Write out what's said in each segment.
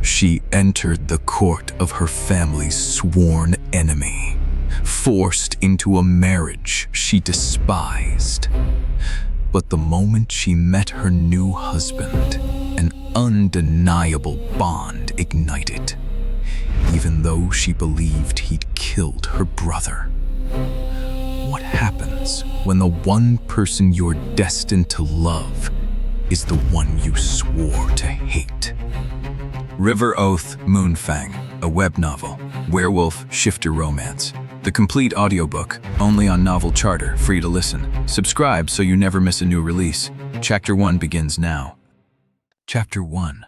she entered the court of her family's sworn enemy, forced into a marriage she despised. But the moment she met her new husband, an undeniable bond ignited, even though she believed he'd killed her brother. What happens when the one person you're destined to love is the one you swore to hate? River Oath Moonfang, a web novel, werewolf shifter romance. The complete audiobook, only on Novel Charter, free to listen. Subscribe so you never miss a new release. Chapter 1 begins now. Chapter 1.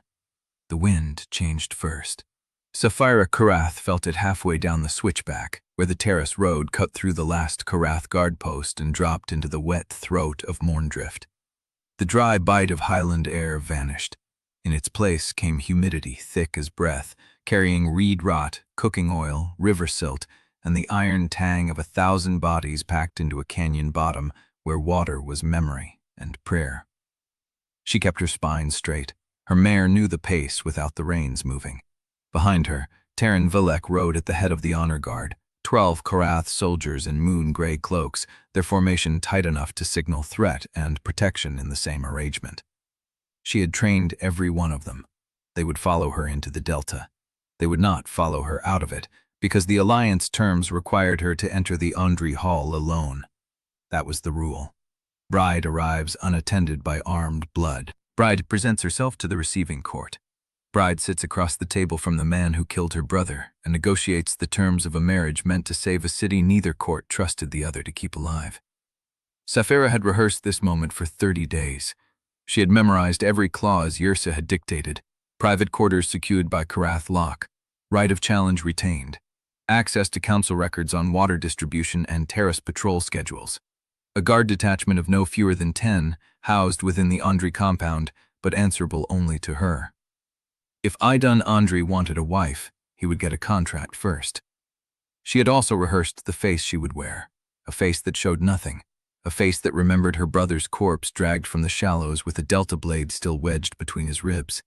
The wind changed first. Saphira Korrath felt it halfway down the switchback, where the terrace road cut through the last Korrath guard post and dropped into the wet throat of Mourndrift. The dry bite of highland air vanished. In its place came humidity thick as breath, carrying reed rot, cooking oil, river silt, and the iron tang of 1,000 bodies packed into a canyon bottom where water was memory and prayer. She kept her spine straight. Her mare knew the pace without the reins moving. Behind her, Teren rode at the head of the honor guard, 12 Korrath soldiers in moon-gray cloaks, their formation tight enough to signal threat and protection in the same arrangement. She had trained every one of them. They would follow her into the Delta. They would not follow her out of it, because the alliance terms required her to enter the Ondrey Hall alone. That was the rule. Bride arrives unattended by armed blood. Bride presents herself to the receiving court. Bride sits across the table from the man who killed her brother and negotiates the terms of a marriage meant to save a city neither court trusted the other to keep alive. Saphira had rehearsed this moment for 30 days. She had memorized every clause Yrsa had dictated, private quarters secured by Korrath lock, right of challenge retained, access to council records on water distribution and terrace patrol schedules, a guard detachment of no fewer than 10 housed within the Ondrey compound, but answerable only to her. If Idun Ondrey wanted a wife, he would get a contract first. She had also rehearsed the face she would wear, a face that showed nothing, a face that remembered her brother's corpse dragged from the shallows with a delta blade still wedged between his ribs,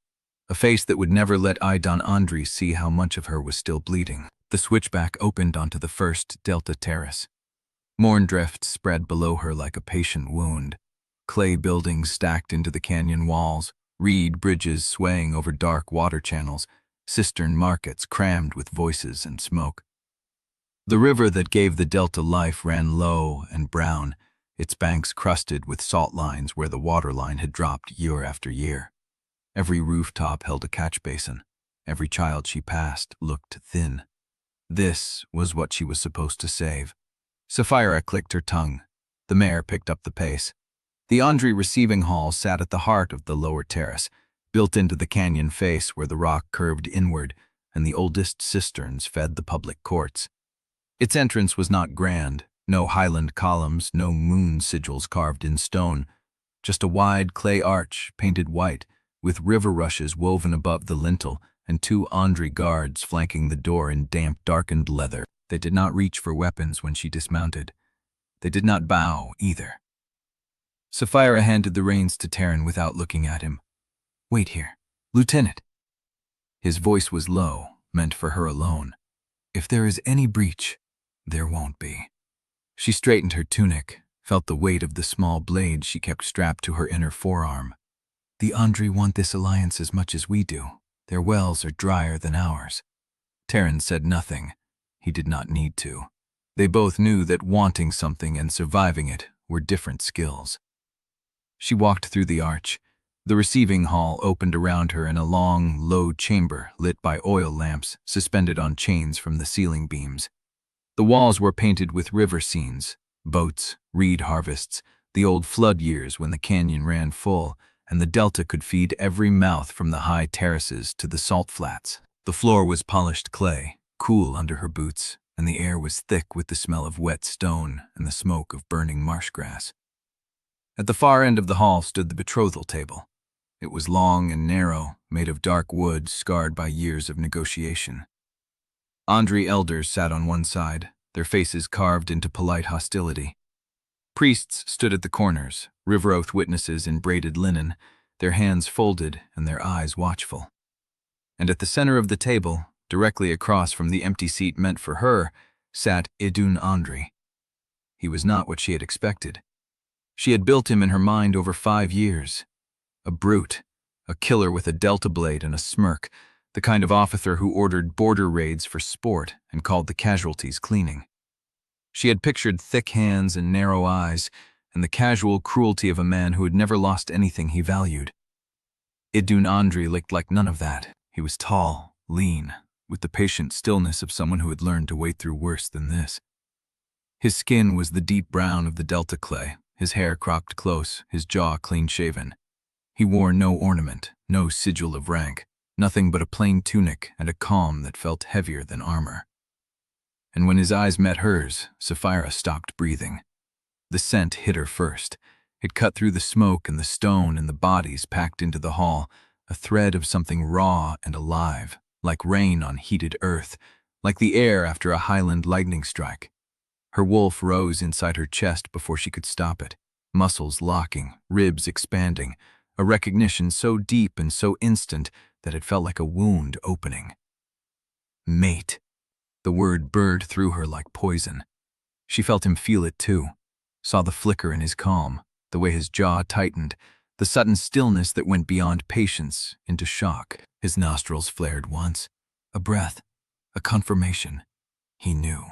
a face that would never let Idun Ondrey see how much of her was still bleeding. The switchback opened onto the first delta terrace. Mourndrift spread below her like a patient wound, clay buildings stacked into the canyon walls, reed bridges swaying over dark water channels, cistern markets crammed with voices and smoke. The river that gave the delta life ran low and brown, its banks crusted with salt lines where the water line had dropped year after year. Every rooftop held a catch basin. Every child she passed looked thin. This was what she was supposed to save. Saphira clicked her tongue. The mare picked up the pace. The Ondrey receiving hall sat at the heart of the lower terrace, built into the canyon face where the rock curved inward and the oldest cisterns fed the public courts. Its entrance was not grand, no highland columns, no moon sigils carved in stone, just a wide clay arch painted white, with river rushes woven above the lintel and 2 Ondrey guards flanking the door in damp, darkened leather. They did not reach for weapons when she dismounted. They did not bow, either. Saphira handed the reins to Teren without looking at him. "Wait here, Lieutenant." His voice was low, meant for her alone. "If there is any breach, there won't be." She straightened her tunic, felt the weight of the small blade she kept strapped to her inner forearm. "The Ondrey want this alliance as much as we do. Their wells are drier than ours." Teren said nothing. He did not need to. They both knew that wanting something and surviving it were different skills. She walked through the arch. The receiving hall opened around her in a long, low chamber lit by oil lamps suspended on chains from the ceiling beams. The walls were painted with river scenes, boats, reed harvests, the old flood years when the canyon ran full, and the delta could feed every mouth from the high terraces to the salt flats. The floor was polished clay, cool under her boots, and the air was thick with the smell of wet stone and the smoke of burning marsh grass. At the far end of the hall stood the betrothal table. It was long and narrow, made of dark wood scarred by years of negotiation. Ondrey elders sat on one side, their faces carved into polite hostility. Priests stood at the corners, River Oath witnesses in braided linen, their hands folded and their eyes watchful. and at the center of the table, directly across from the empty seat meant for her, sat Idun Ondrey. He was not what she had expected. She had built him in her mind over 5 years. A brute, a killer with a delta blade and a smirk, the kind of officer who ordered border raids for sport and called the casualties cleaning. She had pictured thick hands and narrow eyes, and the casual cruelty of a man who had never lost anything he valued. Idun Ondrey looked like none of that. He was tall, lean, with the patient stillness of someone who had learned to wait through worse than this. His skin was the deep brown of the delta clay, his hair cropped close, his jaw clean-shaven. He wore no ornament, no sigil of rank, nothing but a plain tunic and a calm that felt heavier than armor. And when his eyes met hers, Saphira stopped breathing. The scent hit her first. It cut through the smoke and the stone and the bodies packed into the hall, a thread of something raw and alive, like rain on heated earth, like the air after a highland lightning strike. Her wolf rose inside her chest before she could stop it, muscles locking, ribs expanding, a recognition so deep and so instant that it felt like a wound opening. Mate. The word burned through her like poison. She felt him feel it too, saw the flicker in his calm, the way his jaw tightened, the sudden stillness that went beyond patience into shock. His nostrils flared once. A breath, a confirmation. He knew.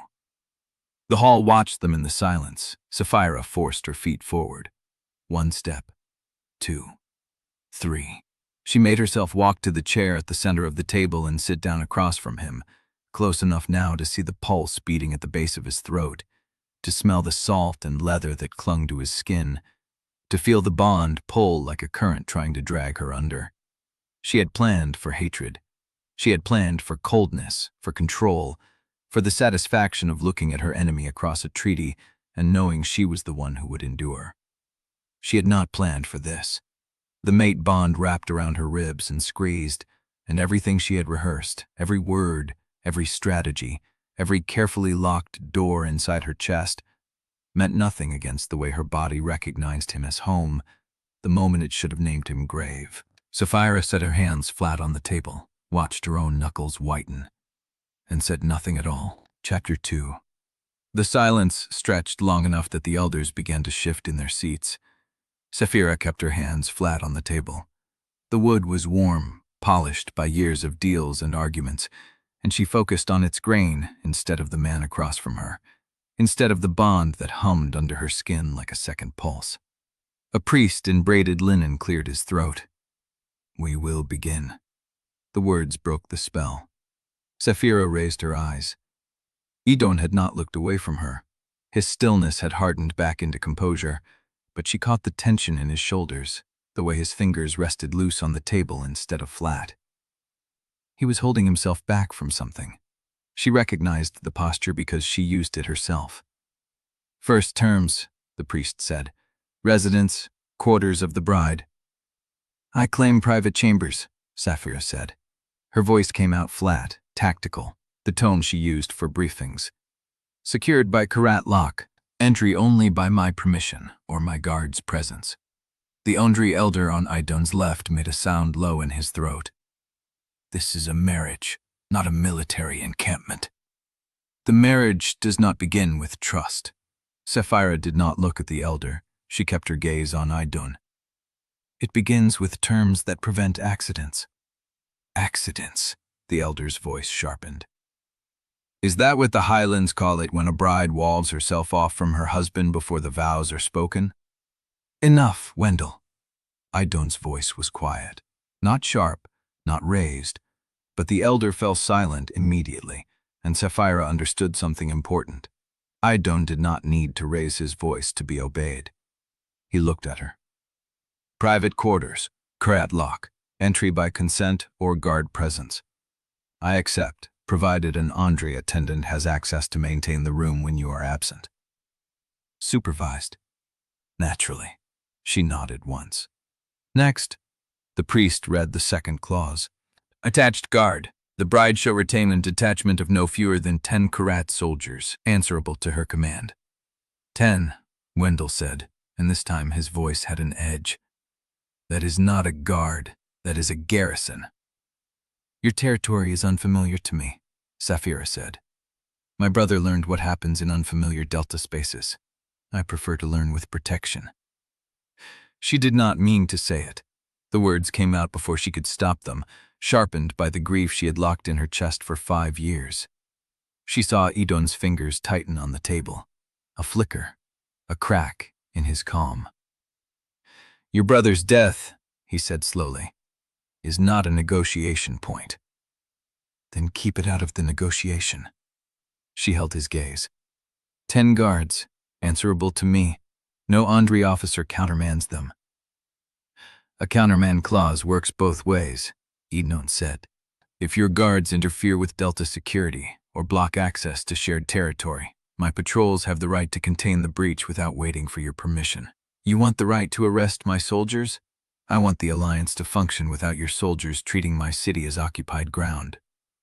The hall watched them in the silence. Saphira forced her feet forward. 1 step, 2, 3. She made herself walk to the chair at the center of the table and sit down across from him, close enough now to see the pulse beating at the base of his throat, to smell the salt and leather that clung to his skin, to feel the bond pull like a current trying to drag her under. She had planned for hatred. She had planned for coldness, for control, for the satisfaction of looking at her enemy across a treaty and knowing she was the one who would endure. She had not planned for this. The mate bond wrapped around her ribs and squeezed, and everything she had rehearsed, every word, every strategy, every carefully locked door inside her chest, meant nothing against the way her body recognized him as home, the moment it should have named him grave. Saphira set her hands flat on the table, watched her own knuckles whiten, and said nothing at all. Chapter 2. The silence stretched long enough that the elders began to shift in their seats. Saphira kept her hands flat on the table. The wood was warm, polished by years of deals and arguments, and she focused on its grain instead of the man across from her, instead of the bond that hummed under her skin like a second pulse. A priest in braided linen cleared his throat. "We will begin." The words broke the spell. Saphira raised her eyes. Idun had not looked away from her. His stillness had hardened back into composure, but she caught the tension in his shoulders, the way his fingers rested loose on the table instead of flat. He was holding himself back from something. She recognized the posture because she used it herself. "First terms," the priest said. "Residence, quarters of the bride." "I claim private chambers," Saphira said. Her voice came out flat, tactical, the tone she used for briefings. "Secured by Korrath lock. Entry only by my permission or my guard's presence." The Ondrey elder on Idun's left made a sound low in his throat. "This is a marriage, not a military encampment." "The marriage does not begin with trust." Saphira did not look at the elder. She kept her gaze on Idun. "It begins with terms that prevent accidents." "Accidents," the elder's voice sharpened. "Is that what the Highlands call it when a bride walls herself off from her husband before the vows are spoken?" "Enough, Wendell." Idun's voice was quiet, not sharp, not raised, but the elder fell silent immediately, and Saphira understood something important. Idun did not need to raise his voice to be obeyed. He looked at her. "Private quarters, Korrath lock, entry by consent or guard presence. I accept, provided an Ondrey attendant has access to maintain the room when you are absent." "Supervised." "Naturally." She nodded once. "Next." The priest read the second clause. "Attached guard. The bride shall retain a detachment of no fewer than 10 Korrath soldiers, answerable to her command." 10, Wendell said, and this time his voice had an edge. "That is not a guard. That is a garrison." Your territory is unfamiliar to me, Saphira said. My brother learned what happens in unfamiliar delta spaces. I prefer to learn with protection. She did not mean to say it. The words came out before she could stop them, sharpened by the grief she had locked in her chest for 5 years. She saw Idun's fingers tighten on the table. A flicker, a crack in his calm. Your brother's death, he said slowly, is not a negotiation point. Then keep it out of the negotiation. She held his gaze. 10 guards, answerable to me. No Ondrey officer countermands them. A countermand clause works both ways, Idun said. If your guards interfere with Delta security or block access to shared territory, my patrols have the right to contain the breach without waiting for your permission. You want the right to arrest my soldiers? I want the Alliance to function without your soldiers treating my city as occupied ground.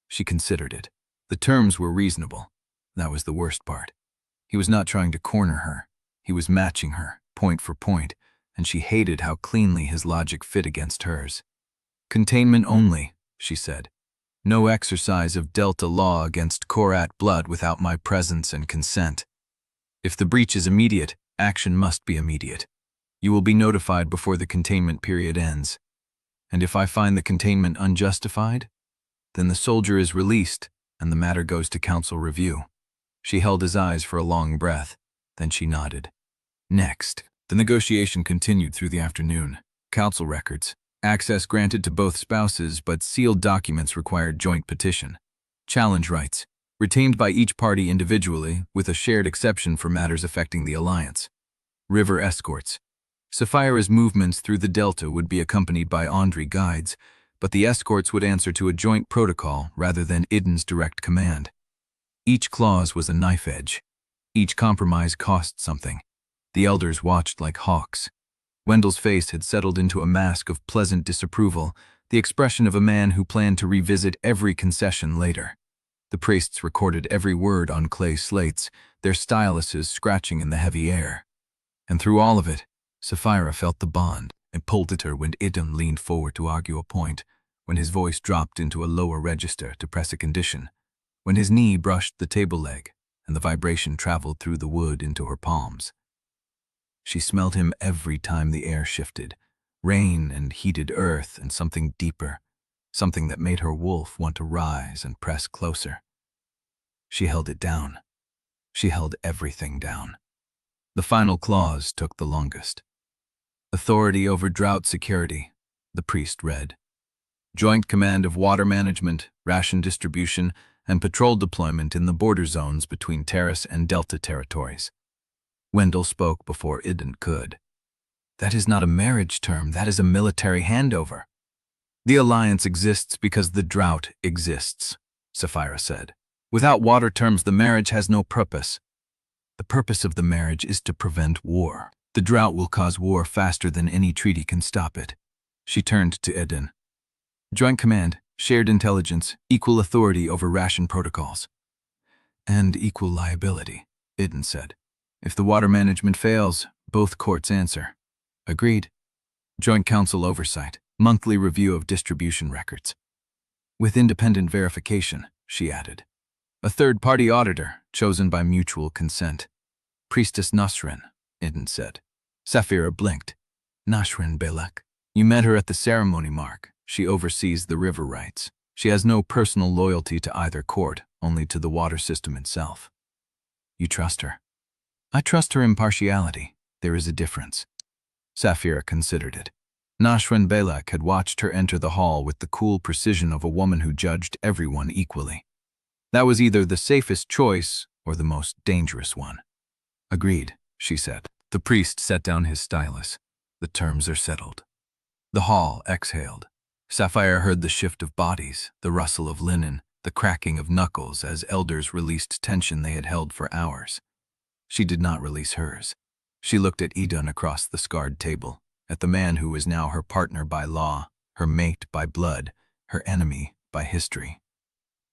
She considered it. The terms were reasonable. That was the worst part. He was not trying to corner her. He was matching her, point for point, and she hated how cleanly his logic fit against hers. Containment only, she said. No exercise of Delta law against Korrath blood without my presence and consent. If the breach is immediate, action must be immediate. You will be notified before the containment period ends. And if I find the containment unjustified, then the soldier is released and the matter goes to council review. She held his eyes for a long breath, then she nodded. Next, the negotiation continued through the afternoon. Council records. Access granted to both spouses, but sealed documents required joint petition. Challenge rights, retained by each party individually, with a shared exception for matters affecting the Alliance. River escorts. Saphira's movements through the Delta would be accompanied by Ondrey guides, but the escorts would answer to a joint protocol rather than Idun's direct command. Each clause was a knife edge. Each compromise cost something. The elders watched like hawks. Wendell's face had settled into a mask of pleasant disapproval, the expression of a man who planned to revisit every concession later. The priests recorded every word on clay slates, their styluses scratching in the heavy air. And through all of it, Saphira felt the bond and pulled at her when Idun leaned forward to argue a point, when his voice dropped into a lower register to press a condition, when his knee brushed the table leg and the vibration traveled through the wood into her palms. She smelled him every time the air shifted, rain and heated earth and something deeper, something that made her wolf want to rise and press closer. She held it down. She held everything down. The final clause took the longest. Authority over drought security, the priest read. Joint command of water management, ration distribution, and patrol deployment in the border zones between Terrace and Delta territories. Wendell spoke before Idun could. That is not a marriage term, that is a military handover. The Alliance exists because the drought exists, Saphira said. Without water terms, the marriage has no purpose. The purpose of the marriage is to prevent war. The drought will cause war faster than any treaty can stop it. She turned to Idun. Joint command, shared intelligence, equal authority over ration protocols. And equal liability, Idun said. If the water management fails, both courts answer. Agreed. Joint council oversight, monthly review of distribution records. With independent verification, she added. A third-party auditor, chosen by mutual consent. Priestess Nasrin, Idun said. Saphira blinked. Nasrin Belek. You met her at the ceremony mark. She oversees the river rights. She has no personal loyalty to either court, only to the water system itself. You trust her? I trust her impartiality. There is a difference. Saphira considered it. Nasrin Belek had watched her enter the hall with the cool precision of a woman who judged everyone equally. That was either the safest choice or the most dangerous one. Agreed, she said. The priest set down his stylus. The terms are settled. The hall exhaled. Saphira heard the shift of bodies, the rustle of linen, the cracking of knuckles as elders released tension they had held for hours. She did not release hers. She looked at Idun across the scarred table, at the man who was now her partner by law, her mate by blood, her enemy by history.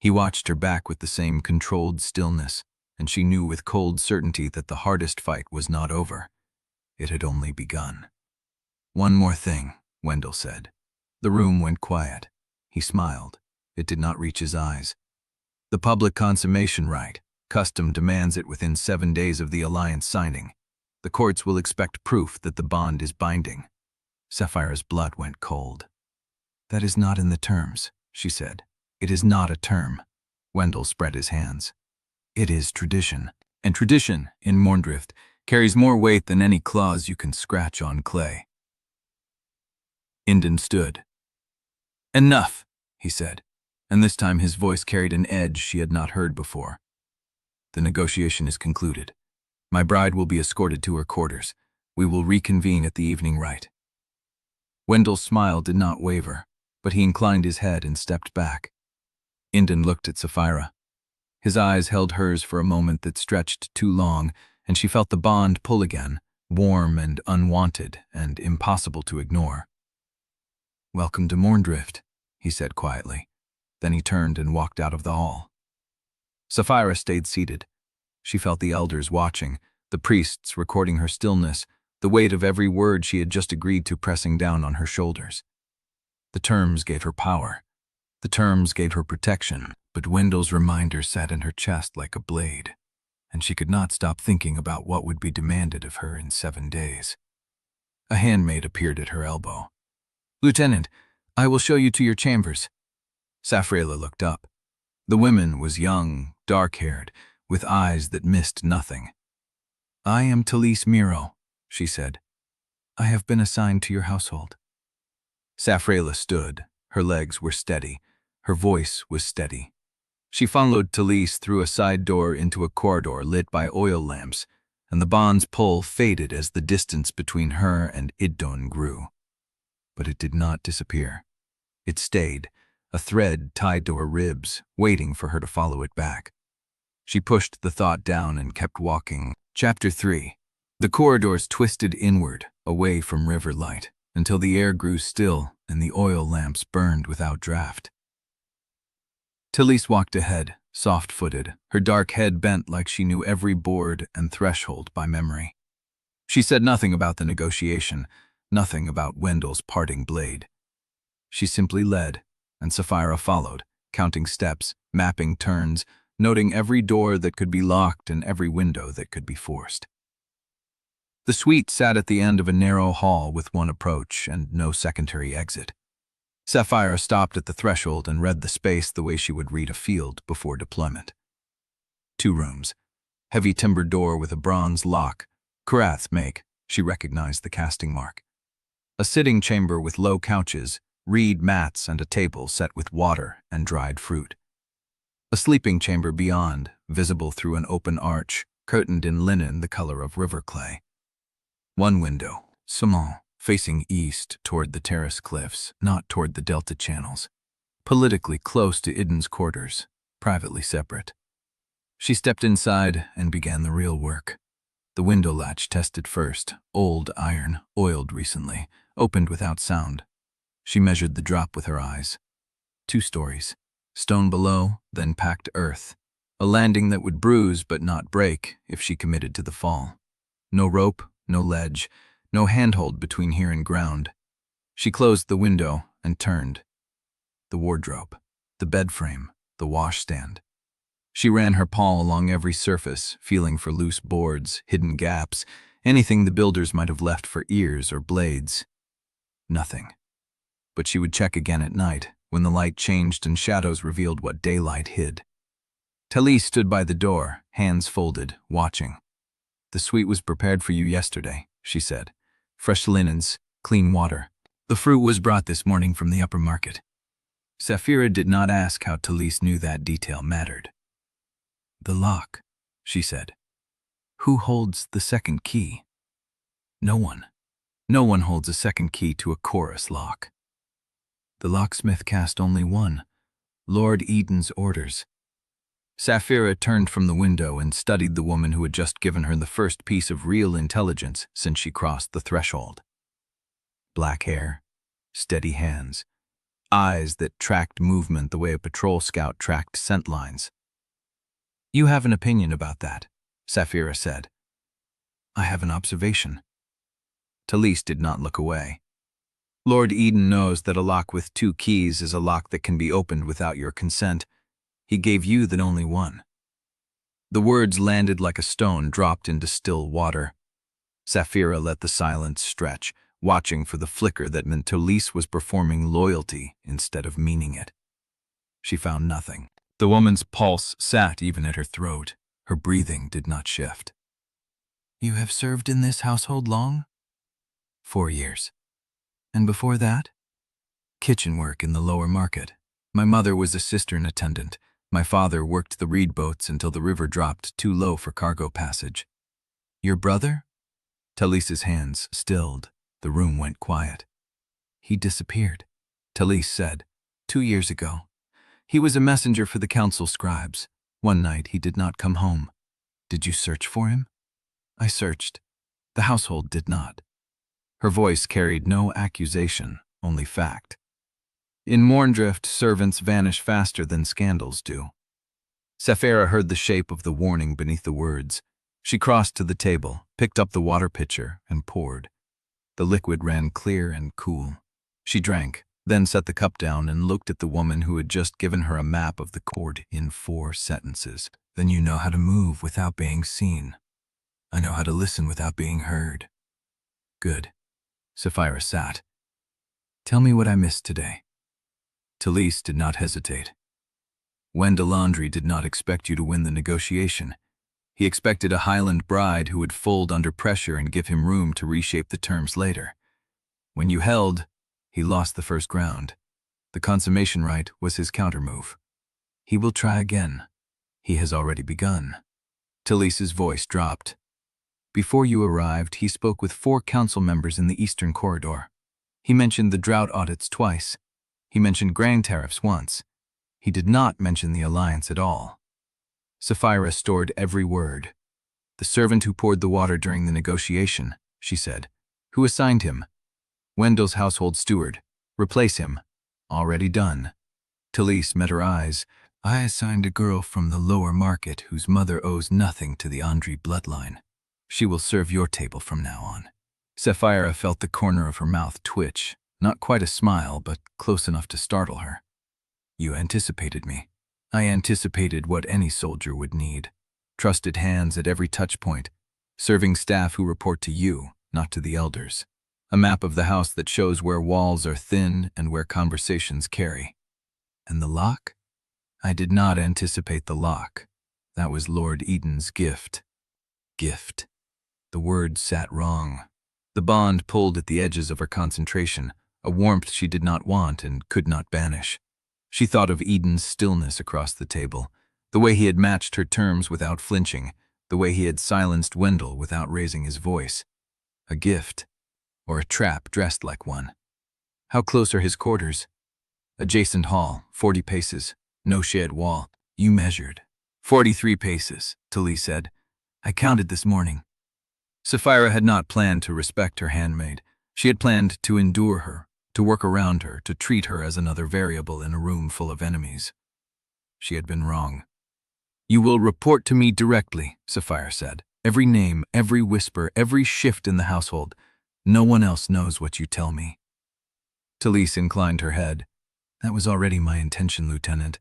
He watched her back with the same controlled stillness, and she knew with cold certainty that the hardest fight was not over. It had only begun. One more thing, Wendell said. The room went quiet. He smiled. It did not reach his eyes. The public consummation rite. Custom demands it within 7 days of the alliance signing. The courts will expect proof that the bond is binding. Saphira's blood went cold. That is not in the terms, she said. It is not a term. Wendell spread his hands. It is tradition. And tradition, in Mourndrift, carries more weight than any clause you can scratch on clay. Idun stood. Enough, he said, and this time his voice carried an edge she had not heard before. The negotiation is concluded. My bride will be escorted to her quarters. We will reconvene at the evening rite. Wendell's smile did not waver, but he inclined his head and stepped back. Idun looked at Saphira. His eyes held hers for a moment that stretched too long, and she felt the bond pull again, warm and unwanted and impossible to ignore. Welcome to Mourndrift, he said quietly. Then he turned and walked out of the hall. Saphira stayed seated. She felt the elders watching, the priests recording her stillness, the weight of every word she had just agreed to pressing down on her shoulders. The terms gave her power. The terms gave her protection, but Wendell's reminder sat in her chest like a blade, and she could not stop thinking about what would be demanded of her in 7 days. A handmaid appeared at her elbow. Lieutenant, I will show you to your chambers. Saphira looked up. The woman was young, dark-haired, with eyes that missed nothing. I am Talise Miro, she said. I have been assigned to your household. Saphira stood. Her legs were steady. Her voice was steady. She followed Talise through a side door into a corridor lit by oil lamps, and the bond's pull faded as the distance between her and Idun grew. But it did not disappear. It stayed, a thread tied to her ribs, waiting for her to follow it back. She pushed the thought down and kept walking. Chapter 3. The corridors twisted inward, away from river light, until the air grew still and the oil lamps burned without draft. Talise walked ahead, soft-footed, her dark head bent like she knew every board and threshold by memory. She said nothing about the negotiation, nothing about Wendell's parting blade. She simply led, and Saphira followed, counting steps, mapping turns, noting every door that could be locked and every window that could be forced. The suite sat at the end of a narrow hall with one approach and no secondary exit. Saphira stopped at the threshold and read the space the way she would read a field before deployment. 2 rooms. Heavy timber door with a bronze lock. Korrath make, she recognized the casting mark. A sitting chamber with low couches, reed mats and a table set with water and dried fruit. A sleeping chamber beyond, visible through an open arch, curtained in linen the color of river clay. One window, small, facing east toward the terrace cliffs, not toward the delta channels. Politically close to Idun's quarters, privately separate. She stepped inside and began the real work. The window latch tested first, old iron, oiled recently, opened without sound. She measured the drop with her eyes. 2 stories. Stone below, then packed earth. A landing that would bruise but not break if she committed to the fall. No rope, no ledge, no handhold between here and ground. She closed the window and turned. The wardrobe, the bed frame, the washstand. She ran her paw along every surface, feeling for loose boards, hidden gaps, anything the builders might have left for ears or blades. Nothing. But she would check again at night, when the light changed and shadows revealed what daylight hid. Talise stood by the door, hands folded, watching. The suite was prepared for you yesterday, she said. Fresh linens, clean water. The fruit was brought this morning from the upper market. Saphira did not ask how Talise knew that detail mattered. The lock, she said. Who holds the second key? No one. No one holds a second key to a chorus lock. The locksmith cast only one, Lord Eden's orders. Saphira turned from the window and studied the woman who had just given her the first piece of real intelligence since she crossed the threshold. Black hair, steady hands, eyes that tracked movement the way a patrol scout tracked scent lines. You have an opinion about that, Saphira said. I have an observation. Talise did not look away. Lord Eden knows that a lock with 2 keys is a lock that can be opened without your consent. He gave you the only one." The words landed like a stone dropped into still water. Saphira let the silence stretch, watching for the flicker that meant Talise was performing loyalty instead of meaning it. She found nothing. The woman's pulse sat even at her throat. Her breathing did not shift. "You have served in this household long?" "4 years. And before that?" "Kitchen work in the lower market. My mother was a cistern attendant. My father worked the reed boats until the river dropped too low for cargo passage." "Your brother?" Talise's hands stilled. The room went quiet. "He disappeared," Talise said. 2 years ago. He was a messenger for the council scribes. One night he did not come home. Did you search for him?" "I searched. The household did not." Her voice carried no accusation, only fact. In Mourndrift, servants vanish faster than scandals do. Saphira heard the shape of the warning beneath the words. She crossed to the table, picked up the water pitcher, and poured. The liquid ran clear and cool. She drank, then set the cup down and looked at the woman who had just given her a map of the court in 4 sentences. "Then you know how to move without being seen. I know how to listen without being heard." "Good." Saphira sat. "Tell me what I missed today." Talise did not hesitate. Idun Ondrey did not expect you to win the negotiation. He expected a highland bride who would fold under pressure and give him room to reshape the terms later. When you held, he lost the first ground. The consummation rite was his countermove. He will try again. He has already begun. Talise's voice dropped. Before you arrived, he spoke with 4 council members in the eastern corridor. He mentioned the drought audits twice. He mentioned grain tariffs once. He did not mention the alliance at all. Saphira stored every word. "The servant who poured the water during the negotiation," she said. "Who assigned him?" "Wendell's household steward. Replace him." "Already done." Talise met her eyes. "I assigned a girl from the lower market whose mother owes nothing to the Ondrey bloodline. She will serve your table from now on." Saphira felt the corner of her mouth twitch, not quite a smile, but close enough to startle her. "You anticipated me." "I anticipated what any soldier would need. Trusted hands at every touch point, serving staff who report to you, not to the elders. A map of the house that shows where walls are thin and where conversations carry." "And the lock?" "I did not anticipate the lock. That was Lord Eden's gift." Gift. The word sat wrong. The bond pulled at the edges of her concentration, a warmth she did not want and could not banish. She thought of Eden's stillness across the table, the way he had matched her terms without flinching, the way he had silenced Wendell without raising his voice. A gift, or a trap dressed like one. How close are his quarters? Adjacent hall, 40 paces, no shed wall. You measured. 43 paces, Talise said. I counted this morning. Saphira had not planned to respect her handmaid. She had planned to endure her, to work around her, to treat her as another variable in a room full of enemies. She had been wrong. You will report to me directly, Saphira said. Every name, every whisper, every shift in the household. No one else knows what you tell me. Talise inclined her head. That was already my intention, Lieutenant.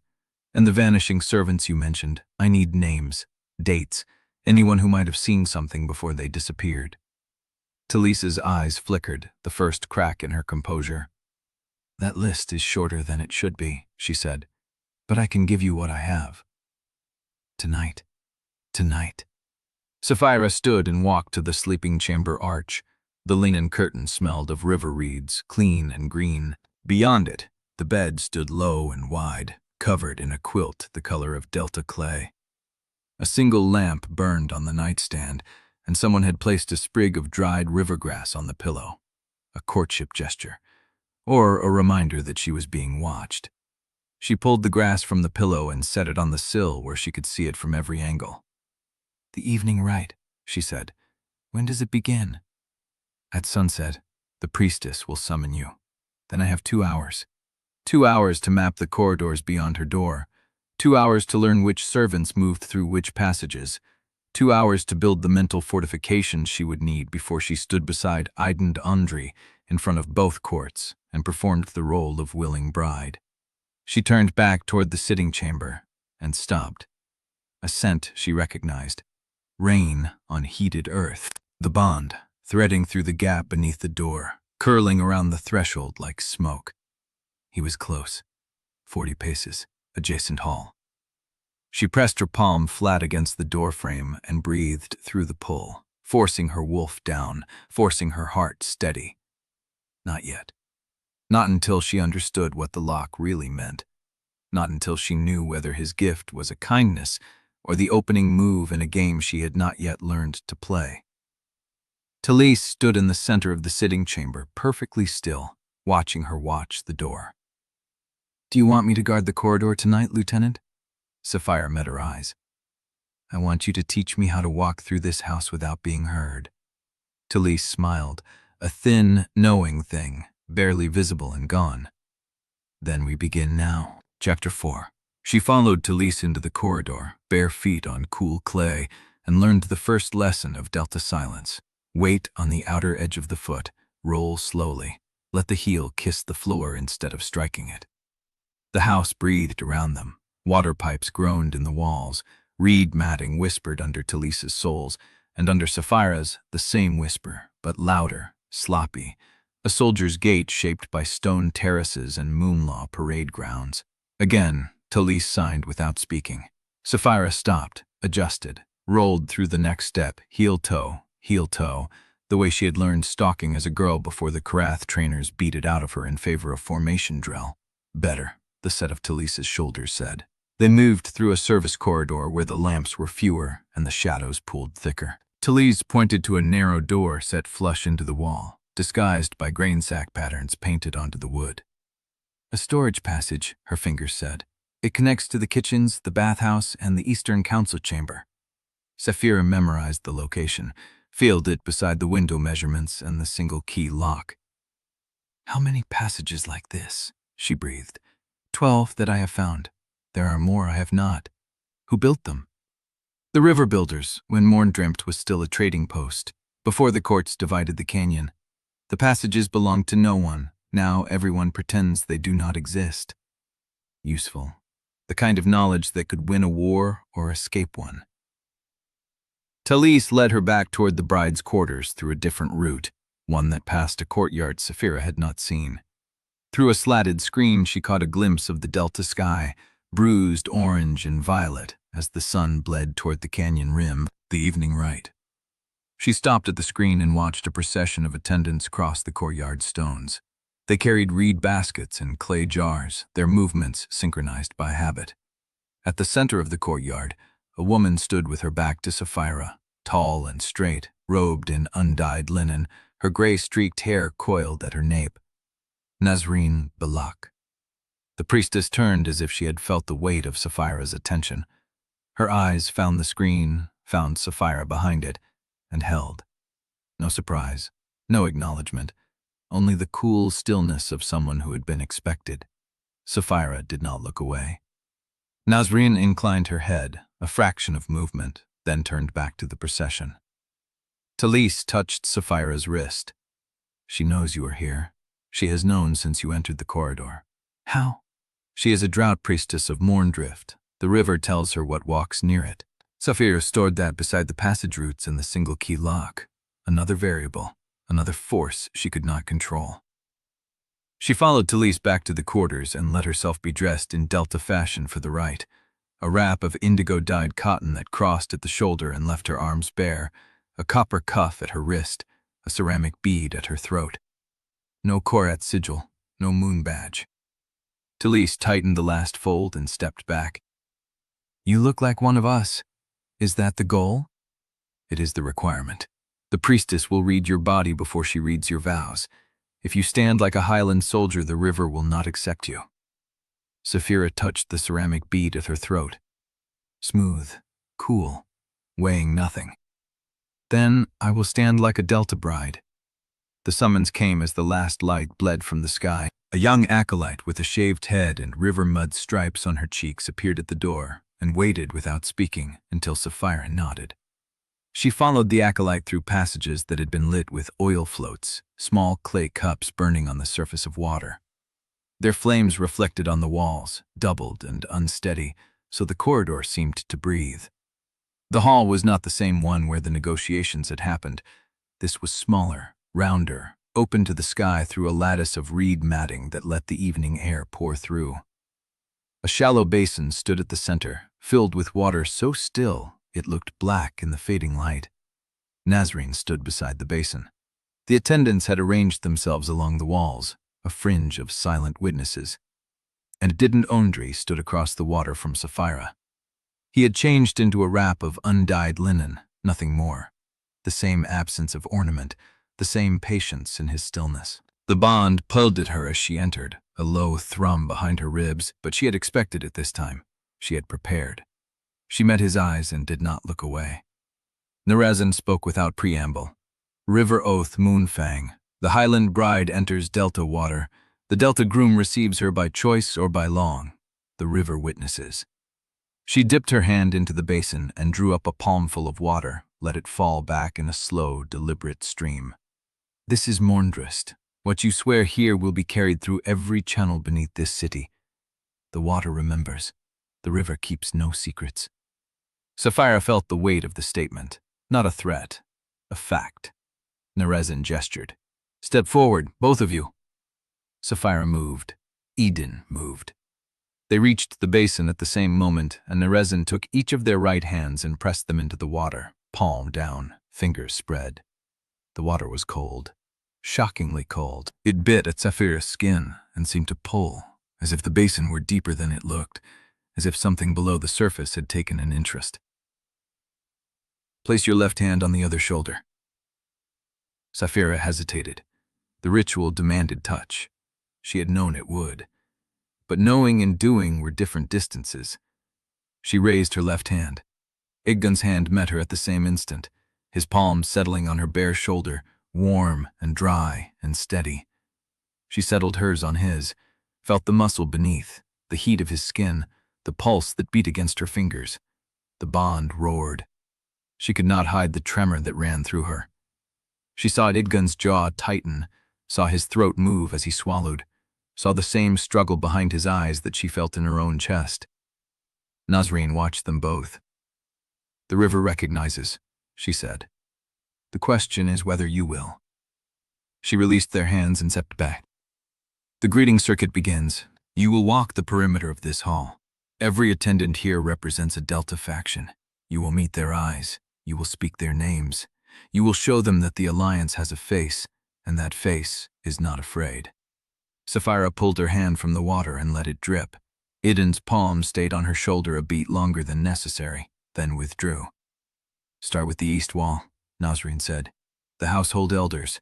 And the vanishing servants you mentioned, I need names, dates, anyone who might have seen something before they disappeared. Talise's eyes flickered, the first crack in her composure. That list is shorter than it should be, she said, but I can give you what I have. Tonight. Tonight. Saphira stood and walked to the sleeping chamber arch. The linen curtain smelled of river reeds, clean and green. Beyond it, the bed stood low and wide, covered in a quilt the color of delta clay. A single lamp burned on the nightstand, and someone had placed a sprig of dried river grass on the pillow. A courtship gesture, or a reminder that she was being watched. She pulled the grass from the pillow and set it on the sill where she could see it from every angle. The evening rite, she said. When does it begin? At sunset, the priestess will summon you. Then I have 2 hours. 2 hours to map the corridors beyond her door. 2 hours to learn which servants moved through which passages. 2 hours to build the mental fortifications she would need before she stood beside Idun Ondrey in front of both courts and performed the role of willing bride. She turned back toward the sitting chamber and stopped. A scent she recognized. Rain on heated earth. The bond, threading through the gap beneath the door, curling around the threshold like smoke. He was close. 40 paces, adjacent hall. She pressed her palm flat against the doorframe and breathed through the pull, forcing her wolf down, forcing her heart steady. Not yet. Not until she understood what the lock really meant. Not until she knew whether his gift was a kindness or the opening move in a game she had not yet learned to play. Talise stood in the center of the sitting chamber, perfectly still, watching her watch the door. "Do you want me to guard the corridor tonight, Lieutenant?" Saphira met her eyes. "I want you to teach me how to walk through this house without being heard." Talise smiled, a thin, knowing thing, barely visible and gone. "Then we begin now." Chapter 4. She followed Talise into the corridor, bare feet on cool clay, and learned the first lesson of Delta silence. Weight on the outer edge of the foot, roll slowly, let the heel kiss the floor instead of striking it. The house breathed around them. Water pipes groaned in the walls, reed matting whispered under Talise's soles, and under Saphira's the same whisper, but louder, sloppy, a soldier's gate shaped by stone terraces and Moonlaw parade grounds. Again, Talise signed without speaking. Saphira stopped, adjusted, rolled through the next step, heel-toe, the way she had learned stalking as a girl before the Korrath trainers beat it out of her in favor of formation drill. "Better," the set of Talise's shoulders said. They moved through a service corridor where the lamps were fewer and the shadows pooled thicker. Talise pointed to a narrow door set flush into the wall, disguised by grain sack patterns painted onto the wood. "A storage passage," her fingers said. "It connects to the kitchens, the bathhouse, and the Eastern Council chamber." Saphira memorized the location, fielded it beside the window measurements and the single-key lock. "How many passages like this?" she breathed. 12 that I have found. There are more I have not. Who built them?" "The river builders, when Mourndrift was still a trading post, before the courts divided the canyon. The passages belonged to no one. Now everyone pretends they do not exist." Useful. The kind of knowledge that could win a war or escape one. Talise led her back toward the bride's quarters through a different route, one that passed a courtyard Saphira had not seen. Through a slatted screen she caught a glimpse of the Delta sky, bruised orange and violet as the sun bled toward the canyon rim, the evening rite. She stopped at the screen and watched a procession of attendants cross the courtyard stones. They carried reed baskets and clay jars, their movements synchronized by habit. At the center of the courtyard, a woman stood with her back to Saphira, tall and straight, robed in undyed linen, her gray-streaked hair coiled at her nape. Nasrin Balak. The priestess turned as if she had felt the weight of Saphira's attention. Her eyes found the screen, found Saphira behind it, and held. No surprise, no acknowledgement, only the cool stillness of someone who had been expected. Saphira did not look away. Nasrin inclined her head, a fraction of movement, then turned back to the procession. Talise touched Saphira's wrist. "She knows you are here. She has known since you entered the corridor." "How?" "She is a drought priestess of Mourndrift. The river tells her what walks near it." Saphira stored that beside the passage routes and the single-key lock. Another variable, another force she could not control. She followed Talise back to the quarters and let herself be dressed in Delta fashion for the rite, a wrap of indigo-dyed cotton that crossed at the shoulder and left her arms bare, a copper cuff at her wrist, a ceramic bead at her throat. No Korrath sigil, no moon badge. Talise tightened the last fold and stepped back. "You look like one of us. Is that the goal?" "It is the requirement. The priestess will read your body before she reads your vows. If you stand like a highland soldier, the river will not accept you." Saphira touched the ceramic bead at her throat. Smooth, cool, weighing nothing. "Then I will stand like a Delta bride." The summons came as the last light bled from the sky. A young acolyte with a shaved head and river mud stripes on her cheeks appeared at the door and waited without speaking until Saphira nodded. She followed the acolyte through passages that had been lit with oil floats, small clay cups burning on the surface of water. Their flames reflected on the walls, doubled and unsteady, so the corridor seemed to breathe. The hall was not the same one where the negotiations had happened. This was smaller, rounder, open to the sky through a lattice of reed matting that let the evening air pour through. A shallow basin stood at the center, filled with water so still it looked black in the fading light. Nasrin stood beside the basin. The attendants had arranged themselves along the walls, a fringe of silent witnesses, and Idun Ondrey stood across the water from Saphira. He had changed into a wrap of undyed linen, nothing more. The same absence of ornament, the same patience in his stillness. The bond pulled at her as she entered, a low thrum behind her ribs, but she had expected it this time. She had prepared. She met his eyes and did not look away. Nasrin spoke without preamble. River Oath Moonfang. The highland bride enters Delta water. The Delta groom receives her by choice or by long. The river witnesses. She dipped her hand into the basin and drew up a palmful of water, let it fall back in a slow, deliberate stream. This is Mourndrift. What you swear here will be carried through every channel beneath this city. The water remembers. The river keeps no secrets. Saphira felt the weight of the statement. Not a threat. A fact. Nasrin gestured. Step forward, both of you. Saphira moved. Idun moved. They reached the basin at the same moment, and Nasrin took each of their right hands and pressed them into the water, palm down, fingers spread. The water was cold. Shockingly cold. It bit at Saphira's skin and seemed to pull, as if the basin were deeper than it looked, as if something below the surface had taken an interest. Place your left hand on the other shoulder. Saphira hesitated. The ritual demanded touch. She had known it would. But knowing and doing were different distances. She raised her left hand. Idun's hand met her at the same instant, his palm settling on her bare shoulder, warm and dry and steady. She settled hers on his, felt the muscle beneath, the heat of his skin, the pulse that beat against her fingers. The bond roared. She could not hide the tremor that ran through her. She saw Idun's jaw tighten, saw his throat move as he swallowed, saw the same struggle behind his eyes that she felt in her own chest. Nasrin watched them both. The river recognizes, she said. The question is whether you will. She released their hands and stepped back. The greeting circuit begins. You will walk the perimeter of this hall. Every attendant here represents a Delta faction. You will meet their eyes. You will speak their names. You will show them that the Alliance has a face, and that face is not afraid. Saphira pulled her hand from the water and let it drip. Idun's palm stayed on her shoulder a beat longer than necessary, then withdrew. Start with the east wall, Nasrin said. The household elders.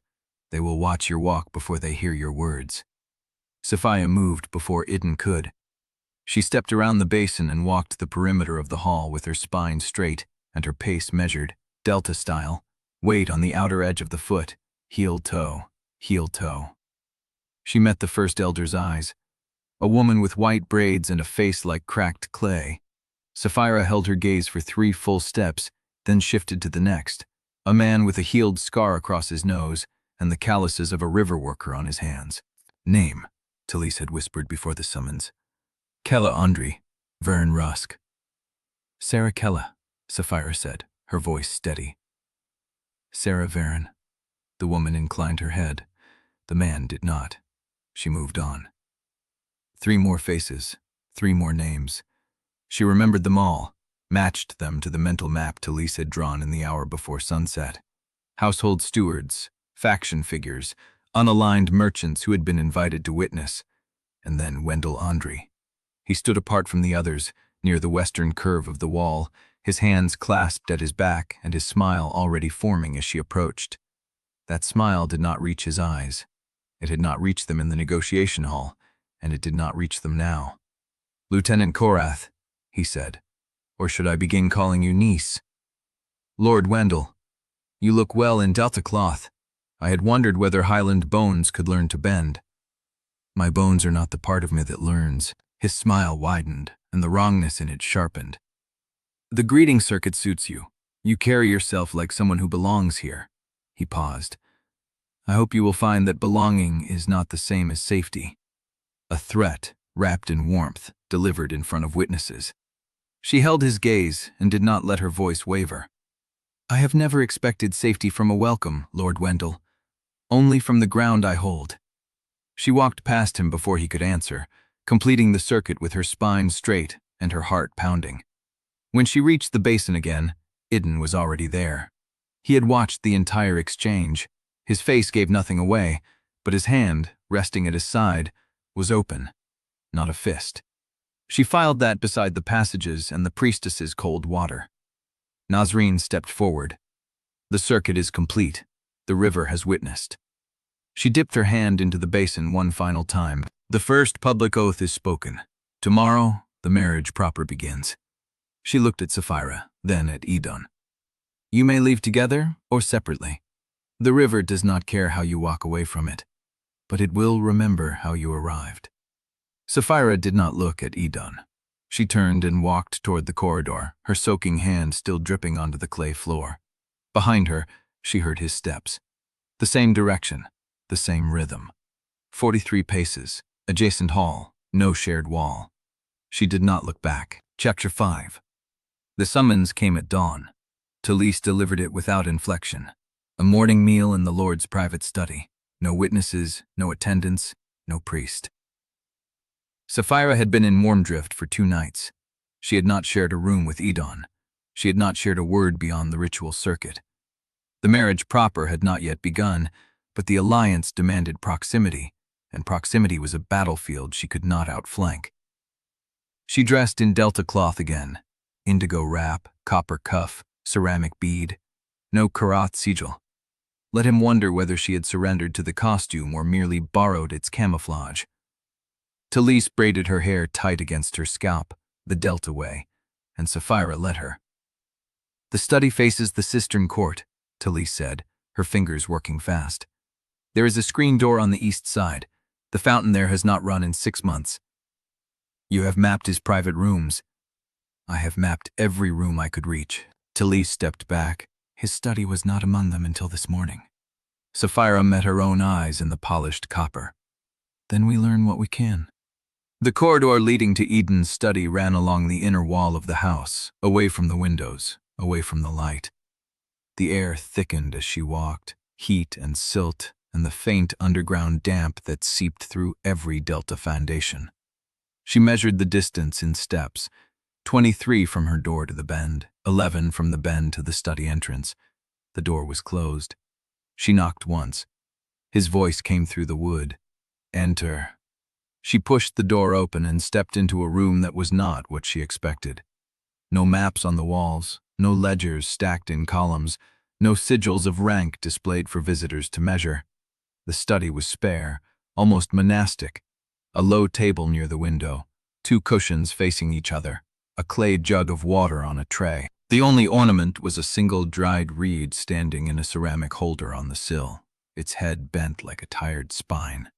They will watch your walk before they hear your words. Saphira moved before Idun could. She stepped around the basin and walked the perimeter of the hall with her spine straight and her pace measured, Delta style, weight on the outer edge of the foot, heel-toe, heel-toe. She met the first elder's eyes, a woman with white braids and a face like cracked clay. Saphira held her gaze for 3 full steps, then shifted to the next, a man with a healed scar across his nose and the calluses of a river worker on his hands. Name, Talise had whispered before the summons. Kella Ondrey, Vern Rusk. Sarah Kella, Saphira said, her voice steady. Sarah Varen. The woman inclined her head. The man did not. She moved on. 3 more faces, 3 more names. She remembered them all, matched them to the mental map Talise had drawn in the hour before sunset. Household stewards, faction figures, unaligned merchants who had been invited to witness, and then Wendell Ondrey. He stood apart from the others, near the western curve of the wall, his hands clasped at his back and his smile already forming as she approached. That smile did not reach his eyes. It had not reached them in the negotiation hall, and it did not reach them now. Lieutenant Korrath, he said, or should I begin calling you niece? Lord Wendell, you look well in Delta cloth. I had wondered whether Highland bones could learn to bend. My bones are not the part of me that learns. His smile widened, and the wrongness in it sharpened. The greeting circuit suits you. You carry yourself like someone who belongs here. He paused. I hope you will find that belonging is not the same as safety. A threat, wrapped in warmth, delivered in front of witnesses. She held his gaze and did not let her voice waver. I have never expected safety from a welcome, Lord Wendell. Only from the ground I hold. She walked past him before he could answer, completing the circuit with her spine straight and her heart pounding. When she reached the basin again, Idun was already there. He had watched the entire exchange. His face gave nothing away, but his hand, resting at his side, was open, not a fist. She filed that beside the passages and the priestess's cold water. Nasrin stepped forward. The circuit is complete. The river has witnessed. She dipped her hand into the basin one final time. The first public oath is spoken. Tomorrow, the marriage proper begins. She looked at Saphira, then at Idun. You may leave together or separately. The river does not care how you walk away from it, but it will remember how you arrived. Saphira did not look at Idun. She turned and walked toward the corridor, her soaking hand still dripping onto the clay floor. Behind her, she heard his steps. The same direction, the same rhythm. 43 paces, adjacent hall, no shared wall. She did not look back. Chapter 5. The summons came at dawn. Talise delivered it without inflection. A morning meal in the Lord's private study. No witnesses, no attendants, no priest. Saphira had been in Mourndrift for 2 nights. She had not shared a room with Idun. She had not shared a word beyond the ritual circuit. The marriage proper had not yet begun, but the alliance demanded proximity, and proximity was a battlefield she could not outflank. She dressed in delta cloth again, indigo wrap, copper cuff, ceramic bead, no Korrath sigil. Let him wonder whether she had surrendered to the costume or merely borrowed its camouflage. Talise braided her hair tight against her scalp, the delta way, and Saphira let her. The study faces the cistern court, Talise said, her fingers working fast. There is a screen door on the east side. The fountain there has not run in 6 months. You have mapped his private rooms. I have mapped every room I could reach. Talise stepped back. His study was not among them until this morning. Saphira met her own eyes in the polished copper. Then we learn what we can. The corridor leading to Idun's study ran along the inner wall of the house, away from the windows, away from the light. The air thickened as she walked, heat and silt, and the faint underground damp that seeped through every delta foundation. She measured the distance in steps, 23 from her door to the bend, 11 from the bend to the study entrance. The door was closed. She knocked once. His voice came through the wood. Enter. She pushed the door open and stepped into a room that was not what she expected. No maps on the walls, no ledgers stacked in columns, no sigils of rank displayed for visitors to measure. The study was spare, almost monastic. A low table near the window, 2 cushions facing each other, a clay jug of water on a tray. The only ornament was a single dried reed standing in a ceramic holder on the sill, its head bent like a tired spine.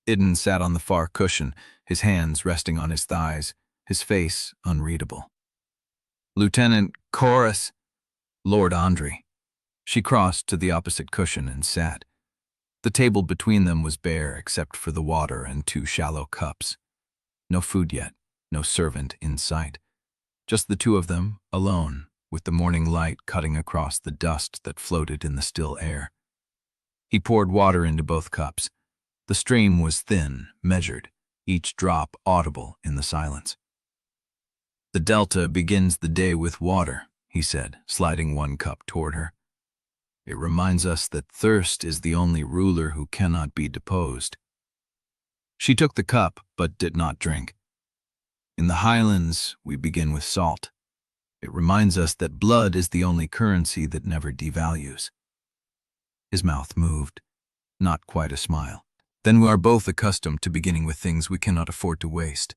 Idun sat on the far cushion, his hands resting on his thighs, his face unreadable. Lieutenant Korrath, Lord Ondrey. She crossed to the opposite cushion and sat. The table between them was bare except for the water and 2 shallow cups. No food yet, no servant in sight. Just the 2 of them, alone, with the morning light cutting across the dust that floated in the still air. He poured water into both cups. The stream was thin, measured, each drop audible in the silence. The delta begins the day with water, he said, sliding 1 cup toward her. It reminds us that thirst is the only ruler who cannot be deposed. She took the cup, but did not drink. In the highlands, we begin with salt. It reminds us that blood is the only currency that never devalues. His mouth moved, not quite a smile. Then we are both accustomed to beginning with things we cannot afford to waste.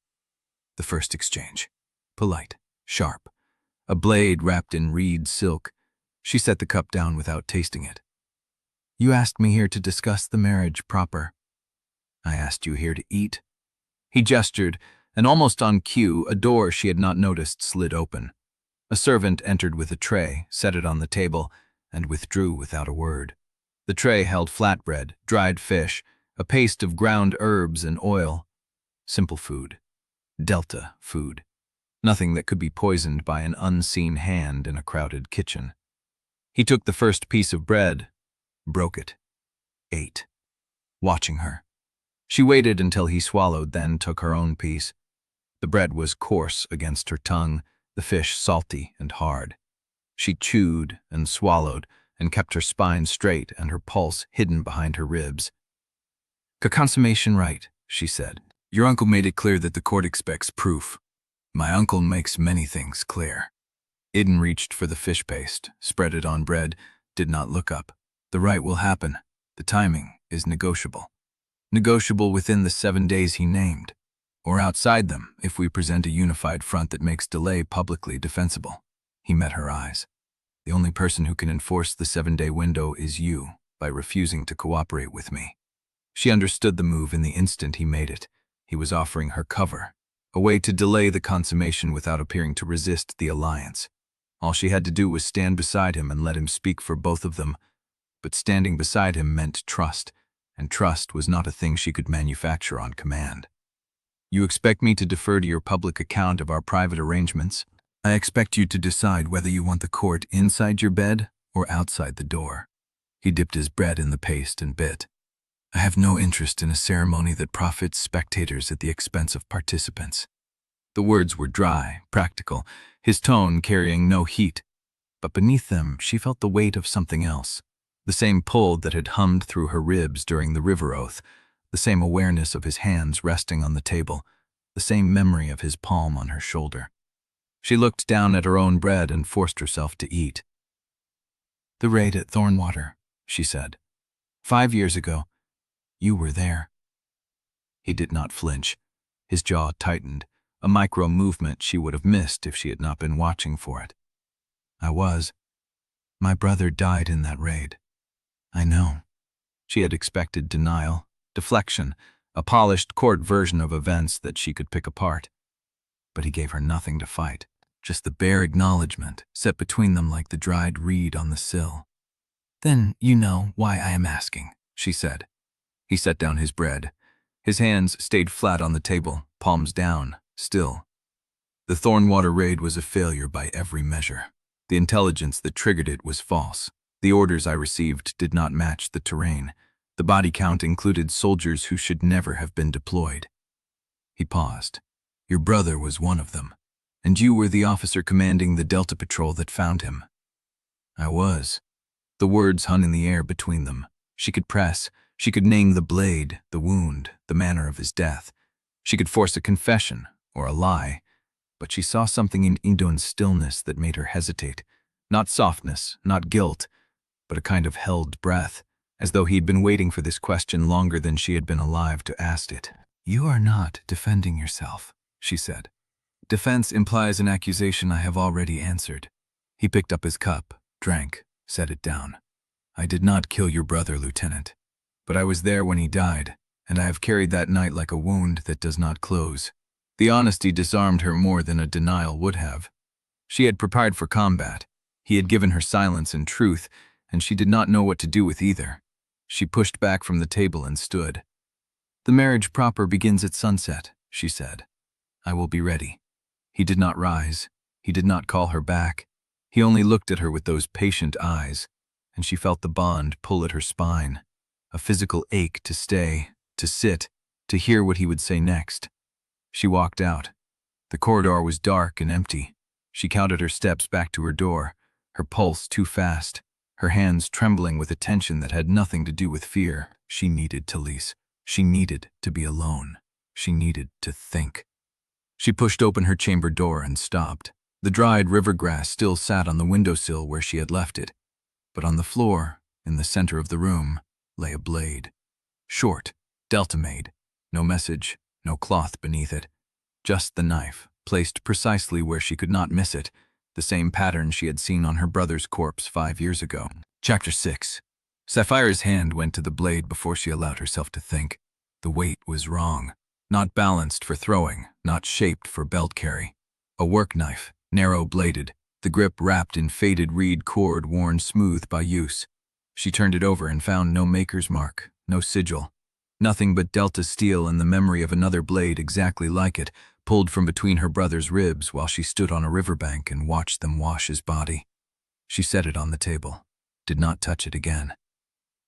The first exchange. Polite, sharp. A blade wrapped in reed silk. She set the cup down without tasting it. You asked me here to discuss the marriage proper. I asked you here to eat. He gestured, and almost on cue, a door she had not noticed slid open. A servant entered with a tray, set it on the table, and withdrew without a word. The tray held flatbread, dried fish, a paste of ground herbs and oil. Simple food. Delta food. Nothing that could be poisoned by an unseen hand in a crowded kitchen. He took the first piece of bread, broke it, ate, watching her. She waited until he swallowed, then took her own piece. The bread was coarse against her tongue, the fish salty and hard. She chewed and swallowed and kept her spine straight and her pulse hidden behind her ribs. "Consummation right," she said. "Your uncle made it clear that the court expects proof. My uncle makes many things clear." Idun reached for the fish paste, spread it on bread, did not look up. "The right will happen. The timing is negotiable. Negotiable within the 7 days he named, or outside them if we present a unified front that makes delay publicly defensible." He met her eyes. "The only person who can enforce the 7-day window is you, by refusing to cooperate with me." She understood the move in the instant he made it. He was offering her cover, a way to delay the consummation without appearing to resist the alliance. All she had to do was stand beside him and let him speak for both of them. But standing beside him meant trust, and trust was not a thing she could manufacture on command. "You expect me to defer to your public account of our private arrangements? I expect you to decide whether you want the court inside your bed or outside the door." He dipped his bread in the paste and bit. "I have no interest in a ceremony that profits spectators at the expense of participants." The words were dry, practical, his tone carrying no heat. But beneath them she felt the weight of something else. The same pull that had hummed through her ribs during the river oath, the same awareness of his hands resting on the table, the same memory of his palm on her shoulder. She looked down at her own bread and forced herself to eat. "The raid at Thornwater," she said. 5 years ago. You were there." He did not flinch. His jaw tightened, a micro-movement she would have missed if she had not been watching for it. "I was. My brother died in that raid." "I know." She had expected denial, deflection, a polished court version of events that she could pick apart. But he gave her nothing to fight, just the bare acknowledgement set between them like the dried reed on the sill. "Then you know why I am asking," she said. He set down his bread. His hands stayed flat on the table, palms down, still. "The Thornwater raid was a failure by every measure. The intelligence that triggered it was false. The orders I received did not match the terrain. The body count included soldiers who should never have been deployed." He paused. "Your brother was one of them, and you were the officer commanding the Delta Patrol that found him." "I was." The words hung in the air between them. She could press. She could name the blade, the wound, the manner of his death. She could force a confession, or a lie. But she saw something in Idun's stillness that made her hesitate. Not softness, not guilt, but a kind of held breath, as though he'd been waiting for this question longer than she had been alive to ask it. "You are not defending yourself," she said. "Defense implies an accusation I have already answered." He picked up his cup, drank, set it down. "I did not kill your brother, Lieutenant. But I was there when he died, and I have carried that night like a wound that does not close." The honesty disarmed her more than a denial would have. She had prepared for combat. He had given her silence and truth, and she did not know what to do with either. She pushed back from the table and stood. "The marriage proper begins at sunset," she said. "I will be ready." He did not rise. He did not call her back. He only looked at her with those patient eyes, and she felt the bond pull at her spine. A physical ache to stay, to sit, to hear what he would say next. She walked out. The corridor was dark and empty. She counted her steps back to her door, her pulse too fast, her hands trembling with a tension that had nothing to do with fear. She needed Talise. She needed to be alone. She needed to think. She pushed open her chamber door and stopped. The dried river grass still sat on the windowsill where she had left it, but on the floor, in the center of the room, lay a blade. Short, Delta-made. No message, no cloth beneath it. Just the knife, placed precisely where she could not miss it, the same pattern she had seen on her brother's corpse 5 years ago. Chapter 6. Saphira's hand went to the blade before she allowed herself to think. The weight was wrong. Not balanced for throwing, not shaped for belt carry. A work knife, narrow-bladed, the grip wrapped in faded reed cord worn smooth by use. She turned it over and found no maker's mark, no sigil. Nothing but delta steel and the memory of another blade exactly like it, pulled from between her brother's ribs while she stood on a riverbank and watched them wash his body. She set it on the table, did not touch it again.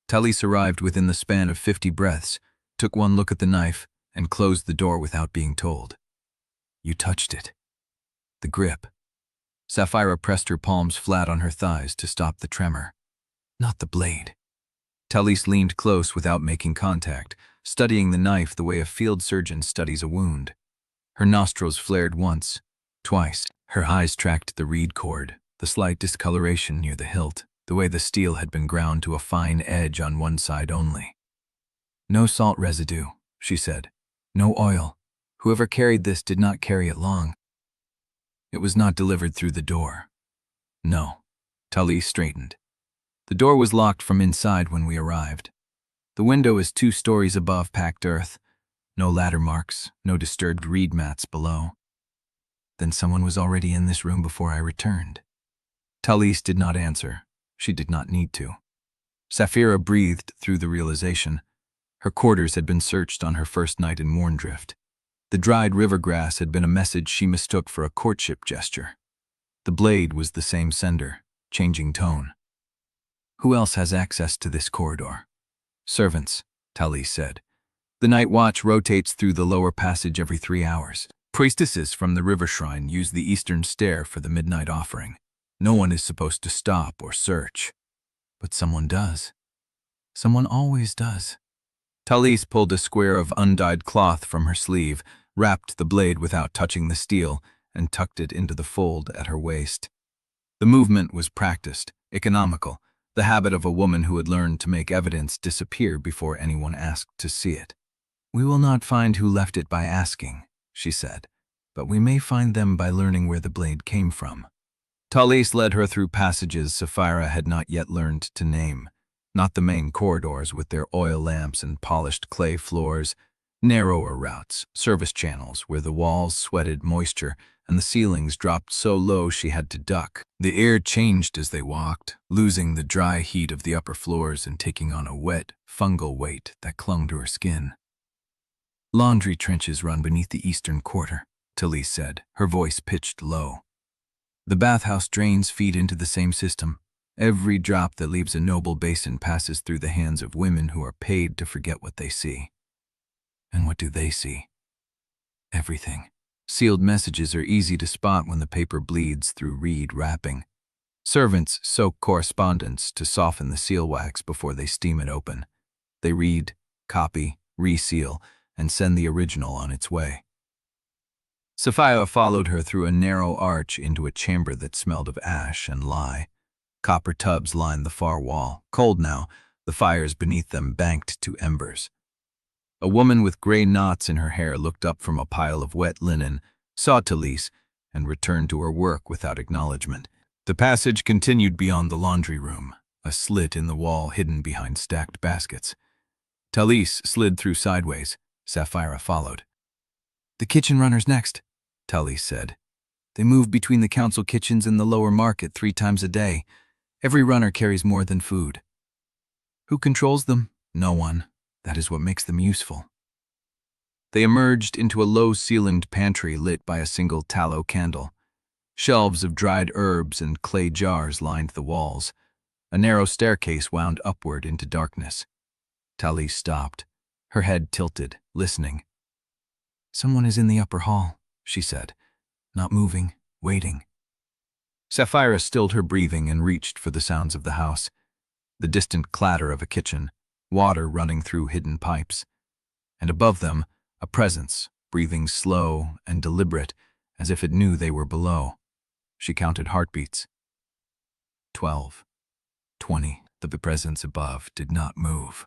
Talise arrived within the span of 50 breaths, took one look at the knife, and closed the door without being told. You touched it. The grip. Saphira pressed her palms flat on her thighs to stop the tremor. Not the blade. Talise leaned close without making contact, studying the knife the way a field surgeon studies a wound. Her nostrils flared once, twice. Her eyes tracked the reed cord, the slight discoloration near the hilt, the way the steel had been ground to a fine edge on one side only. No salt residue, she said. No oil. Whoever carried this did not carry it long. It was not delivered through the door. No. Talise straightened. The door was locked from inside when we arrived. The window is 2 stories above packed earth. No ladder marks, no disturbed reed mats below. Then someone was already in this room before I returned. Talise did not answer. She did not need to. Saphira breathed through the realization. Her quarters had been searched on her first night in Mourndrift. The dried river grass had been a message she mistook for a courtship gesture. The blade was the same sender, changing tone. Who else has access to this corridor? Servants, Talise said. The night watch rotates through the lower passage every 3 hours. Priestesses from the river shrine use the eastern stair for the midnight offering. No one is supposed to stop or search. But someone does. Someone always does. Talise pulled a square of undyed cloth from her sleeve, wrapped the blade without touching the steel, and tucked it into the fold at her waist. The movement was practiced, economical, the habit of a woman who had learned to make evidence disappear before anyone asked to see it. We will not find who left it by asking, she said, but we may find them by learning where the blade came from. Talise led her through passages Saphira had not yet learned to name, not the main corridors with their oil lamps and polished clay floors, narrower routes, service channels where the walls sweated moisture and the ceilings dropped so low she had to duck. The air changed as they walked, losing the dry heat of the upper floors and taking on a wet, fungal weight that clung to her skin. Laundry trenches run beneath the eastern quarter, Talise said, her voice pitched low. The bathhouse drains feed into the same system. Every drop that leaves a noble basin passes through the hands of women who are paid to forget what they see. And what do they see? Everything. Sealed messages are easy to spot when the paper bleeds through reed wrapping. Servants soak correspondence to soften the seal wax before they steam it open. They read, copy, reseal, and send the original on its way. Saphira followed her through a narrow arch into a chamber that smelled of ash and lye. Copper tubs lined the far wall, cold now, the fires beneath them banked to embers. A woman with gray knots in her hair looked up from a pile of wet linen, saw Talise, and returned to her work without acknowledgement. The passage continued beyond the laundry room, a slit in the wall hidden behind stacked baskets. Talise slid through sideways. Saphira followed. The kitchen runner's next, Talise said. They move between the council kitchens and the lower market 3 times a day. Every runner carries more than food. Who controls them? No one. That is what makes them useful. They emerged into a low-ceilinged pantry lit by a single tallow candle. Shelves of dried herbs and clay jars lined the walls. A narrow staircase wound upward into darkness. Talise stopped, her head tilted, listening. Someone is in the upper hall, she said, not moving, waiting. Saphira stilled her breathing and reached for the sounds of the house. The distant clatter of a kitchen, water running through hidden pipes. And above them, a presence, breathing slow and deliberate, as if it knew they were below. She counted heartbeats. 12. 20. The presence above did not move.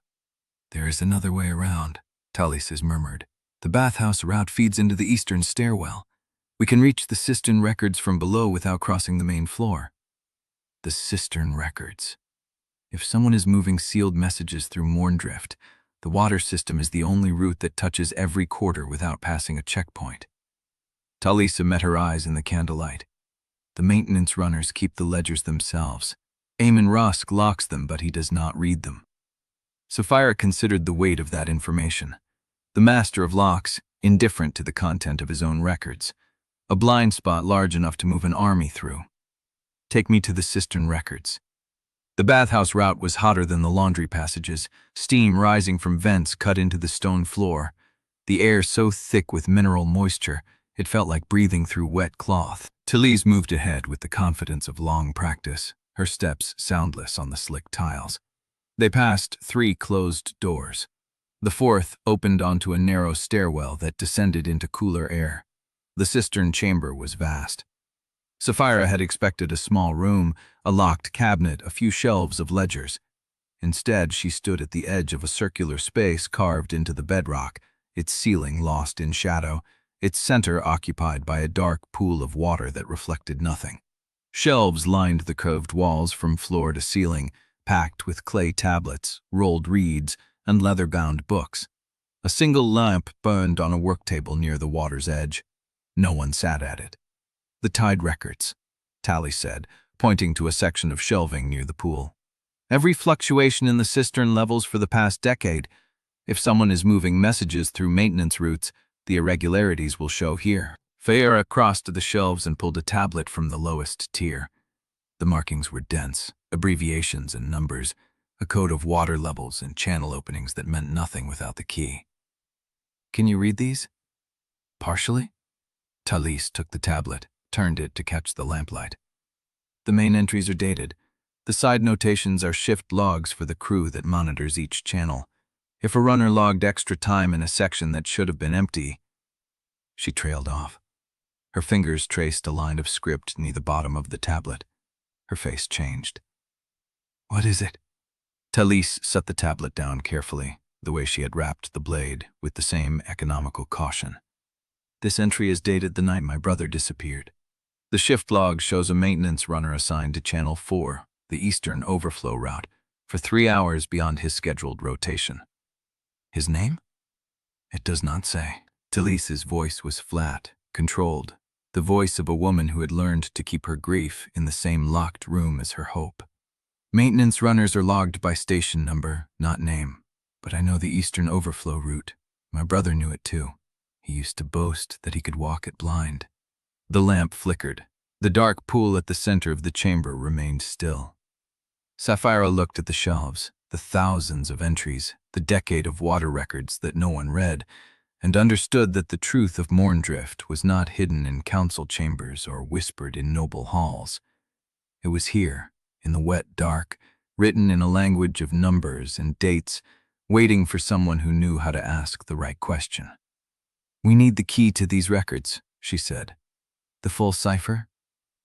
There is another way around, Talise murmured. The bathhouse route feeds into the eastern stairwell. We can reach the cistern records from below without crossing the main floor. The cistern records. If someone is moving sealed messages through Mourndrift, the water system is the only route that touches every quarter without passing a checkpoint. Talise met her eyes in the candlelight. The maintenance runners keep the ledgers themselves. Aemon Rusk locks them, but he does not read them. Saphira considered the weight of that information. The master of locks, indifferent to the content of his own records. A blind spot large enough to move an army through. Take me to the cistern records. The bathhouse route was hotter than the laundry passages, steam rising from vents cut into the stone floor. The air so thick with mineral moisture, it felt like breathing through wet cloth. Talise moved ahead with the confidence of long practice, her steps soundless on the slick tiles. They passed 3 closed doors. The 4th opened onto a narrow stairwell that descended into cooler air. The cistern chamber was vast. Saphira had expected a small room, a locked cabinet, a few shelves of ledgers. Instead, she stood at the edge of a circular space carved into the bedrock, its ceiling lost in shadow, its center occupied by a dark pool of water that reflected nothing. Shelves lined the curved walls from floor to ceiling, packed with clay tablets, rolled reeds, and leather-bound books. A single lamp burned on a work table near the water's edge. No one sat at it. "The tide records," Tally said, pointing to a section of shelving near the pool. "Every fluctuation in the cistern levels for the past decade. If someone is moving messages through maintenance routes, the irregularities will show here." Saphira crossed the shelves and pulled a tablet from the lowest tier. The markings were dense, abbreviations and numbers, a code of water levels and channel openings that meant nothing without the key. "Can you read these?" "Partially." Talise took the tablet, turned it to catch the lamplight. "The main entries are dated. The side notations are shift logs for the crew that monitors each channel. If a runner logged extra time in a section that should have been empty..." She trailed off. Her fingers traced a line of script near the bottom of the tablet. Her face changed. "What is it?" Talise set the tablet down carefully, the way she had wrapped the blade, with the same economical caution. "This entry is dated the night my brother disappeared. The shift log shows a maintenance runner assigned to Channel 4, the eastern overflow route, for 3 hours beyond his scheduled rotation." "His name?" "It does not say." Talise's voice was flat, controlled, the voice of a woman who had learned to keep her grief in the same locked room as her hope. "Maintenance runners are logged by station number, not name. But I know the eastern overflow route. My brother knew it too. He used to boast that he could walk it blind." The lamp flickered. The dark pool at the center of the chamber remained still. Saphira looked at the shelves, the thousands of entries, the decade of water records that no one read, and understood that the truth of Mourndrift was not hidden in council chambers or whispered in noble halls. It was here, in the wet dark, written in a language of numbers and dates, waiting for someone who knew how to ask the right question. "We need the key to these records," she said. "The full cipher?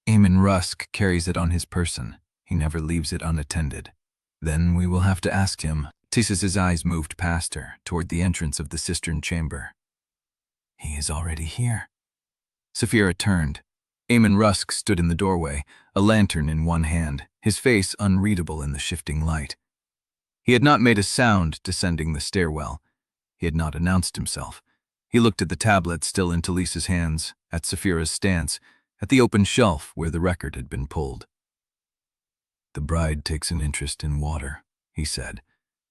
Aemon Rusk carries it on his person. He never leaves it unattended. Then we will have to ask him." Tissa's eyes moved past her, toward the entrance of the cistern chamber. "He is already here." Saphira turned. Aemon Rusk stood in the doorway, a lantern in one hand, his face unreadable in the shifting light. He had not made a sound descending the stairwell. He had not announced himself. He looked at the tablet still in Talise's hands, at Saphira's stance, at the open shelf where the record had been pulled. "The bride takes an interest in water," he said.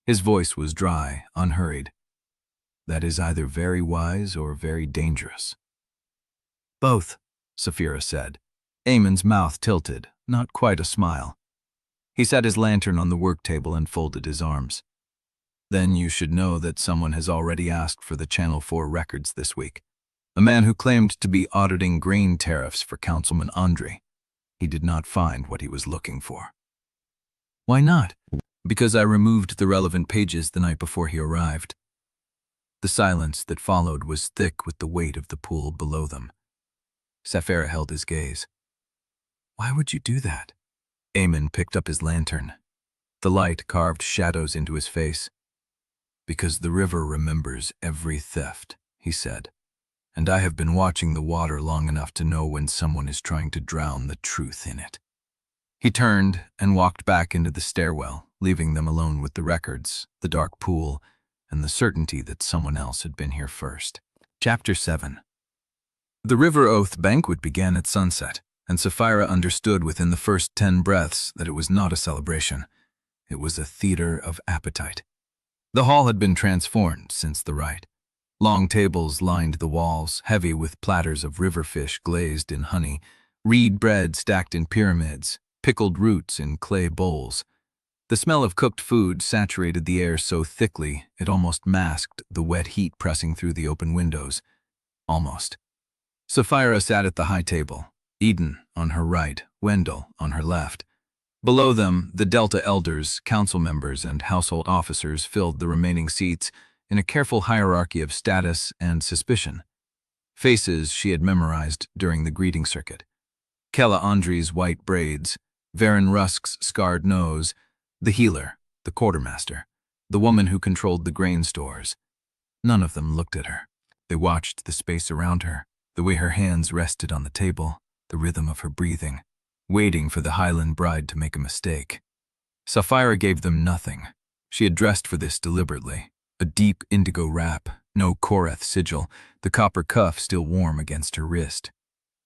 His voice was dry, unhurried. "That is either very wise or very dangerous." "Both," Saphira said. Aemon's mouth tilted, not quite a smile. He set his lantern on the work table and folded his arms. "Then you should know that someone has already asked for the Channel 4 records this week. A man who claimed to be auditing grain tariffs for Councilman Ondrey. He did not find what he was looking for." "Why not?" "Because I removed the relevant pages the night before he arrived." The silence that followed was thick with the weight of the pool below them. Saphira held his gaze. "Why would you do that?" Aemon picked up his lantern. The light carved shadows into his face. "Because the river remembers every theft," he said. "And I have been watching the water long enough to know when someone is trying to drown the truth in it." He turned and walked back into the stairwell, leaving them alone with the records, the dark pool, and the certainty that someone else had been here first. Chapter 7. The River Oath banquet began at sunset. and Saphira understood within the first 10 breaths that it was not a celebration. It was a theater of appetite. The hall had been transformed since the rite. Long tables lined the walls, heavy with platters of river fish glazed in honey, reed bread stacked in pyramids, pickled roots in clay bowls. The smell of cooked food saturated the air so thickly it almost masked the wet heat pressing through the open windows. Almost. Saphira sat at the high table, Idun on her right, Wendell on her left. Below them, the Delta elders, council members, and household officers filled the remaining seats in a careful hierarchy of status and suspicion. Faces she had memorized during the greeting circuit. Idun Ondrey's white braids, Varen Rusk's scarred nose, the healer, the quartermaster, the woman who controlled the grain stores. None of them looked at her. They watched the space around her, the way her hands rested on the table, the rhythm of her breathing, waiting for the highland bride to make a mistake. Saphira gave them nothing. She had dressed for this deliberately. A deep indigo wrap, no Korrath sigil, the copper cuff still warm against her wrist.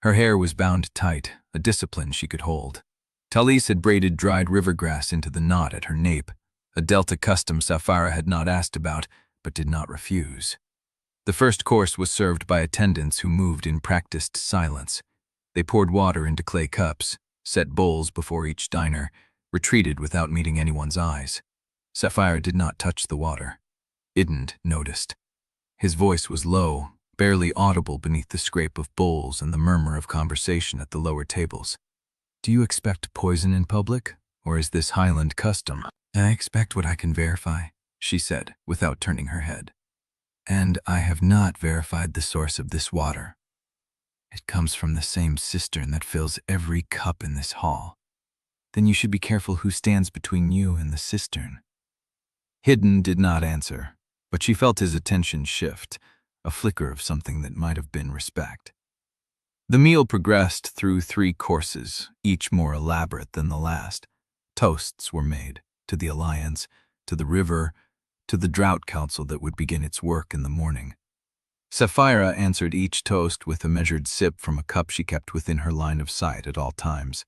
Her hair was bound tight, a discipline she could hold. Talise had braided dried river grass into the knot at her nape, a Delta custom Saphira had not asked about, but did not refuse. The first course was served by attendants who moved in practiced silence. They poured water into clay cups, set bowls before each diner, retreated without meeting anyone's eyes. Saphira did not touch the water. Idun noticed. His voice was low, barely audible beneath the scrape of bowls and the murmur of conversation at the lower tables. "Do you expect poison in public, or is this highland custom?" "I expect what I can verify," she said, without turning her head. "And I have not verified the source of this water. It comes from the same cistern that fills every cup in this hall. Then you should be careful who stands between you and the cistern." Idun did not answer, but she felt his attention shift, a flicker of something that might have been respect. The meal progressed through 3 courses, each more elaborate than the last. Toasts were made, to the Alliance, to the river, to the Drought Council that would begin its work in the morning. Saphira answered each toast with a measured sip from a cup she kept within her line of sight at all times.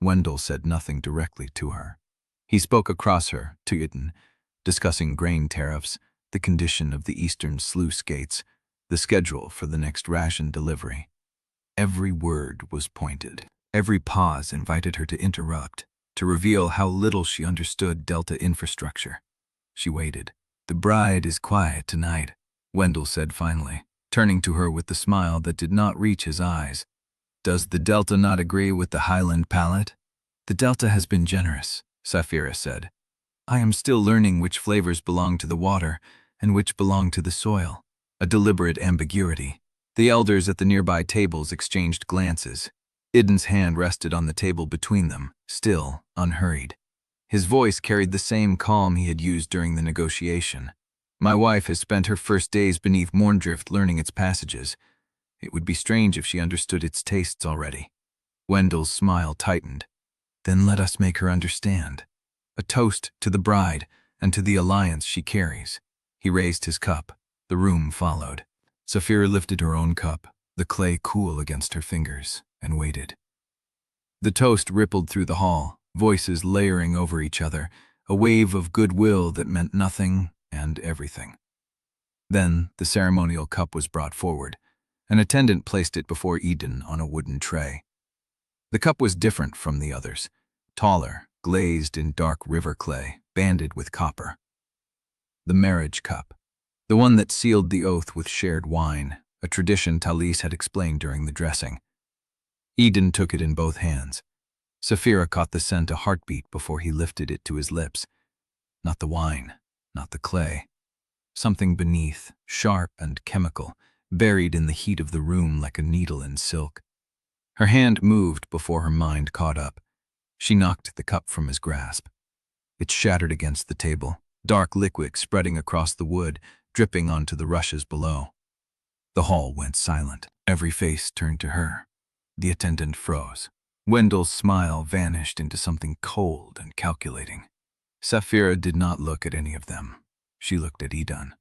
Wendell said nothing directly to her. He spoke across her, to Idun, discussing grain tariffs, the condition of the eastern sluice gates, the schedule for the next ration delivery. Every word was pointed. Every pause invited her to interrupt, to reveal how little she understood Delta infrastructure. She waited. "The bride is quiet tonight," Wendell said finally, turning to her with the smile that did not reach his eyes. "Does the Delta not agree with the highland palate?" "The Delta has been generous," Saphira said. "I am still learning which flavors belong to the water and which belong to the soil." A deliberate ambiguity. The elders at the nearby tables exchanged glances. Idun's hand rested on the table between them, still, unhurried. His voice carried the same calm he had used during the negotiation. "My wife has spent her first days beneath Mourndrift learning its passages. It would be strange if she understood its tastes already." Wendell's smile tightened. "Then let us make her understand. A toast to the bride and to the alliance she carries." He raised his cup. The room followed. Saphira lifted her own cup, the clay cool against her fingers, and waited. The toast rippled through the hall, voices layering over each other, a wave of goodwill that meant nothing and everything. Then the ceremonial cup was brought forward. An attendant placed it before Idun on a wooden tray. The cup was different from the others, taller, glazed in dark river clay, banded with copper. The marriage cup, the one that sealed the oath with shared wine, a tradition Talise had explained during the dressing. Idun took it in both hands. Saphira caught the scent a heartbeat before he lifted it to his lips. Not the wine, not the clay. Something beneath, sharp and chemical, buried in the heat of the room like a needle in silk. Her hand moved before her mind caught up. She knocked the cup from his grasp. It shattered against the table, dark liquid spreading across the wood, dripping onto the rushes below. The hall went silent. Every face turned to her. The attendant froze. Wendell's smile vanished into something cold and calculating. Saphira did not look at any of them. She looked at Idun.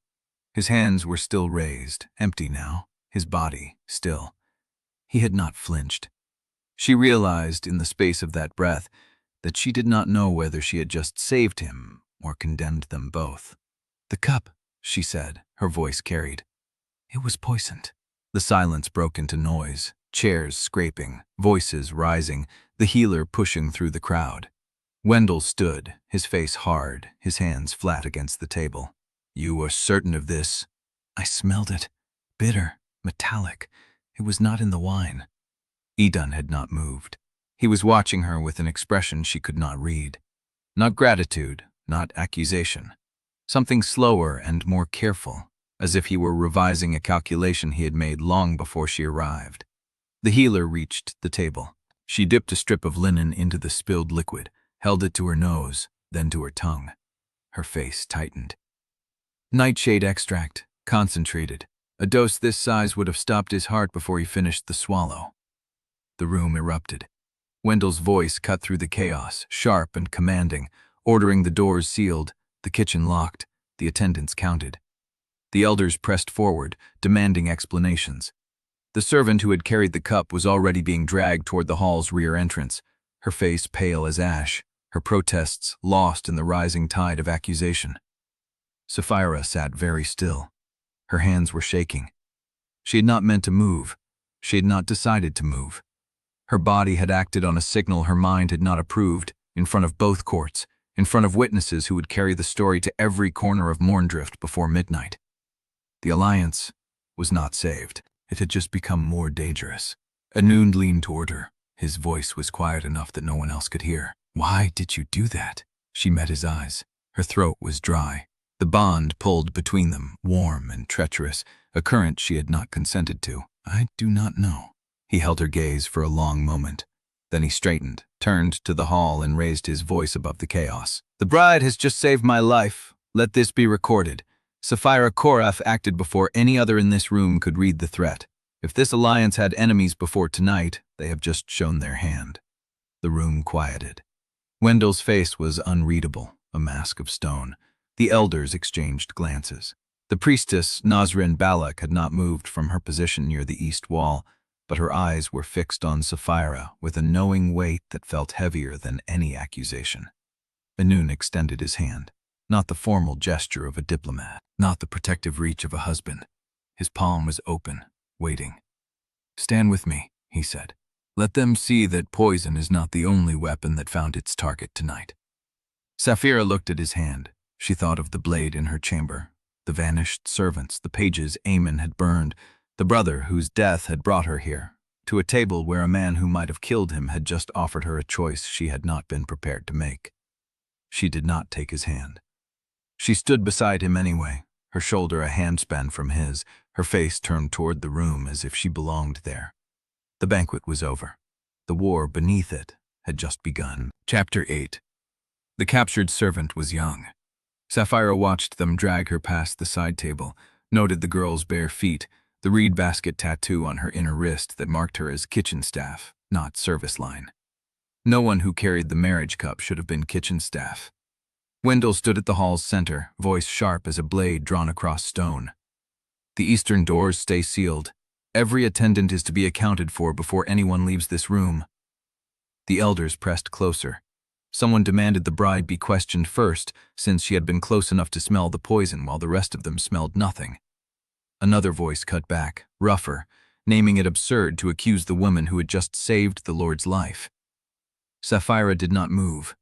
His hands were still raised, empty now, his body still. He had not flinched. She realized in the space of that breath that she did not know whether she had just saved him or condemned them both. "The cup," she said, her voice carried. "It was poisoned." The silence broke into noise, chairs scraping, voices rising, the healer pushing through the crowd. Wendell stood, his face hard, his hands flat against the table. "You are certain of this?" "I smelled it. Bitter, metallic. It was not in the wine." Idun had not moved. He was watching her with an expression she could not read. Not gratitude, not accusation. Something slower and more careful, as if he were revising a calculation he had made long before she arrived. The healer reached the table. She dipped a strip of linen into the spilled liquid, held it to her nose, then to her tongue. Her face tightened. "Nightshade extract, concentrated. A dose this size would have stopped his heart before he finished the swallow." The room erupted. Wendell's voice cut through the chaos, sharp and commanding, ordering the doors sealed, the kitchen locked, the attendants counted. The elders pressed forward, demanding explanations. The servant who had carried the cup was already being dragged toward the hall's rear entrance, her face pale as ash, her protests lost in the rising tide of accusation. Saphira sat very still. Her hands were shaking. She had not meant to move. She had not decided to move. Her body had acted on a signal her mind had not approved, in front of both courts, in front of witnesses who would carry the story to every corner of Mourndrift before midnight. The Alliance was not saved. It had just become more dangerous. Idun leaned toward her. His voice was quiet enough that no one else could hear. "Why did you do that?" She met his eyes. Her throat was dry. The bond pulled between them, warm and treacherous, a current she had not consented to. "I do not know." He held her gaze for a long moment. Then he straightened, turned to the hall and raised his voice above the chaos. "The bride has just saved my life. Let this be recorded. Saphira Korrath acted before any other in this room could read the threat. If this alliance had enemies before tonight, they have just shown their hand." The room quieted. Wendell's face was unreadable, a mask of stone. The elders exchanged glances. The priestess, Nasrin Balak, had not moved from her position near the east wall, but her eyes were fixed on Saphira with a knowing weight that felt heavier than any accusation. Idun extended his hand, not the formal gesture of a diplomat, not the protective reach of a husband. His palm was open, waiting. "Stand with me," he said. "Let them see that poison is not the only weapon that found its target tonight." Saphira looked at his hand. She thought of the blade in her chamber, the vanished servants, the pages Aemon had burned, the brother whose death had brought her here, to a table where a man who might have killed him had just offered her a choice she had not been prepared to make. She did not take his hand. She stood beside him anyway, her shoulder a handspan from his, her face turned toward the room as if she belonged there. The banquet was over. The war beneath it had just begun. Chapter 8. The captured servant was young. Saphira watched them drag her past the side table, noted the girl's bare feet, the reed basket tattoo on her inner wrist that marked her as kitchen staff, not service line. No one who carried the marriage cup should have been kitchen staff. Wendell stood at the hall's center, voice sharp as a blade drawn across stone. "The eastern doors stay sealed. Every attendant is to be accounted for before anyone leaves this room." The elders pressed closer. Someone demanded the bride be questioned first, since she had been close enough to smell the poison while the rest of them smelled nothing. Another voice cut back, rougher, naming it absurd to accuse the woman who had just saved the Lord's life. Saphira did not move.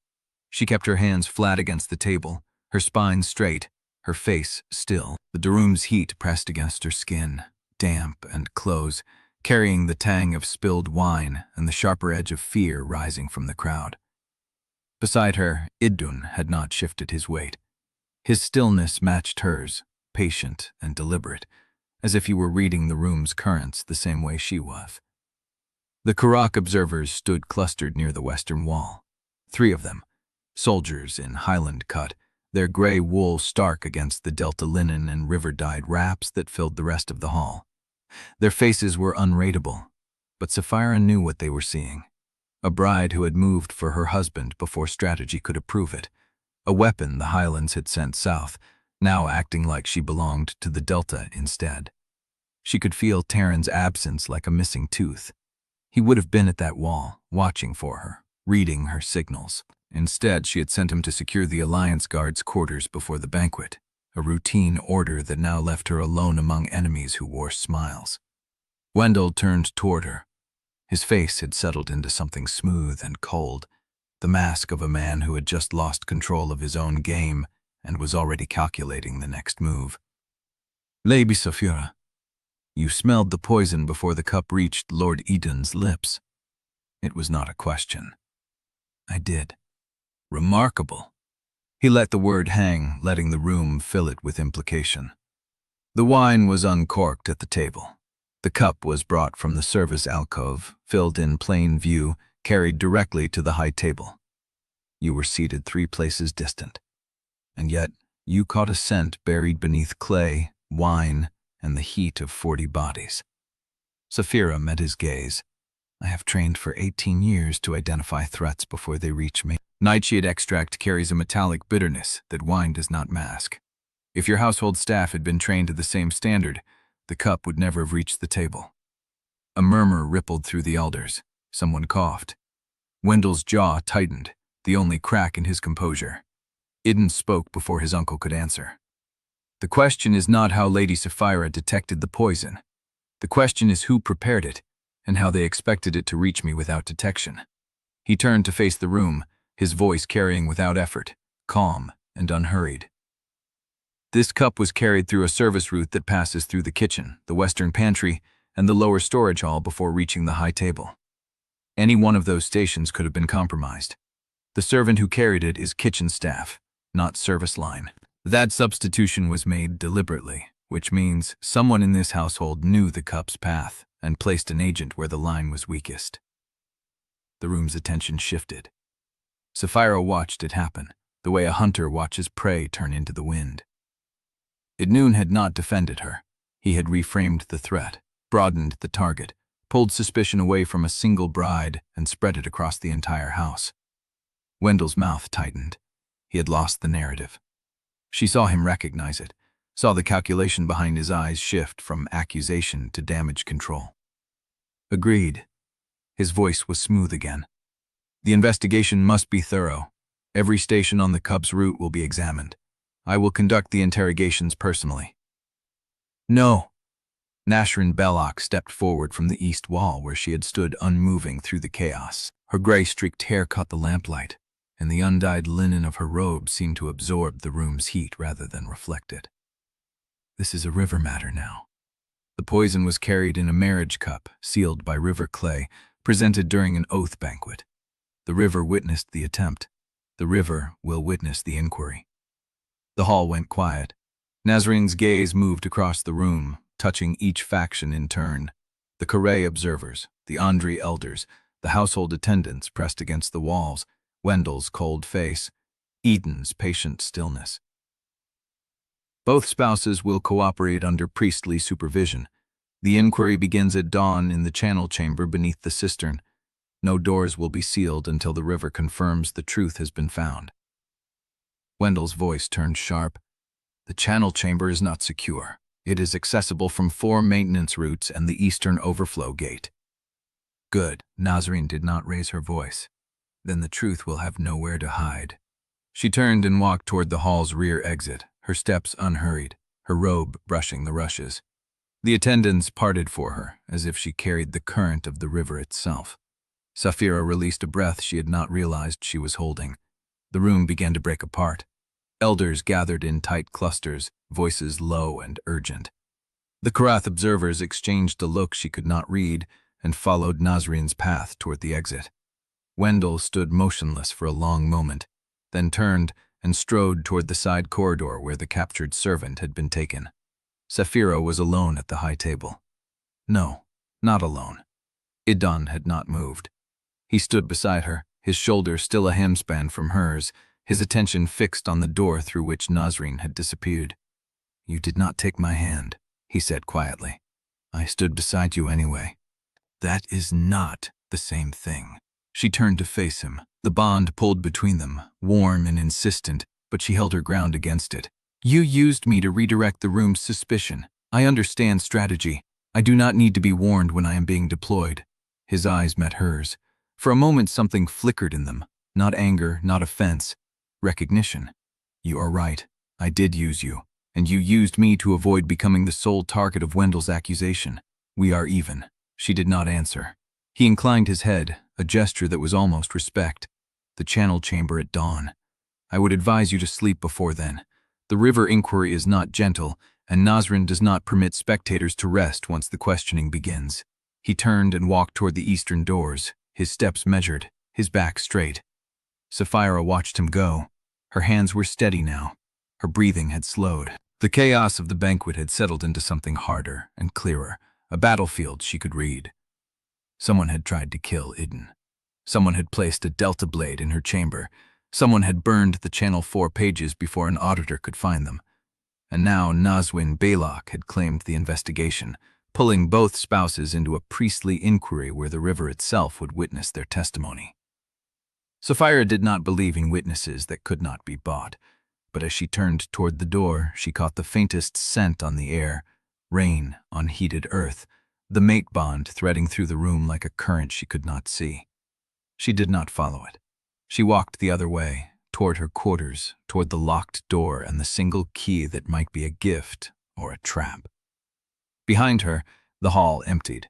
She kept her hands flat against the table, her spine straight, her face still. The Durum's heat pressed against her skin, damp and close, carrying the tang of spilled wine and the sharper edge of fear rising from the crowd. Beside her, Idun had not shifted his weight. His stillness matched hers, patient and deliberate, as if he were reading the room's currents the same way she was. The Korrath observers stood clustered near the western wall. 3 of them, soldiers in highland cut, their gray wool stark against the delta linen and river-dyed wraps that filled the rest of the hall. Their faces were unreadable, but Saphira knew what they were seeing. A bride who had moved for her husband before strategy could approve it. A weapon the Highlands had sent south, now acting like she belonged to the Delta instead. She could feel Teren's absence like a missing tooth. He would have been at that wall, watching for her, reading her signals. Instead, she had sent him to secure the Alliance Guard's quarters before the banquet, a routine order that now left her alone among enemies who wore smiles. Wendell turned toward her. His face had settled into something smooth and cold, the mask of a man who had just lost control of his own game and was already calculating the next move. "Lady Saphira, you smelled the poison before the cup reached Lord Idun's lips." It was not a question. "I did." "Remarkable." He let the word hang, letting the room fill it with implication. The wine was uncorked at the table. The cup was brought from the service alcove, filled in plain view, carried directly to the high table. You were seated 3 places distant. And yet, you caught a scent buried beneath clay, wine, and the heat of 40 bodies. Saphira met his gaze. "I have trained for 18 years to identify threats before they reach me." Nightshade extract carries a metallic bitterness that wine does not mask. If your household staff had been trained to the same standard, the cup would never have reached the table. A murmur rippled through the elders. Someone coughed. Wendell's jaw tightened, the only crack in his composure. Idun spoke before his uncle could answer. "The question is not how Lady Saphira detected the poison. The question is who prepared it, and how they expected it to reach me without detection." He turned to face the room, his voice carrying without effort, calm and unhurried. "This cup was carried through a service route that passes through the kitchen, the western pantry, and the lower storage hall before reaching the high table. Any one of those stations could have been compromised. The servant who carried it is kitchen staff, not service line. That substitution was made deliberately, which means someone in this household knew the cup's path and placed an agent where the line was weakest." The room's attention shifted. Saphira watched it happen, the way a hunter watches prey turn into the wind. Idun had not defended her. He had reframed the threat, broadened the target, pulled suspicion away from a single bride, and spread it across the entire house. Wendell's mouth tightened. He had lost the narrative. She saw him recognize it, saw the calculation behind his eyes shift from accusation to damage control. "Agreed." His voice was smooth again. "The investigation must be thorough. Every station on the cub's route will be examined. I will conduct the interrogations personally." "No." Nasrin Belloc stepped forward from the east wall where she had stood unmoving through the chaos. Her gray-streaked hair caught the lamplight, and the undyed linen of her robe seemed to absorb the room's heat rather than reflect it. "This is a river matter now. The poison was carried in a marriage cup, sealed by river clay, presented during an oath banquet. The river witnessed the attempt. The river will witness the inquiry." The hall went quiet. Nasrin's gaze moved across the room, touching each faction in turn. The Korrath observers, the Ondrey elders, the household attendants pressed against the walls, Wendell's cold face, Idun's patient stillness. "Both spouses will cooperate under priestly supervision. The inquiry begins at dawn in the channel chamber beneath the cistern. No doors will be sealed until the river confirms the truth has been found." Wendell's voice turned sharp. "The channel chamber is not secure. It is accessible from 4 maintenance routes and the eastern overflow gate." "Good." Nasrin did not raise her voice. "Then the truth will have nowhere to hide." She turned and walked toward the hall's rear exit, her steps unhurried, her robe brushing the rushes. The attendants parted for her, as if she carried the current of the river itself. Saphira released a breath she had not realized she was holding. The room began to break apart. Elders gathered in tight clusters, voices low and urgent. The Korrath observers exchanged a look she could not read and followed Nasrin's path toward the exit. Wendell stood motionless for a long moment, then turned and strode toward the side corridor where the captured servant had been taken. Saphira was alone at the high table. No, not alone. Idun had not moved. He stood beside her, his shoulder still a hemspan from hers, his attention fixed on the door through which Nasrin had disappeared. "You did not take my hand," he said quietly. "I stood beside you anyway." "That is not the same thing." She turned to face him. The bond pulled between them, warm and insistent, but she held her ground against it. "You used me to redirect the room's suspicion. I understand strategy. I do not need to be warned when I am being deployed." His eyes met hers. For a moment something flickered in them. Not anger, not offense. Recognition. You are right. I did use you. And you used me to avoid becoming the sole target of Wendell's accusation. We are even. She did not answer. He inclined his head, a gesture that was almost respect. The Channel chamber at dawn. I would advise you to sleep before then. The river inquiry is not gentle, and Nasrin does not permit spectators to rest once the questioning begins. He turned and walked toward the eastern doors, his steps measured, his back straight. Saphira watched him go. Her hands were steady now. Her breathing had slowed. The chaos of the banquet had settled into something harder and clearer, a battlefield she could read. Someone had tried to kill Idun. Someone had placed a delta blade in her chamber. Someone had burned the Channel 4 pages before an auditor could find them. And now Nasrin Baylock had claimed the investigation, pulling both spouses into a priestly inquiry where the river itself would witness their testimony. Saphira did not believe in witnesses that could not be bought, but as she turned toward the door, she caught the faintest scent on the air, rain on heated earth, the mate bond threading through the room like a current she could not see. She did not follow it. She walked the other way, toward her quarters, toward the locked door and the single key that might be a gift or a trap. Behind her, the hall emptied.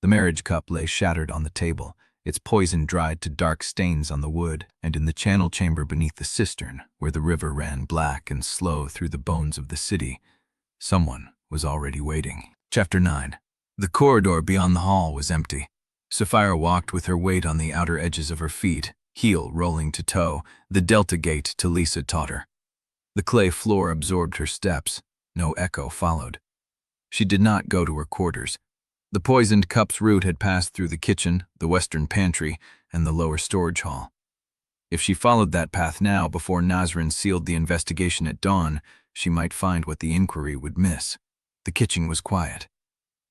The marriage cup lay shattered on the table, its poison dried to dark stains on the wood, and in the Channel chamber beneath the cistern, where the river ran black and slow through the bones of the city, someone was already waiting. Chapter 9. The corridor beyond the hall was empty. Saphira walked with her weight on the outer edges of her feet, heel rolling to toe, the delta gate to Lisa taught her. The clay floor absorbed her steps. No echo followed. She did not go to her quarters. The poisoned cup's root had passed through the kitchen, the western pantry, and the lower storage hall. If she followed that path now before Nasrin sealed the investigation at dawn, she might find what the inquiry would miss. The kitchen was quiet.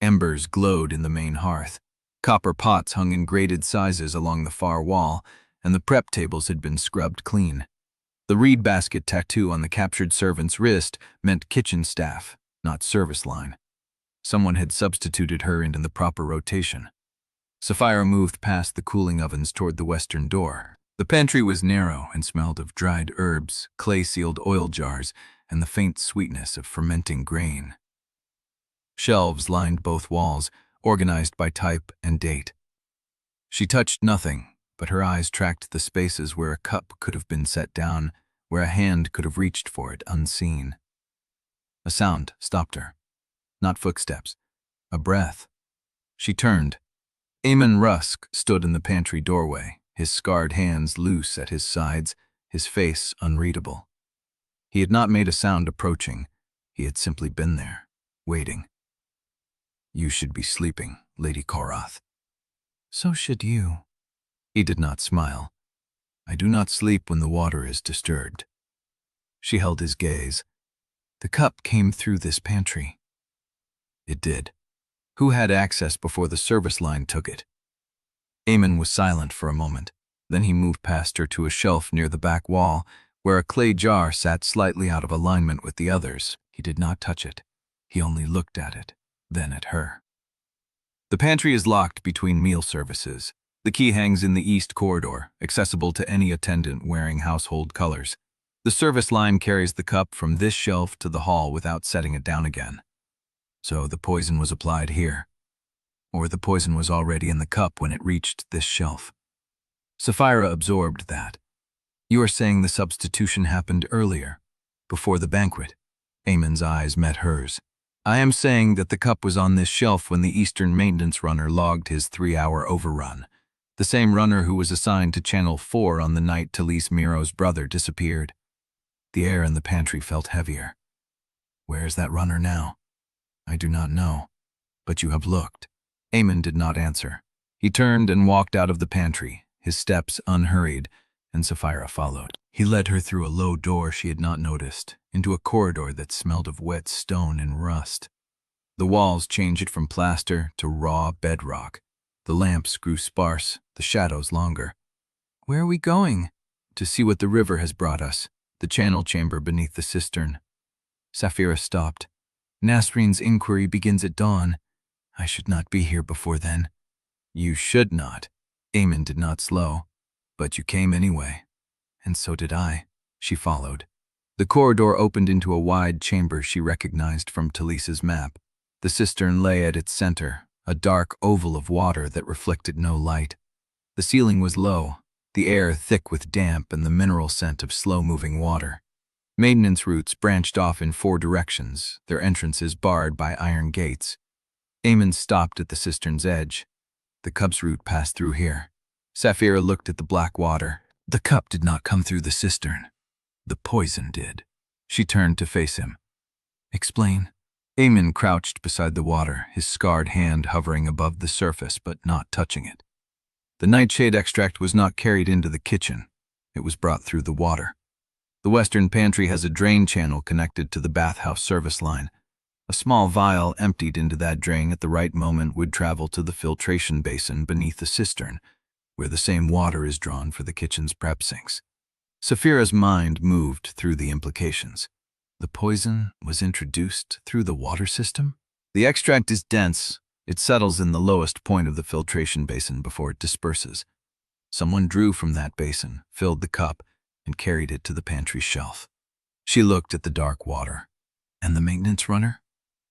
Embers glowed in the main hearth. Copper pots hung in graded sizes along the far wall, and the prep tables had been scrubbed clean. The reed basket tattoo on the captured servant's wrist meant kitchen staff, not service line. Someone had substituted her into the proper rotation. Saphira moved past the cooling ovens toward the western door. The pantry was narrow and smelled of dried herbs, clay-sealed oil jars, and the faint sweetness of fermenting grain. Shelves lined both walls, organized by type and date. She touched nothing, but her eyes tracked the spaces where a cup could have been set down, where a hand could have reached for it unseen. A sound stopped her. Not footsteps. A breath. She turned. Eamon Rusk stood in the pantry doorway, his scarred hands loose at his sides, his face unreadable. He had not made a sound approaching. He had simply been there, waiting. You should be sleeping, Lady Korrath. So should you. He did not smile. I do not sleep when the water is disturbed. She held his gaze. The cup came through this pantry. It did. Who had access before the service line took it? Eamon was silent for a moment. Then he moved past her to a shelf near the back wall, where a clay jar sat slightly out of alignment with the others. He did not touch it. He only looked at it, then at her. The pantry is locked between meal services. The key hangs in the east corridor, accessible to any attendant wearing household colors. The service line carries the cup from this shelf to the hall without setting it down again. So the poison was applied here. Or the poison was already in the cup when it reached this shelf. Saphira absorbed that. You are saying the substitution happened earlier, before the banquet. Eamon's eyes met hers. I am saying that the cup was on this shelf when the Eastern maintenance runner logged his 3-hour overrun. The same runner who was assigned to Channel 4 on the night Talise Miro's brother disappeared. The air in the pantry felt heavier. Where is that runner now? I do not know. But you have looked. Eamon did not answer. He turned and walked out of the pantry, his steps unhurried, and Saphira followed. He led her through a low door she had not noticed, into a corridor that smelled of wet stone and rust. The walls changed from plaster to raw bedrock. The lamps grew sparse, the shadows longer. Where are we going? To see what the river has brought us, the channel chamber beneath the cistern. Saphira stopped. Nasrin's inquiry begins at dawn. I should not be here before then. You should not. Eamon did not slow. But you came anyway. And so did I. She followed. The corridor opened into a wide chamber she recognized from Talisa's map. The cistern lay at its center, a dark oval of water that reflected no light. The ceiling was low, the air thick with damp and the mineral scent of slow-moving water. Maintenance routes branched off in 4 directions, their entrances barred by iron gates. Eamon stopped at the cistern's edge. The cup's route passed through here. Saphira looked at the black water. The cup did not come through the cistern. The poison did. She turned to face him. Explain. Eamon crouched beside the water, his scarred hand hovering above the surface but not touching it. The nightshade extract was not carried into the kitchen. It was brought through the water. The western pantry has a drain channel connected to the bathhouse service line. A small vial emptied into that drain at the right moment would travel to the filtration basin beneath the cistern, where the same water is drawn for the kitchen's prep sinks. Saphira's mind moved through the implications. The poison was introduced through the water system? The extract is dense. It settles in the lowest point of the filtration basin before it disperses. Someone drew from that basin, filled the cup, and carried it to the pantry shelf. She looked at the dark water. And the maintenance runner?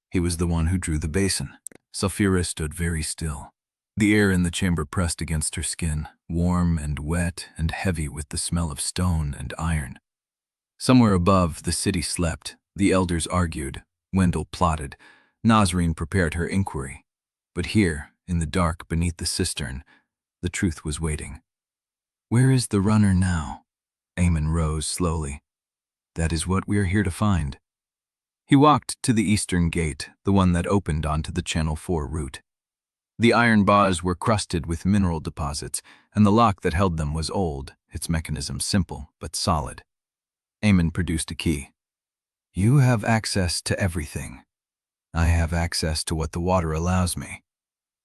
He was the one who drew the basin. Saphira stood very still. The air in the chamber pressed against her skin, warm and wet and heavy with the smell of stone and iron. Somewhere above, the city slept. The elders argued. Wendell plotted. Nasrin prepared her inquiry. But here, in the dark beneath the cistern, the truth was waiting. Where is the runner now? Eamon rose slowly. That is what we are here to find. He walked to the eastern gate, the one that opened onto the Channel 4 route. The iron bars were crusted with mineral deposits, and the lock that held them was old, its mechanism simple but solid. Eamon produced a key. You have access to everything. I have access to what the water allows me.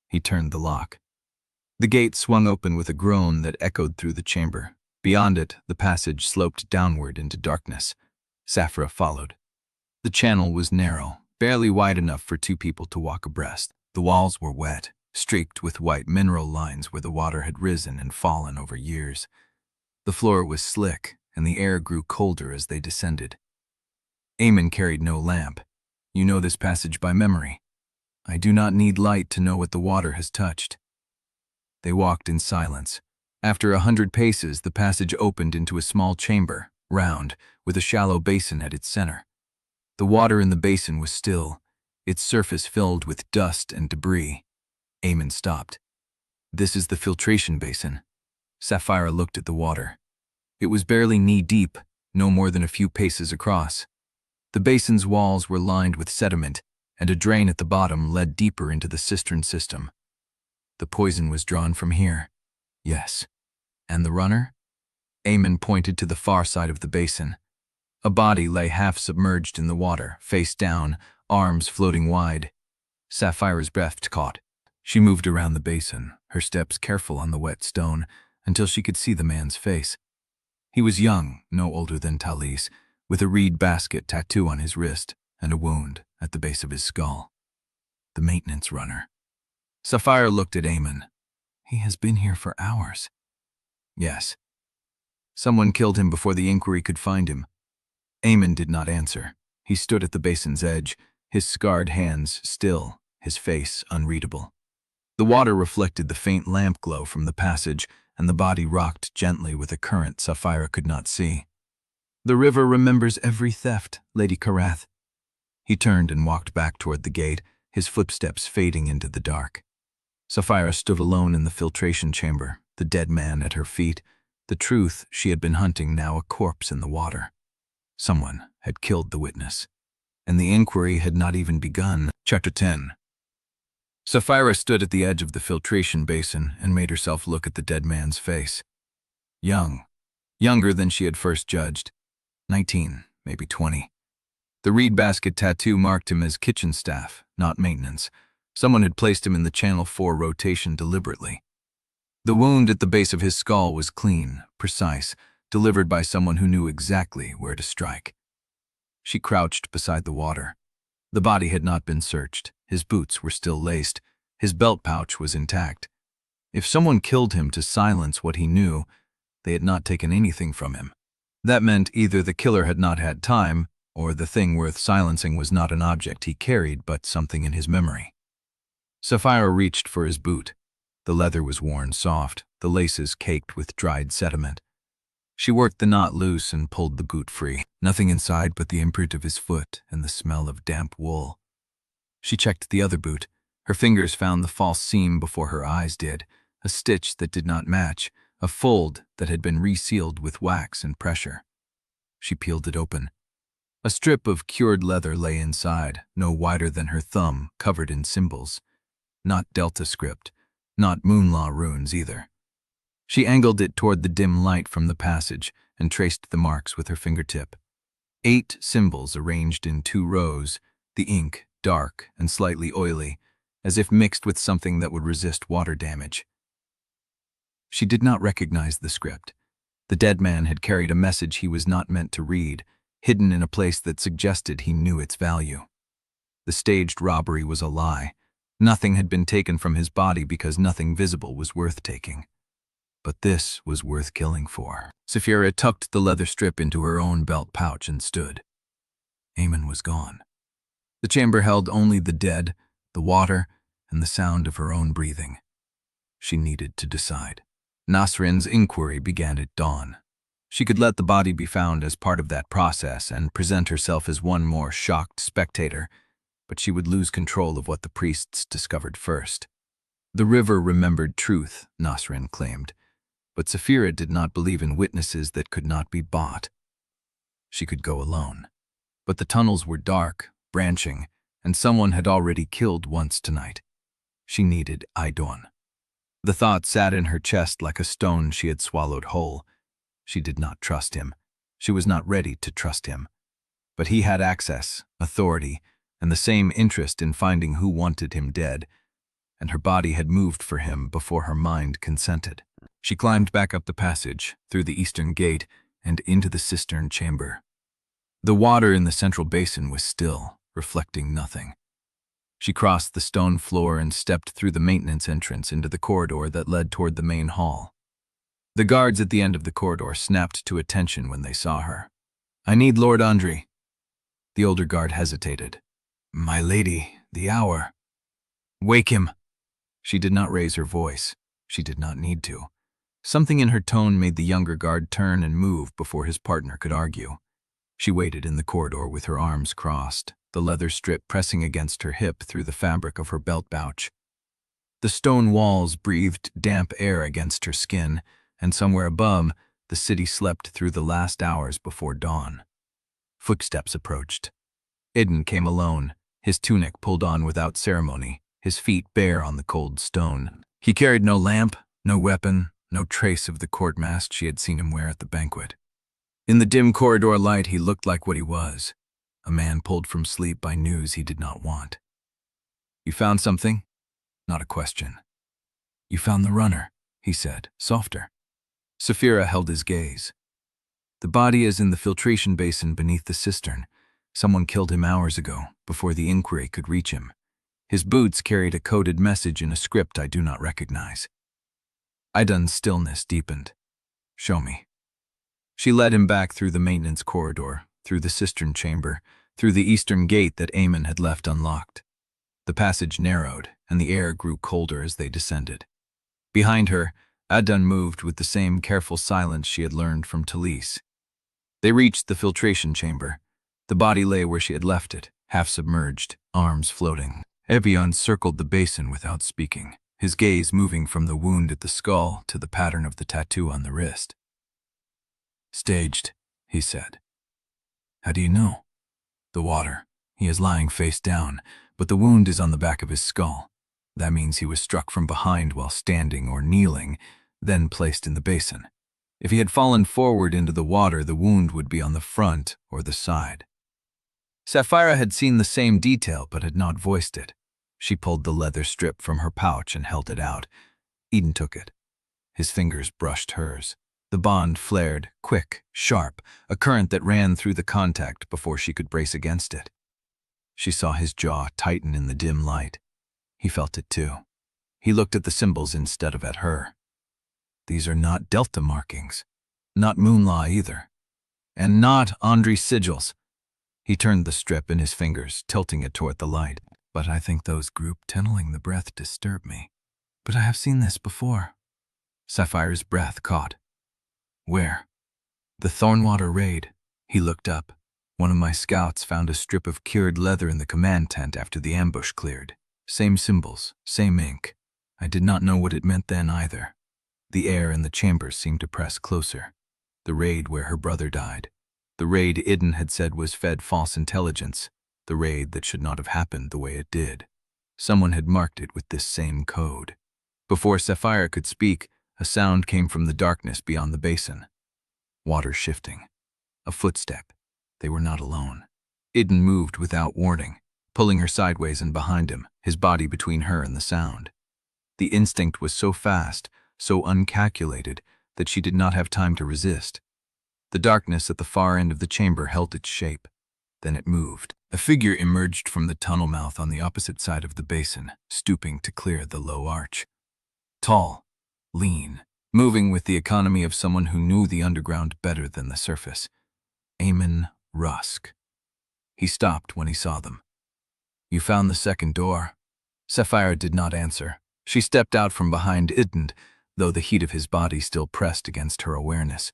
He turned the lock. The gate swung open with a groan that echoed through the chamber. Beyond it, the passage sloped downward into darkness. Saphira followed. The channel was narrow, barely wide enough for 2 people to walk abreast. The walls were wet, streaked with white mineral lines where the water had risen and fallen over years. The floor was slick, and the air grew colder as they descended. Eamon carried no lamp. You know this passage by memory. I do not need light to know what the water has touched. They walked in silence. After 100 paces, the passage opened into a small chamber, round, with a shallow basin at its center. The water in the basin was still, its surface filled with dust and debris. Eamon stopped. This is the filtration basin. Saphira looked at the water. It was barely knee-deep, no more than a few paces across. The basin's walls were lined with sediment, and a drain at the bottom led deeper into the cistern system. The poison was drawn from here. Yes. And the runner? Eamon pointed to the far side of the basin. A body lay half submerged in the water, face down, arms floating wide. Saphira's breath caught. She moved around the basin, her steps careful on the wet stone, until she could see the man's face. He was young, no older than Talise, with a reed basket tattoo on his wrist and a wound at the base of his skull. The maintenance runner. Saphira looked at Eamon. He has been here for hours. Yes. Someone killed him before the inquiry could find him. Eamon did not answer. He stood at the basin's edge, his scarred hands still, his face unreadable. The water reflected the faint lamp glow from the passage, and the body rocked gently with a current Saphira could not see. The river remembers every theft, Lady Korrath. He turned and walked back toward the gate, his footsteps fading into the dark. Saphira stood alone in the filtration chamber, the dead man at her feet, the truth she had been hunting now a corpse in the water. Someone had killed the witness, and the inquiry had not even begun. Chapter 10. Saphira stood at the edge of the filtration basin and made herself look at the dead man's face. Young, younger than she had first judged. 19, maybe 20. The reed basket tattoo marked him as kitchen staff, not maintenance. Someone had placed him in the Channel 4 rotation deliberately. The wound at the base of his skull was clean, precise, delivered by someone who knew exactly where to strike. She crouched beside the water. The body had not been searched. His boots were still laced. His belt pouch was intact. If someone killed him to silence what he knew, they had not taken anything from him. That meant either the killer had not had time, or the thing worth silencing was not an object he carried, but something in his memory. Saphira reached for his boot. The leather was worn soft, the laces caked with dried sediment. She worked the knot loose and pulled the boot free. Nothing inside but the imprint of his foot and the smell of damp wool. She checked the other boot. Her fingers found the false seam before her eyes did, a stitch that did not match, a fold that had been resealed with wax and pressure. She peeled it open. A strip of cured leather lay inside, no wider than her thumb, covered in symbols. Not Delta script, not Moonlaw runes either. She angled it toward the dim light from the passage and traced the marks with her fingertip. 8 symbols arranged in 2 rows, the ink dark and slightly oily, as if mixed with something that would resist water damage. She did not recognize the script. The dead man had carried a message he was not meant to read, hidden in a place that suggested he knew its value. The staged robbery was a lie. Nothing had been taken from his body because nothing visible was worth taking. But this was worth killing for. Saphira tucked the leather strip into her own belt pouch and stood. Eamon was gone. The chamber held only the dead, the water, and the sound of her own breathing. She needed to decide. Nasrin's inquiry began at dawn. She could let the body be found as part of that process and present herself as one more shocked spectator, but she would lose control of what the priests discovered first. The river remembered truth, Nasrin claimed, but Saphira did not believe in witnesses that could not be bought. She could go alone. But the tunnels were dark, branching, and someone had already killed once tonight. She needed Idun. The thought sat in her chest like a stone she had swallowed whole. She did not trust him. She was not ready to trust him. But he had access, authority, and the same interest in finding who wanted him dead, and her body had moved for him before her mind consented. She climbed back up the passage, through the eastern gate, and into the cistern chamber. The water in the central basin was still, reflecting nothing. She crossed the stone floor and stepped through the maintenance entrance into the corridor that led toward the main hall. The guards at the end of the corridor snapped to attention when they saw her. "I need Lord Ondrey." The older guard hesitated. "My lady, the hour." "Wake him." She did not raise her voice. She did not need to. Something in her tone made the younger guard turn and move before his partner could argue. She waited in the corridor with her arms crossed, the leather strip pressing against her hip through the fabric of her belt pouch. The stone walls breathed damp air against her skin, and somewhere above, the city slept through the last hours before dawn. Footsteps approached. Idun came alone, his tunic pulled on without ceremony, his feet bare on the cold stone. He carried no lamp, no weapon, no trace of the court mask she had seen him wear at the banquet. In the dim corridor light, he looked like what he was, a man pulled from sleep by news he did not want. "You found something?" Not a question. "You found the runner," he said, softer. Saphira held his gaze. "The body is in the filtration basin beneath the cistern. Someone killed him hours ago, before the inquiry could reach him. His boots carried a coded message in a script I do not recognize." Idun's stillness deepened. "Show me." She led him back through the maintenance corridor, through the cistern chamber, through the eastern gate that Eamon had left unlocked. The passage narrowed, and the air grew colder as they descended. Behind her, Idun moved with the same careful silence she had learned from Talise. They reached the filtration chamber. The body lay where she had left it, half submerged, arms floating. Evian circled the basin without speaking, his gaze moving from the wound at the skull to the pattern of the tattoo on the wrist. "Staged," he said. "How do you know?" "The water. He is lying face down, but the wound is on the back of his skull. That means he was struck from behind while standing or kneeling, then placed in the basin. If he had fallen forward into the water, the wound would be on the front or the side." Saphira had seen the same detail but had not voiced it. She pulled the leather strip from her pouch and held it out. Idun took it. His fingers brushed hers. The bond flared, quick, sharp, a current that ran through the contact before she could brace against it. She saw his jaw tighten in the dim light. He felt it too. He looked at the symbols instead of at her. These are not delta markings, not Moonlaw either, and not Ondrey sigils. He turned the strip in his fingers, tilting it toward the light. But I think those group tunneling the breath disturb me. But I have seen this before. Saphira's breath caught. Where? The Thornwater raid. He looked up. One of my scouts found a strip of cured leather in the command tent after the ambush cleared. Same symbols, same ink. I did not know what it meant then either. The air in the chambers seemed to press closer. The raid where her brother died. The raid Idun had said was fed false intelligence. The raid that should not have happened the way it did. Someone had marked it with this same code. Before Saphira could speak, a sound came from the darkness beyond the basin. Water shifting. A footstep. They were not alone. Idun moved without warning, pulling her sideways and behind him, his body between her and the sound. The instinct was so fast, so uncalculated, that she did not have time to resist. The darkness at the far end of the chamber held its shape. Then it moved. A figure emerged from the tunnel mouth on the opposite side of the basin, stooping to clear the low arch. Tall, lean, moving with the economy of someone who knew the underground better than the surface. Eamon Rusk. He stopped when he saw them. You found the second door? Saphira did not answer. She stepped out from behind Idun, though the heat of his body still pressed against her awareness.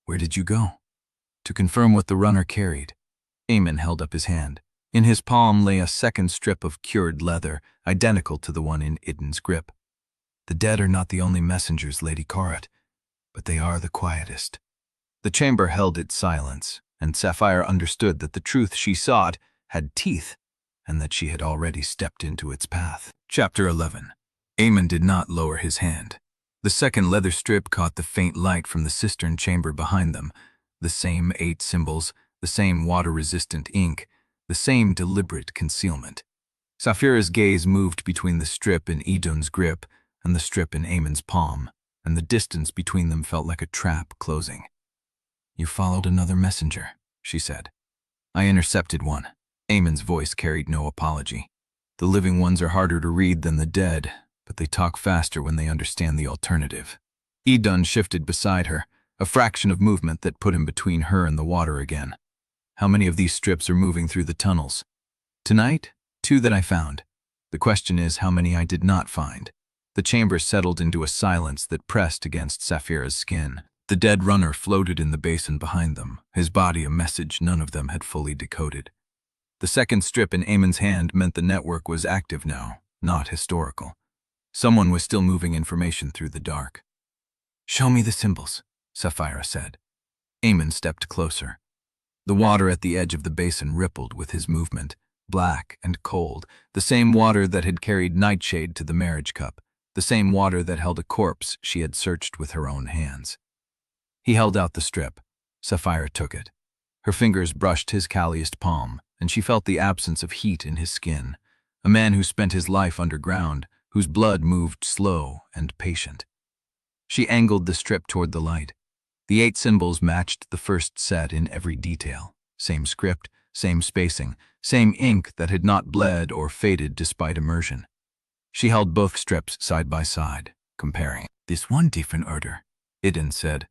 Where did you go? To confirm what the runner carried. Eamon held up his hand. In his palm lay a second strip of cured leather, identical to the one in Idun's grip. The dead are not the only messengers, Lady Korrath, but they are the quietest. The chamber held its silence, and Saphira understood that the truth she sought had teeth, and that she had already stepped into its path. Chapter 11. Eamon did not lower his hand. The second leather strip caught the faint light from the cistern chamber behind them, the same 8 symbols, the same water-resistant ink, the same deliberate concealment. Saphira's gaze moved between the strip in Idun's grip and the strip in Eamon's palm, and the distance between them felt like a trap closing. You followed another messenger, she said. I intercepted one. Eamon's voice carried no apology. The living ones are harder to read than the dead, but they talk faster when they understand the alternative. Idun shifted beside her, a fraction of movement that put him between her and the water again. How many of these strips are moving through the tunnels? Tonight, 2 that I found. The question is how many I did not find. The chamber settled into a silence that pressed against Saphira's skin. The dead runner floated in the basin behind them, his body a message none of them had fully decoded. The second strip in Eamon's hand meant the network was active now, not historical. Someone was still moving information through the dark. Show me the symbols, Saphira said. Eamon stepped closer. The water at the edge of the basin rippled with his movement, black and cold, the same water that had carried Nightshade to the marriage cup, the same water that held a corpse she had searched with her own hands. He held out the strip. Saphira took it. Her fingers brushed his calloused palm, and she felt the absence of heat in his skin. A man who spent his life underground, whose blood moved slow and patient. She angled the strip toward the light. The 8 symbols matched the first set in every detail. Same script, same spacing, same ink that had not bled or faded despite immersion. She held both strips side by side, comparing. This one different order, Idun said.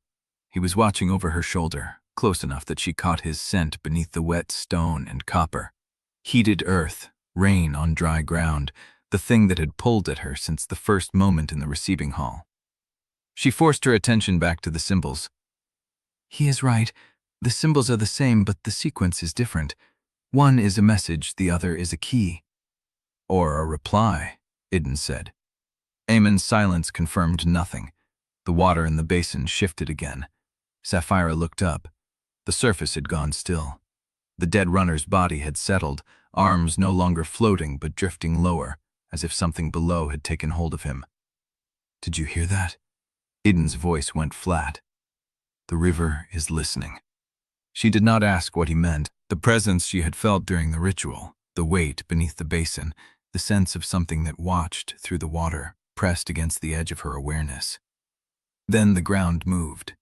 He was watching over her shoulder, close enough that she caught his scent beneath the wet stone and copper. Heated earth, rain on dry ground, the thing that had pulled at her since the first moment in the receiving hall. She forced her attention back to the symbols. He is right. The symbols are the same, but the sequence is different. One is a message, the other is a key. Or a reply, Idun said. Eamon's silence confirmed nothing. The water in the basin shifted again. Saphira looked up. The surface had gone still. The dead runner's body had settled, arms no longer floating but drifting lower, as if something below had taken hold of him. Did you hear that? Idun's voice went flat. The river is listening. She did not ask what he meant. The presence she had felt during the ritual, the weight beneath the basin, the sense of something that watched through the water, pressed against the edge of her awareness. Then the ground moved.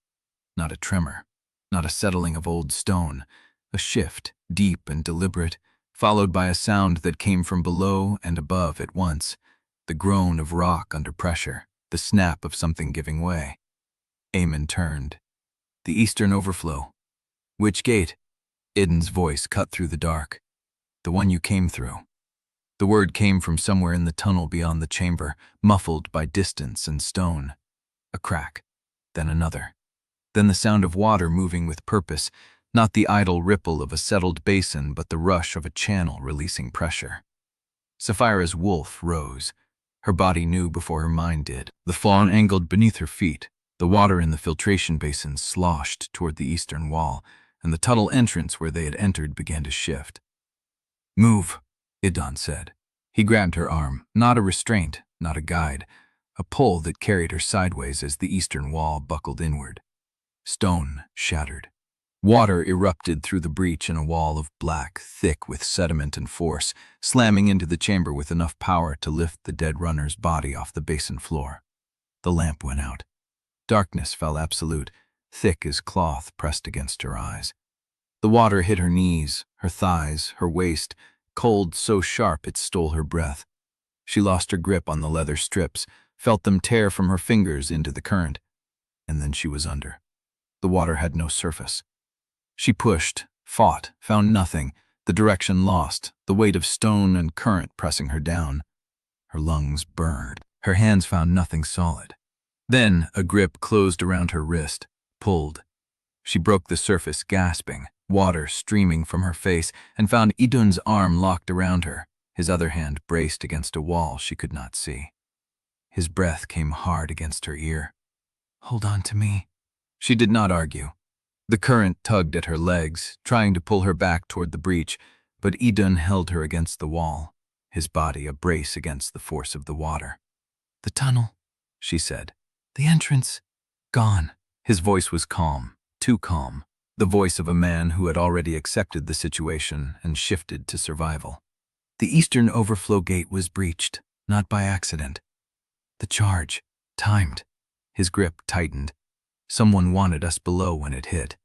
Not a tremor, not a settling of old stone, a shift, deep and deliberate, followed by a sound that came from below and above at once, the groan of rock under pressure, the snap of something giving way. Eamon turned. The eastern overflow. Which gate? Idun's voice cut through the dark. The one you came through. The word came from somewhere in the tunnel beyond the chamber, muffled by distance and stone. A crack, then another. Then the sound of water moving with purpose, not the idle ripple of a settled basin, but the rush of a channel releasing pressure. Saphira's wolf rose. Her body knew before her mind did. The fawn angled beneath her feet. The water in the filtration basin sloshed toward the eastern wall, and the tunnel entrance where they had entered began to shift. "Move," Idun said. He grabbed her arm, not a restraint, not a guide, a pull that carried her sideways as the eastern wall buckled inward. Stone shattered. Water erupted through the breach in a wall of black, thick with sediment and force, slamming into the chamber with enough power to lift the dead runner's body off the basin floor. The lamp went out. Darkness fell absolute, thick as cloth pressed against her eyes. The water hit her knees, her thighs, her waist, cold so sharp it stole her breath. She lost her grip on the leather strips, felt them tear from her fingers into the current, and then she was under. The water had no surface. She pushed, fought, found nothing, the direction lost, the weight of stone and current pressing her down. Her lungs burned. Her hands found nothing solid. Then a grip closed around her wrist, pulled. She broke the surface, gasping, water streaming from her face, and found Idun's arm locked around her, his other hand braced against a wall she could not see. His breath came hard against her ear. "Hold on to me." She did not argue. The current tugged at her legs, trying to pull her back toward the breach, but Idun held her against the wall, his body a brace against the force of the water. "The tunnel," she said. "The entrance. Gone." His voice was calm, too calm, the voice of a man who had already accepted the situation and shifted to survival. "The eastern overflow gate was breached, not by accident. The charge, timed." His grip tightened. Someone wanted us below when it hit.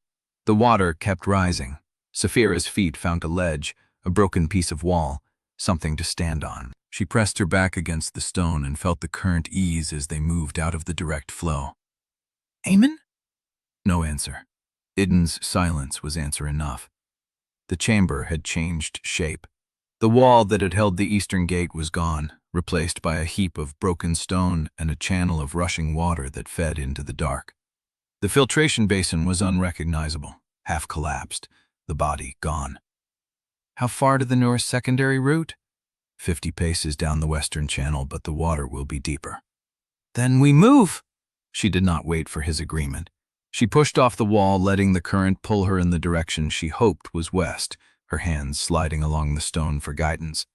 The water kept rising. Saphira's feet found a ledge, a broken piece of wall, something to stand on. She pressed her back against the stone and felt the current ease as they moved out of the direct flow. "Eamon?" No answer. Idun's silence was answer enough. The chamber had changed shape. The wall that had held the eastern gate was gone, replaced by a heap of broken stone and a channel of rushing water that fed into the dark. The filtration basin was unrecognizable, half collapsed, the body gone. "How far to the north secondary route?" 50 paces down the western channel, but the water will be deeper." "Then we move." She did not wait for his agreement. She pushed off the wall, letting the current pull her in the direction she hoped was west, her hands sliding along the stone for guidance.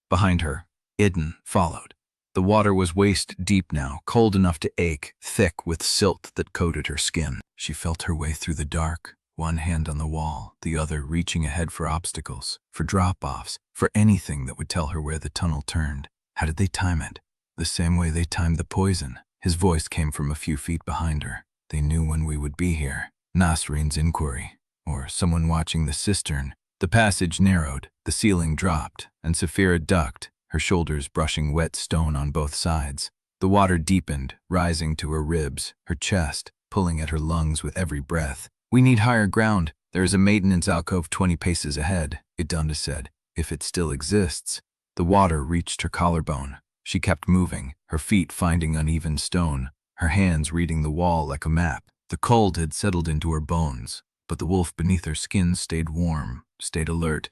Behind her, Idun followed. The water was waist-deep now, cold enough to ache, thick with silt that coated her skin. She felt her way through the dark, one hand on the wall, the other reaching ahead for obstacles, for drop-offs, for anything that would tell her where the tunnel turned. How did they time it? The same way they timed the poison. His voice came from a few feet behind her. "They knew when we would be here." Nasrin's inquiry, or someone watching the cistern. The passage narrowed, the ceiling dropped, and Saphira ducked, her shoulders brushing wet stone on both sides. The water deepened, rising to her ribs, her chest, pulling at her lungs with every breath. "We need higher ground. There is a maintenance alcove 20 paces ahead," Idun said, "if it still exists." The water reached her collarbone. She kept moving, her feet finding uneven stone, her hands reading the wall like a map. The cold had settled into her bones, but the wolf beneath her skin stayed warm, stayed alert,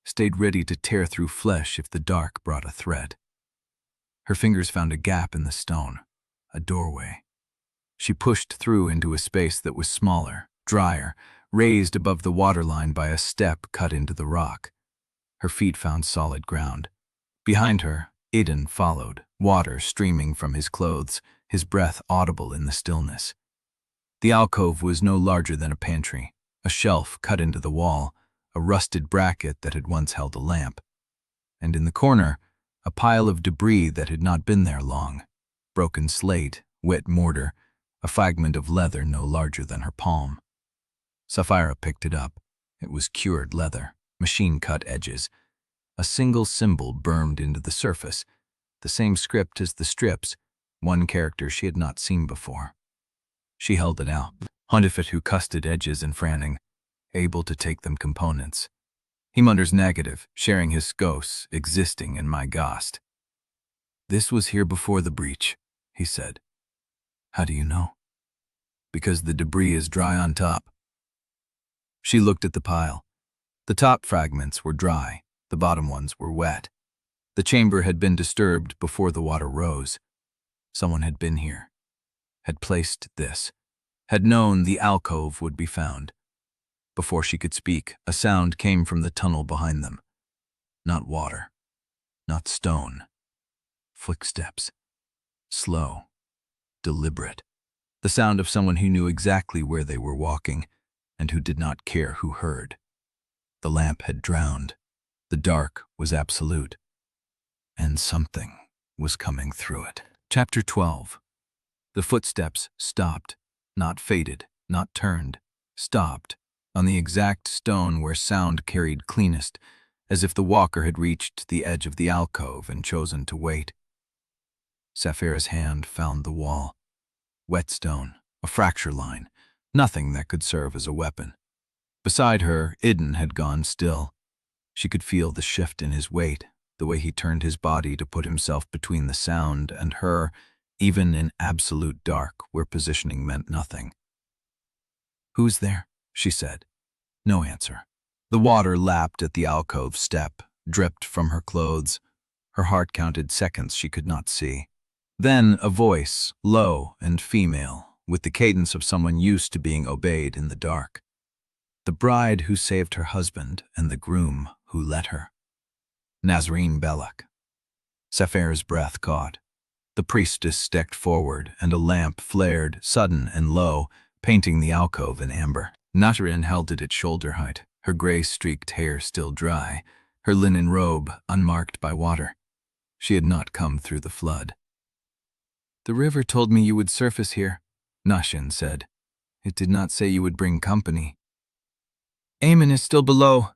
stayed ready to tear through flesh if the dark brought a threat. Her fingers found a gap in the stone, a doorway. She pushed through into a space that was smaller, drier, raised above the waterline by a step cut into the rock. Her feet found solid ground. Behind her, Idun followed, water streaming from his clothes, his breath audible in the stillness. The alcove was no larger than a pantry, a shelf cut into the wall, a rusted bracket that had once held a lamp. And in the corner, a pile of debris that had not been there long. Broken slate, wet mortar, a fragment of leather no larger than her palm. Saphira picked it up. It was cured leather, machine-cut edges. A single symbol burned into the surface, the same script as the strips, one character she had not seen before. She held it out. Hundifit who custed edges and franning, able to take them components. He mutters negative, sharing his skos, existing in my ghost. This was here before the breach, he said. How do you know? Because the debris is dry on top. She looked at the pile. The top fragments were dry, the bottom ones were wet. The chamber had been disturbed before the water rose. Someone had been here, had placed this, had known the alcove would be found. Before she could speak, a sound came from the tunnel behind them. Not water, not stone. Footsteps. Slow, deliberate. The sound of someone who knew exactly where they were walking and who did not care who heard. The lamp had drowned. The dark was absolute. And something was coming through it. Chapter 12. The footsteps stopped, not faded, not turned, stopped, on the exact stone where sound carried cleanest, as if the walker had reached the edge of the alcove and chosen to wait. Saphira's hand found the wall. Wet stone, a fracture line, nothing that could serve as a weapon. Beside her, Idun had gone still. She could feel the shift in his weight, the way he turned his body to put himself between the sound and her, even in absolute dark where positioning meant nothing. "Who's there?" she said. No answer. The water lapped at the alcove step, dripped from her clothes. Her heart counted seconds she could not see. Then a voice, low and female, with the cadence of someone used to being obeyed in the dark. The bride who saved her husband and the groom who let her. Nasrin Belloc. Saphira's breath caught. The priestess stepped forward, and a lamp flared, sudden and low, painting the alcove in amber. Nasrin held it at shoulder height, her gray-streaked hair still dry, her linen robe unmarked by water. She had not come through the flood. "The river told me you would surface here," Nasrin said. "It did not say you would bring company." "Aemon is still below."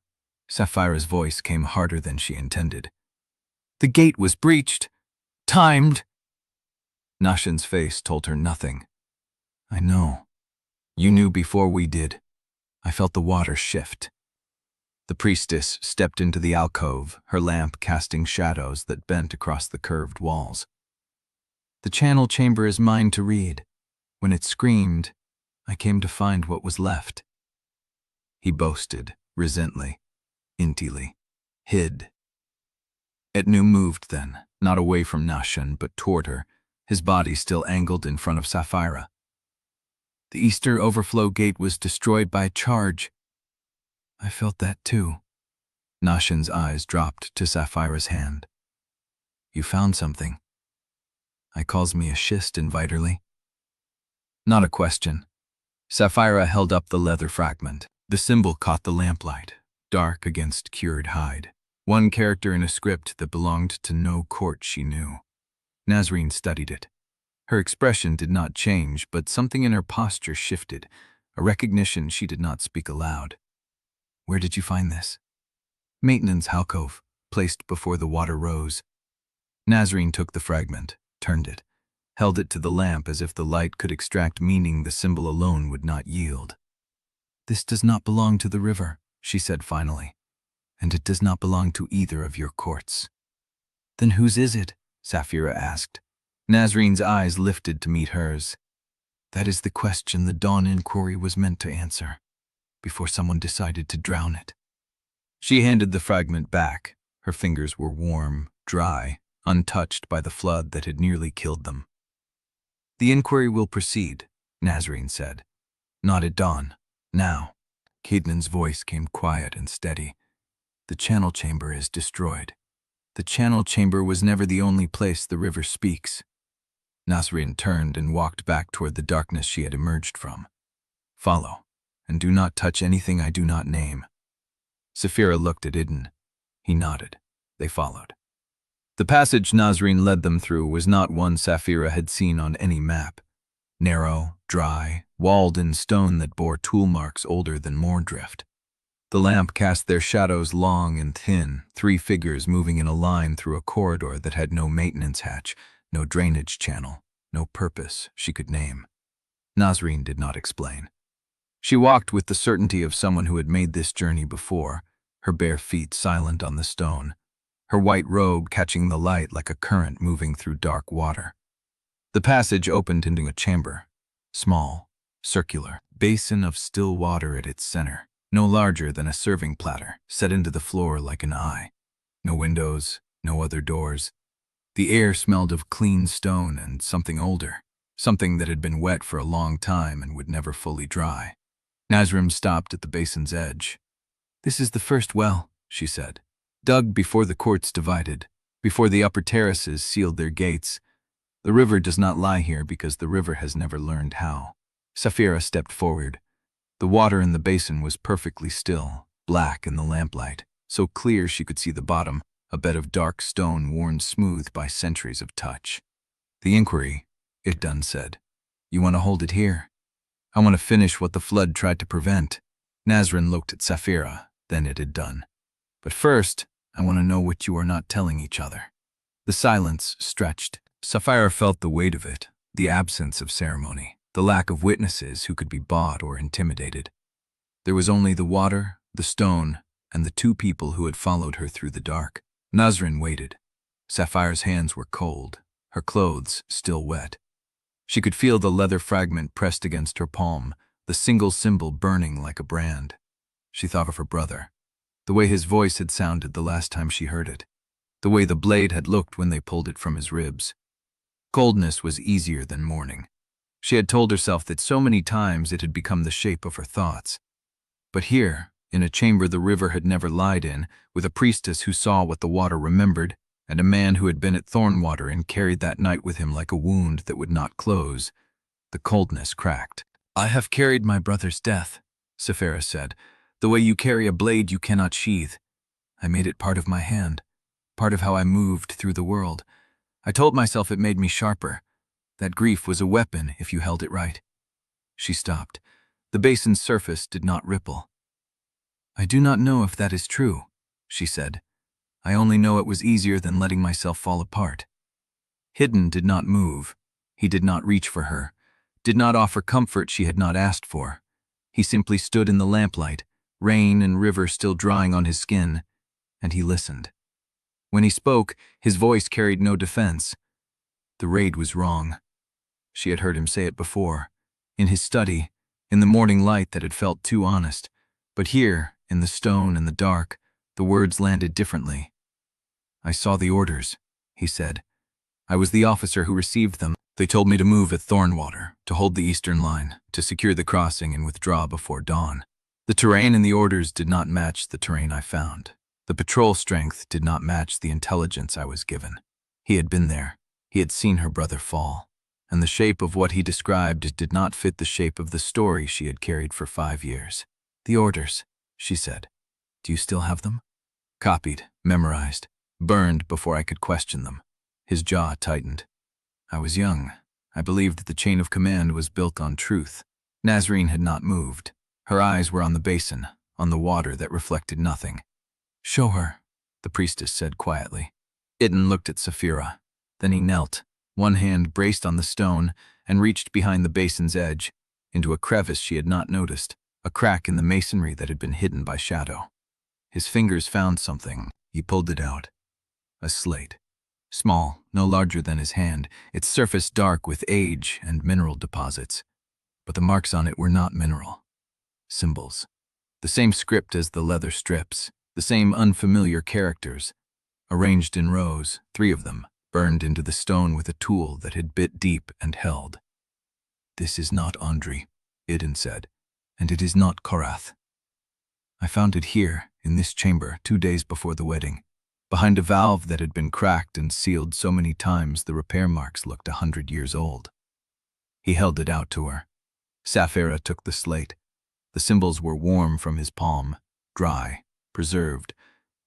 Saphira's voice came harder than she intended. "The gate was breached. Timed." Nashin's face told her nothing. "I know. You knew before we did. I felt the water shift." The priestess stepped into the alcove, her lamp casting shadows that bent across the curved walls. "The channel chamber is mine to read. When it screamed, I came to find what was left." He boasted, resently, intilly, hid. Etnu moved then, not away from Nashin, but toward her, his body still angled in front of Saphira. "The Easter overflow gate was destroyed by a charge." "I felt that too." Nashin's eyes dropped to Saphira's hand. "You found something." "I calls me a schist inviterly." Not a question. Saphira held up the leather fragment. The symbol caught the lamplight, dark against cured hide. One character in a script that belonged to no court she knew. Nasrin studied it. Her expression did not change, but something in her posture shifted, a recognition she did not speak aloud. "Where did you find this?" "Maintenance alcove, placed before the water rose." Nasrin took the fragment, turned it, held it to the lamp as if the light could extract meaning the symbol alone would not yield. "This does not belong to the river," she said finally, "and it does not belong to either of your courts." "Then whose is it?" Saphira asked. Nasrin's eyes lifted to meet hers. "That is the question the dawn inquiry was meant to answer, before someone decided to drown it." She handed the fragment back. Her fingers were warm, dry, untouched by the flood that had nearly killed them. "The inquiry will proceed," Nasrin said. "Not at dawn. Now." Cadnan's voice came quiet and steady. "The channel chamber is destroyed. The channel chamber was never the only place the river speaks." Nasrin turned and walked back toward the darkness she had emerged from. "Follow, and do not touch anything I do not name." Saphira looked at Idun. He nodded. They followed. The passage Nasrin led them through was not one Saphira had seen on any map. Narrow, dry, walled in stone that bore tool marks older than Mourndrift. The lamp cast their shadows long and thin, 3 figures moving in a line through a corridor that had no maintenance hatch, no drainage channel, no purpose she could name. Nasrin did not explain. She walked with the certainty of someone who had made this journey before, her bare feet silent on the stone, her white robe catching the light like a current moving through dark water. The passage opened into a chamber, small, circular, basin of still water at its center, no larger than a serving platter, set into the floor like an eye. No windows, no other doors. The air smelled of clean stone and something older, something that had been wet for a long time and would never fully dry. Nasrin stopped at the basin's edge. "This is the first well," she said, "dug before the courts divided, before the upper terraces sealed their gates. The river does not lie here because the river has never learned how." Saphira stepped forward. The water in the basin was perfectly still, black in the lamplight, so clear she could see the bottom, a bed of dark stone worn smooth by centuries of touch. "The inquiry," Idun said. "You want to hold it here? I want to finish what the flood tried to prevent." Nasrin looked at Saphira, then at Idun. "But first, I want to know what you are not telling each other." The silence stretched. Saphira felt the weight of it, the absence of ceremony, the lack of witnesses who could be bought or intimidated. There was only the water, the stone, and the 2 people who had followed her through the dark. Nasrin waited. Saphira's hands were cold, her clothes still wet. She could feel the leather fragment pressed against her palm, the single symbol burning like a brand. She thought of her brother, the way his voice had sounded the last time she heard it, the way the blade had looked when they pulled it from his ribs. Coldness was easier than mourning. She had told herself that so many times it had become the shape of her thoughts. But here, in a chamber the river had never lied in, with a priestess who saw what the water remembered, and a man who had been at Thornwater and carried that night with him like a wound that would not close, the coldness cracked. "I have carried my brother's death," Saphira said, "the way you carry a blade you cannot sheathe. I made it part of my hand, part of how I moved through the world. I told myself it made me sharper. That grief was a weapon if you held it right." She stopped. The basin's surface did not ripple. "I do not know if that is true," she said. "I only know it was easier than letting myself fall apart." Idun did not move. He did not reach for her, did not offer comfort she had not asked for. He simply stood in the lamplight, rain and river still drying on his skin, and he listened. When he spoke, his voice carried no defense. The raid was wrong. She had heard him say it before, in his study, in the morning light that had felt too honest. But here, in the stone and the dark, the words landed differently. "I saw the orders," he said. "I was the officer who received them. They told me to move at Thornwater, to hold the eastern line, to secure the crossing and withdraw before dawn. The terrain in the orders did not match the terrain I found. The patrol strength did not match the intelligence I was given. He had been there. He had seen her brother fall. And the shape of what he described did not fit the shape of the story she had carried for 5 years. "The orders," she said. "Do you still have them?" "Copied, memorized, burned before I could question them." His jaw tightened. "I was young. I believed the chain of command was built on truth." Nasrin had not moved. Her eyes were on the basin, on the water that reflected nothing. "Show her," the priestess said quietly. Idun looked at Saphira. Then he knelt, one hand braced on the stone, and reached behind the basin's edge, into a crevice she had not noticed, a crack in the masonry that had been hidden by shadow. His fingers found something. He pulled it out. A slate. Small, no larger than his hand, its surface dark with age and mineral deposits. But the marks on it were not mineral. Symbols. The same script as the leather strips, the same unfamiliar characters, arranged in rows, 3 of them, burned into the stone with a tool that had bit deep and held. "This is not Ondrey," Idun said, "and it is not Korrath. I found it here, in this chamber, 2 days before the wedding, behind a valve that had been cracked and sealed so many times the repair marks looked 100 years old." He held it out to her. Saphira took the slate. The symbols were warm from his palm, dry, preserved,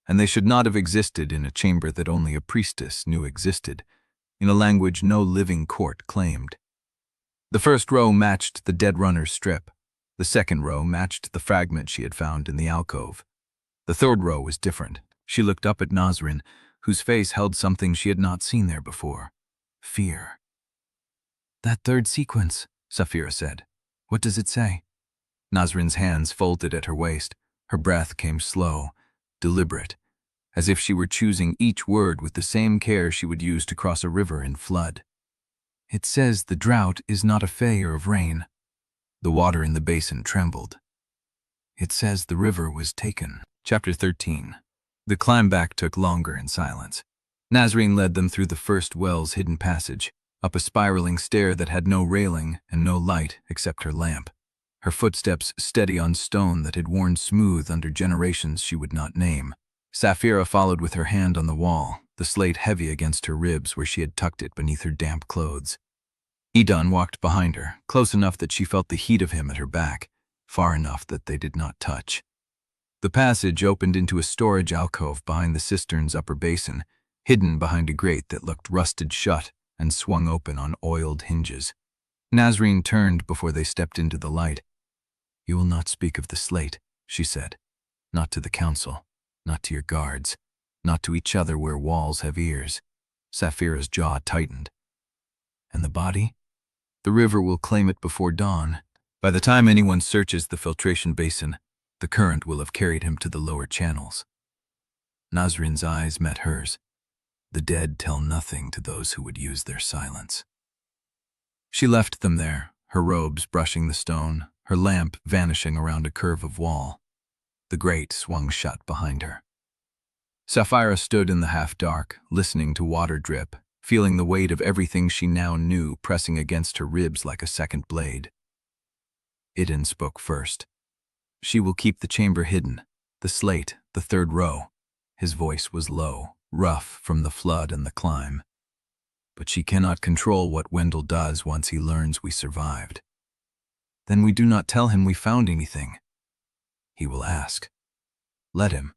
and they should not have existed in a chamber that only a priestess knew existed, in a language no living court claimed. The first row matched the dead runner's strip, The second row matched the fragment she had found in the alcove. The third row was different. She looked up at Nasrin, whose face held something she had not seen there before. Fear. "That third sequence," Saphira said. "What does it say?" Nasrin's hands folded at her waist. Her breath came slow, deliberate, as if she were choosing each word with the same care she would use to cross a river in flood. "It says the drought is not a failure of rain." The water in the basin trembled. "It says the river was taken." Chapter 13. The climb back took longer in silence. Nasrin led them through the first well's hidden passage, up a spiraling stair that had no railing and no light except her lamp. Her footsteps steady on stone that had worn smooth under generations she would not name. Saphira followed with her hand on the wall, the slate heavy against her ribs where she had tucked it beneath her damp clothes. Idun walked behind her, close enough that she felt the heat of him at her back, far enough that they did not touch. The passage opened into a storage alcove behind the cistern's upper basin, hidden behind a grate that looked rusted shut and swung open on oiled hinges. Nasrin turned before they stepped into the light. "You will not speak of the slate," she said. "Not to the council, not to your guards, not to each other where walls have ears." Saphira's jaw tightened. "And the body? The river will claim it before dawn. By the time anyone searches the filtration basin, the current will have carried him to the lower channels." Nasrin's eyes met hers. The dead tell nothing to those who would use their silence. She left them there, her robes brushing the stone, her lamp vanishing around a curve of wall. The grate swung shut behind her. Saphira stood in the half-dark, listening to water drip, feeling the weight of everything she now knew pressing against her ribs like a second blade. Idun spoke first. "She will keep the chamber hidden, the slate, the third row." His voice was low, rough from the flood and the climb. "But she cannot control what Wendell does once he learns we survived. Then we do not tell him we found anything. He will ask. Let him."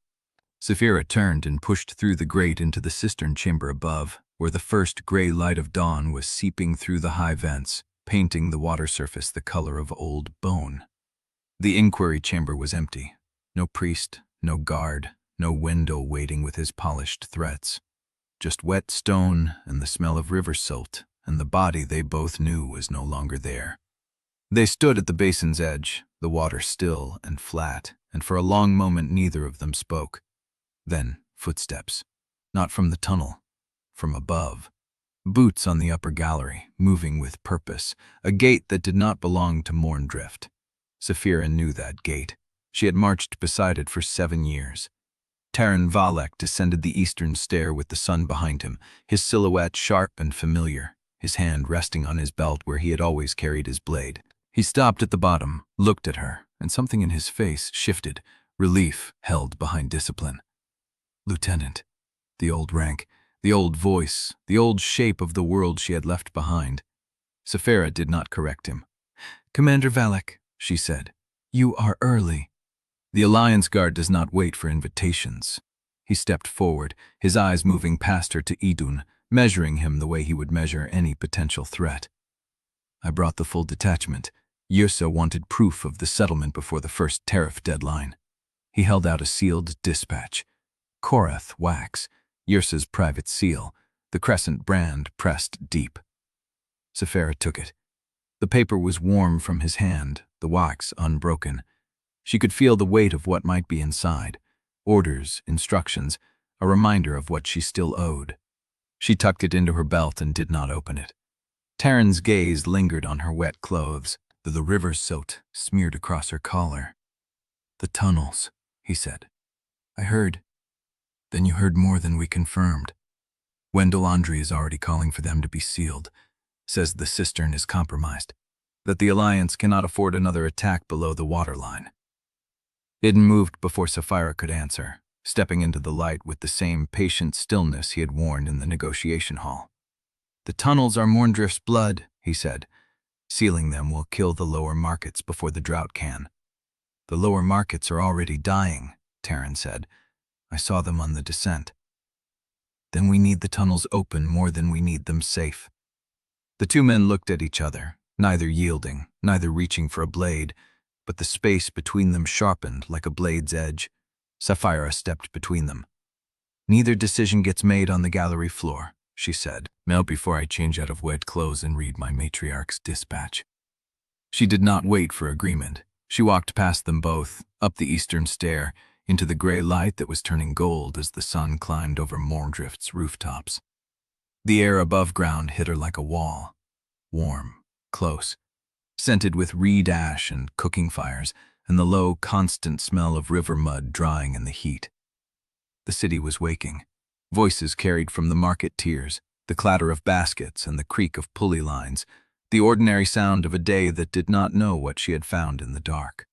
Saphira turned and pushed through the grate into the cistern chamber above, where the first gray light of dawn was seeping through the high vents, painting the water surface the color of old bone. The inquiry chamber was empty. No priest, no guard, no Wendell waiting with his polished threats. Just wet stone and the smell of river silt, and the body they both knew was no longer there. They stood at the basin's edge, the water still and flat, and for a long moment neither of them spoke. Then footsteps, not from the tunnel, from above. Boots on the upper gallery, moving with purpose, a gate that did not belong to Mourndrift. Saphira knew that gate. She had marched beside it for 7 years. Teren descended the eastern stair with the sun behind him, his silhouette sharp and familiar, his hand resting on his belt where he had always carried his blade. He stopped at the bottom, looked at her, and something in his face shifted, relief held behind discipline. "Lieutenant." The old rank, the old voice, the old shape of the world she had left behind. Saphira did not correct him. "Commander Valak," she said, "you are early." The Alliance Guard does not wait for invitations. He stepped forward, his eyes moving past her to Idun, measuring him the way he would measure any potential threat. "I brought the full detachment. Yrsa wanted proof of the settlement before the first tariff deadline." He held out a sealed dispatch. Korrath wax, Yrsa's private seal, the crescent brand pressed deep. Saphira took it. The paper was warm from his hand, the wax unbroken. She could feel the weight of what might be inside. Orders, instructions, a reminder of what she still owed. She tucked it into her belt and did not open it. Teren's gaze lingered on her wet clothes, the river soot smeared across her collar. "The tunnels," he said. "I heard." "Then you heard more than we confirmed. Idun Ondrey is already calling for them to be sealed. Says the cistern is compromised, that the Alliance cannot afford another attack below the waterline." Idun moved before Saphira could answer, stepping into the light with the same patient stillness he had worn in the negotiation hall. "The tunnels are Mourndrift's blood," he said. "Sealing them will kill the lower markets before the drought can." "The lower markets are already dying," Teren said. "I saw them on the descent." "Then we need the tunnels open more than we need them safe." The two men looked at each other, neither yielding, neither reaching for a blade, but the space between them sharpened like a blade's edge. Saphira stepped between them. "Neither decision gets made on the gallery floor," she said. "Now before I change out of wet clothes and read my Matriarch's dispatch." She did not wait for agreement. She walked past them both, up the eastern stair, into the gray light that was turning gold as the sun climbed over Mourndrift's rooftops. The air above ground hit her like a wall. Warm, close, scented with reed ash and cooking fires, and the low, constant smell of river mud drying in the heat. The city was waking. Voices carried from the market tiers, the clatter of baskets and the creak of pulley lines, the ordinary sound of a day that did not know what she had found in the dark.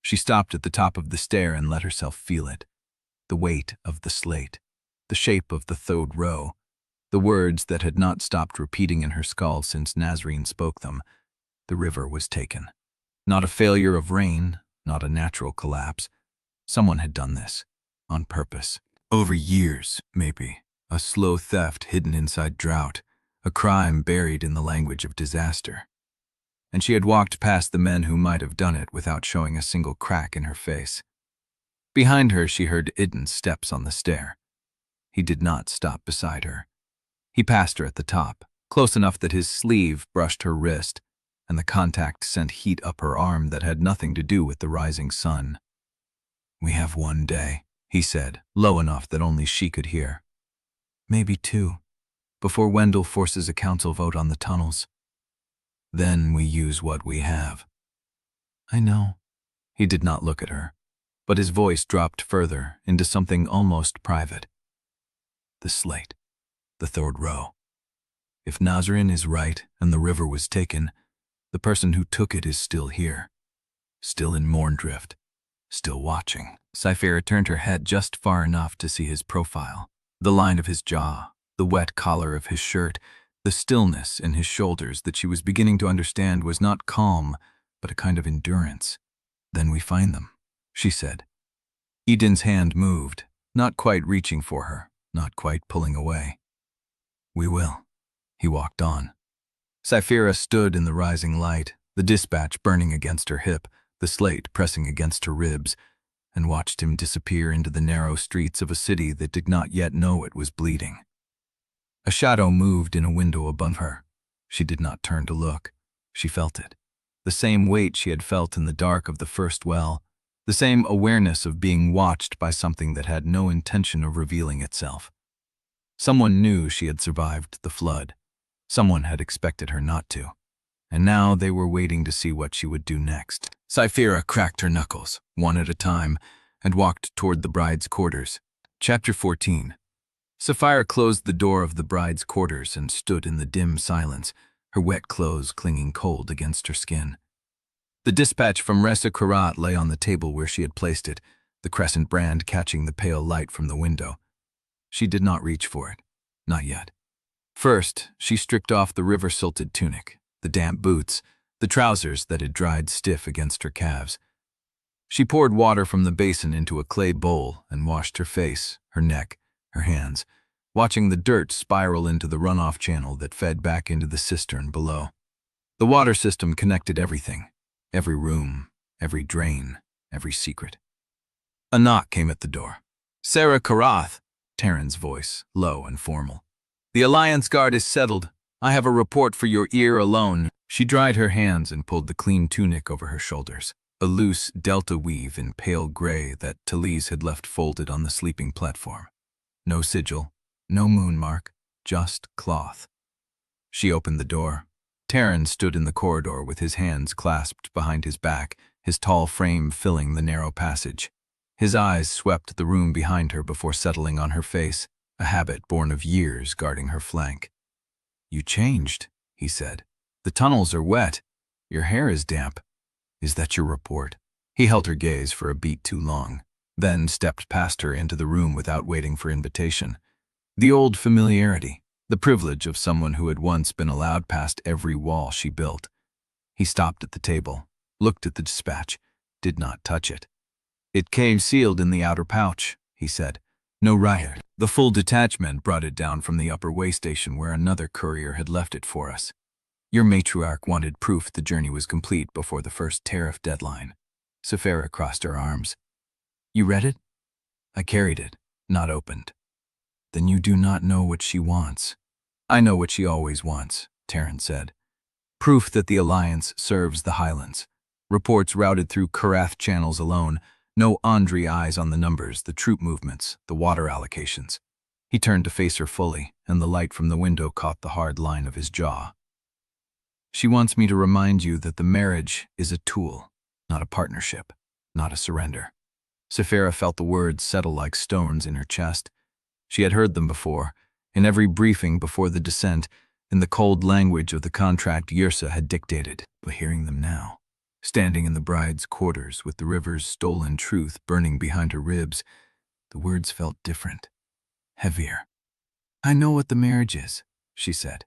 She stopped at the top of the stair and let herself feel it. The weight of the slate, the shape of the third row, the words that had not stopped repeating in her skull since Nasrin spoke them. The river was taken. Not a failure of rain, not a natural collapse. Someone had done this, on purpose. Over years, maybe. A slow theft hidden inside drought, a crime buried in the language of disaster. And she had walked past the men who might have done it without showing a single crack in her face. Behind her, she heard Idun's steps on the stair. He did not stop beside her. He passed her at the top, close enough that his sleeve brushed her wrist, and the contact sent heat up her arm that had nothing to do with the rising sun. "We have one day," he said, low enough that only she could hear. "Maybe two, before Wendell forces a council vote on the tunnels. Then we use what we have." "I know." He did not look at her, but his voice dropped further into something almost private. "The slate, the third row. If Nasrin is right and the river was taken, the person who took it is still here, still in Mourndrift, still watching." Saphira turned her head just far enough to see his profile, the line of his jaw, the wet collar of his shirt, the stillness in his shoulders that she was beginning to understand was not calm, but a kind of endurance. "Then we find them," she said. Idun's hand moved, not quite reaching for her, not quite pulling away. "We will." He walked on. Saphira stood in the rising light, the dispatch burning against her hip, the slate pressing against her ribs, and watched him disappear into the narrow streets of a city that did not yet know it was bleeding. A shadow moved in a window above her. She did not turn to look. She felt it. The same weight she had felt in the dark of the first well, the same awareness of being watched by something that had no intention of revealing itself. Someone knew she had survived the flood. Someone had expected her not to. And now they were waiting to see what she would do next. Saphira cracked her knuckles, one at a time, and walked toward the bride's quarters. Chapter 14. Saphira closed the door of the bride's quarters and stood in the dim silence, her wet clothes clinging cold against her skin. The dispatch from Saphira Korrath lay on the table where she had placed it, the crescent brand catching the pale light from the window. She did not reach for it. Not yet. First, she stripped off the river-silted tunic, the damp boots, the trousers that had dried stiff against her calves. She poured water from the basin into a clay bowl and washed her face, her neck, her hands, watching the dirt spiral into the runoff channel that fed back into the cistern below. The water system connected everything, every room, every drain, every secret. A knock came at the door. "Saphira Korrath," Teren's voice, low and formal. "The Alliance Guard is settled. I have a report for your ear alone." She dried her hands and pulled the clean tunic over her shoulders, a loose delta weave in pale gray that Talise had left folded on the sleeping platform. No sigil, no moon mark, just cloth. She opened the door. Teren stood in the corridor with his hands clasped behind his back, his tall frame filling the narrow passage. His eyes swept the room behind her before settling on her face, a habit born of years guarding her flank. "You changed," he said. "The tunnels are wet. Your hair is damp. Is that your report?" He held her gaze for a beat too long, then stepped past her into the room without waiting for invitation. The old familiarity, the privilege of someone who had once been allowed past every wall she built. He stopped at the table, looked at the dispatch, did not touch it. "It came sealed in the outer pouch," he said. "No riot. The full detachment brought it down from the upper way station where another courier had left it for us." Your matriarch wanted proof the journey was complete before the first tariff deadline. Saphira crossed her arms. You read it? I carried it, not opened. Then you do not know what she wants. I know what she always wants, Teren said. Proof that the Alliance serves the Highlands. Reports routed through Korrath channels alone. No Ondrey eyes on the numbers, the troop movements, the water allocations. He turned to face her fully, and the light from the window caught the hard line of his jaw. She wants me to remind you that the marriage is a tool, not a partnership, not a surrender. Saphira felt the words settle like stones in her chest. She had heard them before, in every briefing before the descent, in the cold language of the contract Yrsa had dictated, but hearing them now, standing in the bride's quarters with the river's stolen truth burning behind her ribs, the words felt different, heavier. I know what the marriage is, she said.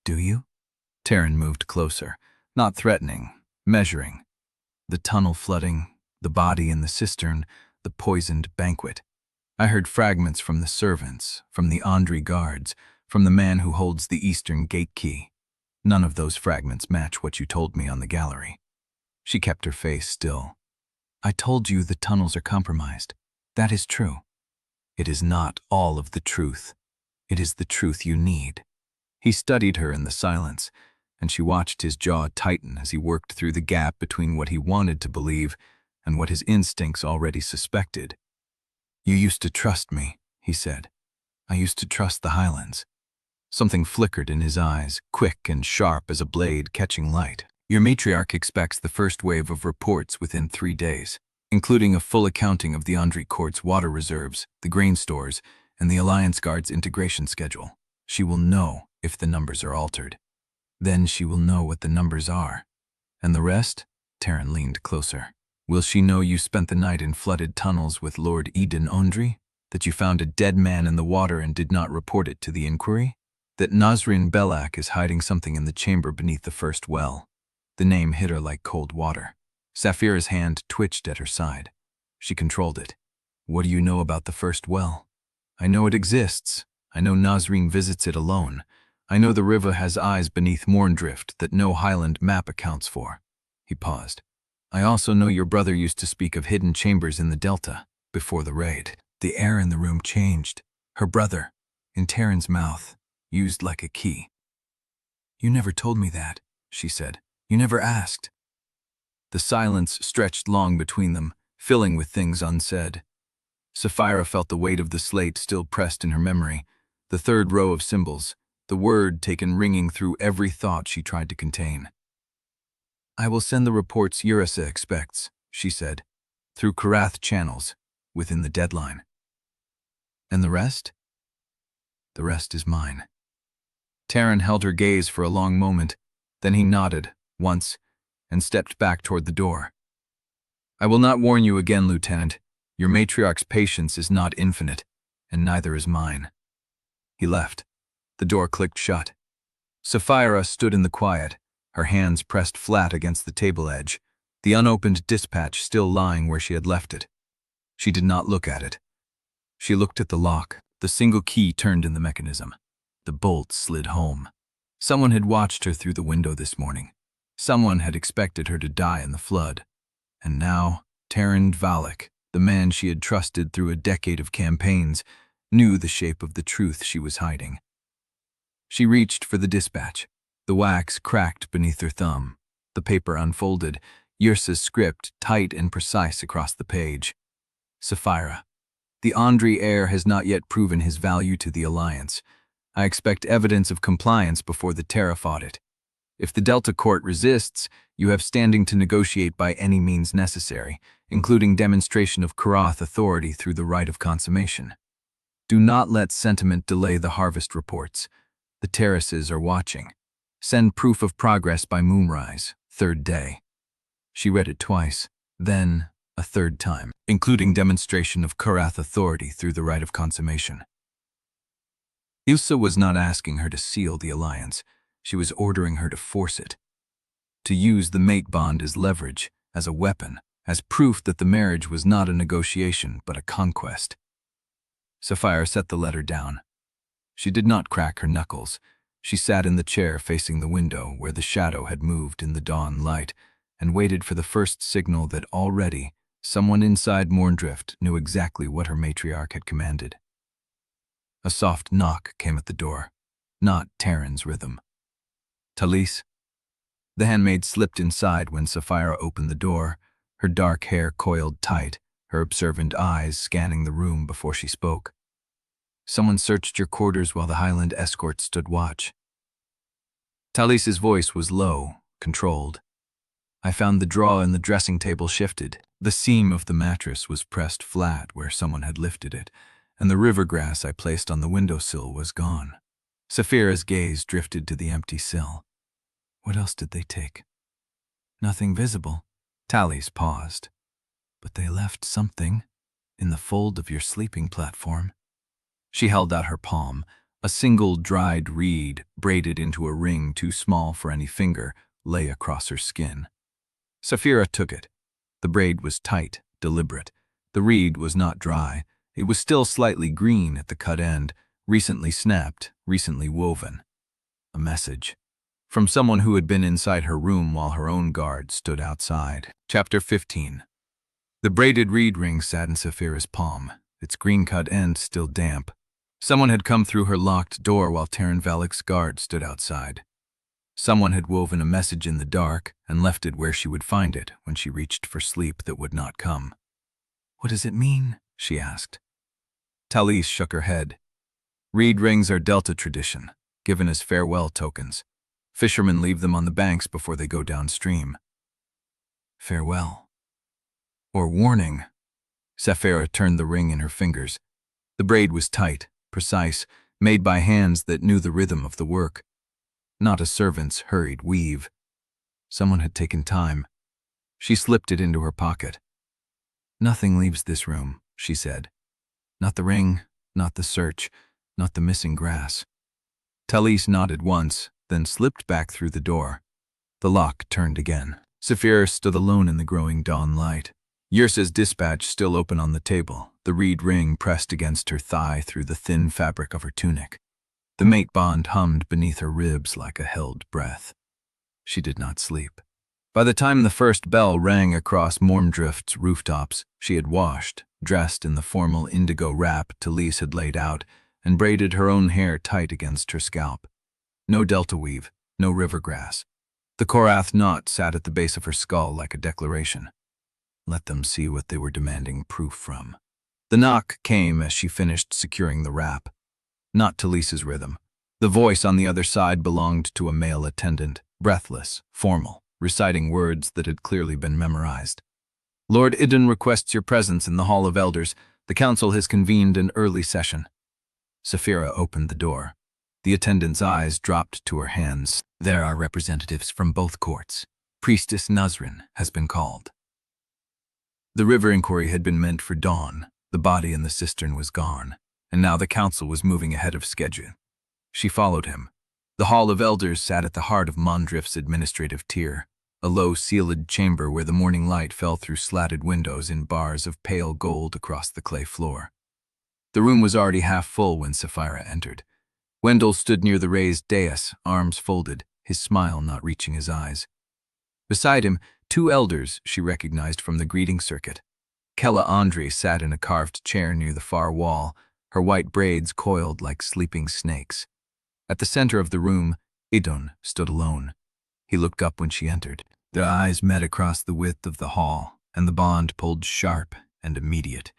Do you? Teren moved closer, not threatening, measuring. The tunnel flooding, the body in the cistern, the poisoned Banquet. I heard fragments from the servants, from the Ondrey guards, from the man who holds the eastern gate key. None of those fragments match what you told me on the gallery. She kept her face still. I told you the tunnels are compromised. That is true. It is not all of the truth. It is the truth you need. He studied her in the silence, and she watched his jaw tighten as he worked through the gap between what he wanted to believe and what his instincts already suspected. You used to trust me, he said. I used to trust the Highlands. Something flickered in his eyes, quick and sharp as a blade catching light. Your matriarch expects the first wave of reports within 3 days, including a full accounting of the Ondrey Court's water reserves, the grain stores, and the Alliance Guard's integration schedule. She will know if the numbers are altered. Then she will know what the numbers are. And the rest? Teren leaned closer. Will she know you spent the night in flooded tunnels with Lord Idun Ondrey? That you found a dead man in the water and did not report it to the inquiry? That Nasrin Belak is hiding something in the chamber beneath the first well? The name hit her like cold water. Saphira's hand twitched at her side. She controlled it. What do you know about the first well? I know it exists. I know Nasrin visits it alone. I know the river has eyes beneath Mourndrift that no highland map accounts for. He paused. I also know your brother used to speak of hidden chambers in the Delta before the raid. The air in the room changed. Her brother, in Teren's mouth, used like a key. You never told me that, she said. You never asked. The silence stretched long between them, filling with things unsaid. Saphira felt the weight of the slate still pressed in her memory, the third row of symbols, the word taken ringing through every thought she tried to contain. I will send the reports Yrsa expects, she said, through Korrath channels, within the deadline. And the rest? The rest is mine. Teren held her gaze for a long moment, then he nodded, once, and stepped back toward the door. I will not warn you again, Lieutenant. Your matriarch's patience is not infinite, and neither is mine. He left. The door clicked shut. Saphira stood in the quiet, her hands pressed flat against the table edge, the unopened dispatch still lying where she had left it. She did not look at it. She looked at the lock. The single key turned in the mechanism. The bolt slid home. Someone had watched her through the window this morning. Someone had expected her to die in the flood. And now, Teren Valak, the man she had trusted through a decade of campaigns, knew the shape of the truth she was hiding. She reached for the dispatch. The wax cracked beneath her thumb. The paper unfolded, Yrsa's script tight and precise across the page. Saphira. The Ondrey heir has not yet proven his value to the Alliance. I expect evidence of compliance before the tariff audit. If the Delta Court resists, you have standing to negotiate by any means necessary, including demonstration of Korrath authority through the Rite of Consummation. Do not let sentiment delay the harvest reports. The terraces are watching. Send proof of progress by Moonrise, 3rd day. She read it twice, then a 3rd time, including demonstration of Korrath authority through the Rite of Consummation. Yrsa was not asking her to seal the alliance. She was ordering her to force it. To use the mate bond as leverage, as a weapon, as proof that the marriage was not a negotiation but a conquest. Saphira set the letter down. She did not crack her knuckles. She sat in the chair facing the window where the shadow had moved in the dawn light and waited for the first signal that already someone inside Mourndrift knew exactly what her matriarch had commanded. A soft knock came at the door, not Teren's rhythm. "Talise?" The handmaid slipped inside when Saphira opened the door, her dark hair coiled tight, her observant eyes scanning the room before she spoke. "Someone searched your quarters while the highland escort stood watch." Talise's voice was low, controlled. "I found the drawer in the dressing table shifted. The seam of the mattress was pressed flat where someone had lifted it, and the river grass I placed on the windowsill was gone." Saphira's gaze drifted to the empty sill. "What else did they take?" "Nothing visible." Talise paused. "But they left something in the fold of your sleeping platform." She held out her palm. A single dried reed, braided into a ring too small for any finger, lay across her skin. Saphira took it. The braid was tight, deliberate. The reed was not dry. It was still slightly green at the cut end, recently snapped, recently woven. A message. From someone who had been inside her room while her own guard stood outside. Chapter 15. The braided reed ring sat in Saphira's palm, its green-cut end still damp. Someone had come through her locked door while Teren Valak's guard stood outside. Someone had woven a message in the dark and left it where she would find it when she reached for sleep that would not come. "What does it mean?" she asked. Talise shook her head. "Reed rings are Delta tradition, given as farewell tokens. Fishermen leave them on the banks before they go downstream." "Farewell. Or warning." Saphira turned the ring in her fingers. The braid was tight, precise, made by hands that knew the rhythm of the work. Not a servant's hurried weave. Someone had taken time. She slipped it into her pocket. "Nothing leaves this room," she said. "Not the ring, not the search, not the missing grass." Talise nodded once, then slipped back through the door. The lock turned again. Saphira stood alone in the growing dawn light. Yrsa's dispatch still open on the table, the reed ring pressed against her thigh through the thin fabric of her tunic. The mate bond hummed beneath her ribs like a held breath. She did not sleep. By the time the first bell rang across Mourndrift's rooftops, she had washed, dressed in the formal indigo wrap Talise had laid out, and braided her own hair tight against her scalp. No delta weave, no river grass. The Korrath knot sat at the base of her skull like a declaration. Let them see what they were demanding proof from. The knock came as she finished securing the wrap. Not Talise's rhythm. The voice on the other side belonged to a male attendant, breathless, formal, reciting words that had clearly been memorized. "Lord Idun requests your presence in the Hall of Elders. The council has convened an early session." Saphira opened the door. The attendant's eyes dropped to her hands. "There are representatives from both courts. Priestess Nasrin has been called." The river inquiry had been meant for dawn. The body in the cistern was gone, and now the council was moving ahead of schedule. She followed him. The Hall of Elders sat at the heart of Mourndrift's administrative tier, a low sealed chamber where the morning light fell through slatted windows in bars of pale gold across the clay floor. The room was already half full when Saphira entered. Wendell stood near the raised dais, arms folded, his smile not reaching his eyes. Beside him, two elders she recognized from the greeting circuit. Idun Ondrey sat in a carved chair near the far wall, her white braids coiled like sleeping snakes. At the center of the room, Idun stood alone. He looked up when she entered. Their eyes met across the width of the hall, and the bond pulled sharp and immediate,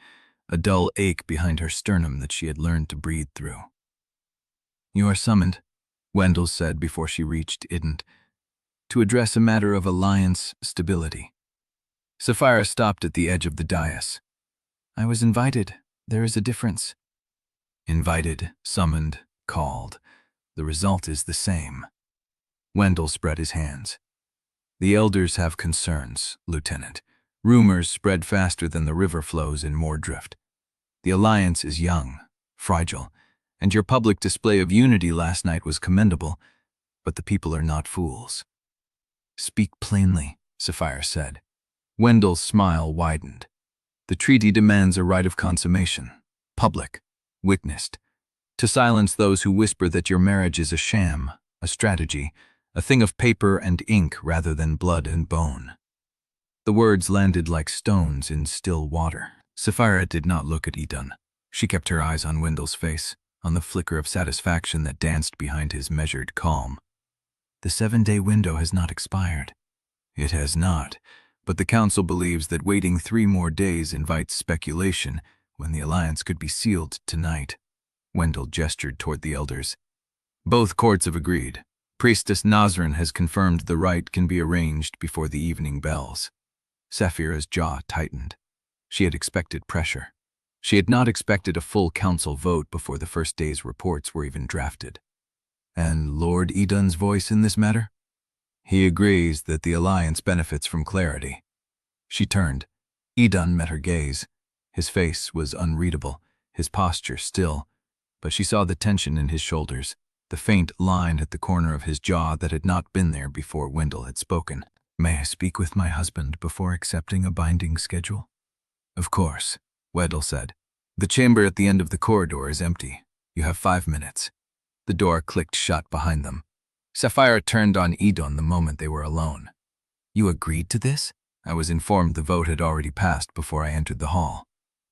a dull ache behind her sternum that she had learned to breathe through. "You are summoned," Wendell said before she reached Idun, "to address a matter of alliance stability." Saphira stopped at the edge of the dais. "I was invited. There is a difference." Invited, summoned, called. The result is the same. Wendell spread his hands. "The elders have concerns, Lieutenant. Rumors spread faster than the river flows in Mourndrift. The alliance is young, fragile, and your public display of unity last night was commendable, but the people are not fools." "Speak plainly," Saphira said. Wendell's smile widened. "The treaty demands a rite of consummation, public, witnessed. to silence those who whisper that your marriage is a sham, a strategy, a thing of paper and ink rather than blood and bone. The words landed like stones in still water. Saphira did not look at Idun. She kept her eyes on Wendell's face, on the flicker of satisfaction that danced behind his measured calm. The 7-day window has not expired. It has not, but the Council believes that waiting 3 more days invites speculation when the alliance could be sealed tonight. Wendell gestured toward the elders. Both courts have agreed. Priestess Nasrin has confirmed the rite can be arranged before the evening bells. Saphira's jaw tightened. She had expected pressure. She had not expected a full council vote before the first day's reports were even drafted. And Lord Idun's voice in this matter? He agrees that the alliance benefits from clarity. She turned. Idun met her gaze. His face was unreadable, his posture still, but she saw the tension in his shoulders, the faint line at the corner of his jaw that had not been there before Wendell had spoken. May I speak with my husband before accepting a binding schedule? Of course, Wendell said. The chamber at the end of the corridor is empty. You have 5 minutes. The door clicked shut behind them. Saphira turned on Idun the moment they were alone. You agreed to this? I was informed the vote had already passed before I entered the hall.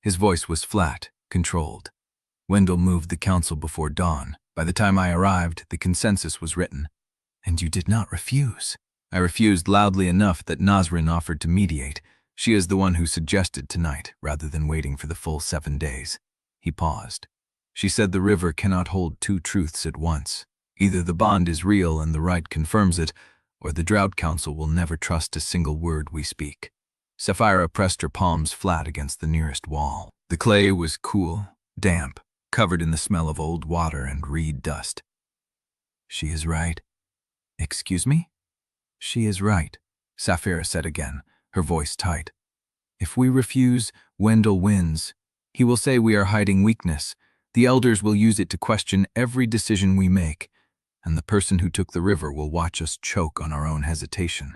His voice was flat, controlled. Wendell moved the council before dawn. By the time I arrived, the consensus was written. And you did not refuse. I refused loudly enough that Nasrin offered to mediate. She is the one who suggested tonight, rather than waiting for the full 7 days. He paused. She said the river cannot hold 2 truths at once. Either the bond is real and the rite confirms it, or the Drought Council will never trust a single word we speak. Saphira pressed her palms flat against the nearest wall. The clay was cool, damp, covered in the smell of old water and reed dust. She is right. Excuse me? She is right, Saphira said again, her voice tight. If we refuse, Wendell wins. He will say we are hiding weakness. The elders will use it to question every decision we make, and the person who took the river will watch us choke on our own hesitation.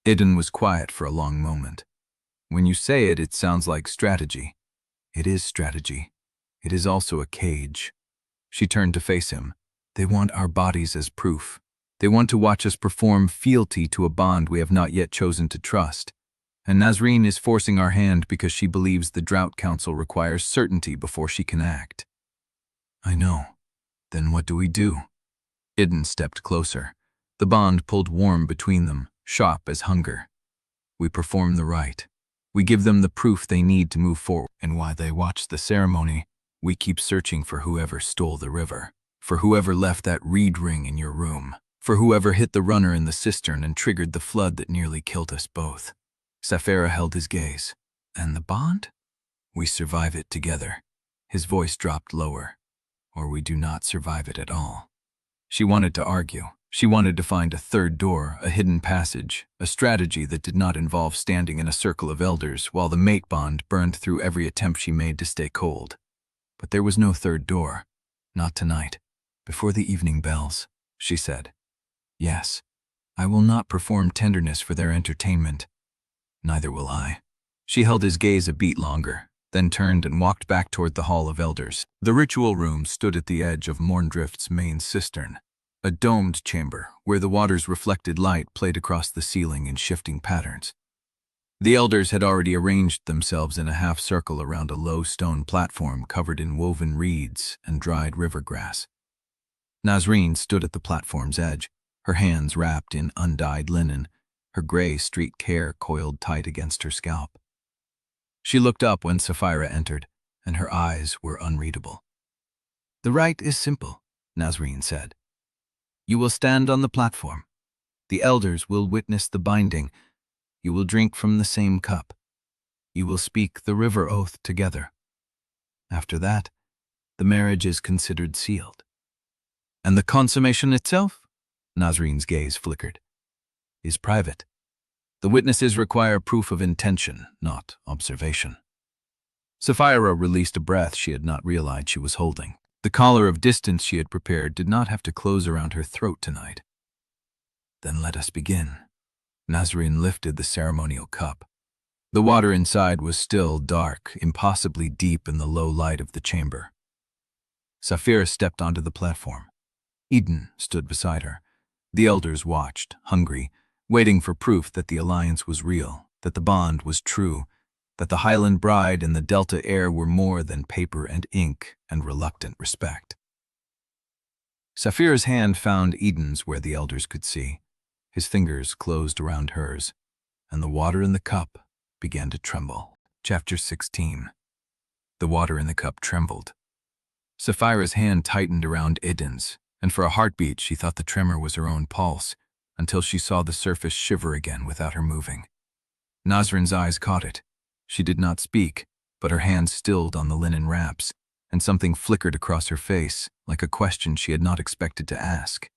Idun was quiet for a long moment. When you say it, it sounds like strategy. It is strategy. It is also a cage. She turned to face him. They want our bodies as proof. They want to watch us perform fealty to a bond we have not yet chosen to trust. And Nasrin is forcing our hand because she believes the Drought Council requires certainty before she can act. I know. Then what do we do? Idun stepped closer. The bond pulled warm between them, sharp as hunger. We perform the rite. We give them the proof they need to move forward. And while they watch the ceremony, we keep searching for whoever stole the river, for whoever left that reed ring in your room, for whoever hit the runner in the cistern and triggered the flood that nearly killed us both. Saphira held his gaze. And the bond? We survive it together. His voice dropped lower. Or we do not survive it at all. She wanted to argue. She wanted to find a third door, a hidden passage, a strategy that did not involve standing in a circle of elders while the mate bond burned through every attempt she made to stay cold. But there was no third door. Not tonight. Before the evening bells, she said. Yes, I will not perform tenderness for their entertainment. Neither will I. She held his gaze a beat longer, then turned and walked back toward the Hall of Elders. The ritual room stood at the edge of Mourndrift's main cistern, a domed chamber where the water's reflected light played across the ceiling in shifting patterns. The elders had already arranged themselves in a half-circle around a low stone platform covered in woven reeds and dried river grass. Nasrin stood at the platform's edge, her hands wrapped in undyed linen, her gray streaked hair coiled tight against her scalp. She looked up when Saphira entered, and her eyes were unreadable. The rite is simple, Nasrin said. You will stand on the platform. The elders will witness the binding. You will drink from the same cup. You will speak the river oath together. After that, the marriage is considered sealed. And the consummation itself? Nasrin's gaze flickered. Is private. The witnesses require proof of intention, not observation. Saphira released a breath she had not realized she was holding. The collar of distance she had prepared did not have to close around her throat tonight. Then let us begin. Nasrin lifted the ceremonial cup. The water inside was still dark, impossibly deep in the low light of the chamber. Saphira stepped onto the platform. Idun stood beside her. The elders watched, hungry, waiting for proof that the alliance was real, that the bond was true, that the Highland bride and the Delta heir were more than paper and ink and reluctant respect. Saphira's hand found Idun's where the elders could see. His fingers closed around hers, and the water in the cup began to tremble. Chapter 16. The water in the cup trembled. Saphira's hand tightened around Idun's, and for a heartbeat she thought the tremor was her own pulse, until she saw the surface shiver again without her moving. Nasrin's eyes caught it. She did not speak, but her hand stilled on the linen wraps, and something flickered across her face, like a question she had not expected to ask.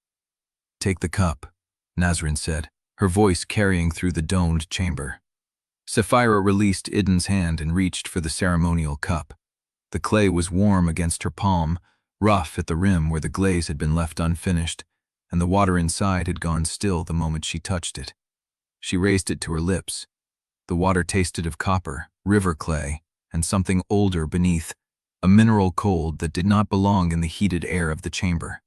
"Take the cup," Nasrin said, her voice carrying through the domed chamber. Saphira released Idun's hand and reached for the ceremonial cup. The clay was warm against her palm, rough at the rim where the glaze had been left unfinished, and the water inside had gone still the moment she touched it. She raised it to her lips. The water tasted of copper, river clay, and something older beneath, a mineral cold that did not belong in the heated air of the chamber.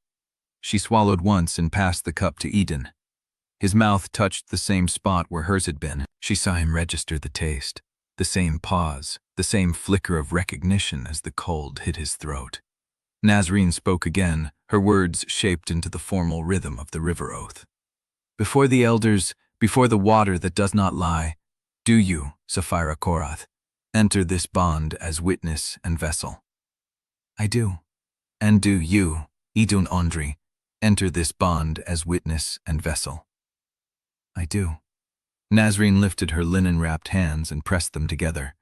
She swallowed once and passed the cup to Idun. His mouth touched the same spot where hers had been. She saw him register the taste, the same pause, the same flicker of recognition as the cold hit his throat. Nasrin spoke again, her words shaped into the formal rhythm of the river oath. "Before the elders, before the water that does not lie, do you, Saphira Korrath, enter this bond as witness and vessel?" "I do." "And do you, Idun Ondrey, enter this bond as witness and vessel?" "I do." Nasrin lifted her linen-wrapped hands and pressed them together.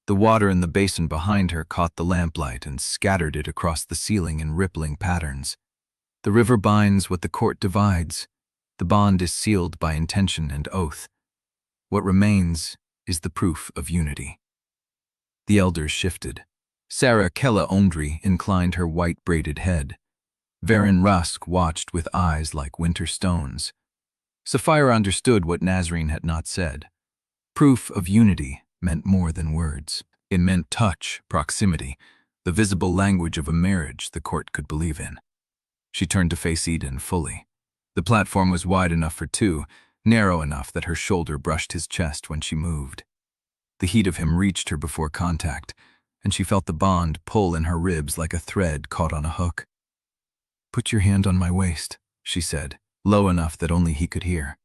The water in the basin behind her caught the lamplight and scattered it across the ceiling in rippling patterns. The river binds what the court divides. The bond is sealed by intention and oath. What remains is the proof of unity. The elders shifted. Saphira Korrath inclined her white-braided head. Varen Rusk watched with eyes like winter stones. Saphira understood what Nasrin had not said. Proof of unity meant more than words. It meant touch, proximity, the visible language of a marriage the court could believe in. She turned to face Idun fully. The platform was wide enough for two, narrow enough that her shoulder brushed his chest when she moved. The heat of him reached her before contact, and she felt the bond pull in her ribs like a thread caught on a hook. "Put your hand on my waist," she said, low enough that only he could hear.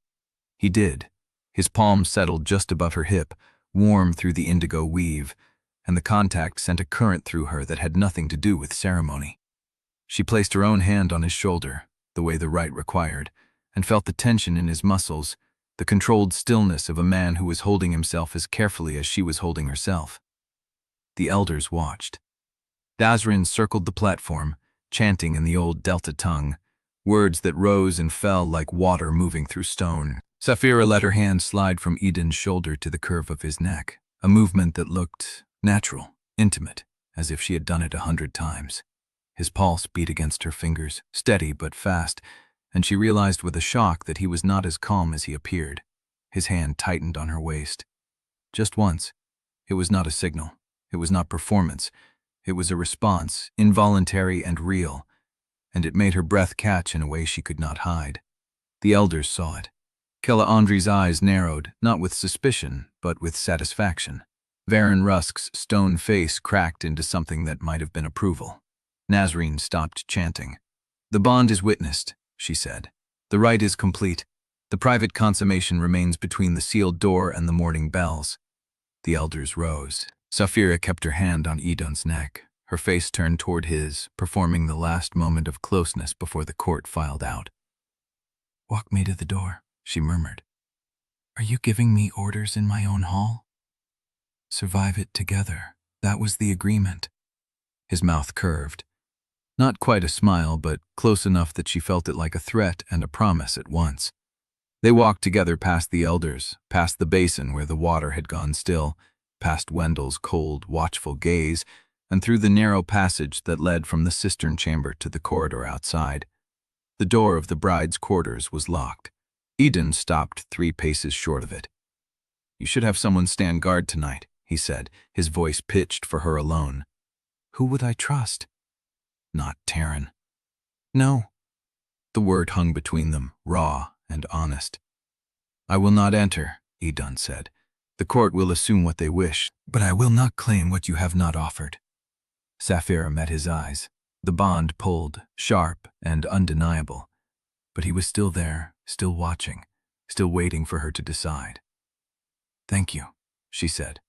He did. His palm settled just above her hip, warm through the indigo weave, and the contact sent a current through her that had nothing to do with ceremony. She placed her own hand on his shoulder, the way the rite required, and felt the tension in his muscles, the controlled stillness of a man who was holding himself as carefully as she was holding herself. The elders watched. Nasrin circled the platform, chanting in the old Delta tongue, words that rose and fell like water moving through stone. Saphira let her hand slide from Idun's shoulder to the curve of his neck, a movement that looked natural, intimate, as if she had done it 100 times. His pulse beat against her fingers, steady but fast, and she realized with a shock that he was not as calm as he appeared. His hand tightened on her waist. Just once. It was not a signal. It was not performance. It was a response, involuntary and real, and it made her breath catch in a way she could not hide. The elders saw it. Idun Ondrey's eyes narrowed, not with suspicion, but with satisfaction. Varen Rusk's stone face cracked into something that might have been approval. Nasrin stopped chanting. "The bond is witnessed," she said. "The rite is complete. The private consummation remains between the sealed door and the morning bells." The elders rose. Saphira kept her hand on Idun's neck, her face turned toward his, performing the last moment of closeness before the court filed out. "Walk me to the door," she murmured. "Are you giving me orders in my own hall?" "Survive it together. That was the agreement." His mouth curved. Not quite a smile, but close enough that she felt it like a threat and a promise at once. They walked together past the elders, past the basin where the water had gone still, past Wendell's cold, watchful gaze, and through the narrow passage that led from the cistern chamber to the corridor outside. The door of the bride's quarters was locked. Idun stopped 3 paces short of it. "You should have someone stand guard tonight," he said, his voice pitched for her alone. "Who would I trust?" not Teren. No. The word hung between them, raw and honest. I will not enter, Idun said. The court will assume what they wish, but I will not claim what you have not offered. Saphira met his eyes. The bond pulled, sharp and undeniable. But he was still there, still watching, still waiting for her to decide. Thank you, she said.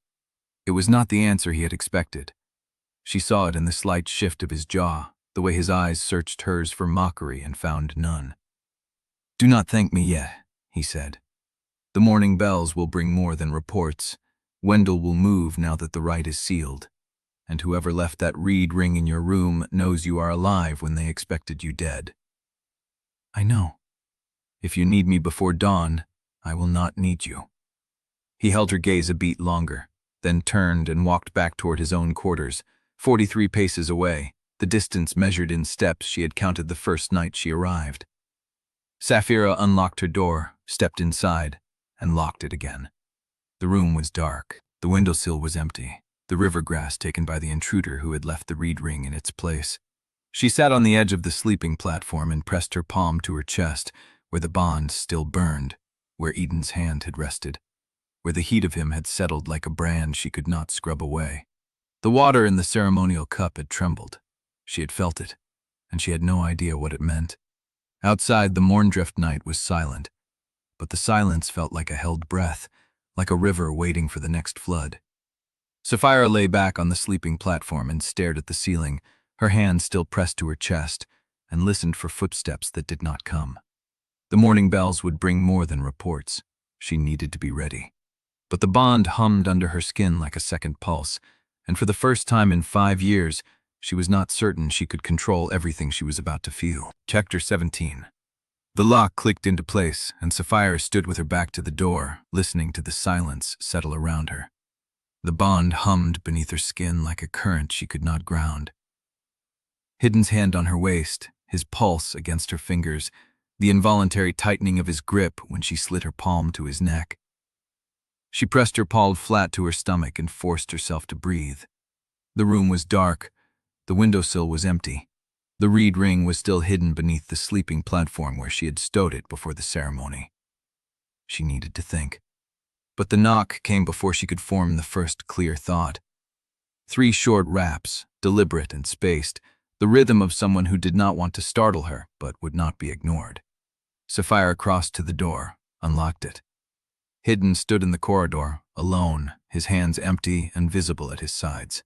It was not the answer he had expected. She saw it in the slight shift of his jaw, the way his eyes searched hers for mockery and found none. Do not thank me yet, he said. The morning bells will bring more than reports. Wendell will move now that the rite is sealed. And whoever left that reed ring in your room knows you are alive when they expected you dead. I know. If you need me before dawn, I will not need you. He held her gaze a beat longer, then turned and walked back toward his own quarters, 43 paces away, the distance measured in steps she had counted the first night she arrived. Saphira unlocked her door, stepped inside, and locked it again. The room was dark. The windowsill was empty, the river grass taken by the intruder who had left the reed ring in its place. She sat on the edge of the sleeping platform and pressed her palm to her chest, where the bond still burned, where Idun's hand had rested, where the heat of him had settled like a brand she could not scrub away. The water in the ceremonial cup had trembled. She had felt it, and she had no idea what it meant. Outside, the Mourndrift night was silent, but the silence felt like a held breath, like a river waiting for the next flood. Saphira lay back on the sleeping platform and stared at the ceiling, her hand still pressed to her chest, and listened for footsteps that did not come. The morning bells would bring more than reports. She needed to be ready. But the bond hummed under her skin like a second pulse, and for the first time in 5 years, she was not certain she could control everything she was about to feel. Chapter 17. The lock clicked into place, and Saphira stood with her back to the door, listening to the silence settle around her. The bond hummed beneath her skin like a current she could not ground. Idun's hand on her waist, his pulse against her fingers, the involuntary tightening of his grip when she slid her palm to his neck. She pressed her palm flat to her stomach and forced herself to breathe. The room was dark. The windowsill was empty. The reed ring was still hidden beneath the sleeping platform where she had stowed it before the ceremony. She needed to think. But the knock came before she could form the first clear thought. 3 short raps, deliberate and spaced, the rhythm of someone who did not want to startle her but would not be ignored. Saphira crossed to the door, unlocked it. Idun stood in the corridor, alone, his hands empty and visible at his sides.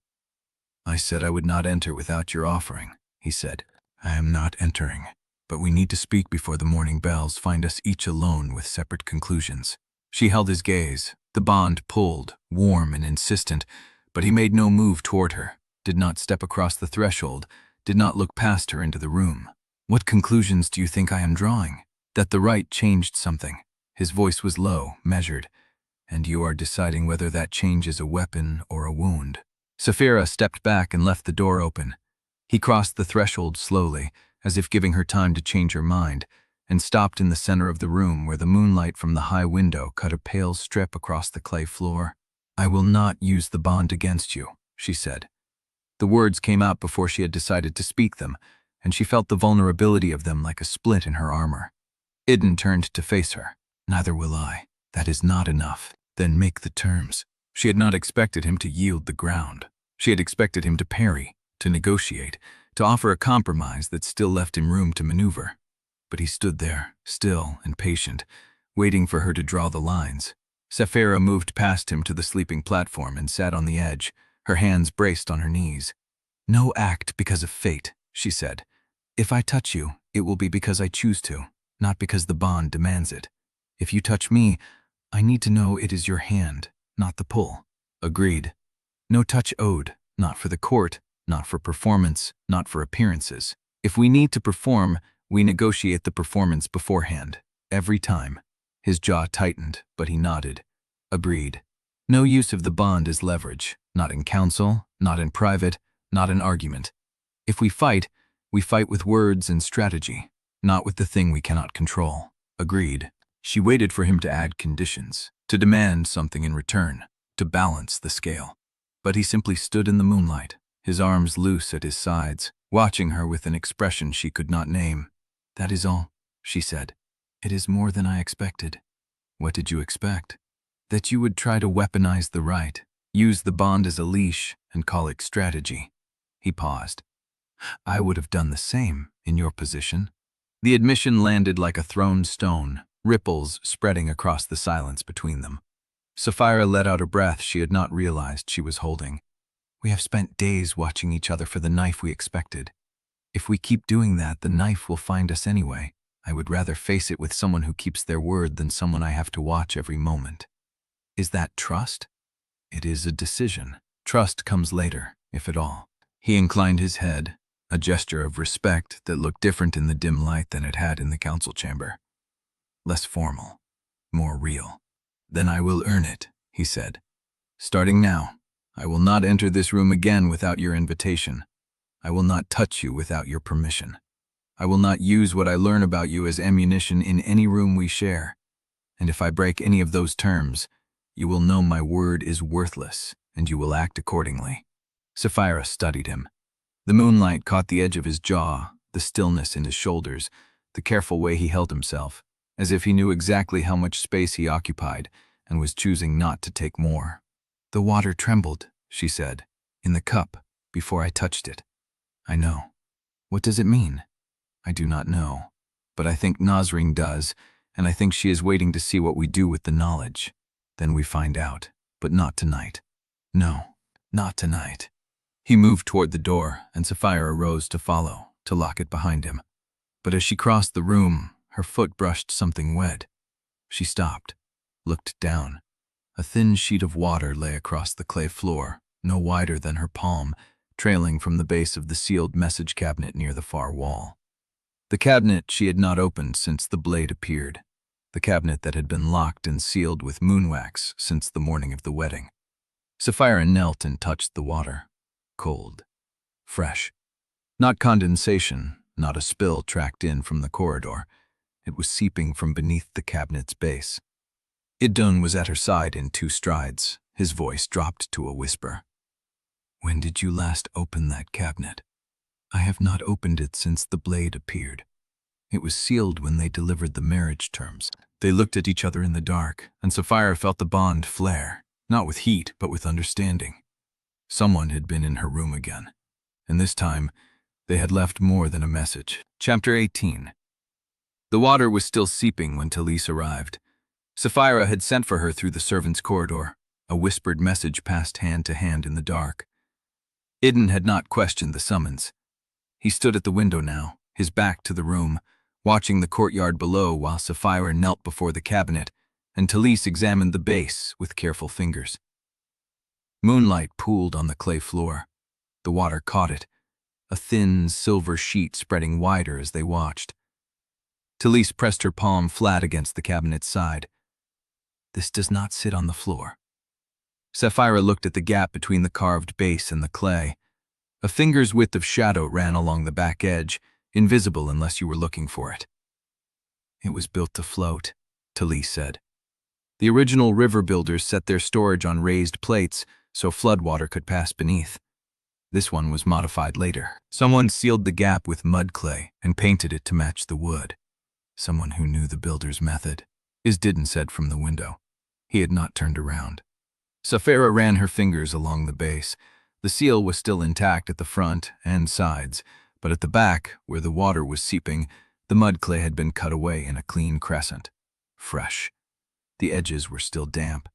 I said I would not enter without your offering, he said. I am not entering, but we need to speak before the morning bells find us each alone with separate conclusions. She held his gaze. The bond pulled, warm and insistent, but he made no move toward her, did not step across the threshold, did not look past her into the room. What conclusions do you think I am drawing? That the rite changed something. His voice was low, measured, and you are deciding whether that change is a weapon or a wound. Saphira stepped back and left the door open. He crossed the threshold slowly, as if giving her time to change her mind, and stopped in the center of the room where the moonlight from the high window cut a pale strip across the clay floor. I will not use the bond against you, she said. The words came out before she had decided to speak them, and she felt the vulnerability of them like a split in her armor. Idun turned to face her. Neither will I. That is not enough. Then make the terms. She had not expected him to yield the ground. She had expected him to parry, to negotiate, to offer a compromise that still left him room to maneuver. But he stood there, still and patient, waiting for her to draw the lines. Saphira moved past him to the sleeping platform and sat on the edge, her hands braced on her knees. No act because of fate, she said. If I touch you, it will be because I choose to, not because the bond demands it. If you touch me, I need to know it is your hand, not the pull. Agreed. No touch owed, not for the court, not for performance, not for appearances. If we need to perform, we negotiate the performance beforehand, every time. His jaw tightened, but he nodded. Agreed. No use of the bond as leverage, not in council, not in private, not in argument. If we fight with words and strategy, not with the thing we cannot control. Agreed. She waited for him to add conditions, to demand something in return, to balance the scale. But he simply stood in the moonlight, his arms loose at his sides, watching her with an expression she could not name. "That is all," she said. "It is more than I expected." "What did you expect?" "That you would try to weaponize the Rite, use the bond as a leash, and call it strategy." He paused. "I would have done the same in your position." The admission landed like a thrown stone, ripples spreading across the silence between them. Saphira let out a breath she had not realized she was holding. "We have spent days watching each other for the knife we expected. If we keep doing that, the knife will find us anyway. I would rather face it with someone who keeps their word than someone I have to watch every moment." "Is that trust?" "It is a decision. Trust comes later, if at all." He inclined his head, a gesture of respect that looked different in the dim light than it had in the council chamber. Less formal, more real. "Then I will earn it," he said. "Starting now, I will not enter this room again without your invitation. I will not touch you without your permission. I will not use what I learn about you as ammunition in any room we share. And if I break any of those terms, you will know my word is worthless, and you will act accordingly." Saphira studied him. The moonlight caught the edge of his jaw, the stillness in his shoulders, the careful way he held himself, as if he knew exactly how much space he occupied and was choosing not to take more. "The water trembled," she said, "in the cup, before I touched it. I know. What does it mean? I do not know. But I think Nasrin does, and I think she is waiting to see what we do with the knowledge. Then we find out, but not tonight. No, not tonight." He moved toward the door, and Saphira rose to follow, to lock it behind him. But as she crossed the room, her foot brushed something wet. She stopped, looked down. A thin sheet of water lay across the clay floor, no wider than her palm, trailing from the base of the sealed message cabinet near the far wall. The cabinet she had not opened since the blade appeared, the cabinet that had been locked and sealed with moonwax since the morning of the wedding. Saphira knelt and touched the water. Cold. Fresh. Not condensation, not a spill tracked in from the corridor. It was seeping from beneath the cabinet's base. Idun was at her side in 2 strides. His voice dropped to a whisper. "When did you last open that cabinet?" "I have not opened it since the blade appeared. It was sealed when they delivered the marriage terms." They looked at each other in the dark, and Saphira felt the bond flare, not with heat, but with understanding. Someone had been in her room again, and this time they had left more than a message. Chapter 18. The water was still seeping when Talise arrived. Saphira had sent for her through the servants' corridor. A whispered message passed hand to hand in the dark. Idun had not questioned the summons. He stood at the window now, his back to the room, watching the courtyard below while Saphira knelt before the cabinet, and Talise examined the base with careful fingers. Moonlight pooled on the clay floor. The water caught it, a thin silver sheet spreading wider as they watched. Talise pressed her palm flat against the cabinet's side. "This does not sit on the floor." Saphira looked at the gap between the carved base and the clay. A finger's width of shadow ran along the back edge, invisible unless you were looking for it. "It was built to float," Talise said. "The original river builders set their storage on raised plates so floodwater could pass beneath. This one was modified later. Someone sealed the gap with mud clay and painted it to match the wood. Someone who knew the builder's method," Idun said from the window. He had not turned around. Saphira ran her fingers along the base. The seal was still intact at the front and sides, but at the back, where the water was seeping, the mud clay had been cut away in a clean crescent. Fresh. The edges were still damp.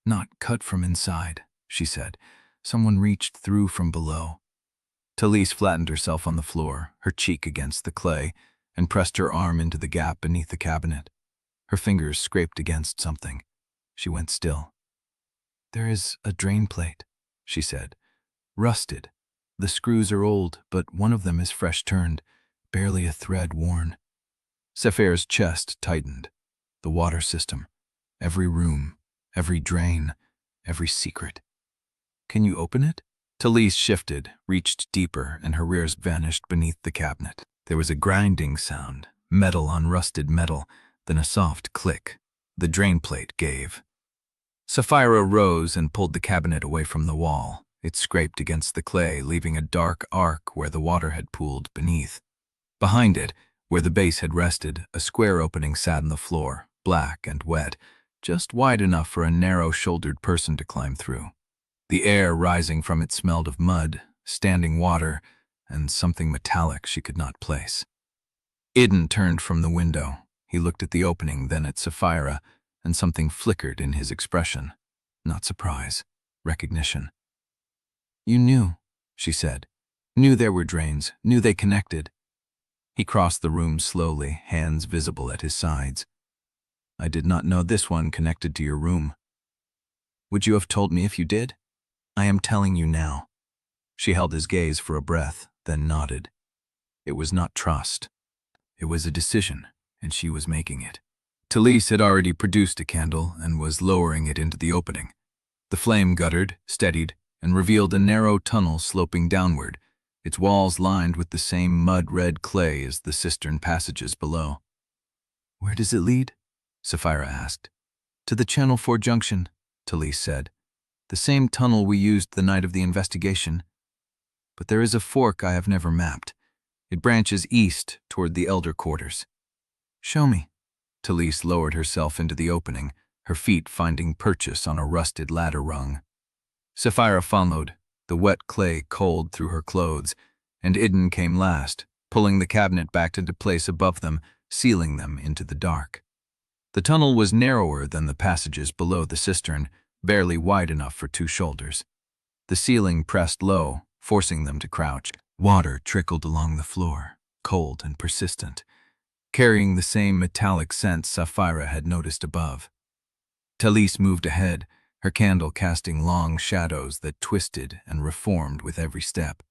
"Not cut from inside," she said. "Someone reached through from below." Talise flattened herself on the floor, her cheek against the clay, and pressed her arm into the gap beneath the cabinet. Her fingers scraped against something. She went still. "There is a drain plate," she said. "Rusted. The screws are old, but one of them is fresh turned, barely a thread worn." Saphira's chest tightened. The water system. Every room, every drain, every secret. "Can you open it?" Talise shifted, reached deeper, and her ears vanished beneath the cabinet. There was a grinding sound, metal on rusted metal, then a soft click. The drain plate gave. Saphira rose and pulled the cabinet away from the wall. It scraped against the clay, leaving a dark arc where the water had pooled beneath. Behind it, where the base had rested, a square opening sat on the floor, black and wet, just wide enough for a narrow-shouldered person to climb through. The air rising from it smelled of mud, standing water, and something metallic she could not place. Idun turned from the window. He looked at the opening, then at Saphira, and something flickered in his expression. Not surprise, recognition. "You knew," she said. "Knew there were drains, knew they connected." He crossed the room slowly, hands visible at his sides. "I did not know this one connected to your room." "Would you have told me if you did?" "I am telling you now." She held his gaze for a breath, then nodded. It was not trust. It was a decision, and she was making it. Talise had already produced a candle and was lowering it into the opening. The flame guttered, steadied, and revealed a narrow tunnel sloping downward, its walls lined with the same mud-red clay as the cistern passages below. "Where does it lead?" Saphira asked. "To the Channel 4 junction," Talise said. "The same tunnel we used the night of the investigation. But there is a fork I have never mapped. It branches east toward the elder quarters." "Show me." Talise lowered herself into the opening, her feet finding purchase on a rusted ladder rung. Saphira followed, the wet clay cold through her clothes, and Idun came last, pulling the cabinet back into place above them, sealing them into the dark. The tunnel was narrower than the passages below the cistern, barely wide enough for two shoulders. The ceiling pressed low, forcing them to crouch. Water trickled along the floor, cold and persistent, carrying the same metallic scent Saphira had noticed above. Talise moved ahead, her candle casting long shadows that twisted and reformed with every step.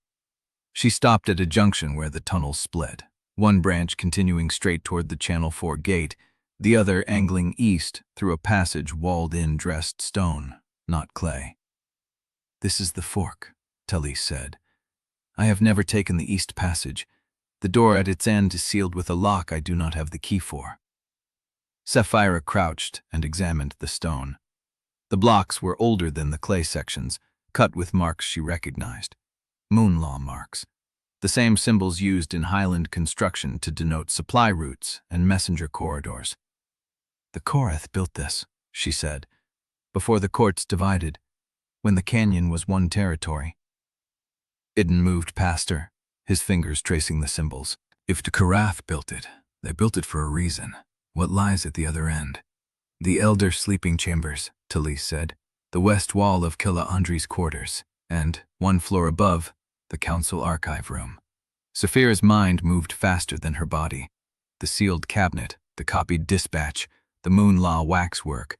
She stopped at a junction where the tunnel split, one branch continuing straight toward the Channel 4 gate, the other angling east through a passage walled in dressed stone, not clay. "This is the fork," Talise said. "I have never taken the east passage. The door at its end is sealed with a lock I do not have the key for." Saphira crouched and examined the stone. The blocks were older than the clay sections, cut with marks she recognized. Moonlaw marks. The same symbols used in highland construction to denote supply routes and messenger corridors. "The Korrath built this," she said, "before the courts divided, when the canyon was one territory." Idun moved past her, his fingers tracing the symbols. "If the Korrath built it, they built it for a reason. What lies at the other end?" "The elder sleeping chambers," Talise said. "The west wall of Idun Ondrey's quarters, and, one floor above, the council archive room." Saphira's mind moved faster than her body. The sealed cabinet, the copied dispatch, the Moonlaw waxwork.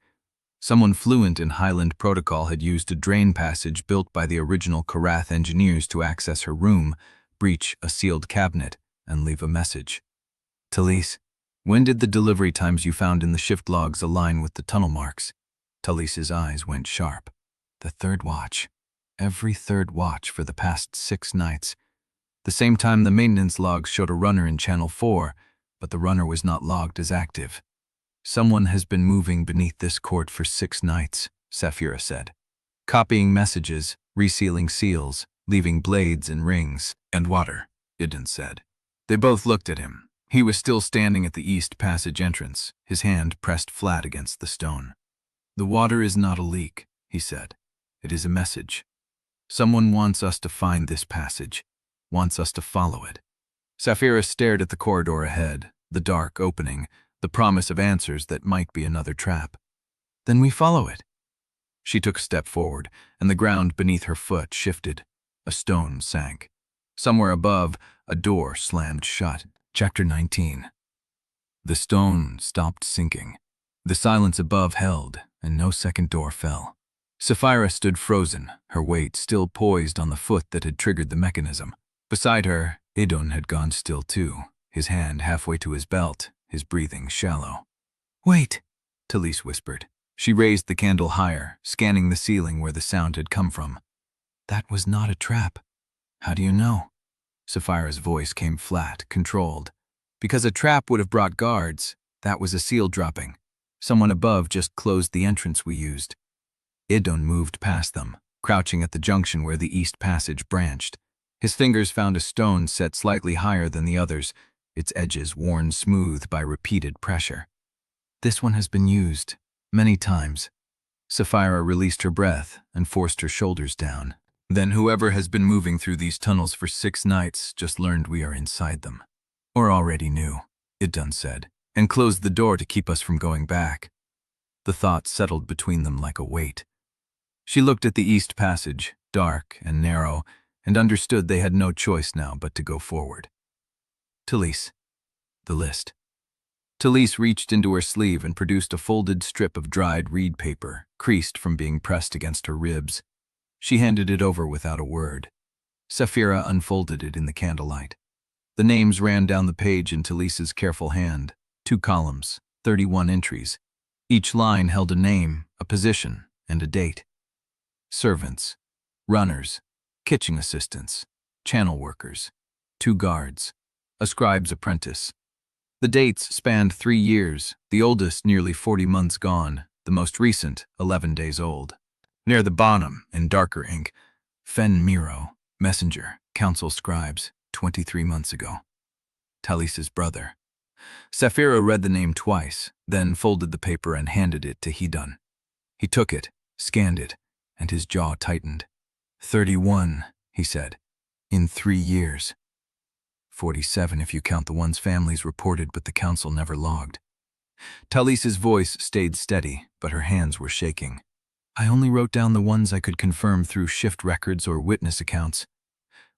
Someone fluent in Highland protocol had used a drain passage built by the original Korrath engineers to access her room, breach a sealed cabinet, and leave a message. "Talise, when did the delivery times you found in the shift logs align with the tunnel marks?" Talise's eyes went sharp. "The third watch. Every third watch for the past 6 nights. The same time the maintenance logs showed a runner in Channel 4, but the runner was not logged as active." "Someone has been moving beneath this court for 6 nights, Saphira said. "Copying messages, resealing seals, leaving blades and rings, and water," Idun said. They both looked at him. He was still standing at the east passage entrance, his hand pressed flat against the stone. "The water is not a leak," he said. "It is a message. Someone wants us to find this passage, wants us to follow it." Saphira stared at the corridor ahead, the dark opening, the promise of answers that might be another trap. "Then we follow it." She took a step forward, and the ground beneath her foot shifted. A stone sank. Somewhere above, a door slammed shut. Chapter 19. The stone stopped sinking. The silence above held, and no second door fell. Saphira stood frozen, her weight still poised on the foot that had triggered the mechanism. Beside her, Idun had gone still too, his hand halfway to his belt, his breathing shallow. "Wait," Talise whispered. She raised the candle higher, scanning the ceiling where the sound had come from. "That was not a trap." "How do you know?" Saphira's voice came flat, controlled. "Because a trap would have brought guards. That was a seal dropping. Someone above just closed the entrance we used." Idun moved past them, crouching at the junction where the east passage branched. His fingers found a stone set slightly higher than the others, its edges worn smooth by repeated pressure. This one has been used many times. Saphira released her breath and forced her shoulders down. Then whoever has been moving through these tunnels for 6 nights just learned we are inside them. Or already knew, Idun said, and closed the door to keep us from going back. The thought settled between them like a weight. She looked at the east passage, dark and narrow, and understood they had no choice now but to go forward. Talise. The list. Talise reached into her sleeve and produced a folded strip of dried reed paper, creased from being pressed against her ribs. She handed it over without a word. Saphira unfolded it in the candlelight. The names ran down the page in Talise's careful hand. 2 columns, 31 entries. Each line held a name, a position, and a date. Servants, runners, kitchen assistants, channel workers, 2 guards, a scribe's apprentice. The dates spanned 3 years, the oldest nearly 40 months gone, the most recent 11 days old. Near the bottom, in darker ink, Fen Miro, messenger, council scribes, 23 months ago. Talise's brother. Saphira read the name twice, then folded the paper and handed it to Idun. He took it, scanned it, and his jaw tightened. 31, he said, in 3 years. 47 if you count the ones families reported but the council never logged. Talise's voice stayed steady, but her hands were shaking. I only wrote down the ones I could confirm through shift records or witness accounts.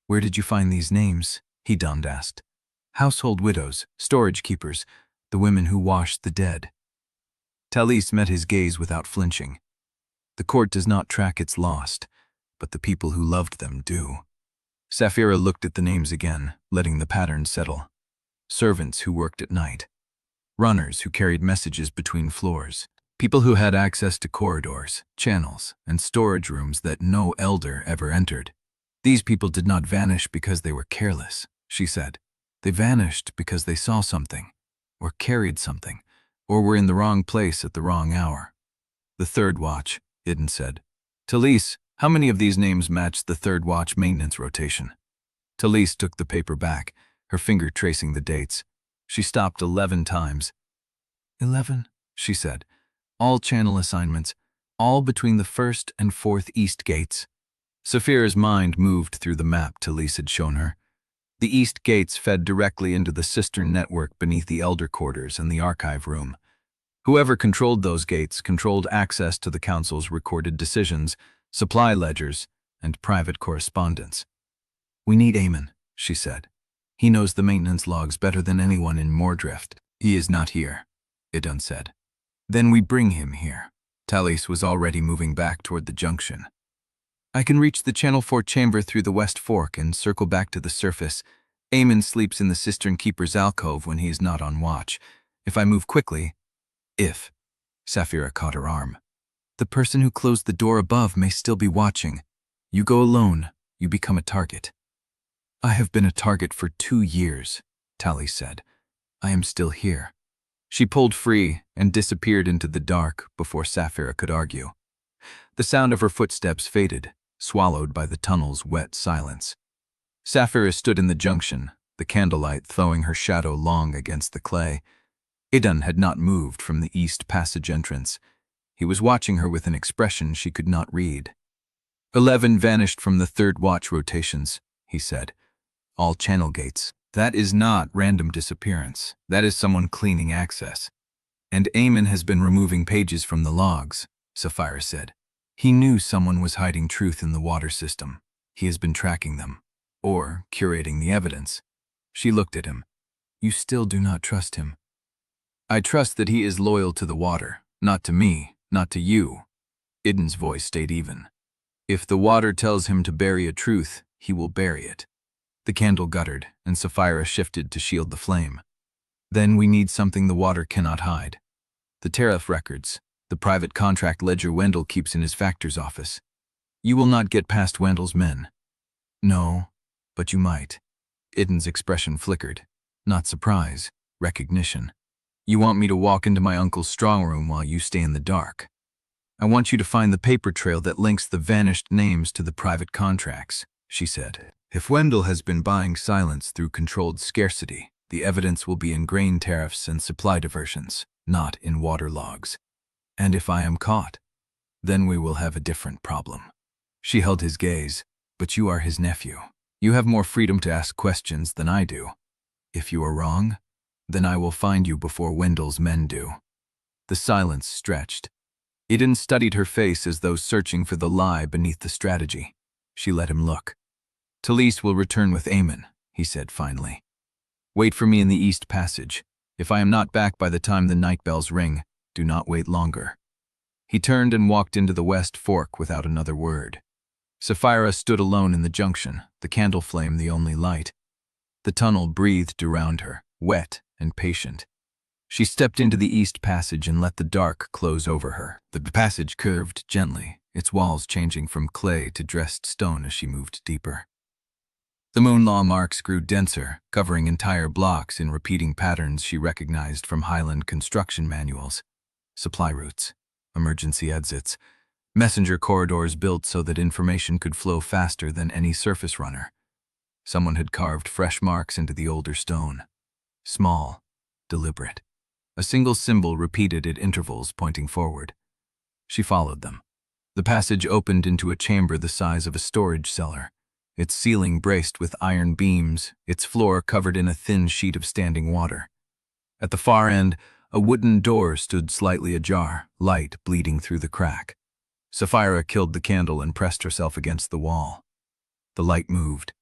Where did you find these names? Idun asked. Household widows, storage keepers, the women who washed the dead. Talise met his gaze without flinching. The court does not track its lost, but the people who loved them do. Saphira looked at the names again, letting the pattern settle. Servants who worked at night. Runners who carried messages between floors. People who had access to corridors, channels, and storage rooms that no elder ever entered. These people did not vanish because they were careless, she said. They vanished because they saw something, or carried something, or were in the wrong place at the wrong hour. The third watch, Idun said. Talise, how many of these names matched the third watch maintenance rotation? Talise took the paper back, her finger tracing the dates. She stopped 11 times. 11, she said. All channel assignments, all between the 1st and 4th east gates. Saphira's mind moved through the map Talise had shown her. The east gates fed directly into the cistern network beneath the elder quarters and the archive room. Whoever controlled those gates controlled access to the council's recorded decisions, supply ledgers, and private correspondence. We need Eamon, she said. He knows the maintenance logs better than anyone in Mourndrift. He is not here, Idun said. Then we bring him here. Talise was already moving back toward the junction. I can reach the Channel 4 chamber through the West Fork and circle back to the surface. Eamon sleeps in the cistern keeper's alcove when he is not on watch. If I move quickly... If... Saphira caught her arm. The person who closed the door above may still be watching. You go alone, you become a target. I have been a target for 2 years, Talise said. I am still here. She pulled free and disappeared into the dark before Saphira could argue. The sound of her footsteps faded, swallowed by the tunnel's wet silence. Saphira stood in the junction, the candlelight throwing her shadow long against the clay. Idun had not moved from the east passage entrance. He was watching her with an expression she could not read. 11 vanished from the third watch rotations, he said. All channel gates. That is not random disappearance. That is someone cleaning access. And Eamon has been removing pages from the logs, Saphira said. He knew someone was hiding truth in the water system. He has been tracking them, or curating the evidence. She looked at him. You still do not trust him. I trust that he is loyal to the water, not to me, not to you. Idun's voice stayed even. If the water tells him to bury a truth, he will bury it. The candle guttered, and Saphira shifted to shield the flame. Then we need something the water cannot hide. The tariff records, the private contract ledger Wendell keeps in his factor's office. You will not get past Wendell's men. No, but you might. Idun's expression flickered. Not surprise, recognition. You want me to walk into my uncle's strong room while you stay in the dark. I want you to find the paper trail that links the vanished names to the private contracts, she said. If Wendell has been buying silence through controlled scarcity, the evidence will be in grain tariffs and supply diversions, not in water logs. And if I am caught, then we will have a different problem. She held his gaze. But you are his nephew. You have more freedom to ask questions than I do. If you are wrong, then I will find you before Wendell's men do. The silence stretched. Idun studied her face as though searching for the lie beneath the strategy. She let him look. Talise will return with Aemon, he said finally. Wait for me in the East Passage. If I am not back by the time the night bells ring, do not wait longer. He turned and walked into the West Fork without another word. Saphira stood alone in the junction, the candle flame the only light. The tunnel breathed around her, wet and patient. She stepped into the East Passage and let the dark close over her. The passage curved gently, its walls changing from clay to dressed stone as she moved deeper. The Moonlaw marks grew denser, covering entire blocks in repeating patterns she recognized from highland construction manuals. Supply routes, emergency exits, messenger corridors built so that information could flow faster than any surface runner. Someone had carved fresh marks into the older stone. Small, deliberate. A single symbol repeated at intervals pointing forward. She followed them. The passage opened into a chamber the size of a storage cellar, its ceiling braced with iron beams, its floor covered in a thin sheet of standing water. At the far end, a wooden door stood slightly ajar, light bleeding through the crack. Saphira killed the candle and pressed herself against the wall. The light moved.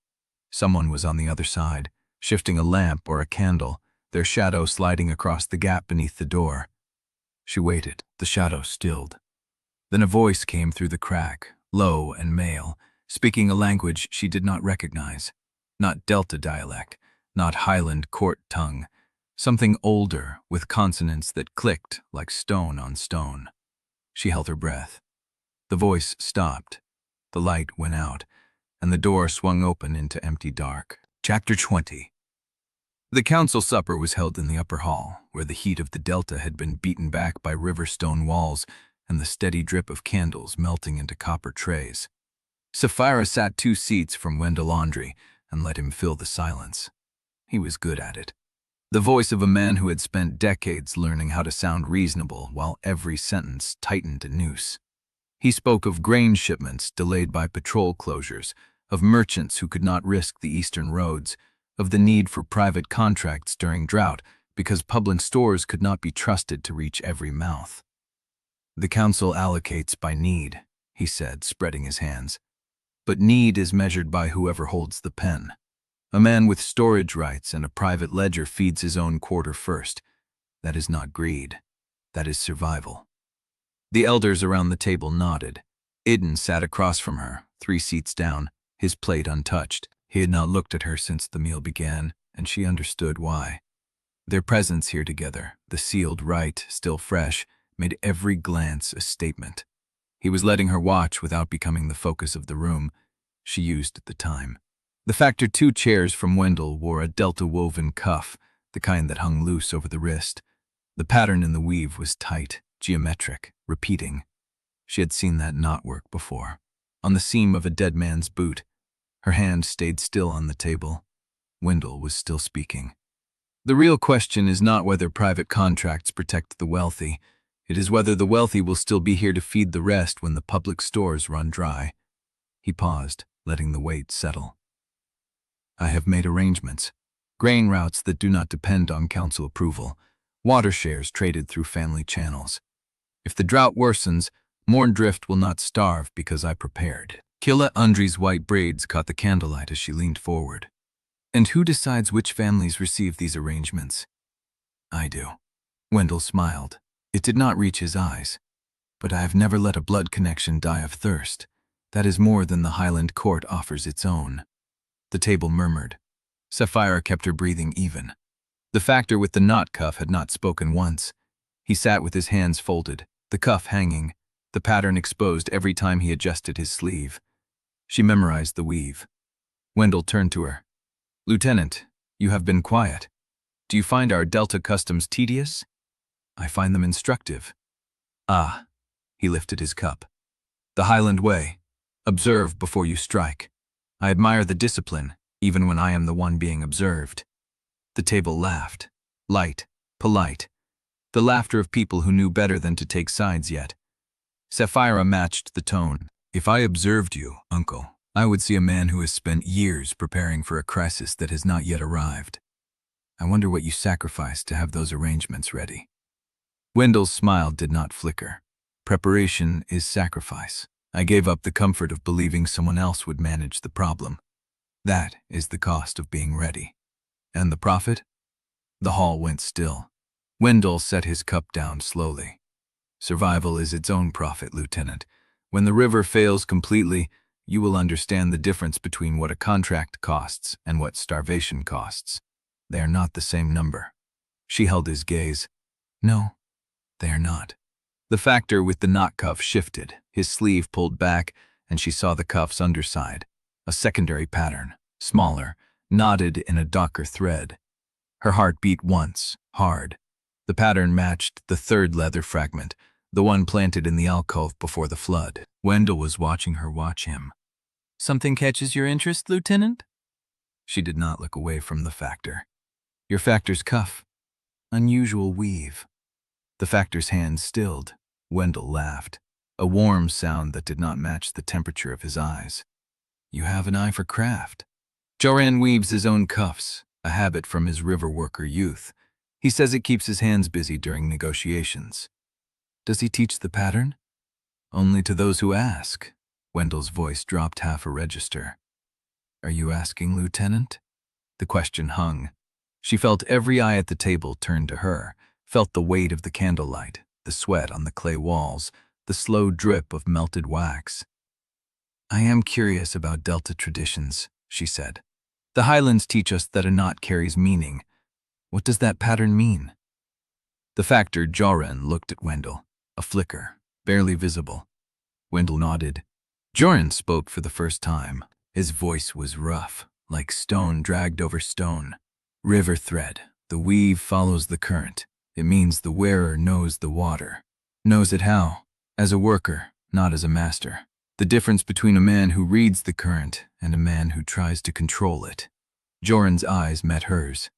Someone was on the other side, shifting a lamp or a candle, their shadow sliding across the gap beneath the door. She waited, the shadow stilled. Then a voice came through the crack, low and male, speaking a language she did not recognize. Not Delta dialect, not Highland court tongue, something older with consonants that clicked like stone on stone. She held her breath. The voice stopped, the light went out, and the door swung open into empty dark. Chapter 20. The council supper was held in the upper hall, where the heat of the delta had been beaten back by river stone walls and the steady drip of candles melting into copper trays. Saphira sat 2 seats from Idun Ondrey and let him fill the silence. He was good at it. The voice of a man who had spent decades learning how to sound reasonable while every sentence tightened a noose. He spoke of grain shipments delayed by patrol closures, of merchants who could not risk the eastern roads, of the need for private contracts during drought because public stores could not be trusted to reach every mouth. The council allocates by need, he said, spreading his hands. But need is measured by whoever holds the pen. A man with storage rights and a private ledger feeds his own quarter first. That is not greed. That is survival. The elders around the table nodded. Idun sat across from her, 3 seats down, his plate untouched. He had not looked at her since the meal began, and she understood why. Their presence here together, the sealed Rite still fresh, made every glance a statement. He was letting her watch without becoming the focus of the room. She used the time. The Factor 2 chairs from Wendell wore a delta-woven cuff, the kind that hung loose over the wrist. The pattern in the weave was tight, geometric, repeating. She had seen that knot work before. On the seam of a dead man's boot. Her hand stayed still on the table. Wendell was still speaking. The real question is not whether private contracts protect the wealthy. It is whether the wealthy will still be here to feed the rest when the public stores run dry. He paused, letting the weight settle. I have made arrangements. Grain routes that do not depend on council approval. Water shares traded through family channels. If the drought worsens, Mourndrift will not starve because I prepared. Idun Ondrey's white braids caught the candlelight as she leaned forward. And who decides which families receive these arrangements? I do. Wendell smiled. It did not reach his eyes. But I have never let a blood connection die of thirst. That is more than the Highland court offers its own. The table murmured. Saphira kept her breathing even. The factor with the knot cuff had not spoken once. He sat with his hands folded, the cuff hanging, the pattern exposed every time he adjusted his sleeve. She memorized the weave. Wendell turned to her. Lieutenant, you have been quiet. Do you find our Delta customs tedious? I find them instructive. Ah, He lifted his cup. The Highland way. Observe before you strike. I admire the discipline, even when I am the one being observed. The table laughed. Light, polite. The laughter of people who knew better than to take sides yet. Saphira matched the tone. If I observed you, uncle, I would see a man who has spent years preparing for a crisis that has not yet arrived. I wonder what you sacrificed to have those arrangements ready. Wendell's smile did not flicker. Preparation is sacrifice. I gave up the comfort of believing someone else would manage the problem. That is the cost of being ready. And the profit? The hall went still. Wendell set his cup down slowly. Survival is its own profit, Lieutenant. When the river fails completely, you will understand the difference between what a contract costs and what starvation costs. They are not the same number. She held his gaze. No, they are not. The factor with the knot cuff shifted, his sleeve pulled back, and she saw the cuff's underside, a secondary pattern, smaller, knotted in a darker thread. Her heart beat once, hard. The pattern matched the third leather fragment, the one planted in the alcove before the flood. Wendell was watching her watch him. Something catches your interest, Lieutenant? She did not look away from the factor. Your factor's cuff. Unusual weave. The factor's hand stilled. Wendell laughed, a warm sound that did not match the temperature of his eyes. You have an eye for craft. Teren weaves his own cuffs, a habit from his river worker youth. He says it keeps his hands busy during negotiations. Does he teach the pattern? Only to those who ask. Wendell's voice dropped half a register. Are you asking, Lieutenant? The question hung. She felt every eye at the table turn to her, felt the weight of the candlelight, the sweat on the clay walls, the slow drip of melted wax. I am curious about Delta traditions, she said. The Highlands teach us that a knot carries meaning. What does that pattern mean? The factor, Joran, looked at Wendell, a flicker, barely visible. Wendell nodded. Joran spoke for the first time. His voice was rough, like stone dragged over stone. River thread. The weave follows the current. It means the wearer knows the water. Knows it how? As a worker, not as a master. The difference between a man who reads the current and a man who tries to control it. Joran's eyes met hers.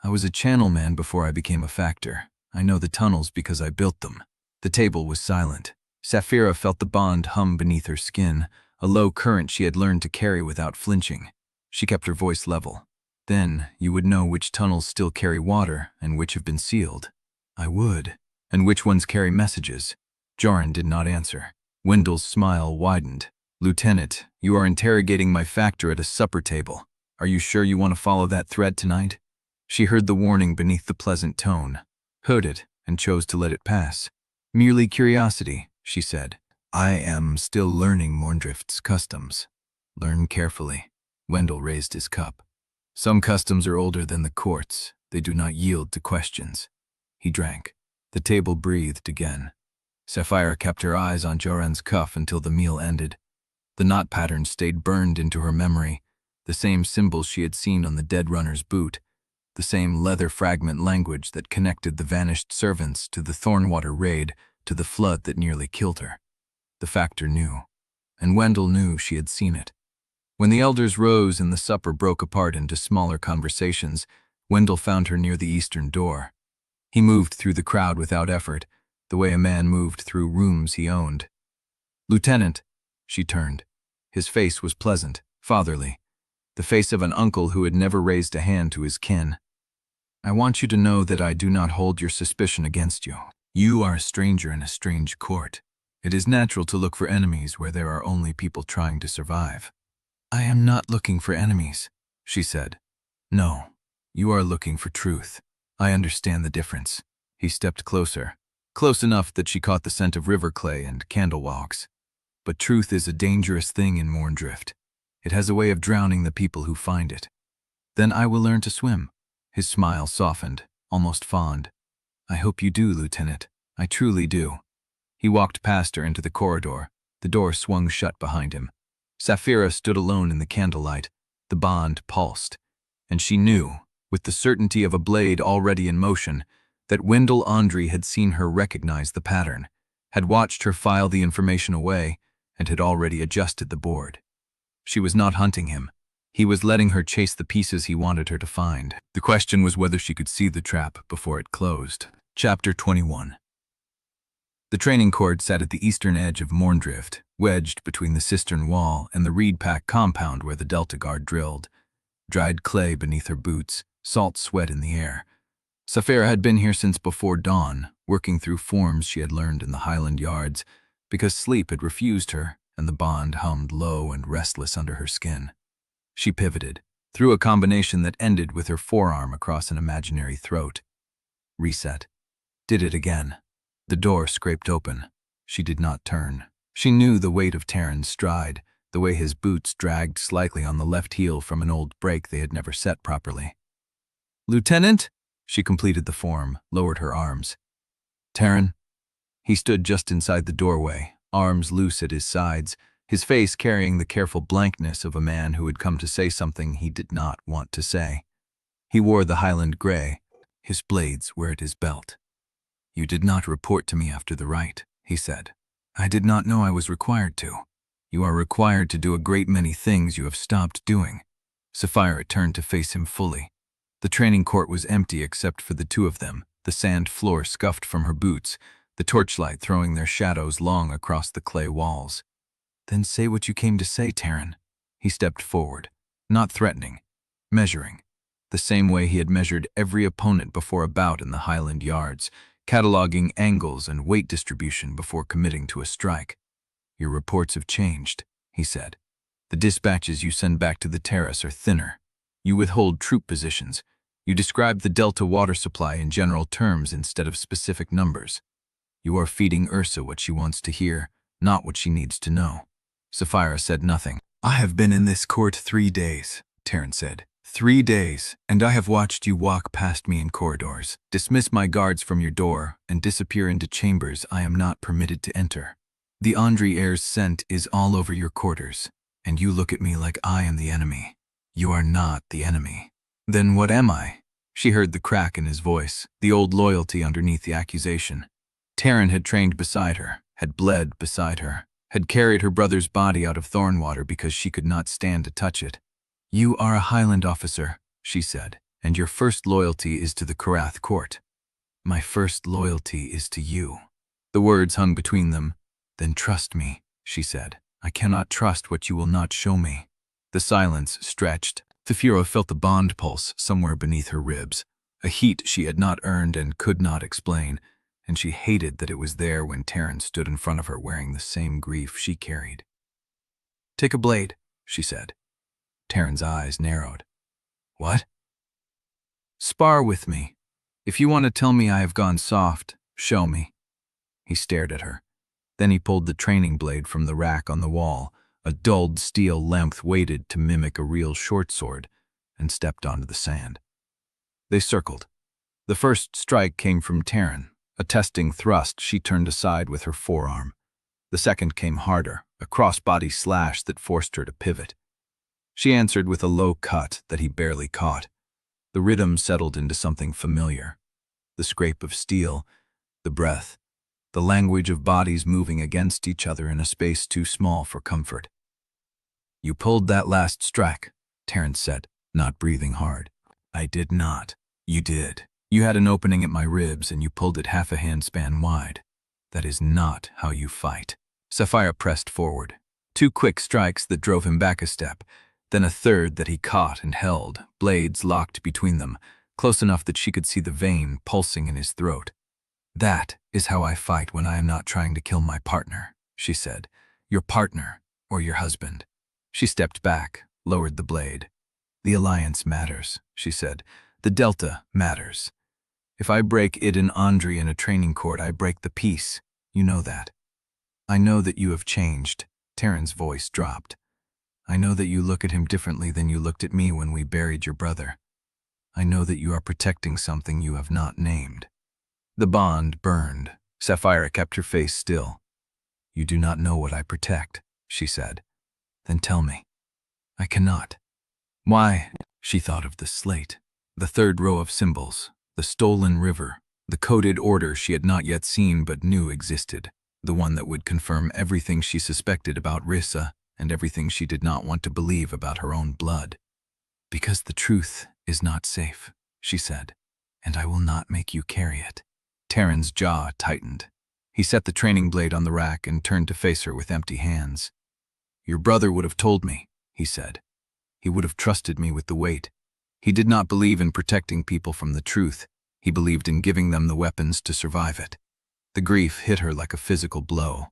I was a channel man before I became a factor. I know the tunnels because I built them. The table was silent. Saphira felt the bond hum beneath her skin, a low current she had learned to carry without flinching. She kept her voice level. Then you would know which tunnels still carry water and which have been sealed. I would. And which ones carry messages? Joran did not answer. Wendell's smile widened. Lieutenant, you are interrogating my factor at a supper table. Are you sure you want to follow that thread tonight? She heard the warning beneath the pleasant tone, heard it, and chose to let it pass. Merely curiosity, she said. I am still learning Mourndrift's customs. Learn carefully. Wendell raised his cup. Some customs are older than the courts. They do not yield to questions. He drank. The table breathed again. Saphira kept her eyes on Joran's cuff until the meal ended. The knot pattern stayed burned into her memory, the same symbols she had seen on the dead runner's boot, the same leather fragment language that connected the vanished servants to the Thornwater raid, to the flood that nearly killed her. The factor knew, and Wendell knew she had seen it. When the elders rose and the supper broke apart into smaller conversations, Wendell found her near the eastern door. He moved through the crowd without effort, the way a man moved through rooms he owned. Lieutenant, she turned. His face was pleasant, fatherly, the face of an uncle who had never raised a hand to his kin. I want you to know that I do not hold your suspicion against you. You are a stranger in a strange court. It is natural to look for enemies where there are only people trying to survive. I am not looking for enemies, she said. No, you are looking for truth. I understand the difference. He stepped closer, close enough that she caught the scent of river clay and candle wax. But truth is a dangerous thing in Mourndrift. It has a way of drowning the people who find it. Then I will learn to swim. His smile softened, almost fond. I hope you do, Lieutenant. I truly do. He walked past her into the corridor. The door swung shut behind him. Saphira stood alone in the candlelight. The bond pulsed. And she knew, with the certainty of a blade already in motion, that Idun Ondrey had seen her recognize the pattern, had watched her file the information away, and had already adjusted the board. She was not hunting him. He was letting her chase the pieces he wanted her to find. The question was whether she could see the trap before it closed. Chapter 21. The training court sat at the eastern edge of Mourndrift, wedged between the cistern wall and the reed pack compound where the Delta Guard drilled. Dried clay beneath her boots, salt sweat in the air. Saphira had been here since before dawn, working through forms she had learned in the highland yards, because sleep had refused her and the bond hummed low and restless under her skin. She pivoted, threw a combination that ended with her forearm across an imaginary throat. Reset. Did it again. The door scraped open. She did not turn. She knew the weight of Teren's stride, the way his boots dragged slightly on the left heel from an old break they had never set properly. "Lieutenant?" She completed the form, lowered her arms. "Teren?" He stood just inside the doorway, arms loose at his sides, his face carrying the careful blankness of a man who had come to say something he did not want to say. He wore the highland gray. His blades were at his belt. "You did not report to me after the Rite," he said. "I did not know I was required to. You are required to do a great many things you have stopped doing." Saphira turned to face him fully. The training court was empty except for the two of them, the sand floor scuffed from her boots, the torchlight throwing their shadows long across the clay walls. "Then say what you came to say, Teren." He stepped forward, not threatening, measuring, the same way he had measured every opponent before a bout in the highland yards, cataloging angles and weight distribution before committing to a strike. "Your reports have changed," he said. "The dispatches you send back to the terrace are thinner. You withhold troop positions. You describe the Delta water supply in general terms instead of specific numbers. You are feeding Ursa what she wants to hear, not what she needs to know." Saphira said nothing. "I have been in this court 3 days, Teren said. 3 days, and I have watched you walk past me in corridors, dismiss my guards from your door, and disappear into chambers I am not permitted to enter. The Ondrey heir's scent is all over your quarters, and you look at me like I am the enemy. You are not the enemy." "Then what am I?" She heard the crack in his voice, the old loyalty underneath the accusation. Teren had trained beside her, had bled beside her, had carried her brother's body out of Thornwater because she could not stand to touch it. "You are a highland officer," she said, "and your first loyalty is to the Korrath court." "My first loyalty is to you." The words hung between them. "Then trust me," she said. "I cannot trust what you will not show me." The silence stretched. Saphira felt the bond pulse somewhere beneath her ribs, a heat she had not earned and could not explain, and she hated that it was there when Teren stood in front of her wearing the same grief she carried. "Take a blade," she said. Teren's eyes narrowed. "What?" "Spar with me. If you want to tell me I have gone soft, show me." He stared at her. Then he pulled the training blade from the rack on the wall, a dulled steel length weighted to mimic a real short sword, and stepped onto the sand. They circled. The first strike came from Teren, a testing thrust she turned aside with her forearm. The second came harder, a crossbody slash that forced her to pivot. She answered with a low cut that he barely caught. The rhythm settled into something familiar. The scrape of steel, the breath, the language of bodies moving against each other in a space too small for comfort. "You pulled that last strike," Teren said, not breathing hard. "I did not. You did. You had an opening at my ribs and you pulled it half a handspan wide. That is not how you fight." Saphira pressed forward. 2 quick strikes that drove him back a step, then a third that he caught and held, blades locked between them, close enough that she could see the vein pulsing in his throat. "That is how I fight when I am not trying to kill my partner," she said. "Your partner or your husband." She stepped back, lowered the blade. "The alliance matters," she said. "The Delta matters. If I break Idun Ondrey in a training court, I break the peace. You know that." "I know that you have changed." Teren's voice dropped. "I know that you look at him differently than you looked at me when we buried your brother. I know that you are protecting something you have not named." The bond burned. Saphira kept her face still. "You do not know what I protect," she said. "Then tell me." "I cannot." "Why?" She thought of the slate, the third row of symbols, the stolen river, the coded order she had not yet seen but knew existed. the one that would confirm everything she suspected about Rissa and everything she did not want to believe about her own blood. "Because the truth is not safe," she said, "and I will not make you carry it." Teren's jaw tightened. He set the training blade on the rack and turned to face her with empty hands. "Your brother would have told me," he said. "He would have trusted me with the weight. He did not believe in protecting people from the truth. He believed in giving them the weapons to survive it." The grief hit her like a physical blow.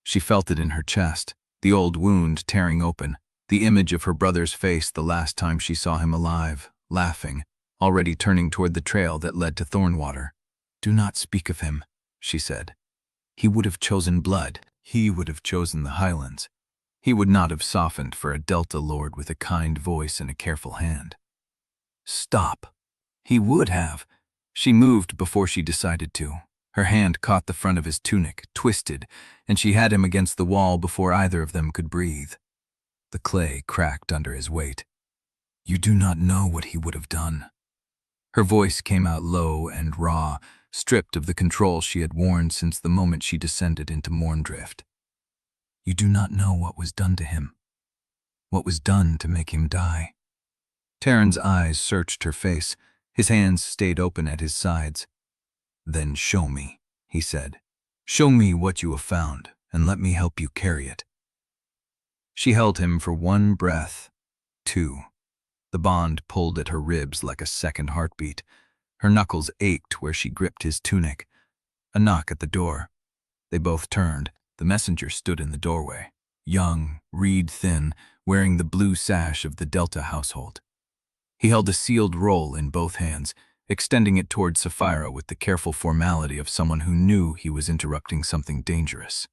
She felt it in her chest, the old wound tearing open, the image of her brother's face the last time she saw him alive, laughing, already turning toward the trail that led to Thornwater. "Do not speak of him," she said. "He would have chosen blood. He would have chosen the highlands. He would not have softened for a Delta lord with a kind voice and a careful hand." "Stop." "He would have." She moved before she decided to. Her hand caught the front of his tunic, twisted, and she had him against the wall before either of them could breathe. The clay cracked under his weight. "You do not know what he would have done." Her voice came out low and raw, stripped of the control she had worn since the moment she descended into Mourndrift. "You do not know what was done to him. What was done to make him die." Teren's eyes searched her face. His hands stayed open at his sides. "Then show me," he said. "Show me what you have found, and let me help you carry it." She held him for one breath, two. The bond pulled at her ribs like a second heartbeat. Her knuckles ached where she gripped his tunic. A knock at the door. They both turned. The messenger stood in the doorway, young, reed-thin, wearing the blue sash of the Delta household. He held a sealed roll in both hands, extending it toward Saphira with the careful formality of someone who knew he was interrupting something dangerous.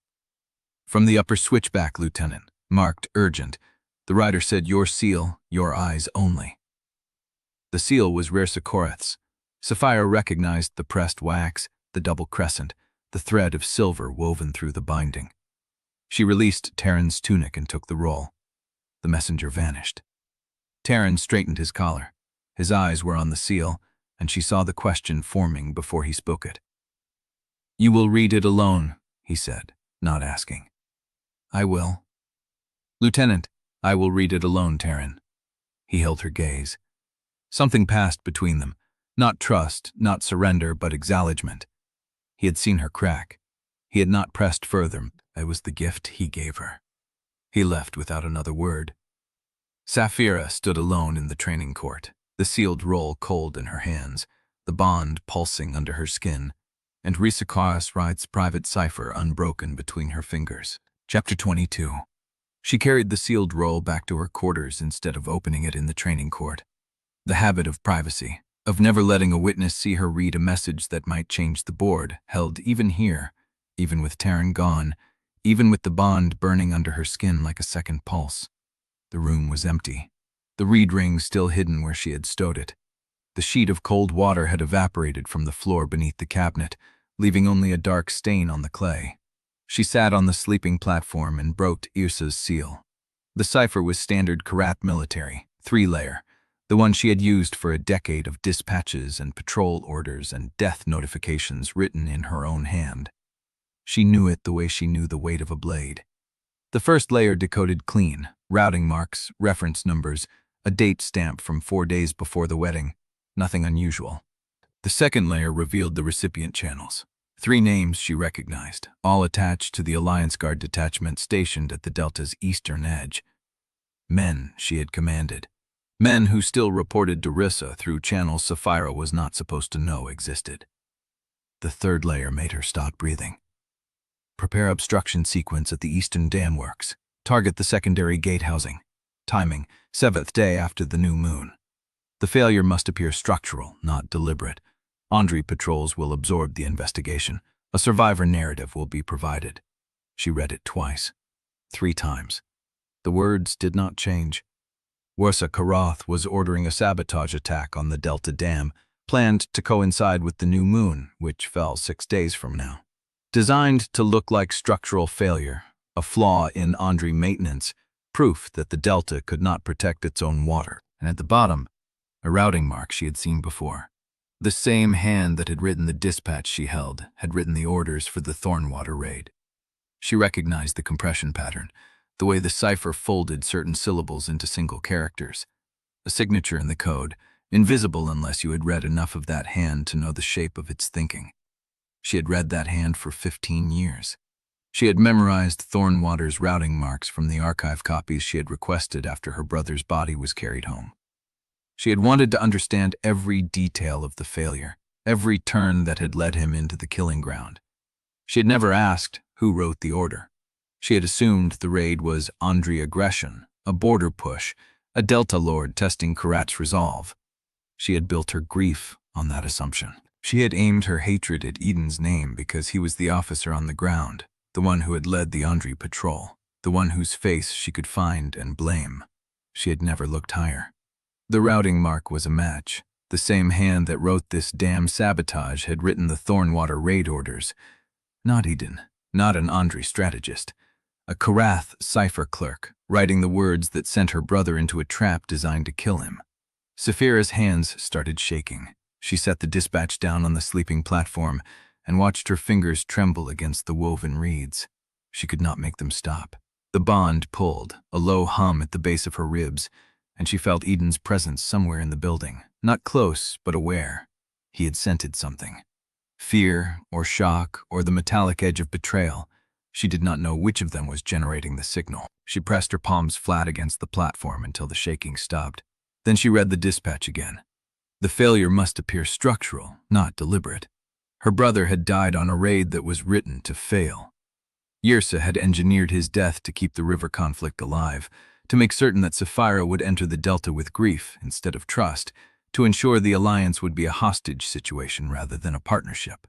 "From the upper switchback, Lieutenant, marked urgent. The rider said your seal, your eyes only." The seal was Saphira Korrath's. Saphira recognized the pressed wax, the double crescent, the thread of silver woven through the binding. She released Teren's tunic and took the roll. The messenger vanished. Teren straightened his collar. His eyes were on the seal, and she saw the question forming before he spoke it. "You will read it alone," he said, not asking. "I will." "Lieutenant, I will read it alone, Teren." He held her gaze. Something passed between them. Not trust, not surrender, but exaltation. He had seen her crack. He had not pressed further. It was the gift he gave her. He left without another word. Saphira stood alone in the training court, the sealed roll cold in her hands, the bond pulsing under her skin, and Rite's private cipher unbroken between her fingers. Chapter 22. She carried the sealed roll back to her quarters instead of opening it in the training court. The habit of privacy, of never letting a witness see her read a message that might change the board, held even here, even with Teren gone, even with the bond burning under her skin like a second pulse. The room was empty, the reed ring still hidden where she had stowed it. The sheet of cold water had evaporated from the floor beneath the cabinet, leaving only a dark stain on the clay. She sat on the sleeping platform and broke Irsa's seal. The cipher was standard Korrath military, 3-layer, the one she had used for a decade of dispatches and patrol orders and death notifications written in her own hand. She knew it the way she knew the weight of a blade. The first layer decoded clean, routing marks, reference numbers, a date stamp from 4 days before the wedding, nothing unusual. The second layer revealed the recipient channels. 3 names she recognized, all attached to the Alliance Guard detachment stationed at the Delta's eastern edge. Men she had commanded. Men who still reported to Rissa through channels Saphira was not supposed to know existed. The third layer made her stop breathing. Prepare obstruction sequence at the eastern dam works. Target the secondary gate housing. Timing, 7th day after the new moon. The failure must appear structural, not deliberate. Ondrey patrols will absorb the investigation. A survivor narrative will be provided. She read it twice. 3 times. The words did not change. Saphira Korrath was ordering a sabotage attack on the Delta Dam, planned to coincide with the new moon, which fell 6 days from now. Designed to look like structural failure, a flaw in Ondrey maintenance, proof that the Delta could not protect its own water. And at the bottom, a routing mark she had seen before. The same hand that had written the dispatch she held had written the orders for the Thornwater raid. She recognized the compression pattern, the way the cipher folded certain syllables into single characters. A signature in the code, invisible unless you had read enough of that hand to know the shape of its thinking. She had read that hand for 15 years. She had memorized Thornwater's routing marks from the archive copies she had requested after her brother's body was carried home. She had wanted to understand every detail of the failure, every turn that had led him into the killing ground. She had never asked who wrote the order. She had assumed the raid was Ondrey aggression, a border push, a Delta Lord testing Korrath's resolve. She had built her grief on that assumption. She had aimed her hatred at Idun's name because he was the officer on the ground, the one who had led the Ondrey patrol, the one whose face she could find and blame. She had never looked higher. The routing mark was a match. The same hand that wrote this damn sabotage had written the Thornwater raid orders. Not Idun, not an Ondrey strategist. A Korrath cipher clerk, writing the words that sent her brother into a trap designed to kill him. Saphira's hands started shaking. She set the dispatch down on the sleeping platform and watched her fingers tremble against the woven reeds. She could not make them stop. The bond pulled, a low hum at the base of her ribs, and she felt Idun's presence somewhere in the building, not close, but aware. He had scented something. Fear, or shock, or the metallic edge of betrayal. She did not know which of them was generating the signal. She pressed her palms flat against the platform until the shaking stopped. Then she read the dispatch again. The failure must appear structural, not deliberate. Her brother had died on a raid that was written to fail. Yrsa had engineered his death to keep the river conflict alive, to make certain that Saphira would enter the Delta with grief instead of trust, to ensure the alliance would be a hostage situation rather than a partnership.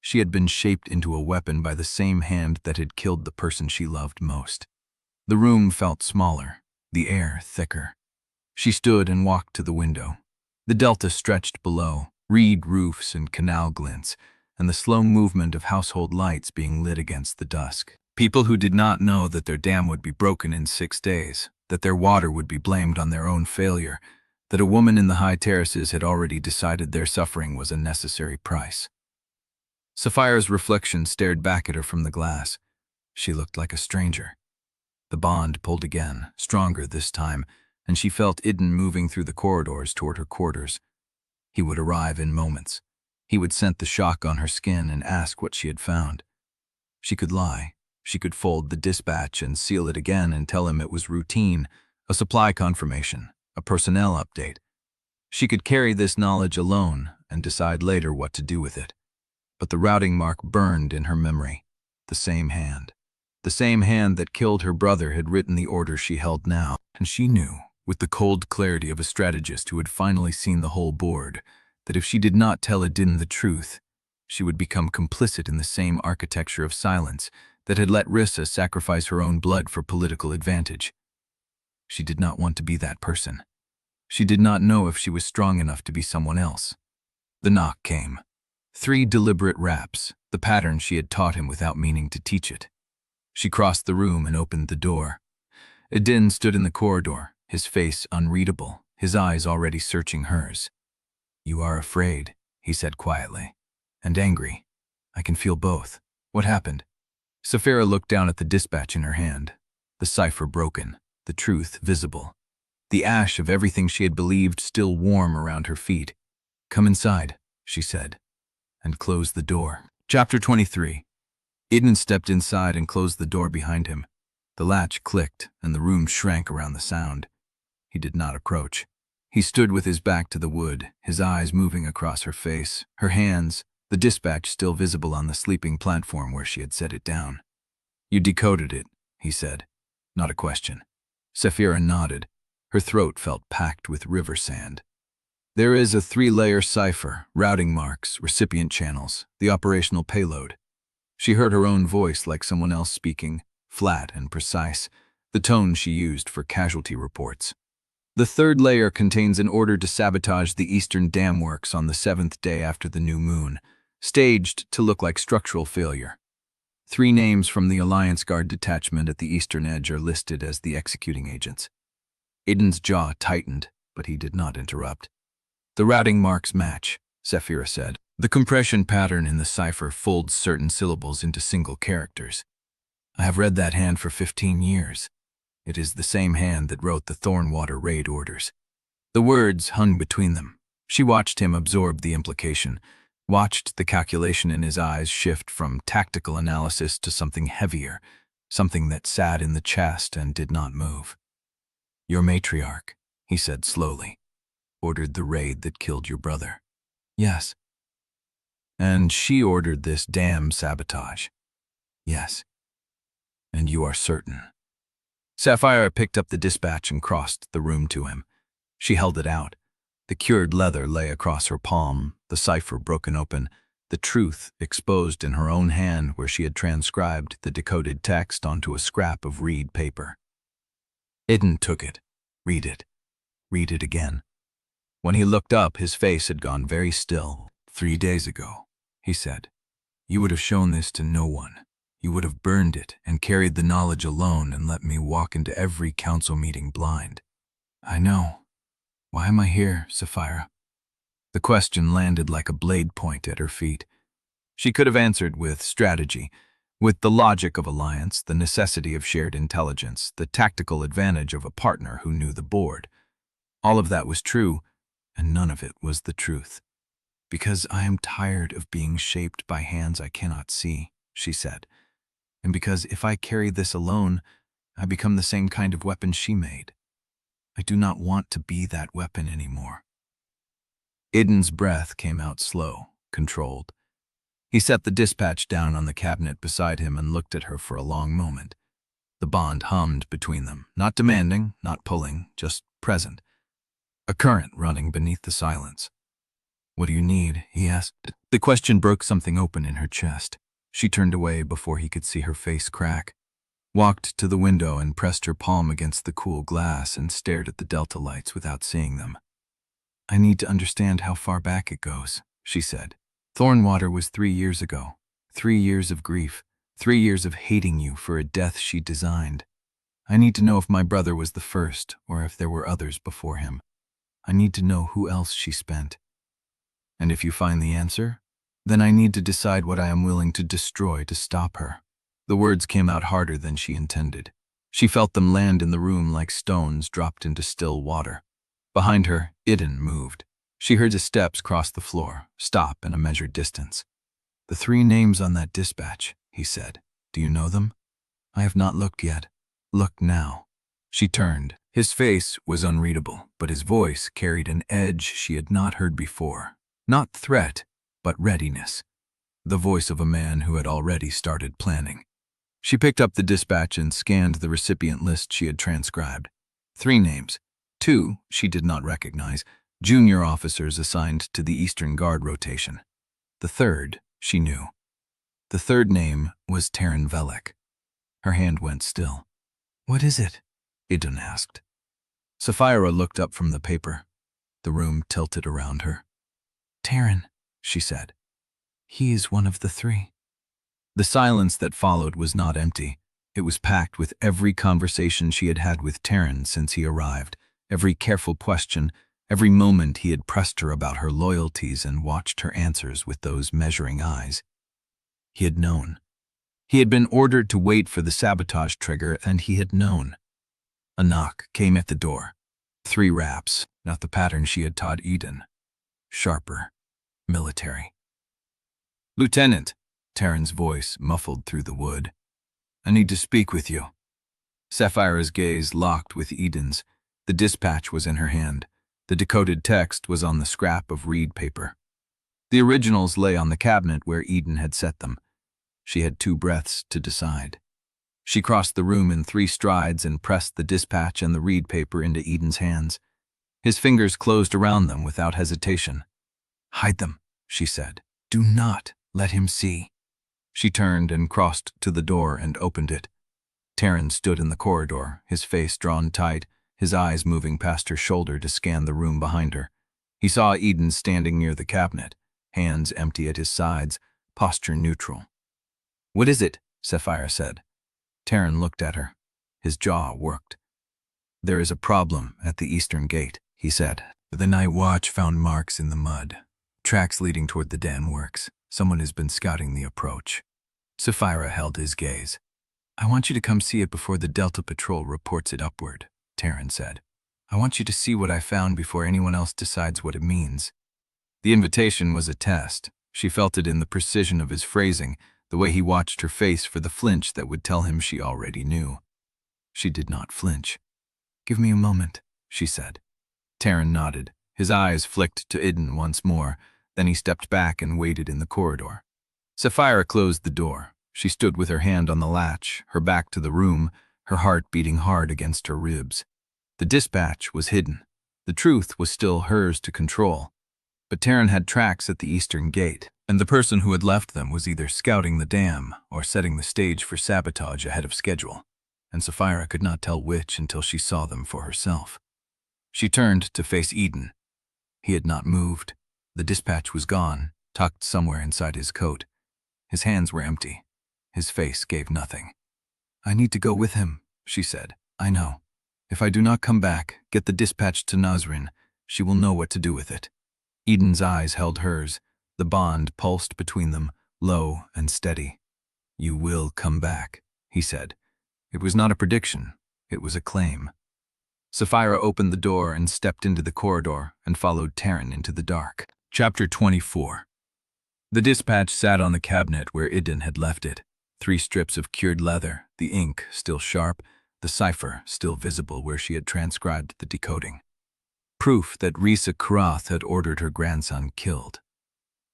She had been shaped into a weapon by the same hand that had killed the person she loved most. The room felt smaller, the air thicker. She stood and walked to the window. The Delta stretched below, reed roofs and canal glints, and the slow movement of household lights being lit against the dusk. People who did not know that their dam would be broken in 6 days, that their water would be blamed on their own failure, that a woman in the high terraces had already decided their suffering was a necessary price. Saphira's reflection stared back at her from the glass. She looked like a stranger. The bond pulled again, stronger this time, and she felt Idun moving through the corridors toward her quarters. He would arrive in moments. He would scent the shock on her skin and ask what she had found. She could lie. She could fold the dispatch and seal it again and tell him it was routine, a supply confirmation, a personnel update. She could carry this knowledge alone and decide later what to do with it. But the routing mark burned in her memory. The same hand. The same hand that killed her brother had written the order she held now, and she knew, with the cold clarity of a strategist who had finally seen the whole board, that if she did not tell Idun the truth, she would become complicit in the same architecture of silence that had let Yrsa sacrifice her own blood for political advantage. She did not want to be that person. She did not know if she was strong enough to be someone else. The knock came. 3 deliberate raps, the pattern she had taught him without meaning to teach it. She crossed the room and opened the door. Idun stood in the corridor, his face unreadable, his eyes already searching hers. "You are afraid," he said quietly, "and angry. I can feel both. What happened?" Saphira looked down at the dispatch in her hand, the cipher broken, the truth visible, the ash of everything she had believed still warm around her feet. "Come inside," she said, and closed the door. Chapter 23. Idun stepped inside and closed the door behind him. The latch clicked, and the room shrank around the sound. He did not approach. He stood with his back to the wood, his eyes moving across her face, her hands, the dispatch still visible on the sleeping platform where she had set it down. "You decoded it," he said. Not a question. Saphira nodded. Her throat felt packed with river sand. "There is a 3-layer cipher, routing marks, recipient channels, the operational payload." She heard her own voice like someone else speaking, flat and precise, the tone she used for casualty reports. "The 3rd layer contains an order to sabotage the eastern dam works on the 7th day after the new moon, staged to look like structural failure. 3 names from the Alliance Guard detachment at the eastern edge are listed as the executing agents." Idun's jaw tightened, but he did not interrupt. "The routing marks match," Saphira said. "The compression pattern in the cipher folds certain syllables into single characters. I have read that hand for 15 years. It is the same hand that wrote the Thornwater raid orders. The words hung between them. She watched him absorb the implication, watched the calculation in his eyes shift from tactical analysis to something heavier, something that sat in the chest and did not move. Your matriarch, he said slowly, ordered the raid that killed your brother. Yes. And she ordered this damn sabotage. Yes. And you are certain. Saphira picked up the dispatch and crossed the room to him. She held it out. The cured leather lay across her palm, the cipher broken open, the truth exposed in her own hand where she had transcribed the decoded text onto a scrap of reed paper. Idun took it. Read it. Read it again. When he looked up, his face had gone very still. 3 days ago, he said, you would have shown this to no one. You would have burned it and carried the knowledge alone and let me walk into every council meeting blind. I know. Why am I here, Saphira? The question landed like a blade point at her feet. She could have answered with strategy, with the logic of alliance, the necessity of shared intelligence, the tactical advantage of a partner who knew the board. All of that was true, and none of it was the truth. Because I am tired of being shaped by hands I cannot see, she said. And because if I carry this alone, I become the same kind of weapon she made. I do not want to be that weapon anymore. Idun's breath came out slow, controlled. He set the dispatch down on the cabinet beside him and looked at her for a long moment. The bond hummed between them, not demanding, not pulling, just present. A current running beneath the silence. What do you need? He asked. The question broke something open in her chest. She turned away before he could see her face crack, walked to the window and pressed her palm against the cool glass and stared at the delta lights without seeing them. I need to understand how far back it goes, she said. Thornwater was 3 years ago. 3 years of grief. 3 years of hating you for a death she designed. I need to know if my brother was the first or if there were others before him. I need to know who else she spent. And if you find the answer, then I need to decide what I am willing to destroy to stop her. The words came out harder than she intended. She felt them land in the room like stones dropped into still water. Behind her, Idun moved. She heard his steps cross the floor, stop in a measured distance. The 3 names on that dispatch, he said. Do you know them? I have not looked yet. Look now. She turned. His face was unreadable, but his voice carried an edge she had not heard before. Not threat, but readiness. The voice of a man who had already started planning. She picked up the dispatch and scanned the recipient list she had transcribed. 3 names. 2 she did not recognize, junior officers assigned to the Eastern Guard rotation. The 3rd she knew. The 3rd name was Teren Velek. Her hand went still. What is it? Idun asked. Saphira looked up from the paper. The room tilted around her. Teren, she said. He is one of the 3. The silence that followed was not empty. It was packed with every conversation she had had with Teren since he arrived, every careful question, every moment he had pressed her about her loyalties and watched her answers with those measuring eyes. He had known. He had been ordered to wait for the sabotage trigger, and he had known. A knock came at the door. 3 raps, not the pattern she had taught Idun. Sharper, military. Lieutenant, Teren's voice muffled through the wood. I need to speak with you. Saphira's gaze locked with Idun's. The dispatch was in her hand. The decoded text was on the scrap of reed paper. The originals lay on the cabinet where Idun had set them. She had 2 breaths to decide. She crossed the room in 3 strides and pressed the dispatch and the reed paper into Idun's hands. His fingers closed around them without hesitation. Hide them, she said. Do not let him see. She turned and crossed to the door and opened it. Teren stood in the corridor, his face drawn tight, his eyes moving past her shoulder to scan the room behind her. He saw Idun standing near the cabinet, hands empty at his sides, posture neutral. What is it? Saphira said. Teren looked at her. His jaw worked. There is a problem at the eastern gate, he said. The night watch found marks in the mud. Tracks leading toward the den works. Someone has been scouting the approach. Saphira held his gaze. I want you to come see it before the Delta Patrol reports it upward, Teren said. I want you to see what I found before anyone else decides what it means. The invitation was a test. She felt it in the precision of his phrasing, the way he watched her face for the flinch that would tell him she already knew. She did not flinch. Give me a moment, she said. Teren nodded. His eyes flicked to Idun once more, then he stepped back and waited in the corridor. Saphira closed the door. She stood with her hand on the latch, her back to the room, her heart beating hard against her ribs. The dispatch was hidden. The truth was still hers to control. But Teren had tracks at the eastern gate, and the person who had left them was either scouting the dam or setting the stage for sabotage ahead of schedule, and Saphira could not tell which until she saw them for herself. She turned to face Idun. He had not moved. The dispatch was gone, tucked somewhere inside his coat. His hands were empty. His face gave nothing. I need to go with him, she said. I know. If I do not come back, get the dispatch to Nasrin. She will know what to do with it. Idun's eyes held hers. The bond pulsed between them, low and steady. You will come back, he said. It was not a prediction. It was a claim. Saphira opened the door and stepped into the corridor and followed Teren into the dark. Chapter 24. The dispatch sat on the cabinet where Idun had left it. 3 strips of cured leather, the ink still sharp, the cipher still visible where she had transcribed the decoding. Proof that Saphira Korrath had ordered her grandson killed.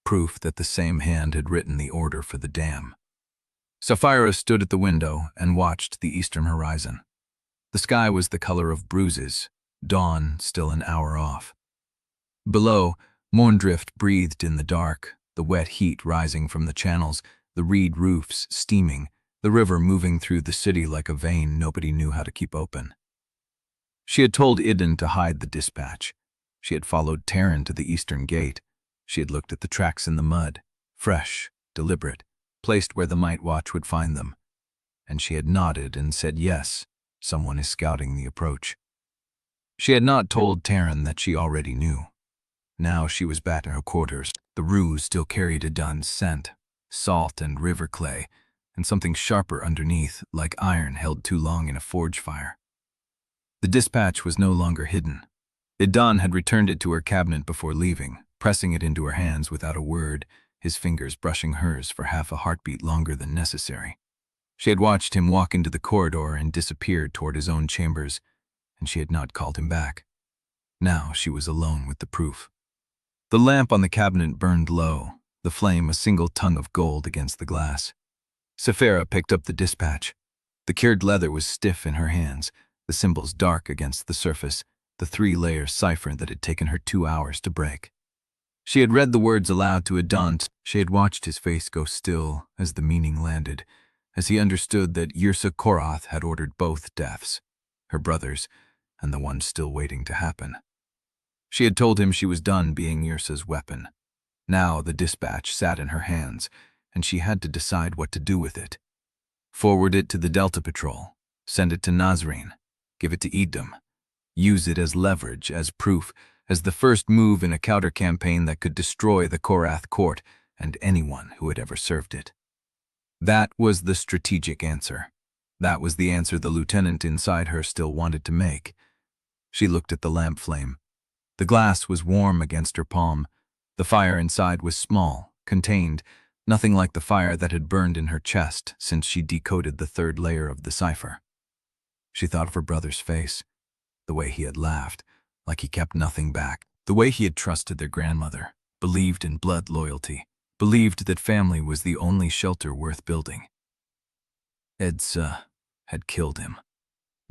Proof that the same hand had written the order for the dam. Saphira stood at the window and watched the eastern horizon. The sky was the color of bruises, dawn still an hour off. Below, Mourndrift breathed in the dark, the wet heat rising from the channels, the reed roofs steaming, the river moving through the city like a vein nobody knew how to keep open. She had told Idun to hide the dispatch. She had followed Teren to the eastern gate. She had looked at the tracks in the mud, fresh, deliberate, placed where the Might Watch would find them. And she had nodded and said yes, someone is scouting the approach. She had not told Teren that she already knew. Now she was back at her quarters. The ruse still carried Idun's scent, salt and river clay, and something sharper underneath, like iron held too long in a forge fire. The dispatch was no longer hidden. Idun had returned it to her cabinet before leaving, pressing it into her hands without a word, his fingers brushing hers for half a heartbeat longer than necessary. She had watched him walk into the corridor and disappear toward his own chambers, and she had not called him back. Now she was alone with the proof. The lamp on the cabinet burned low, the flame a single tongue of gold against the glass. Saphira picked up the dispatch. The cured leather was stiff in her hands, the symbols dark against the surface, the 3-layer cipher that had taken her 2 hours to break. She had read the words aloud to Idun. She had watched his face go still as the meaning landed, as he understood that Saphira Korrath had ordered both deaths, her brother's and the one still waiting to happen. She had told him she was done being Yrsa's weapon. Now the dispatch sat in her hands, and she had to decide what to do with it. Forward it to the Delta Patrol, send it to Nasrin, give it to Idun, use it as leverage, as proof, as the first move in a counter-campaign that could destroy the Korrath court and anyone who had ever served it. That was the strategic answer. That was the answer the lieutenant inside her still wanted to make. She looked at the lamp flame. The glass was warm against her palm. The fire inside was small, contained, nothing like the fire that had burned in her chest since she decoded the 3rd layer of the cipher. She thought of her brother's face, the way he had laughed, like he kept nothing back, the way he had trusted their grandmother, believed in blood loyalty, believed that family was the only shelter worth building. Edsa had killed him.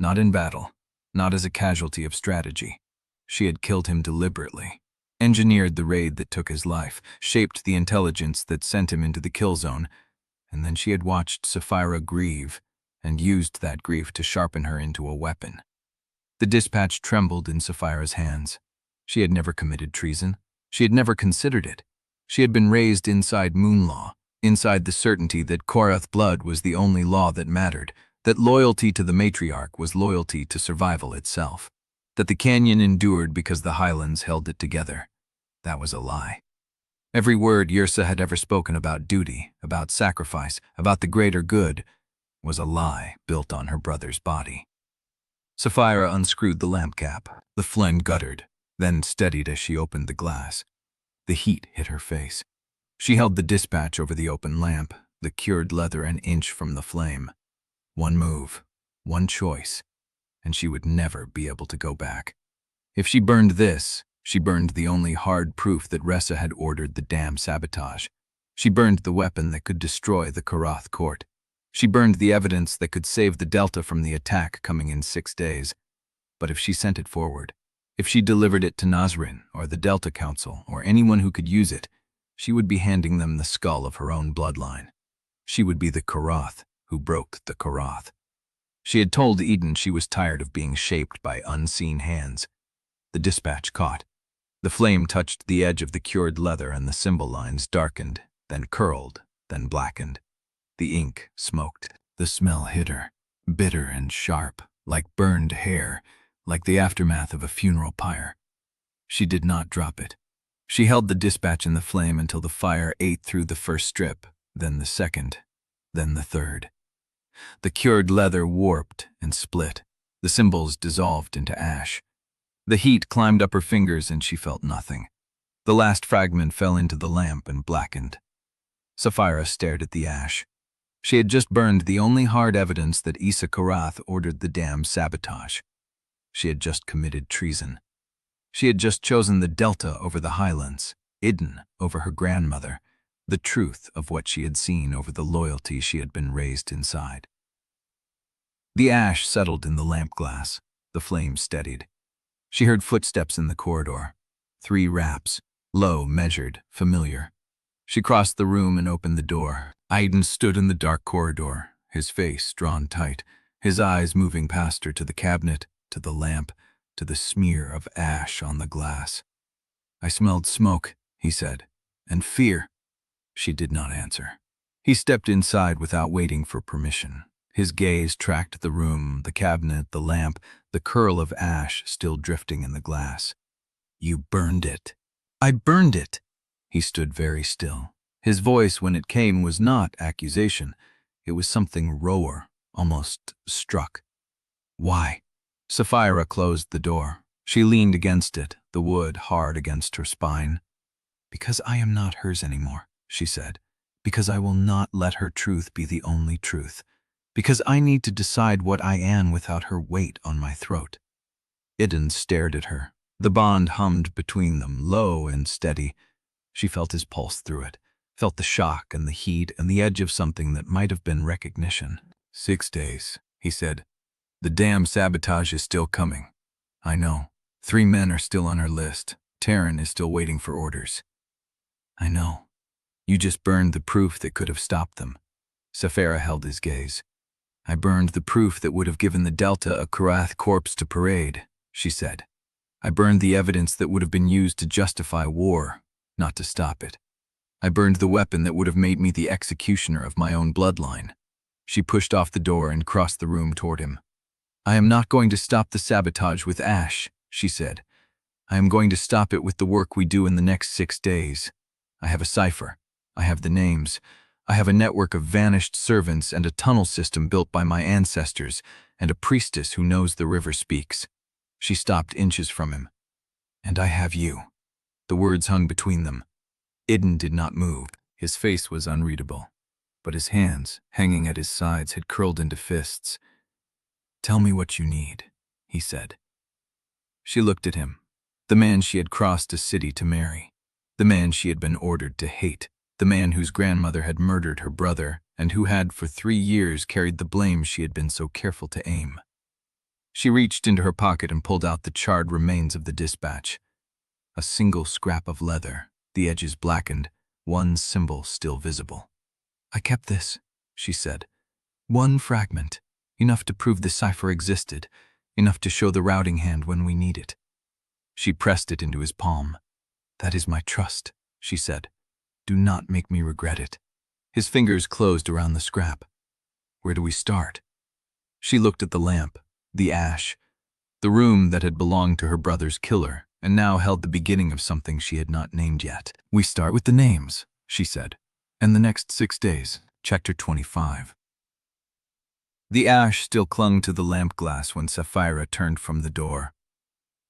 Not in battle, not as a casualty of strategy. She had killed him deliberately, engineered the raid that took his life, shaped the intelligence that sent him into the kill zone, and then she had watched Saphira grieve and used that grief to sharpen her into a weapon. The dispatch trembled in Saphira's hands. She had never committed treason. She had never considered it. She had been raised inside Moonlaw, inside the certainty that Korrath blood was the only law that mattered, that loyalty to the Matriarch was loyalty to survival itself, that the canyon endured because the highlands held it together. That was a lie. Every word Yrsa had ever spoken about duty, about sacrifice, about the greater good, was a lie built on her brother's body. Saphira unscrewed the lamp cap. The flame guttered, then steadied as she opened the glass. The heat hit her face. She held the dispatch over the open lamp, the cured leather an inch from the flame. One move, one choice, and she would never be able to go back. If she burned this, she burned the only hard proof that Ressa had ordered the damn sabotage. She burned the weapon that could destroy the Korrath court. She burned the evidence that could save the Delta from the attack coming in 6 days. But if she sent it forward, if she delivered it to Nasrin or the Delta Council or anyone who could use it, she would be handing them the skull of her own bloodline. She would be the Korrath who broke the Korrath. She had told Idun she was tired of being shaped by unseen hands. The dispatch caught. The flame touched the edge of the cured leather and the symbol lines darkened, then curled, then blackened. The ink smoked. The smell hit her, bitter and sharp, like burned hair, like the aftermath of a funeral pyre. She did not drop it. She held the dispatch in the flame until the fire ate through the first strip, then the second, then the third. The cured leather warped and split. The symbols dissolved into ash. The heat climbed up her fingers and she felt nothing. The last fragment fell into the lamp and blackened. Saphira stared at the ash. She had just burned the only hard evidence that Issa Korrath ordered the damn sabotage. She had just committed treason. She had just chosen the Delta over the Highlands, Idun over her grandmother, the truth of what she had seen over the loyalty she had been raised inside. The ash settled in the lamp glass. The flame steadied. She heard footsteps in the corridor. 3 raps, low, measured, familiar. She crossed the room and opened the door. Idun stood in the dark corridor, his face drawn tight, his eyes moving past her to the cabinet, to the lamp, to the smear of ash on the glass. "I smelled smoke," he said, "and fear." She did not answer. He stepped inside without waiting for permission. His gaze tracked the room, the cabinet, the lamp, the curl of ash still drifting in the glass. "You burned it." "I burned it." He stood very still. His voice, when it came, was not accusation. It was something rawer, almost struck. "Why?" Saphira closed the door. She leaned against it, the wood hard against her spine. "Because I am not hers anymore," she said. "Because I will not let her truth be the only truth. Because I need to decide what I am without her weight on my throat." Idun stared at her. The bond hummed between them, low and steady. She felt his pulse through it, felt the shock and the heat and the edge of something that might have been recognition. 6 days, he said. "The damn sabotage is still coming. I know. 3 men are still on our list. Teren is still waiting for orders." "I know. You just burned the proof that could have stopped them." Saphira held his gaze. "I burned the proof that would have given the Delta a Korrath corpse to parade," she said. "I burned the evidence that would have been used to justify war, not to stop it. I burned the weapon that would have made me the executioner of my own bloodline." She pushed off the door and crossed the room toward him. "I am not going to stop the sabotage with ash," she said. "I am going to stop it with the work we do in the next 6 days. I have a cipher. I have the names. I have a network of vanished servants and a tunnel system built by my ancestors and a priestess who knows the river speaks." She stopped inches from him. "And I have you." The words hung between them. Idun did not move. His face was unreadable, but his hands, hanging at his sides, had curled into fists. "Tell me what you need," he said. She looked at him, the man she had crossed a city to marry, the man she had been ordered to hate, the man whose grandmother had murdered her brother and who had for 3 years carried the blame she had been so careful to aim. She reached into her pocket and pulled out the charred remains of the dispatch. A single scrap of leather, the edges blackened, one symbol still visible. "I kept this," she said. "One fragment, enough to prove the cipher existed, enough to show the routing hand when we need it." She pressed it into his palm. "That is my trust," she said. "Do not make me regret it." His fingers closed around the scrap. "Where do we start?" She looked at the lamp, the ash, the room that had belonged to her brother's killer and now held the beginning of something she had not named yet. "We start with the names," she said. "And the next 6 days." Chapter 25. The ash still clung to the lamp glass when Saphira turned from the door.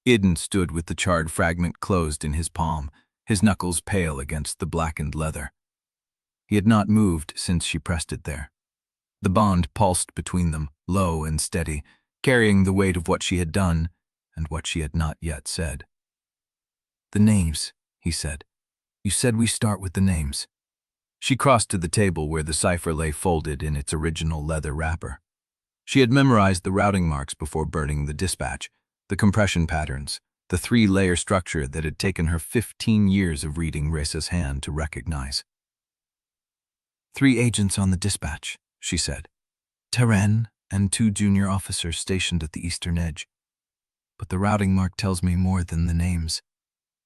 Idun stood with the charred fragment closed in his palm, his knuckles pale against the blackened leather. He had not moved since she pressed it there. The bond pulsed between them, low and steady, carrying the weight of what she had done and what she had not yet said. "The names," he said. "You said we start with the names." She crossed to the table where the cipher lay folded in its original leather wrapper. She had memorized the routing marks before burning the dispatch, the compression patterns, the three-layer structure that had taken her 15 years of reading Resa's hand to recognize. "3 agents on the dispatch," she said. "Teren and 2 junior officers stationed at the eastern edge. But the routing mark tells me more than the names."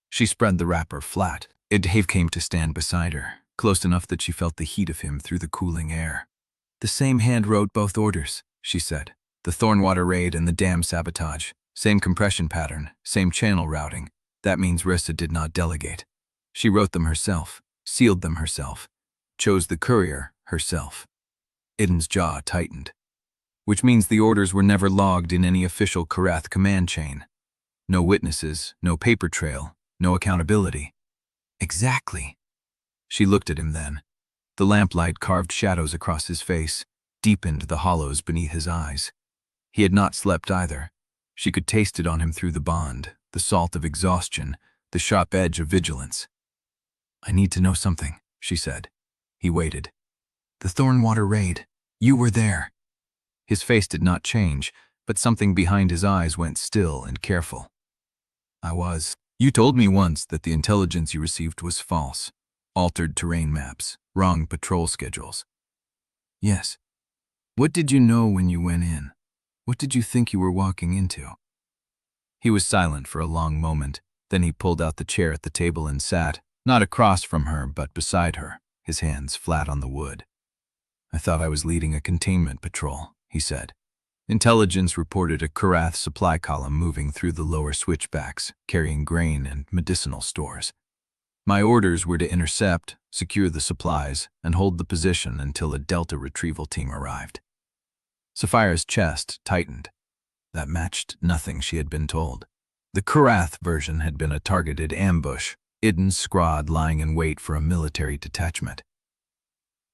She spread the wrapper flat. Idun came to stand beside her, close enough that she felt the heat of him through the cooling air. "The same hand wrote both orders," she said. "The Thornwater raid and the dam sabotage. Same compression pattern, same channel routing. That means Risa did not delegate. She wrote them herself, sealed them herself, chose the courier herself." Idun's jaw tightened. "Which means the orders were never logged in any official Korrath command chain. No witnesses, no paper trail, no accountability." "Exactly." She looked at him then. The lamplight carved shadows across his face, deepened the hollows beneath his eyes. He had not slept either. She could taste it on him through the bond, the salt of exhaustion, the sharp edge of vigilance. "I need to know something," she said. He waited. "The Thornwater raid. You were there." His face did not change, but something behind his eyes went still and careful. "I was. You told me once that the intelligence you received was false. Altered terrain maps, wrong patrol schedules." "Yes. What did you know when you went in? What did you think you were walking into?" He was silent for a long moment. Then he pulled out the chair at the table and sat, not across from her, but beside her, his hands flat on the wood. "I thought I was leading a containment patrol," he said. "Intelligence reported a Korrath supply column moving through the lower switchbacks, carrying grain and medicinal stores. My orders were to intercept, secure the supplies, and hold the position until a Delta retrieval team arrived." Saphira's chest tightened. That matched nothing she had been told. The Korrath version had been a targeted ambush, Idun's squad lying in wait for a military detachment.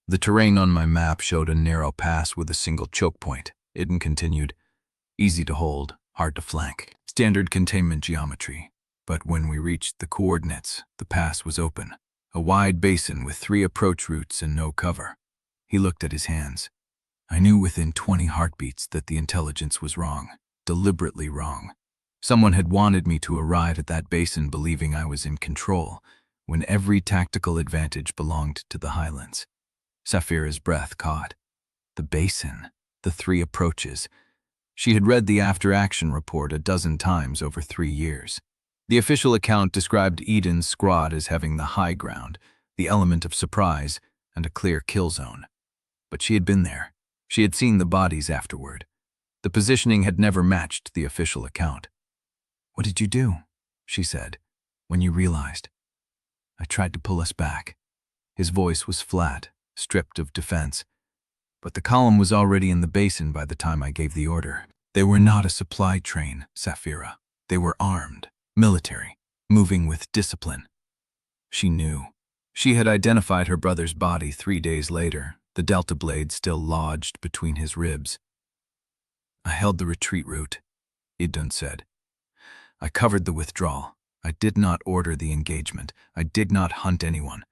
"The terrain on my map showed a narrow pass with a single choke point," Idun continued. "Easy to hold, hard to flank. Standard containment geometry. But when we reached the coordinates, the pass was open. A wide basin with 3 approach routes and no cover." He looked at his hands. "I knew within 20 heartbeats that the intelligence was wrong, deliberately wrong. Someone had wanted me to arrive at that basin believing I was in control, when every tactical advantage belonged to the highlands." Saphira's breath caught. The basin, the 3 approaches. She had read the after-action report a dozen times over 3 years. The official account described Idun's squad as having the high ground, the element of surprise, and a clear kill zone. But she had been there. She had seen the bodies afterward. The positioning had never matched the official account. "What did you do?" she said, "when you realized?" "I tried to pull us back." His voice was flat, stripped of defense. "But the column was already in the basin by the time I gave the order. They were not a supply train, Saphira. They were armed, military, moving with discipline." She knew. She had identified her brother's body 3 days later, the delta blade still lodged between his ribs. "I held the retreat route," Idun said. "I covered the withdrawal. I did not order the engagement. I did not hunt anyone.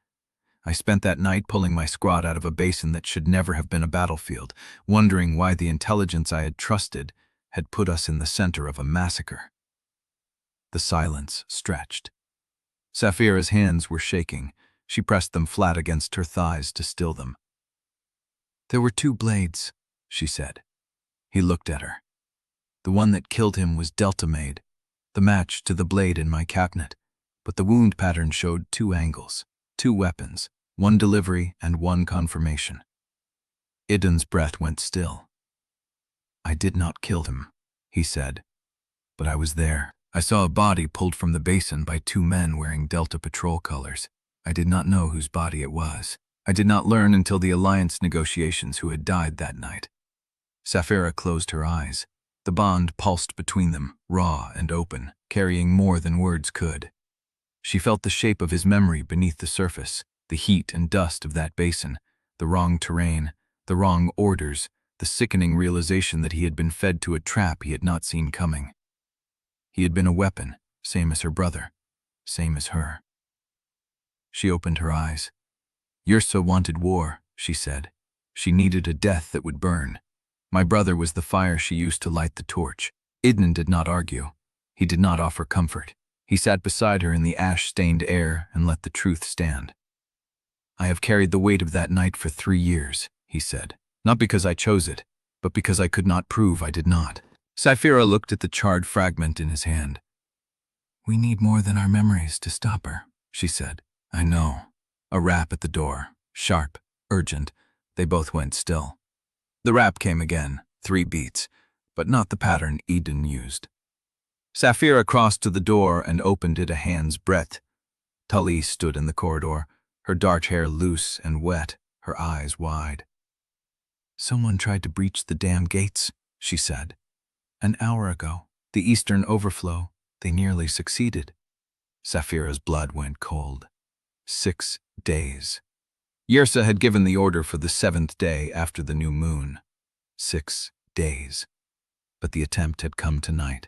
I spent that night pulling my squad out of a basin that should never have been a battlefield, wondering why the intelligence I had trusted had put us in the center of a massacre." The silence stretched. Saphira's hands were shaking. She pressed them flat against her thighs to still them. "There were 2 blades," she said. He looked at her. "The one that killed him was Delta-made, the match to the blade in my cabinet, but the wound pattern showed 2 angles, 2 weapons, 1 delivery and 1 confirmation." Idun's breath went still. "I did not kill him," he said, "but I was there. I saw a body pulled from the basin by 2 men wearing Delta patrol colors. I did not know whose body it was. I did not learn until the alliance negotiations who had died that night." Saphira closed her eyes. The bond pulsed between them, raw and open, carrying more than words could. She felt the shape of his memory beneath the surface, the heat and dust of that basin, the wrong terrain, the wrong orders, the sickening realization that he had been fed to a trap he had not seen coming. He had been a weapon, same as her brother, same as her. She opened her eyes. Yrsa wanted war, she said. She needed a death that would burn. My brother was the fire she used to light the torch. Idun did not argue. He did not offer comfort. He sat beside her in the ash-stained air and let the truth stand. I have carried the weight of that night for 3 years, he said. Not because I chose it, but because I could not prove I did not. Saphira looked at the charred fragment in his hand. We need more than our memories to stop her, she said. I know. A rap at the door. Sharp, urgent. They both went still. The rap came again, 3 beats, but not the pattern Idun used. Saphira crossed to the door and opened it a hand's breadth. Tully stood in the corridor, her dark hair loose and wet, her eyes wide. Someone tried to breach the dam gates, she said. An hour ago, the eastern overflow, they nearly succeeded. Saphira's blood went cold. 6 days. Yrsa had given the order for the 7th day after the new moon. 6 days. But the attempt had come tonight,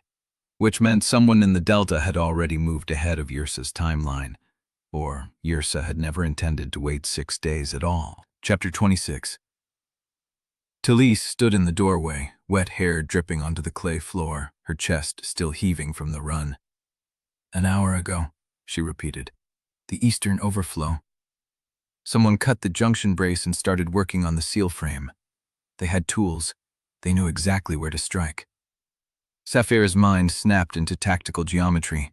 which meant someone in the Delta had already moved ahead of Yrsa's timeline, or Yrsa had never intended to wait 6 days at all. Chapter 26. Talise stood in the doorway, wet hair dripping onto the clay floor, her chest still heaving from the run. An hour ago, she repeated. The eastern overflow. Someone cut the junction brace and started working on the seal frame. They had tools. They knew exactly where to strike. Saphira's mind snapped into tactical geometry.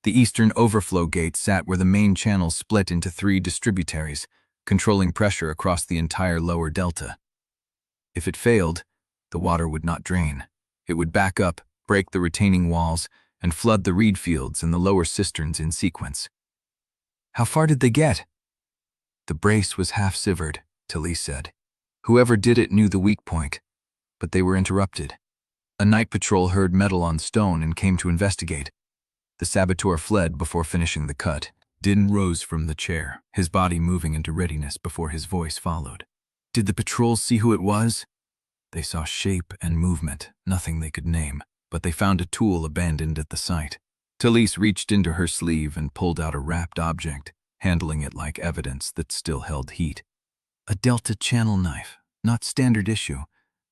The eastern overflow gate sat where the main channel split into 3 distributaries, controlling pressure across the entire lower delta. If it failed, the water would not drain. It would back up, break the retaining walls, and flood the reed fields and the lower cisterns in sequence. How far did they get? The brace was half-severed, Talise said. Whoever did it knew the weak point, but they were interrupted. A night patrol heard metal on stone and came to investigate. The saboteur fled before finishing the cut. Idun rose from the chair, his body moving into readiness before his voice followed. Did the patrols see who it was? They saw shape and movement, nothing they could name, but they found a tool abandoned at the site. Talise reached into her sleeve and pulled out a wrapped object, handling it like evidence that still held heat. A Delta channel knife, not standard issue,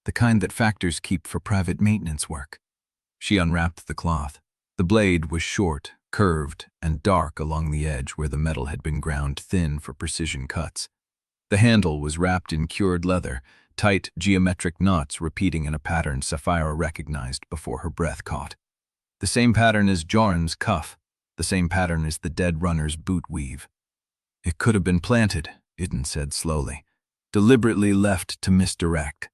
the kind that factors keep for private maintenance work. She unwrapped the cloth. The blade was short, curved, and dark along the edge where the metal had been ground thin for precision cuts. The handle was wrapped in cured leather, tight geometric knots repeating in a pattern Saphira recognized before her breath caught. The same pattern as Jorn's cuff, the same pattern as the dead runner's boot weave. It could have been planted, Idun said slowly, deliberately left to misdirect.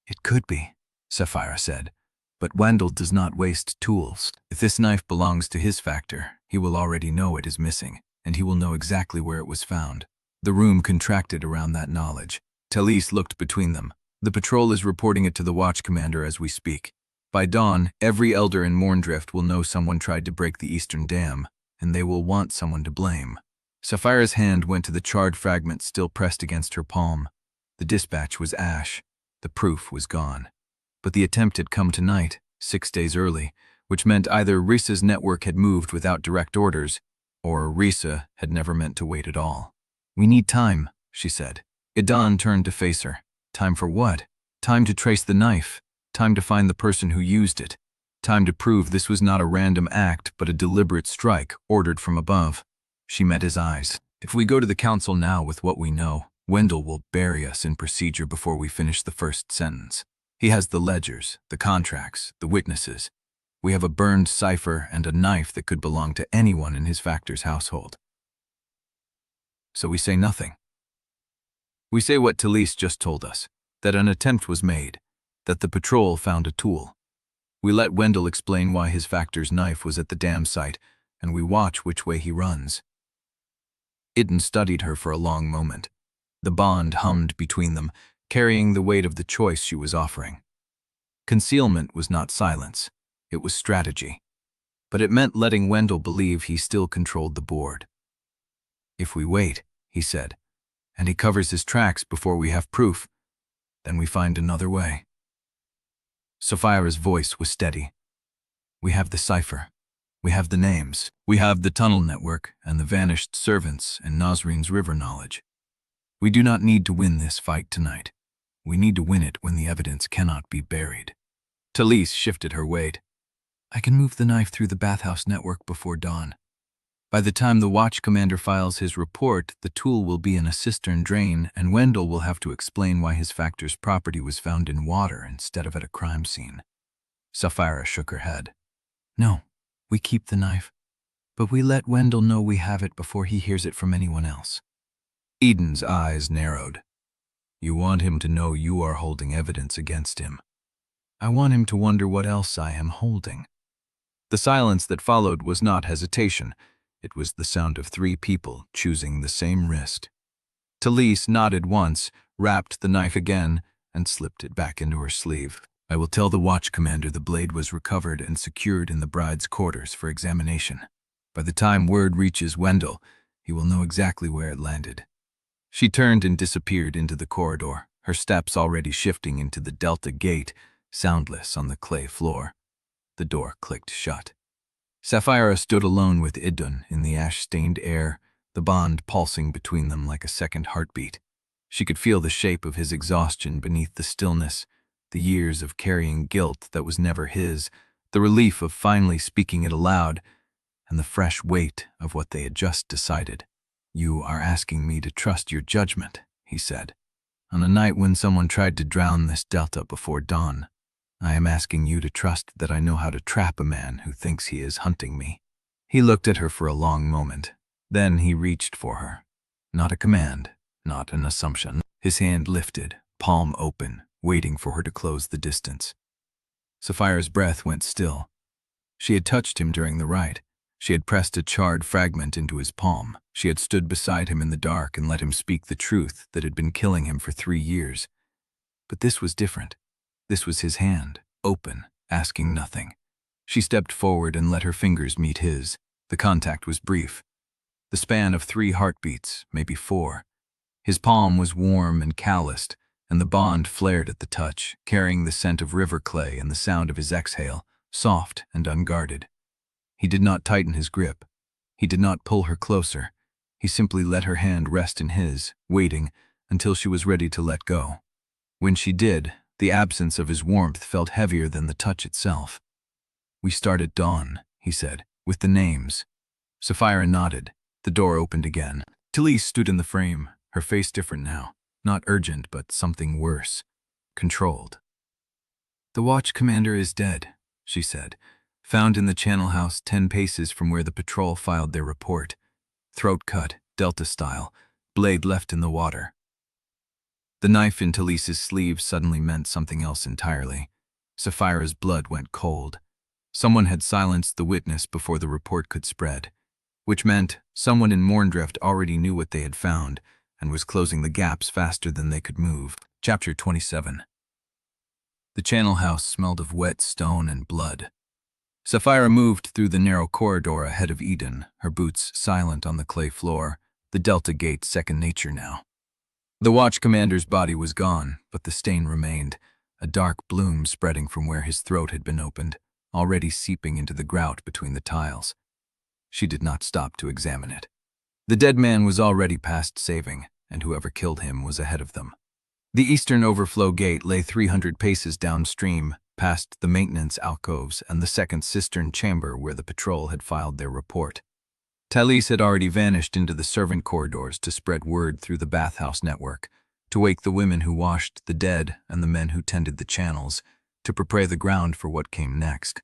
It could be, Saphira said, but Wendell does not waste tools. If this knife belongs to his factor, he will already know it is missing, and he will know exactly where it was found. The room contracted around that knowledge. Talise looked between them. The patrol is reporting it to the watch commander as we speak. By dawn, every elder in Mourndrift will know someone tried to break the eastern dam, and they will want someone to blame. Saphira's hand went to the charred fragment still pressed against her palm. The dispatch was ash. The proof was gone. But the attempt had come tonight, 6 days early, which meant either Risa's network had moved without direct orders, or Risa had never meant to wait at all. We need time, she said. Idun turned to face her. Time for what? Time to trace the knife. Time to find the person who used it. Time to prove this was not a random act, but a deliberate strike, ordered from above. She met his eyes. If we go to the council now with what we know, Wendell will bury us in procedure before we finish the first sentence. He has the ledgers, the contracts, the witnesses. We have a burned cipher and a knife that could belong to anyone in his factor's household. So we say nothing. We say what Talise just told us, that an attempt was made, that the patrol found a tool. We let Wendell explain why his factor's knife was at the dam site, and we watch which way he runs. Idun studied her for a long moment. The bond hummed between them, carrying the weight of the choice she was offering. Concealment was not silence, it was strategy. But it meant letting Wendell believe he still controlled the board. "If we wait," he said, "and he covers his tracks before we have proof, then we find another way." Saphira's voice was steady. "We have the cipher. We have the names. We have the tunnel network and the vanished servants and Nasrin's river knowledge. We do not need to win this fight tonight. We need to win it when the evidence cannot be buried." Talise shifted her weight. "I can move the knife through the bathhouse network before dawn. By the time the watch commander files his report, the tool will be in a cistern drain, and Wendell will have to explain why his factor's property was found in water instead of at a crime scene." Saphira shook her head. "No, we keep the knife, but we let Wendell know we have it before he hears it from anyone else." Idun's eyes narrowed. "You want him to know you are holding evidence against him. I want him to wonder what else I am holding." The silence that followed was not hesitation. It was the sound of three people choosing the same wrist. Talise nodded once, wrapped the knife again, and slipped it back into her sleeve. "I will tell the watch commander the blade was recovered and secured in the bride's quarters for examination. By the time word reaches Wendell, he will know exactly where it landed." She turned and disappeared into the corridor, her steps already shifting into the Delta Gate, soundless on the clay floor. The door clicked shut. Saphira stood alone with Idun in the ash-stained air, the bond pulsing between them like a second heartbeat. She could feel the shape of his exhaustion beneath the stillness, the years of carrying guilt that was never his, the relief of finally speaking it aloud, and the fresh weight of what they had just decided. "You are asking me to trust your judgment," he said. "On a night when someone tried to drown this delta before dawn, I am asking you to trust that I know how to trap a man who thinks he is hunting me." He looked at her for a long moment. Then he reached for her. Not a command, not an assumption. His hand lifted, palm open, waiting for her to close the distance. Saphira's breath went still. She had touched him during the rite. She had pressed a charred fragment into his palm. She had stood beside him in the dark and let him speak the truth that had been killing him for 3 years. But this was different. This was his hand, open, asking nothing. She stepped forward and let her fingers meet his. The contact was brief. The span of 3 heartbeats, maybe 4. His palm was warm and calloused, and the bond flared at the touch, carrying the scent of river clay and the sound of his exhale, soft and unguarded. He did not tighten his grip. He did not pull her closer. He simply let her hand rest in his, waiting until she was ready to let go. When she did, the absence of his warmth felt heavier than the touch itself. "We start at dawn," he said, "with the names." Saphira nodded. The door opened again. Talise stood in the frame, her face different now. Not urgent, but something worse. Controlled. "The watch commander is dead," she said. "Found in the channel house 10 paces from where the patrol filed their report. Throat cut, Delta style, blade left in the water." The knife in Talise's sleeve suddenly meant something else entirely. Saphira's blood went cold. Someone had silenced the witness before the report could spread, which meant someone in Mourndrift already knew what they had found and was closing the gaps faster than they could move. Chapter 27. The channel house smelled of wet stone and blood. Saphira moved through the narrow corridor ahead of Idun, her boots silent on the clay floor, the Delta Gate second nature now. The watch commander's body was gone, but the stain remained, a dark bloom spreading from where his throat had been opened, already seeping into the grout between the tiles. She did not stop to examine it. The dead man was already past saving, and whoever killed him was ahead of them. The eastern overflow gate lay 300 paces downstream, past the maintenance alcoves and the second cistern chamber where the patrol had filed their report. Talise had already vanished into the servant corridors to spread word through the bathhouse network, to wake the women who washed the dead and the men who tended the channels, to prepare the ground for what came next.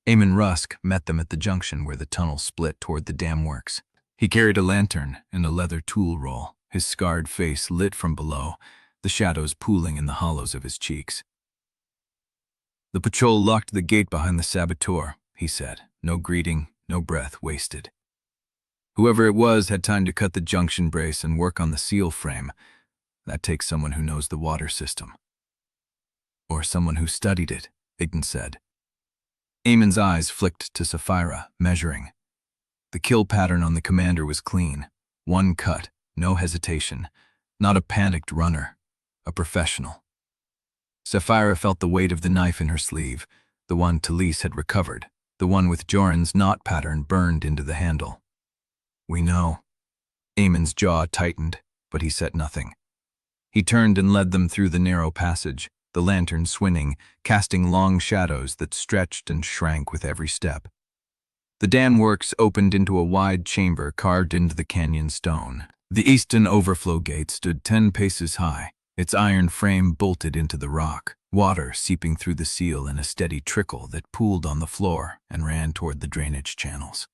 Eamon Rusk met them at the junction where the tunnel split toward the dam works. He carried a lantern and a leather tool roll, his scarred face lit from below, the shadows pooling in the hollows of his cheeks. "The patrol locked the gate behind the saboteur," he said. No greeting, no breath wasted. "Whoever it was had time to cut the junction brace and work on the seal frame. That takes someone who knows the water system." Or someone who studied it, Idun said. Eamon's eyes flicked to Saphira, measuring. The kill pattern on the commander was clean. One cut, no hesitation. Not a panicked runner, a professional. Saphira felt the weight of the knife in her sleeve, the one Talise had recovered, the one with Joran's knot pattern burned into the handle. We know. Eamon's jaw tightened, but he said nothing. He turned and led them through the narrow passage, the lantern swinging, casting long shadows that stretched and shrank with every step. The dam works opened into a wide chamber carved into the canyon stone. The eastern overflow gate stood 10 paces high, its iron frame bolted into the rock, water seeping through the seal in a steady trickle that pooled on the floor and ran toward the drainage channels.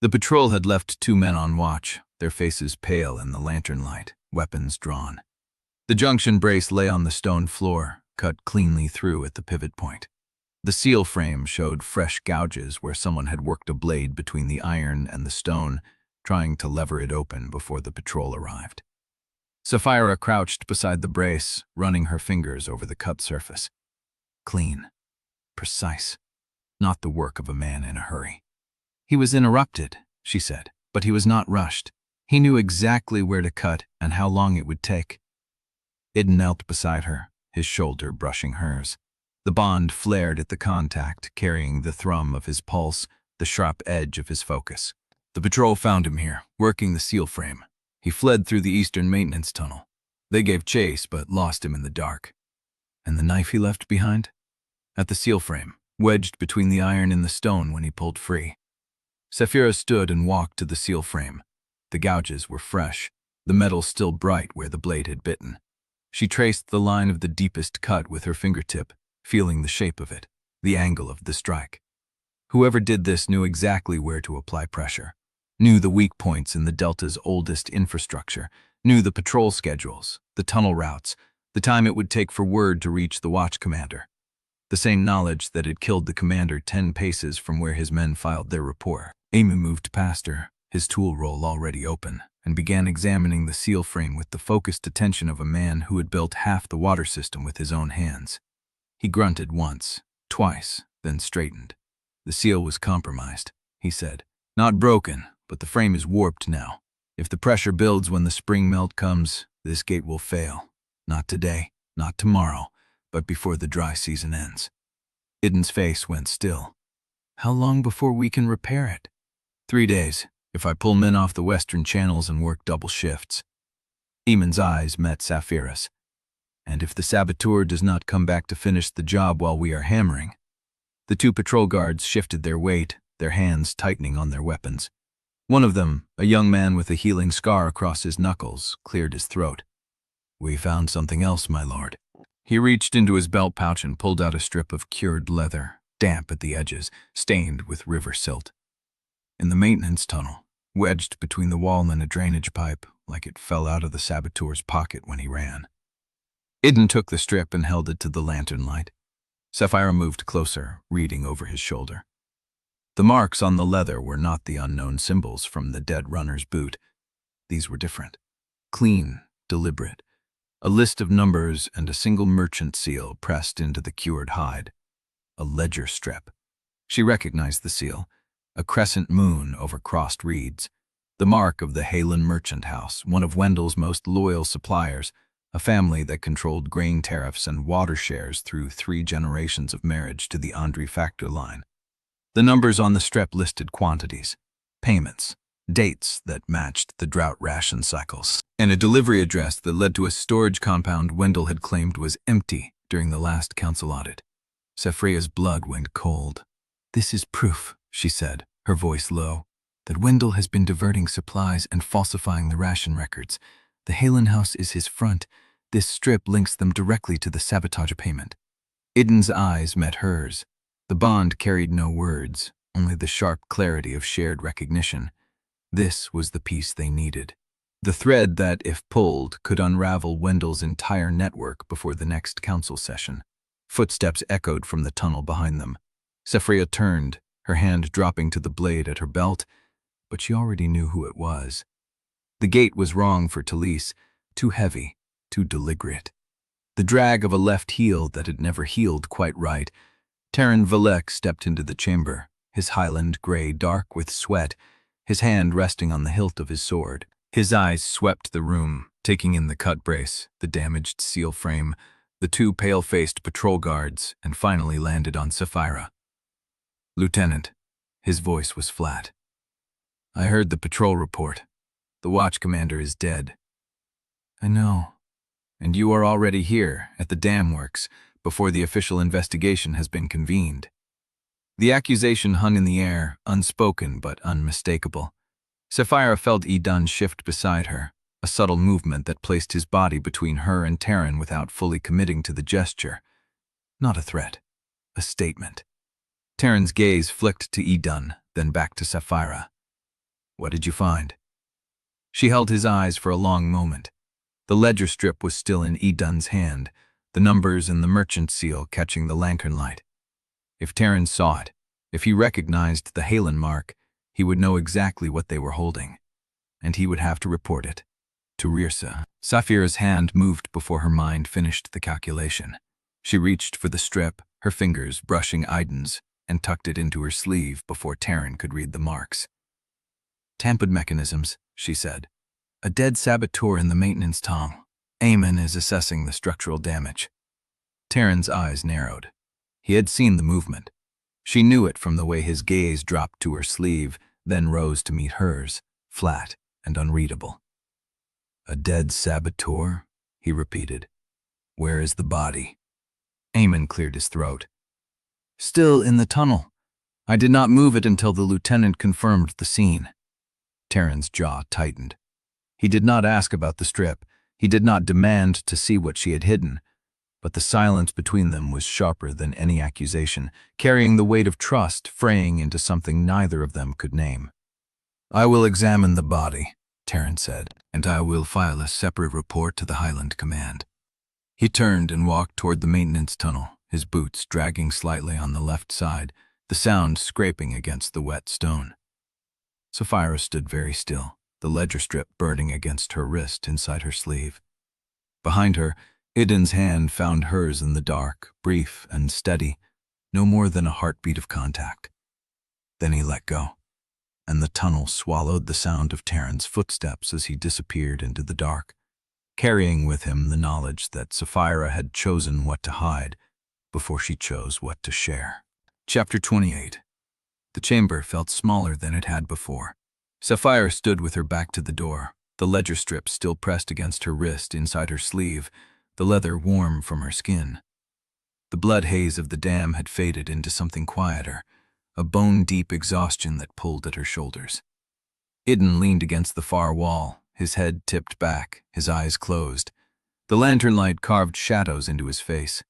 The patrol had left 2 men on watch, their faces pale in the lantern light, weapons drawn. The junction brace lay on the stone floor, cut cleanly through at the pivot point. The seal frame showed fresh gouges where someone had worked a blade between the iron and the stone, trying to lever it open before the patrol arrived. Saphira crouched beside the brace, running her fingers over the cut surface. Clean. Precise. Not the work of a man in a hurry. He was interrupted, she said, but he was not rushed. He knew exactly where to cut and how long it would take. Idun knelt beside her, his shoulder brushing hers. The bond flared at the contact, carrying the thrum of his pulse, the sharp edge of his focus. The patrol found him here, working the seal frame. He fled through the eastern maintenance tunnel. They gave chase, but lost him in the dark. And the knife he left behind? At the seal frame, wedged between the iron and the stone when he pulled free. Saphira stood and walked to the seal frame. The gouges were fresh, the metal still bright where the blade had bitten. She traced the line of the deepest cut with her fingertip, feeling the shape of it, the angle of the strike. Whoever did this knew exactly where to apply pressure, knew the weak points in the Delta's oldest infrastructure, knew the patrol schedules, the tunnel routes, the time it would take for word to reach the watch commander. The same knowledge that had killed the commander 10 paces from where his men filed their report. Eamon moved past her, his tool roll already open, and began examining the seal frame with the focused attention of a man who had built half the water system with his own hands. He grunted once, twice, then straightened. The seal was compromised, he said. Not broken, but the frame is warped now. If the pressure builds when the spring melt comes, this gate will fail. Not today, not tomorrow, but before the dry season ends. Idun's face went still. How long before we can repair it? 3 days, if I pull men off the western channels and work double shifts. Eamon's eyes met Saphira's. And if the saboteur does not come back to finish the job while we are hammering? The 2 patrol guards shifted their weight, their hands tightening on their weapons. One of them, a young man with a healing scar across his knuckles, cleared his throat. We found something else, my lord. He reached into his belt pouch and pulled out a strip of cured leather, damp at the edges, stained with river silt. In the maintenance tunnel, wedged between the wall and a drainage pipe, like it fell out of the saboteur's pocket when he ran. Idun took the strip and held it to the lantern light. Saphira moved closer, reading over his shoulder. The marks on the leather were not the unknown symbols from the dead runner's boot. These were different. Clean, deliberate. A list of numbers and a single merchant seal pressed into the cured hide. A ledger strip. She recognized the seal. A crescent moon over crossed reeds. The mark of the Highland merchant house, one of Wendell's most loyal suppliers, a family that controlled grain tariffs and water shares through 3 generations of marriage to the Ondrey factor line. The numbers on the strip listed quantities, payments, dates that matched the drought ration cycles, and a delivery address that led to a storage compound Wendell had claimed was empty during the last council audit. Saphira's blood went cold. This is proof, she said, her voice low, that Wendell has been diverting supplies and falsifying the ration records. The Highland house is his front. This strip links them directly to the sabotage payment. Idun's eyes met hers. The bond carried no words, only the sharp clarity of shared recognition. This was the piece they needed. The thread that, if pulled, could unravel Wendell's entire network before the next council session. Footsteps echoed from the tunnel behind them. Saphira turned, her hand dropping to the blade at her belt, but she already knew who it was. The gate was wrong for Talise, too heavy, too deliberate. The drag of a left heel that had never healed quite right. Teren Valek stepped into the chamber, his highland gray dark with sweat, his hand resting on the hilt of his sword. His eyes swept the room, taking in the cut brace, the damaged seal frame, the two pale-faced patrol guards, and finally landed on Saphira. "Lieutenant," his voice was flat. "I heard the patrol report. The watch commander is dead." "I know. And you are already here, at the dam works, before the official investigation has been convened." The accusation hung in the air, unspoken but unmistakable. Saphira felt Idun shift beside her, a subtle movement that placed his body between her and Teren without fully committing to the gesture. Not a threat, a statement. Teren's gaze flicked to Idun, then back to Saphira. "What did you find?" She held his eyes for a long moment. The ledger strip was still in Idun's hand, the numbers and the merchant seal catching the lantern light. If Teren saw it, if he recognized the highland mark, he would know exactly what they were holding. And he would have to report it. To Rirsa. Saphira's hand moved before her mind finished the calculation. She reached for the strip, her fingers brushing Idun's, and tucked it into her sleeve before Teren could read the marks. "Tampered mechanisms," she said. "A dead saboteur in the maintenance tom. Eamon is assessing the structural damage." Teren's eyes narrowed. He had seen the movement. She knew it from the way his gaze dropped to her sleeve, then rose to meet hers, flat and unreadable. "A dead saboteur?" he repeated. "Where is the body?" Eamon cleared his throat. "Still in the tunnel. I did not move it until the lieutenant confirmed the scene." Teren's jaw tightened. He did not ask about the strip. He did not demand to see what she had hidden. But the silence between them was sharper than any accusation, carrying the weight of trust, fraying into something neither of them could name. "I will examine the body," Teren said, "and I will file a separate report to the Highland Command." He turned and walked toward the maintenance tunnel, his boots dragging slightly on the left side, the sound scraping against the wet stone. Saphira stood very still, the ledger strip burning against her wrist inside her sleeve. Behind her, Idun's hand found hers in the dark, brief and steady, no more than a heartbeat of contact. Then he let go, and the tunnel swallowed the sound of Teren's footsteps as he disappeared into the dark, carrying with him the knowledge that Saphira had chosen what to hide before she chose what to share. Chapter 28. The chamber felt smaller than it had before. Saphira stood with her back to the door, the ledger strip still pressed against her wrist inside her sleeve, the leather warm from her skin. The blood haze of the dam had faded into something quieter, a bone-deep exhaustion that pulled at her shoulders. Idun leaned against the far wall, his head tipped back, his eyes closed. The lantern light carved shadows into his face.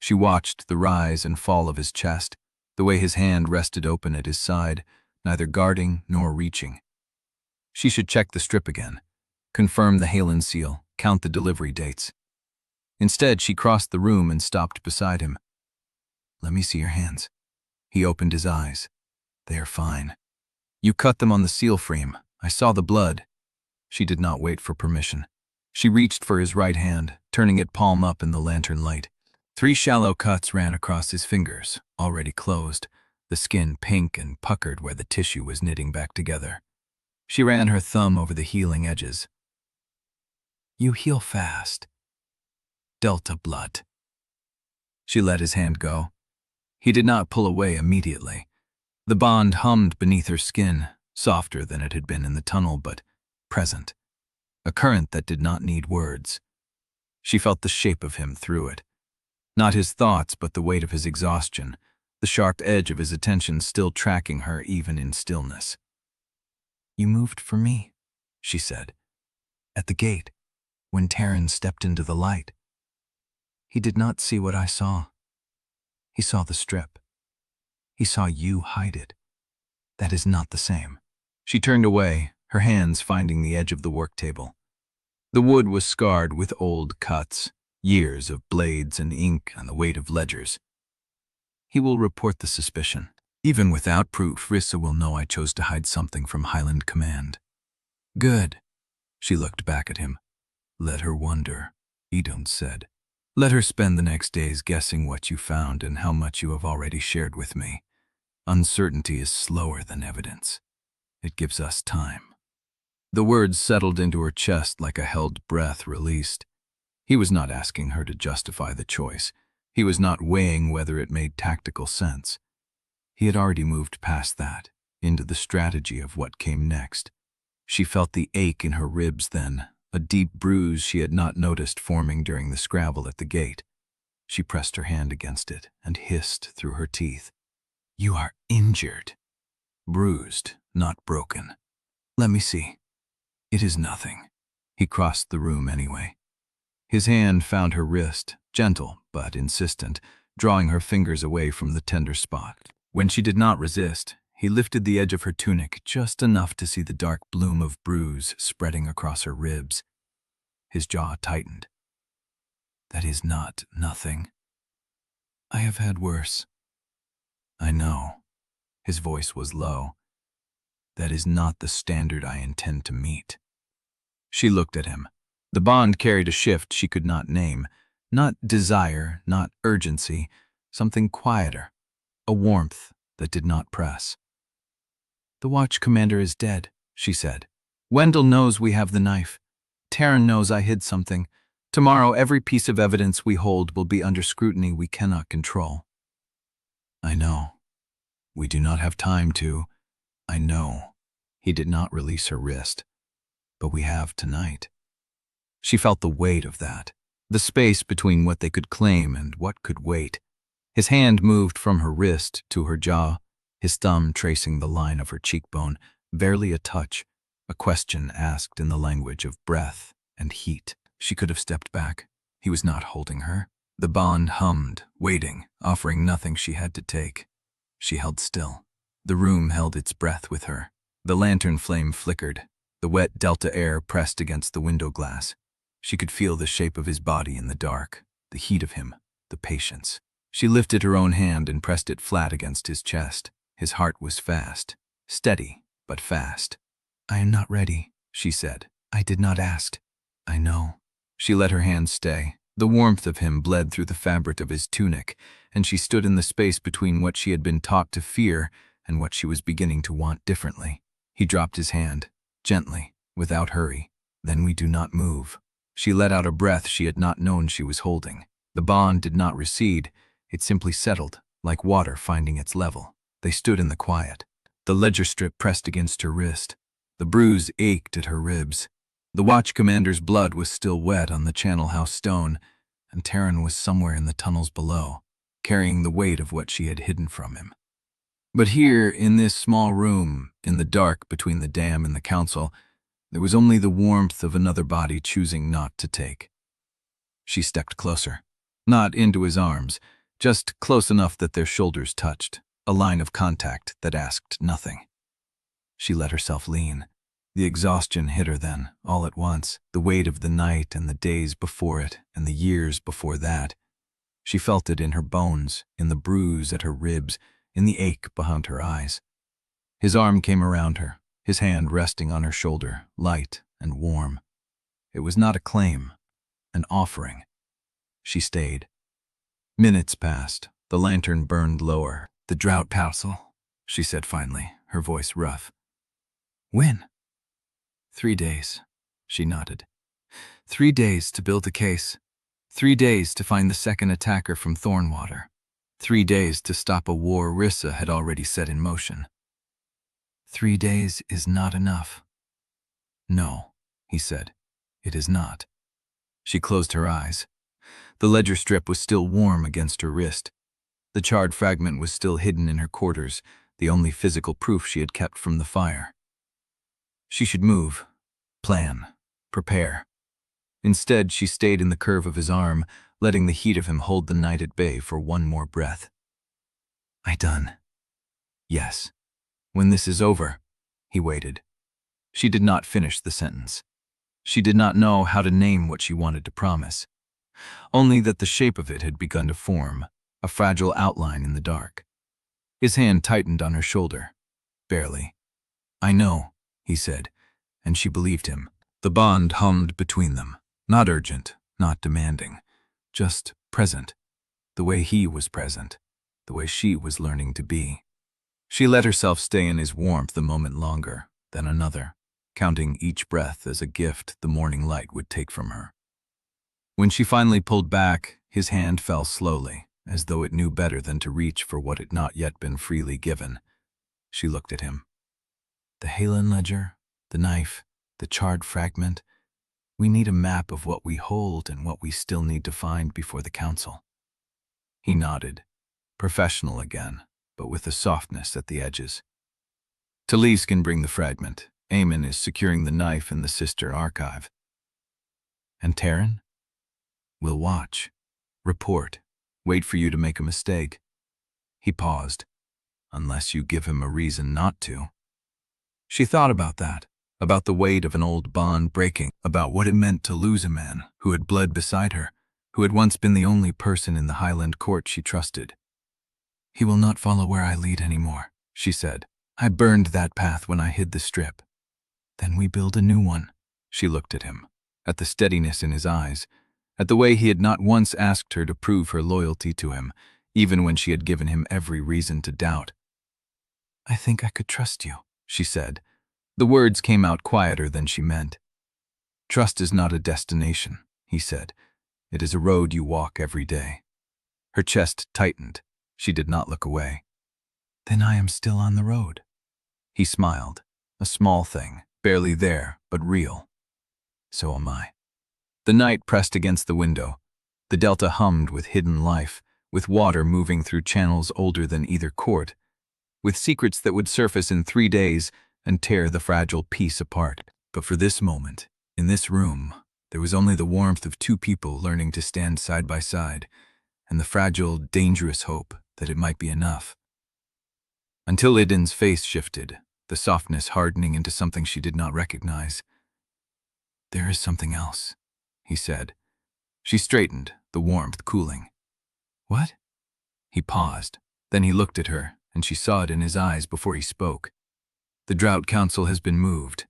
She watched the rise and fall of his chest, the way his hand rested open at his side, neither guarding nor reaching. She should check the strip again, confirm the highland seal, count the delivery dates. Instead, she crossed the room and stopped beside him. "Let me see your hands." He opened his eyes. "They are fine. You cut them on the seal frame. I saw the blood." She did not wait for permission. She reached for his right hand, turning it palm up in the lantern light. 3 shallow cuts ran across his fingers, already closed, the skin pink and puckered where the tissue was knitting back together. She ran her thumb over the healing edges. "You heal fast. Delta blood." She let his hand go. He did not pull away immediately. The bond hummed beneath her skin, softer than it had been in the tunnel, but present. A current that did not need words. She felt the shape of him through it. Not his thoughts, but the weight of his exhaustion, the sharp edge of his attention still tracking her even in stillness. "You moved for me," she said, "at the gate, when Teren stepped into the light. He did not see what I saw. He saw the strip. He saw you hide it. That is not the same." She turned away, her hands finding the edge of the work table. The wood was scarred with old cuts, years of blades and ink and the weight of ledgers. "He will report the suspicion. Even without proof, Rissa will know I chose to hide something from Highland Command." "Good." She looked back at him. "Let her wonder," Idun said. Let her spend the next days guessing what you found and how much you have already shared with me. Uncertainty is slower than evidence. It gives us time." The words settled into her chest like a held breath released. He was not asking her to justify the choice. He was not weighing whether it made tactical sense. He had already moved past that, into the strategy of what came next. She felt the ache in her ribs then, a deep bruise she had not noticed forming during the scrabble at the gate. She pressed her hand against it and hissed through her teeth. "You are injured." "Bruised, not broken." "Let me see." "It is nothing." He crossed the room anyway. His hand found her wrist, gentle but insistent, drawing her fingers away from the tender spot. When she did not resist, he lifted the edge of her tunic just enough to see the dark bloom of bruise spreading across her ribs. His jaw tightened. "That is not nothing. I have had worse." "I know." His voice was low. "That is not the standard I intend to meet." She looked at him. The bond carried a shift she could not name. Not desire, not urgency, something quieter. A warmth that did not press. "The watch commander is dead," she said. "Wendell knows we have the knife. Teren knows I hid something. Tomorrow every piece of evidence we hold will be under scrutiny we cannot control." "I know. We do not have time to." "I know." He did not release her wrist. "But we have tonight." She felt the weight of that, the space between what they could claim and what could wait. His hand moved from her wrist to her jaw, his thumb tracing the line of her cheekbone, barely a touch, a question asked in the language of breath and heat. She could have stepped back. He was not holding her. The bond hummed, waiting, offering nothing she had to take. She held still. The room held its breath with her. The lantern flame flickered. The wet delta air pressed against the window glass. She could feel the shape of his body in the dark, the heat of him, the patience. She lifted her own hand and pressed it flat against his chest. His heart was fast, steady, but fast. "I am not ready," she said. "I did not ask." "I know." She let her hand stay. The warmth of him bled through the fabric of his tunic, and she stood in the space between what she had been taught to fear and what she was beginning to want differently. He dropped his hand, gently, without hurry. "Then we do not move." She let out a breath she had not known she was holding. The bond did not recede. It simply settled, like water finding its level. They stood in the quiet. The ledger strip pressed against her wrist. The bruise ached at her ribs. The watch commander's blood was still wet on the Channel House stone, and Teren was somewhere in the tunnels below, carrying the weight of what she had hidden from him. But here, in this small room, in the dark between the dam and the council, there was only the warmth of another body choosing not to take. She stepped closer. Not into his arms, just close enough that their shoulders touched, a line of contact that asked nothing. She let herself lean. The exhaustion hit her then, all at once, the weight of the night and the days before it and the years before that. She felt it in her bones, in the bruise at her ribs, in the ache behind her eyes. His arm came around her, his hand resting on her shoulder, light and warm. It was not a claim, an offering. She stayed. Minutes passed. The lantern burned lower. "The drought parcel," she said finally, her voice rough. "When?" 3 days, she nodded. 3 days to build a case. 3 days to find the second attacker from Thornwater. 3 days to stop a war Rissa had already set in motion. 3 days is not enough. "No," he said. "It is not." She closed her eyes. The ledger strip was still warm against her wrist. The charred fragment was still hidden in her quarters, the only physical proof she had kept from the fire. She should move, plan, prepare. Instead, she stayed in the curve of his arm, letting the heat of him hold the night at bay for one more breath. "I done." "Yes." "When this is over." He waited. She did not finish the sentence. She did not know how to name what she wanted to promise. Only that the shape of it had begun to form, a fragile outline in the dark. His hand tightened on her shoulder. Barely. "I know," he said, and she believed him. The bond hummed between them, not urgent, not demanding, just present, the way he was present, the way she was learning to be. She let herself stay in his warmth a moment longer, then another, counting each breath as a gift the morning light would take from her. When she finally pulled back, his hand fell slowly, as though it knew better than to reach for what had not yet been freely given. She looked at him. The Highland ledger, the knife, the charred fragment. We need a map of what we hold and what we still need to find before the council. He nodded, professional again, but with a softness at the edges. Talise can bring the fragment. Eamon is securing the knife in the sister archive. And Teren? We'll watch, report, wait for you to make a mistake. He paused. Unless you give him a reason not to. She thought about that, about the weight of an old bond breaking, about what it meant to lose a man who had bled beside her, who had once been the only person in the Highland court she trusted. He will not follow where I lead anymore, she said. I burned that path when I hid the strip. Then we build a new one. She looked at him, at the steadiness in his eyes, at the way he had not once asked her to prove her loyalty to him, even when she had given him every reason to doubt. I think I could trust you, she said. The words came out quieter than she meant. Trust is not a destination, he said. It is a road you walk every day. Her chest tightened. She did not look away. Then I am still on the road. He smiled, a small thing, barely there, but real. So am I. The night pressed against the window. The delta hummed with hidden life, with water moving through channels older than either court, with secrets that would surface in 3 days and tear the fragile peace apart. But for this moment, in this room, there was only the warmth of 2 people learning to stand side by side, and the fragile, dangerous hope that it might be enough. Until Idun's face shifted, the softness hardening into something she did not recognize. There is something else, he said. She straightened, the warmth cooling. What? He paused. Then he looked at her, and she saw it in his eyes before he spoke. The Drought Council has been moved.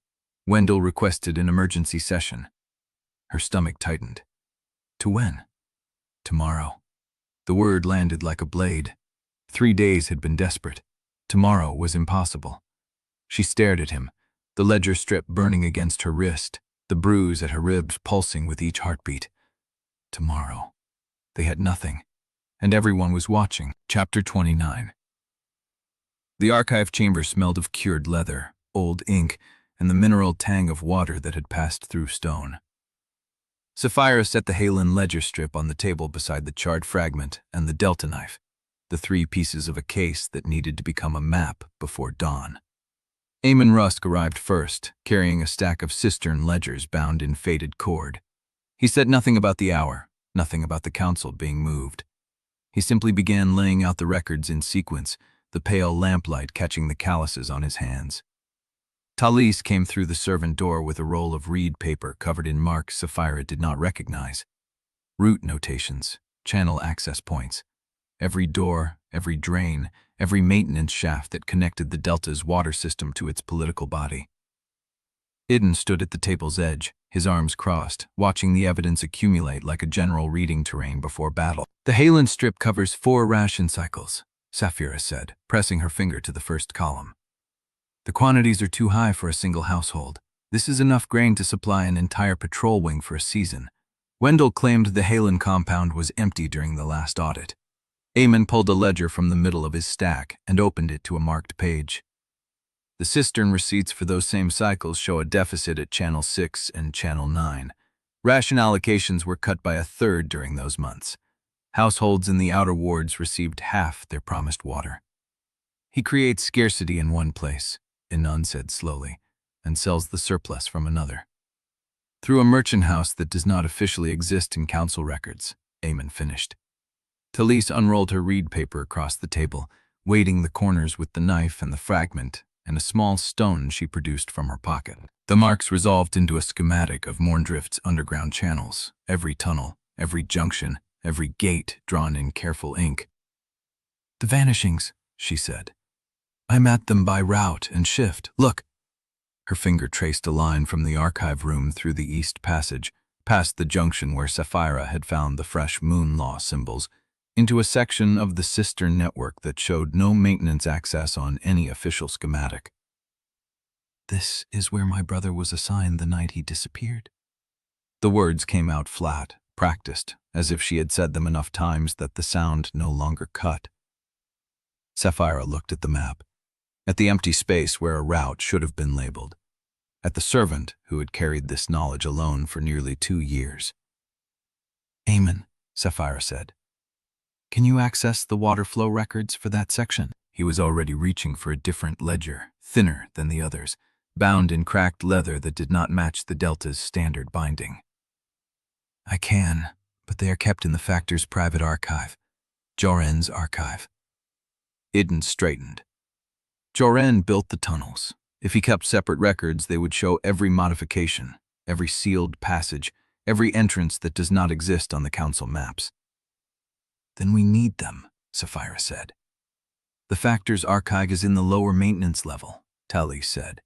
Wendell requested an emergency session. Her stomach tightened. To when? Tomorrow. The word landed like a blade. 3 days had been desperate. Tomorrow was impossible. She stared at him, the ledger strip burning against her wrist, the bruise at her ribs pulsing with each heartbeat. Tomorrow. They had nothing, and everyone was watching. Chapter 29. The archive chamber smelled of cured leather, old ink, and the mineral tang of water that had passed through stone. Saphira set the Highland ledger strip on the table beside the charred fragment and the delta knife, the 3 pieces of a case that needed to become a map before dawn. Eamon Rusk arrived first, carrying a stack of cistern ledgers bound in faded cord. He said nothing about the hour, nothing about the council being moved. He simply began laying out the records in sequence, the pale lamplight catching the calluses on his hands. Talise came through the servant door with a roll of reed paper covered in marks Saphira did not recognize. Route notations, channel access points. Every door, every drain, every maintenance shaft that connected the Delta's water system to its political body. Idun stood at the table's edge, his arms crossed, watching the evidence accumulate like a general reading terrain before battle. The Highland strip covers 4 ration cycles, Saphira said, pressing her finger to the first column. The quantities are too high for a single household. This is enough grain to supply an entire patrol wing for a season. Wendell claimed the Highland compound was empty during the last audit. Eamon pulled a ledger from the middle of his stack and opened it to a marked page. The cistern receipts for those same cycles show a deficit at Channel 6 and Channel 9. Ration allocations were cut by 1/3 during those months. Households in the outer wards received half their promised water. He creates scarcity in one place, Idun said slowly, and sells the surplus from another. Through a merchant house that does not officially exist in council records, Eamon finished. Talise unrolled her reed paper across the table, weighting the corners with the knife and the fragment and a small stone she produced from her pocket. The marks resolved into a schematic of Mourndrift's underground channels, every tunnel, every junction, every gate drawn in careful ink. The vanishings, she said. I mapped them by route and shift. Look. Her finger traced a line from the archive room through the east passage, past the junction where Saphira had found the fresh Moonlaw symbols, into a section of the sister network that showed no maintenance access on any official schematic. "This is where my brother was assigned the night he disappeared." The words came out flat, practiced, as if she had said them enough times that the sound no longer cut. Saphira looked at the map, at the empty space where a route should have been labeled, at the servant who had carried this knowledge alone for nearly 2 years. "Eamon," Saphira said, "can you access the water flow records for that section?" He was already reaching for a different ledger, thinner than the others, bound in cracked leather that did not match the Delta's standard binding. "I can, but they are kept in the Factor's private archive, Joren's archive." Idun straightened. Joren built the tunnels. If he kept separate records, they would show every modification, every sealed passage, every entrance that does not exist on the council maps. "Then we need them," Saphira said. "The Factor's archive is in the lower maintenance level," Tali said.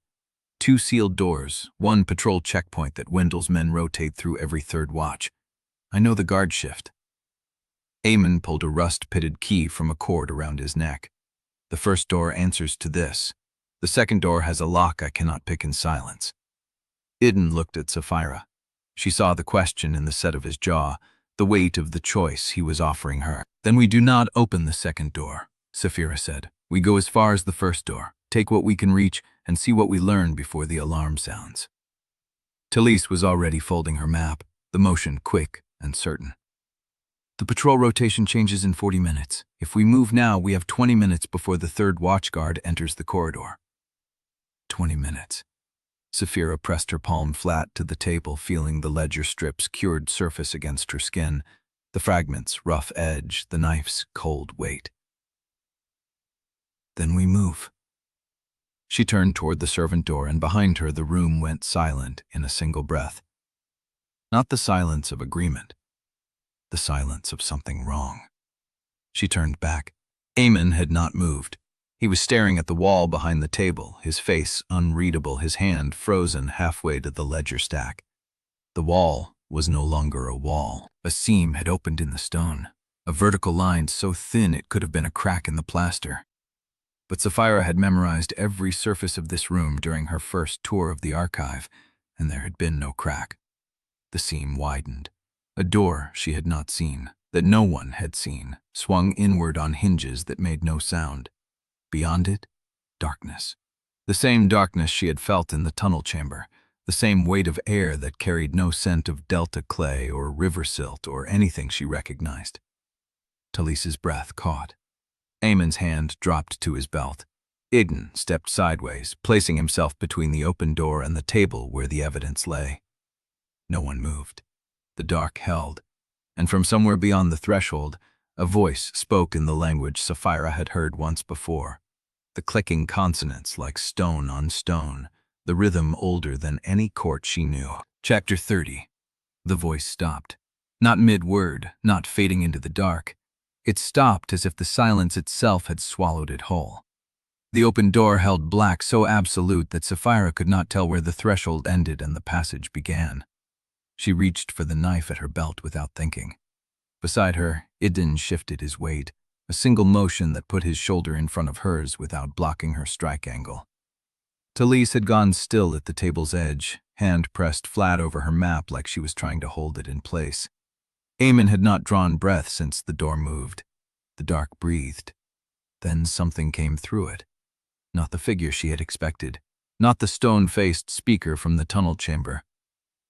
2 sealed doors, 1 patrol checkpoint that Wendell's men rotate through every 3rd watch. I know the guard shift. Eamon pulled a rust-pitted key from a cord around his neck. "The first door answers to this. The second door has a lock I cannot pick in silence." Idun looked at Saphira. She saw the question in the set of his jaw, the weight of the choice he was offering her. "Then we do not open the second door," Saphira said. "We go as far as the first door, take what we can reach, and see what we learn before the alarm sounds." Talise was already folding her map, the motion quick and certain. "The patrol rotation changes in 40 minutes. If we move now, we have 20 minutes before the 3rd watchguard enters the corridor." 20 minutes. Saphira pressed her palm flat to the table, feeling the ledger strip's cured surface against her skin, the fragment's rough edge, the knife's cold weight. "Then we move." She turned toward the servant door, and behind her the room went silent in a single breath. Not the silence of agreement, the silence of something wrong. She turned back. Eamon had not moved. He was staring at the wall behind the table, his face unreadable, his hand frozen halfway to the ledger stack. The wall was no longer a wall. A seam had opened in the stone, a vertical line so thin it could have been a crack in the plaster. But Saphira had memorized every surface of this room during her first tour of the archive, and there had been no crack. The seam widened. A door she had not seen, that no one had seen, swung inward on hinges that made no sound. Beyond it, darkness. The same darkness she had felt in the tunnel chamber, the same weight of air that carried no scent of delta clay or river silt or anything she recognized. Talise's breath caught. Eamon's hand dropped to his belt. Idun stepped sideways, placing himself between the open door and the table where the evidence lay. No one moved. The dark held, and from somewhere beyond the threshold, a voice spoke in the language Saphira had heard once before. The clicking consonants like stone on stone, the rhythm older than any court she knew. Chapter 30. The voice stopped. Not mid-word, not fading into the dark. It stopped as if the silence itself had swallowed it whole. The open door held black so absolute that Saphira could not tell where the threshold ended and the passage began. She reached for the knife at her belt without thinking. Beside her, Idun shifted his weight, a single motion that put his shoulder in front of hers without blocking her strike angle. Talise had gone still at the table's edge, hand pressed flat over her map like she was trying to hold it in place. Eamon had not drawn breath since the door moved. The dark breathed. Then something came through it. Not the figure she had expected, not the stone-faced speaker from the tunnel chamber.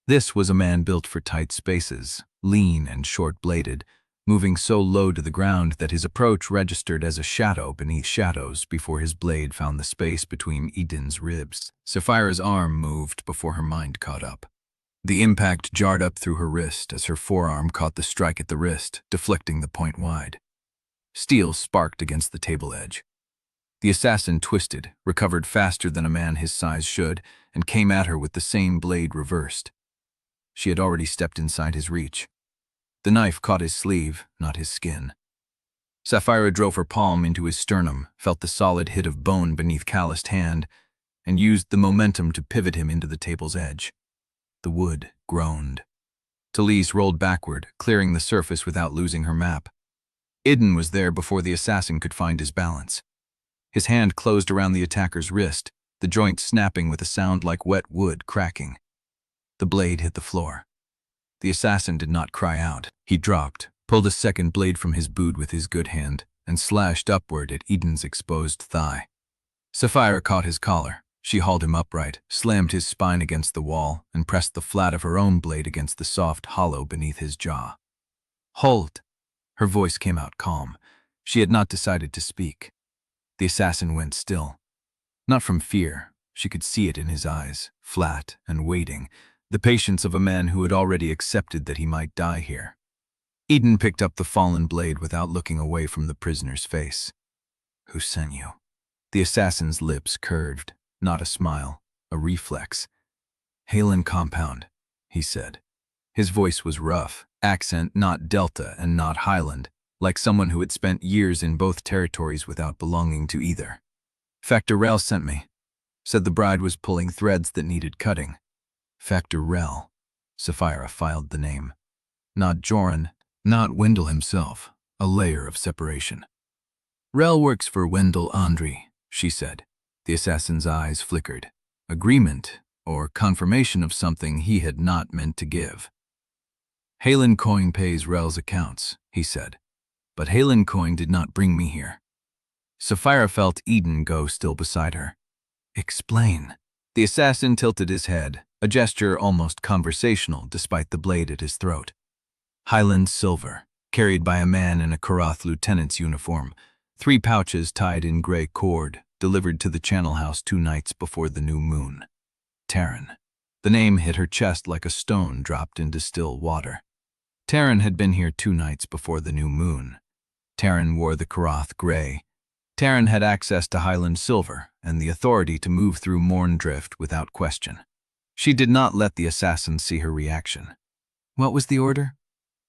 This was a man built for tight spaces, lean and short-bladed, moving so low to the ground that his approach registered as a shadow beneath shadows before his blade found the space between Idun's ribs. Saphira's arm moved before her mind caught up. The impact jarred up through her wrist as her forearm caught the strike at the wrist, deflecting the point wide. Steel sparked against the table edge. The assassin twisted, recovered faster than a man his size should, and came at her with the same blade reversed. She had already stepped inside his reach. The knife caught his sleeve, not his skin. Saphira drove her palm into his sternum, felt the solid hit of bone beneath calloused hand, and used the momentum to pivot him into the table's edge. The wood groaned. Talise rolled backward, clearing the surface without losing her map. Idun was there before the assassin could find his balance. His hand closed around the attacker's wrist, the joint snapping with a sound like wet wood cracking. The blade hit the floor. The assassin did not cry out. He dropped, pulled a second blade from his boot with his good hand, and slashed upward at Idun's exposed thigh. Saphira caught his collar. She hauled him upright, slammed his spine against the wall, and pressed the flat of her own blade against the soft hollow beneath his jaw. "Hold!" Her voice came out calm. She had not decided to speak. The assassin went still. Not from fear. She could see it in his eyes, flat and waiting, the patience of a man who had already accepted that he might die here. Idun picked up the fallen blade without looking away from the prisoner's face. "Who sent you?" The assassin's lips curved. Not a smile, a reflex. "Highland compound," he said. His voice was rough, accent not Delta and not Highland, like someone who had spent years in both territories without belonging to either. "Factorel sent me. Said the bride was pulling threads that needed cutting." Factorel. Saphira filed the name. Not Joran, not Wendell himself, a layer of separation. "Rel works for Idun Ondrey," she said. The assassin's eyes flickered. Agreement, or confirmation of something he had not meant to give. "Highland coin pays Rel's accounts," he said. "But Highland coin did not bring me here." Saphira felt Idun go still beside her. "Explain." The assassin tilted his head, a gesture almost conversational despite the blade at his throat. "Highland silver, carried by a man in a Korrath lieutenant's uniform, 3 pouches tied in gray cord, delivered to the Channel House 2 nights before the new moon. Teren." The name hit her chest like a stone dropped into still water. Teren had been here 2 nights before the new moon. Teren wore the Korrath gray. Teren had access to Highland silver and the authority to move through Mourndrift without question. She did not let the assassin see her reaction. "What was the order?"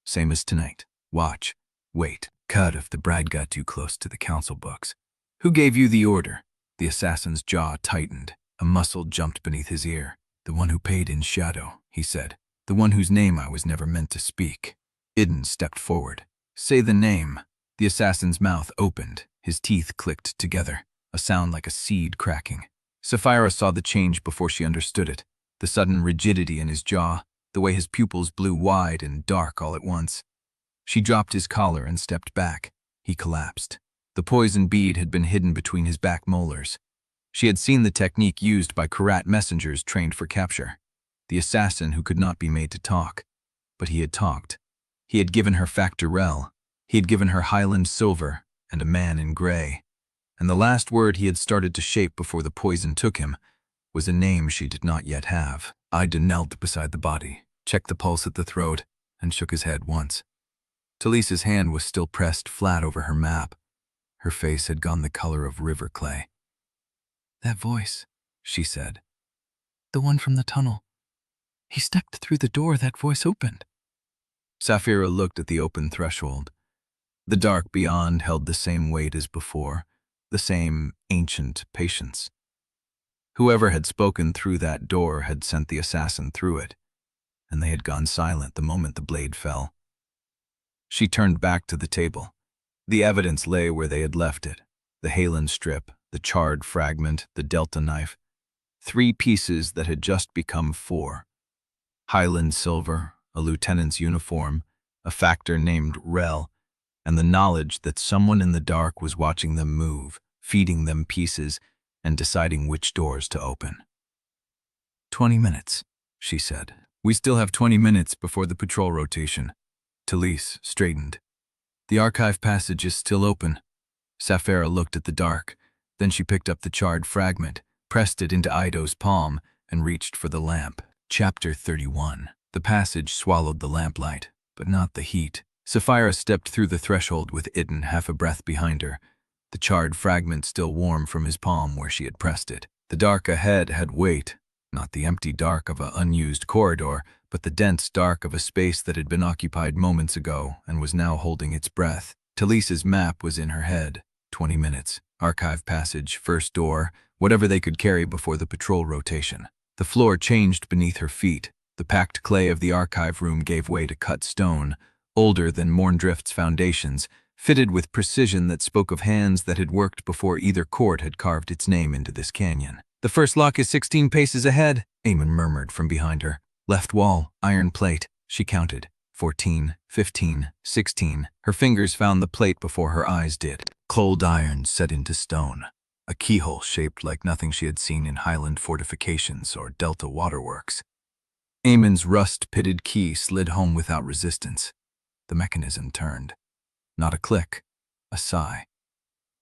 "Same as tonight. Watch. Wait. Cut if the bride got too close to the council books." "Who gave you the order?" The assassin's jaw tightened. A muscle jumped beneath his ear. "The one who paid in shadow," he said. "The one whose name I was never meant to speak." Idun stepped forward. "Say the name." The assassin's mouth opened. His teeth clicked together, a sound like a seed cracking. Saphira saw the change before she understood it. The sudden rigidity in his jaw, the way his pupils blew wide and dark all at once. She dropped his collar and stepped back. He collapsed. The poison bead had been hidden between his back molars. She had seen the technique used by Korrath messengers trained for capture. The assassin who could not be made to talk. But he had talked. He had given her Factorel. He had given her Highland silver and a man in gray. And the last word he had started to shape before the poison took him was a name she did not yet have. Idun knelt beside the body, checked the pulse at the throat, and shook his head once. Talise's hand was still pressed flat over her map. Her face had gone the color of river clay. "That voice," she said. "The one from the tunnel. He stepped through the door that voice opened." Saphira looked at the open threshold. The dark beyond held the same weight as before, the same ancient patience. Whoever had spoken through that door had sent the assassin through it, and they had gone silent the moment the blade fell. She turned back to the table. The evidence lay where they had left it. The Highland strip, the charred fragment, the Delta knife. 3 pieces that had just become 4. Highland silver, a lieutenant's uniform, a factor named Rel, and the knowledge that someone in the dark was watching them move, feeding them pieces, and deciding which doors to open. 20 minutes, she said. "We still have 20 minutes before the patrol rotation." Talise straightened. "The archive passage is still open." Saphira looked at the dark. Then she picked up the charred fragment, pressed it into Ido's palm, and reached for the lamp. Chapter 31. The passage swallowed the lamplight, but not the heat. Saphira stepped through the threshold with Idun half a breath behind her, the charred fragment still warm from his palm where she had pressed it. The dark ahead had weight, not the empty dark of an unused corridor, but the dense dark of a space that had been occupied moments ago and was now holding its breath. Talise's map was in her head. 20 minutes. Archive passage, first door, whatever they could carry before the patrol rotation. The floor changed beneath her feet. The packed clay of the archive room gave way to cut stone, older than Mourndrift's foundations, fitted with precision that spoke of hands that had worked before either court had carved its name into this canyon. "The first lock is 16 paces ahead," Eamon murmured from behind her. "Left wall, iron plate," she counted. 14, 15, 16. Her fingers found the plate before her eyes did. Cold iron set into stone. A keyhole shaped like nothing she had seen in highland fortifications or delta waterworks. Eamon's rust-pitted key slid home without resistance. The mechanism turned. Not a click, a sigh.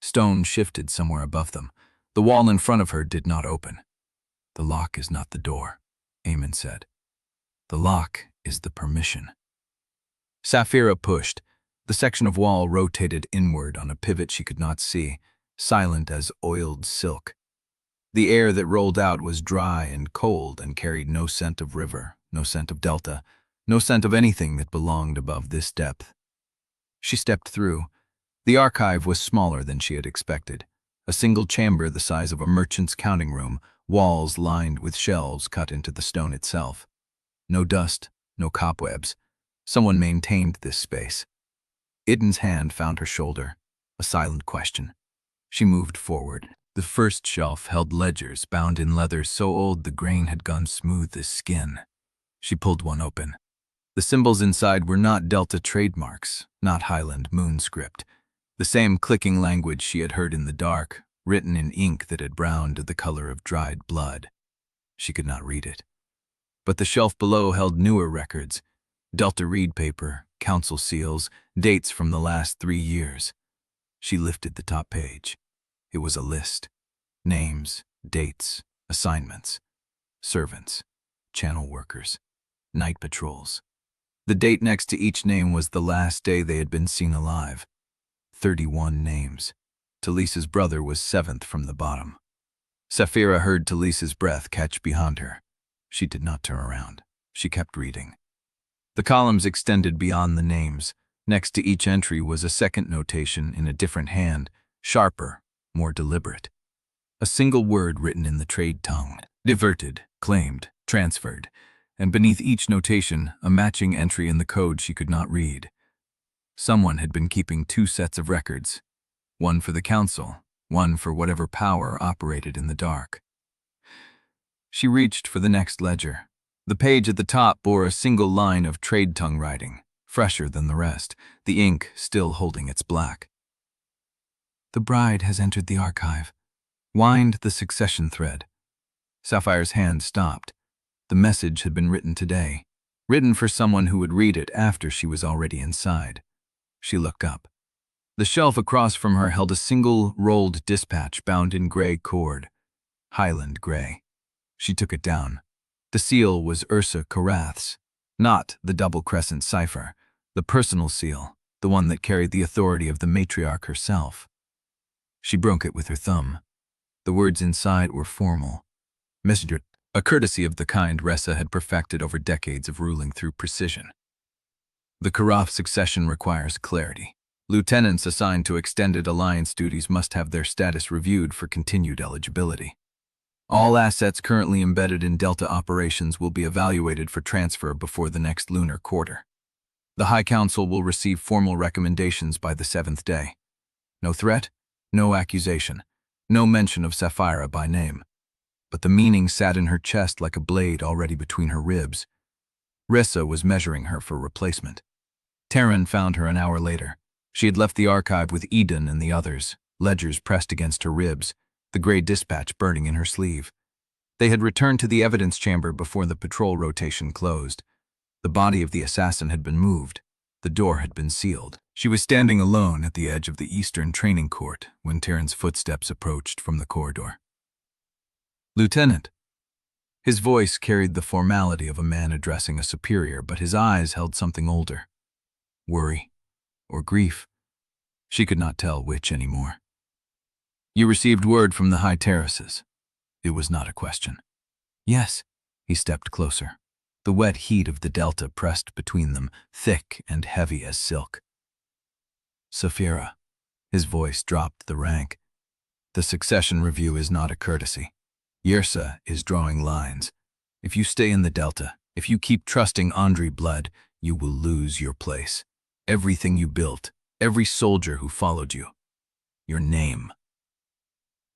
Stone shifted somewhere above them. The wall in front of her did not open. "The lock is not the door," Eamon said. "The lock is the permission." Saphira pushed. The section of wall rotated inward on a pivot she could not see, silent as oiled silk. The air that rolled out was dry and cold and carried no scent of river, no scent of delta, no scent of anything that belonged above this depth. She stepped through. The archive was smaller than she had expected. A single chamber the size of a merchant's counting room, walls lined with shelves cut into the stone itself. No dust, no cobwebs. Someone maintained this space. Idun's hand found her shoulder, a silent question. She moved forward. The first shelf held ledgers bound in leather so old the grain had gone smooth as skin. She pulled one open. The symbols inside were not Delta trademarks, not Highland moon script. The same clicking language she had heard in the dark, written in ink that had browned to the color of dried blood. She could not read it. But the shelf below held newer records, Delta reed paper, council seals, dates from the last 3 years. She lifted the top page. It was a list. Names, dates, assignments, servants, channel workers, night patrols. The date next to each name was the last day they had been seen alive. 31 names. Talisa's brother was 7th from the bottom. Saphira heard Talisa's breath catch behind her. She did not turn around. She kept reading. The columns extended beyond the names. Next to each entry was a second notation in a different hand, sharper, more deliberate. A single word written in the trade tongue. Diverted, claimed, transferred. And beneath each notation, a matching entry in the code she could not read. Someone had been keeping 2 sets of records, one for the council, one for whatever power operated in the dark. She reached for the next ledger. The page at the top bore a single line of trade tongue writing, fresher than the rest, the ink still holding its black. "The bride has entered the archive," whined the succession thread. Sapphire's hand stopped. The message had been written today, written for someone who would read it after she was already inside. She looked up. The shelf across from her held a single rolled dispatch bound in gray cord, highland gray. She took it down. The seal was Saphira Korrath's, not the double crescent cipher, the personal seal, the one that carried the authority of the Matriarch herself. She broke it with her thumb. The words inside were formal. Messenger, a courtesy of the kind Ressa had perfected over decades of ruling through precision. The Korrath succession requires clarity. Lieutenants assigned to extended alliance duties must have their status reviewed for continued eligibility. All assets currently embedded in Delta operations will be evaluated for transfer before the next lunar quarter. The High Council will receive formal recommendations by the 7th day. No threat, no accusation, no mention of Saphira by name. But the meaning sat in her chest like a blade already between her ribs. Ressa was measuring her for replacement. Teren found her an hour later. She had left the archive with Idun and the others, ledgers pressed against her ribs, the gray dispatch burning in her sleeve. They had returned to the evidence chamber before the patrol rotation closed. The body of the assassin had been moved. The door had been sealed. She was standing alone at the edge of the eastern training court when Teren's footsteps approached from the corridor. "Lieutenant." His voice carried the formality of a man addressing a superior, but his eyes held something older. Worry or grief. She could not tell which anymore. "You received word from the high terraces." It was not a question. "Yes." He stepped closer. The wet heat of the delta pressed between them, thick and heavy as silk. "Saphira." His voice dropped the rank. "The succession review is not a courtesy. Yrsa is drawing lines. If you stay in the delta, If you keep trusting Ondrey blood, you will lose your place. Everything you built, every soldier who followed you. Your name.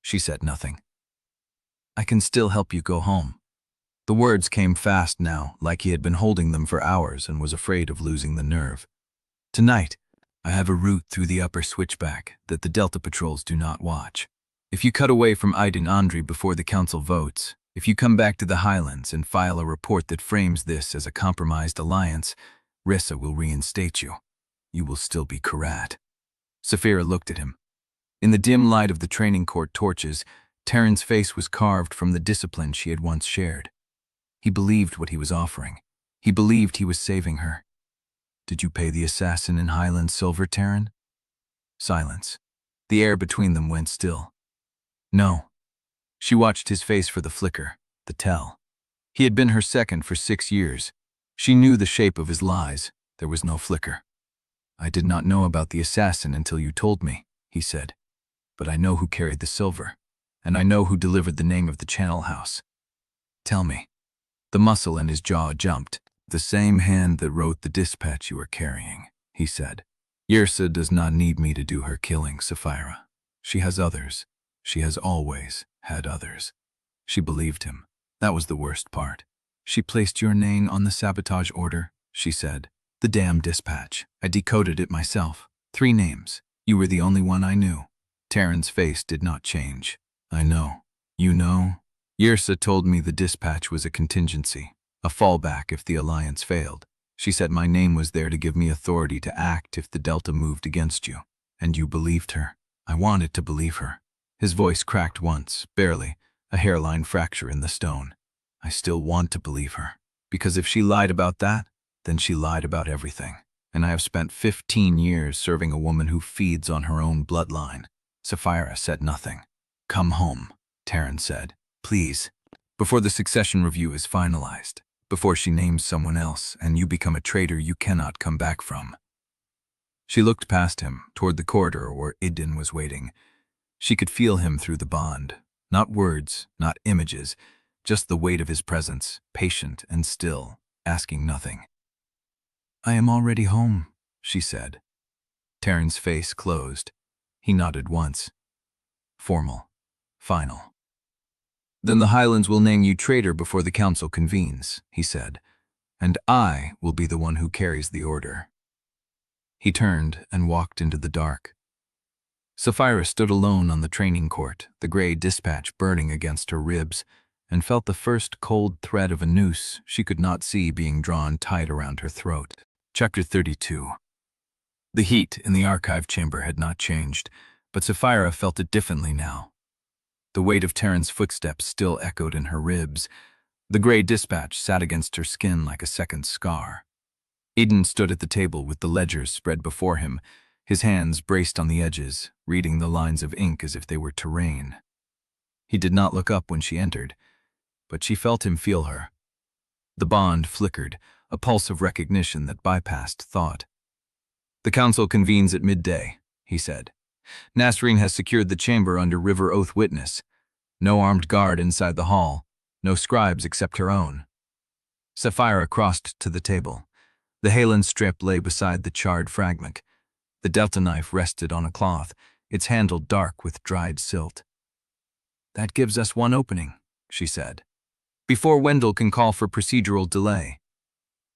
She said nothing. I can still help you go home. The words came fast now, like he had been holding them for hours and was afraid of losing the nerve. Tonight, I have a route through the upper switchback that the Delta patrols do not watch. If you cut away from Idun Ondrey before the council votes, if you come back to the Highlands and file a report that frames this as a compromised alliance, Rissa will reinstate you. You will still be Korrath. Saphira looked at him. In the dim light of the training court torches, Teren's face was carved from the discipline she had once shared. He believed what he was offering. He believed he was saving her. Did you pay the assassin in Highland silver, Teren? Silence. The air between them went still. No. She watched his face for the flicker, the tell. He had been her second for 6 years. She knew the shape of his lies. There was no flicker. I did not know about the assassin until you told me, he said. But I know who carried the silver, and I know who delivered the name of the Channel House. Tell me. The muscle in his jaw jumped. The same hand that wrote the dispatch you are carrying, he said. Yrsa does not need me to do her killing, Saphira. She has others. She has always had others. She believed him. That was the worst part. She placed your name on the sabotage order, she said. The damn dispatch. I decoded it myself. 3 names. You were the only one I knew. Teren's face did not change. I know. You know? Yrsa told me the dispatch was a contingency, a fallback if the alliance failed. She said my name was there to give me authority to act if the Delta moved against you. And you believed her. I wanted to believe her. His voice cracked once, barely, a hairline fracture in the stone. I still want to believe her. Because if she lied about that, then she lied about everything. And I have spent 15 years serving a woman who feeds on her own bloodline. Saphira said nothing. Come home, Teren said. Please. Before the succession review is finalized. Before she names someone else and you become a traitor you cannot come back from. She looked past him, toward the corridor where Idun was waiting. She could feel him through the bond. Not words, not images, just the weight of his presence, patient and still, asking nothing. I am already home, she said. Teren's face closed. He nodded once. Formal. Final. Then the Highlands will name you traitor before the council convenes, he said, and I will be the one who carries the order. He turned and walked into the dark. Saphira stood alone on the training court, the gray dispatch burning against her ribs, and felt the first cold thread of a noose she could not see being drawn tight around her throat. Chapter 32. The heat in the archive chamber had not changed, but Saphira felt it differently now. The weight of Teren's footsteps still echoed in her ribs. The gray dispatch sat against her skin like a second scar. Idun stood at the table with the ledgers spread before him, his hands braced on the edges, reading the lines of ink as if they were terrain. He did not look up when she entered, but she felt him feel her. The bond flickered, a pulse of recognition that bypassed thought. The council convenes at midday, he said. Nasrin has secured the chamber under River Oath witness. No armed guard inside the hall, no scribes except her own. Saphira crossed to the table. The Highland strip lay beside the charred fragment. The delta knife rested on a cloth, its handle dark with dried silt. That gives us one opening, she said. Before Wendell can call for procedural delay.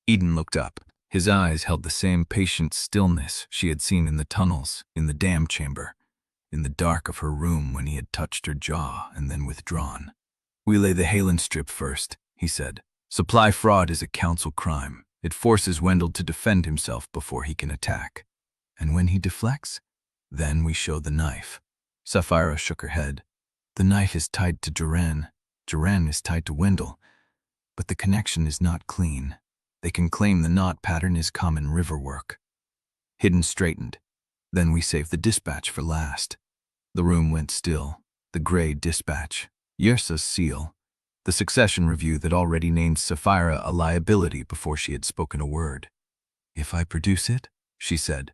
Idun looked up. His eyes held the same patient stillness she had seen in the tunnels, in the dam chamber, in the dark of her room when he had touched her jaw and then withdrawn. We lay the Highland strip first, he said. Supply fraud is a council crime. It forces Wendell to defend himself before he can attack. And when he deflects, then we show the knife. Saphira shook her head. The knife is tied to Teren. Teren is tied to Wendell. But the connection is not clean. They can claim the knot pattern is common river work. Idun straightened. Then we save the dispatch for last. The room went still. The gray dispatch. Yrsa's seal. The succession review that already named Saphira a liability before she had spoken a word. If I produce it, she said,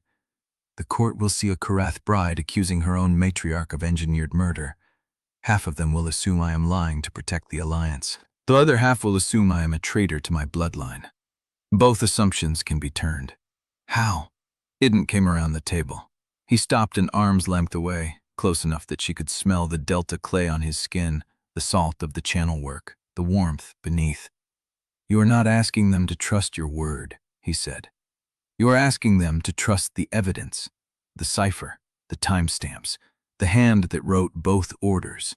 the court will see a Korrath bride accusing her own matriarch of engineered murder. Half of them will assume I am lying to protect the alliance. The other half will assume I am a traitor to my bloodline. Both assumptions can be turned. How? Idun came around the table. He stopped an arm's length away, close enough that she could smell the delta clay on his skin, the salt of the channel work, the warmth beneath. You are not asking them to trust your word, he said. You are asking them to trust the evidence, the cipher, the timestamps, the hand that wrote both orders.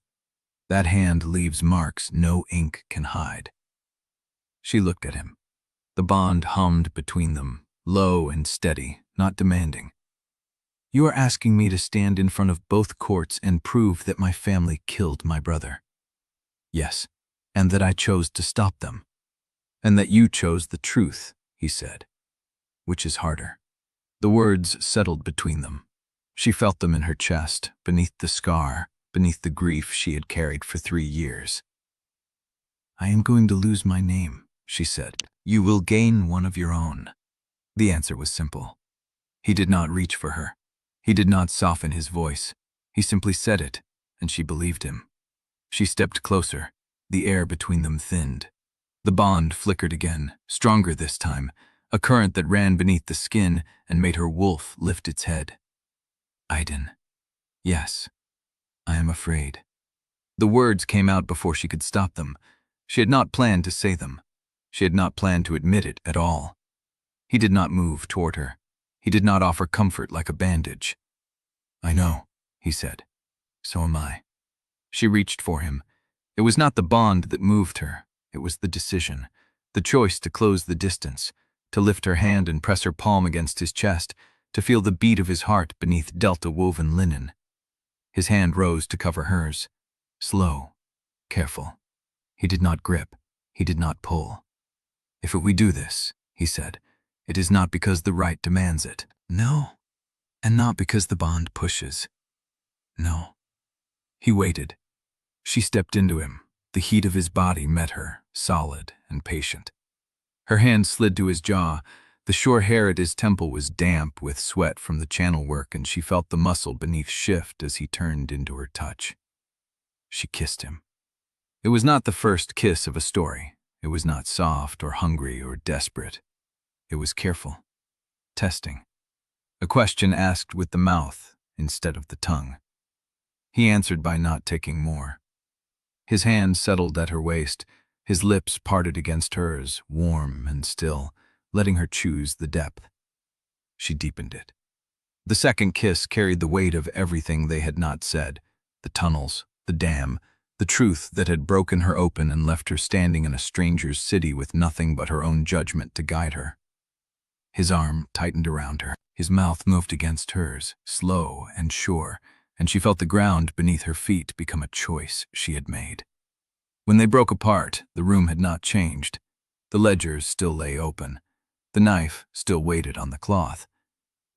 That hand leaves marks no ink can hide. She looked at him. The bond hummed between them, low and steady, not demanding. You are asking me to stand in front of both courts and prove that my family killed my brother. Yes, and that I chose to stop them. And that you chose the truth, he said. Which is harder? The words settled between them. She felt them in her chest, beneath the scar, beneath the grief she had carried for 3 years. I am going to lose my name, she said. You will gain one of your own. The answer was simple. He did not reach for her. He did not soften his voice. He simply said it, and she believed him. She stepped closer. The air between them thinned. The bond flickered again, stronger this time, a current that ran beneath the skin and made her wolf lift its head. Idun. Yes, I am afraid. The words came out before she could stop them. She had not planned to say them. She had not planned to admit it at all. He did not move toward her. He did not offer comfort like a bandage. I know, he said. So am I. She reached for him. It was not the bond that moved her. It was the decision, the choice to close the distance, to lift her hand and press her palm against his chest, to feel the beat of his heart beneath delta-woven linen. His hand rose to cover hers. Slow, careful. He did not grip. He did not pull. If we do this, he said, it is not because the right demands it. No. And not because the bond pushes. No. He waited. She stepped into him. The heat of his body met her, solid and patient. Her hand slid to his jaw. The short hair at his temple was damp with sweat from the channel work, and she felt the muscle beneath shift as he turned into her touch. She kissed him. It was not the first kiss of a story. It was not soft or hungry or desperate. It was careful, testing. A question asked with the mouth instead of the tongue. He answered by not taking more. His hand settled at her waist, his lips parted against hers, warm and still, letting her choose the depth. She deepened it. The second kiss carried the weight of everything they had not said, the tunnels, the dam, the truth that had broken her open and left her standing in a stranger's city with nothing but her own judgment to guide her. His arm tightened around her. His mouth moved against hers, slow and sure, and she felt the ground beneath her feet become a choice she had made. When they broke apart, the room had not changed. The ledgers still lay open. The knife still waited on the cloth.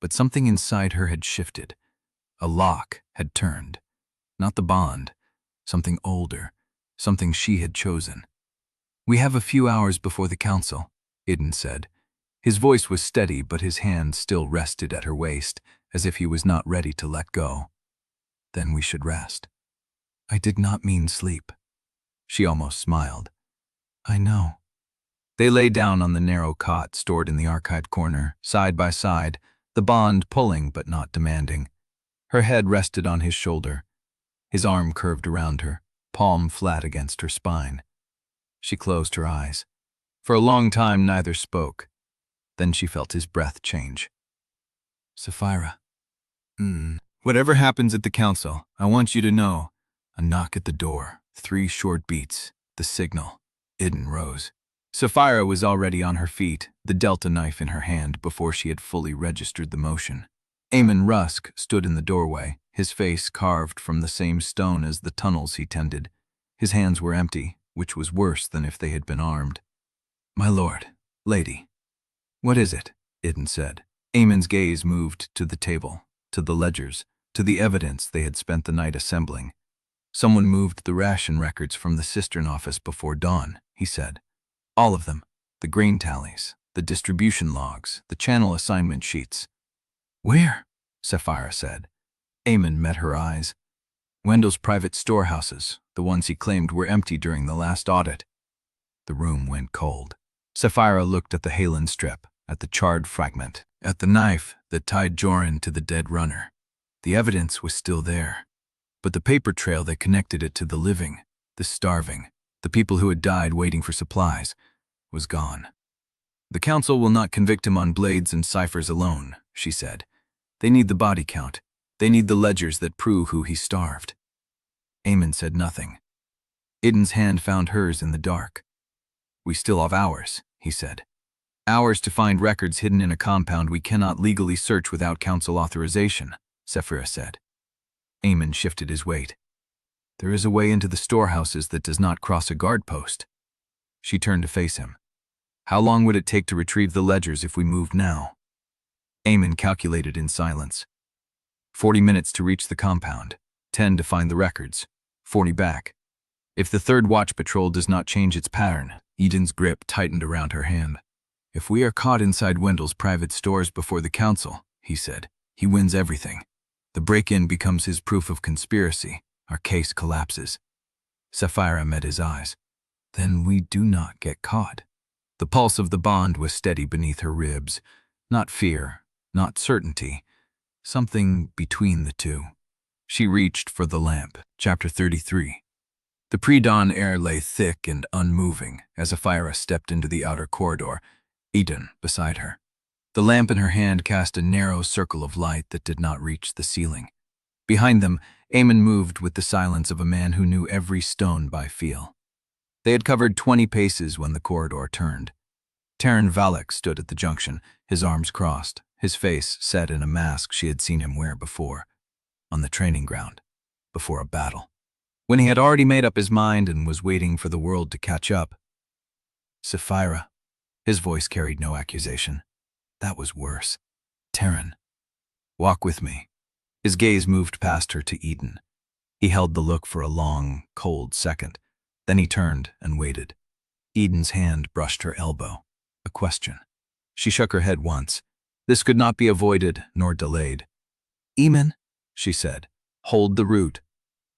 But something inside her had shifted. A lock had turned. Not the bond. Something older. Something she had chosen. We have a few hours before the council, Idun said. His voice was steady, but his hand still rested at her waist, as if he was not ready to let go. Then we should rest. I did not mean sleep. She almost smiled. I know. They lay down on the narrow cot stored in the archived corner, side by side, the bond pulling but not demanding. Her head rested on his shoulder. His arm curved around her, palm flat against her spine. She closed her eyes. For a long time neither spoke. Then she felt his breath change. Saphira. Whatever happens at the council, I want you to know. A knock at the door, 3 short beats, the signal. Idun rose. Saphira was already on her feet, the delta knife in her hand before she had fully registered the motion. Eamon Rusk stood in the doorway, his face carved from the same stone as the tunnels he tended. His hands were empty, which was worse than if they had been armed. My lord, lady. What is it? Idun said. Eamon's gaze moved to the table, to the ledgers, to the evidence they had spent the night assembling. Someone moved the ration records from the cistern office before dawn, he said. All of them. The grain tallies, the distribution logs, the channel assignment sheets. Where? Saphira said. Eamon met her eyes. Wendell's private storehouses, the ones he claimed were empty during the last audit. The room went cold. Saphira looked at the highland strip, at the charred fragment, at the knife that tied Joran to the dead runner. The evidence was still there, but the paper trail that connected it to the living, the starving, the people who had died waiting for supplies, was gone. "The council will not convict him on blades and ciphers alone," she said. "They need the body count. They need the ledgers that prove who he starved." Eamon said nothing. Idun's hand found hers in the dark. "We still have hours," he said. "Hours to find records hidden in a compound we cannot legally search without council authorization," Saphira said. Eamon shifted his weight. "There is a way into the storehouses that does not cross a guard post." She turned to face him. "How long would it take to retrieve the ledgers if we moved now?" Eamon calculated in silence. 40 minutes to reach the compound, 10 to find the records, 40 back. If the third watch patrol does not change its pattern, Idun's grip tightened around her hand. "If we are caught inside Wendell's private stores before the council," he said, "he wins everything. The break-in becomes his proof of conspiracy. Our case collapses." Saphira met his eyes. "Then we do not get caught." The pulse of the bond was steady beneath her ribs. Not fear, not certainty. Something between the two. She reached for the lamp. Chapter 33. The pre-dawn air lay thick and unmoving as Saphira stepped into the outer corridor, Idun beside her. The lamp in her hand cast a narrow circle of light that did not reach the ceiling. Behind them, Eamon moved with the silence of a man who knew every stone by feel. They had covered 20 paces when the corridor turned. Teren Valak stood at the junction, his arms crossed, his face set in a mask she had seen him wear before, on the training ground, before a battle. When he had already made up his mind and was waiting for the world to catch up. "Saphira." His voice carried no accusation. That was worse. "Teren, walk with me." His gaze moved past her to Idun. He held the look for a long, cold second. Then he turned and waited. Idun's hand brushed her elbow. A question. She shook her head once. This could not be avoided nor delayed. "Eamon," she said, "hold the root."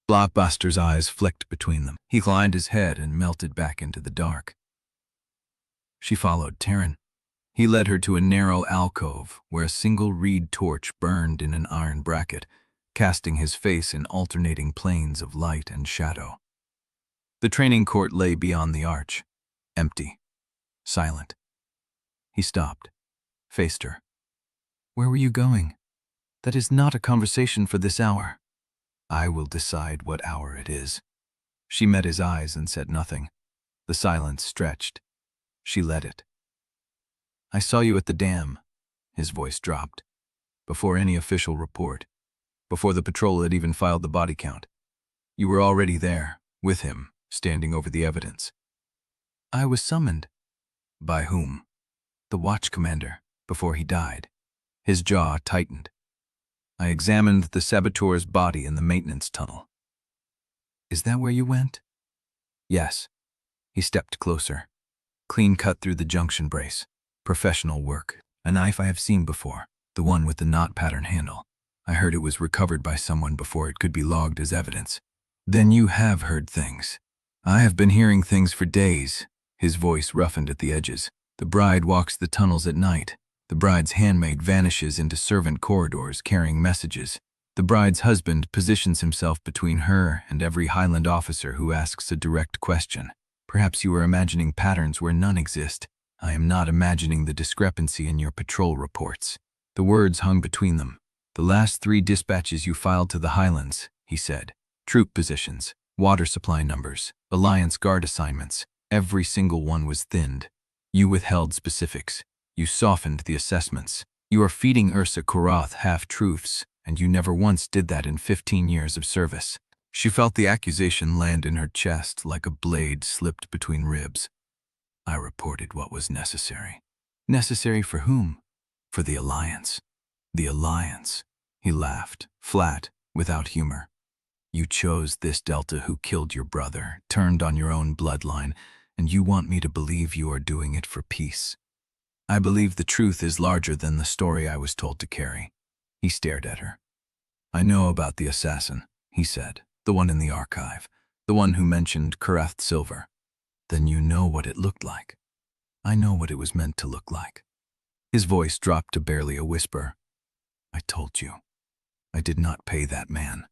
Blockbuster's eyes flicked between them. He inclined his head and melted back into the dark. She followed Teren. He led her to a narrow alcove where a single reed torch burned in an iron bracket, casting his face in alternating planes of light and shadow. The training court lay beyond the arch, empty, silent. He stopped, faced her. "Where were you going? That is not a conversation for this hour." "I will decide what hour it is." She met his eyes and said nothing. The silence stretched. She let it. "I saw you at the dam." His voice dropped. "Before any official report. Before the patrol had even filed the body count. You were already there, with him, standing over the evidence." "I was summoned." "By whom?" "The watch commander, before he died." His jaw tightened. "I examined the saboteur's body in the maintenance tunnel." "Is that where you went?" "Yes." He stepped closer. Clean cut through the junction brace. Professional work. A knife I have seen before, the one with the knot pattern handle. I heard it was recovered by someone before it could be logged as evidence. "Then you have heard things." "I have been hearing things for days." His voice roughened at the edges. "The bride walks the tunnels at night. The bride's handmaid vanishes into servant corridors carrying messages. The bride's husband positions himself between her and every highland officer who asks a direct question. Perhaps you are imagining patterns where none exist. I am not imagining the discrepancy in your patrol reports." The words hung between them. "The last 3 dispatches you filed to the highlands," he said. "Troop positions, water supply numbers, alliance guard assignments. Every single one was thinned. You withheld specifics. You softened the assessments. You are feeding Ursa Korrath half-truths, and you never once did that in 15 years of service." She felt the accusation land in her chest like a blade slipped between ribs. "I reported what was necessary." "Necessary for whom?" "For the Alliance." "The Alliance." He laughed, flat, without humor. "You chose this Delta who killed your brother, turned on your own bloodline, and you want me to believe you are doing it for peace." "I believe the truth is larger than the story I was told to carry." He stared at her. "I know about the assassin," he said, "the one in the archive, the one who mentioned Korrath silver." Then you know what it looked like. I know what it was meant to look like. His voice dropped to barely a whisper. I told you. I did not pay that man.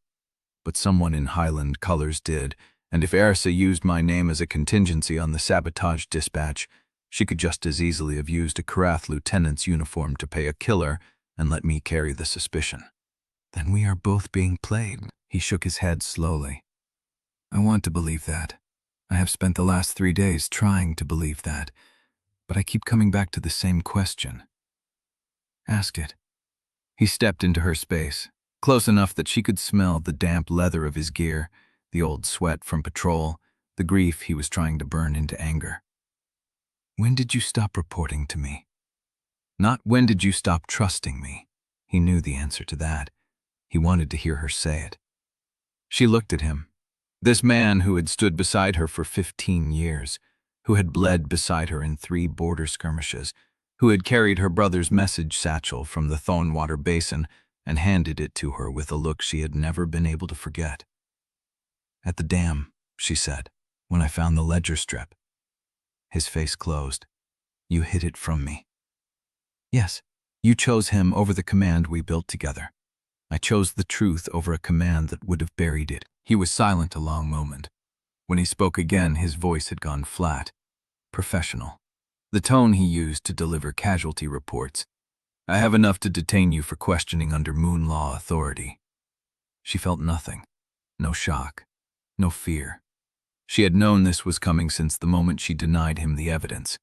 But someone in Highland colors did, and if Ersa used my name as a contingency on the sabotage dispatch, she could just as easily have used a Korrath lieutenant's uniform to pay a killer and let me carry the suspicion. Then we are both being played. He shook his head slowly. I want to believe that. I have spent the last 3 days trying to believe that, but I keep coming back to the same question. Ask it. He stepped into her space, close enough that she could smell the damp leather of his gear, the old sweat from patrol, the grief he was trying to burn into anger. When did you stop reporting to me? Not when did you stop trusting me. He knew the answer to that. He wanted to hear her say it. She looked at him. This man who had stood beside her for 15 years, who had bled beside her in 3 border skirmishes, who had carried her brother's message satchel from the Thornwater Basin and handed it to her with a look she had never been able to forget. At the dam, she said, when I found the ledger strip. His face closed. You hid it from me. Yes, you chose him over the command we built together. I chose the truth over a command that would have buried it. He was silent a long moment. When he spoke again, his voice had gone flat, professional. The tone he used to deliver casualty reports. I have enough to detain you for questioning under Moonlaw authority. She felt nothing. No shock. No fear. She had known this was coming since the moment she denied him the evidence.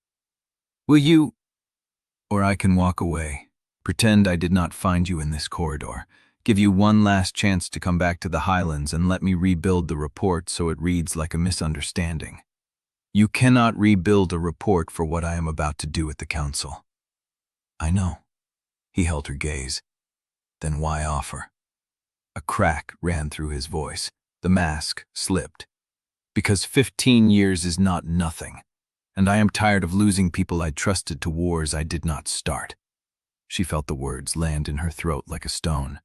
Will you... Or I can walk away. Pretend I did not find you in this corridor. Give you one last chance to come back to the Highlands and let me rebuild the report so it reads like a misunderstanding. You cannot rebuild a report for what I am about to do at the council. I know. He held her gaze. Then why offer? A crack ran through his voice. The mask slipped. Because 15 years is not nothing, and I am tired of losing people I trusted to wars I did not start. She felt the words land in her throat like a stone.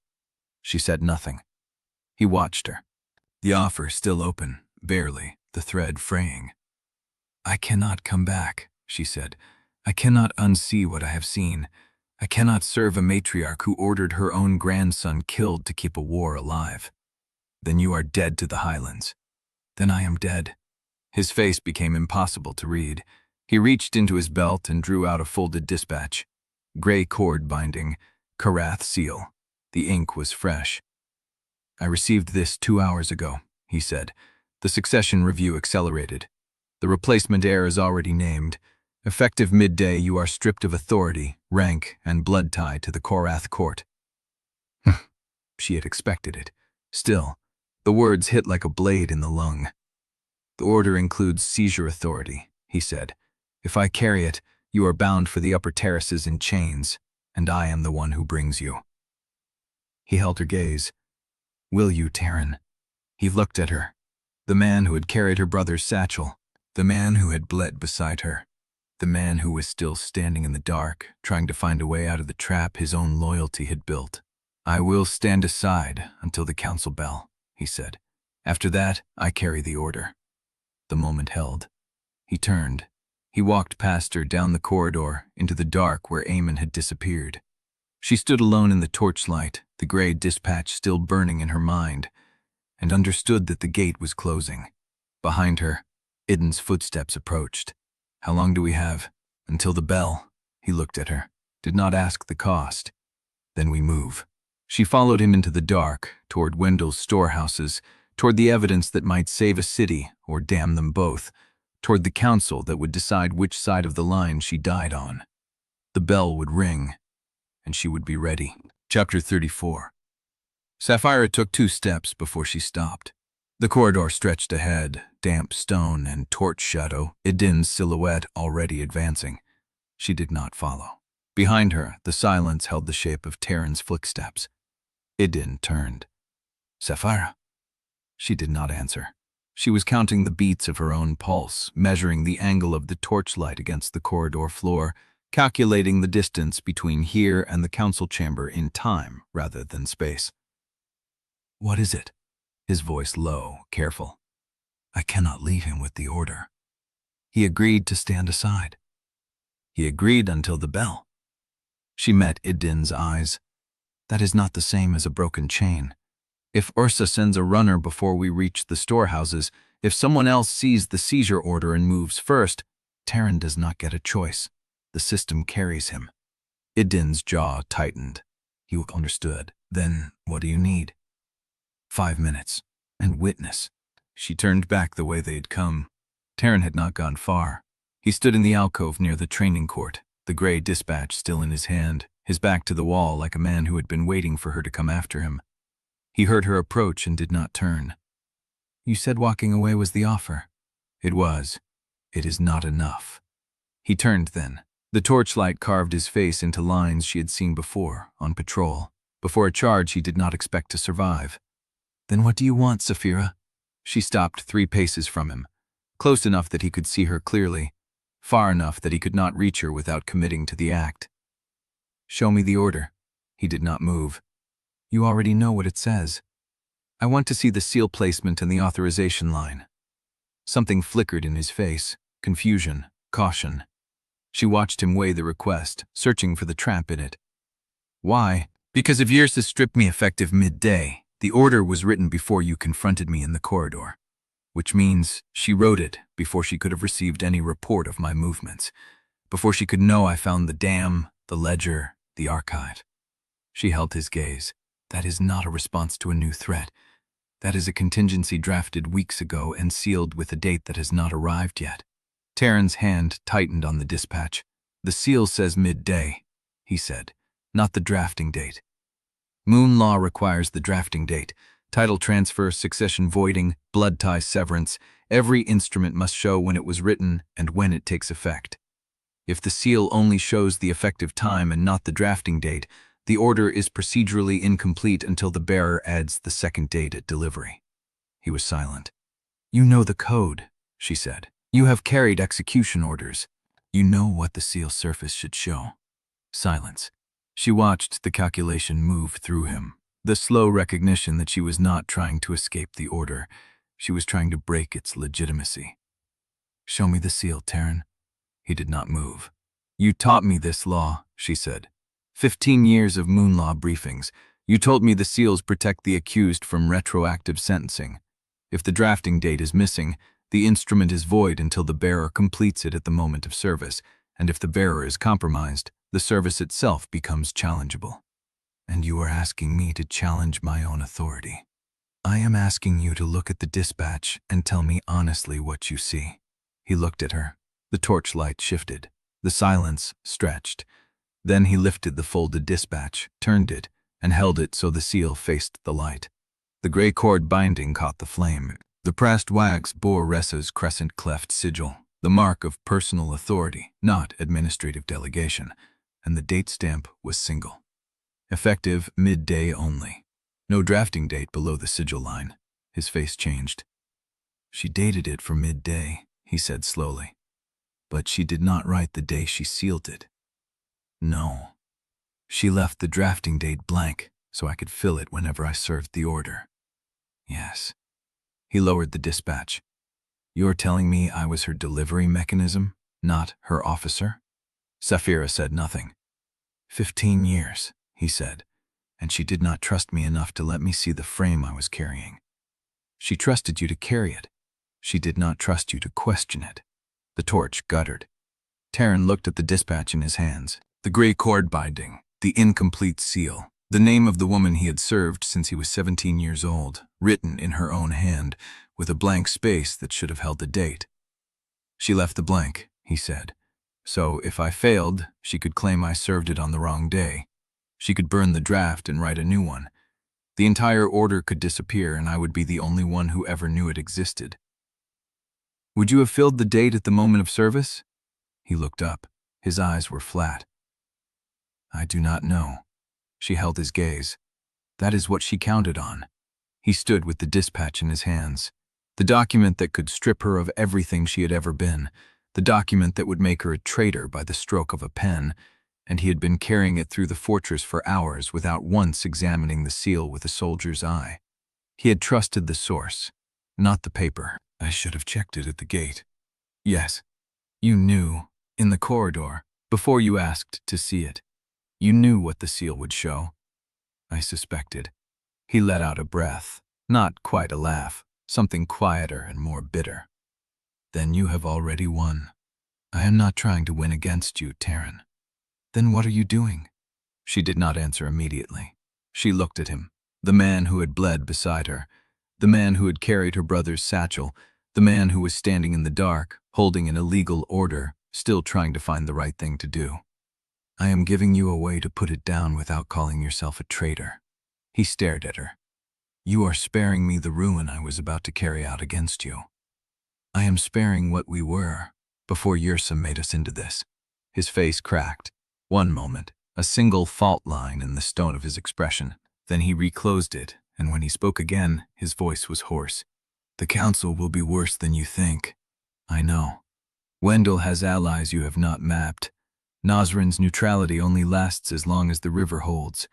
She said nothing. He watched her. The offer still open, barely, the thread fraying. I cannot come back, she said. I cannot unsee what I have seen. I cannot serve a matriarch who ordered her own grandson killed to keep a war alive. Then you are dead to the Highlands. Then I am dead. His face became impossible to read. He reached into his belt and drew out a folded dispatch. Gray cord binding, Korrath seal. The ink was fresh. I received this 2 hours ago, he said. The succession review accelerated. The replacement heir is already named. Effective midday, you are stripped of authority, rank, and blood tie to the Korrath court. She had expected it. Still, the words hit like a blade in the lung. The order includes seizure authority, he said. If I carry it, you are bound for the upper terraces in chains, and I am the one who brings you. He held her gaze. Will you, Teren? He looked at her. The man who had carried her brother's satchel. The man who had bled beside her. The man who was still standing in the dark, trying to find a way out of the trap his own loyalty had built. I will stand aside until the council bell, he said. After that, I carry the order. The moment held. He turned. He walked past her down the corridor into the dark where Eamon had disappeared. She stood alone in the torchlight, the gray dispatch still burning in her mind, and understood that the gate was closing. Behind her, Idun's footsteps approached. How long do we have? Until the bell. He looked at her, did not ask the cost. Then we move. She followed him into the dark, toward Wendell's storehouses, toward the evidence that might save a city or damn them both, toward the council that would decide which side of the line she died on. The bell would ring, and she would be ready. Chapter 34. Saphira took 2 steps before she stopped. The corridor stretched ahead, damp stone and torch shadow, Idun's silhouette already advancing. She did not follow. Behind her, the silence held the shape of Teren's footsteps. Idun turned. Saphira. She did not answer. She was counting the beats of her own pulse, measuring the angle of the torchlight against the corridor floor, calculating the distance between here and the council chamber in time rather than space. What is it? His voice low, careful. I cannot leave him with the order. He agreed to stand aside. He agreed until the bell. She met Idun's eyes. That is not the same as a broken chain. If Ursa sends a runner before we reach the storehouses, if someone else sees the seizure order and moves first, Teren does not get a choice. The system carries him. Idun's jaw tightened. He understood. Then, what do you need? 5 minutes. And witness. She turned back the way they had come. Teren had not gone far. He stood in the alcove near the training court, the gray dispatch still in his hand, his back to the wall like a man who had been waiting for her to come after him. He heard her approach and did not turn. You said walking away was the offer. It was. It is not enough. He turned then. The torchlight carved his face into lines she had seen before, on patrol. Before a charge he did not expect to survive. Then what do you want, Saphira? She stopped 3 paces from him, close enough that he could see her clearly, far enough that he could not reach her without committing to the act. Show me the order. He did not move. You already know what it says. I want to see the seal placement and the authorization line. Something flickered in his face, confusion, caution. She watched him weigh the request, searching for the trap in it. Why? Because if yours has stripped me effective midday. The order was written before you confronted me in the corridor, which means she wrote it before she could have received any report of my movements, before she could know I found the dam, the ledger, the archive. She held his gaze. That is not a response to a new threat. That is a contingency drafted weeks ago and sealed with a date that has not arrived yet. Teren's hand tightened on the dispatch. The seal says midday, he said, not the drafting date. Moonlaw requires the drafting date. Title transfer, succession voiding, blood tie severance. Every instrument must show when it was written and when it takes effect. If the seal only shows the effective time and not the drafting date, the order is procedurally incomplete until the bearer adds the second date at delivery. He was silent. You know the code, she said. You have carried execution orders. You know what the seal surface should show. Silence. She watched the calculation move through him, the slow recognition that she was not trying to escape the order. She was trying to break its legitimacy. Show me the seal, Teren. He did not move. You taught me this law, she said. 15 years of Moonlaw briefings. You told me the seals protect the accused from retroactive sentencing. If the drafting date is missing, the instrument is void until the bearer completes it at the moment of service, and if the bearer is compromised, the service itself becomes challengeable. And you are asking me to challenge my own authority. I am asking you to look at the dispatch and tell me honestly what you see. He looked at her. The torchlight shifted. The silence stretched. Then he lifted the folded dispatch, turned it, and held it so the seal faced the light. The gray cord binding caught the flame. The pressed wax bore Ressa's crescent-cleft sigil, the mark of personal authority, not administrative delegation, and the date stamp was single. Effective midday only. No drafting date below the sigil line. His face changed. She dated it for midday, he said slowly. But she did not write the day she sealed it. No. She left the drafting date blank, so I could fill it whenever I served the order. Yes. He lowered the dispatch. You're telling me I was her delivery mechanism, not her officer? Saphira said nothing. 15 years, he said, and she did not trust me enough to let me see the frame I was carrying. She trusted you to carry it. She did not trust you to question it. The torch guttered. Teren looked at the dispatch in his hands. The gray cord binding, the incomplete seal, the name of the woman he had served since he was 17 years old, written in her own hand, with a blank space that should have held the date. She left the blank, he said. So if I failed, she could claim I served it on the wrong day. She could burn the draft and write a new one. The entire order could disappear and I would be the only one who ever knew it existed. Would you have filled the date at the moment of service? He looked up. His eyes were flat. I do not know. She held his gaze. That is what she counted on. He stood with the dispatch in his hands. The document that could strip her of everything she had ever been. The document that would make her a traitor by the stroke of a pen, and he had been carrying it through the fortress for hours without once examining the seal with a soldier's eye. He had trusted the source, not the paper. I should have checked it at the gate. Yes, You knew, in the corridor, before you asked to see it. You knew what the seal would show. I suspected. He let out a breath, not quite a laugh, something quieter and more bitter. Then you have already won. I am not trying to win against you, Teren. Then what are you doing? She did not answer immediately. She looked at him, the man who had bled beside her, the man who had carried her brother's satchel, the man who was standing in the dark, holding an illegal order, still trying to find the right thing to do. I am giving you a way to put it down without calling yourself a traitor. He stared at her. You are sparing me the ruin I was about to carry out against you. I am sparing what we were, before Yrsa made us into this. His face cracked. One moment, a single fault line in the stone of his expression. Then he reclosed it, and when he spoke again, his voice was hoarse. The council will be worse than you think. I know. Wendell has allies you have not mapped. Nasrin's neutrality only lasts as long as the river holds.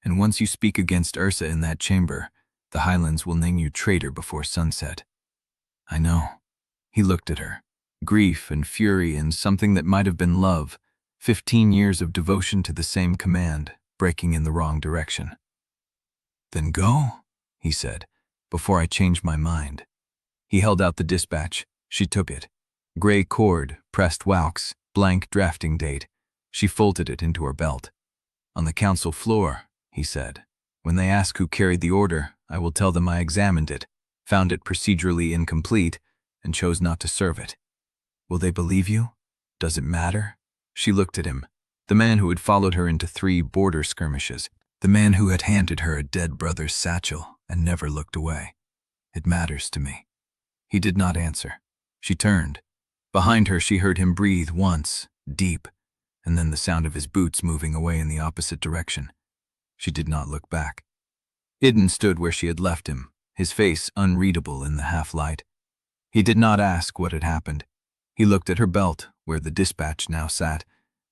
And once you speak against Yrsa in that chamber, the highlands will name you traitor before sunset. I know. He looked at her. Grief and fury and something that might have been love. 15 years of devotion to the same command, breaking in the wrong direction. Then go, he said, before I change my mind. He held out the dispatch. She took it. Gray cord, pressed wax, blank drafting date. She folded it into her belt. On the council floor, he said. When they ask who carried the order, I will tell them I examined it, found it procedurally incomplete, and chose not to serve it. Will they believe you? Does it matter? She looked at him, the man who had followed her into 3 border skirmishes, the man who had handed her a dead brother's satchel and never looked away. It matters to me. He did not answer. She turned. Behind her she heard him breathe once, deep, and then the sound of his boots moving away in the opposite direction. She did not look back. Idun stood where she had left him, his face unreadable in the half-light. He did not ask what had happened. He looked at her belt, where the dispatch now sat,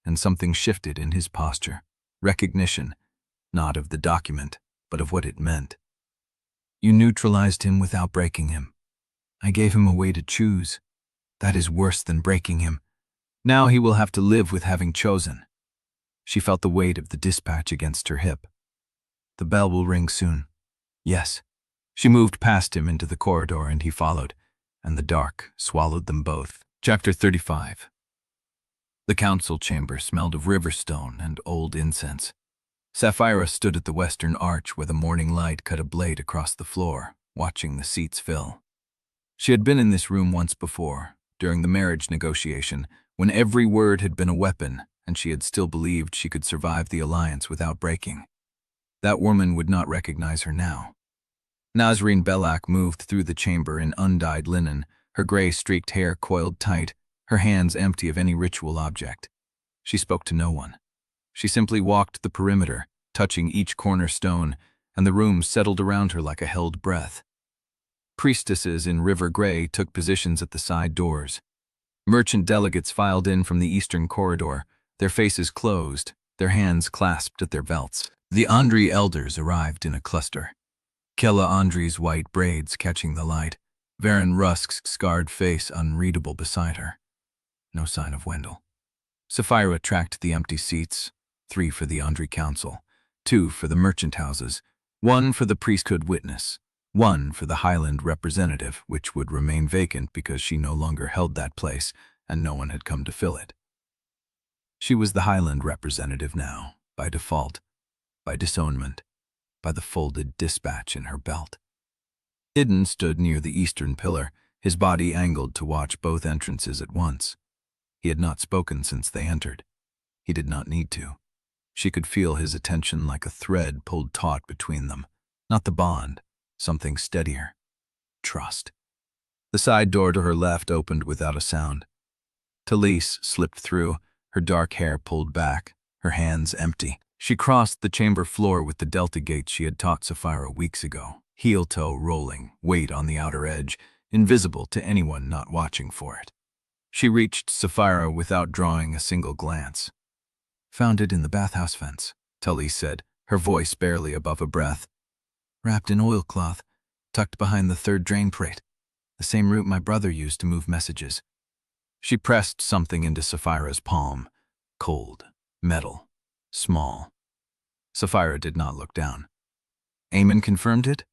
and something shifted in his posture. Recognition, not of the document, but of what it meant. You neutralized him without breaking him. I gave him a way to choose. That is worse than breaking him. Now he will have to live with having chosen. She felt the weight of the dispatch against her hip. The bell will ring soon. Yes. She moved past him into the corridor and he followed, and the dark swallowed them both. Chapter 35. The council chamber smelled of riverstone and old incense. Saphira stood at the western arch where the morning light cut a blade across the floor, watching the seats fill. She had been in this room once before, during the marriage negotiation, when every word had been a weapon, and she had still believed she could survive the alliance without breaking. That woman would not recognize her now. Nasrin Belak moved through the chamber in undyed linen, her gray-streaked hair coiled tight, her hands empty of any ritual object. She spoke to no one. She simply walked the perimeter, touching each cornerstone, and the room settled around her like a held breath. Priestesses in river gray took positions at the side doors. Merchant delegates filed in from the eastern corridor, their faces closed, their hands clasped at their belts. The Ondrey elders arrived in a cluster. Kella Ondrey's white braids catching the light, Varen Rusk's scarred face unreadable beside her. No sign of Wendell. Saphira tracked the empty seats, 3 for the Ondrey Council, 2 for the merchant houses, 1 for the priesthood witness, 1 for the highland representative, which would remain vacant because she no longer held that place and no one had come to fill it. She was the highland representative now, by default, by disownment, by the folded dispatch in her belt. Idun stood near the eastern pillar, his body angled to watch both entrances at once. He had not spoken since they entered. He did not need to. She could feel his attention like a thread pulled taut between them, not the bond, something steadier. Trust. The side door to her left opened without a sound. Talise slipped through, her dark hair pulled back, her hands empty. She crossed the chamber floor with the delta gate she had taught Saphira weeks ago, heel-toe rolling, weight on the outer edge, invisible to anyone not watching for it. She reached Saphira without drawing a single glance. Found it in the bathhouse fence, Talise said, her voice barely above a breath. Wrapped in oilcloth, tucked behind the 3rd drain plate, the same route my brother used to move messages. She pressed something into Saphira's palm. Cold, metal, small. Saphira did not look down. Eamon confirmed it?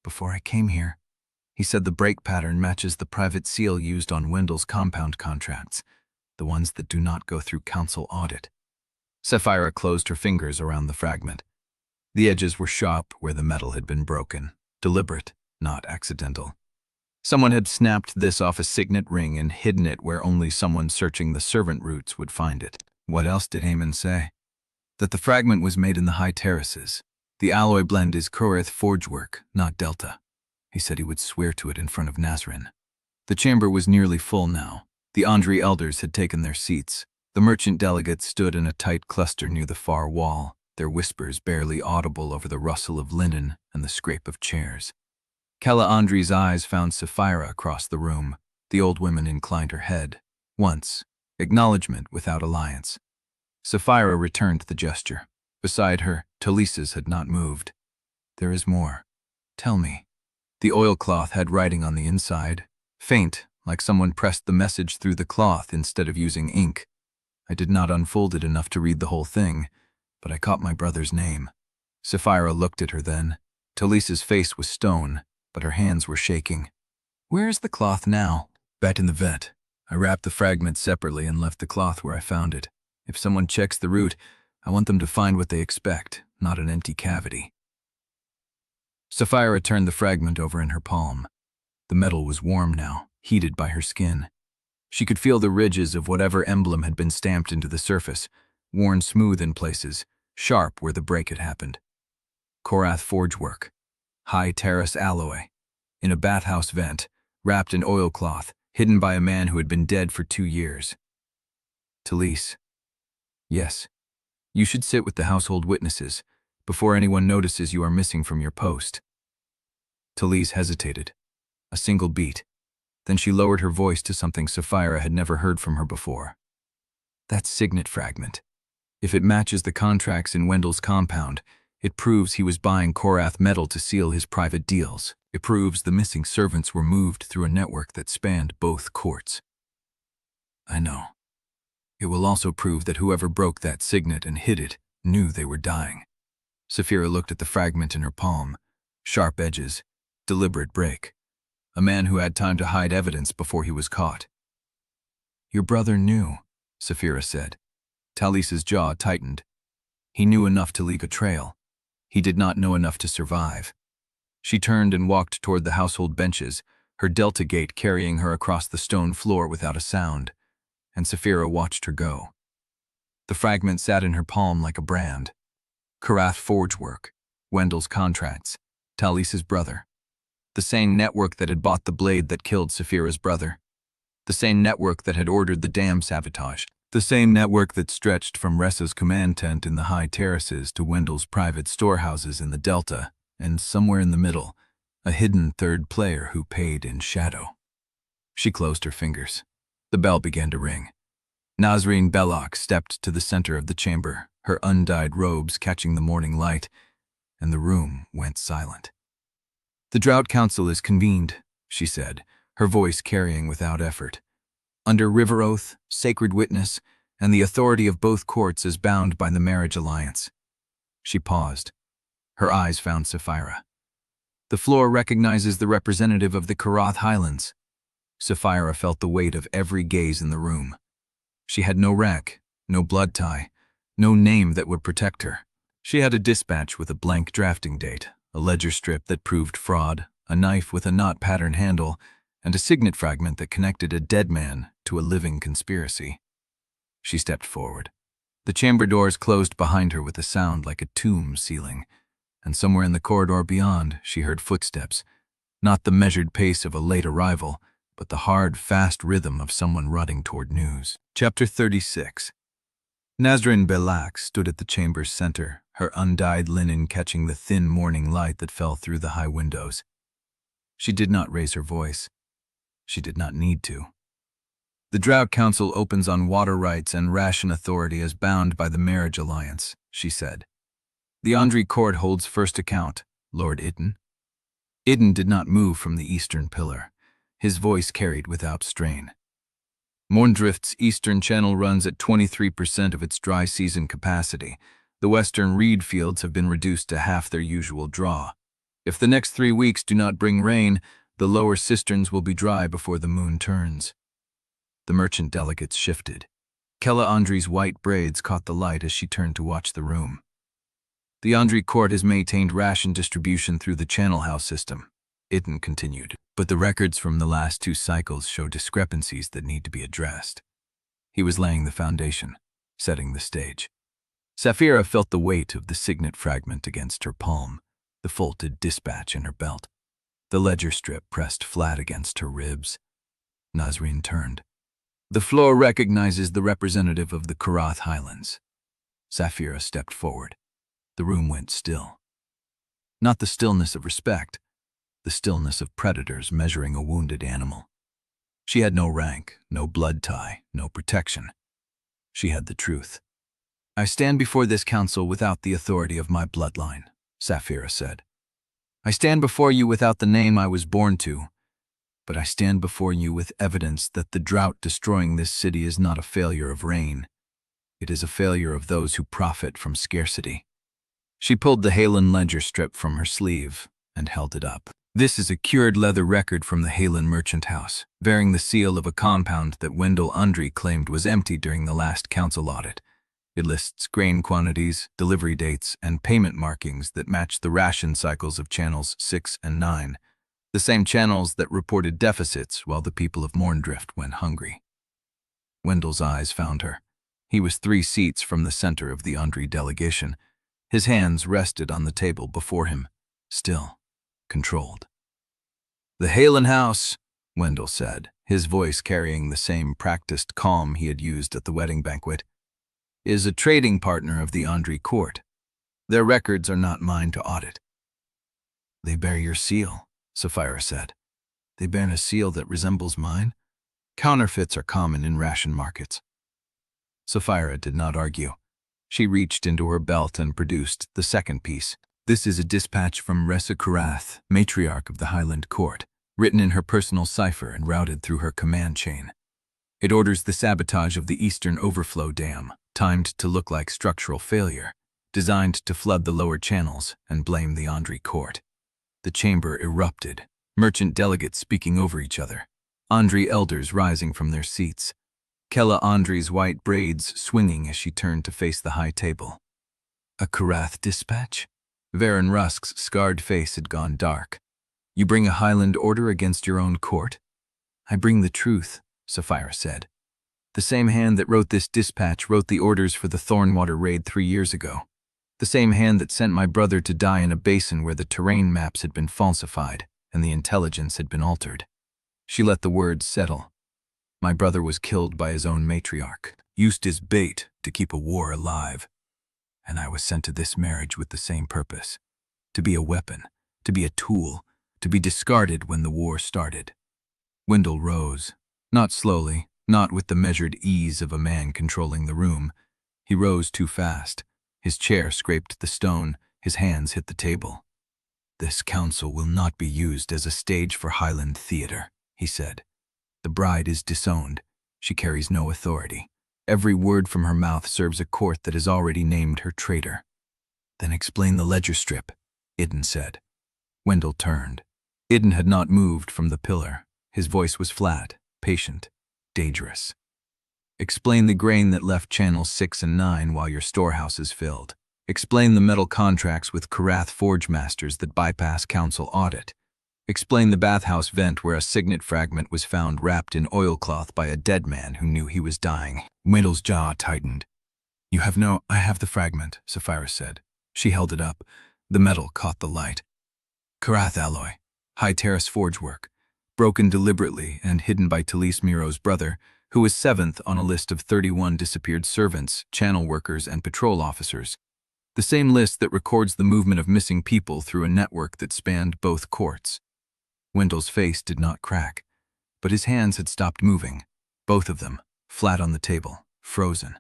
Before I came here, he said the break pattern matches the private seal used on Wendell's compound contracts, the ones that do not go through council audit. Saphira closed her fingers around the fragment. The edges were sharp where the metal had been broken, deliberate, not accidental. Someone had snapped this off a signet ring and hidden it where only someone searching the servant routes would find it. What else did Eamon say? That the fragment was made in the high terraces. The alloy blend is Korrath forgework, not Delta. He said he would swear to it in front of Nasrin. The chamber was nearly full now. The Ondrey elders had taken their seats. The merchant delegates stood in a tight cluster near the far wall, their whispers barely audible over the rustle of linen and the scrape of chairs. Kella Ondrey's eyes found Saphira across the room. The old woman inclined her head. Once, acknowledgement without alliance. Saphira returned the gesture. Beside her, Talisa's had not moved. There is more. Tell me. The oilcloth had writing on the inside, faint, like someone pressed the message through the cloth instead of using ink. I did not unfold it enough to read the whole thing, but I caught my brother's name. Saphira looked at her then. Talisa's face was stone, but her hands were shaking. Where is the cloth now? Back in the vet. I wrapped the fragment separately and left the cloth where I found it. If someone checks the route, I want them to find what they expect, not an empty cavity. Saphira turned the fragment over in her palm. The metal was warm now, heated by her skin. She could feel the ridges of whatever emblem had been stamped into the surface, worn smooth in places, sharp where the break had happened. Korrath forgework. High terrace alloy. In a bathhouse vent, wrapped in oilcloth, hidden by a man who had been dead for 2 years. Talise. Yes. You should sit with the household witnesses, before anyone notices you are missing from your post. Talise hesitated. A single beat. Then she lowered her voice to something Saphira had never heard from her before. That signet fragment. If it matches the contracts in Wendell's compound, it proves he was buying Korrath metal to seal his private deals. It proves the missing servants were moved through a network that spanned both courts. I know. It will also prove that whoever broke that signet and hid it knew they were dying. Saphira looked at the fragment in her palm. Sharp edges, deliberate break. A man who had time to hide evidence before he was caught. Your brother knew, Saphira said. Talisa's jaw tightened. He knew enough to leave a trail. He did not know enough to survive. She turned and walked toward the household benches, her delta gate carrying her across the stone floor without a sound, and Saphira watched her go. The fragment sat in her palm like a brand. Korrath forgework, Wendell's contracts, Talisa's brother. The same network that had bought the blade that killed Saphira's brother. The same network that had ordered the dam sabotage. The same network that stretched from Ressa's command tent in the high terraces to Wendell's private storehouses in the delta, and somewhere in the middle, a hidden third player who paid in shadow. She closed her fingers. The bell began to ring. Nasrin Belloc stepped to the center of the chamber, her undyed robes catching the morning light, and the room went silent. The Drought Council is convened, she said, her voice carrying without effort. Under river oath, sacred witness, and the authority of both courts as bound by the marriage alliance. She paused. Her eyes found Saphira. The floor recognizes the representative of the Korrath Highlands. Saphira felt the weight of every gaze in the room. She had no rank, no blood tie, no name that would protect her. She had a dispatch with a blank drafting date, a ledger strip that proved fraud, a knife with a knot pattern handle, and a signet fragment that connected a dead man to a living conspiracy. She stepped forward. The chamber doors closed behind her with a sound like a tomb sealing, and somewhere in the corridor beyond she heard footsteps, not the measured pace of a late arrival, but the hard, fast rhythm of someone running toward news. Chapter 36. Nasrin Belloc stood at the chamber's center, her undyed linen catching the thin morning light that fell through the high windows. She did not raise her voice. She did not need to. The Drought Council opens on water rights and ration authority as bound by the marriage alliance, she said. The Ondrey court holds first account, Lord Idun. Idun did not move from the eastern pillar. His voice carried without strain. Mourndrift's eastern channel runs at 23% of its dry season capacity. The western reed fields have been reduced to half their usual draw. If the next 3 weeks do not bring rain, the lower cisterns will be dry before the moon turns. The merchant delegates shifted. Idun Ondrey's white braids caught the light as she turned to watch the room. The Ondrey court has maintained ration distribution through the channel house system, Idun continued, but the records from the last 2 cycles show discrepancies that need to be addressed. He was laying the foundation, setting the stage. Saphira felt the weight of the signet fragment against her palm, the folded dispatch in her belt. The ledger strip pressed flat against her ribs. Nasrin turned. The floor recognizes the representative of the Korrath highlands. Saphira stepped forward. The room went still. Not the stillness of respect, the stillness of predators measuring a wounded animal. She had no rank, no blood tie, no protection. She had the truth. I stand before this council without the authority of my bloodline, Saphira said. I stand before you without the name I was born to, but I stand before you with evidence that the drought destroying this city is not a failure of rain. It is a failure of those who profit from scarcity. She pulled the highland ledger strip from her sleeve and held it up. This is a cured leather record from the Highland merchant house, bearing the seal of a compound that Idun Ondrey claimed was empty during the last council audit. It lists grain quantities, delivery dates, and payment markings that match the ration cycles of channels 6 and 9, the same channels that reported deficits while the people of Mourndrift went hungry. Wendell's eyes found her. He was 3 seats from the center of the Ondrey delegation. His hands rested on the table before him, still, controlled. The Highland House, Wendell said, his voice carrying the same practiced calm he had used at the wedding banquet, is a trading partner of the Ondrey court. Their records are not mine to audit. They bear your seal, Saphira said. They bear a seal that resembles mine. Counterfeits are common in ration markets. Saphira did not argue. She reached into her belt and produced the second piece. This is a dispatch from Saphira Korrath, Matriarch of the Highland Court, written in her personal cipher and routed through her command chain. It orders the sabotage of the eastern overflow dam, timed to look like structural failure, designed to flood the lower channels and blame the Ondrey court. The chamber erupted, merchant delegates speaking over each other, Ondrey elders rising from their seats, Idun Ondrey's white braids swinging as she turned to face the high table. A Korrath dispatch? Varen Rusk's scarred face had gone dark. You bring a highland order against your own court? I bring the truth, Saphira said. The same hand that wrote this dispatch wrote the orders for the Thornwater raid 3 years ago. The same hand that sent my brother to die in a basin where the terrain maps had been falsified and the intelligence had been altered. She let the words settle. My brother was killed by his own matriarch, used as bait to keep a war alive. And I was sent to this marriage with the same purpose, to be a weapon, to be a tool, to be discarded when the war started. Wendell rose, not slowly, not with the measured ease of a man controlling the room. He rose too fast. His chair scraped the stone, his hands hit the table. This council will not be used as a stage for Highland theater, he said. The bride is disowned. She carries no authority. Every word from her mouth serves a court that has already named her traitor. Then explain the ledger strip, Idun said. Wendell turned. Idun had not moved from the pillar. His voice was flat, patient, dangerous. Explain the grain that left channels 6 and 9 while your storehouses filled. Explain the metal contracts with Korrath forge masters that bypass council audit. Explain the bathhouse vent where a signet fragment was found wrapped in oilcloth by a dead man who knew he was dying. Wendell's jaw tightened. I have the fragment, Saphira said. She held it up. The metal caught the light. Korrath alloy, high terrace forge work, broken deliberately and hidden by Talise Miro's brother, who was 7th on a list of 31 disappeared servants, channel workers, and patrol officers. The same list that records the movement of missing people through a network that spanned both courts. Wendell's face did not crack, but his hands had stopped moving, both of them, flat on the table, frozen.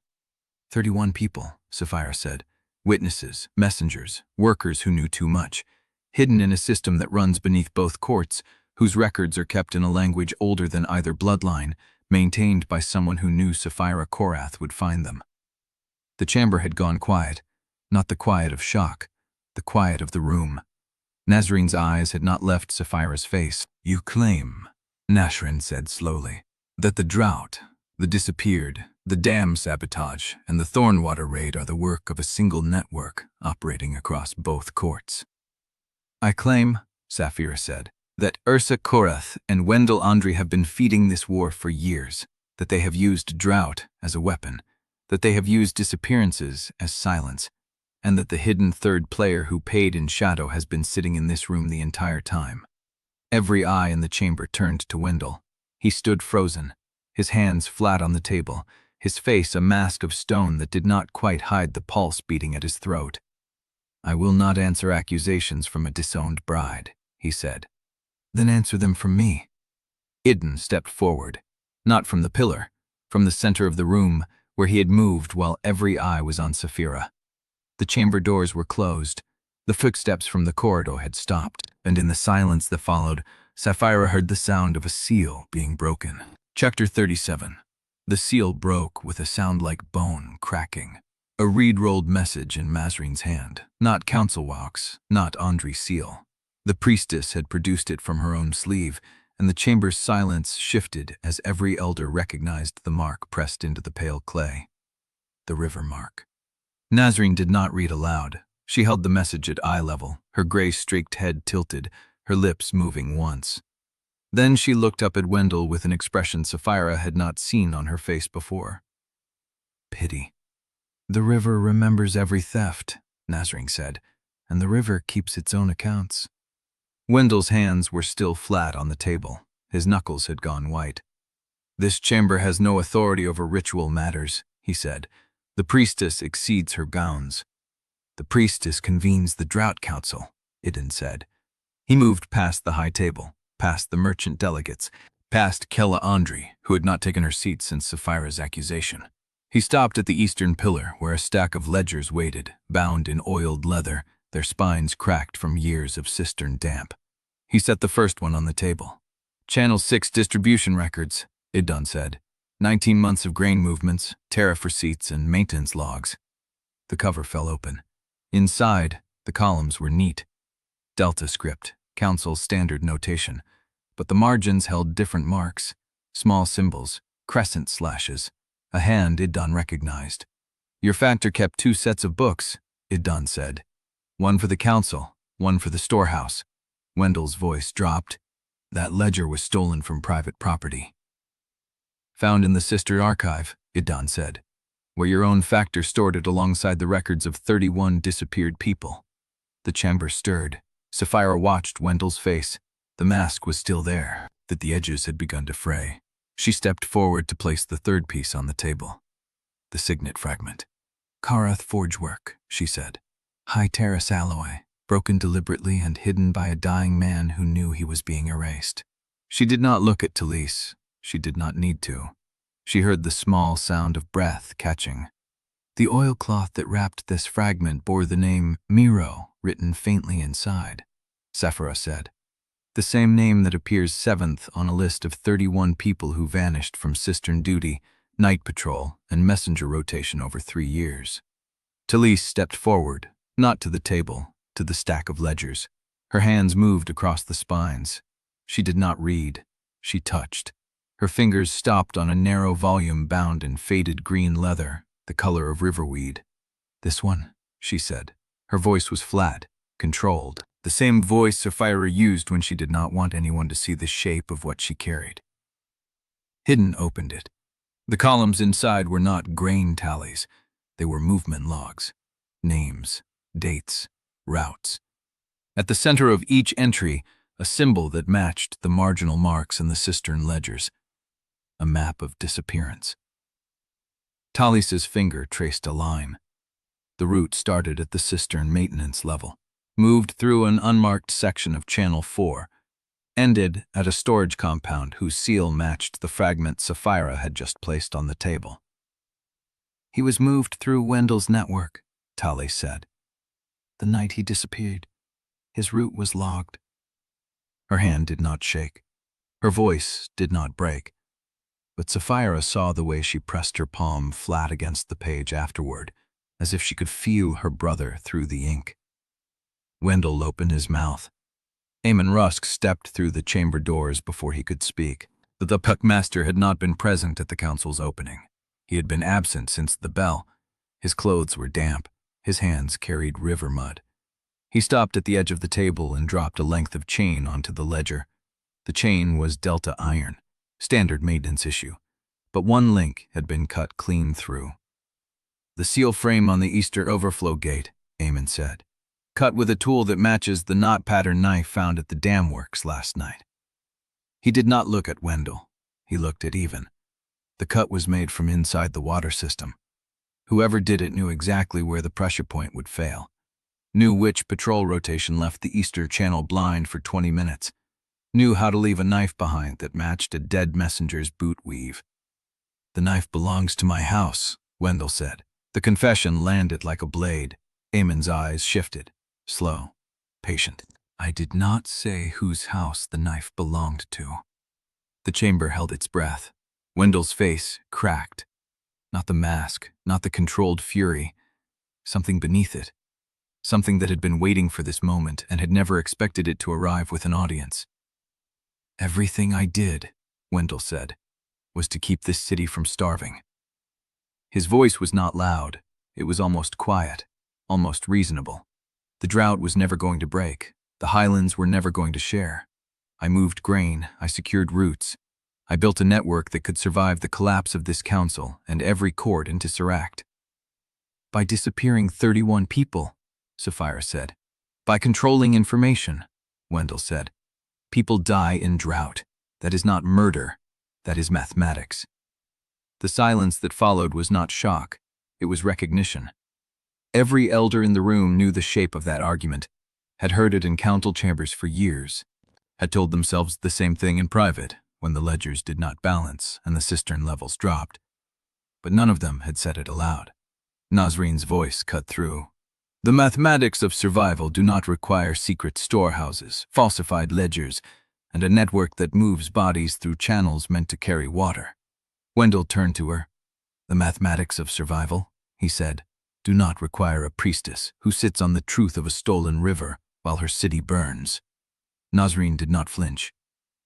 31 people, Saphira said. Witnesses, messengers, workers who knew too much, hidden in a system that runs beneath both courts, whose records are kept in a language older than either bloodline, maintained by someone who knew Saphira Korrath would find them. The chamber had gone quiet, not the quiet of shock, the quiet of the room. Nasrin's eyes had not left Saphira's face. "You claim," Nasrin said slowly, "that the drought, the disappeared, the dam sabotage, and the Thornwater raid are the work of a single network operating across both courts." "I claim," Saphira said, "that Saphira Korrath and Idun Ondrey have been feeding this war for years, that they have used drought as a weapon, that they have used disappearances as silence, and that the hidden third player who paid in shadow has been sitting in this room the entire time." Every eye in the chamber turned to Wendell. He stood frozen, his hands flat on the table, his face a mask of stone that did not quite hide the pulse beating at his throat. "I will not answer accusations from a disowned bride," he said. "Then answer them from me." Idun stepped forward, not from the pillar, from the center of the room where he had moved while every eye was on Saphira. The chamber doors were closed, the footsteps from the corridor had stopped, and in the silence that followed, Saphira heard the sound of a seal being broken. Chapter 37. The seal broke with a sound like bone cracking. A reed-rolled message in Nasrin's hand, not Council Walk's, not Ondrey's seal. The priestess had produced it from her own sleeve, and the chamber's silence shifted as every elder recognized the mark pressed into the pale clay. The river mark. Nasrin did not read aloud. She held the message at eye level, her gray-streaked head tilted, her lips moving once. Then she looked up at Wendell with an expression Saphira had not seen on her face before. "Pity." "The river remembers every theft," Nasrin said, "and the river keeps its own accounts." Wendell's hands were still flat on the table. His knuckles had gone white. "This chamber has no authority over ritual matters," he said. "The priestess exceeds her bounds." "The priestess convenes the Drought Council," Idun said. He moved past the high table, past the merchant delegates, past Idun Ondrey, who had not taken her seat since Saphira's accusation. He stopped at the eastern pillar, where a stack of ledgers waited, bound in oiled leather, their spines cracked from years of cistern damp. He set the first one on the table. "Channel 6 distribution records," Idun said. 19 months of grain movements, tariff receipts, and maintenance logs. The cover fell open. Inside, the columns were neat. Delta script, Council's standard notation, but the margins held different marks, small symbols, crescent slashes, a hand Idun recognized. "Your factor kept 2 sets of books," Idun said. "One for the Council, one for the storehouse." Wendell's voice dropped. "That ledger was stolen from private property." "Found in the sister archive," Idun said, "where your own factor stored it alongside the records of 31 disappeared people." The chamber stirred. Saphira watched Wendell's face. The mask was still there, that the edges had begun to fray. She stepped forward to place the third piece on the table. The signet fragment. "Korrath forge work," she said. "High terrace alloy, broken deliberately and hidden by a dying man who knew he was being erased." She did not look at Talise. She did not need to. She heard the small sound of breath catching. "The oilcloth that wrapped this fragment bore the name Miro written faintly inside," Saphira said. "The same name that appears 7th on a list of 31 people who vanished from cistern duty, night patrol, and messenger rotation over 3 years. Talise stepped forward, not to the table, to the stack of ledgers. Her hands moved across the spines. She did not read. She touched. Her fingers stopped on a narrow volume bound in faded green leather, the color of riverweed. "This one," she said. Her voice was flat, controlled, the same voice Saphira used when she did not want anyone to see the shape of what she carried. Idun opened it. The columns inside were not grain tallies. They were movement logs. Names, dates, routes. At the center of each entry, a symbol that matched the marginal marks in the cistern ledgers. A map of disappearance. Talise's finger traced a line. The route started at the cistern maintenance level, moved through an unmarked section of Channel 4, ended at a storage compound whose seal matched the fragment Saphira had just placed on the table. "He was moved through Wendell's network," Talise said. "The night he disappeared, his route was logged." Her hand did not shake. Her voice did not break. But Saphira saw the way she pressed her palm flat against the page afterward, as if she could feel her brother through the ink. Wendell opened his mouth. Eamon Rusk stepped through the chamber doors before he could speak. The Puckmaster had not been present at the council's opening. He had been absent since the bell. His clothes were damp. His hands carried river mud. He stopped at the edge of the table and dropped a length of chain onto the ledger. The chain was Delta iron, standard maintenance issue, but one link had been cut clean through. "The seal frame on the eastern overflow gate," Eamon said, "cut with a tool that matches the knot pattern knife found at the dam works last night." He did not look at Wendell. He looked at Even. The cut was made from inside the water system. Whoever did it knew exactly where the pressure point would fail, knew which patrol rotation left the Easter Channel blind for 20 minutes, knew how to leave a knife behind that matched a dead messenger's boot weave. "The knife belongs to my house," Wendell said. The confession landed like a blade. Eamon's eyes shifted, slow, patient. "I did not say whose house the knife belonged to." The chamber held its breath. Wendell's face cracked. Not the mask, not the controlled fury. Something beneath it. Something that had been waiting for this moment and had never expected it to arrive with an audience. "Everything I did," Wendell said, "was to keep this city from starving." His voice was not loud. It was almost quiet, almost reasonable. The drought was never going to break. The highlands were never going to share. I moved grain. I secured routes. I built a network that could survive the collapse of this council and every court in Tesseract. "By disappearing 31 people," Saphira said. "By controlling information," Wendell said. "People die in drought. That is not murder. That is mathematics." The silence that followed was not shock. It was recognition. Every elder in the room knew the shape of that argument, had heard it in council chambers for years, had told themselves the same thing in private when the ledgers did not balance and the cistern levels dropped. But none of them had said it aloud. Nasrin's voice cut through. "The mathematics of survival do not require secret storehouses, falsified ledgers, and a network that moves bodies through channels meant to carry water." Wendell turned to her. "The mathematics of survival," he said, "do not require a priestess who sits on the truth of a stolen river while her city burns." Nasrin did not flinch.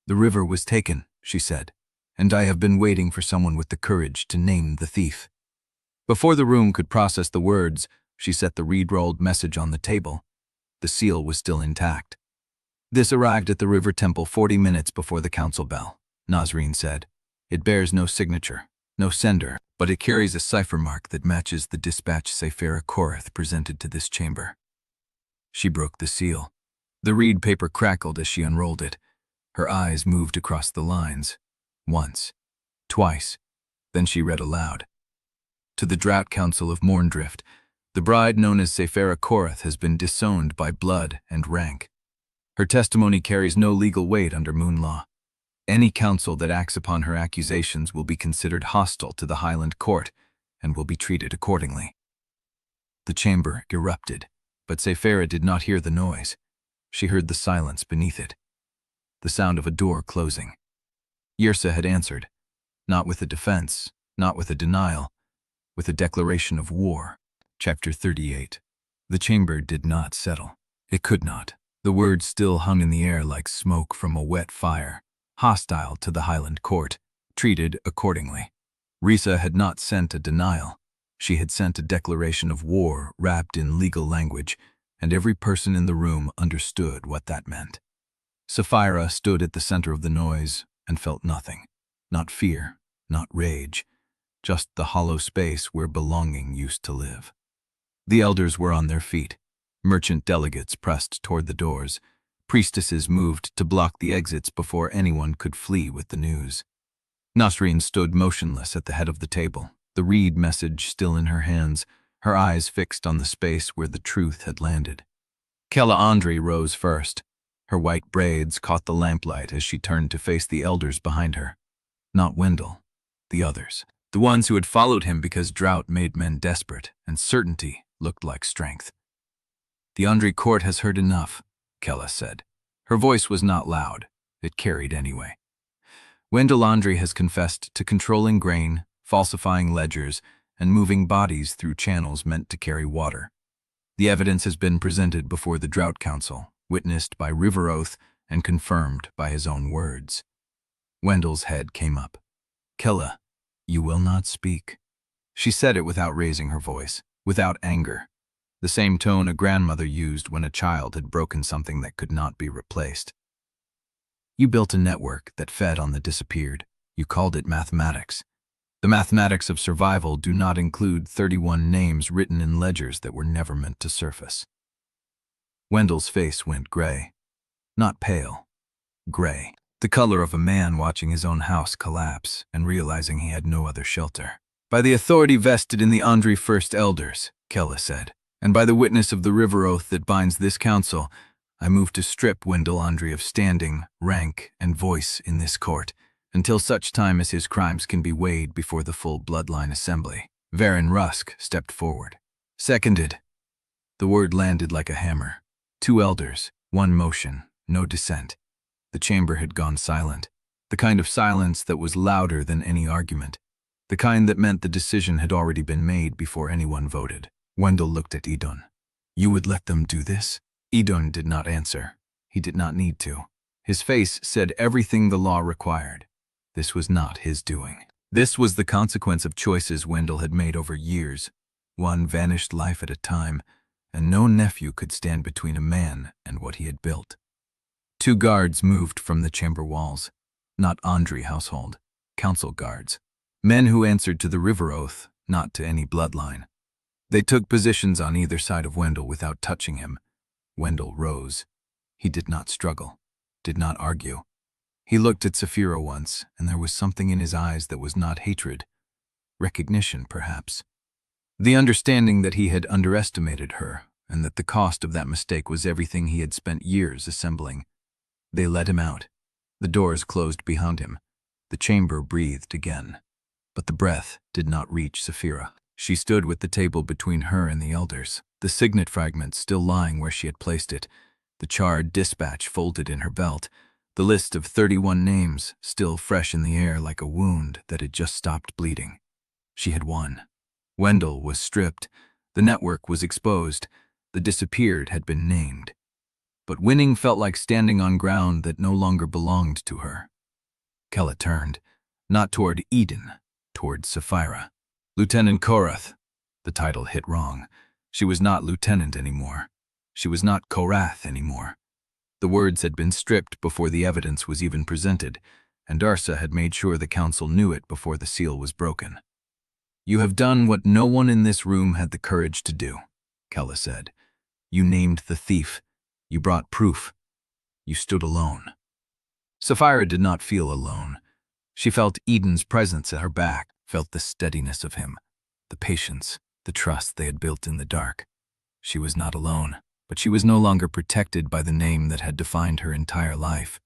"The river was taken," she said, "and I have been waiting for someone with the courage to name the thief." Before the room could process the words, she set the reed-rolled message on the table. The seal was still intact. "This arrived at the river temple 40 minutes before the council bell," Nasrin said. "It bears no signature, no sender, but it carries a cipher mark that matches the dispatch Saphira Korrath presented to this chamber." She broke the seal. The reed paper crackled as she unrolled it. Her eyes moved across the lines. Once, twice, then she read aloud. "To the Drought Council of Mourndrift, the bride known as Saphira Korrath has been disowned by blood and rank. Her testimony carries no legal weight under Moonlaw. Any council that acts upon her accusations will be considered hostile to the Highland court and will be treated accordingly." The chamber erupted, but Saphira did not hear the noise. She heard the silence beneath it, the sound of a door closing. Yrsa had answered, not with a defense, not with a denial, with a declaration of war. Chapter 38. The chamber did not settle. It could not. The words still hung in the air like smoke from a wet fire. Hostile to the Highland court, treated accordingly. Risa had not sent a denial. She had sent a declaration of war wrapped in legal language, and every person in the room understood what that meant. Saphira stood at the center of the noise and felt nothing. Not fear, not rage, just the hollow space where belonging used to live. The elders were on their feet. Merchant delegates pressed toward the doors. Priestesses moved to block the exits before anyone could flee with the news. Nasrin stood motionless at the head of the table, the reed message still in her hands, her eyes fixed on the space where the truth had landed. Idun Ondrey rose first. Her white braids caught the lamplight as she turned to face the elders behind her. Not Wendell, the others. The ones who had followed him because drought made men desperate and certainty looked like strength. "The Ondrey court has heard enough," Kella said. Her voice was not loud. It carried anyway. Idun Ondrey has confessed to controlling grain, falsifying ledgers, and moving bodies through channels meant to carry water. The evidence has been presented before the Drought Council, witnessed by River Oath and confirmed by his own words. Wendell's head came up. "Kella, you will not speak." She said it without raising her voice, without anger. The same tone a grandmother used when a child had broken something that could not be replaced. "You built a network that fed on the disappeared. You called it mathematics. The mathematics of survival do not include 31 names written in ledgers that were never meant to surface." Wendell's face went gray. Not pale. Gray. The color of a man watching his own house collapse and realizing he had no other shelter. "By the authority vested in the Ondrey First Elders," Kella said, "and by the witness of the River Oath that binds this council, I move to strip Idun Ondrey of standing, rank, and voice in this court, until such time as his crimes can be weighed before the full bloodline assembly." Varen Rusk stepped forward. "Seconded." The word landed like a hammer. 2 elders, 1 motion, no dissent. The chamber had gone silent, the kind of silence that was louder than any argument, the kind that meant the decision had already been made before anyone voted. Wendell looked at Idun. "You would let them do this?" Idun did not answer. He did not need to. His face said everything the law required. This was not his doing. This was the consequence of choices Wendell had made over years, one vanished life at a time, and no nephew could stand between a man and what he had built. 2 guards moved from the chamber walls. Not Ondrey household. Council guards. Men who answered to the River Oath, not to any bloodline. They took positions on either side of Wendell without touching him. Wendell rose. He did not struggle, did not argue. He looked at Saphira once, and there was something in his eyes that was not hatred. Recognition, perhaps. The understanding that he had underestimated her, and that the cost of that mistake was everything he had spent years assembling. They let him out. The doors closed behind him. The chamber breathed again. But the breath did not reach Saphira. She stood with the table between her and the elders, the signet fragment still lying where she had placed it, the charred dispatch folded in her belt, the list of 31 names still fresh in the air like a wound that had just stopped bleeding. She had won. Wendell was stripped. The network was exposed. The disappeared had been named. But winning felt like standing on ground that no longer belonged to her. Kella turned, not toward Idun, toward Saphira. "Lieutenant Korrath." The title hit wrong. She was not lieutenant anymore. She was not Korrath anymore. The words had been stripped before the evidence was even presented, and Darsa had made sure the council knew it before the seal was broken. "You have done what no one in this room had the courage to do," Kella said. "You named the thief. You brought proof. You stood alone." Saphira did not feel alone. She felt Idun's presence at her back, felt the steadiness of him, the patience, the trust they had built in the dark. She was not alone, but she was no longer protected by the name that had defined her entire life.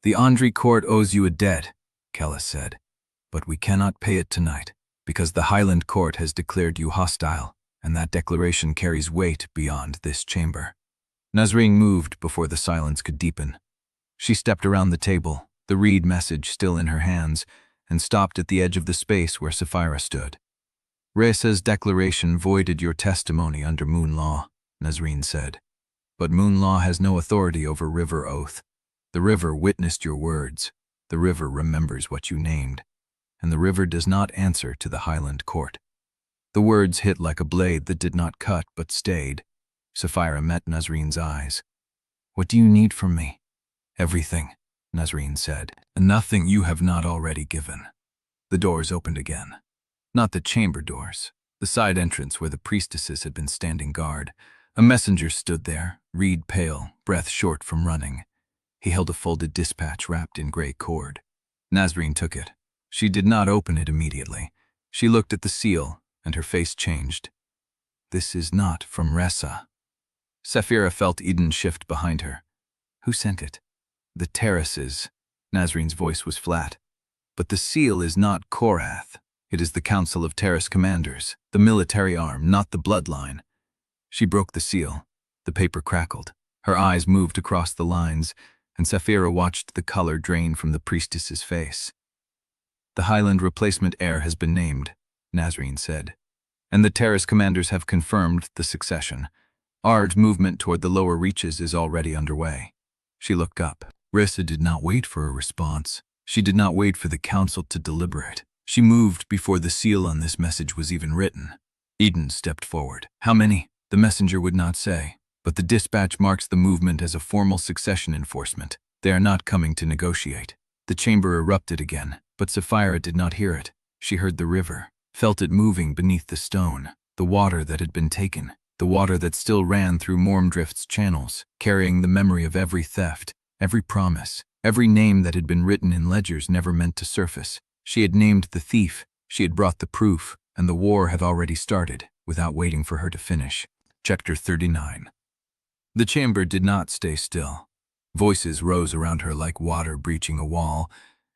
"The Ondrey court owes you a debt," Kella said, "but we cannot pay it tonight, because the Highland court has declared you hostile, and that declaration carries weight beyond this chamber." Nasrin moved before the silence could deepen. She stepped around the table, the reed message still in her hands, and stopped at the edge of the space where Saphira stood. "Resa's declaration voided your testimony under Moonlaw," Nasrin said. "But Moonlaw has no authority over River Oath. The river witnessed your words. The river remembers what you named. And the river does not answer to the Highland court." The words hit like a blade that did not cut but stayed. Saphira met Nasrin's eyes. "What do you need from me?" "Everything," Nasrin said, "and nothing you have not already given." The doors opened again. Not the chamber doors, the side entrance where the priestesses had been standing guard. A messenger stood there, reed pale, breath short from running. He held a folded dispatch wrapped in gray cord. Nasrin took it. She did not open it immediately. She looked at the seal, and her face changed. "This is not from Resa." Saphira felt Idun shift behind her. "Who sent it?" "The terraces." Nasrin's voice was flat. "But the seal is not Korrath. It is the Council of Terrace Commanders, the military arm, not the bloodline." She broke the seal. The paper crackled. Her eyes moved across the lines, and Saphira watched the color drain from the priestess's face. The Highland replacement heir has been named, Nasrin said, and the terrace commanders have confirmed the succession. Our movement toward the lower reaches is already underway. She looked up. Rissa did not wait for a response. She did not wait for the council to deliberate. She moved before the seal on this message was even written. Idun stepped forward. How many? The messenger would not say, but the dispatch marks the movement as a formal succession enforcement. They are not coming to negotiate. The chamber erupted again, but Saphira did not hear it. She heard the river, felt it moving beneath the stone, the water that had been taken, the water that still ran through Mourndrift's channels, carrying the memory of every theft, every promise, every name that had been written in ledgers never meant to surface. She had named the thief, she had brought the proof, and the war had already started, without waiting for her to finish. Chapter 39. The chamber did not stay still. Voices rose around her like water breaching a wall,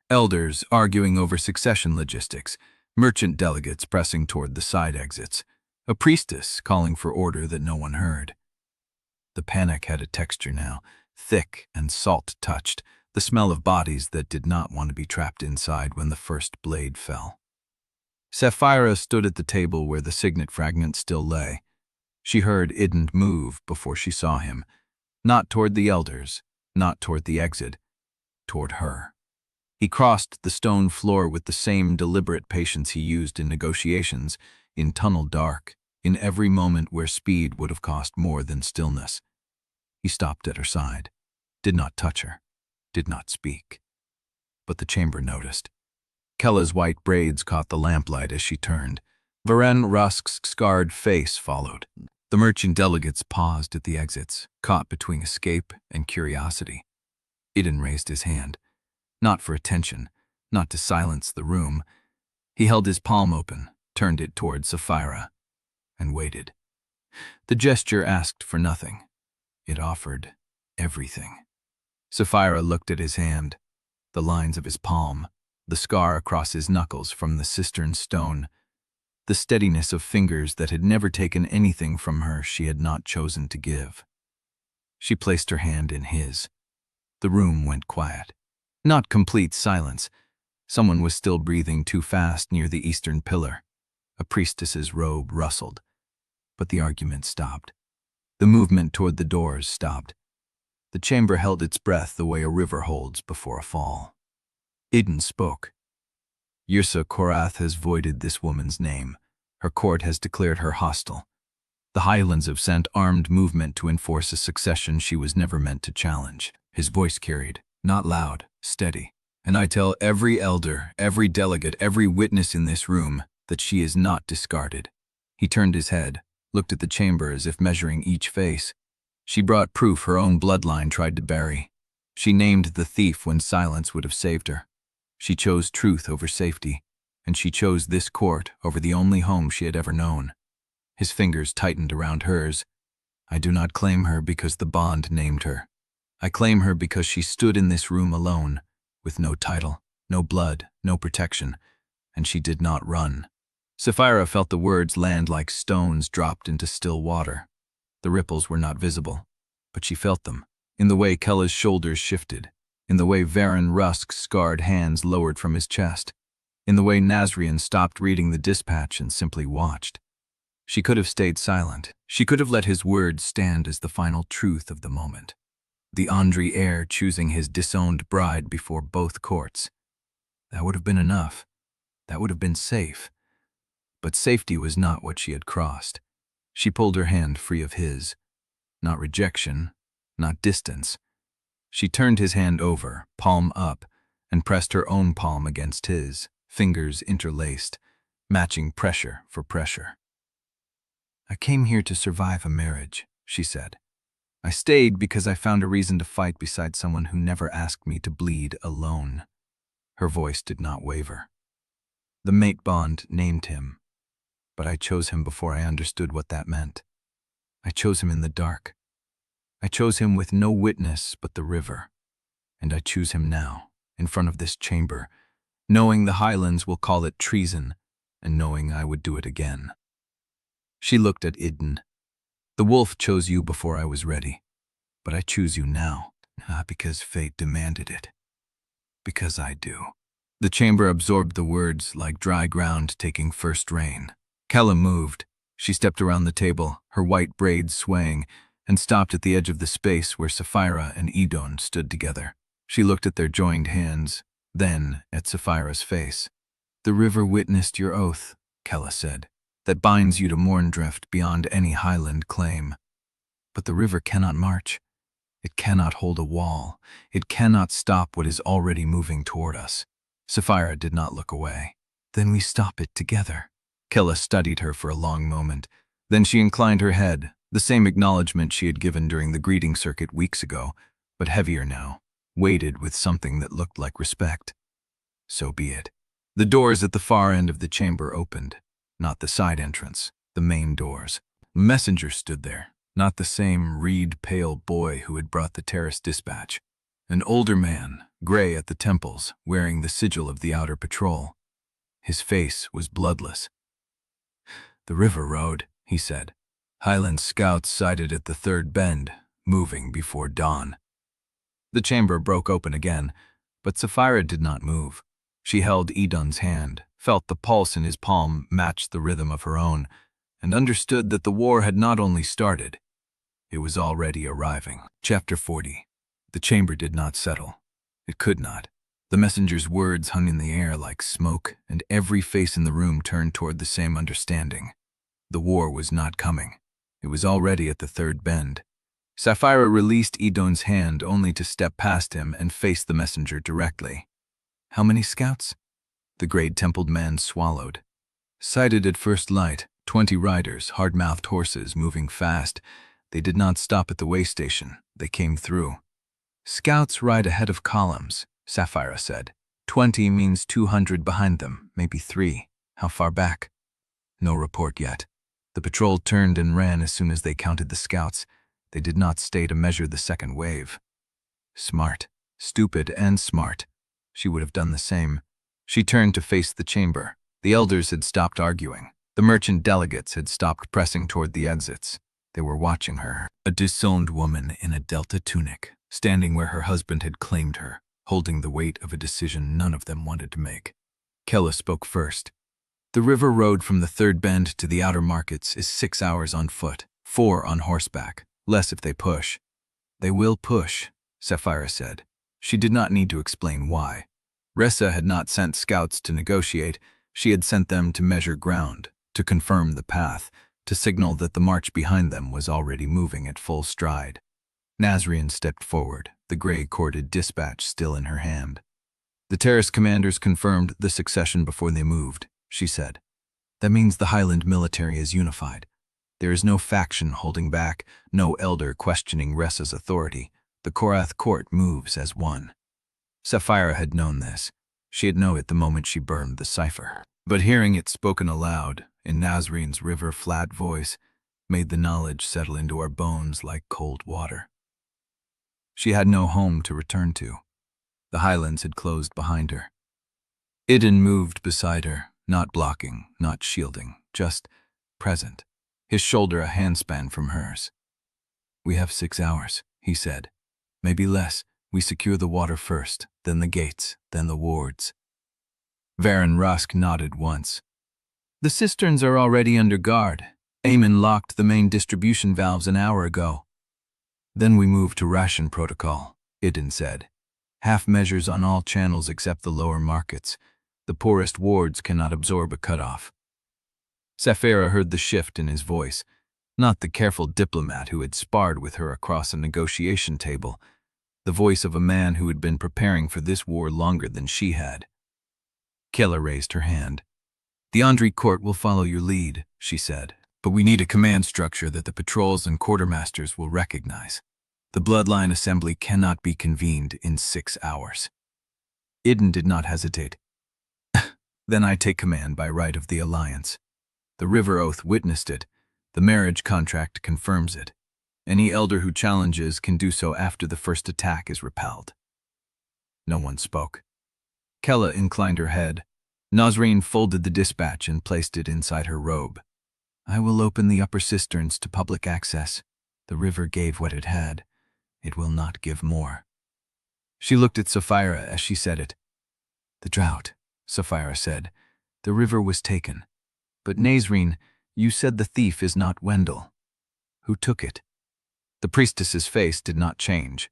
elders arguing over succession logistics, merchant delegates pressing toward the side exits, a priestess calling for order that no one heard. The panic had a texture now, thick and salt-touched, the smell of bodies that did not want to be trapped inside when the first blade fell. Saphira stood at the table where the signet fragment still lay. She heard Idun move before she saw him, not toward the elders, not toward the exit, toward her. He crossed the stone floor with the same deliberate patience he used in negotiations, in tunnel dark, in every moment where speed would have cost more than stillness. He stopped at her side, did not touch her, did not speak. But the chamber noticed. Kella's white braids caught the lamplight as she turned. Varen Rusk's scarred face followed. The merchant delegates paused at the exits, caught between escape and curiosity. Idun raised his hand, not for attention, not to silence the room. He held his palm open, turned it toward Saphira, and waited. The gesture asked for nothing. It offered everything. Saphira looked at his hand, the lines of his palm, the scar across his knuckles from the cistern stone, the steadiness of fingers that had never taken anything from her she had not chosen to give. She placed her hand in his. The room went quiet. Not complete silence. Someone was still breathing too fast near the eastern pillar. A priestess's robe rustled. But the argument stopped. The movement toward the doors stopped. The chamber held its breath the way a river holds before a fall. Idun spoke. Saphira Korrath has voided this woman's name. Her court has declared her hostile. The Highlands have sent armed movement to enforce a succession she was never meant to challenge. His voice carried, not loud, steady. And I tell every elder, every delegate, every witness in this room that she is not discarded. He turned his head, looked at the chamber as if measuring each face. She brought proof her own bloodline tried to bury. She named the thief when silence would have saved her. She chose truth over safety, and she chose this court over the only home she had ever known. His fingers tightened around hers. I do not claim her because the bond named her. I claim her because she stood in this room alone, with no title, no blood, no protection, and she did not run. Saphira felt the words land like stones dropped into still water. The ripples were not visible, but she felt them, in the way Kella's shoulders shifted, in the way Varen Rusk's scarred hands lowered from his chest, in the way Nasrin stopped reading the dispatch and simply watched. She could have stayed silent. She could have let his words stand as the final truth of the moment. The Ondrey heir choosing his disowned bride before both courts. That would have been enough. That would have been safe. But safety was not what she had crossed. She pulled her hand free of his. Not rejection, not distance. She turned his hand over, palm up, and pressed her own palm against his, fingers interlaced, matching pressure for pressure. I came here to survive a marriage, she said. I stayed because I found a reason to fight beside someone who never asked me to bleed alone. Her voice did not waver. The mate bond named him, but I chose him before I understood what that meant. I chose him in the dark. I chose him with no witness but the river, and I choose him now, in front of this chamber, knowing the Highlands will call it treason, and knowing I would do it again. She looked at Idun. The wolf chose you before I was ready, but I choose you now, not because fate demanded it, because I do. The chamber absorbed the words like dry ground taking first rain. Kella moved. She stepped around the table, her white braids swaying, and stopped at the edge of the space where Saphira and Idun stood together. She looked at their joined hands, then at Saphira's face. "The river witnessed your oath," Kella said, "that binds you to Mourndrift beyond any highland claim. But the river cannot march. It cannot hold a wall. It cannot stop what is already moving toward us." Saphira did not look away. "Then we stop it together." Kella studied her for a long moment. Then she inclined her head, the same acknowledgement she had given during the greeting circuit weeks ago, but heavier now, weighted with something that looked like respect. "So be it." The doors at the far end of the chamber opened, not the side entrance, the main doors. A messenger stood there, not the same reed-pale boy who had brought the terrace dispatch. An older man, gray at the temples, wearing the sigil of the outer patrol. His face was bloodless. "The river road," he said. "Highland scouts sighted at the third bend, moving before dawn." The chamber broke open again, but Saphira did not move. She held Idun's hand, felt the pulse in his palm match the rhythm of her own, and understood that the war had not only started, it was already arriving. Chapter 40. The chamber did not settle. It could not. The messenger's words hung in the air like smoke, and every face in the room turned toward the same understanding. The war was not coming. It was already at the third bend. Saphira released Idun's hand only to step past him and face the messenger directly. "How many scouts?" The grey-templed man swallowed. "Sighted at first light, 20 riders, hard-mouthed horses, moving fast. They did not stop at the way station. They came through." "Scouts ride ahead of columns," Saphira said. 20 means 200 behind them, maybe 3. How far back?" "No report yet. The patrol turned and ran as soon as they counted the scouts. They did not stay to measure the second wave." Smart. Stupid and smart. She would have done the same. She turned to face the chamber. The elders had stopped arguing. The merchant delegates had stopped pressing toward the exits. They were watching her, a disowned woman in a delta tunic, standing where her husband had claimed her, holding the weight of a decision none of them wanted to make. Kella spoke first. "The river road from the third bend to the outer markets is 6 hours on foot, 4 on horseback, less if they push." "They will push," Saphira said. She did not need to explain why. Ressa had not sent scouts to negotiate. She had sent them to measure ground, to confirm the path, to signal that the march behind them was already moving at full stride. Nasrin stepped forward, the gray-corded dispatch still in her hand. "The terrace commanders confirmed the succession before they moved," she said. "That means the Highland military is unified. There is no faction holding back, no elder questioning Ressa's authority. The Korrath court moves as one." Saphira had known this. She had known it the moment she burned the cipher. But hearing it spoken aloud, in Nasrin's river-flat voice, made the knowledge settle into her bones like cold water. She had no home to return to. The highlands had closed behind her. Idun moved beside her, not blocking, not shielding, just present, his shoulder a handspan from hers. "We have 6 hours," he said. "Maybe less. We secure the water first, then the gates, then the wards." Varen Rusk nodded once. "The cisterns are already under guard. Aemon locked the main distribution valves an hour ago." "Then we move to ration protocol," Idun said. "Half measures on all channels except the lower markets. The poorest wards cannot absorb a cutoff." Saphira heard the shift in his voice, not the careful diplomat who had sparred with her across a negotiation table, the voice of a man who had been preparing for this war longer than she had. Kella raised her hand. "The Ondrey court will follow your lead," she said, "but we need a command structure that the patrols and quartermasters will recognize. The bloodline assembly cannot be convened in 6 hours." Idun did not hesitate. "Then I take command by right of the alliance. The river oath witnessed it. The marriage contract confirms it. Any elder who challenges can do so after the first attack is repelled." No one spoke. Kella inclined her head. Nasrin folded the dispatch and placed it inside her robe. "I will open the upper cisterns to public access. The river gave what it had. It will not give more." She looked at Saphira as she said it. The drought, Saphira said. The river was taken. But Nasrin, you said the thief is not Wendell. Who took it? The priestess's face did not change.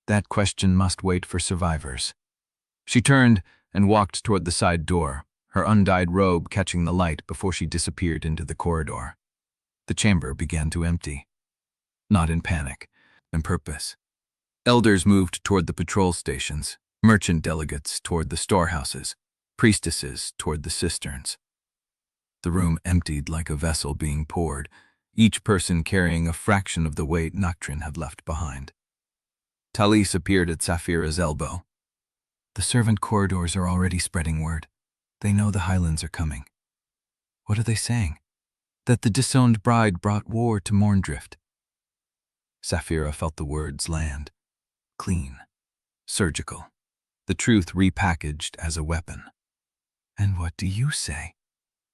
That question must wait for survivors. She turned and walked toward the side door, her undyed robe catching the light before she disappeared into the corridor. The chamber began to empty. Not in panic, in purpose. Elders moved toward the patrol stations, merchant delegates toward the storehouses, priestesses toward the cisterns. The room emptied like a vessel being poured, each person carrying a fraction of the weight Nasrin had left behind. Talise appeared at Saphira's elbow. The servant corridors are already spreading word. They know the highlands are coming. What are they saying? That the disowned bride brought war to Mourndrift. Saphira felt the words land. Clean. Surgical. The truth repackaged as a weapon. And what do you say?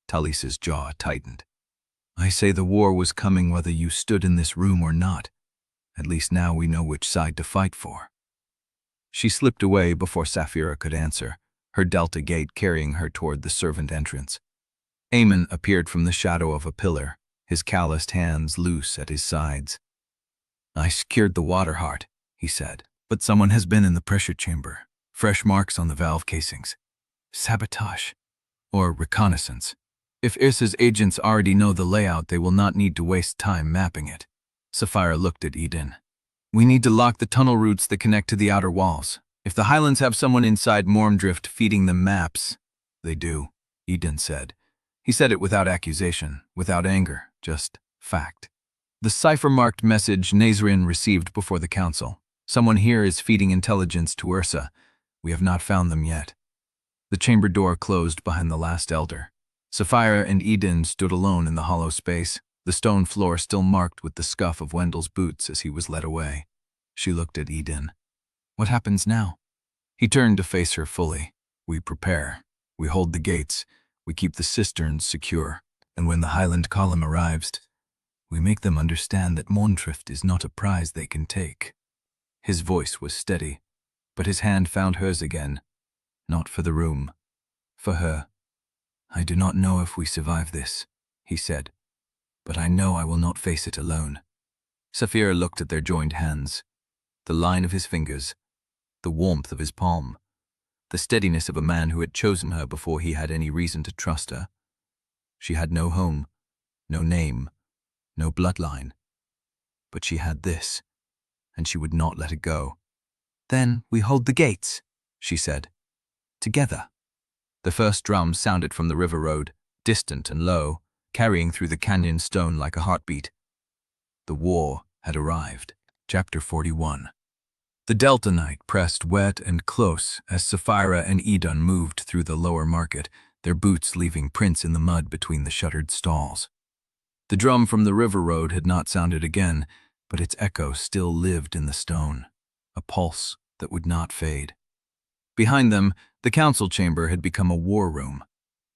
Talise's jaw tightened. I say the war was coming whether you stood in this room or not. At least now we know which side to fight for. She slipped away before Saphira could answer, her delta gate carrying her toward the servant entrance. Aemon appeared from the shadow of a pillar, his calloused hands loose at his sides. I secured the water heart, he said, but someone has been in the pressure chamber. Fresh marks on the valve casings. Sabotage. Or reconnaissance. If Irsa's agents already know the layout, they will not need to waste time mapping it. Saphira looked at Idun. We need to lock the tunnel routes that connect to the outer walls. If the highlands have someone inside Mourndrift feeding them maps, they do, Idun said. He said it without accusation, without anger, just fact. The cipher-marked message Nasrin received before the council. Someone here is feeding intelligence to Ursa. We have not found them yet. The chamber door closed behind the last elder. Saphira and Idun stood alone in the hollow space, the stone floor still marked with the scuff of Wendell's boots as he was led away. She looked at Idun. What happens now? He turned to face her fully. We prepare. We hold the gates. We keep the cisterns secure. And when the highland column arrives, we make them understand that Mourndrift is not a prize they can take. His voice was steady, but his hand found hers again. Not for the room. For her. I do not know if we survive this, he said, but I know I will not face it alone. Saphira looked at their joined hands, the line of his fingers, the warmth of his palm, the steadiness of a man who had chosen her before he had any reason to trust her. She had no home, no name, no bloodline, but she had this, and she would not let it go. Then we hold the gates, she said. Together. The first drum sounded from the river road, distant and low, carrying through the canyon stone like a heartbeat. The war had arrived. Chapter 41. The Delta night pressed wet and close as Saphira and Idun moved through the lower market, their boots leaving prints in the mud between the shuttered stalls. The drum from the river road had not sounded again, but its echo still lived in the stone, a pulse that would not fade. Behind them, the council chamber had become a war room.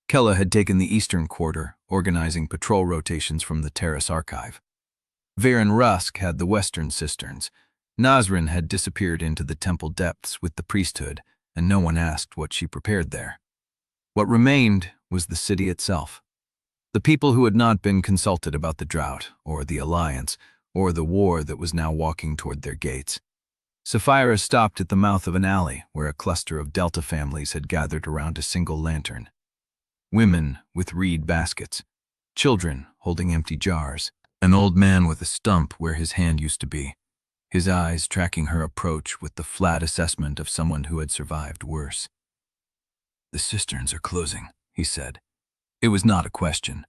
Kella had taken the eastern quarter, organizing patrol rotations from the terrace archive. Viren Rusk had the western cisterns. Nasrin had disappeared into the temple depths with the priesthood, and no one asked what she prepared there. What remained was the city itself. The people who had not been consulted about the drought, or the alliance, or the war that was now walking toward their gates. Saphira stopped at the mouth of an alley where a cluster of Delta families had gathered around a single lantern. Women with reed baskets, children holding empty jars, an old man with a stump where his hand used to be, his eyes tracking her approach with the flat assessment of someone who had survived worse. The cisterns are closing, he said. It was not a question.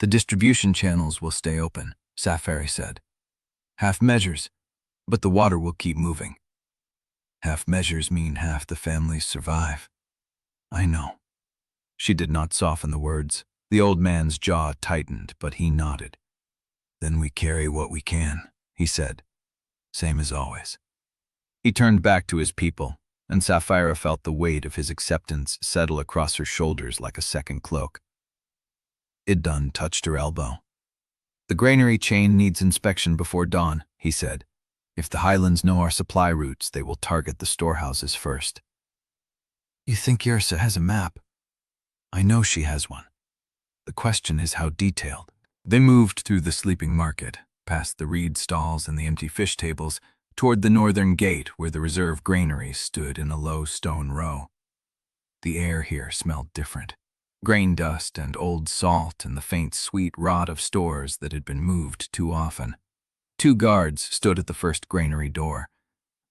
The distribution channels will stay open, Saphira said. Half measures, but the water will keep moving. Half measures mean half the families survive. I know. She did not soften the words. The old man's jaw tightened, but he nodded. Then we carry what we can, he said. Same as always. He turned back to his people, and Saphira felt the weight of his acceptance settle across her shoulders like a second cloak. Idun touched her elbow. The granary chain needs inspection before dawn, he said. If the highlands know our supply routes, they will target the storehouses first. You think Yrsa has a map? I know she has one. The question is how detailed. They moved through the sleeping market, past the reed stalls and the empty fish tables, toward the northern gate where the reserve granaries stood in a low stone row. The air here smelled different. Grain dust and old salt and the faint sweet rot of stores that had been moved too often. 2 guards stood at the first granary door.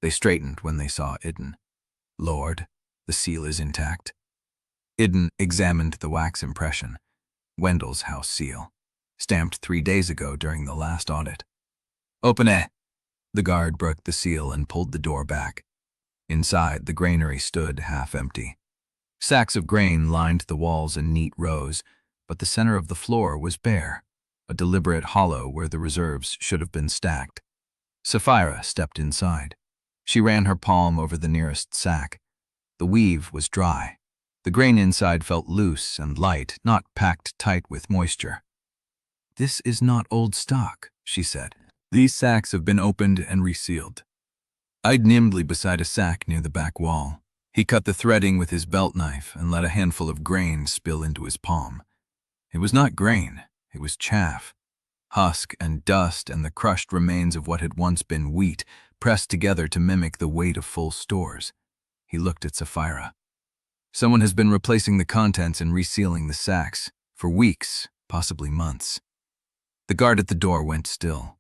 They straightened when they saw Idun. Lord, the seal is intact. Idun examined the wax impression. Wendell's house seal, stamped 3 days ago during the last audit. Open it! The guard broke the seal and pulled the door back. Inside, the granary stood half empty. Sacks of grain lined the walls in neat rows, but the center of the floor was bare, a deliberate hollow where the reserves should have been stacked. Saphira stepped inside. She ran her palm over the nearest sack. The weave was dry. The grain inside felt loose and light, not packed tight with moisture. This is not old stock, she said. These sacks have been opened and resealed. I'd nimbly beside a sack near the back wall. He cut the threading with his belt knife and let a handful of grain spill into his palm. It was not grain, it was chaff. Husk and dust and the crushed remains of what had once been wheat, pressed together to mimic the weight of full stores. He looked at Saphira. Someone has been replacing the contents and resealing the sacks, for weeks, possibly months. The guard at the door went still.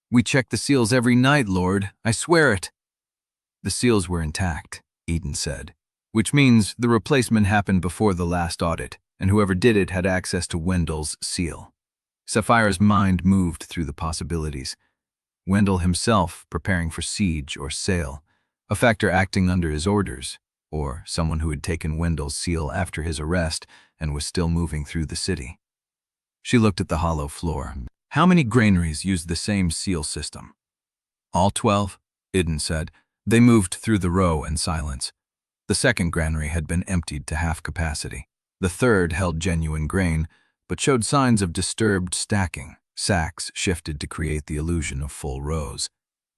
We check the seals every night, Lord, I swear it. The seals were intact, Idun said, which means the replacement happened before the last audit, and whoever did it had access to Wendell's seal. Saphira's mind moved through the possibilities. Wendell himself preparing for siege or sale, a factor acting under his orders, or someone who had taken Wendell's seal after his arrest and was still moving through the city. She looked at the hollow floor. How many granaries used the same seal system? All 12, Idun said. They moved through the row in silence. The second granary had been emptied to half capacity. The third held genuine grain, but showed signs of disturbed stacking. Sacks shifted to create the illusion of full rows.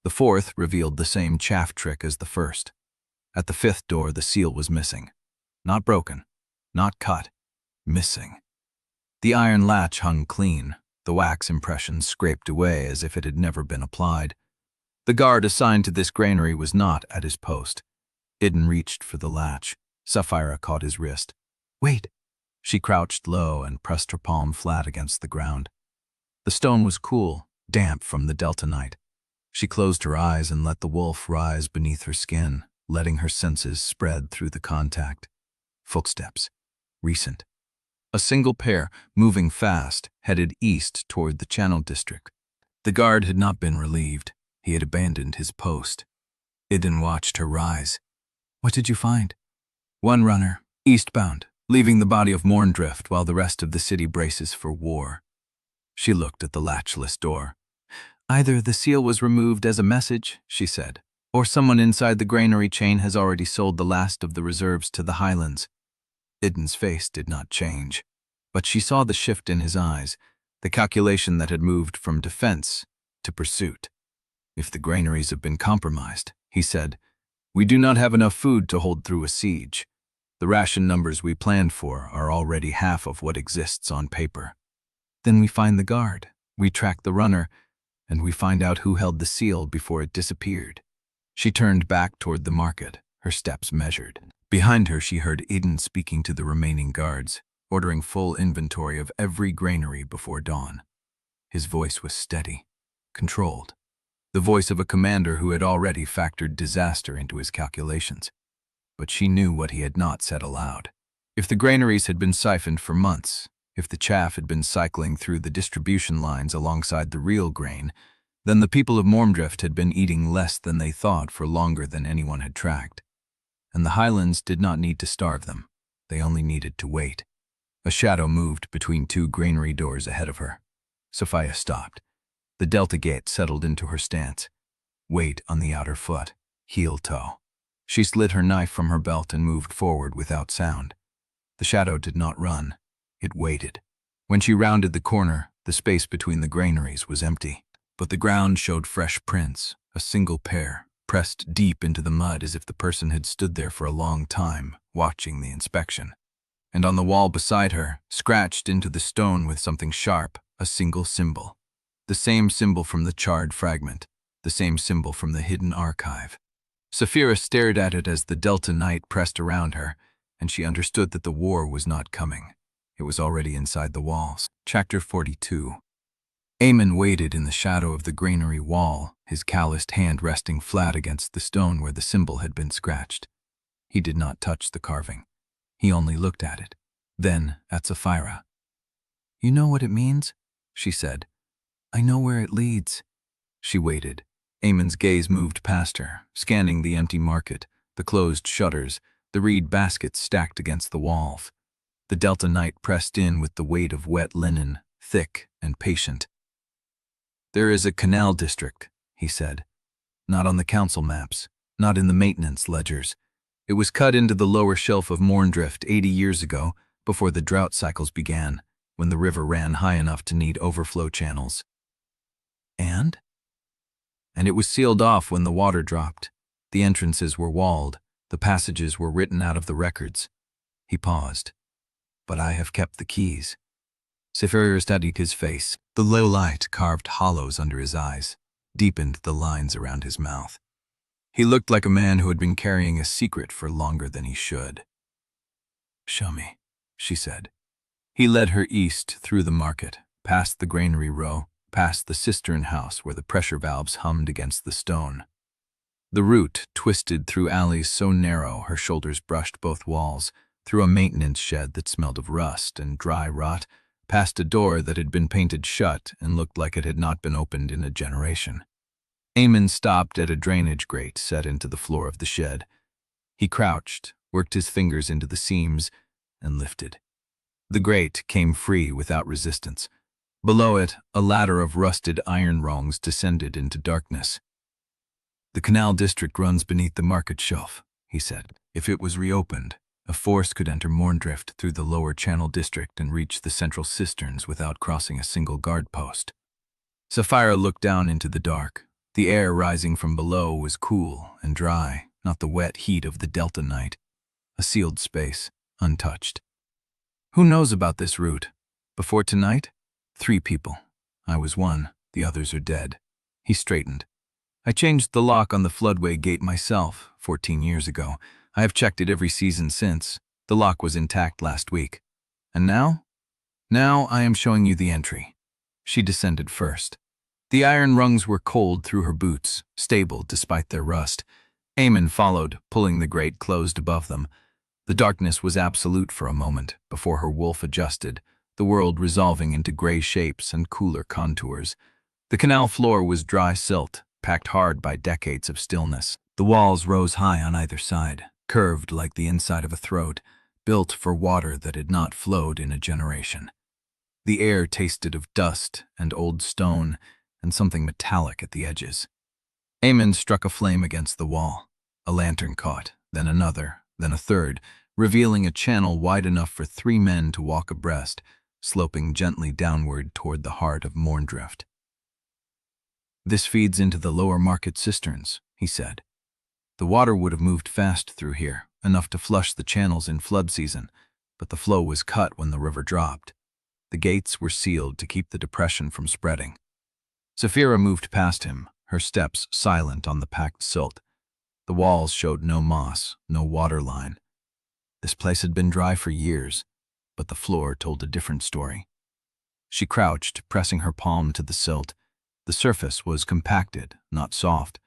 The fourth revealed the same chaff trick as the first. At the 5th door, the seal was missing. Not broken, not cut, missing. The iron latch hung clean, the wax impression scraped away as if it had never been applied. The guard assigned to this granary was not at his post. Idun reached for the latch. Saphira caught his wrist. Wait! She crouched low and pressed her palm flat against the ground. The stone was cool, damp from the delta night. She closed her eyes and let the wolf rise beneath her skin, letting her senses spread through the contact. Footsteps. Recent. A single pair, moving fast, headed east toward the Channel district. The guard had not been relieved. He had abandoned his post. Idun watched her rise. What did you find? One runner, eastbound, leaving the body of Mourndrift while the rest of the city braces for war. She looked at the latchless door. Either the seal was removed as a message, she said, or someone inside the granary chain has already sold the last of the reserves to the highlands. Idun's face did not change, but she saw the shift in his eyes, the calculation that had moved from defense to pursuit. If the granaries have been compromised, he said, we do not have enough food to hold through a siege. The ration numbers we planned for are already half of what exists on paper. Then we find the guard, we track the runner, and we find out who held the seal before it disappeared. She turned back toward the market, her steps measured. Behind her she heard Idun speaking to the remaining guards, ordering full inventory of every granary before dawn. His voice was steady, controlled. The voice of a commander who had already factored disaster into his calculations. But she knew what he had not said aloud. If the granaries had been siphoned for months, if the chaff had been cycling through the distribution lines alongside the real grain, then the people of Mourndrift had been eating less than they thought for longer than anyone had tracked. And the highlands did not need to starve them. They only needed to wait. A shadow moved between 2 granary doors ahead of her. Saphira stopped. The delta gate settled into her stance. Weight on the outer foot, heel toe. She slid her knife from her belt and moved forward without sound. The shadow did not run. It waited. When she rounded the corner, the space between the granaries was empty. But the ground showed fresh prints, a single pair, pressed deep into the mud as if the person had stood there for a long time, watching the inspection. And on the wall beside her, scratched into the stone with something sharp, a single symbol. The same symbol from the charred fragment, the same symbol from the hidden archive. Saphira stared at it as the Delta night pressed around her, and she understood that the war was not coming. It was already inside the walls. Chapter 42. Eamon waited in the shadow of the granary wall, his calloused hand resting flat against the stone where the symbol had been scratched. He did not touch the carving. He only looked at it, then at Saphira. "You know what it means?" she said. "I know where it leads." She waited. Eamon's gaze moved past her, scanning the empty market, the closed shutters, the reed baskets stacked against the walls. The Delta night pressed in with the weight of wet linen, thick and patient. "There is a canal district," he said. "Not on the council maps, not in the maintenance ledgers. It was cut into the lower shelf of Mourndrift 80 years ago, before the drought cycles began, when the river ran high enough to need overflow channels. And it was sealed off when the water dropped. The entrances were walled, the passages were written out of the records." He paused. "But I have kept the keys." Saphira studied his face. The low light carved hollows under his eyes, deepened the lines around his mouth. He looked like a man who had been carrying a secret for longer than he should. "Show me," she said. He led her east through the market, past the granary row, past the cistern house where the pressure valves hummed against the stone. The route twisted through alleys so narrow her shoulders brushed both walls, through a maintenance shed that smelled of rust and dry rot, past a door that had been painted shut and looked like it had not been opened in a generation. Eamon stopped at a drainage grate set into the floor of the shed. He crouched, worked his fingers into the seams, and lifted. The grate came free without resistance. Below it, a ladder of rusted iron rungs descended into darkness. "The canal district runs beneath the market shelf," he said. "If it was reopened, a force could enter Mourndrift through the lower channel district and reach the central cisterns without crossing a single guard post." Saphira looked down into the dark. The air rising from below was cool and dry, not the wet heat of the Delta night. A sealed space, untouched. "Who knows about this route? Before tonight? 3 people. I was one, the others are dead." He straightened. "I changed the lock on the floodway gate myself, 14 years ago. I have checked it every season since. The lock was intact last week. And now? Now I am showing you the entry." She descended first. The iron rungs were cold through her boots, stable despite their rust. Eamon followed, pulling the grate closed above them. The darkness was absolute for a moment, before her wolf adjusted, the world resolving into gray shapes and cooler contours. The canal floor was dry silt, packed hard by decades of stillness. The walls rose high on either side, curved like the inside of a throat, built for water that had not flowed in a generation. The air tasted of dust and old stone, and something metallic at the edges. Eamon struck a flame against the wall. A lantern caught, then another, then a third, revealing a channel wide enough for 3 men to walk abreast, sloping gently downward toward the heart of Mourndrift. "This feeds into the lower market cisterns," he said. "The water would have moved fast through here, enough to flush the channels in flood season, but the flow was cut when the river dropped. The gates were sealed to keep the depression from spreading." Saphira moved past him, her steps silent on the packed silt. The walls showed no moss, no water line. This place had been dry for years, but the floor told a different story. She crouched, pressing her palm to the silt. The surface was compacted, not soft,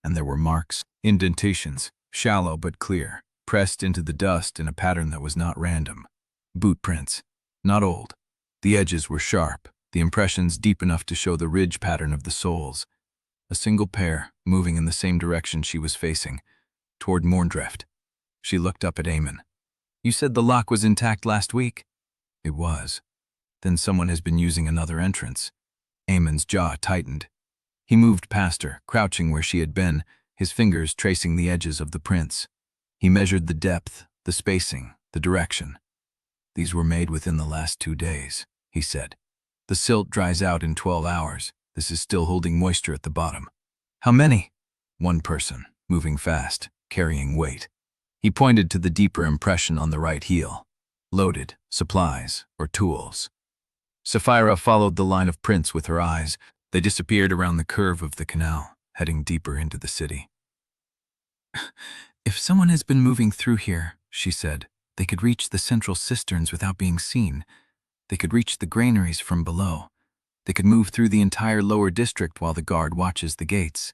and there were marks, indentations, shallow but clear, pressed into the dust in a pattern that was not random. Boot prints, not old. The edges were sharp, the impressions deep enough to show the ridge pattern of the soles. A single pair, moving in the same direction she was facing, toward Mourndrift. She looked up at Eamon. "You said the lock was intact last week?" "It was." "Then someone has been using another entrance." Eamon's jaw tightened. He moved past her, crouching where she had been, his fingers tracing the edges of the prints. He measured the depth, the spacing, the direction. "These were made within the last 2 days," he said. "The silt dries out in 12 hours. This is still holding moisture at the bottom." "How many?" One person, moving fast, carrying weight. He pointed to the deeper impression on the right heel. Loaded, supplies, or tools. Saphira followed the line of prints with her eyes. They disappeared around the curve of the canal, heading deeper into the city. "If someone has been moving through here," she said, "they could reach the central cisterns without being seen. They could reach the granaries from below. They could move through the entire lower district while the guard watches the gates."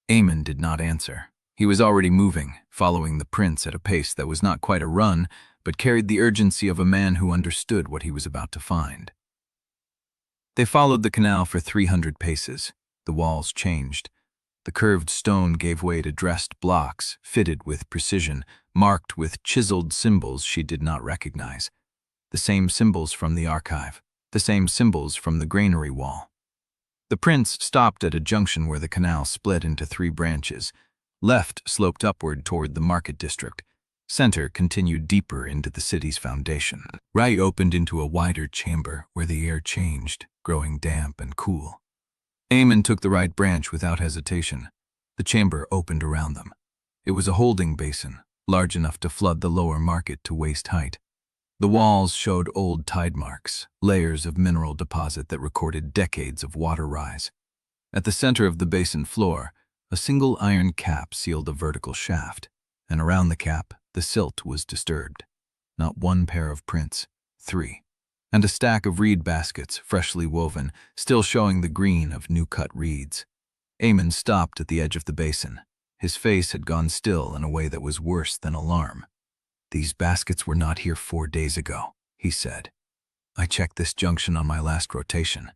Eamon did not answer. He was already moving, following the prince at a pace that was not quite a run, but carried the urgency of a man who understood what he was about to find. They followed the canal for 300 paces. The walls changed. The curved stone gave way to dressed blocks, fitted with precision, marked with chiseled symbols she did not recognize. The same symbols from the archive, the same symbols from the granary wall. The prince stopped at a junction where the canal split into 3 branches. Left sloped upward toward the market district. Center continued deeper into the city's foundation. Right opened into a wider chamber where the air changed, growing damp and cool. Eamon took the right branch without hesitation. The chamber opened around them. It was a holding basin, large enough to flood the lower market to waist height. The walls showed old tide marks, layers of mineral deposit that recorded decades of water rise. At the center of the basin floor, a single iron cap sealed a vertical shaft, and around the cap, the silt was disturbed. Not one pair of prints, 3. And a stack of reed baskets, freshly woven, still showing the green of new-cut reeds. Eamon stopped at the edge of the basin. His face had gone still in a way that was worse than alarm. "These baskets were not here 4 days ago," he said. "I checked this junction on my last rotation."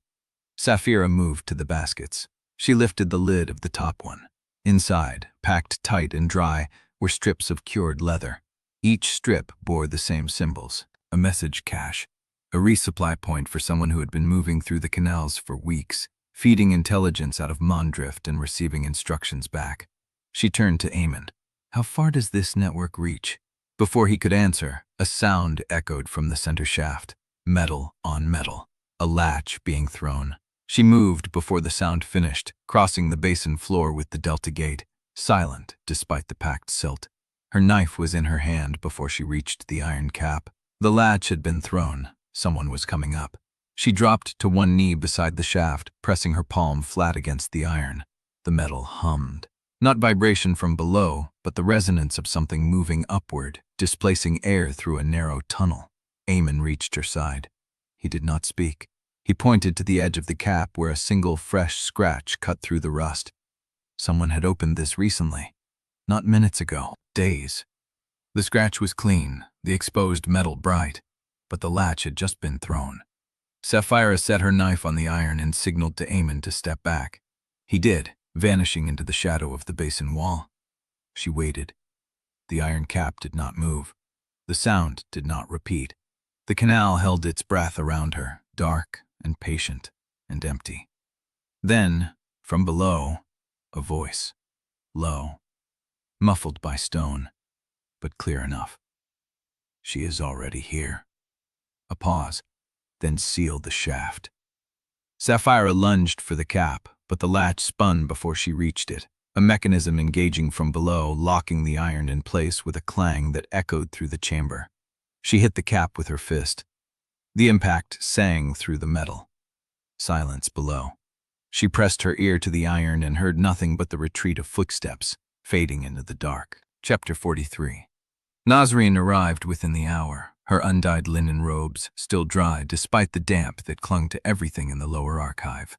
Saphira moved to the baskets. She lifted the lid of the top one. Inside, packed tight and dry, were strips of cured leather. Each strip bore the same symbols: a message cache, a resupply point for someone who had been moving through the canals for weeks, feeding intelligence out of Mourndrift and receiving instructions back. She turned to Eamon. "How far does this network reach?" Before he could answer, a sound echoed from the center shaft. Metal on metal, a latch being thrown. She moved before the sound finished, crossing the basin floor with the delta gate, silent despite the packed silt. Her knife was in her hand before she reached the iron cap. The latch had been thrown. Someone was coming up. She dropped to one knee beside the shaft, pressing her palm flat against the iron. The metal hummed. Not vibration from below, but the resonance of something moving upward, displacing air through a narrow tunnel. Eamon reached her side. He did not speak. He pointed to the edge of the cap where a single fresh scratch cut through the rust. Someone had opened this recently. Not minutes ago, days. The scratch was clean, the exposed metal bright, but the latch had just been thrown. Saphira set her knife on the iron and signaled to Eamon to step back. He did, vanishing into the shadow of the basin wall. She waited. The iron cap did not move. The sound did not repeat. The canal held its breath around her, dark and patient and empty. Then, from below, a voice, low, muffled by stone, but clear enough. "She is already here." A pause, then sealed the shaft. Saphira lunged for the cap, but the latch spun before she reached it, a mechanism engaging from below, locking the iron in place with a clang that echoed through the chamber. She hit the cap with her fist. The impact sang through the metal. Silence below. She pressed her ear to the iron and heard nothing but the retreat of footsteps, fading into the dark. Chapter 43. Nasrin arrived within the hour, her undyed linen robes still dry despite the damp that clung to everything in the lower archive.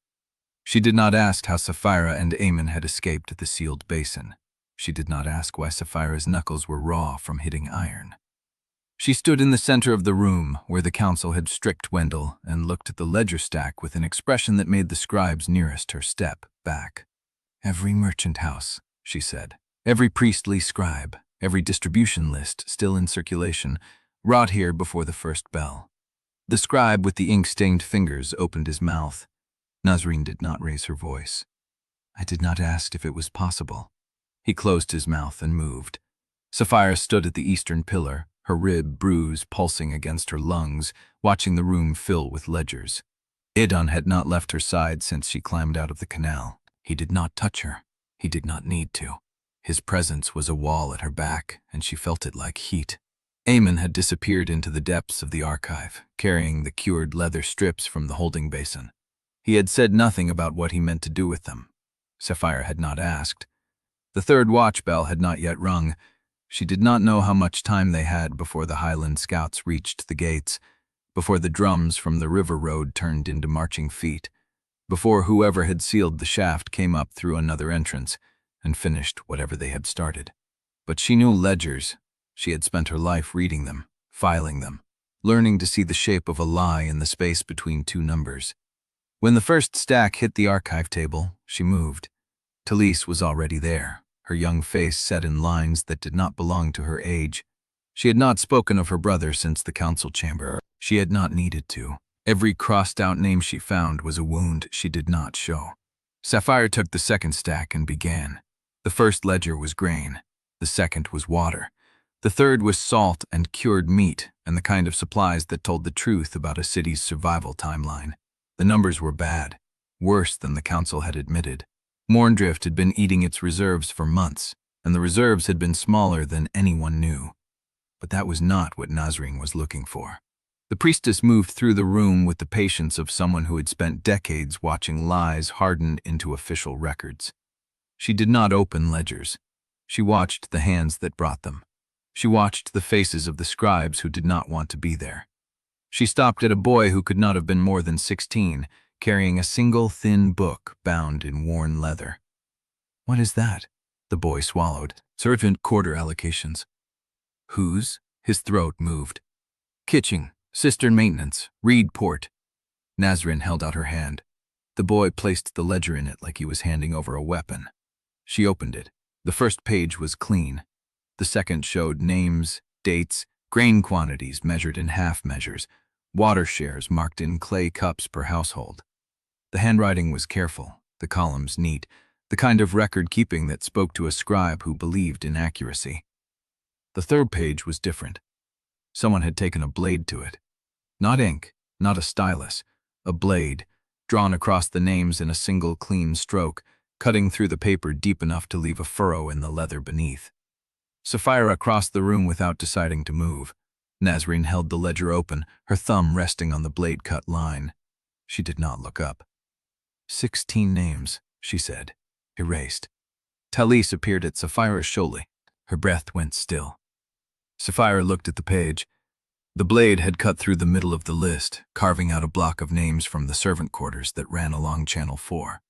She did not ask how Saphira and Eamon had escaped the sealed basin. She did not ask why Saphira's knuckles were raw from hitting iron. She stood in the center of the room where the council had stripped Wendell and looked at the ledger stack with an expression that made the scribes nearest her step back. "Every merchant house," she said, "every priestly scribe, every distribution list still in circulation, wrought here before the first bell." The scribe with the ink-stained fingers opened his mouth. Nasrin did not raise her voice. "I did not ask if it was possible." He closed his mouth and moved. Saphira stood at the eastern pillar, her rib bruise pulsing against her lungs, watching the room fill with ledgers. Idun had not left her side since she climbed out of the canal. He did not touch her. He did not need to. His presence was a wall at her back, and she felt it like heat. Eamon had disappeared into the depths of the archive, carrying the cured leather strips from the holding basin. He had said nothing about what he meant to do with them. Saphira had not asked. The third watch bell had not yet rung. She did not know how much time they had before the Highland scouts reached the gates, before the drums from the river road turned into marching feet, before whoever had sealed the shaft came up through another entrance and finished whatever they had started. But she knew ledgers. She had spent her life reading them, filing them, learning to see the shape of a lie in the space between two numbers. When the first stack hit the archive table, she moved. Talise was already there, her young face set in lines that did not belong to her age. She had not spoken of her brother since the council chamber. She had not needed to. Every crossed-out name she found was a wound she did not show. Saphira took the second stack and began. The first ledger was grain. The second was water. The third was salt and cured meat and the kind of supplies that told the truth about a city's survival timeline. The numbers were bad, worse than the council had admitted. Mourndrift had been eating its reserves for months, and the reserves had been smaller than anyone knew. But that was not what Nasrin was looking for. The priestess moved through the room with the patience of someone who had spent decades watching lies hardened into official records. She did not open ledgers. She watched the hands that brought them. She watched the faces of the scribes who did not want to be there. She stopped at a boy who could not have been more than 16, carrying a single thin book bound in worn leather. "What is that?" The boy swallowed. "Servant quarter allocations." "Whose?" His throat moved. "Kitching, cistern maintenance, Reed port." Nasrin held out her hand. The boy placed the ledger in it like he was handing over a weapon. She opened it. The first page was clean. The second showed names, dates, grain quantities measured in half measures, water shares marked in clay cups per household. The handwriting was careful, the columns neat, the kind of record-keeping that spoke to a scribe who believed in accuracy. The third page was different. Someone had taken a blade to it. Not ink, not a stylus, a blade, drawn across the names in a single clean stroke, cutting through the paper deep enough to leave a furrow in the leather beneath. Saphira crossed the room without deciding to move. Nasrin held the ledger open, her thumb resting on the blade-cut line. She did not look up. 16 names, she said, erased. Talise appeared at Saphira's shoulder. Her breath went still. Saphira looked at the page. The blade had cut through the middle of the list, carving out a block of names from the servant quarters that ran along Channel 4.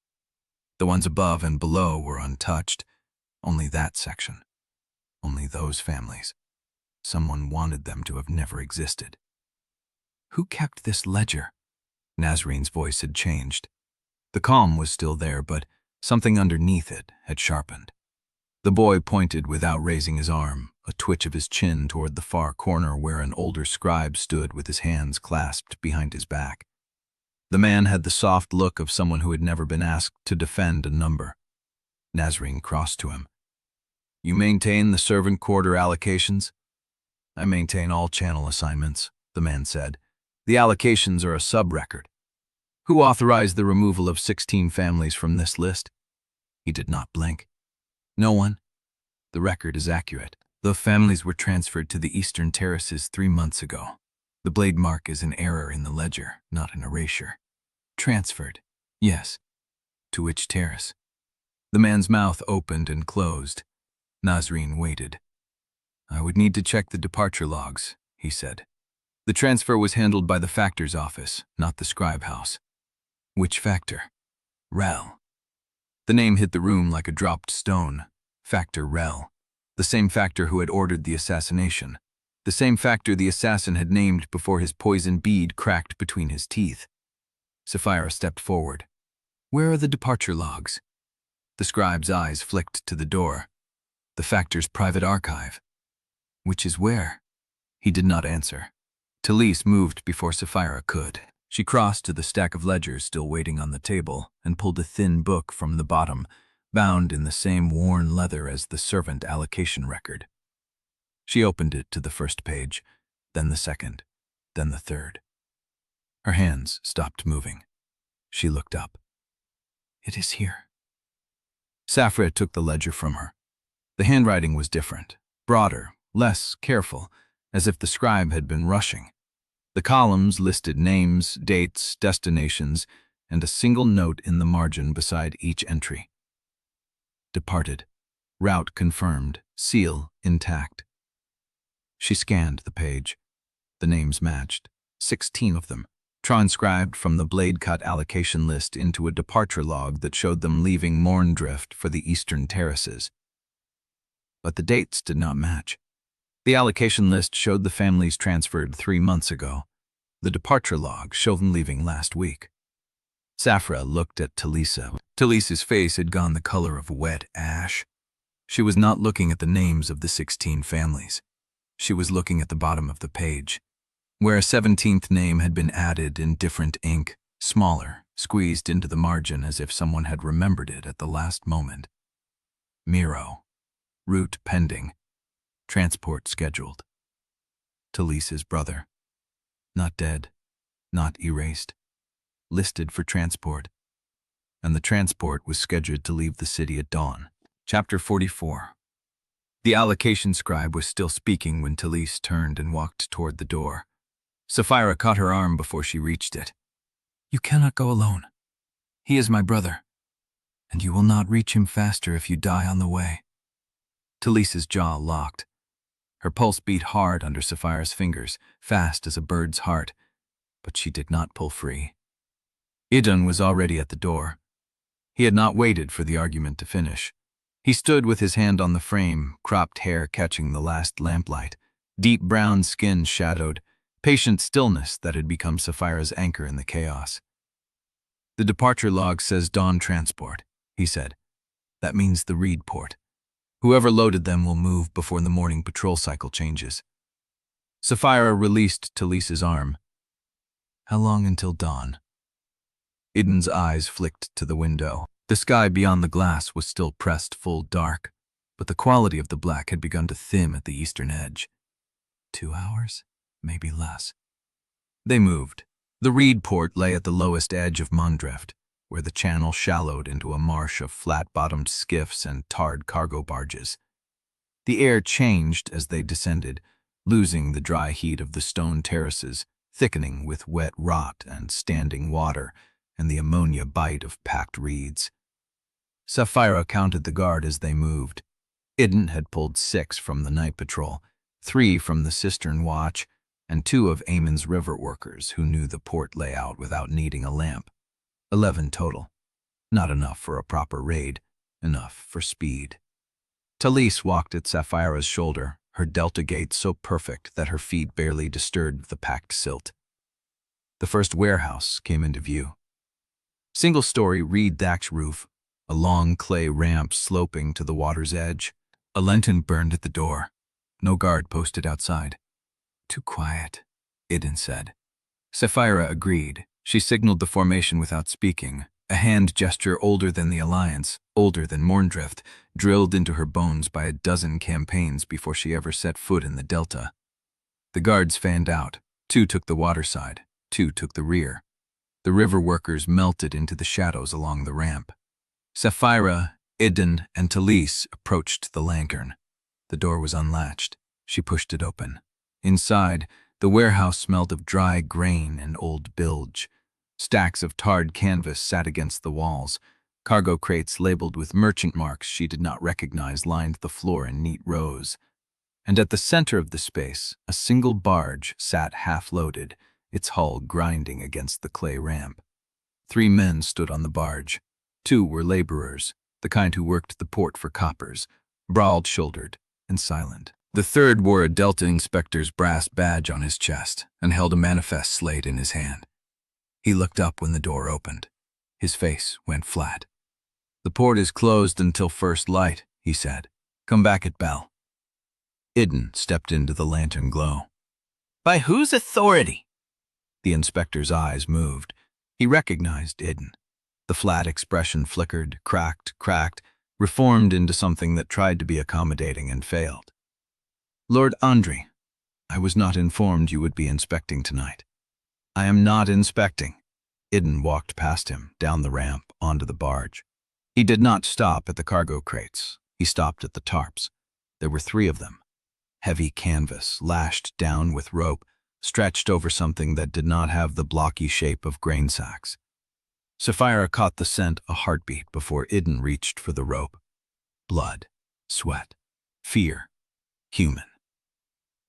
The ones above and below were untouched. Only that section. Only those families. Someone wanted them to have never existed. Who kept this ledger? Nasrin's voice had changed. The calm was still there, but something underneath it had sharpened. The boy pointed without raising his arm, a twitch of his chin toward the far corner where an older scribe stood with his hands clasped behind his back. The man had the soft look of someone who had never been asked to defend a number. Nasrin crossed to him. "You maintain the servant quarter allocations?" "I maintain all channel assignments," the man said. "The allocations are a sub-record." "Who authorized the removal of 16 families from this list?" He did not blink. "No one. The record is accurate. The families were transferred to the eastern terraces 3 months ago. The blade mark is an error in the ledger, not an erasure." "Transferred?" "Yes." "To which terrace?" The man's mouth opened and closed. Nasrin waited. "I would need to check the departure logs," he said. "The transfer was handled by the factor's office, not the scribe house." "Which factor?" "Rel." The name hit the room like a dropped stone. Factor Rel. The same factor who had ordered the assassination. The same factor the assassin had named before his poison bead cracked between his teeth. Saphira stepped forward. "Where are the departure logs?" The scribe's eyes flicked to the door. "The factor's private archive." "Which is where?" He did not answer. Talise moved before Saphira could. She crossed to the stack of ledgers still waiting on the table and pulled a thin book from the bottom, bound in the same worn leather as the servant allocation record. She opened it to the first page, then the second, then the third. Her hands stopped moving. She looked up. "It is here." Saphira took the ledger from her. The handwriting was different, broader, less careful, as if the scribe had been rushing. The columns listed names, dates, destinations, and a single note in the margin beside each entry. Departed. Route confirmed. Seal intact. She scanned the page. The names matched. 16 of them, transcribed from the blade-cut allocation list into a departure log that showed them leaving Mourndrift for the eastern terraces. But the dates did not match. The allocation list showed the families transferred 3 months ago. The departure log showed them leaving last week. Saphira looked at Talisa. Talisa's face had gone the color of wet ash. She was not looking at the names of the 16 families. She was looking at the bottom of the page, where a 17th name had been added in different ink, smaller, squeezed into the margin as if someone had remembered it at the last moment. Miro. Route pending. Transport scheduled. Talisa's brother. Not dead. Not erased. Listed for transport. And the transport was scheduled to leave the city at dawn. Chapter 44. The allocation scribe was still speaking when Talisa turned and walked toward the door. Saphira caught her arm before she reached it. You cannot go alone. He is my brother, and you will not reach him faster if you die on the way. Talisa's jaw locked. Her pulse beat hard under Saphira's fingers, fast as a bird's heart, but she did not pull free. Idun was already at the door. He had not waited for the argument to finish. He stood with his hand on the frame, cropped hair catching the last lamplight, deep brown skin shadowed, patient stillness that had become Saphira's anchor in the chaos. The departure log says dawn transport, he said. That means the Reed port. Whoever loaded them will move before the morning patrol cycle changes. Saphira released Talisa's arm. How long until dawn? Idun's eyes flicked to the window. The sky beyond the glass was still pressed full dark, but the quality of the black had begun to thin at the eastern edge. 2 hours? Maybe less. They moved. The Reed port lay at the lowest edge of Moonrdrift, where the channel shallowed into a marsh of flat-bottomed skiffs and tarred cargo barges. The air changed as they descended, losing the dry heat of the stone terraces, thickening with wet rot and standing water, and the ammonia bite of packed reeds. Saphira counted the guard as they moved. Idun had pulled 6 from the night patrol, 3 from the cistern watch, and 2 of Amon's river workers who knew the port layout without needing a lamp. 11 total. Not enough for a proper raid, enough for speed. Talisa walked at Saphira's shoulder, her delta gait so perfect that her feet barely disturbed the packed silt. The first warehouse came into view. Single-story reed-thatched roof, a long clay ramp sloping to the water's edge. A lantern burned at the door. No guard posted outside. Too quiet, Idun said. Saphira agreed. She signaled the formation without speaking, a hand gesture older than the Alliance, older than Mourndrift, drilled into her bones by a dozen campaigns before she ever set foot in the Delta. The guards fanned out. 2 took the water side, 2 took the rear. The river workers melted into the shadows along the ramp. Saphira, Idun, and Talisa approached the lantern. The door was unlatched. She pushed it open. Inside, the warehouse smelled of dry grain and old bilge. Stacks of tarred canvas sat against the walls. Cargo crates labeled with merchant marks she did not recognize lined the floor in neat rows. And at the center of the space, a single barge sat half-loaded, its hull grinding against the clay ramp. 3 men stood on the barge. 2 were laborers, the kind who worked the port for coppers, broad-shouldered and silent. The third wore a Delta inspector's brass badge on his chest and held a manifest slate in his hand. He looked up when the door opened. His face went flat. The port is closed until first light, he said. Come back at bell. Idun stepped into the lantern glow. By whose authority? The inspector's eyes moved. He recognized Idun. The flat expression flickered, cracked, reformed into something that tried to be accommodating and failed. Lord Ondrey, I was not informed you would be inspecting tonight. I am not inspecting. Idun walked past him, down the ramp, onto the barge. He did not stop at the cargo crates. He stopped at the tarps. There were 3 of them. Heavy canvas, lashed down with rope, stretched over something that did not have the blocky shape of grain sacks. Saphira caught the scent a heartbeat before Idun reached for the rope. Blood, sweat, fear, human.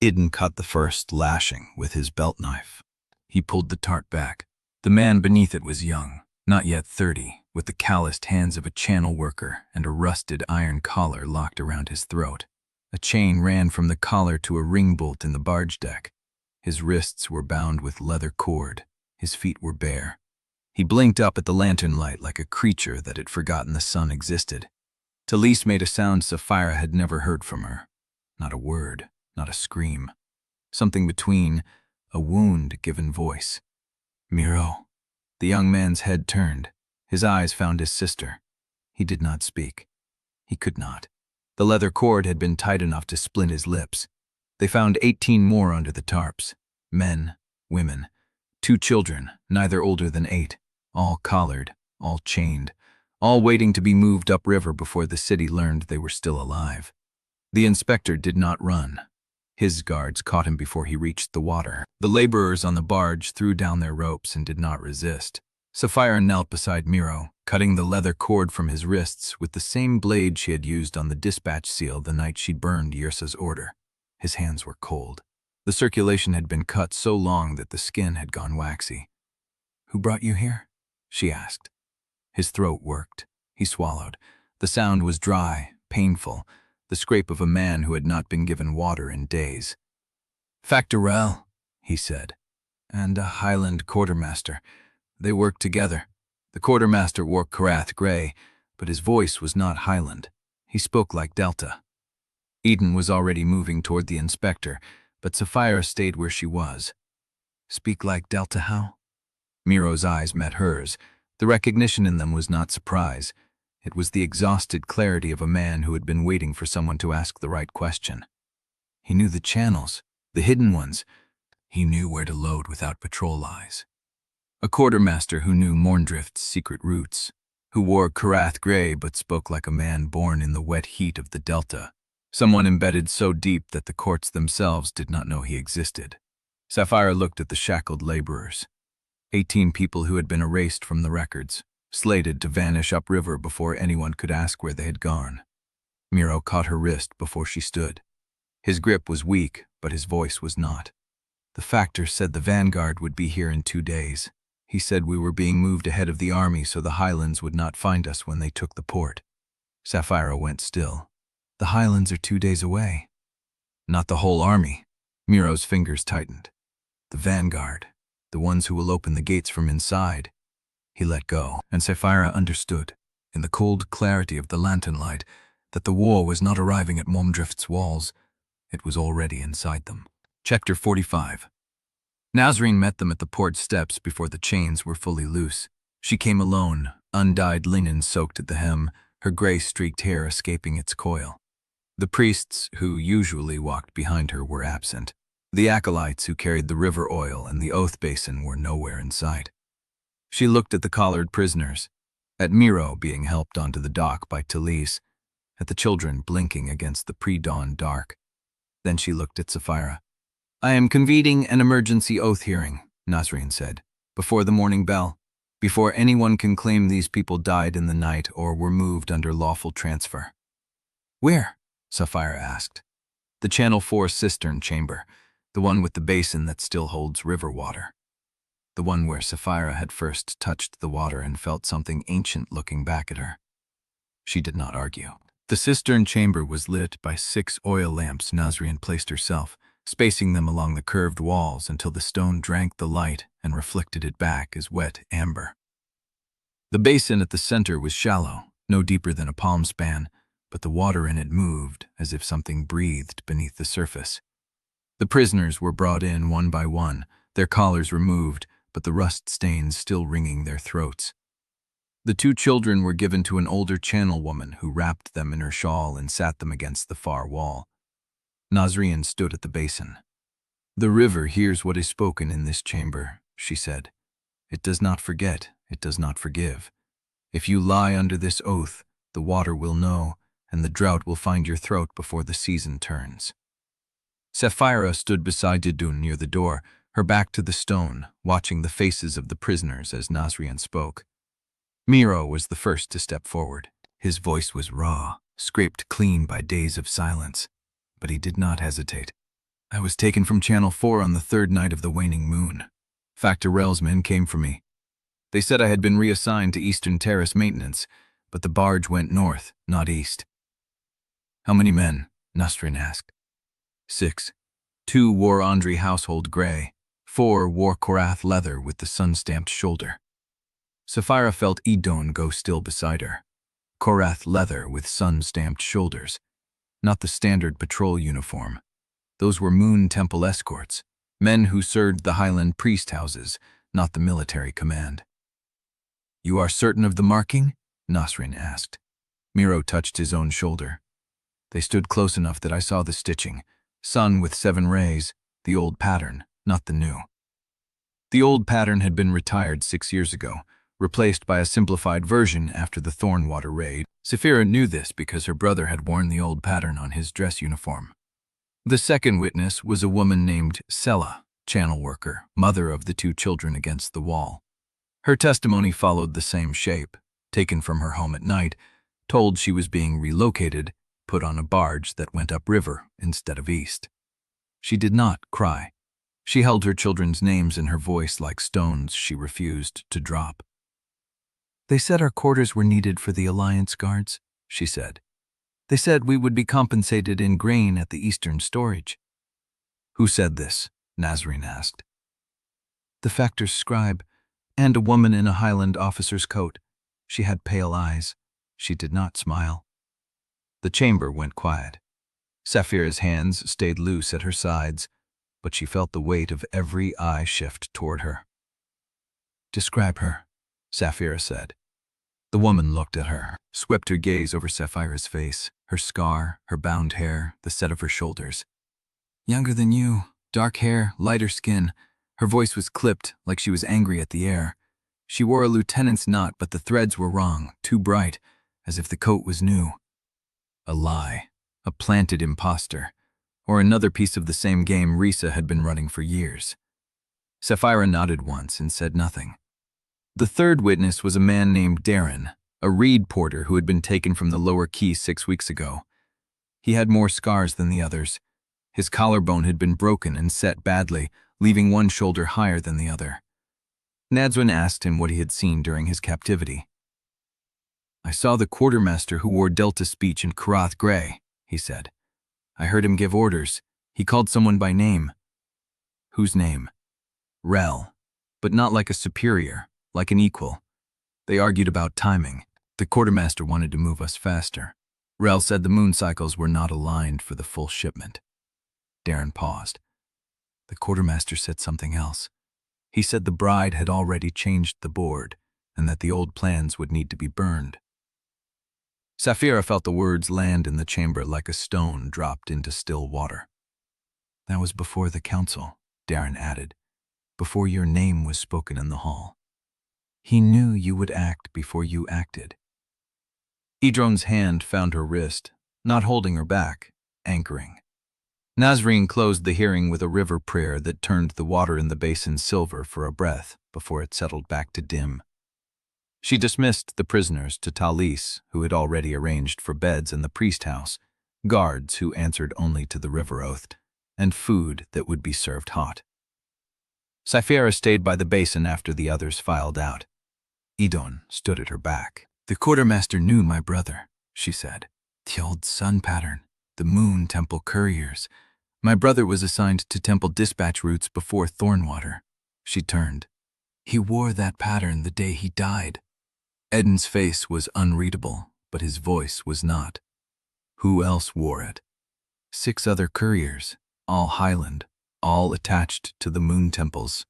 Idun cut the first lashing with his belt knife. He pulled the tarp back. The man beneath it was young, not yet 30, with the calloused hands of a channel worker and a rusted iron collar locked around his throat. A chain ran from the collar to a ring bolt in the barge deck. His wrists were bound with leather cord. His feet were bare. He blinked up at the lantern light like a creature that had forgotten the sun existed. Talise made a sound Saphira had never heard from her. Not a word, not a scream. Something between a wound given voice. Miro. The young man's head turned. His eyes found his sister. He did not speak. He could not. The leather cord had been tight enough to split his lips. They found 18 more under the tarps. Men, women, 2 children, neither older than 8, all collared, all chained, all waiting to be moved upriver before the city learned they were still alive. The inspector did not run. His guards caught him before he reached the water. The laborers on the barge threw down their ropes and did not resist. Saphira knelt beside Miro, cutting the leather cord from his wrists with the same blade she had used on the dispatch seal the night she burned Yrsa's order. His hands were cold. The circulation had been cut so long that the skin had gone waxy. "Who brought you here?" she asked. His throat worked. He swallowed. The sound was dry, painful, the scrape of a man who had not been given water in days. "Factorel," he said, "and a highland quartermaster. They worked together. The quartermaster wore Korrath grey, but his voice was not highland. He spoke like Delta." Idun was already moving toward the inspector, but Saphira stayed where she was. "Speak like Delta how?" Miro's eyes met hers. The recognition in them was not surprise. It was the exhausted clarity of a man who had been waiting for someone to ask the right question. He knew the channels, the hidden ones. He knew where to load without patrol eyes. A quartermaster who knew Mourndrift's secret routes, who wore Korrath grey but spoke like a man born in the wet heat of the Delta. Someone embedded so deep that the courts themselves did not know he existed. Saphira looked at the shackled laborers. 18 people who had been erased from the records, slated to vanish upriver before anyone could ask where they had gone. Miro caught her wrist before she stood. His grip was weak, but his voice was not. "The factor said the vanguard would be here in 2 days. He said we were being moved ahead of the army so the highlands would not find us when they took the port." Saphira went still. "The highlands are 2 days away." "Not the whole army." Miro's fingers tightened. "The vanguard, the ones who will open the gates from inside." He let go, and Saphira understood, in the cold clarity of the lantern light, that the war was not arriving at Mourndrift's walls. It was already inside them. Chapter 45. Nasrin met them at the port steps before the chains were fully loose. She came alone, undyed linen soaked at the hem, her gray-streaked hair escaping its coil. The priests who usually walked behind her were absent. The acolytes who carried the river oil and the oath basin were nowhere in sight. She looked at the collared prisoners, at Miro being helped onto the dock by Talise, at the children blinking against the pre-dawn dark. Then she looked at Saphira. "I am convening an emergency oath hearing," Nasrin said, "before the morning bell, before anyone can claim these people died in the night or were moved under lawful transfer." "Where?" Saphira asked. "The Channel 4 cistern chamber, the one with the basin that still holds river water." The one where Saphira had first touched the water and felt something ancient looking back at her. She did not argue. The cistern chamber was lit by 6 oil lamps Nasrin placed herself, spacing them along the curved walls until the stone drank the light and reflected it back as wet amber. The basin at the center was shallow, no deeper than a palm span, but the water in it moved as if something breathed beneath the surface. The prisoners were brought in one by one, their collars removed, but the rust stains still wringing their throats. The 2 children were given to an older channel woman who wrapped them in her shawl and sat them against the far wall. Nasrin stood at the basin. "The river hears what is spoken in this chamber," she said. "It does not forget, it does not forgive. If you lie under this oath, the water will know, and the drought will find your throat before the season turns." Saphira stood beside Idun near the door, her back to the stone, watching the faces of the prisoners as Nasrin spoke. Miro was the first to step forward. His voice was raw, scraped clean by days of silence, but he did not hesitate. "I was taken from Channel 4 on the third night of the waning moon. Factorell's men came for me. They said I had been reassigned to Eastern Terrace maintenance, but the barge went north, not east." "How many men?" Nasrin asked. "6. 2 wore Ondrey household gray. 4 wore Korrath leather with the sun-stamped shoulder." Saphira felt Idun go still beside her. Korrath leather with sun-stamped shoulders. Not the standard patrol uniform. Those were Moon Temple escorts, men who served the Highland priest houses, not the military command. "You are certain of the marking?" Nasrin asked. Miro touched his own shoulder. "They stood close enough that I saw the stitching. Sun with 7 rays, the old pattern, not the new." The old pattern had been retired 6 years ago, replaced by a simplified version after the Thornwater raid. Saphira knew this because her brother had worn the old pattern on his dress uniform. The second witness was a woman named Sella, channel worker, mother of the 2 children against the wall. Her testimony followed the same shape, taken from her home at night, told she was being relocated, put on a barge that went upriver instead of east. She did not cry. She held her children's names in her voice like stones she refused to drop. "They said our quarters were needed for the Alliance guards," she said. "They said we would be compensated in grain at the Eastern storage." "Who said this?" Nasrin asked. "The factor's scribe, and a woman in a Highland officer's coat. She had pale eyes. She did not smile." The chamber went quiet. Saphira's hands stayed loose at her sides, but she felt the weight of every eye shift toward her. "Describe her," Saphira said. The woman looked at her, swept her gaze over Saphira's face, her scar, her bound hair, the set of her shoulders. "Younger than you, dark hair, lighter skin." Her voice was clipped, like she was angry at the air. She wore a lieutenant's knot, but the threads were wrong, too bright, as if the coat was new. A lie, a planted imposter, or another piece of the same game Risa had been running for years. Saphira nodded once and said nothing. The third witness was a man named Teren, a reed porter who had been taken from the lower quay 6 weeks ago. He had more scars than the others. His collarbone had been broken and set badly, leaving one shoulder higher than the other. Nasrin asked him what he had seen during his captivity. "I saw the quartermaster who wore Delta speech in Korrath gray," he said. "I heard him give orders. He called someone by name." "Whose name?" "Rel, but not like a superior, like an equal. They argued about timing. The quartermaster wanted to move us faster. Rel said the moon cycles were not aligned for the full shipment." Teren paused. The quartermaster said something else. He said the bride had already changed the board, and that the old plans would need to be burned. Saphira felt the words land in the chamber like a stone dropped into still water. "That was before the council," Teren added, "before your name was spoken in the hall. He knew you would act before you acted." Idun's hand found her wrist, not holding her back, anchoring. Nasrin closed the hearing with a river prayer that turned the water in the basin silver for a breath before it settled back to dim. She dismissed the prisoners to Talis, who had already arranged for beds in the priest house, guards who answered only to the river oath, and food that would be served hot. Saphira stayed by the basin after the others filed out. Idun stood at her back. "The quartermaster knew my brother," she said. "The old sun pattern, the Moon Temple couriers. My brother was assigned to Temple dispatch routes before Thornwater." She turned. "He wore that pattern the day he died." Eden's face was unreadable, but his voice was not. "Who else wore it?" 6 other couriers, all highland, all attached to the moon temples."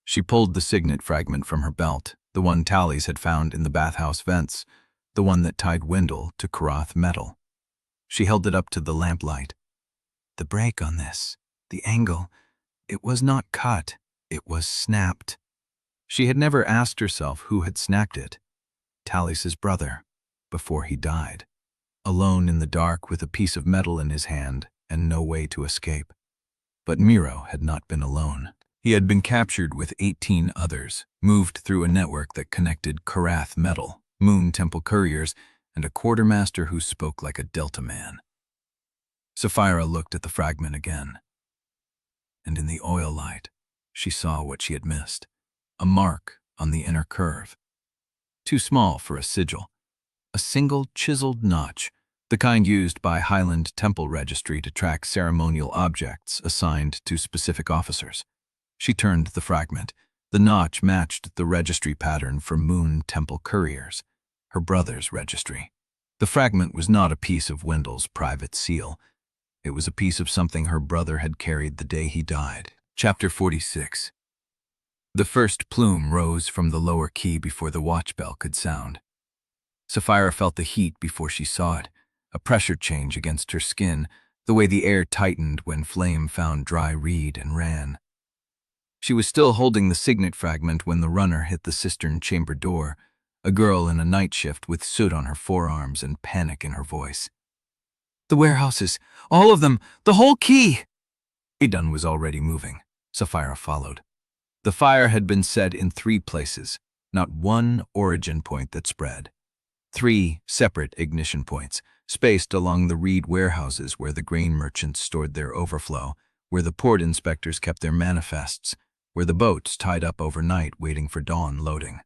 She pulled the signet fragment from her belt, the one Talis had found in the bathhouse vents, the one that tied Wendell to Korrath metal. She held it up to the lamplight. "The break on this, the angle, it was not cut, it was snapped." She had never asked herself who had snapped it. Talis's brother, before he died, alone in the dark with a piece of metal in his hand and no way to escape. But Miro had not been alone. He had been captured with 18 others, moved through a network that connected Korrath metal, Moon Temple couriers, and a quartermaster who spoke like a Delta man. Saphira looked at the fragment again, and in the oil light, she saw what she had missed, a mark on the inner curve. Too small for a sigil, a single chiseled notch, the kind used by Highland Temple Registry to track ceremonial objects assigned to specific officers. She turned the fragment. The notch matched the registry pattern for Moon Temple couriers, her brother's registry. The fragment was not a piece of Wendell's private seal. It was a piece of something her brother had carried the day he died. Chapter 46. The first plume rose from the lower key before the watch bell could sound. Saphira felt the heat before she saw it, a pressure change against her skin, the way the air tightened when flame found dry reed and ran. She was still holding the signet fragment when the runner hit the cistern chamber door, a girl in a night shift with soot on her forearms and panic in her voice. "The warehouses, all of them, the whole key!" Idun was already moving. Saphira followed. The fire had been set in 3 places, not one origin point that spread. 3 separate ignition points, spaced along the reed warehouses where the grain merchants stored their overflow, where the port inspectors kept their manifests, where the boats tied up overnight waiting for dawn loading.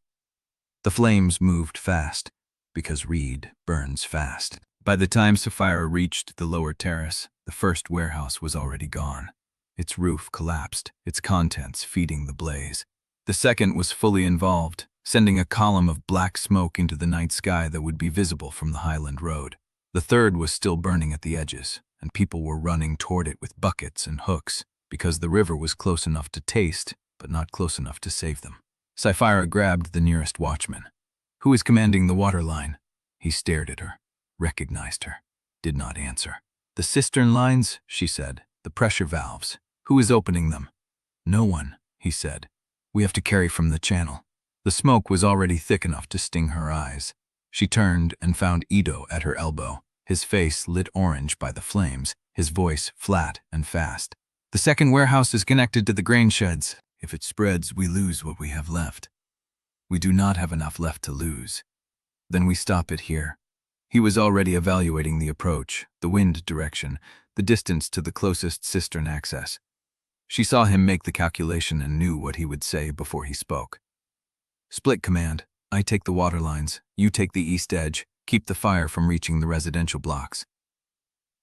The flames moved fast, because reed burns fast. By the time Saphira reached the lower terrace, the first warehouse was already gone. Its roof collapsed, its contents feeding the blaze. The second was fully involved, sending a column of black smoke into the night sky that would be visible from the Highland Road. The third was still burning at the edges, and people were running toward it with buckets and hooks, because the river was close enough to taste, but not close enough to save them. Saphira grabbed the nearest watchman. "Who is commanding the water line?" He stared at her, recognized her, did not answer. "The cistern lines," she said, "the pressure valves. Who is opening them?" "No one," he said. "We have to carry from the channel." The smoke was already thick enough to sting her eyes. She turned and found Ido at her elbow, his face lit orange by the flames, his voice flat and fast. "The second warehouse is connected to the grain sheds. If it spreads, we lose what we have left. We do not have enough left to lose. Then we stop it here." He was already evaluating the approach, the wind direction, the distance to the closest cistern access. She saw him make the calculation and knew what he would say before he spoke. "Split command. I take the water lines. You take the east edge. Keep the fire from reaching the residential blocks.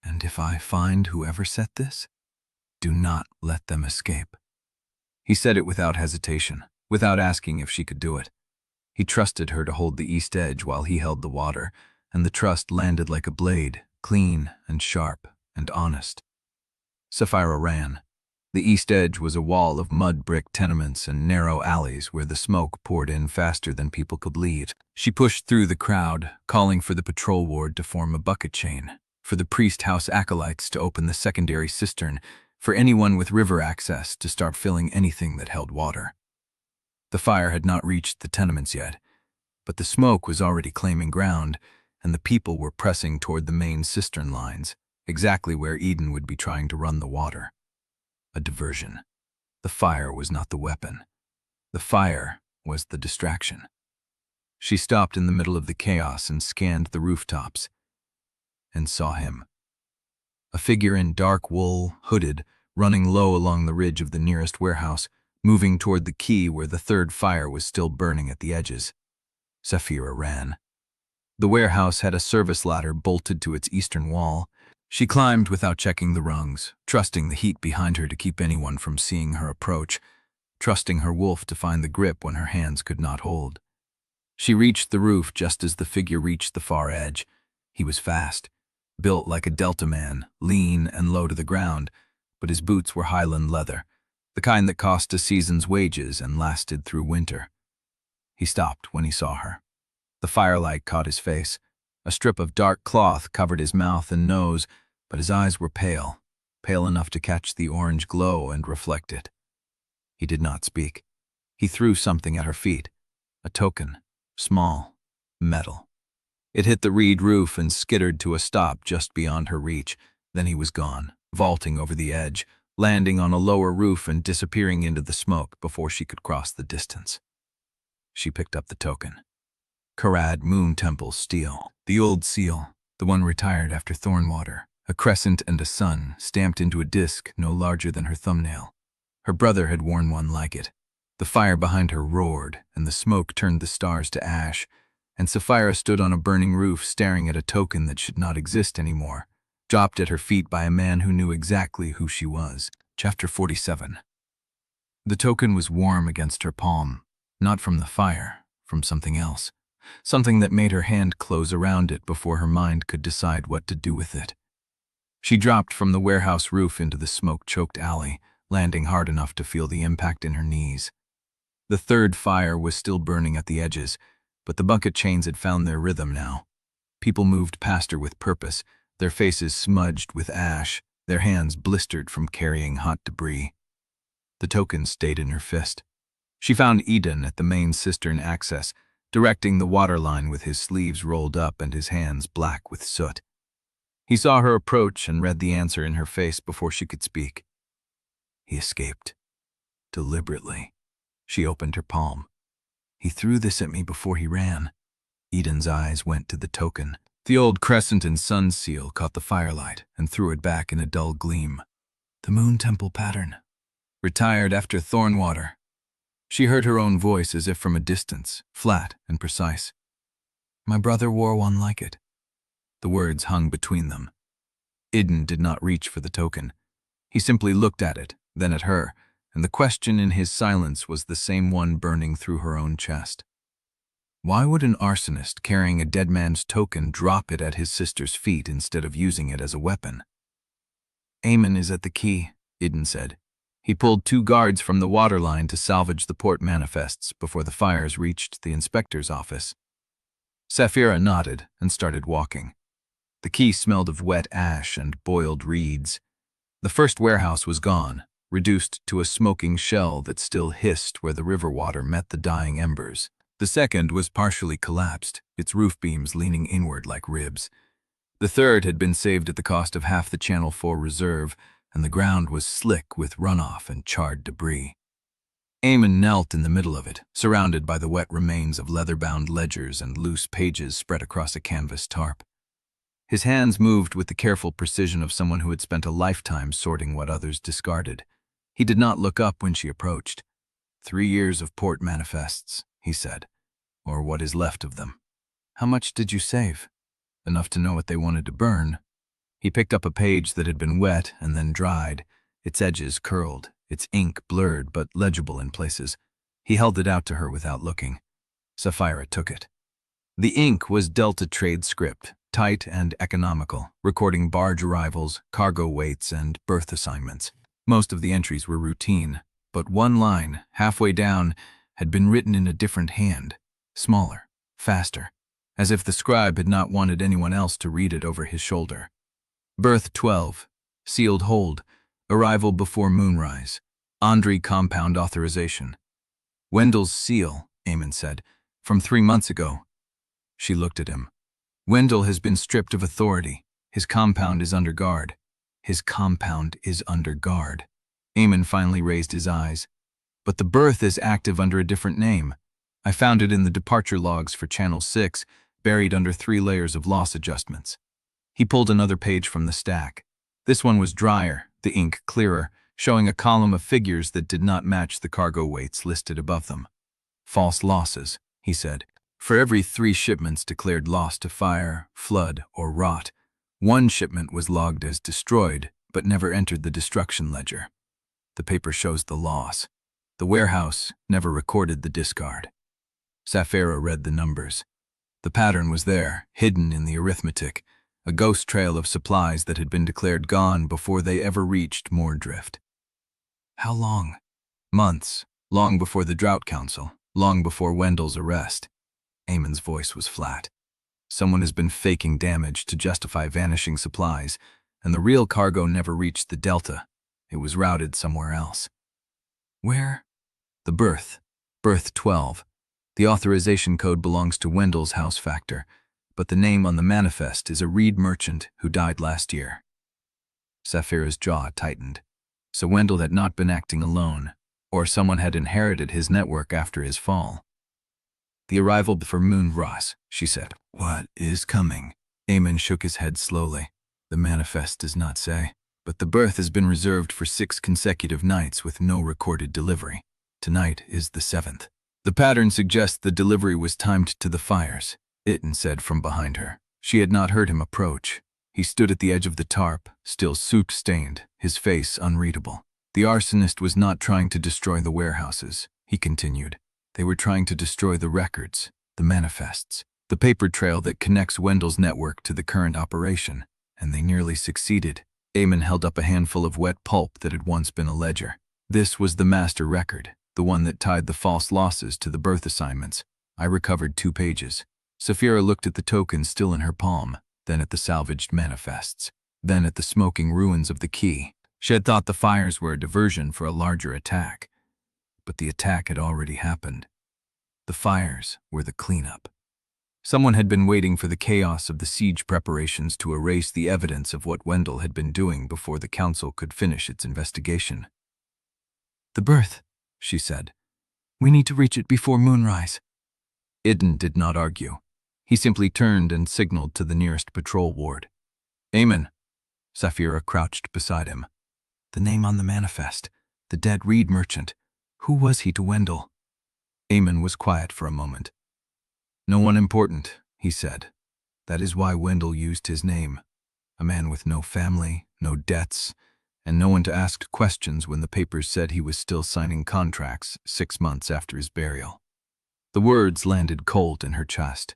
And if I find whoever set this, do not let them escape." He said it without hesitation, without asking if she could do it. He trusted her to hold the east edge while he held the water, and the trust landed like a blade, clean and sharp and honest. Saphira ran. The east edge was a wall of mud-brick tenements and narrow alleys where the smoke poured in faster than people could leave. She pushed through the crowd, calling for the patrol ward to form a bucket chain, for the priest house acolytes to open the secondary cistern, for anyone with river access to start filling anything that held water. The fire had not reached the tenements yet, but the smoke was already claiming ground, and the people were pressing toward the main cistern lines, exactly where Idun would be trying to run the water. A diversion. The fire was not the weapon. The fire was the distraction. She stopped in the middle of the chaos and scanned the rooftops, and saw him. A figure in dark wool, hooded, running low along the ridge of the nearest warehouse, moving toward the quay where the third fire was still burning at the edges. Saphira ran. The warehouse had a service ladder bolted to its eastern wall. She climbed without checking the rungs, trusting the heat behind her to keep anyone from seeing her approach, trusting her wolf to find the grip when her hands could not hold. She reached the roof just as the figure reached the far edge. He was fast, built like a Delta man, lean and low to the ground, but his boots were highland leather, the kind that cost a season's wages and lasted through winter. He stopped when he saw her. The firelight caught his face. A strip of dark cloth covered his mouth and nose, but his eyes were pale, pale enough to catch the orange glow and reflect it. He did not speak. He threw something at her feet, a token, small, metal. It hit the reed roof and skittered to a stop just beyond her reach. Then he was gone, vaulting over the edge, landing on a lower roof and disappearing into the smoke before she could cross the distance. She picked up the token. Korrath Moon Temple Steel. The old seal, the one retired after Thornwater, a crescent and a sun stamped into a disc no larger than her thumbnail. Her brother had worn one like it. The fire behind her roared, and the smoke turned the stars to ash, and Saphira stood on a burning roof staring at a token that should not exist anymore, dropped at her feet by a man who knew exactly who she was. Chapter 47. The token was warm against her palm, not from the fire, from something else. Something that made her hand close around it before her mind could decide what to do with it. She dropped from the warehouse roof into the smoke-choked alley, landing hard enough to feel the impact in her knees. The third fire was still burning at the edges, but the bucket chains had found their rhythm now. People moved past her with purpose, their faces smudged with ash, their hands blistered from carrying hot debris. The token stayed in her fist. She found Idun at the main cistern access, directing the water line with his sleeves rolled up and his hands black with soot. He saw her approach and read the answer in her face before she could speak. He escaped. Deliberately. She opened her palm. He threw this at me before he ran. Idun's eyes went to the token. The old crescent and sun seal caught the firelight and threw it back in a dull gleam. The Moon Temple pattern. Retired after Thornwater. She heard her own voice as if from a distance, flat and precise. My brother wore one like it. The words hung between them. Idun did not reach for the token. He simply looked at it, then at her, and the question in his silence was the same one burning through her own chest. Why would an arsonist carrying a dead man's token drop it at his sister's feet instead of using it as a weapon? Eamon is at the key, Idun said. He pulled 2 guards from the water line to salvage the port manifests before the fires reached the inspector's office. Saphira nodded and started walking. The key smelled of wet ash and boiled reeds. The first warehouse was gone, reduced to a smoking shell that still hissed where the river water met the dying embers. The second was partially collapsed, its roof beams leaning inward like ribs. The third had been saved at the cost of half the Channel 4 reserve, and the ground was slick with runoff and charred debris. Eamon knelt in the middle of it, surrounded by the wet remains of leather-bound ledgers and loose pages spread across a canvas tarp. His hands moved with the careful precision of someone who had spent a lifetime sorting what others discarded. He did not look up when she approached. 3 years of port manifests, he said, or what is left of them. How much did you save? Enough to know what they wanted to burn. He picked up a page that had been wet and then dried, its edges curled, its ink blurred but legible in places. He held it out to her without looking. Saphira took it. The ink was Delta trade script, tight and economical, recording barge arrivals, cargo weights, and berth assignments. Most of the entries were routine, but one line, halfway down, had been written in a different hand, smaller, faster, as if the scribe had not wanted anyone else to read it over his shoulder. Berth 12, sealed hold, arrival before Moonrise, Ondrey compound authorization. Wendell's seal, Eamon said, from 3 months ago. She looked at him. Wendell has been stripped of authority. His compound is under guard. His compound is under guard. Eamon finally raised his eyes. But the berth is active under a different name. I found it in the departure logs for Channel 6, buried under 3 layers of loss adjustments. He pulled another page from the stack. This one was drier, the ink clearer, showing a column of figures that did not match the cargo weights listed above them. False losses, he said. For every 3 shipments declared lost to fire, flood, or rot, 1 shipment was logged as destroyed, but never entered the destruction ledger. The paper shows the loss. The warehouse never recorded the discard. Saphira read the numbers. The pattern was there, hidden in the arithmetic, a ghost trail of supplies that had been declared gone before they ever reached Mourndrift. How long? Months, long before the Drought Council, long before Wendell's arrest. Eamon's voice was flat. Someone has been faking damage to justify vanishing supplies, and the real cargo never reached the Delta. It was routed somewhere else. Where? The berth. Berth 12. The authorization code belongs to Wendell's house factor, but the name on the manifest is a reed merchant who died last year. Saphira's jaw tightened. So Wendell had not been acting alone, or someone had inherited his network after his fall. The arrival for Moonrise, she said. What is coming? Eamon shook his head slowly. The manifest does not say, but the berth has been reserved for 6 consecutive nights with no recorded delivery. Tonight is the 7th. The pattern suggests the delivery was timed to the fires, Idun said from behind her. She had not heard him approach. He stood at the edge of the tarp, still soot-stained, his face unreadable. The arsonist was not trying to destroy the warehouses, he continued. They were trying to destroy the records, the manifests, the paper trail that connects Wendell's network to the current operation, and they nearly succeeded. Eamon held up a handful of wet pulp that had once been a ledger. This was the master record, the one that tied the false losses to the berth assignments. I recovered 2 pages. Saphira looked at the token still in her palm, then at the salvaged manifests, then at the smoking ruins of the key. She had thought the fires were a diversion for a larger attack, but the attack had already happened. The fires were the cleanup. Someone had been waiting for the chaos of the siege preparations to erase the evidence of what Wendell had been doing before the council could finish its investigation. "The berth," she said. "We need to reach it before moonrise." Idun did not argue. He simply turned and signaled to the nearest patrol ward. "Eamon." Saphira crouched beside him. "The name on the manifest, the dead reed merchant. Who was he to Wendell?" Eamon was quiet for a moment. "No one important," he said. "That is why Wendell used his name. A man with no family, no debts, and no one to ask questions when the papers said he was still signing contracts 6 months after his burial." The words landed cold in her chest.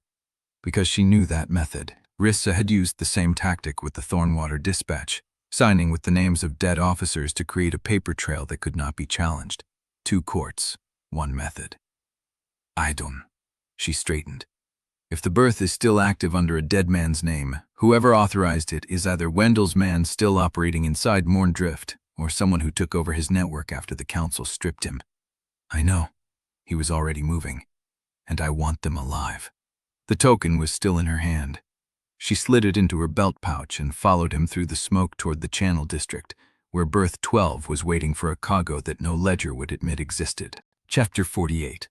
Because she knew that method. Rissa had used the same tactic with the Thornwater dispatch, signing with the names of dead officers to create a paper trail that could not be challenged. 2 courts, 1 method. Idun. She straightened. If the berth is still active under a dead man's name, whoever authorized it is either Wendell's man still operating inside Mourndrift, or someone who took over his network after the council stripped him. I know. He was already moving. And I want them alive. The token was still in her hand. She slid it into her belt pouch and followed him through the smoke toward the Channel District, where Berth 12 was waiting for a cargo that no ledger would admit existed. Chapter 48.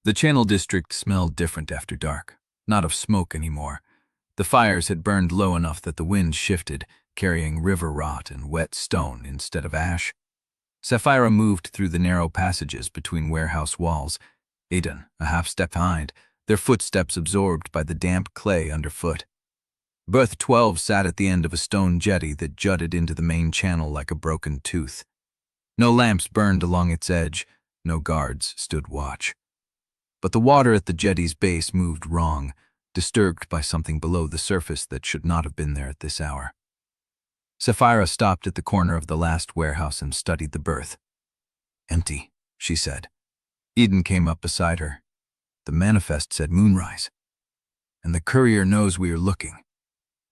The Channel District smelled different after dark, not of smoke anymore. The fires had burned low enough that the wind shifted, carrying river rot and wet stone instead of ash. Saphira moved through the narrow passages between warehouse walls, Idun a half-step behind, their footsteps absorbed by the damp clay underfoot. Berth 12 sat at the end of a stone jetty that jutted into the main channel like a broken tooth. No lamps burned along its edge, no guards stood watch. But the water at the jetty's base moved wrong, disturbed by something below the surface that should not have been there at this hour. Saphira stopped at the corner of the last warehouse and studied the berth. "Empty," she said. Idun came up beside her. "The manifest said Moonrise. And the courier knows we are looking."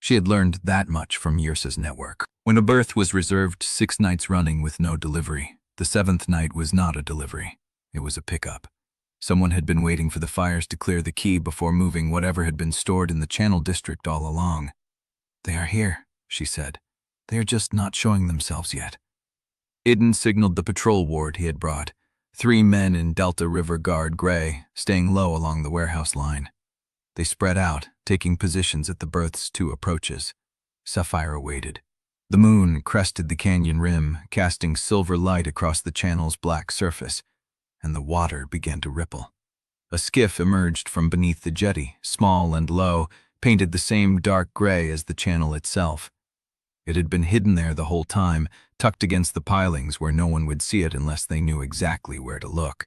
She had learned that much from Yrsa's network. When a berth was reserved 6 nights running with no delivery, the 7th night was not a delivery. It was a pickup. Someone had been waiting for the fires to clear the key before moving whatever had been stored in the Channel District all along. "They are here," she said. "They are just not showing themselves yet." Idun signaled the patrol ward he had brought. 3 men in Delta River Guard gray, staying low along the warehouse line. They spread out, taking positions at the berth's 2 approaches. Saphira waited. The moon crested the canyon rim, casting silver light across the channel's black surface, and the water began to ripple. A skiff emerged from beneath the jetty, small and low, painted the same dark gray as the channel itself. It had been hidden there the whole time, tucked against the pilings where no one would see it unless they knew exactly where to look.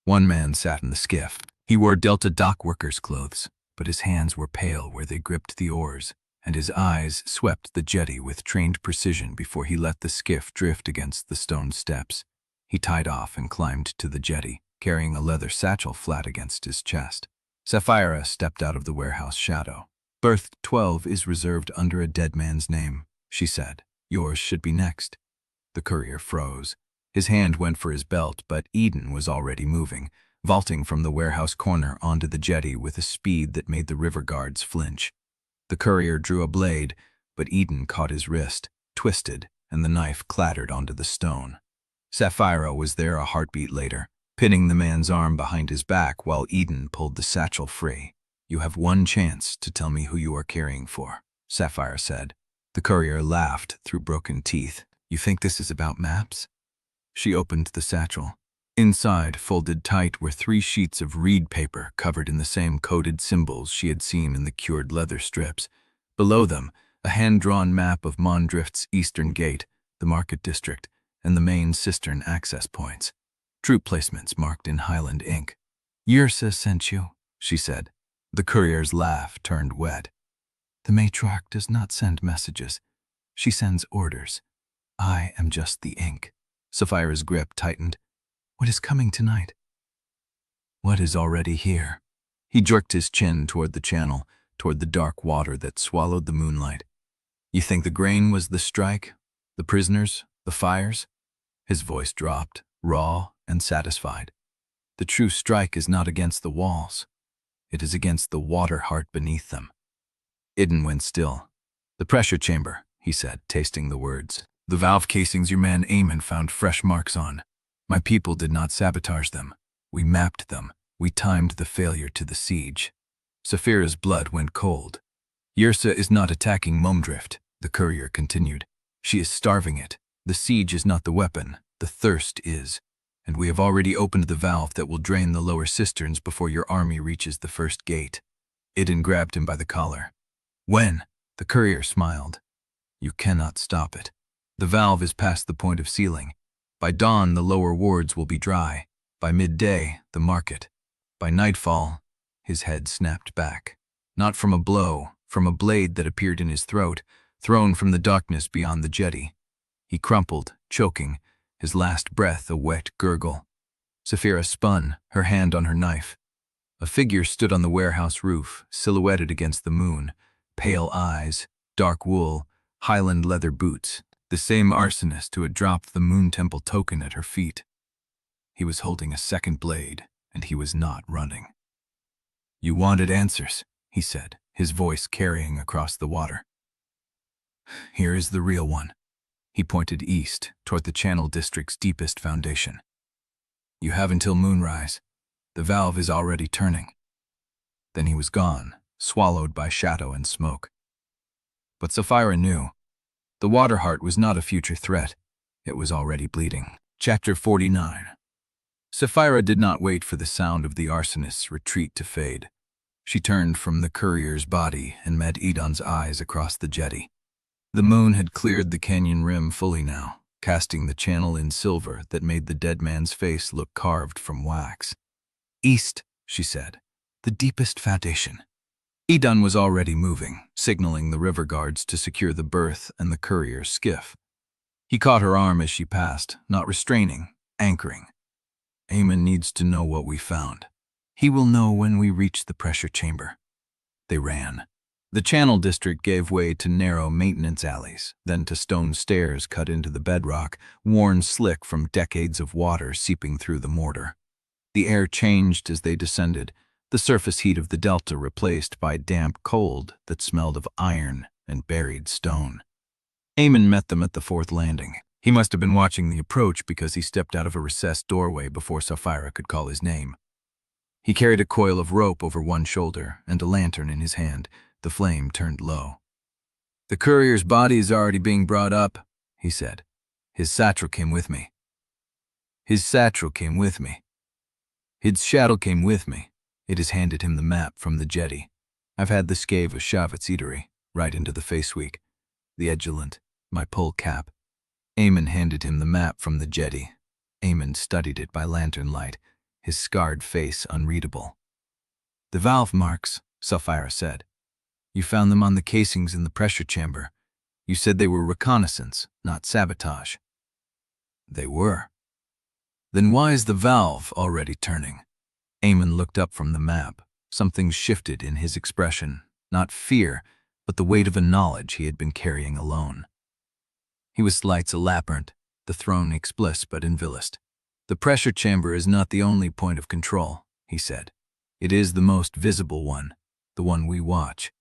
One man sat in the skiff. He wore Delta dock workers' clothes, but his hands were pale where they gripped the oars, and his eyes swept the jetty with trained precision before he let the skiff drift against the stone steps. He tied off and climbed to the jetty, carrying a leather satchel flat against his chest. Saphira stepped out of the warehouse shadow. "Berth 12 is reserved under a dead man's name," she said. "Yours should be next." The courier froze. His hand went for his belt, but Idun was already moving. vaulting from the warehouse corner onto the jetty with a speed that made the river guards flinch. The courier drew a blade, but Idun caught his wrist, twisted, and the knife clattered onto the stone. Saphira was there a heartbeat later, pinning the man's arm behind his back while Idun pulled the satchel free. "You have one chance to tell me who you are carrying for," Saphira said. The courier laughed through broken teeth. "You think this is about maps?" She opened the satchel. Inside, folded tight, were 3 sheets of reed paper covered in the same coded symbols she had seen in the cured leather strips. Below them, a hand-drawn map of Mourndrift's eastern gate, the market district, and the main cistern access points. Troop placements marked in highland ink. "Yrsa sent you," she said. The courier's laugh turned wet. "The Matriarch does not send messages. She sends orders. I am just the ink." Saphira's grip tightened. "What is coming tonight?" "What is already here?" He jerked his chin toward the channel, toward the dark water that swallowed the moonlight. "You think the grain was the strike? The prisoners? The fires?" His voice dropped, raw and satisfied. "The true strike is not against the walls. It is against the water heart beneath them." Idun went still. "The pressure chamber," he said, tasting the words. "The valve casings your man Eamon found fresh marks on. My people did not sabotage them. We mapped them. We timed the failure to the siege." Saphira's blood went cold. "Yrsa is not attacking Mourndrift," the courier continued. "She is starving it. The siege is not the weapon. The thirst is. And we have already opened the valve that will drain the lower cisterns before your army reaches the first gate." Idun grabbed him by the collar. "When?" The courier smiled. "You cannot stop it. The valve is past the point of sealing. By dawn, the lower wards will be dry. By midday, the market. By nightfall," his head snapped back. Not from a blow, from a blade that appeared in his throat, thrown from the darkness beyond the jetty. He crumpled, choking, his last breath a wet gurgle. Saphira spun, her hand on her knife. A figure stood on the warehouse roof, silhouetted against the moon. Pale eyes, dark wool, highland leather boots. The same arsonist who had dropped the Moon Temple token at her feet. He was holding a second blade, and he was not running. "You wanted answers," he said, his voice carrying across the water. "Here is the real one." He pointed east, toward the Channel District's deepest foundation. "You have until moonrise. The valve is already turning." Then he was gone, swallowed by shadow and smoke. But Saphira knew. The water heart was not a future threat. It was already bleeding. Chapter 49. Saphira did not wait for the sound of the arsonist's retreat to fade. She turned from the courier's body and met Idun's eyes across the jetty. The moon had cleared the canyon rim fully now, casting the channel in silver that made the dead man's face look carved from wax. "East," she said, "the deepest foundation." Idun was already moving, signaling the river guards to secure the berth and the courier's skiff. He caught her arm as she passed, not restraining, anchoring. "Eamon needs to know what we found. He will know when we reach the pressure chamber." They ran. The Channel District gave way to narrow maintenance alleys, then to stone stairs cut into the bedrock, worn slick from decades of water seeping through the mortar. The air changed as they descended, the surface heat of the delta replaced by damp cold that smelled of iron and buried stone. Eamon met them at the 4th landing. He must have been watching the approach because he stepped out of a recessed doorway before Saphira could call his name. He carried a coil of rope over one shoulder and a lantern in his hand, the flame turned low. "The courier's body is already being brought up," he said. "His satchel came with me. His satchel came with me. His shadow came with me." It has handed him the map from the jetty. "I've had the scave of Shavit's eatery, right into the face-week. The edulant, my pole cap." Eamon handed him the map from the jetty. Eamon studied it by lantern light, his scarred face unreadable. "The valve marks," Saphira said. "You found them on the casings in the pressure chamber. You said they were reconnaissance, not sabotage." "They were." "Then why is the valve already turning?" Eamon looked up from the map. Something shifted in his expression, not fear, but the weight of a knowledge he had been carrying alone. He was slights a labyrinth, the throne explicit but invilist. "The pressure chamber is not the only point of control," he said. "It is the most visible one, the one we watch.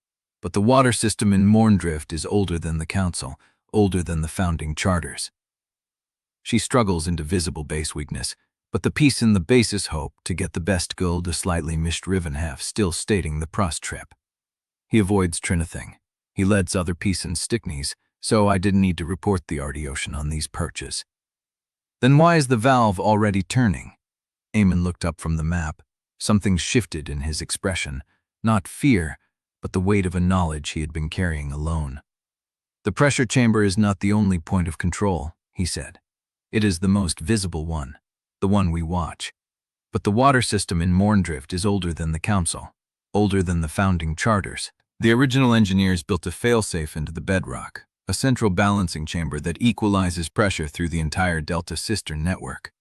But the water system in Mourndrift is older than the Council, older than the founding charters." She struggles into visible base weakness, but the piece in the basis hope to get the best gold a slightly mishriven half still stating the pros trip. He avoids Trinithing. He lets other piece in Stickneys, so I didn't need to report the Ocean on these perches. "Then why is the valve already turning?" Eamon looked up from the map. Something shifted in his expression, not fear, but the weight of a knowledge he had been carrying alone. "The pressure chamber is not the only point of control," he said. "It is the most visible one, the one we watch. But the water system in Mourndrift is older than the Council, older than the founding charters. The original engineers built a failsafe into the bedrock, a central balancing chamber that equalizes pressure through the entire Delta cistern network.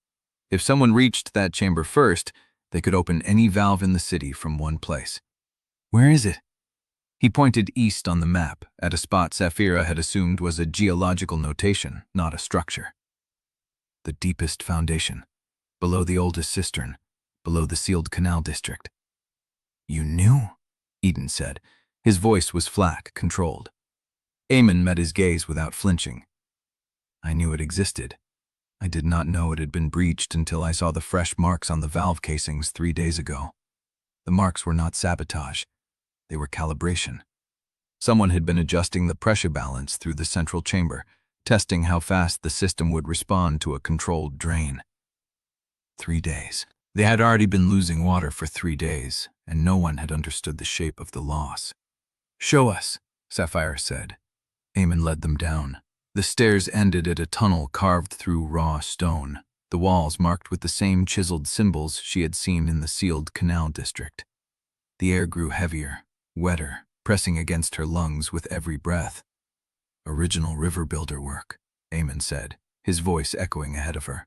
If someone reached that chamber first, they could open any valve in the city from one place." "Where is it?" He pointed east on the map, at a spot Saphira had assumed was a geological notation, not a structure. "The deepest foundation, below the oldest cistern, below the sealed Canal district." "You knew?" Idun said. His voice was flat, controlled. Eamon met his gaze without flinching. "I knew it existed. I did not know it had been breached until I saw the fresh marks on the valve casings 3 days ago. The marks were not sabotage. They were calibration. Someone had been adjusting the pressure balance through the central chamber, testing how fast the system would respond to a controlled drain. 3 days. They had already been losing water for 3 days, and no one had understood the shape of the loss. "Show us," Saphira said. Eamon led them down. The stairs ended at a tunnel carved through raw stone, the walls marked with the same chiseled symbols she had seen in the sealed Canal district. The air grew heavier, wetter, pressing against her lungs with every breath. "Original river builder work," Eamon said, his voice echoing ahead of her.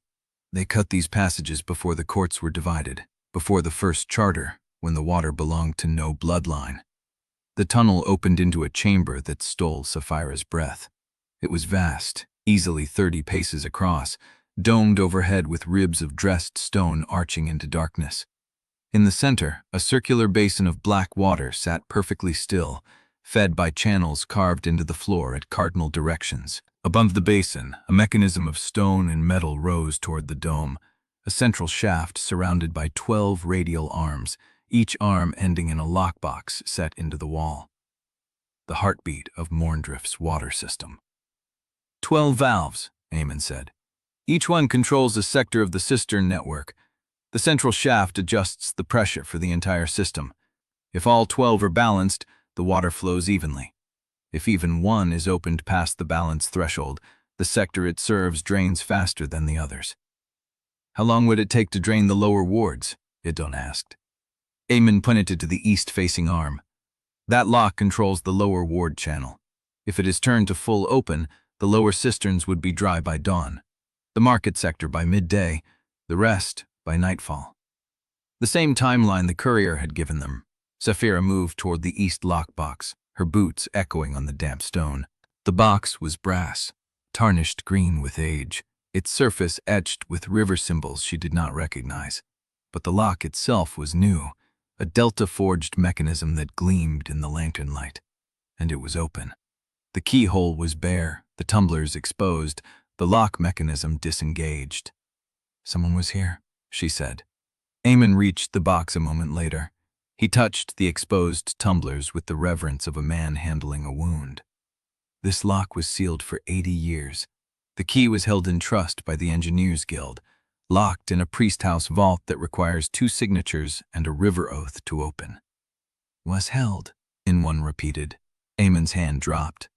"They cut these passages before the courts were divided, before the first charter, when the water belonged to no bloodline." The tunnel opened into a chamber that stole Saphira's breath. It was vast, easily 30 paces across, domed overhead with ribs of dressed stone arching into darkness. In the center, a circular basin of black water sat perfectly still, fed by channels carved into the floor at cardinal directions. Above the basin, a mechanism of stone and metal rose toward the dome, a central shaft surrounded by 12 radial arms, each arm ending in a lockbox set into the wall. The heartbeat of Mourndrift's water system. 12 valves, Eamon said. Each one controls a sector of the cistern network. The central shaft adjusts the pressure for the entire system. If all 12 are balanced, the water flows evenly. If even one is opened past the balance threshold, the sector it serves drains faster than the others. "How long would it take to drain the lower wards?" Idun asked. Eamon pointed to the east-facing arm. "That lock controls the lower ward channel. If it is turned to full open, the lower cisterns would be dry by dawn, the market sector by midday, the rest by nightfall." The same timeline the courier had given them. Saphira moved toward the east lockbox, her boots echoing on the damp stone. The box was brass, tarnished green with age, its surface etched with river symbols she did not recognize. But the lock itself was new, a delta-forged mechanism that gleamed in the lantern light. And it was open. The keyhole was bare, the tumblers exposed, the lock mechanism disengaged. "Someone was here," she said. Eamon reached the box a moment later. He touched the exposed tumblers with the reverence of a man handling a wound. This lock was sealed for 80 years. The key was held in trust by the Engineers Guild, locked in a priest house vault that requires 2 signatures and a river oath to open. "Was held," Inone repeated. Eamon's hand dropped.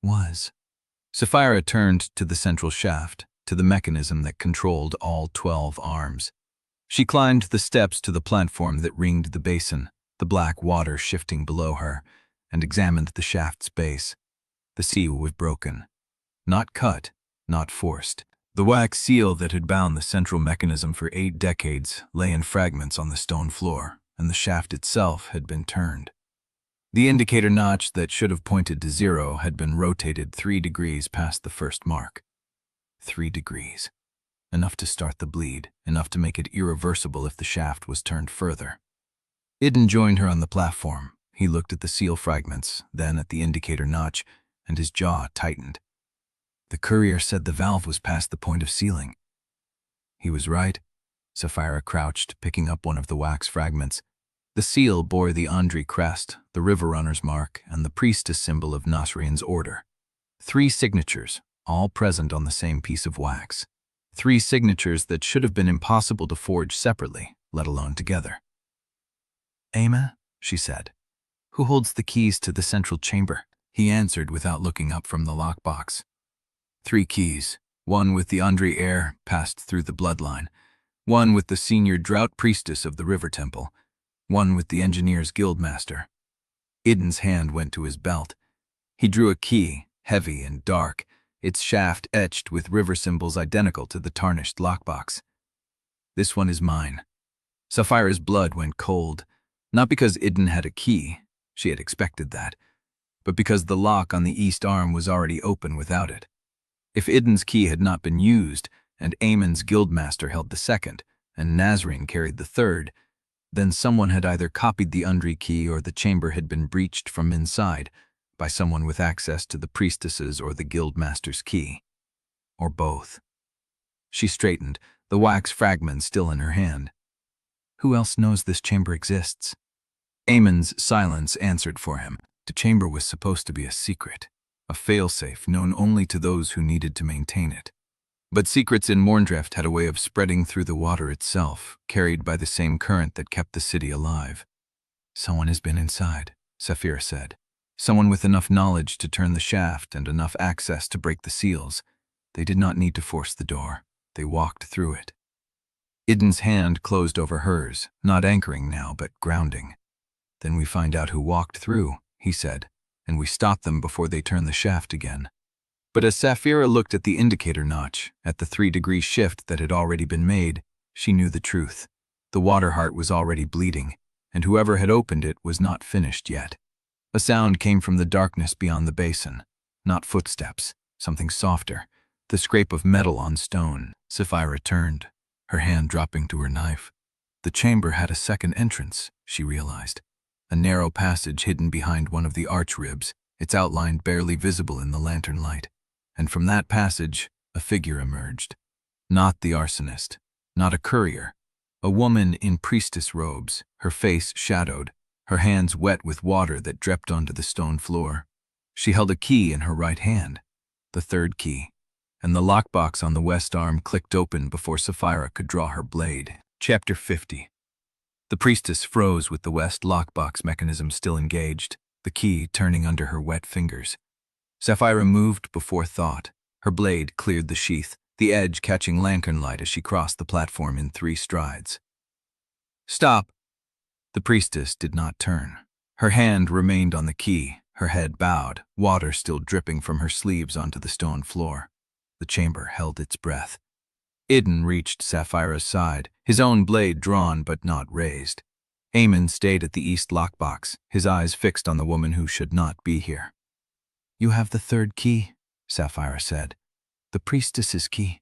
"Was." Saphira turned to the central shaft, to the mechanism that controlled all 12 arms. She climbed the steps to the platform that ringed the basin, the black water shifting below her, and examined the shaft's base. The seal was broken. Not cut, not forced. The wax seal that had bound the central mechanism for 8 decades lay in fragments on the stone floor, and the shaft itself had been turned. The indicator notch that should have pointed to 0 had been rotated 3 degrees past the first mark. 3 degrees. enough to start the bleed, enough to make it irreversible if the shaft was turned further. Idun joined her on the platform. He looked at the seal fragments, then at the indicator notch, and his jaw tightened. The courier said the valve was past the point of sealing. He was right. Saphira crouched, picking up one of the wax fragments. The seal bore the Ondrey crest, the river runner's mark, and the priestess symbol of Nasrin's order. 3 signatures, all present on the same piece of wax. 3 signatures that should have been impossible to forge separately, let alone together. "Ama," she said, "who holds the keys to the central chamber?" He answered without looking up from the lockbox. 3 keys, one with the Ondrey heir passed through the bloodline, one with the senior drought priestess of the river temple, one with the engineer's guildmaster. Idun's hand went to his belt. He drew a key, heavy and dark, its shaft etched with river symbols identical to the tarnished lockbox. "This one is mine." Saphira's blood went cold, not because Idun had a key, she had expected that, but because the lock on the east arm was already open without it. If Idun's key had not been used, and Amon's guildmaster held the second, and Nasrin carried the third, then someone had either copied the Ondrey key or the chamber had been breached from inside by someone with access to the priestess's or the guildmaster's key. Or both. She straightened, the wax fragment still in her hand. "Who else knows this chamber exists?" Amon's silence answered for him. The chamber was supposed to be a secret, a failsafe known only to those who needed to maintain it. But secrets in Mourndrift had a way of spreading through the water itself, carried by the same current that kept the city alive. "Someone has been inside," Saphira said. "Someone with enough knowledge to turn the shaft and enough access to break the seals. They did not need to force the door. They walked through it." Idun's hand closed over hers, not anchoring now, but grounding. "Then we find out who walked through," he said, "and we stop them before they turn the shaft again." But as Saphira looked at the indicator notch, at the 3-degree shift that had already been made, she knew the truth. The water heart was already bleeding, and whoever had opened it was not finished yet. A sound came from the darkness beyond the basin. Not footsteps, something softer, the scrape of metal on stone. Saphira turned, her hand dropping to her knife. The chamber had a second entrance, she realized. A narrow passage hidden behind one of the arch ribs, its outline barely visible in the lantern light. And from that passage, a figure emerged. Not the arsonist, not a courier. A woman in priestess robes, her face shadowed, her hands wet with water that dripped onto the stone floor. She held a key in her right hand, the 3rd key, and the lockbox on the west arm clicked open before Saphira could draw her blade. Chapter 50. The priestess froze with the west lockbox mechanism still engaged, the key turning under her wet fingers. Saphira moved before thought. Her blade cleared the sheath, the edge catching lantern light as she crossed the platform in 3 strides. "Stop!" The priestess did not turn. Her hand remained on the key, her head bowed, water still dripping from her sleeves onto the stone floor. The chamber held its breath. Idun reached Saphira's side, his own blade drawn but not raised. Amon stayed at the east lockbox, his eyes fixed on the woman who should not be here. "You have the 3rd key," Saphira said. "The priestess's key.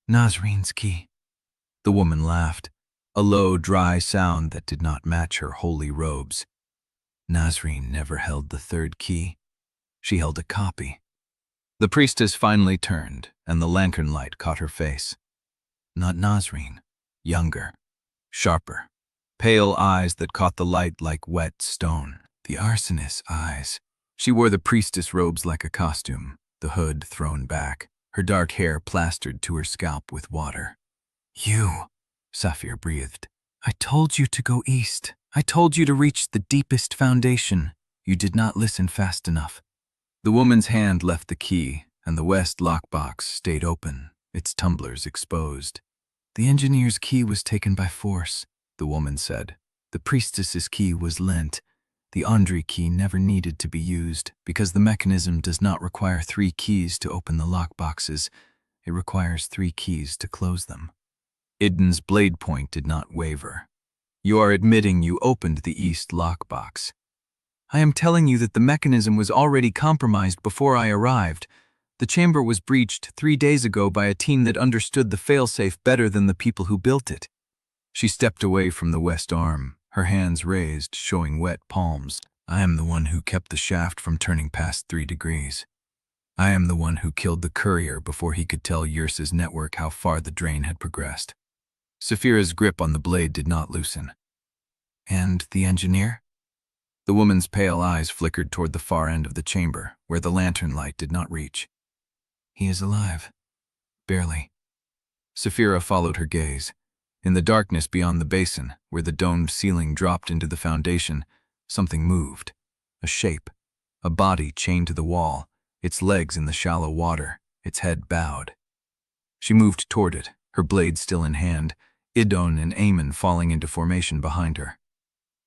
Nasrin's key." The woman laughed, a low, dry sound that did not match her holy robes. Nasrin never held the 3rd key. She held a copy. The priestess finally turned, and the lantern light caught her face. Not Nasrin. Younger. Sharper. Pale eyes that caught the light like wet stone. The arsonist's eyes. She wore the priestess robes like a costume, the hood thrown back, her dark hair plastered to her scalp with water. "You," Saphira breathed. "I told you to go east. I told you to reach the deepest foundation. You did not listen fast enough." The woman's hand left the key, and the west lockbox stayed open, its tumblers exposed. "The engineer's key was taken by force," the woman said. "The priestess's key was lent. The Ondrey key never needed to be used, because the mechanism does not require 3 keys to open the lockboxes. It requires 3 keys to close them." Idun's blade point did not waver. "You are admitting you opened the east lockbox." "I am telling you that the mechanism was already compromised before I arrived. The chamber was breached 3 days ago by a team that understood the failsafe better than the people who built it. She stepped away from the west arm, her hands raised, showing wet palms. I am the one who kept the shaft from turning past 3 degrees. I am the one who killed the courier before he could tell Yrsa's network how far the drain had progressed. Saphira's grip on the blade did not loosen. And the engineer? The woman's pale eyes flickered toward the far end of the chamber, where the lantern light did not reach. He is alive. Barely. Saphira followed her gaze. In the darkness beyond the basin, where the domed ceiling dropped into the foundation, something moved. A shape. A body chained to the wall, its legs in the shallow water, its head bowed. She moved toward it, her blade still in hand, Idun and Aemon falling into formation behind her.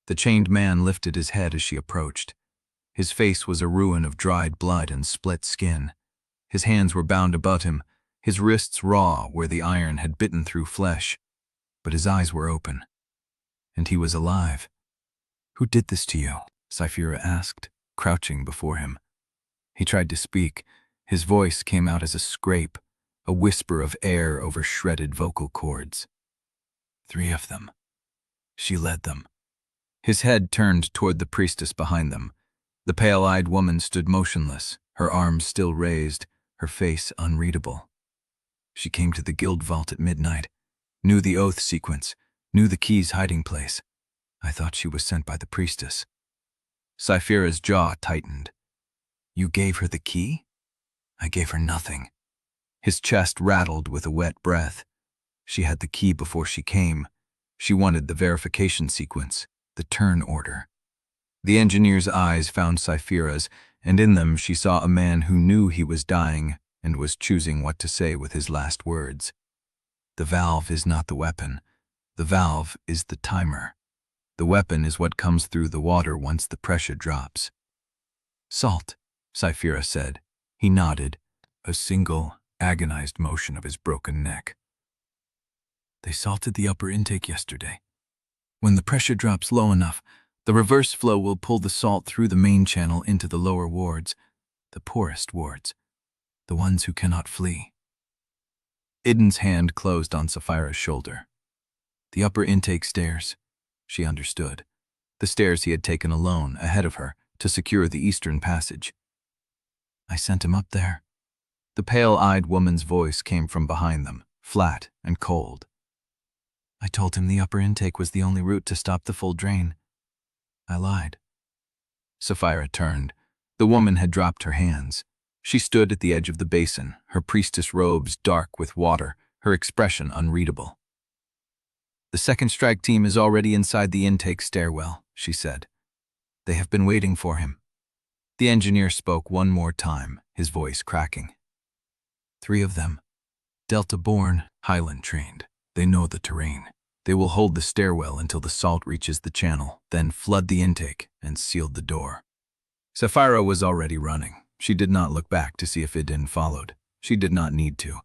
The chained man lifted his head as she approached. His face was a ruin of dried blood and split skin. His hands were bound about him, his wrists raw where the iron had bitten through flesh. But his eyes were open. And he was alive. "Who did this to you?" Saphira asked, crouching before him. He tried to speak. His voice came out as a scrape, a whisper of air over shredded vocal cords. 3 of them. She led them. His head turned toward the priestess behind them. The pale-eyed woman stood motionless, her arms still raised, her face unreadable. She came to the guild vault at midnight, knew the oath sequence, knew the key's hiding place. I thought she was sent by the priestess. Saphira's jaw tightened. You gave her the key? I gave her nothing. His chest rattled with a wet breath. She had the key before she came. She wanted the verification sequence, the turn order. The engineer's eyes found Saphira's, and in them she saw a man who knew he was dying and was choosing what to say with his last words. The valve is not the weapon. The valve is the timer. The weapon is what comes through the water once the pressure drops. Salt, Saphira said. He nodded, a single, agonized motion of his broken neck. They salted the upper intake yesterday. When the pressure drops low enough, the reverse flow will pull the salt through the main channel into the lower wards, the poorest wards, the ones who cannot flee. Idun's hand closed on Saphira's shoulder. The upper intake stairs, she understood. The stairs he had taken alone, ahead of her, to secure the eastern passage. I sent him up there. The pale-eyed woman's voice came from behind them, flat and cold. I told him the upper intake was the only route to stop the full drain. I lied. Saphira turned. The woman had dropped her hands. She stood at the edge of the basin, her priestess robes dark with water, her expression unreadable. The second strike team is already inside the intake stairwell, she said. They have been waiting for him. The engineer spoke one more time, his voice cracking. 3 of them. Delta-born, highland trained. They know the terrain. They will hold the stairwell until the salt reaches the channel, then flood the intake and seal the door. Saphira was already running. She did not look back to see if Idun followed. She did not need to.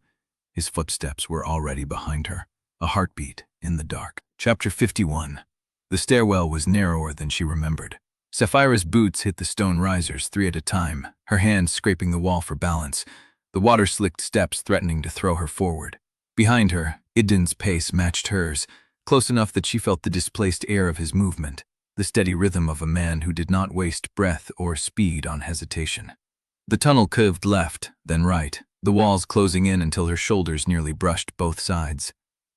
His footsteps were already behind her, a heartbeat in the dark. Chapter 51. The stairwell was narrower than she remembered. Saphira's boots hit the stone risers 3 at a time, her hands scraping the wall for balance, the water-slicked steps threatening to throw her forward. Behind her, Idun's pace matched hers, close enough that she felt the displaced air of his movement, the steady rhythm of a man who did not waste breath or speed on hesitation. The tunnel curved left, then right, the walls closing in until her shoulders nearly brushed both sides.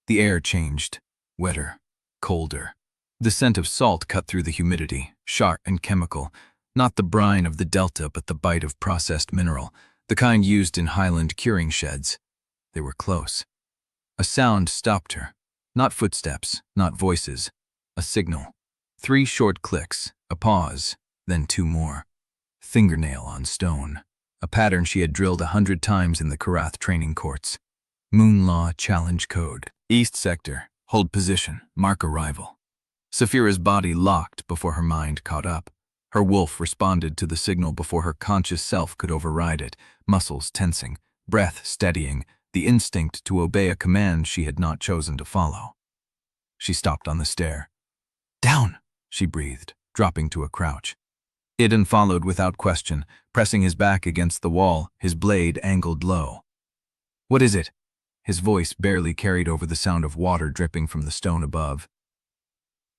The air changed, wetter, colder. The scent of salt cut through the humidity, sharp and chemical, not the brine of the delta but the bite of processed mineral, the kind used in highland curing sheds. They were close. A sound stopped her. Not footsteps, not voices. A signal. 3 short clicks, a pause, then 2 more. Fingernail on stone. A pattern she had drilled 100 times in the Korrath training courts. Moonlaw challenge code. East sector. Hold position. Mark arrival. Saphira's body locked before her mind caught up. Her wolf responded to the signal before her conscious self could override it, muscles tensing, breath steadying, the instinct to obey a command she had not chosen to follow. She stopped on the stair. Down, she breathed, dropping to a crouch. Idun followed without question, pressing his back against the wall, his blade angled low. "What is it?" His voice barely carried over the sound of water dripping from the stone above.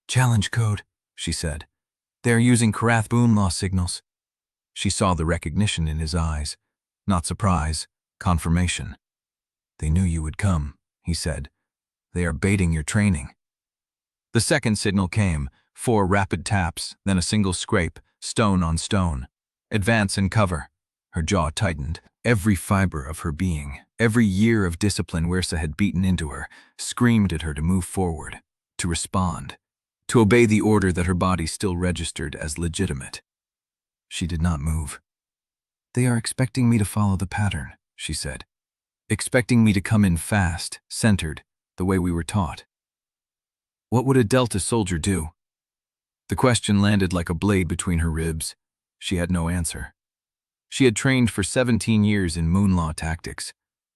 "Challenge code," she said. "They are using Korrath Moonlaw signals." She saw the recognition in his eyes. Not surprise, confirmation. "They knew you would come," he said. "They are baiting your training." The second signal came, 4 rapid taps, then a single scrape, stone on stone. "Advance and cover." Her jaw tightened. Every fiber of her being, every year of discipline Wyrsa had beaten into her, screamed at her to move forward, to respond, to obey the order that her body still registered as legitimate. She did not move. "They are expecting me to follow the pattern," she said. "Expecting me to come in fast, centered, the way we were taught." What would a Delta soldier do? The question landed like a blade between her ribs. She had no answer. She had trained for 17 years in Moonlaw tactics.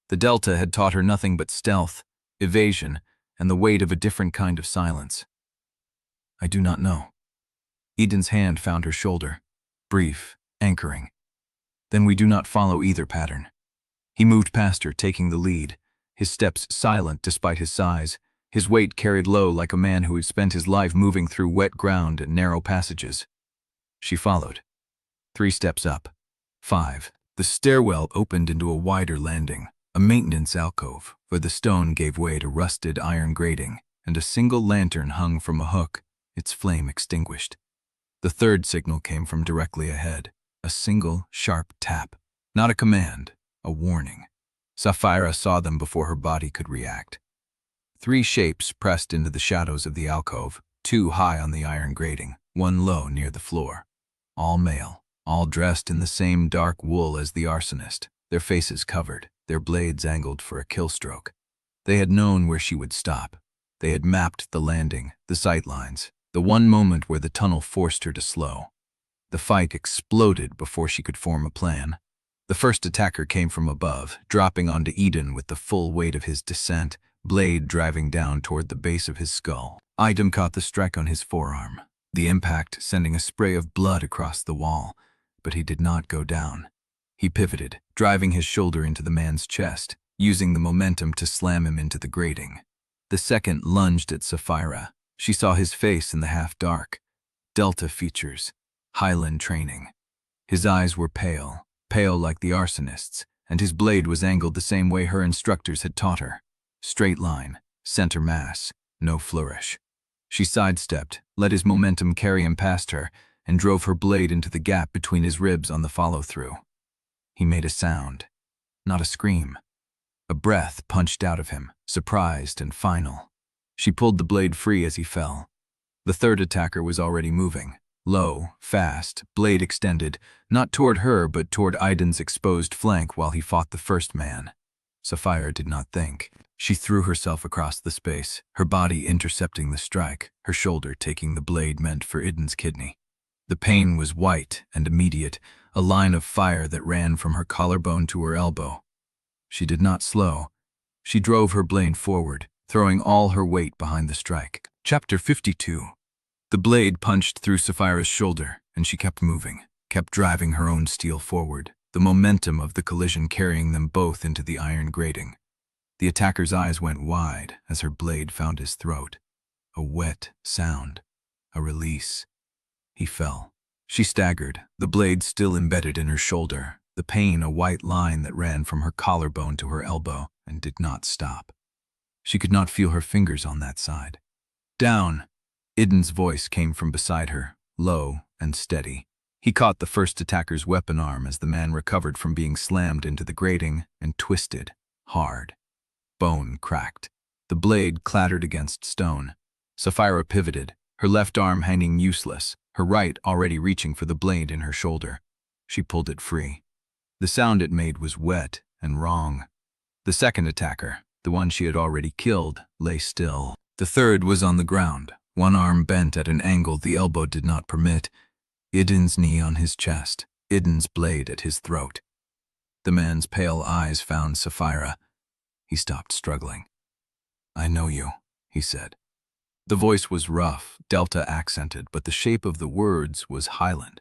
The Delta had taught her nothing but stealth, evasion, and the weight of a different kind of silence. "I do not know." Idun's hand found her shoulder, brief, anchoring. "Then we do not follow either pattern." He moved past her, taking the lead, his steps silent despite his size, his weight carried low like a man who had spent his life moving through wet ground and narrow passages. She followed. 3 steps up. 5. The stairwell opened into a wider landing, a maintenance alcove, where the stone gave way to rusted iron grating, and a single lantern hung from a hook, its flame extinguished. The third signal came from directly ahead, a single, sharp tap. Not a command, a warning. Saphira saw them before her body could react. 3 shapes pressed into the shadows of the alcove, 2 high on the iron grating, 1 low near the floor. All male, all dressed in the same dark wool as the arsonist, their faces covered, their blades angled for a kill stroke. They had known where she would stop. They had mapped the landing, the sight lines, the one moment where the tunnel forced her to slow. The fight exploded before she could form a plan. The first attacker came from above, dropping onto Idun with the full weight of his descent, blade driving down toward the base of his skull. Idun caught the strike on his forearm, the impact sending a spray of blood across the wall, but he did not go down. He pivoted, driving his shoulder into the man's chest, using the momentum to slam him into the grating. The second lunged at Saphira. She saw his face in the half-dark. Delta features, highland training. His eyes were pale, pale like the arsonist's, and his blade was angled the same way her instructors had taught her. Straight line, center mass, no flourish. She sidestepped, let his momentum carry him past her, and drove her blade into the gap between his ribs on the follow-through. He made a sound, not a scream. A breath punched out of him, surprised and final. She pulled the blade free as he fell. The third attacker was already moving, low, fast, blade extended, not toward her but toward Idun's exposed flank while he fought the first man. Saphira did not think. She threw herself across the space, her body intercepting the strike, her shoulder taking the blade meant for Idun's kidney. The pain was white and immediate, a line of fire that ran from her collarbone to her elbow. She did not slow. She drove her blade forward, throwing all her weight behind the strike. Chapter 52. The blade punched through Saphira's shoulder, and she kept moving, kept driving her own steel forward, the momentum of the collision carrying them both into the iron grating. The attacker's eyes went wide as her blade found his throat. A wet sound, a release. He fell. She staggered, the blade still embedded in her shoulder, the pain a white line that ran from her collarbone to her elbow and did not stop. She could not feel her fingers on that side. "Down!" Idun's voice came from beside her, low and steady. He caught the first attacker's weapon arm as the man recovered from being slammed into the grating and twisted, hard. Bone cracked. The blade clattered against stone. Saphira pivoted, her left arm hanging useless, her right already reaching for the blade in her shoulder. She pulled it free. The sound it made was wet and wrong. The second attacker, the one she had already killed, lay still. The third was on the ground, one arm bent at an angle the elbow did not permit, Idun's knee on his chest, Idun's blade at his throat. The man's pale eyes found Saphira. He stopped struggling. "I know you," he said. The voice was rough, Delta accented, but the shape of the words was highland.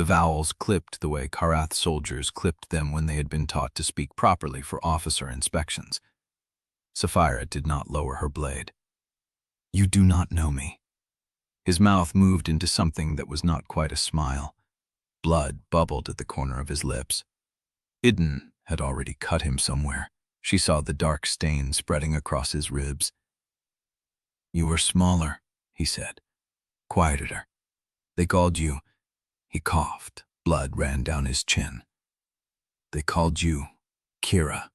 The vowels clipped the way Korrath soldiers clipped them when they had been taught to speak properly for officer inspections. Saphira did not lower her blade. "You do not know me." His mouth moved into something that was not quite a smile. Blood bubbled at the corner of his lips. Idun had already cut him somewhere. She saw the dark stain spreading across his ribs. "You were smaller," he said. "Quieted her. They called you—" He coughed. Blood ran down his chin. "They called you Kira."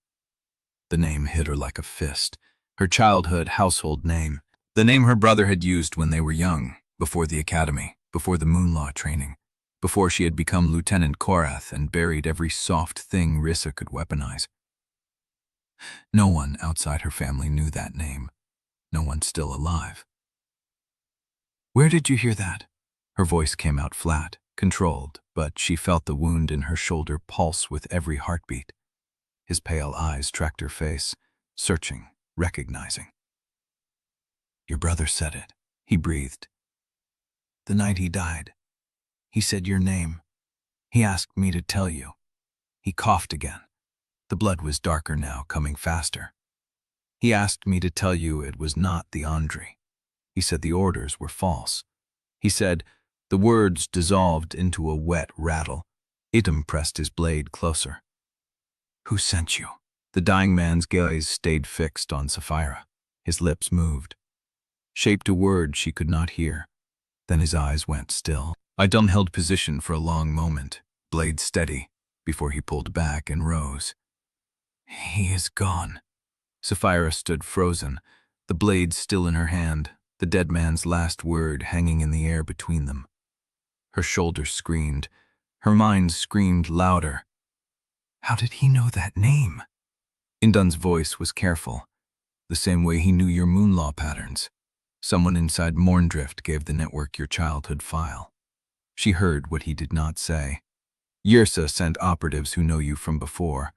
The name hit her like a fist. Her childhood household name. The name her brother had used when they were young, before the academy, before the Moonlaw training, before she had become Lieutenant Korrath and buried every soft thing Rissa could weaponize. No one outside her family knew that name. No one still alive. "Where did you hear that?" Her voice came out flat, controlled, but she felt the wound in her shoulder pulse with every heartbeat. His pale eyes tracked her face, searching, recognizing. "Your brother said it," he breathed. "The night he died. He said your name. He asked me to tell you." He coughed again. The blood was darker now, coming faster. "He asked me to tell you it was not the Ondrey. He said the orders were false. He said," the words dissolved into a wet rattle. Idun pressed his blade closer. "Who sent you?" The dying man's gaze stayed fixed on Saphira. His lips moved. Shaped a word she could not hear. Then his eyes went still. Idun held position for a long moment, blade steady, before he pulled back and rose. "He is gone." Saphira stood frozen, the blade still in her hand, the dead man's last word hanging in the air between them. Her shoulders screamed. Her mind screamed louder. "How did he know that name?" Idun's voice was careful, the same way he knew your Moonlaw patterns. Someone inside Mourndrift gave the network your childhood file. She heard what he did not say. Yrsa sent operatives who know you from before,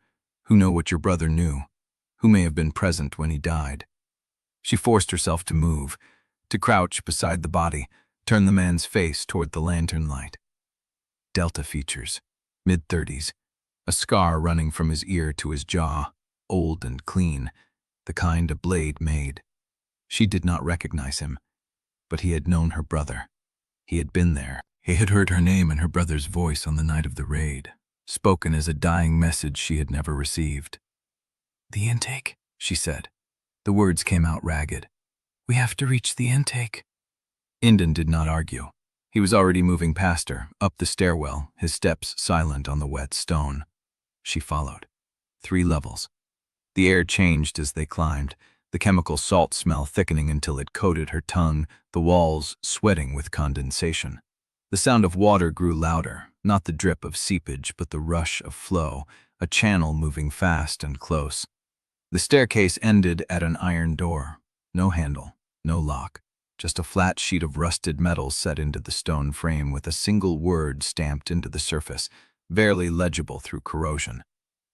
who know what your brother knew, who may have been present when he died. She forced herself to move, to crouch beside the body, turn the man's face toward the lantern light. Delta features, mid-30s, a scar running from his ear to his jaw, old and clean, the kind a blade made. She did not recognize him, but he had known her brother. He had been there. He had heard her name and her brother's voice on the night of the raid, spoken as a dying message she had never received. "The intake," she said. The words came out ragged. "We have to reach the intake." Idun did not argue. He was already moving past her, up the stairwell, his steps silent on the wet stone. She followed. 3 levels. The air changed as they climbed, the chemical salt smell thickening until it coated her tongue, the walls sweating with condensation. The sound of water grew louder, not the drip of seepage but the rush of flow, a channel moving fast and close. The staircase ended at an iron door. No handle, no lock, just a flat sheet of rusted metal set into the stone frame with a single word stamped into the surface, barely legible through corrosion.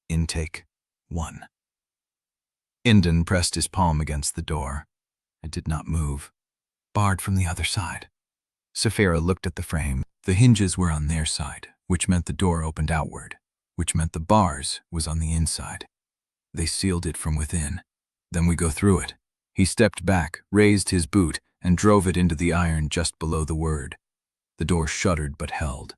Intake 1. Idun pressed his palm against the door. It did not move. Barred from the other side. Saphira looked at the frame. The hinges were on their side, which meant the door opened outward, which meant the bars was on the inside. They sealed it from within. "Then we go through it." He stepped back, raised his boot, and drove it into the iron just below the word. The door shuddered but held.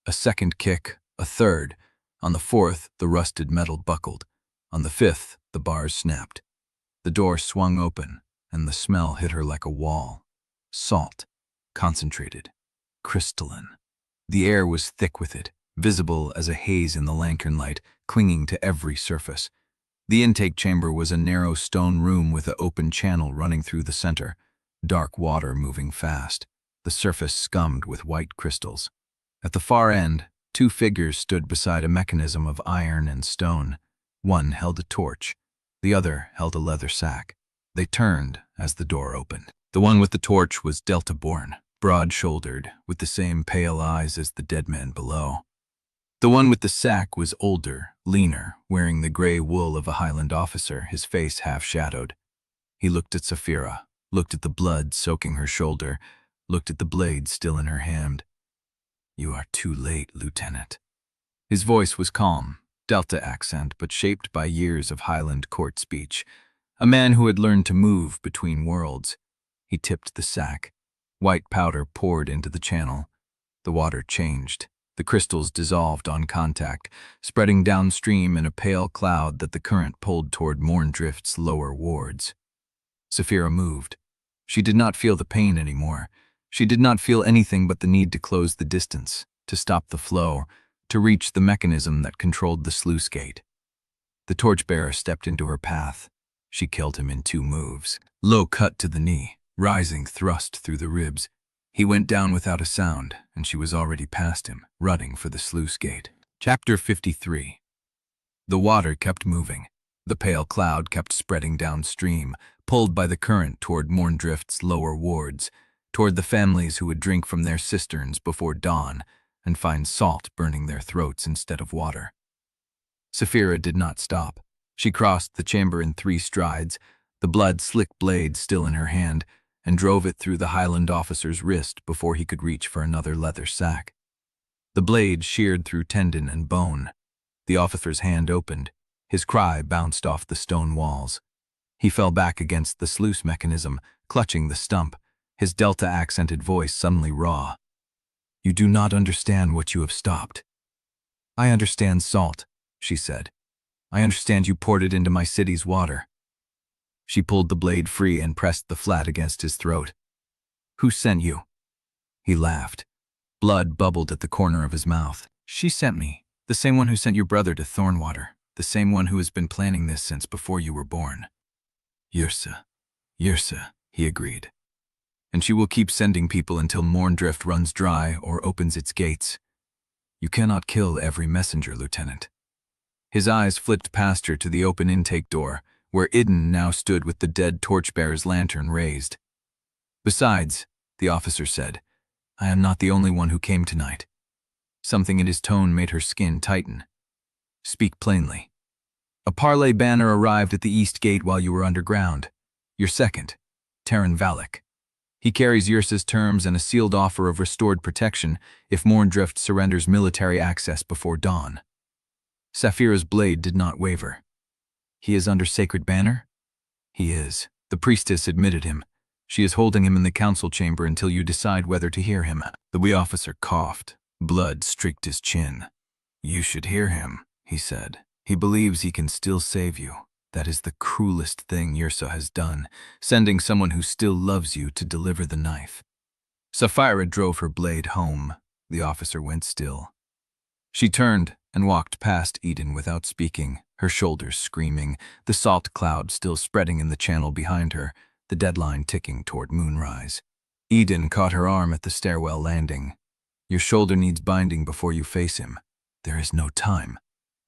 A second kick, a third. On the fourth, the rusted metal buckled. On the fifth, the bars snapped. The door swung open, and the smell hit her like a wall. Salt. Concentrated. Crystalline. The air was thick with it, visible as a haze in the lantern light, clinging to every surface. The intake chamber was a narrow stone room with an open channel running through the center, dark water moving fast, the surface scummed with white crystals. At the far end, 2 figures stood beside a mechanism of iron and stone. One held a torch, the other held a leather sack. They turned as the door opened. The one with the torch was Delta-born, broad-shouldered, with the same pale eyes as the dead man below. The one with the sack was older, leaner, wearing the gray wool of a highland officer, his face half-shadowed. He looked at Saphira, looked at the blood soaking her shoulder, looked at the blade still in her hand. You are too late, Lieutenant. His voice was calm, Delta accent, but shaped by years of Highland court speech. A man who had learned to move between worlds. He tipped the sack. White powder poured into the channel. The water changed. The crystals dissolved on contact, spreading downstream in a pale cloud that the current pulled toward Mourndrift's lower wards. Saphira moved. She did not feel the pain anymore. She did not feel anything but the need to close the distance, to stop the flow, to reach the mechanism that controlled the sluice gate. The torchbearer stepped into her path. She killed him in 2 moves. Low cut to the knee, rising thrust through the ribs. He went down without a sound, and she was already past him, running for the sluice gate. Chapter 53. The water kept moving. The pale cloud kept spreading downstream, pulled by the current toward Mourndrift's lower wards, toward the families who would drink from their cisterns before dawn and find salt burning their throats instead of water. Saphira did not stop. She crossed the chamber in 3 strides, the blood-slick blade still in her hand, and drove it through the Highland officer's wrist before he could reach for another leather sack. The blade sheared through tendon and bone. The officer's hand opened. His cry bounced off the stone walls. He fell back against the sluice mechanism, clutching the stump, his Delta-accented voice suddenly raw. You do not understand what you have stopped. I understand salt, she said. I understand you poured it into my city's water. She pulled the blade free and pressed the flat against his throat. Who sent you? He laughed. Blood bubbled at the corner of his mouth. She sent me, the same one who sent your brother to Thornwater, the same one who has been planning this since before you were born. Yrsa, he agreed. And she will keep sending people until Mourndrift runs dry or opens its gates. You cannot kill every messenger, Lieutenant. His eyes flicked past her to the open intake door, where Idun now stood with the dead torchbearer's lantern raised. Besides, the officer said, I am not the only one who came tonight. Something in his tone made her skin tighten. Speak plainly. A parley banner arrived at the east gate while you were underground. Your second, Teren Valak. He carries Yrsa's terms and a sealed offer of restored protection if Mourndrift surrenders military access before dawn. Saphira's blade did not waver. He is under sacred banner? He is. The priestess admitted him. She is holding him in the council chamber until you decide whether to hear him. The wee officer coughed. Blood streaked his chin. You should hear him, he said. He believes he can still save you. That is the cruelest thing Yrsa has done, sending someone who still loves you to deliver the knife. Saphira drove her blade home. The officer went still. She turned and walked past Idun without speaking, her shoulders screaming, the salt cloud still spreading in the channel behind her, the deadline ticking toward Moonrise. Idun caught her arm at the stairwell landing. Your shoulder needs binding before you face him. There is no time.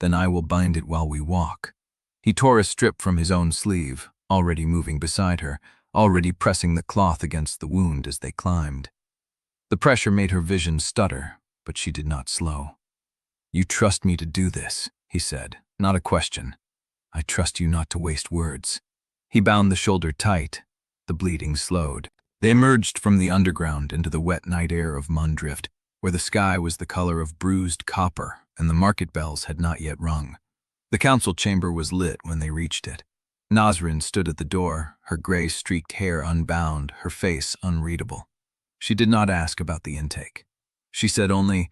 Then I will bind it while we walk. He tore a strip from his own sleeve, already moving beside her, already pressing the cloth against the wound as they climbed. The pressure made her vision stutter, but she did not slow. You trust me to do this, he said, not a question. I trust you not to waste words. He bound the shoulder tight. The bleeding slowed. They emerged from the underground into the wet night air of Mourndrift, where the sky was the color of bruised copper and the market bells had not yet rung. The council chamber was lit when they reached it. Nasrin stood at the door, her gray-streaked hair unbound, her face unreadable. She did not ask about the intake. She said only,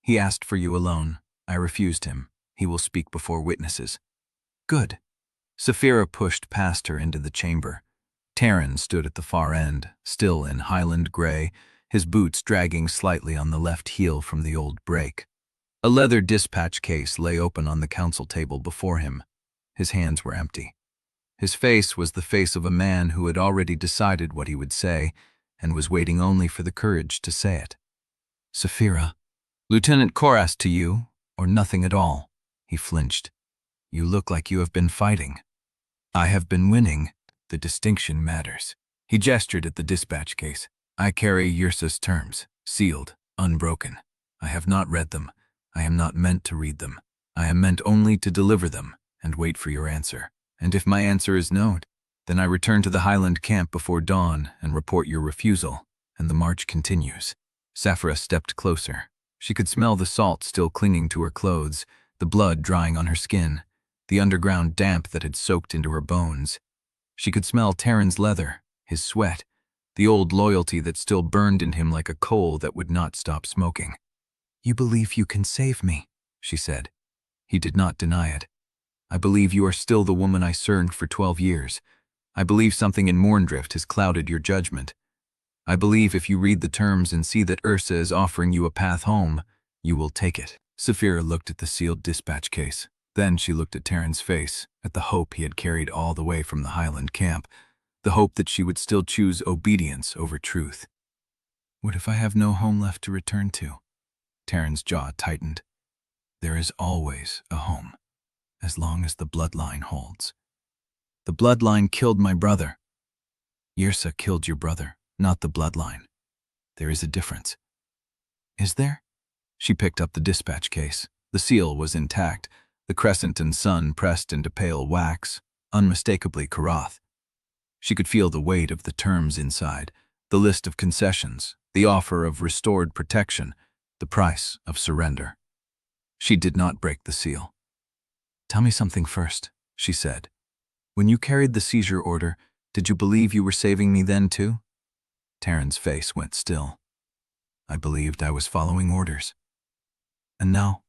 He asked for you alone. I refused him. He will speak before witnesses. Good. Saphira pushed past her into the chamber. Teren stood at the far end, still in highland gray, his boots dragging slightly on the left heel from the old break. A leather dispatch case lay open on the council table before him. His hands were empty. His face was the face of a man who had already decided what he would say and was waiting only for the courage to say it. Saphira, Lieutenant Korrath to you, or nothing at all. He flinched. You look like you have been fighting. I have been winning. The distinction matters. He gestured at the dispatch case. I carry Yrsa's terms, sealed, unbroken. I have not read them. I am not meant to read them. I am meant only to deliver them and wait for your answer. And if my answer is no, then I return to the Highland camp before dawn and report your refusal, and the march continues. Saphira stepped closer. She could smell the salt still clinging to her clothes, the blood drying on her skin, the underground damp that had soaked into her bones. She could smell Teren's leather, his sweat, the old loyalty that still burned in him like a coal that would not stop smoking. "You believe you can save me," she said. He did not deny it. "I believe you are still the woman I served for 12 years. I believe something in Mourndrift has clouded your judgment. I believe if you read the terms and see that Ursa is offering you a path home, you will take it." Saphira looked at the sealed dispatch case. Then she looked at Teren's face, at the hope he had carried all the way from the highland camp, the hope that she would still choose obedience over truth. "What if I have no home left to return to?" Teren's jaw tightened. "There is always a home, as long as the bloodline holds." "The bloodline killed my brother." "Yrsa killed your brother, not the bloodline. There is a difference." "Is there?" She picked up the dispatch case. The seal was intact, the crescent and sun pressed into pale wax, unmistakably Korrath. She could feel the weight of the terms inside, the list of concessions, the offer of restored protection, the price of surrender. She did not break the seal. "Tell me something first," she said. "When you carried the seizure order, did you believe you were saving me then too?" Teren's face went still. "I believed I was following orders." "And now?"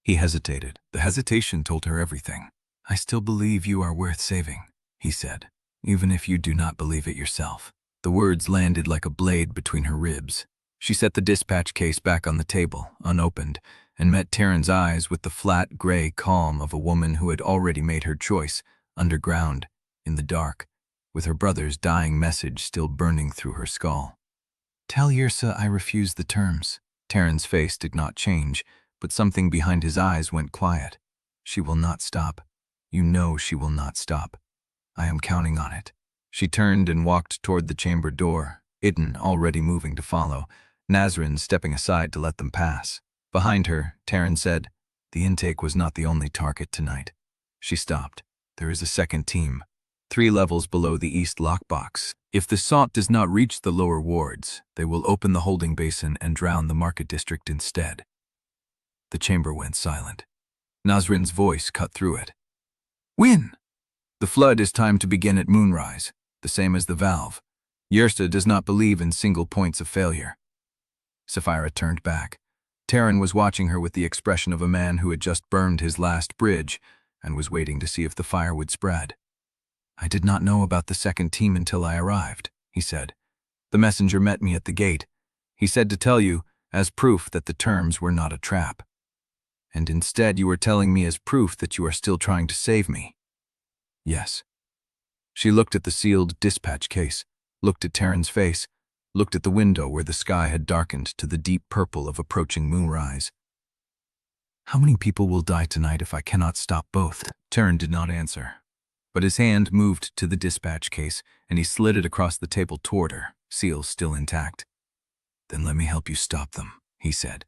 He hesitated. The hesitation told her everything. "I still believe you are worth saving," he said, "even if you do not believe it yourself." The words landed like a blade between her ribs. She set the dispatch case back on the table, unopened, and met Teren's eyes with the flat, gray calm of a woman who had already made her choice, underground, in the dark, with her brother's dying message still burning through her skull. "Tell Yrsa I refuse the terms." Teren's face did not change, but something behind his eyes went quiet. "She will not stop. You know she will not stop. I am counting on it." She turned and walked toward the chamber door, Idun already moving to follow, Nasrin stepping aside to let them pass. Behind her, Teren said, "The intake was not the only target tonight." She stopped. "There is a second team, 3 levels below the east lockbox. If the assault does not reach the lower wards, they will open the holding basin and drown the market district instead." The chamber went silent. Nasrin's voice cut through it. "Win! The flood is timed to begin at Moonrise, the same as the valve. Yrsa does not believe in single points of failure." Saphira turned back. Teren was watching her with the expression of a man who had just burned his last bridge and was waiting to see if the fire would spread. "I did not know about the second team until I arrived," he said. "The messenger met me at the gate. He said to tell you, as proof that the terms were not a trap. And instead you are telling me as proof that you are still trying to save me." "Yes." She looked at the sealed dispatch case, looked at Teren's face, looked at the window where the sky had darkened to the deep purple of approaching moonrise. "How many people will die tonight if I cannot stop both?" Teren did not answer, but his hand moved to the dispatch case and he slid it across the table toward her, seal still intact. "Then let me help you stop them," he said,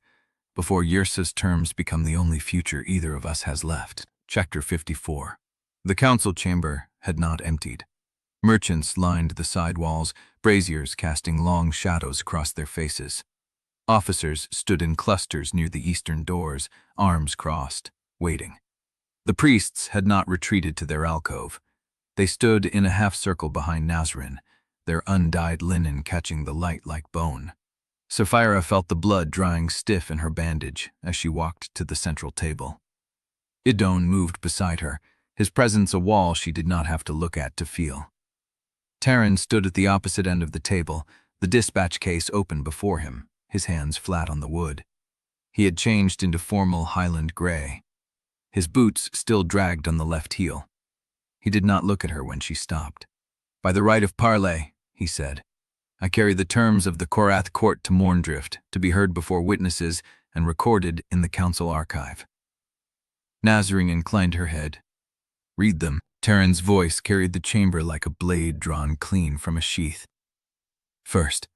"before Yrsa's terms become the only future either of us has left." Chapter 54. The council chamber had not emptied. Merchants lined the side walls, braziers casting long shadows across their faces. Officers stood in clusters near the eastern doors, arms crossed, waiting. The priests had not retreated to their alcove. They stood in a half-circle behind Nasrin, their undyed linen catching the light like bone. Saphira felt the blood drying stiff in her bandage as she walked to the central table. Idun moved beside her, his presence a wall she did not have to look at to feel. Teren stood at the opposite end of the table, the dispatch case open before him, his hands flat on the wood. He had changed into formal highland gray. His boots still dragged on the left heel. He did not look at her when she stopped. "By the right of parley," he said, "I carry the terms of the Korrath court to Mourndrift to be heard before witnesses and recorded in the council archive." Nasrin inclined her head. "Read them." Teren's voice carried the chamber like a blade drawn clean from a sheath. "First,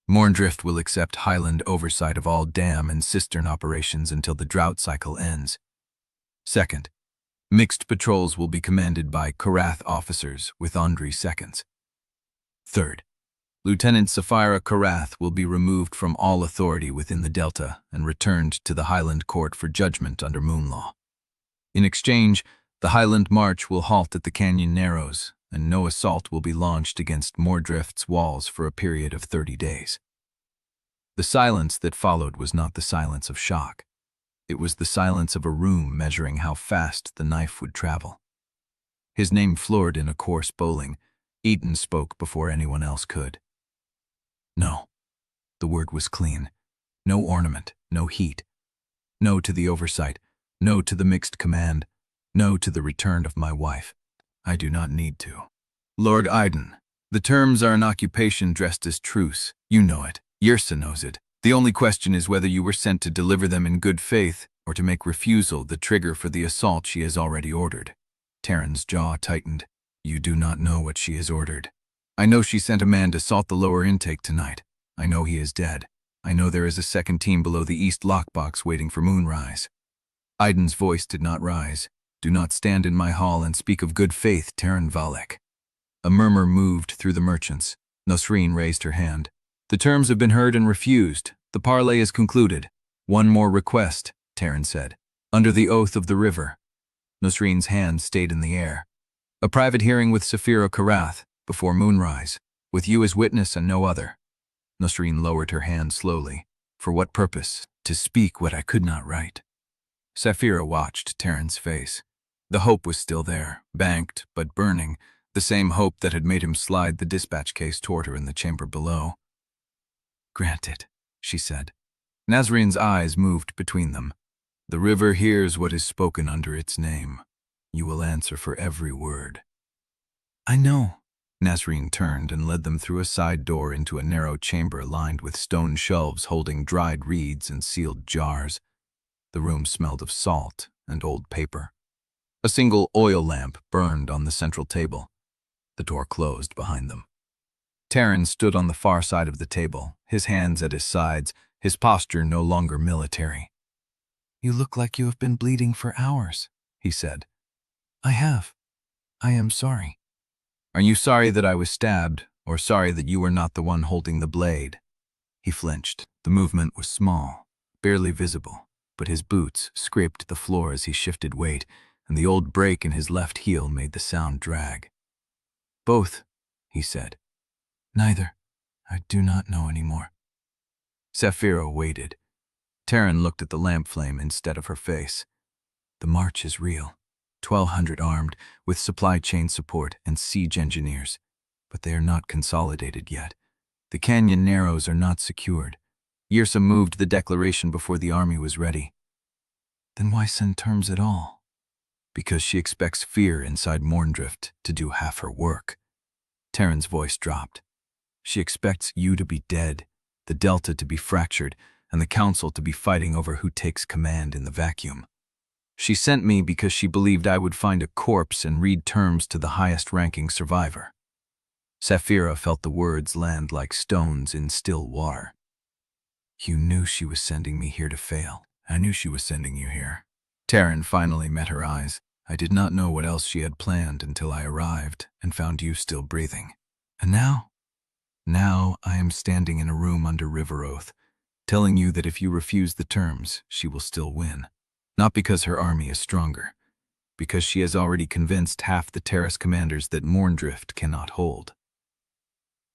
Mourndrift will accept highland oversight of all dam and cistern operations until the drought cycle ends. Second, mixed patrols will be commanded by Korrath officers with Ondrey seconds. Third, Lieutenant Saphira Korrath will be removed from all authority within the Delta and returned to the Highland Court for judgment under Moonlaw. In exchange, the Highland March will halt at the canyon narrows, and no assault will be launched against Mourndrift's walls for a period of 30 days. The silence that followed was not the silence of shock. It was the silence of a room measuring how fast the knife would travel. His name floored in a coarse bowling. Idun spoke before anyone else could. No. The word was clean. No ornament, no heat. No to the oversight. No to the mixed command. No to the return of my wife. I do not need to. Lord Idun, the terms are an occupation dressed as truce. You know it. Yrsa knows it. The only question is whether you were sent to deliver them in good faith or to make refusal the trigger for the assault she has already ordered. Teren's jaw tightened. You do not know what she has ordered. I know she sent a man to assault the lower intake tonight. I know he is dead. I know there is a second team below the east lockbox waiting for Moonrise. Idun's voice did not rise. Do not stand in my hall and speak of good faith, Teren Valek. A murmur moved through the merchants. Nasrin raised her hand. The terms have been heard and refused. The parley is concluded. One more request, Teren said. Under the oath of the river. Nasrin's hand stayed in the air. A private hearing with Saphira Korrath, before Moonrise, with you as witness and no other. Nasrin lowered her hand slowly. For what purpose? To speak what I could not write. Saphira watched Teren's face. The hope was still there, banked but burning, the same hope that had made him slide the dispatch case toward her in the chamber below. Granted, she said. Nasrin's eyes moved between them. The river hears what is spoken under its name. You will answer for every word. I know. Nasrin turned and led them through a side door into a narrow chamber lined with stone shelves holding dried reeds and sealed jars. The room smelled of salt and old paper. A single oil lamp burned on the central table. The door closed behind them. Teren stood on the far side of the table, his hands at his sides, his posture no longer military. You look like you have been bleeding for hours, he said. I have. I am sorry. Are you sorry that I was stabbed, or sorry that you were not the one holding the blade? He flinched. The movement was small, barely visible, but his boots scraped the floor as he shifted weight, and the old break in his left heel made the sound drag. Both, he said. Neither. I do not know anymore. Saphira waited. Teren looked at the lamp flame instead of her face. The march is real. 1,200 armed, with supply chain support and siege engineers. But they are not consolidated yet. The canyon narrows are not secured. Yrsa moved the declaration before the army was ready. Then why send terms at all? Because she expects fear inside Mourndrift to do half her work. Teren's voice dropped. She expects you to be dead, the Delta to be fractured, and the Council to be fighting over who takes command in the vacuum. She sent me because she believed I would find a corpse and read terms to the highest-ranking survivor. Saphira felt the words land like stones in still water. You knew she was sending me here to fail. I knew she was sending you here. Teren finally met her eyes. I did not know what else she had planned until I arrived and found you still breathing. And now? Now I am standing in a room under river oath, telling you that if you refuse the terms, she will still win. Not because her army is stronger, because she has already convinced half the terrace commanders that Mourndrift cannot hold.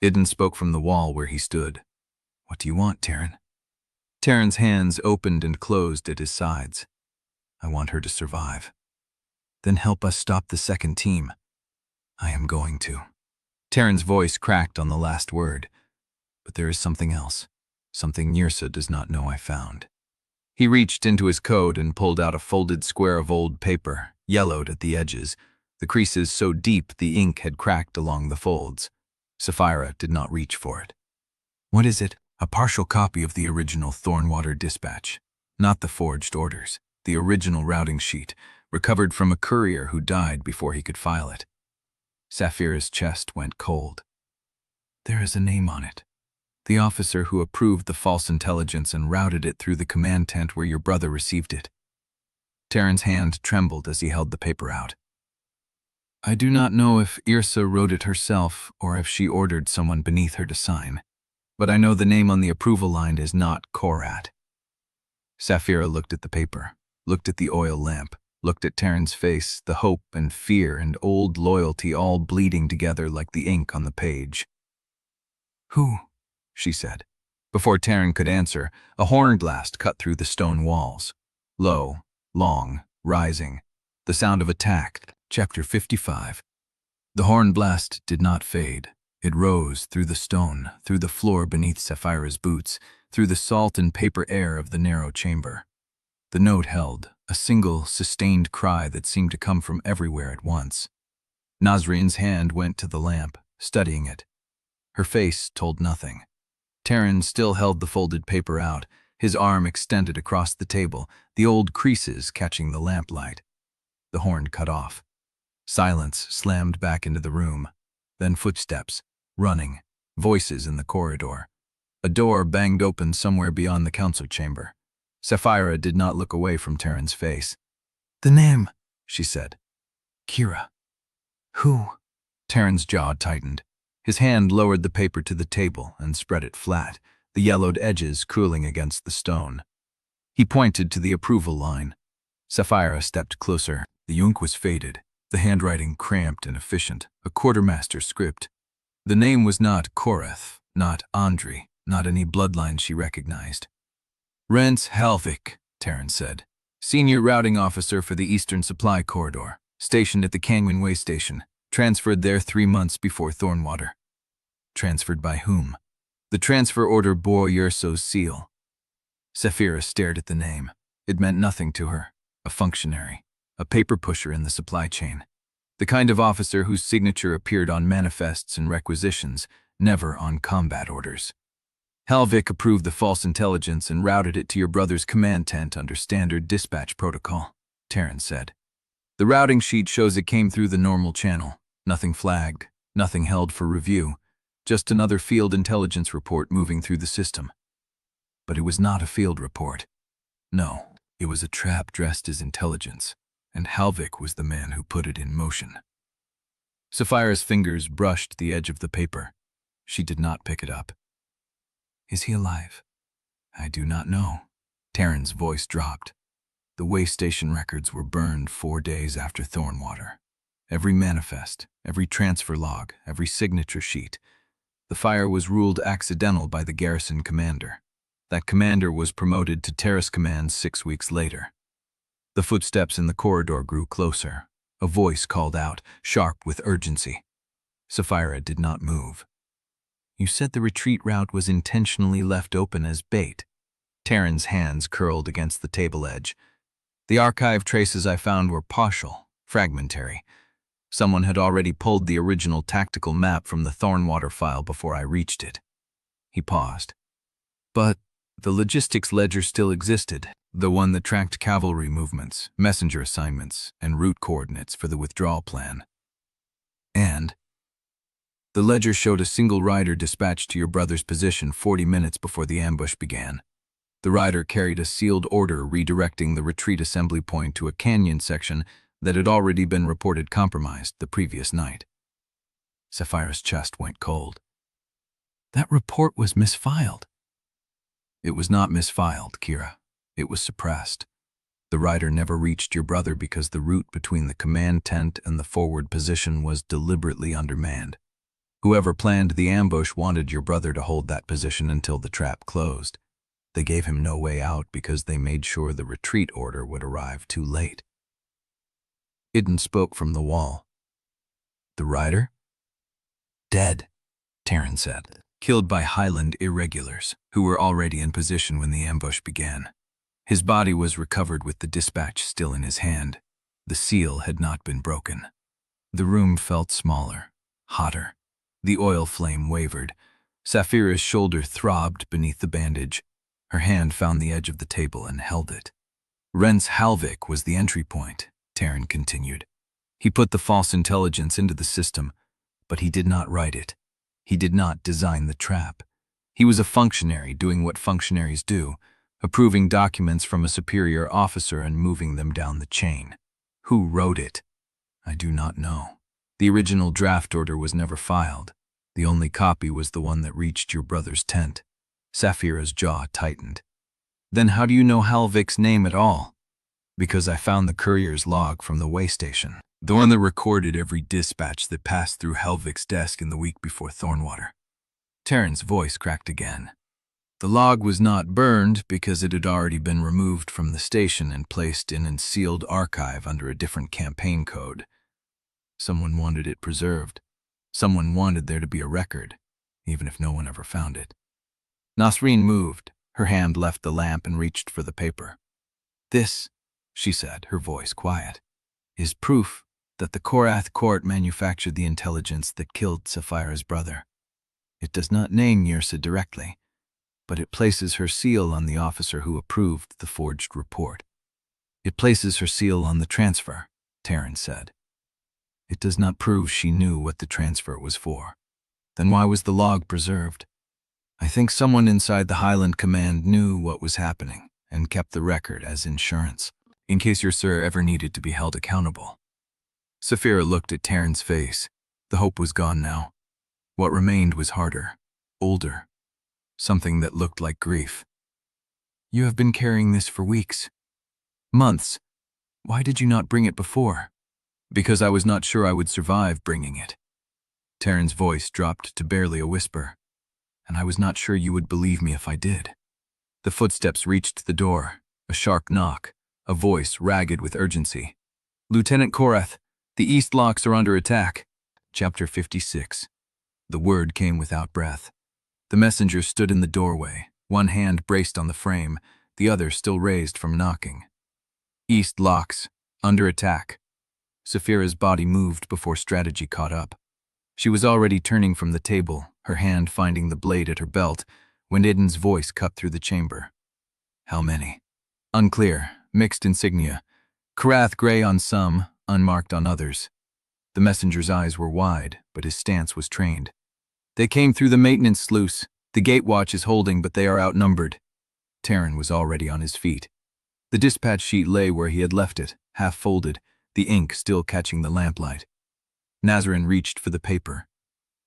Idun spoke from the wall where he stood. What do you want, Teren? Teren's hands opened and closed at his sides. I want her to survive. Then help us stop the second team. I am going to. Teren's voice cracked on the last word. But there is something else, something Yrsa does not know I found. He reached into his coat and pulled out a folded square of old paper, yellowed at the edges, the creases so deep the ink had cracked along the folds. Saphira did not reach for it. What is it? A partial copy of the original Thornwater dispatch. Not the forged orders. The original routing sheet, recovered from a courier who died before he could file it. Saphira's chest went cold. There is a name on it. The officer who approved the false intelligence and routed it through the command tent where your brother received it. Teren's hand trembled as he held the paper out. I do not know if Yrsa wrote it herself or if she ordered someone beneath her to sign, but I know the name on the approval line is not Korrath. Saphira looked at the paper, looked at the oil lamp, looked at Teren's face, the hope and fear and old loyalty all bleeding together like the ink on the page. "Who?" she said. Before Teren could answer, a horn blast cut through the stone walls. Low, long, rising. The sound of attack. Chapter 55. The horn blast did not fade. It rose through the stone, through the floor beneath Saphira's boots, through the salt and paper air of the narrow chamber. The note held, a single, sustained cry that seemed to come from everywhere at once. Nasrin's hand went to the lamp, studying it. Her face told nothing. Teren still held the folded paper out, his arm extended across the table, the old creases catching the lamplight. The horn cut off. Silence slammed back into the room. Then footsteps, running, voices in the corridor. A door banged open somewhere beyond the council chamber. Saphira did not look away from Teren's face. "The name," she said. "Kira." "Who?" Teren's jaw tightened. His hand lowered the paper to the table and spread it flat, the yellowed edges cooling against the stone. He pointed to the approval line. Saphira stepped closer. The ink was faded, the handwriting cramped and efficient, a quartermaster script. The name was not Korrath, not Ondrey, not any bloodline she recognized. "Rance Halvik," Teren said. "Senior routing officer for the Eastern Supply Corridor, stationed at the Kangwin Way Station, transferred there 3 months before Thornwater." Transferred by whom? The transfer order bore Yrsa's seal. Saphira stared at the name. It meant nothing to her. A functionary, a paper pusher in the supply chain. The kind of officer whose signature appeared on manifests and requisitions, never on combat orders. "Halvik approved the false intelligence and routed it to your brother's command tent under standard dispatch protocol," Teren said. "The routing sheet shows it came through the normal channel. Nothing flagged, nothing held for review, just another field intelligence report moving through the system." But it was not a field report. No, it was a trap dressed as intelligence, and Halvik was the man who put it in motion. Saphira's fingers brushed the edge of the paper. She did not pick it up. "Is he alive?" "I do not know." Teren's voice dropped. The way station records were burned 4 days after Thornwater. Every manifest, every transfer log, every signature sheet. The fire was ruled accidental by the garrison commander. That commander was promoted to terrace command 6 weeks later. The footsteps in the corridor grew closer. A voice called out, sharp with urgency. Saphira did not move. "You said the retreat route was intentionally left open as bait." Teren's hands curled against the table edge. "The archive traces I found were partial, fragmentary. Someone had already pulled the original tactical map from the Thornwater file before I reached it." He paused. "But the logistics ledger still existed, the one that tracked cavalry movements, messenger assignments, and route coordinates for the withdrawal plan. And the ledger showed a single rider dispatched to your brother's position 40 minutes before the ambush began. The rider carried a sealed order redirecting the retreat assembly point to a canyon section that had already been reported compromised the previous night." Saphira's chest went cold. "That report was misfiled." "It was not misfiled, Kira. It was suppressed. The rider never reached your brother because the route between the command tent and the forward position was deliberately undermanned. Whoever planned the ambush wanted your brother to hold that position until the trap closed. They gave him no way out because they made sure the retreat order would arrive too late." Idun spoke from the wall. "The rider?" "Dead," Teren said. "Killed by highland irregulars, who were already in position when the ambush began. His body was recovered with the dispatch still in his hand. The seal had not been broken." The room felt smaller, hotter. The oil flame wavered. Saphira's shoulder throbbed beneath the bandage. Her hand found the edge of the table and held it. "Rance Halvik was the entry point," Teren continued. "He put the false intelligence into the system, but he did not write it. He did not design the trap. He was a functionary doing what functionaries do, approving documents from a superior officer and moving them down the chain. Who wrote it? I do not know." The original draft order was never filed. The only copy was the one that reached your brother's tent. Saphira's jaw tightened. Then how do you know Halvik's name at all? Because I found the courier's log from the way station. The one that recorded every dispatch that passed through Halvik's desk in the week before Thornwater. Teren's voice cracked again. The log was not burned because it had already been removed from the station and placed in a sealed archive under a different campaign code. Someone wanted it preserved. Someone wanted there to be a record, even if no one ever found it. Nasrin moved. Her hand left the lamp and reached for the paper. This, she said, her voice quiet, is proof that the Korrath court manufactured the intelligence that killed Saphira's brother. It does not name Yrsa directly, but it places her seal on the officer who approved the forged report. It places her seal on the transfer, Teren said. It does not prove she knew what the transfer was for. Then why was the log preserved? I think someone inside the Highland Command knew what was happening and kept the record as insurance, in case your sir ever needed to be held accountable. Saphira looked at Teren's face. The hope was gone now. What remained was harder, older, something that looked like grief. You have been carrying this for weeks. Months. Why did you not bring it before? Because I was not sure I would survive bringing it. Teren's voice dropped to barely a whisper, and I was not sure you would believe me if I did. The footsteps reached the door, a sharp knock, a voice ragged with urgency. Lieutenant Korrath, the East Locks are under attack. Chapter 56. The word came without breath. The messenger stood in the doorway, one hand braced on the frame, the other still raised from knocking. East Locks, under attack. Saphira's body moved before strategy caught up. She was already turning from the table, her hand finding the blade at her belt, when Idun's voice cut through the chamber. How many? Unclear, mixed insignia. Korrath gray on some, unmarked on others. The messenger's eyes were wide, but his stance was trained. They came through the maintenance sluice. The gate watch is holding, but they are outnumbered. Teren was already on his feet. The dispatch sheet lay where he had left it, half folded, the ink still catching the lamplight. Nasrin reached for the paper.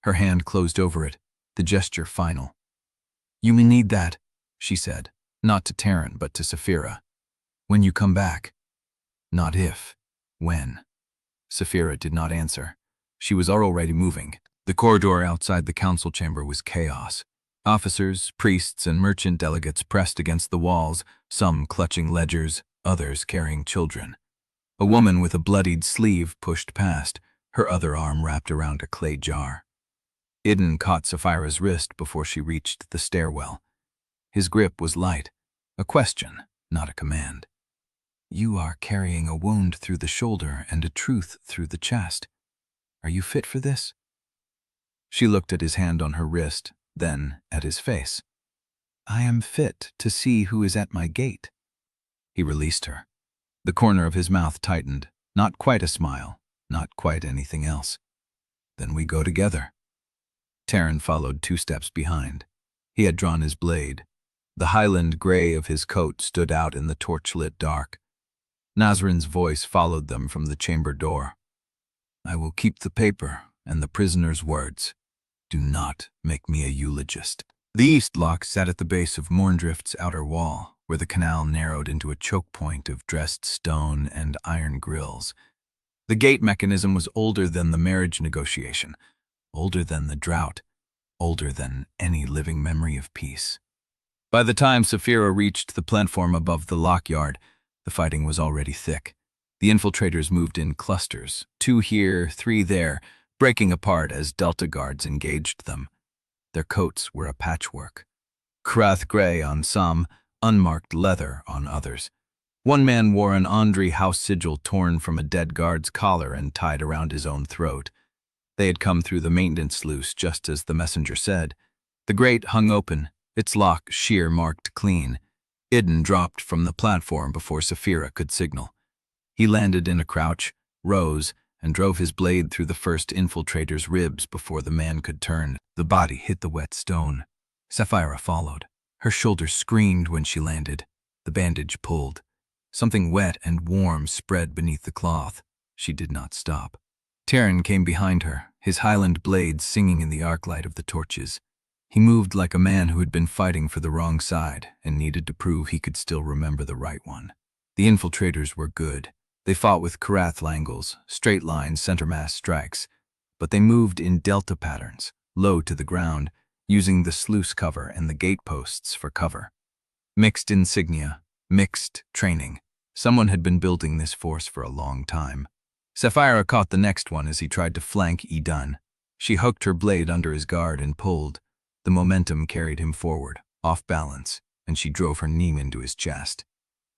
Her hand closed over it, the gesture final. You may need that, she said, not to Teren but to Saphira. When you come back. Not if, when. Saphira did not answer. She was already moving. The corridor outside the council chamber was chaos. Officers, priests, and merchant delegates pressed against the walls, some clutching ledgers, others carrying children. A woman with a bloodied sleeve pushed past, her other arm wrapped around a clay jar. Idun caught Saphira's wrist before she reached the stairwell. His grip was light, a question, not a command. You are carrying a wound through the shoulder and a truth through the chest. Are you fit for this? She looked at his hand on her wrist, then at his face. I am fit to see who is at my gate. He released her. The corner of his mouth tightened, not quite a smile, not quite anything else. Then we go together. Teren followed 2 steps behind. He had drawn his blade. The highland gray of his coat stood out in the torchlit dark. Nasrin's voice followed them from the chamber door. I will keep the paper and the prisoner's words. Do not make me a eulogist. The East Lock sat at the base of Mourndrift's outer wall, where the canal narrowed into a choke point of dressed stone and iron grills. The gate mechanism was older than the marriage negotiation, older than the drought, older than any living memory of peace. By the time Saphira reached the platform above the lockyard, the fighting was already thick. The infiltrators moved in clusters, 2 here, 3 there, breaking apart as Delta guards engaged them. Their coats were a patchwork. Korrath gray on some, unmarked leather on others. One man wore an Ondrey house sigil torn from a dead guard's collar and tied around his own throat. They had come through the maintenance sluice just as the messenger said. The grate hung open, its lock sheer marked clean. Idun dropped from the platform before Saphira could signal. He landed in a crouch, rose, and drove his blade through the first infiltrator's ribs before the man could turn. The body hit the wet stone. Saphira followed. Her shoulders screamed when she landed. The bandage pulled. Something wet and warm spread beneath the cloth. She did not stop. Teren came behind her, his highland blade singing in the arc light of the torches. He moved like a man who had been fighting for the wrong side and needed to prove he could still remember the right one. The infiltrators were good. They fought with Korrath langles, straight line center-mass strikes, but they moved in delta patterns, low to the ground, using the sluice cover and the gate posts for cover. Mixed insignia, mixed training. Someone had been building this force for a long time. Saphira caught the next one as he tried to flank Idun. She hooked her blade under his guard and pulled. The momentum carried him forward, off balance, and she drove her knee into his chest.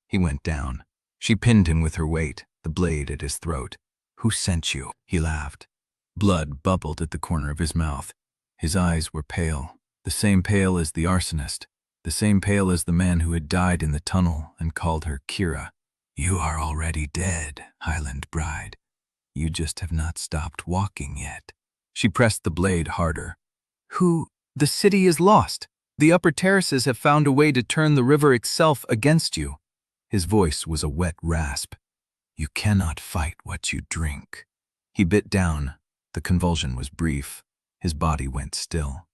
He went down. She pinned him with her weight, the blade at his throat. "Who sent you?" He laughed. Blood bubbled at the corner of his mouth. His eyes were pale, the same pale as the arsonist, the same pale as the man who had died in the tunnel and called her Kira. "You are already dead, Highland bride. You just have not stopped walking yet." She pressed the blade harder. The city is lost. The upper terraces have found a way to turn the river itself against you." His voice was a wet rasp. "You cannot fight what you drink." He bit down. The convulsion was brief. His body went still.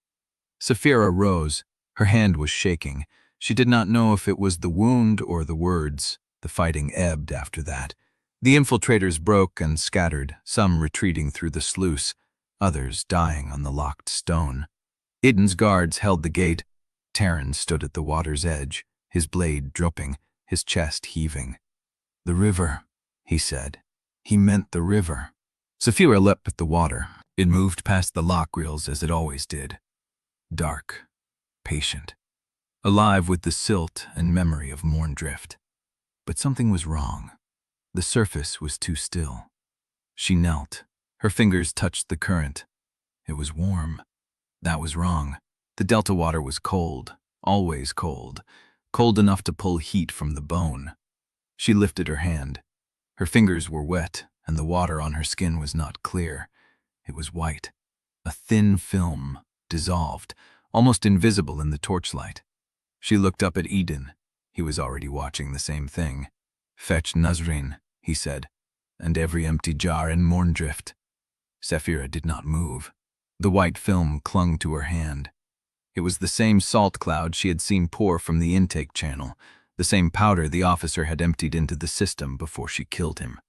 Saphira rose. Her hand was shaking. She did not know if it was the wound or the words. The fighting ebbed after that. The infiltrators broke and scattered, some retreating through the sluice, others dying on the locked stone. Idun's guards held the gate. Teren stood at the water's edge, his blade dropping, his chest heaving. "The river," he said. He meant the river. Saphira leapt at the water. It moved past the lock reels as it always did. Dark, patient, alive with the silt and memory of Mourndrift. But something was wrong. The surface was too still. She knelt. Her fingers touched the current. It was warm. That was wrong. The delta water was cold, always cold, cold enough to pull heat from the bone. She lifted her hand. Her fingers were wet, and the water on her skin was not clear. It was white. A thin film, dissolved, almost invisible in the torchlight. She looked up at Idun. He was already watching the same thing. "Fetch Nasrin," he said, "and every empty jar in Mourndrift." Saphira did not move. The white film clung to her hand. It was the same salt cloud she had seen pour from the intake channel, the same powder the officer had emptied into the system before she killed him.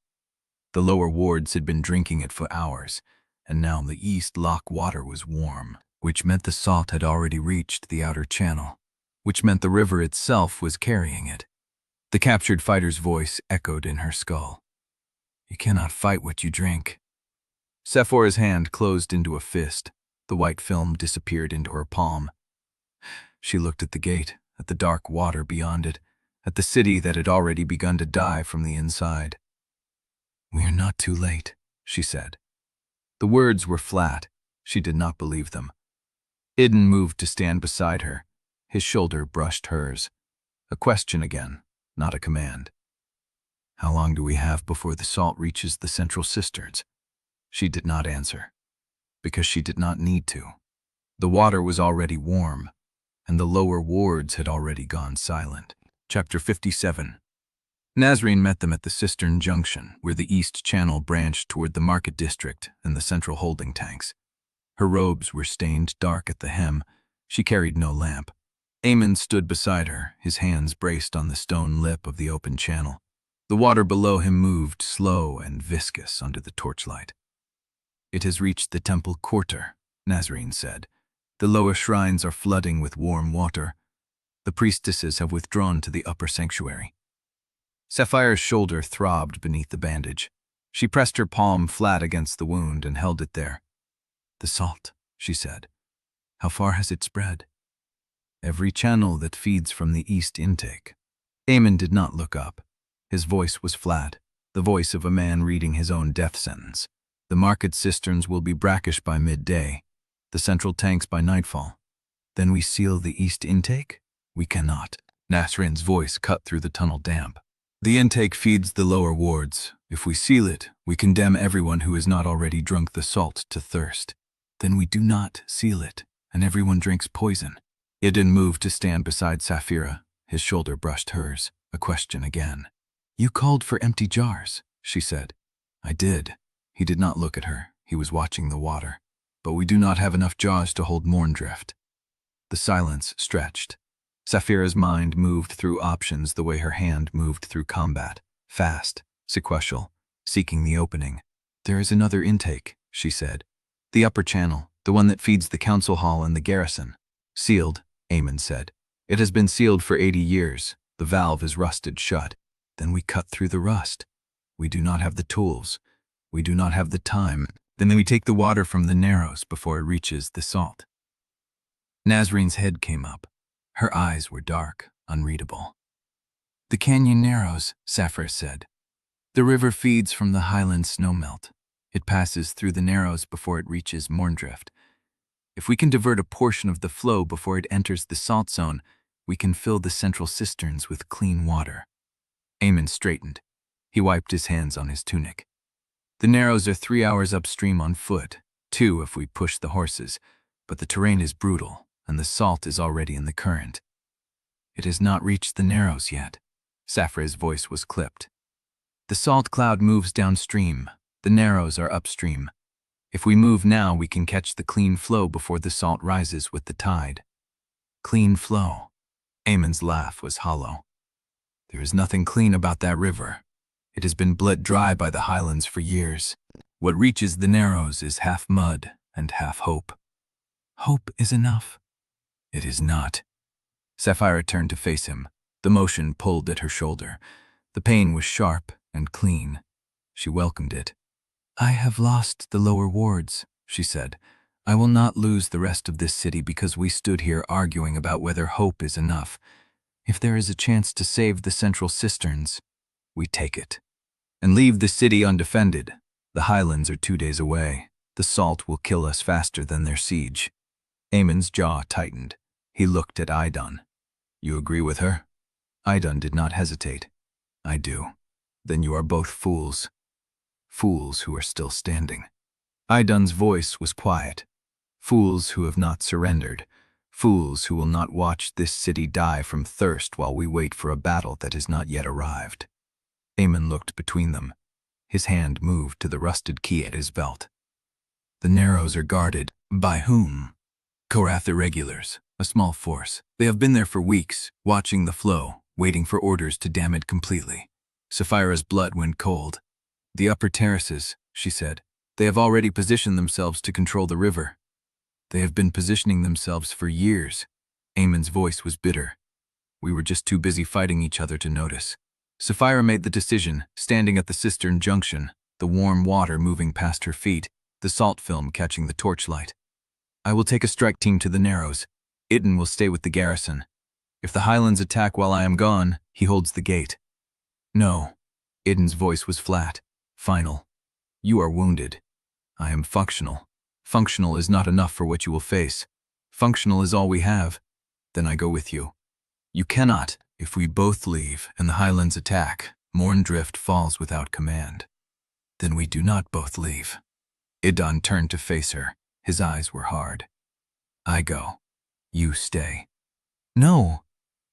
The lower wards had been drinking it for hours, and now the east lock water was warm, which meant the salt had already reached the outer channel, which meant the river itself was carrying it. The captured fighter's voice echoed in her skull. "You cannot fight what you drink." Saphira's hand closed into a fist. The white film disappeared into her palm. She looked at the gate, at the dark water beyond it, at the city that had already begun to die from the inside. "We are not too late," she said. The words were flat. She did not believe them. Idun moved to stand beside her. His shoulder brushed hers. A question again, not a command. "How long do we have before the salt reaches the central cisterns?" She did not answer, because she did not need to. The water was already warm, and the lower wards had already gone silent. Chapter 57. Nasrin met them at the cistern junction, where the east channel branched toward the market district and the central holding tanks. Her robes were stained dark at the hem. She carried no lamp. Eamon stood beside her, his hands braced on the stone lip of the open channel. The water below him moved slow and viscous under the torchlight. "It has reached the temple quarter," Nasrin said. "The lower shrines are flooding with warm water. The priestesses have withdrawn to the upper sanctuary." Saphira's shoulder throbbed beneath the bandage. She pressed her palm flat against the wound and held it there. "The salt," she said. "How far has it spread?" "Every channel that feeds from the east intake." Eamon did not look up. His voice was flat, the voice of a man reading his own death sentence. "The market cisterns will be brackish by midday, the central tanks by nightfall. Then we seal the east intake?" "We cannot." Nasrin's voice cut through the tunnel damp. "The intake feeds the lower wards. If we seal it, we condemn everyone who has not already drunk the salt to thirst. Then we do not seal it, and everyone drinks poison." Idun moved to stand beside Saphira. His shoulder brushed hers. A question again. "You called for empty jars," she said. "I did." He did not look at her. He was watching the water. But we do not have enough jaws to hold Mourndrift. The silence stretched. Saphira's mind moved through options the way her hand moved through combat. Fast, sequential, seeking the opening. There is another intake, she said. The upper channel, the one that feeds the council hall and the garrison. Sealed, Eamon said. It has been sealed for 80 years. The valve is rusted shut. Then we cut through the rust. We do not have the tools. We do not have the time. Then we take the water from the narrows before it reaches the salt. Nasrin's head came up. Her eyes were dark, unreadable. The canyon narrows, Saphira said. The river feeds from the highland snowmelt. It passes through the narrows before it reaches Mourndrift. If we can divert a portion of the flow before it enters the salt zone, we can fill the central cisterns with clean water. Eamon straightened. He wiped his hands on his tunic. The narrows are 3 hours upstream on foot, 2 if we push the horses, but the terrain is brutal, and the salt is already in the current. It has not reached the narrows yet. Saphira's voice was clipped. The salt cloud moves downstream. The narrows are upstream. If we move now, we can catch the clean flow before the salt rises with the tide. Clean flow. Eamon's laugh was hollow. There is nothing clean about that river. It has been bled dry by the highlands for years. What reaches the narrows is half mud and half hope. Hope is enough. It is not. Saphira turned to face him. The motion pulled at her shoulder. The pain was sharp and clean. She welcomed it. I have lost the lower wards, she said. I will not lose the rest of this city because we stood here arguing about whether hope is enough. If there is a chance to save the central cisterns, we take it. And leave the city undefended. The highlands are 2 days away. The salt will kill us faster than their siege. Eamon's jaw tightened. He looked at Idun. You agree with her? Idun did not hesitate. I do. Then you are both fools. Fools who are still standing. Idun's voice was quiet. Fools who have not surrendered. Fools who will not watch this city die from thirst while we wait for a battle that has not yet arrived. Eamon looked between them. His hand moved to the rusted key at his belt. The narrows are guarded. By whom? Korrath irregulars, a small force. They have been there for weeks, watching the flow, waiting for orders to dam it completely. Saphira's blood went cold. The upper terraces, she said. They have already positioned themselves to control the river. They have been positioning themselves for years. Eamon's voice was bitter. We were just too busy fighting each other to notice. Saphira made the decision, standing at the cistern junction, the warm water moving past her feet, the salt film catching the torchlight. I will take a strike team to the narrows. Idun will stay with the garrison. If the highlands attack while I am gone, he holds the gate. No. Idun's voice was flat, final. You are wounded. I am functional. Functional is not enough for what you will face. Functional is all we have. Then I go with you. You cannot. If we both leave and the highlands attack, Mourndrift falls without command. Then we do not both leave. Idun turned to face her. His eyes were hard. I go. You stay. No.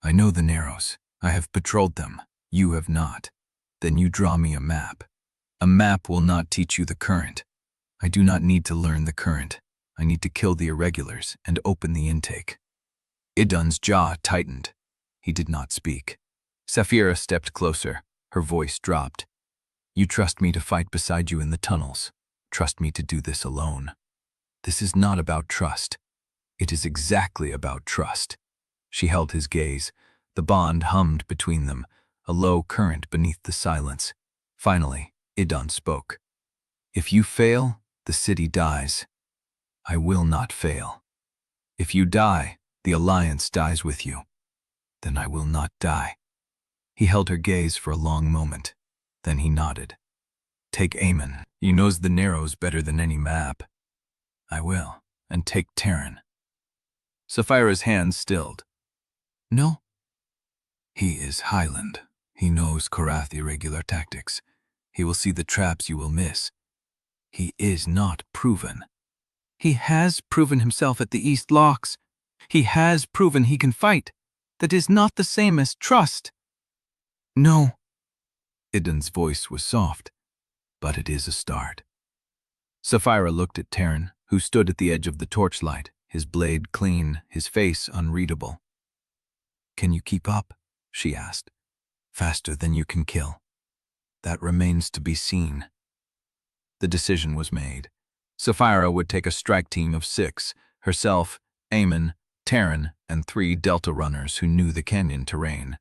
I know the narrows. I have patrolled them. You have not. Then you draw me a map. A map will not teach you the current. I do not need to learn the current. I need to kill the irregulars and open the intake. Idun's jaw tightened. He did not speak. Saphira stepped closer. Her voice dropped. You trust me to fight beside you in the tunnels. Trust me to do this alone. This is not about trust. It is exactly about trust. She held his gaze. The bond hummed between them, a low current beneath the silence. Finally, Idun spoke. If you fail, the city dies. I will not fail. If you die, the alliance dies with you. Then I will not die. He held her gaze for a long moment. Then he nodded. Take Eamon. He knows the narrows better than any map. I will. And take Teren. Saphira's hand stilled. No. He is highland. He knows Korrath irregular tactics. He will see the traps you will miss. He is not proven. He has proven himself at the East Locks. He has proven he can fight. That is not the same as trust. No. Idun's voice was soft, but it is a start. Saphira looked at Teren, who stood at the edge of the torchlight, his blade clean, his face unreadable. "Can you keep up?" she asked. "Faster than you can kill." "That remains to be seen." The decision was made. Saphira would take a strike team of 6, herself, Aemon, Teren, and 3 Delta runners who knew the canyon terrain.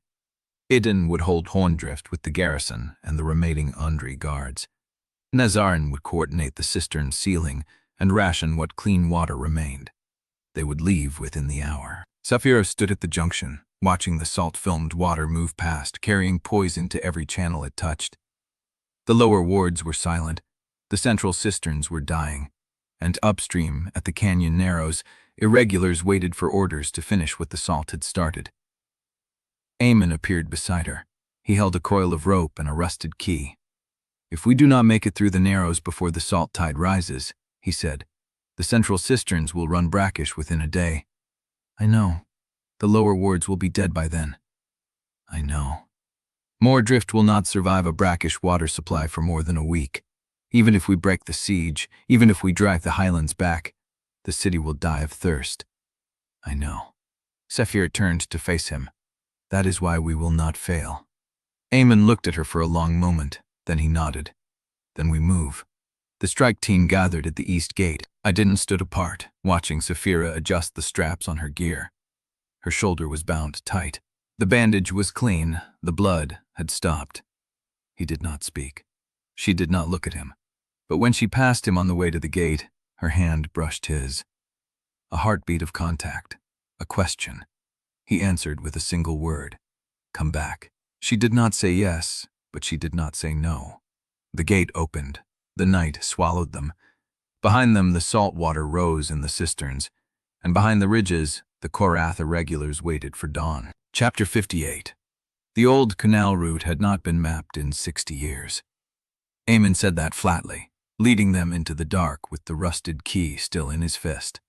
Idun would hold Mourndrift with the garrison and the remaining Ondrey guards. Nasrin would coordinate the cistern sealing and ration what clean water remained. They would leave within the hour. Saphira stood at the junction, watching the salt-filmed water move past, carrying poison to every channel it touched. The lower wards were silent, the central cisterns were dying, and upstream, at the canyon narrows, irregulars waited for orders to finish what the salt had started. Aemon appeared beside her. He held a coil of rope and a rusted key. "If we do not make it through the narrows before the salt tide rises," he said, "the central cisterns will run brackish within a day." "I know. The lower wards will be dead by then." "I know. Mourndrift will not survive a brackish water supply for more than a week. Even if we break the siege, even if we drive the highlands back, the city will die of thirst." "I know." Saphira turned to face him. "That is why we will not fail." Aemon looked at her for a long moment, then he nodded. "Then we move." The strike team gathered at the east gate. Idun stood apart, watching Saphira adjust the straps on her gear. Her shoulder was bound tight. The bandage was clean, the blood had stopped. He did not speak. She did not look at him. But when she passed him on the way to the gate, her hand brushed his. A heartbeat of contact, a question. He answered with a single word: "Come back." She did not say yes, but she did not say no. The gate opened. The night swallowed them. Behind them the salt water rose in the cisterns, and behind the ridges the Korrath irregulars waited for dawn. Chapter 58. The old canal route had not been mapped in 60 years. Aemon said that flatly, leading them into the dark with the rusted key still in his fist.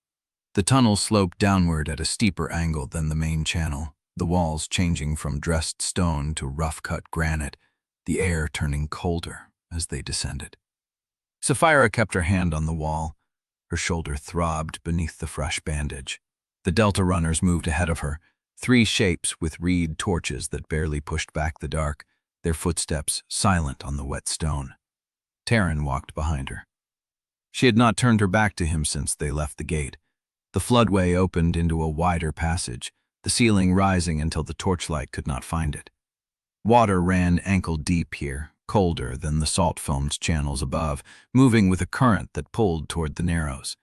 The tunnel sloped downward at a steeper angle than the main channel, the walls changing from dressed stone to rough-cut granite, the air turning colder as they descended. Saphira kept her hand on the wall. Her shoulder throbbed beneath the fresh bandage. The Delta runners moved ahead of her, 3 shapes with reed torches that barely pushed back the dark, their footsteps silent on the wet stone. Teren walked behind her. She had not turned her back to him since they left the gate. The floodway opened into a wider passage, the ceiling rising until the torchlight could not find it. Water ran ankle-deep here, colder than the salt-filmed channels above, moving with a current that pulled toward the narrows.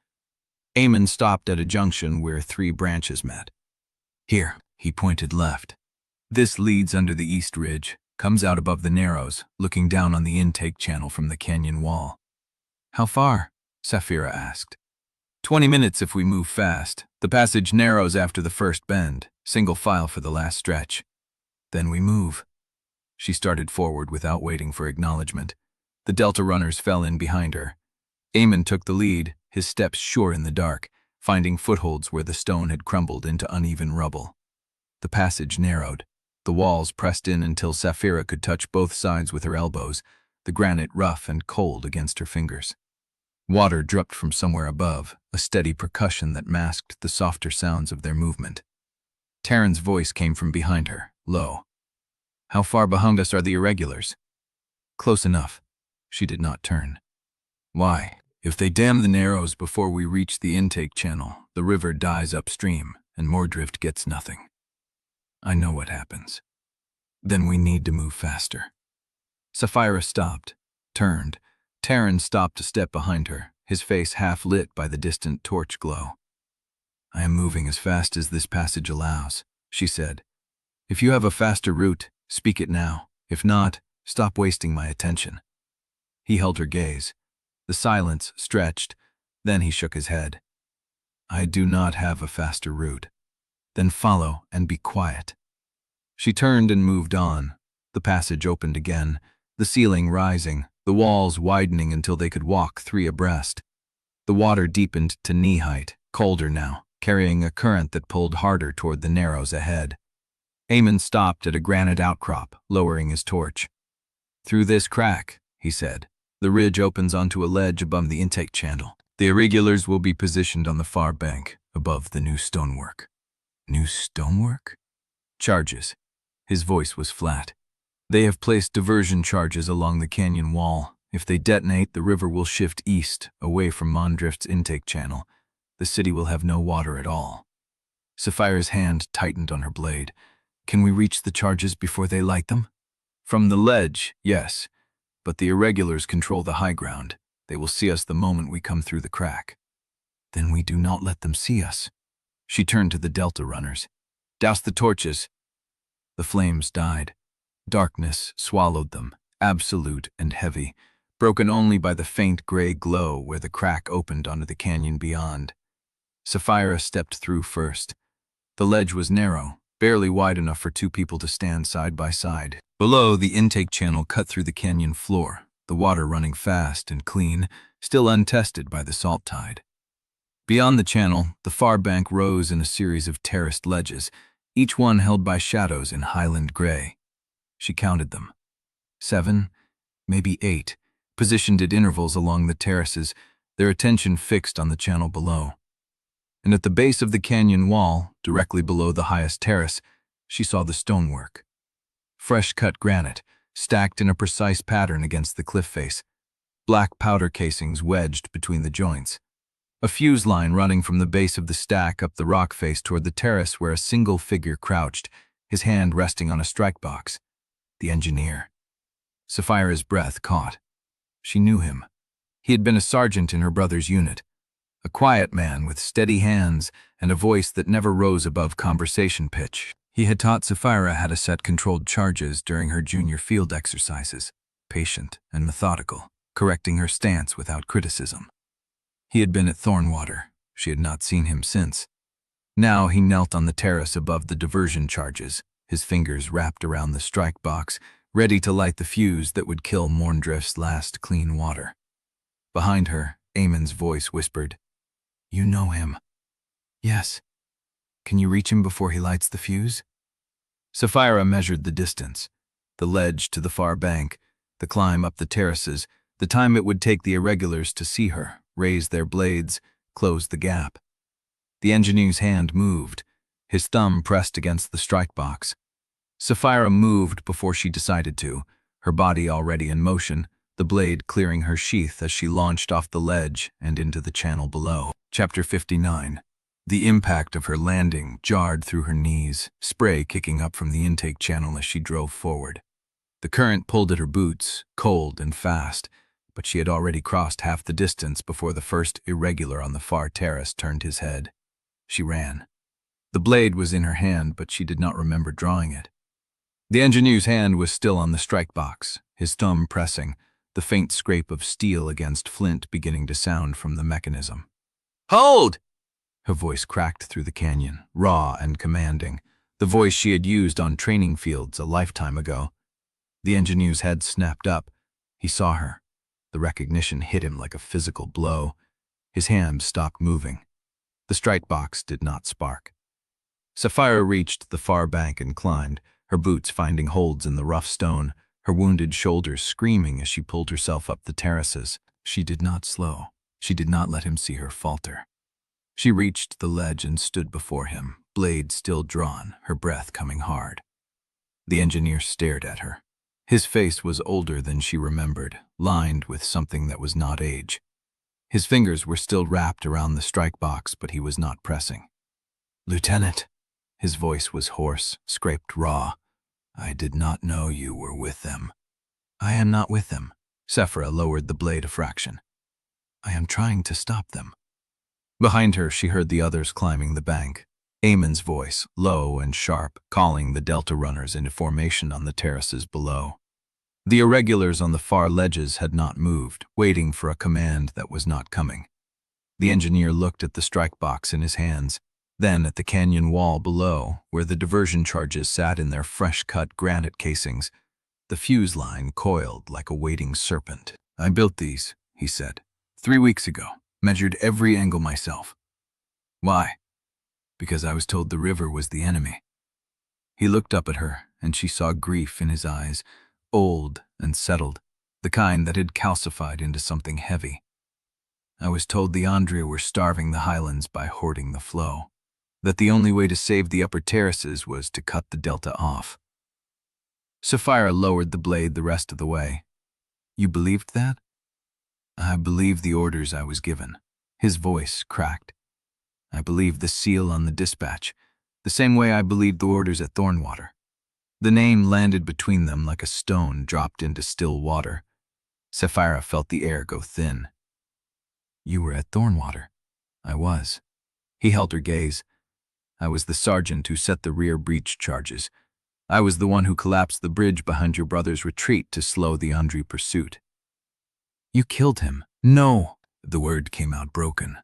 Aemon stopped at a junction where 3 branches met. "Here," he pointed left. "This leads under the east ridge, comes out above the narrows, looking down on the intake channel from the canyon wall." "How far?" Saphira asked. 20 minutes if we move fast. The passage narrows after the first bend, single file for the last stretch. Then we move." She started forward without waiting for acknowledgement. The Delta runners fell in behind her. Aemon took the lead, his steps sure in the dark, finding footholds where the stone had crumbled into uneven rubble. The passage narrowed. The walls pressed in until Saphira could touch both sides with her elbows, the granite rough and cold against her fingers. Water dripped from somewhere above, a steady percussion that masked the softer sounds of their movement. Teren's voice came from behind her, low. "How far behind us are the irregulars?" "Close enough." She did not turn. "Why? If they dam the narrows before we reach the intake channel, the river dies upstream, and Mourndrift gets nothing." "I know what happens." "Then we need to move faster." Saphira stopped, turned. Teren stopped a step behind her, his face half lit by the distant torch glow. "I am moving as fast as this passage allows," she said. "If you have a faster route, speak it now. If not, stop wasting my attention." He held her gaze. The silence stretched, then he shook his head. "I do not have a faster route." "Then follow and be quiet." She turned and moved on. The passage opened again, the ceiling rising, the walls widening until they could walk 3 abreast. The water deepened to knee-height, colder now, carrying a current that pulled harder toward the narrows ahead. Aemon stopped at a granite outcrop, lowering his torch. "Through this crack," he said. The ridge opens onto a ledge above the intake channel. The irregulars will be positioned on the far bank, above the new stonework. New stonework? Charges. His voice was flat. They have placed diversion charges along the canyon wall. If they detonate, the river will shift east, away from Mourndrift's intake channel. The city will have no water at all. Saphira's hand tightened on her blade. Can we reach the charges before they light them? From the ledge, yes. But the irregulars control the high ground. They will see us the moment we come through the crack. Then we do not let them see us. She turned to the Delta runners. Douse the torches. The flames died. Darkness swallowed them, absolute and heavy, broken only by the faint gray glow where the crack opened onto the canyon beyond. Saphira stepped through first. The ledge was narrow, barely wide enough for two people to stand side by side. Below, the intake channel cut through the canyon floor, the water running fast and clean, still untested by the salt tide. Beyond the channel, the far bank rose in a series of terraced ledges, each one held by shadows in highland gray. She counted them. 7, maybe 8, positioned at intervals along the terraces, their attention fixed on the channel below. And at the base of the canyon wall, directly below the highest terrace, she saw the stonework. Fresh-cut granite, stacked in a precise pattern against the cliff face, black powder casings wedged between the joints. A fuse line running from the base of the stack up the rock face toward the terrace where a single figure crouched, his hand resting on a strike box. The engineer. Saphira's breath caught. She knew him. He had been a sergeant in her brother's unit. A quiet man with steady hands and a voice that never rose above conversation pitch. He had taught Saphira how to set controlled charges during her junior field exercises, patient and methodical, correcting her stance without criticism. He had been at Thornwater. She had not seen him since. Now he knelt on the terrace above the diversion charges, his fingers wrapped around the strike box, ready to light the fuse that would kill Mourndrift's last clean water. Behind her, Eamon's voice whispered, "You know him." "Yes." "Can you reach him before he lights the fuse?" Saphira measured the distance, the ledge to the far bank, the climb up the terraces, the time it would take the irregulars to see her, raise their blades, close the gap. The engineer's hand moved, his thumb pressed against the strike box. Saphira moved before she decided to, her body already in motion, the blade clearing her sheath as she launched off the ledge and into the channel below. Chapter 59. The impact of her landing jarred through her knees, spray kicking up from the intake channel as she drove forward. The current pulled at her boots, cold and fast, but she had already crossed half the distance before the first irregular on the far terrace turned his head. She ran. The blade was in her hand, but she did not remember drawing it. The engineer's hand was still on the strike box, his thumb pressing, the faint scrape of steel against flint beginning to sound from the mechanism. "Hold!" Her voice cracked through the canyon, raw and commanding, the voice she had used on training fields a lifetime ago. The engineer's head snapped up. He saw her. The recognition hit him like a physical blow. His hand stopped moving. The strike box did not spark. Saphira reached the far bank and climbed, her boots finding holds in the rough stone, her wounded shoulders screaming as she pulled herself up the terraces. She did not slow. She did not let him see her falter. She reached the ledge and stood before him, blade still drawn, her breath coming hard. The engineer stared at her. His face was older than she remembered, lined with something that was not age. His fingers were still wrapped around the strike box, but he was not pressing. "Lieutenant," his voice was hoarse, scraped raw. "I did not know you were with them." "I am not with them." Saphira lowered the blade a fraction. "I am trying to stop them." Behind her, she heard the others climbing the bank. Eamon's voice, low and sharp, calling the Delta runners into formation on the terraces below. The irregulars on the far ledges had not moved, waiting for a command that was not coming. The engineer looked at the strike box in his hands, then at the canyon wall below, where the diversion charges sat in their fresh-cut granite casings. The fuse line coiled like a waiting serpent. "I built these," he said, 3 weeks ago. Measured every angle myself. Why? Because I was told the river was the enemy. He looked up at her, and she saw grief in his eyes, old and settled. the kind that had calcified into something heavy. I was told the Ondrey were starving the highlands by hoarding the flow, that the only way to save the upper terraces was to cut the delta off. Saphira lowered the blade the rest of the way. You believed that? I believed the orders I was given. His voice cracked. I believed the seal on the dispatch, the same way I believed the orders at Thornwater. The name landed between them like a stone dropped into still water. Saphira felt the air go thin. You were at Thornwater. I was. He held her gaze. I was the sergeant who set the rear breach charges. I was the one who collapsed the bridge behind your brother's retreat to slow the Ondrey pursuit. You killed him. No, the word came out broken.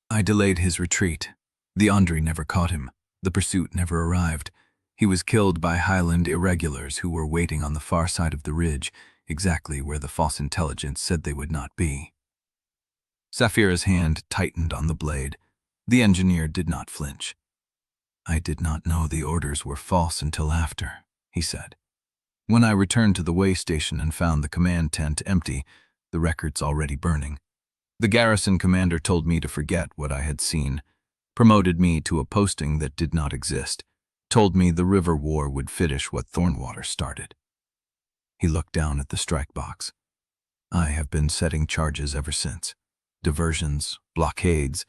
I delayed his retreat. The Ondrey never caught him. The pursuit never arrived. He was killed by highland irregulars who were waiting on the far side of the ridge, exactly where the false intelligence said they would not be. Saphira's hand tightened on the blade. The engineer did not flinch. I did not know the orders were false until after, he said. When I returned to the way station and found the command tent empty, the records already burning. The garrison commander told me to forget what I had seen, promoted me to a posting that did not exist, told me the river war would finish what Thornwater started. He looked down at the strike box. I have been setting charges ever since. Diversions, blockades,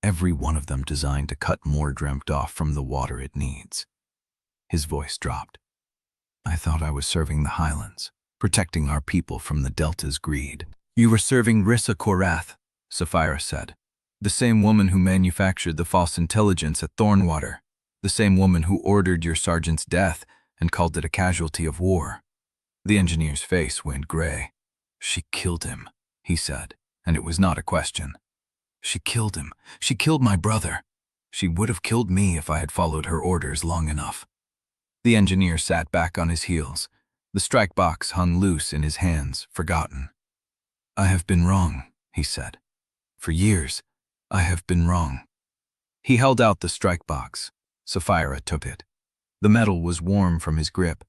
every one of them designed to cut Mourndrift off from the water it needs. His voice dropped. I thought I was serving the highlands, protecting our people from the Delta's greed. You were serving Saphira Korrath, Saphira said. The same woman who manufactured the false intelligence at Thornwater. The same woman who ordered your sergeant's death and called it a casualty of war. The engineer's face went gray. She killed him, he said, and it was not a question. She killed him. She killed my brother. She would have killed me if I had followed her orders long enough. The engineer sat back on his heels. The strike box hung loose in his hands, forgotten. I have been wrong, he said. For years, I have been wrong. He held out the strike box. Saphira took it. The metal was warm from his grip.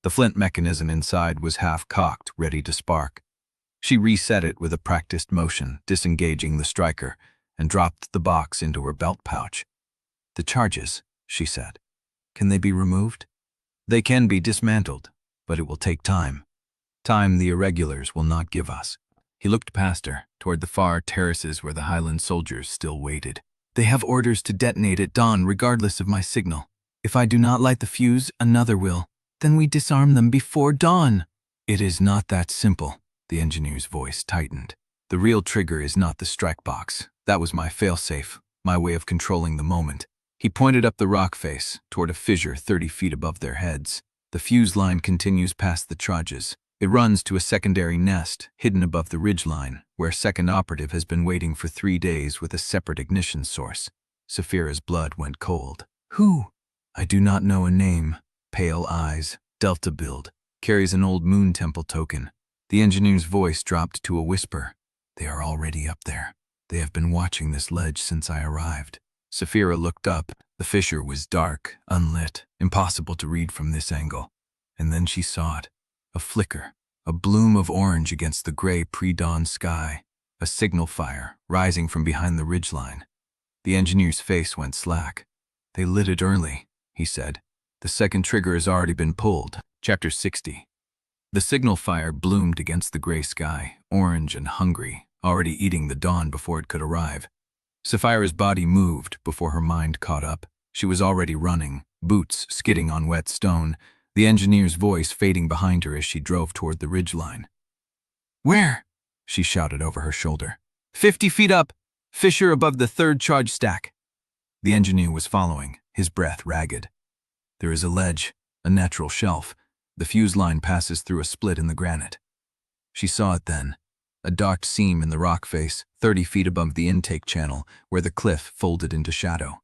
The flint mechanism inside was half-cocked, ready to spark. She reset it with a practiced motion, disengaging the striker, and dropped the box into her belt pouch. The charges, she said. Can they be removed? They can be dismantled, but it will take time. Time the irregulars will not give us. He looked past her, toward the far terraces where the Highland soldiers still waited. They have orders to detonate at dawn regardless of my signal. If I do not light the fuse, another will. Then we disarm them before dawn. It is not that simple. The engineer's voice tightened. The real trigger is not the strike box. That was my failsafe, my way of controlling the moment. He pointed up the rock face, toward a fissure 30 feet above their heads. The fuse line continues past the charges. It runs to a secondary nest, hidden above the ridgeline, where second operative has been waiting for 3 days with a separate ignition source. Saphira's blood went cold. Who? I do not know a name. Pale eyes, Delta build, carries an old moon temple token. The engineer's voice dropped to a whisper. They are already up there. They have been watching this ledge since I arrived. Saphira looked up. The fissure was dark, unlit, impossible to read from this angle. And then she saw it. A flicker, a bloom of orange against the gray pre-dawn sky. A signal fire, rising from behind the ridgeline. The engineer's face went slack. They lit it early, he said. The second trigger has already been pulled. Chapter 60. The signal fire bloomed against the gray sky, orange and hungry, already eating the dawn before it could arrive. Saphira's body moved before her mind caught up. She was already running, boots skidding on wet stone, the engineer's voice fading behind her as she drove toward the ridgeline. Where? She shouted over her shoulder. 50 feet up, fissure above the third charge stack. The engineer was following, his breath ragged. There is a ledge, a natural shelf. The fuse line passes through a split in the granite. She saw it then, a dark seam in the rock face, 30 feet above the intake channel, where the cliff folded into shadow.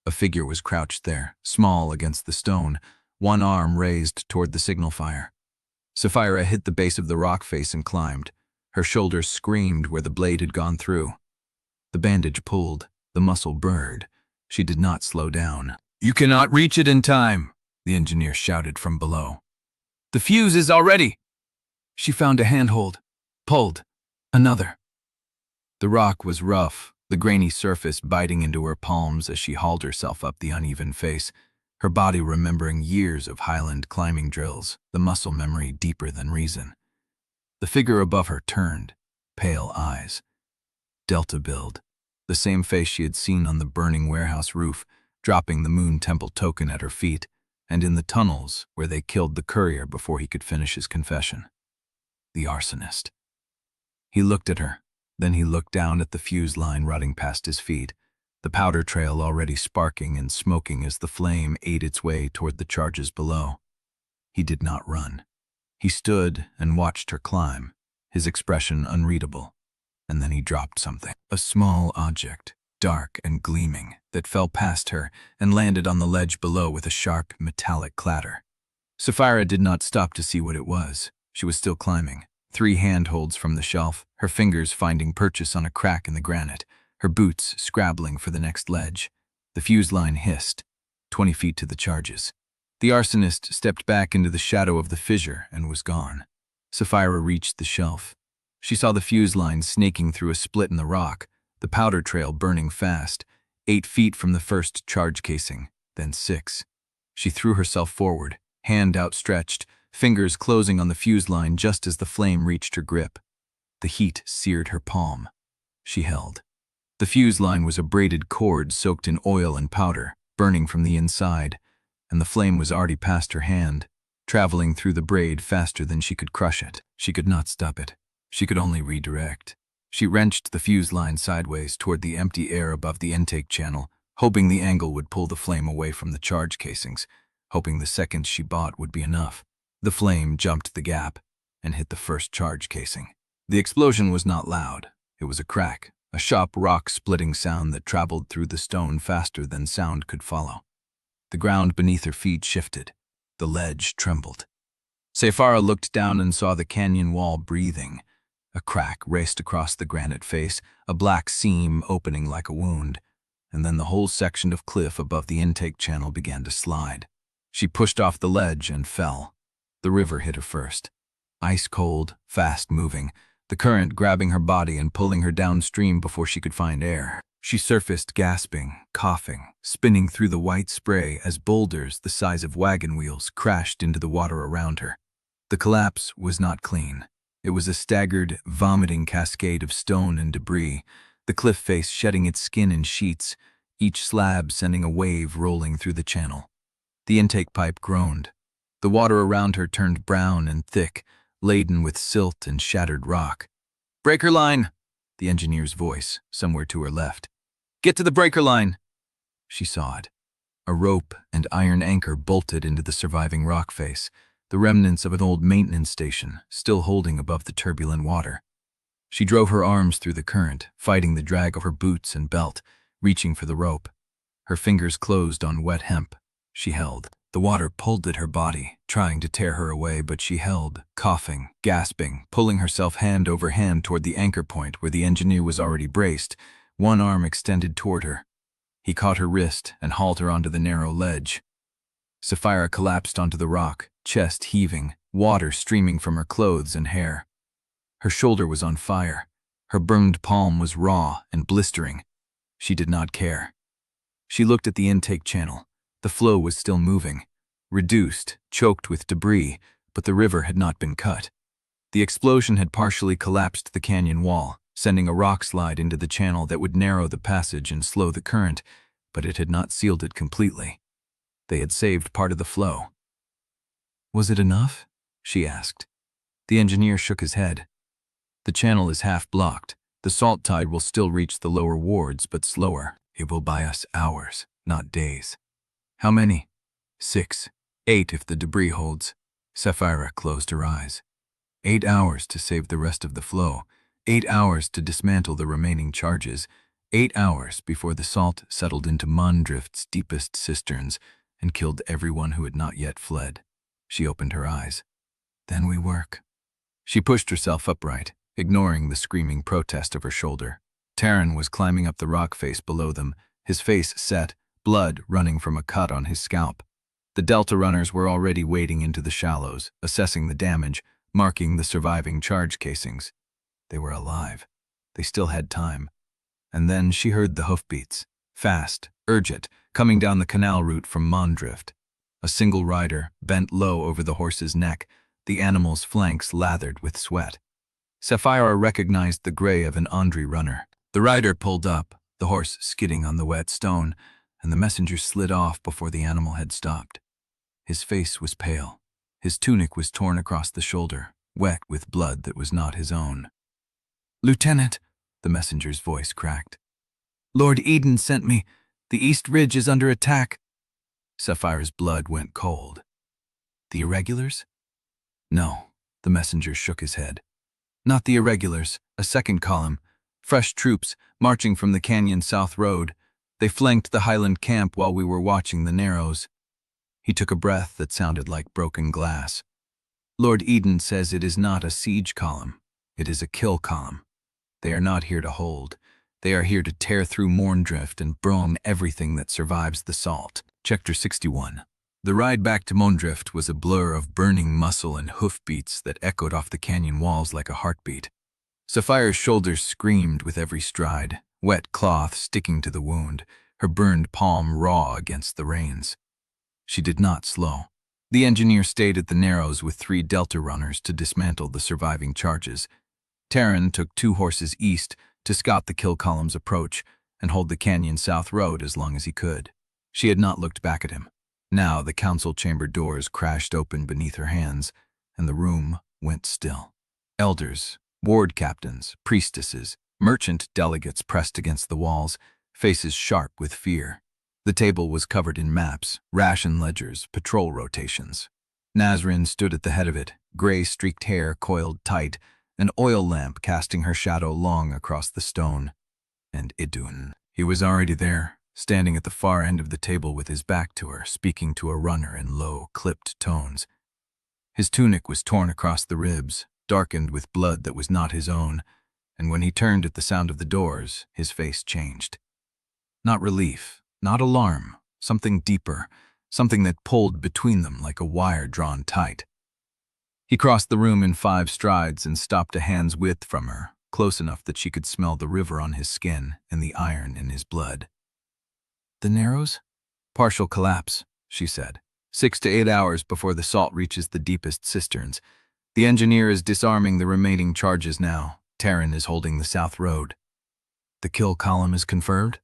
A figure was crouched there, small against the stone, one arm raised toward the signal fire. Saphira hit the base of the rock face and climbed. Her shoulders screamed where the blade had gone through. The bandage pulled, the muscle burned. She did not slow down. You cannot reach it in time, the engineer shouted from below. The fuse is already. She found a handhold. Pulled. Another. The rock was rough, the grainy surface biting into her palms as she hauled herself up the uneven face, her body remembering years of highland climbing drills, the muscle memory deeper than reason. The figure above her turned, pale eyes. Delta build, the same face she had seen on the burning warehouse roof, dropping the Moon Temple token at her feet, and in the tunnels where they killed the courier before he could finish his confession. The arsonist. He looked at her, then he looked down at the fuse line rotting past his feet, the powder trail already sparking and smoking as the flame ate its way toward the charges below. He did not run. He stood and watched her climb, his expression unreadable. And then he dropped something, a small object, dark and gleaming, that fell past her and landed on the ledge below with a sharp, metallic clatter. Saphira did not stop to see what it was. She was still climbing, 3 handholds from the shelf, her fingers finding purchase on a crack in the granite, her boots scrabbling for the next ledge. The fuse line hissed, 20 feet to the charges. The arsonist stepped back into the shadow of the fissure and was gone. Saphira reached the shelf. She saw the fuse line snaking through a split in the rock, the powder trail burning fast, 8 feet from the first charge casing, then 6. She threw herself forward, hand outstretched, fingers closing on the fuse line just as the flame reached her grip. The heat seared her palm. She held. The fuse line was a braided cord soaked in oil and powder, burning from the inside, and the flame was already past her hand, traveling through the braid faster than she could crush it. She could not stop it. She could only redirect. She wrenched the fuse line sideways toward the empty air above the intake channel, hoping the angle would pull the flame away from the charge casings, hoping the seconds she bought would be enough. The flame jumped the gap and hit the first charge casing. The explosion was not loud. It was a crack, a sharp rock-splitting sound that traveled through the stone faster than sound could follow. The ground beneath her feet shifted. The ledge trembled. Saphira looked down and saw the canyon wall breathing. A crack raced across the granite face, a black seam opening like a wound, and then the whole section of cliff above the intake channel began to slide. She pushed off the ledge and fell. The river hit her first. Ice cold, fast-moving, the current grabbing her body and pulling her downstream before she could find air. She surfaced gasping, coughing, spinning through the white spray as boulders the size of wagon wheels crashed into the water around her. The collapse was not clean. It was a staggered, vomiting cascade of stone and debris, the cliff face shedding its skin in sheets, each slab sending a wave rolling through the channel. The intake pipe groaned. The water around her turned brown and thick, laden with silt and shattered rock. "Breaker line!" The engineer's voice, somewhere to her left. "Get to the breaker line!" She saw it. A rope and iron anchor bolted into the surviving rock face, the remnants of an old maintenance station still holding above the turbulent water. She drove her arms through the current, fighting the drag of her boots and belt, reaching for the rope. Her fingers closed on wet hemp. She held. The water pulled at her body, trying to tear her away, but she held, coughing, gasping, pulling herself hand over hand toward the anchor point where the engineer was already braced, one arm extended toward her. He caught her wrist and hauled her onto the narrow ledge. Saphira collapsed onto the rock, chest heaving, water streaming from her clothes and hair. Her shoulder was on fire. Her burned palm was raw and blistering. She did not care. She looked at the intake channel. The flow was still moving, reduced, choked with debris, but the river had not been cut. The explosion had partially collapsed the canyon wall, sending a rock slide into the channel that would narrow the passage and slow the current, but it had not sealed it completely. They had saved part of the flow. "Was it enough?" she asked. The engineer shook his head. "The channel is half blocked. The salt tide will still reach the lower wards, but slower. It will buy us hours, not days." "How many?" 6, 8 if the debris holds. Saphira closed her eyes. 8 hours to save the rest of the flow. 8 hours to dismantle the remaining charges. 8 hours before the salt settled into Mourndrift's deepest cisterns and killed everyone who had not yet fled. She opened her eyes. "Then we work." She pushed herself upright, ignoring the screaming protest of her shoulder. Teren was climbing up the rock face below them, his face set, blood running from a cut on his scalp. The Delta runners were already wading into the shallows, assessing the damage, marking the surviving charge casings. They were alive. They still had time. And then she heard the hoofbeats, fast, urgent, coming down the canal route from Mourndrift. A single rider, bent low over the horse's neck, the animal's flanks lathered with sweat. Saphira recognized the gray of an Ondrey runner. The rider pulled up, the horse skidding on the wet stone, and the messenger slid off before the animal had stopped. His face was pale. His tunic was torn across the shoulder, wet with blood that was not his own. "Lieutenant," the messenger's voice cracked. "Lord Eden sent me. The East Ridge is under attack." Saphira's blood went cold. "The irregulars?" "No," the messenger shook his head. "Not the irregulars, a second column. Fresh troops, marching from the canyon south road. They flanked the highland camp while we were watching the Narrows." He took a breath that sounded like broken glass. "Lord Eden says it is not a siege column. It is a kill column. They are not here to hold. They are here to tear through Mourndrift and burn everything that survives the salt." Chapter 61. The ride back to Mourndrift was a blur of burning muscle and hoofbeats that echoed off the canyon walls like a heartbeat. Saphira's shoulders screamed with every stride, wet cloth sticking to the wound, her burned palm raw against the reins. She did not slow. The engineer stayed at the Narrows with 3 Delta runners to dismantle the surviving charges. Teren took 2 horses east to scout the kill column's approach and hold the canyon south road as long as he could. She had not looked back at him. Now the council chamber doors crashed open beneath her hands, and the room went still. Elders, ward captains, priestesses, merchant delegates pressed against the walls, faces sharp with fear. The table was covered in maps, ration ledgers, patrol rotations. Nasrin stood at the head of it, gray-streaked hair coiled tight, an oil lamp casting her shadow long across the stone. And Idun. He was already there, standing at the far end of the table with his back to her, speaking to a runner in low, clipped tones. His tunic was torn across the ribs, darkened with blood that was not his own, and when he turned at the sound of the doors, his face changed. Not relief, not alarm, something deeper, something that pulled between them like a wire drawn tight. He crossed the room in 5 strides and stopped a hand's width from her, close enough that she could smell the river on his skin and the iron in his blood. "The Narrows?" "Partial collapse," she said. 6 to 8 hours before the salt reaches the deepest cisterns. The engineer is disarming the remaining charges now. Teren is holding the south road." "The kill column is confirmed?"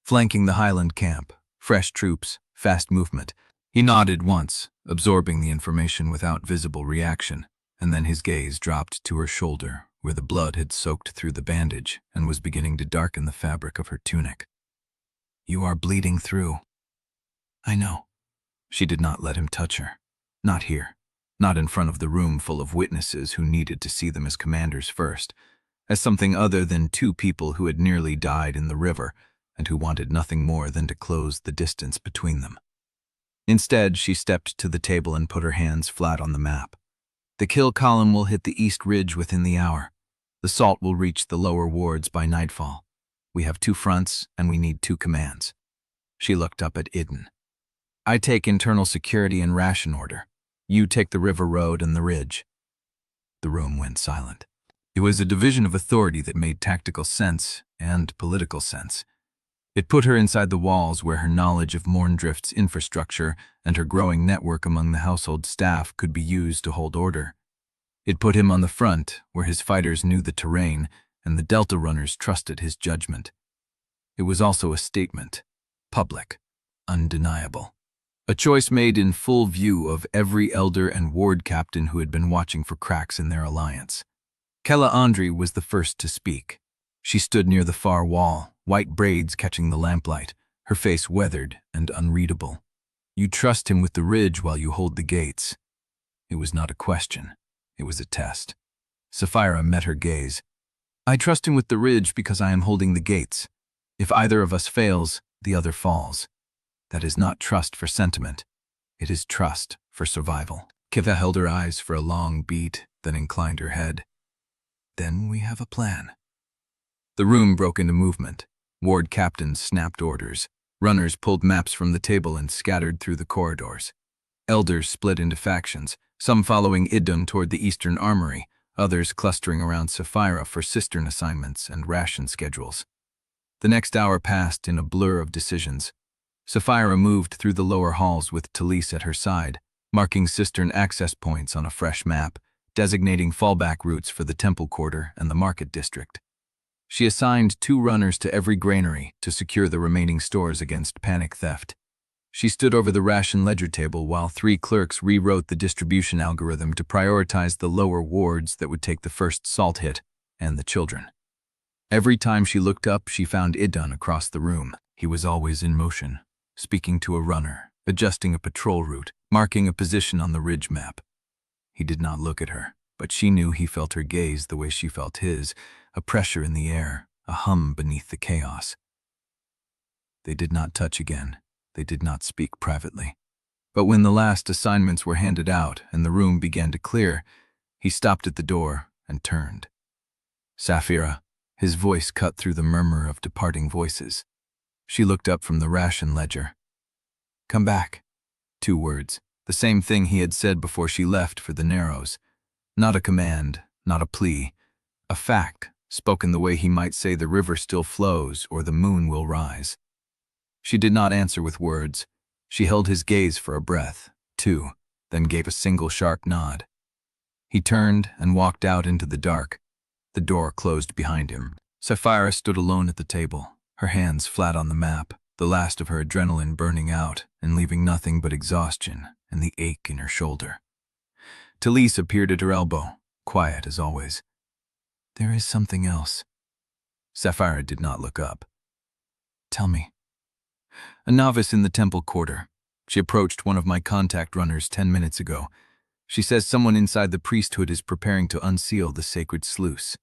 "Flanking the highland camp. Fresh troops, fast movement." He nodded once, absorbing the information without visible reaction, and then his gaze dropped to her shoulder, where the blood had soaked through the bandage and was beginning to darken the fabric of her tunic. "You are bleeding through." "I know." She did not let him touch her. Not here. Not in front of the room full of witnesses who needed to see them as commanders first, as something other than 2 people who had nearly died in the river and who wanted nothing more than to close the distance between them. Instead, she stepped to the table and put her hands flat on the map. "The kill column will hit the East Ridge within the hour. The salt will reach the lower wards by nightfall. We have 2 fronts, and we need 2 commands." She looked up at Idun. "I take internal security and ration order. You take the river road and the ridge." The room went silent. It was a division of authority that made tactical sense and political sense. It put her inside the walls where her knowledge of Mourndrift's infrastructure and her growing network among the household staff could be used to hold order. It put him on the front where his fighters knew the terrain and the Delta runners trusted his judgment. It was also a statement, public, undeniable. A choice made in full view of every elder and ward captain who had been watching for cracks in their alliance. Idun Ondrey was the first to speak. She stood near the far wall, white braids catching the lamplight, her face weathered and unreadable. "You trust him with the ridge while you hold the gates." It was not a question. It was a test. Saphira met her gaze. "I trust him with the ridge because I am holding the gates. If either of us fails, the other falls. That is not trust for sentiment. It is trust for survival." Kiva held her eyes for a long beat, then inclined her head. "Then we have a plan." The room broke into movement. Ward captains snapped orders. Runners pulled maps from the table and scattered through the corridors. Elders split into factions, some following Idun toward the eastern armory, others clustering around Saphira for cistern assignments and ration schedules. The next hour passed in a blur of decisions. Saphira moved through the lower halls with Talise at her side, marking cistern access points on a fresh map, designating fallback routes for the Temple Quarter and the Market District. She assigned 2 runners to every granary to secure the remaining stores against panic theft. She stood over the ration ledger table while 3 clerks rewrote the distribution algorithm to prioritize the lower wards that would take the first salt hit, and the children. Every time she looked up, she found Idun across the room. He was always in motion, speaking to a runner, adjusting a patrol route, marking a position on the ridge map. He did not look at her, but she knew he felt her gaze the way she felt his, a pressure in the air, a hum beneath the chaos. They did not touch again. They did not speak privately. But when the last assignments were handed out and the room began to clear, he stopped at the door and turned. Saphira, his voice cut through the murmur of departing voices. She looked up from the ration ledger. "Come back." 2 words, the same thing he had said before she left for the Narrows. Not a command, not a plea, a fact, spoken the way he might say the river still flows or the moon will rise. She did not answer with words. She held his gaze for a breath, 2, then gave a single sharp nod. He turned and walked out into the dark. The door closed behind him. Saphira stood alone at the table, her hands flat on the map, the last of her adrenaline burning out and leaving nothing but exhaustion and the ache in her shoulder. Talise appeared at her elbow, quiet as always. "There is something else." Saphira did not look up. "Tell me." "A novice in the Temple Quarter. She approached one of my contact runners 10 minutes ago. She says someone inside the priesthood is preparing to unseal the sacred sluice."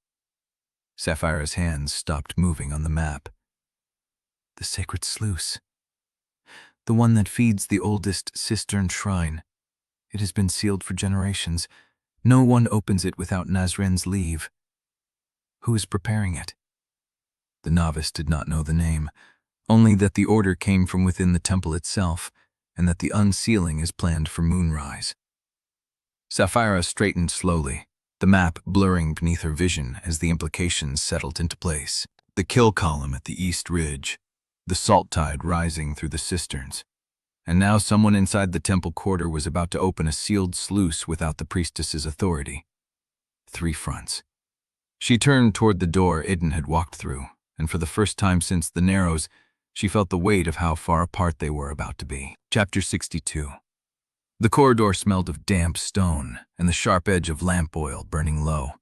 Saphira's hands stopped moving on the map. "The sacred sluice. The one that feeds the oldest cistern shrine. It has been sealed for generations. No one opens it without Nasrin's leave. Who is preparing it?" The novice did not know the name, only that the order came from within the temple itself, and that the unsealing is planned for Moonrise. Saphira straightened slowly, the map blurring beneath her vision as the implications settled into place. The kill column at the east ridge, the salt tide rising through the cisterns. And now someone inside the Temple Quarter was about to open a sealed sluice without the priestess's authority. 3 fronts. She turned toward the door Idun had walked through, and for the first time since the Narrows, she felt the weight of how far apart they were about to be. Chapter 62. The corridor smelled of damp stone and the sharp edge of lamp oil burning low.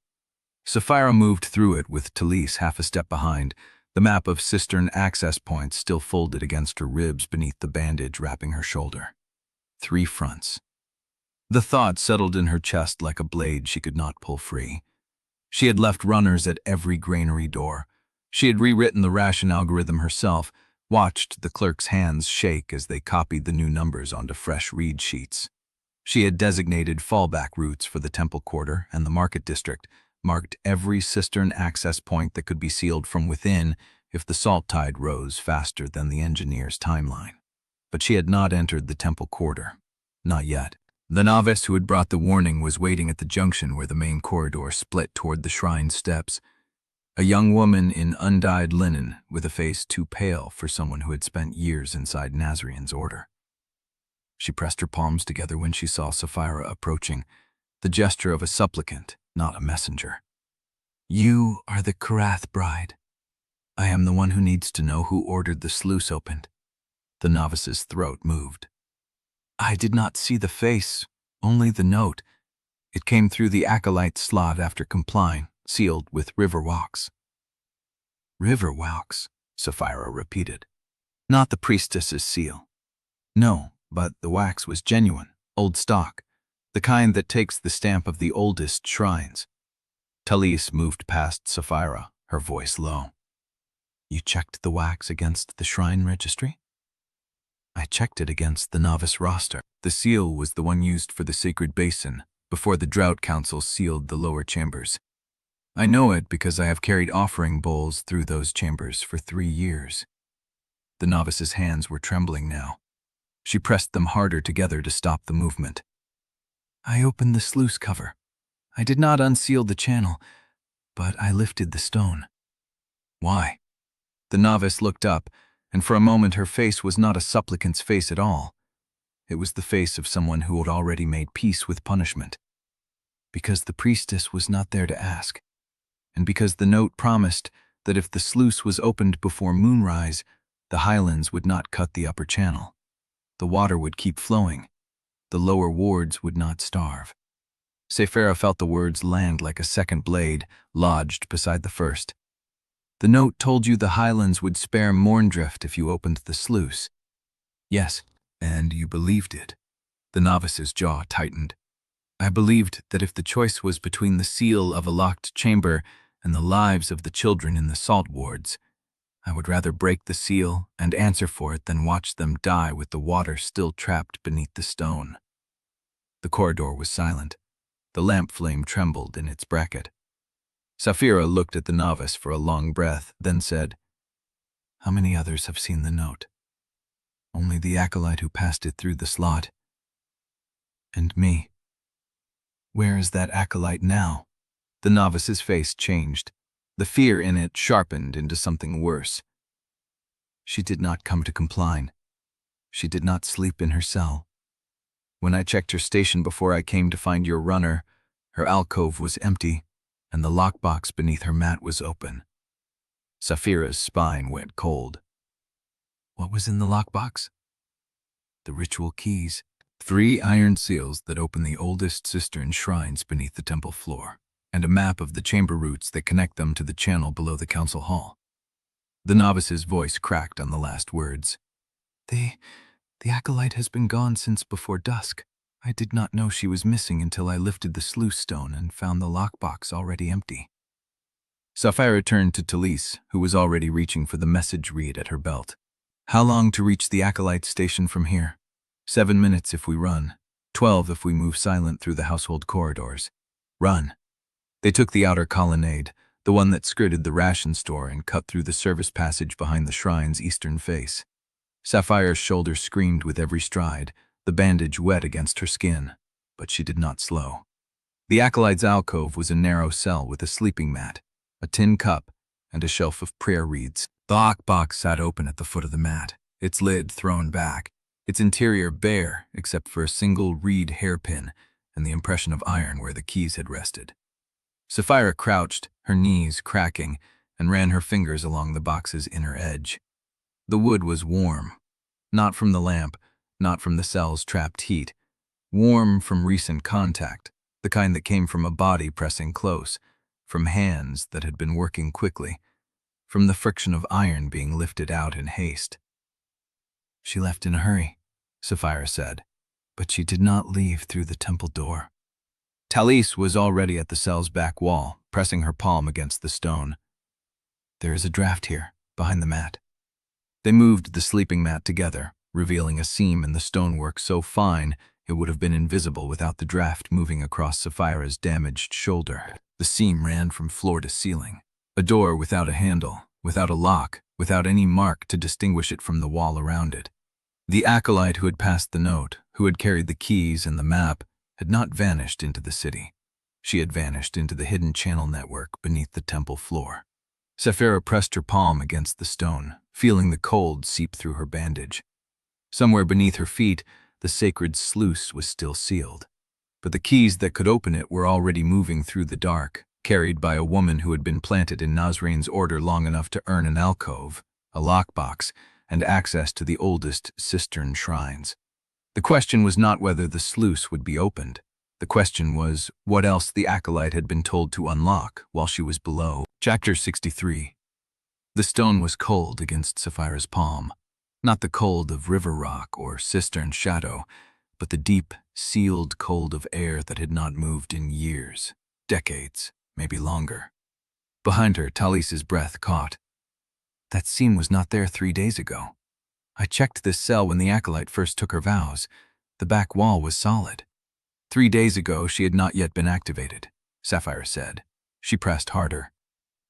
Saphira moved through it with Talise half a step behind, the map of cistern access points still folded against her ribs beneath the bandage wrapping her shoulder. 3 fronts. The thought settled in her chest like a blade she could not pull free. She had left runners at every granary door. She had rewritten the ration algorithm herself, watched the clerks' hands shake as they copied the new numbers onto fresh read sheets. She had designated fallback routes for the Temple Quarter and the Market District, marked every cistern access point that could be sealed from within if the salt tide rose faster than the engineer's timeline. But she had not entered the Temple Quarter. Not yet. The novice who had brought the warning was waiting at the junction where the main corridor split toward the shrine steps. A young woman in undyed linen with a face too pale for someone who had spent years inside Nasrin's order. She pressed her palms together when she saw Saphira approaching, the gesture of a supplicant, not a messenger. "You are the Korrath bride. I am the one who needs to know who ordered the sluice opened." The novice's throat moved. "I did not see the face, only the note. It came through the acolyte slot after complying, sealed with river wax." "River wax," Saphira repeated. "Not the priestess's seal." "No, but the wax was genuine, old stock, the kind that takes the stamp of the oldest shrines." Talise moved past Saphira, her voice low. "You checked the wax against the shrine registry?" "I checked it against the novice roster. The seal was the one used for the sacred basin before the Drought Council sealed the lower chambers. I know it because I have carried offering bowls through those chambers for 3 years." The novice's hands were trembling now. She pressed them harder together to stop the movement. I opened the sluice cover. I did not unseal the channel, but I lifted the stone. Why? The novice looked up, and for a moment her face was not a supplicant's face at all. It was the face of someone who had already made peace with punishment. Because the priestess was not there to ask, and because the note promised that if the sluice was opened before moonrise, the highlands would not cut the upper channel. The water would keep flowing. The lower wards would not starve. Saphira felt the words land like a second blade, lodged beside the first. The note told you the highlands would spare Mourndrift if you opened the sluice. Yes, and you believed it. The novice's jaw tightened. I believed that if the choice was between the seal of a locked chamber and the lives of the children in the salt wards, I would rather break the seal and answer for it than watch them die with the water still trapped beneath the stone. The corridor was silent. The lamp flame trembled in its bracket. Saphira looked at the novice for a long breath, then said, "How many others have seen the note?" "Only the acolyte who passed it through the slot. And me." "Where is that acolyte now?" The novice's face changed. The fear in it sharpened into something worse. "She did not come to compline. She did not sleep in her cell. When I checked her station before I came to find your runner, her alcove was empty, and the lockbox beneath her mat was open." Saphira's spine went cold. "What was in the lockbox?" "The ritual keys. 3 iron seals that open the oldest cistern shrines beneath the temple floor, and a map of the chamber routes that connect them to the channel below the council hall." The novice's voice cracked on the last words. The acolyte has been gone since before dusk. I did not know she was missing until I lifted the sluice stone and found the lockbox already empty." Saphira turned to Talise, who was already reaching for the message reed at her belt. "How long to reach the acolyte's station from here?" 7 minutes if we run. 12 if we move silent through the household corridors. Run." They took the outer colonnade, the one that skirted the ration store and cut through the service passage behind the shrine's eastern face. Saphira's shoulder screamed with every stride, the bandage wet against her skin, but she did not slow. The acolyte's alcove was a narrow cell with a sleeping mat, a tin cup, and a shelf of prayer reeds. The lockbox sat open at the foot of the mat, its lid thrown back, its interior bare except for a single reed hairpin and the impression of iron where the keys had rested. Saphira crouched, her knees cracking, and ran her fingers along the box's inner edge. The wood was warm, not from the lamp, not from the cell's trapped heat, warm from recent contact, the kind that came from a body pressing close, from hands that had been working quickly, from the friction of iron being lifted out in haste. "She left in a hurry," Saphira said, "but she did not leave through the temple door." Talise was already at the cell's back wall, pressing her palm against the stone. "There is a draft here, behind the mat." They moved the sleeping mat together, revealing a seam in the stonework so fine it would have been invisible without the draft moving across Saphira's damaged shoulder. The seam ran from floor to ceiling. A door without a handle, without a lock, without any mark to distinguish it from the wall around it. The acolyte who had passed the note, who had carried the keys and the map, had not vanished into the city. She had vanished into the hidden channel network beneath the temple floor. Saphira pressed her palm against the stone, feeling the cold seep through her bandage. Somewhere beneath her feet, the sacred sluice was still sealed. But the keys that could open it were already moving through the dark, carried by a woman who had been planted in Nasrin's order long enough to earn an alcove, a lockbox, and access to the oldest cistern shrines. The question was not whether the sluice would be opened. The question was what else the acolyte had been told to unlock while she was below. Chapter 63. The stone was cold against Saphira's palm. Not the cold of river rock or cistern shadow, but the deep, sealed cold of air that had not moved in years, decades, maybe longer. Behind her, Talise's breath caught. That seam was not there 3 days ago. I checked this cell when the acolyte first took her vows. The back wall was solid. 3 days ago, she had not yet been activated, Saphira said. She pressed harder.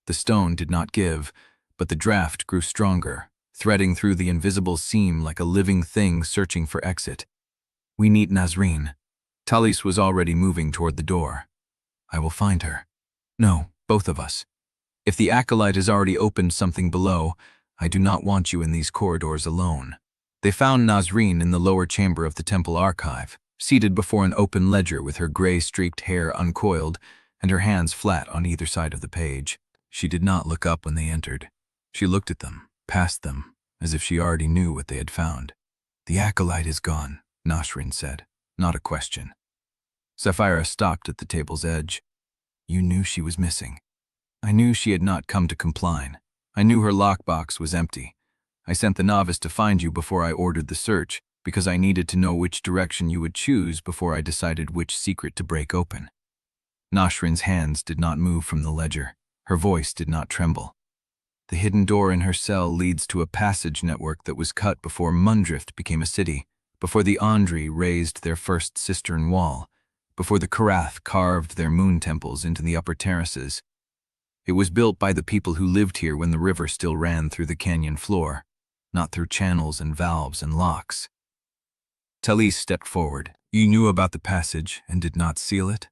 The stone did not give, but the draft grew stronger, threading through the invisible seam like a living thing searching for exit. "We need Nasrin." Talis was already moving toward the door. I will find her. No, both of us. If the acolyte has already opened something below, I do not want you in these corridors alone. They found Nasrin in the lower chamber of the temple archive, seated before an open ledger with her gray-streaked hair uncoiled and her hands flat on either side of the page. She did not look up when they entered. She looked at them, past them, as if she already knew what they had found. The acolyte is gone, Nasrin said, not a question. Saphira stopped at the table's edge. You knew she was missing. I knew she had not come to compline. I knew her lockbox was empty. I sent the novice to find you before I ordered the search, because I needed to know which direction you would choose before I decided which secret to break open. Nasrin's hands did not move from the ledger. Her voice did not tremble. The hidden door in her cell leads to a passage network that was cut before Mourndrift became a city, before the Ondrey raised their first cistern wall, before the Korrath carved their moon temples into the upper terraces. It was built by the people who lived here when the river still ran through the canyon floor, not through channels and valves and locks. Talis stepped forward. You knew about the passage and did not seal it?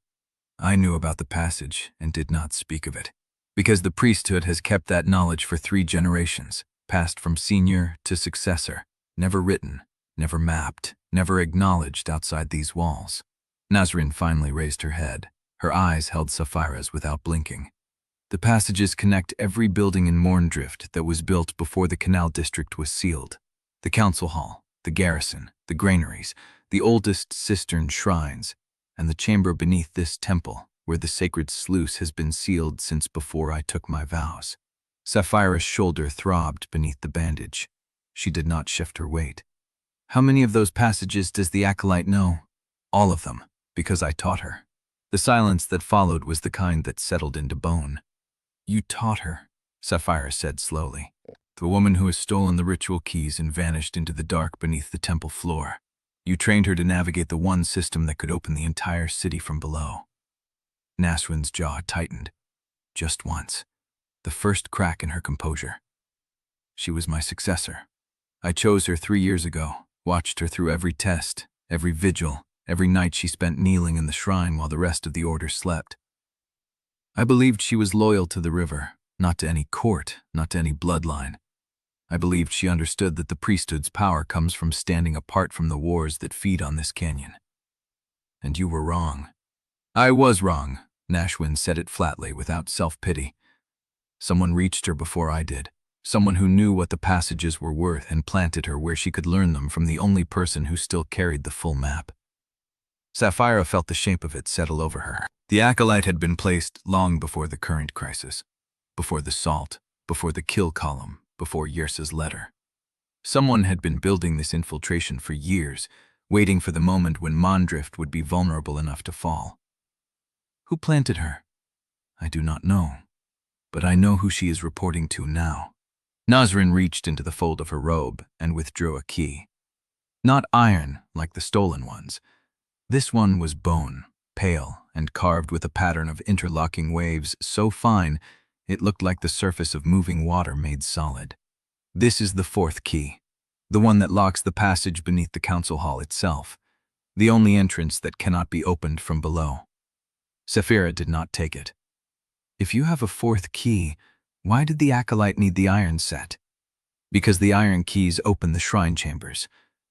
I knew about the passage and did not speak of it, because the priesthood has kept that knowledge for 3 generations, passed from senior to successor, never written, never mapped, never acknowledged outside these walls. Nasrin finally raised her head. Her eyes held Saphira's without blinking. The passages connect every building in Mourndrift that was built before the Canal district was sealed. The council hall, the garrison, the granaries, the oldest cistern shrines, and the chamber beneath this temple, where the sacred sluice has been sealed since before I took my vows. Saphira's shoulder throbbed beneath the bandage. She did not shift her weight. How many of those passages does the acolyte know? All of them, because I taught her. The silence that followed was the kind that settled into bone. You taught her, Saphira said slowly. The woman who has stolen the ritual keys and vanished into the dark beneath the temple floor. You trained her to navigate the one system that could open the entire city from below. Nasrin's jaw tightened. Just once. The first crack in her composure. She was my successor. I chose her 3 years ago, watched her through every test, every vigil, every night she spent kneeling in the shrine while the rest of the order slept. I believed she was loyal to the river, not to any court, not to any bloodline. I believed she understood that the priesthood's power comes from standing apart from the wars that feed on this canyon. And you were wrong. I was wrong, Nasrin said it flatly, without self-pity. Someone reached her before I did. Someone who knew what the passages were worth and planted her where she could learn them from the only person who still carried the full map. Saphira felt the shape of it settle over her. The acolyte had been placed long before the current crisis, before the salt, before the kill column, before Yrsa's letter. Someone had been building this infiltration for years, waiting for the moment when Mourndrift would be vulnerable enough to fall. Who planted her? I do not know, but I know who she is reporting to now. Nasrin reached into the fold of her robe and withdrew a key. Not iron, like the stolen ones. This one was bone, pale, and carved with a pattern of interlocking waves so fine it looked like the surface of moving water made solid. This is the 4th key, the one that locks the passage beneath the council hall itself, the only entrance that cannot be opened from below. Saphira did not take it. If you have a 4th key, why did the acolyte need the iron set? Because the iron keys open the shrine chambers.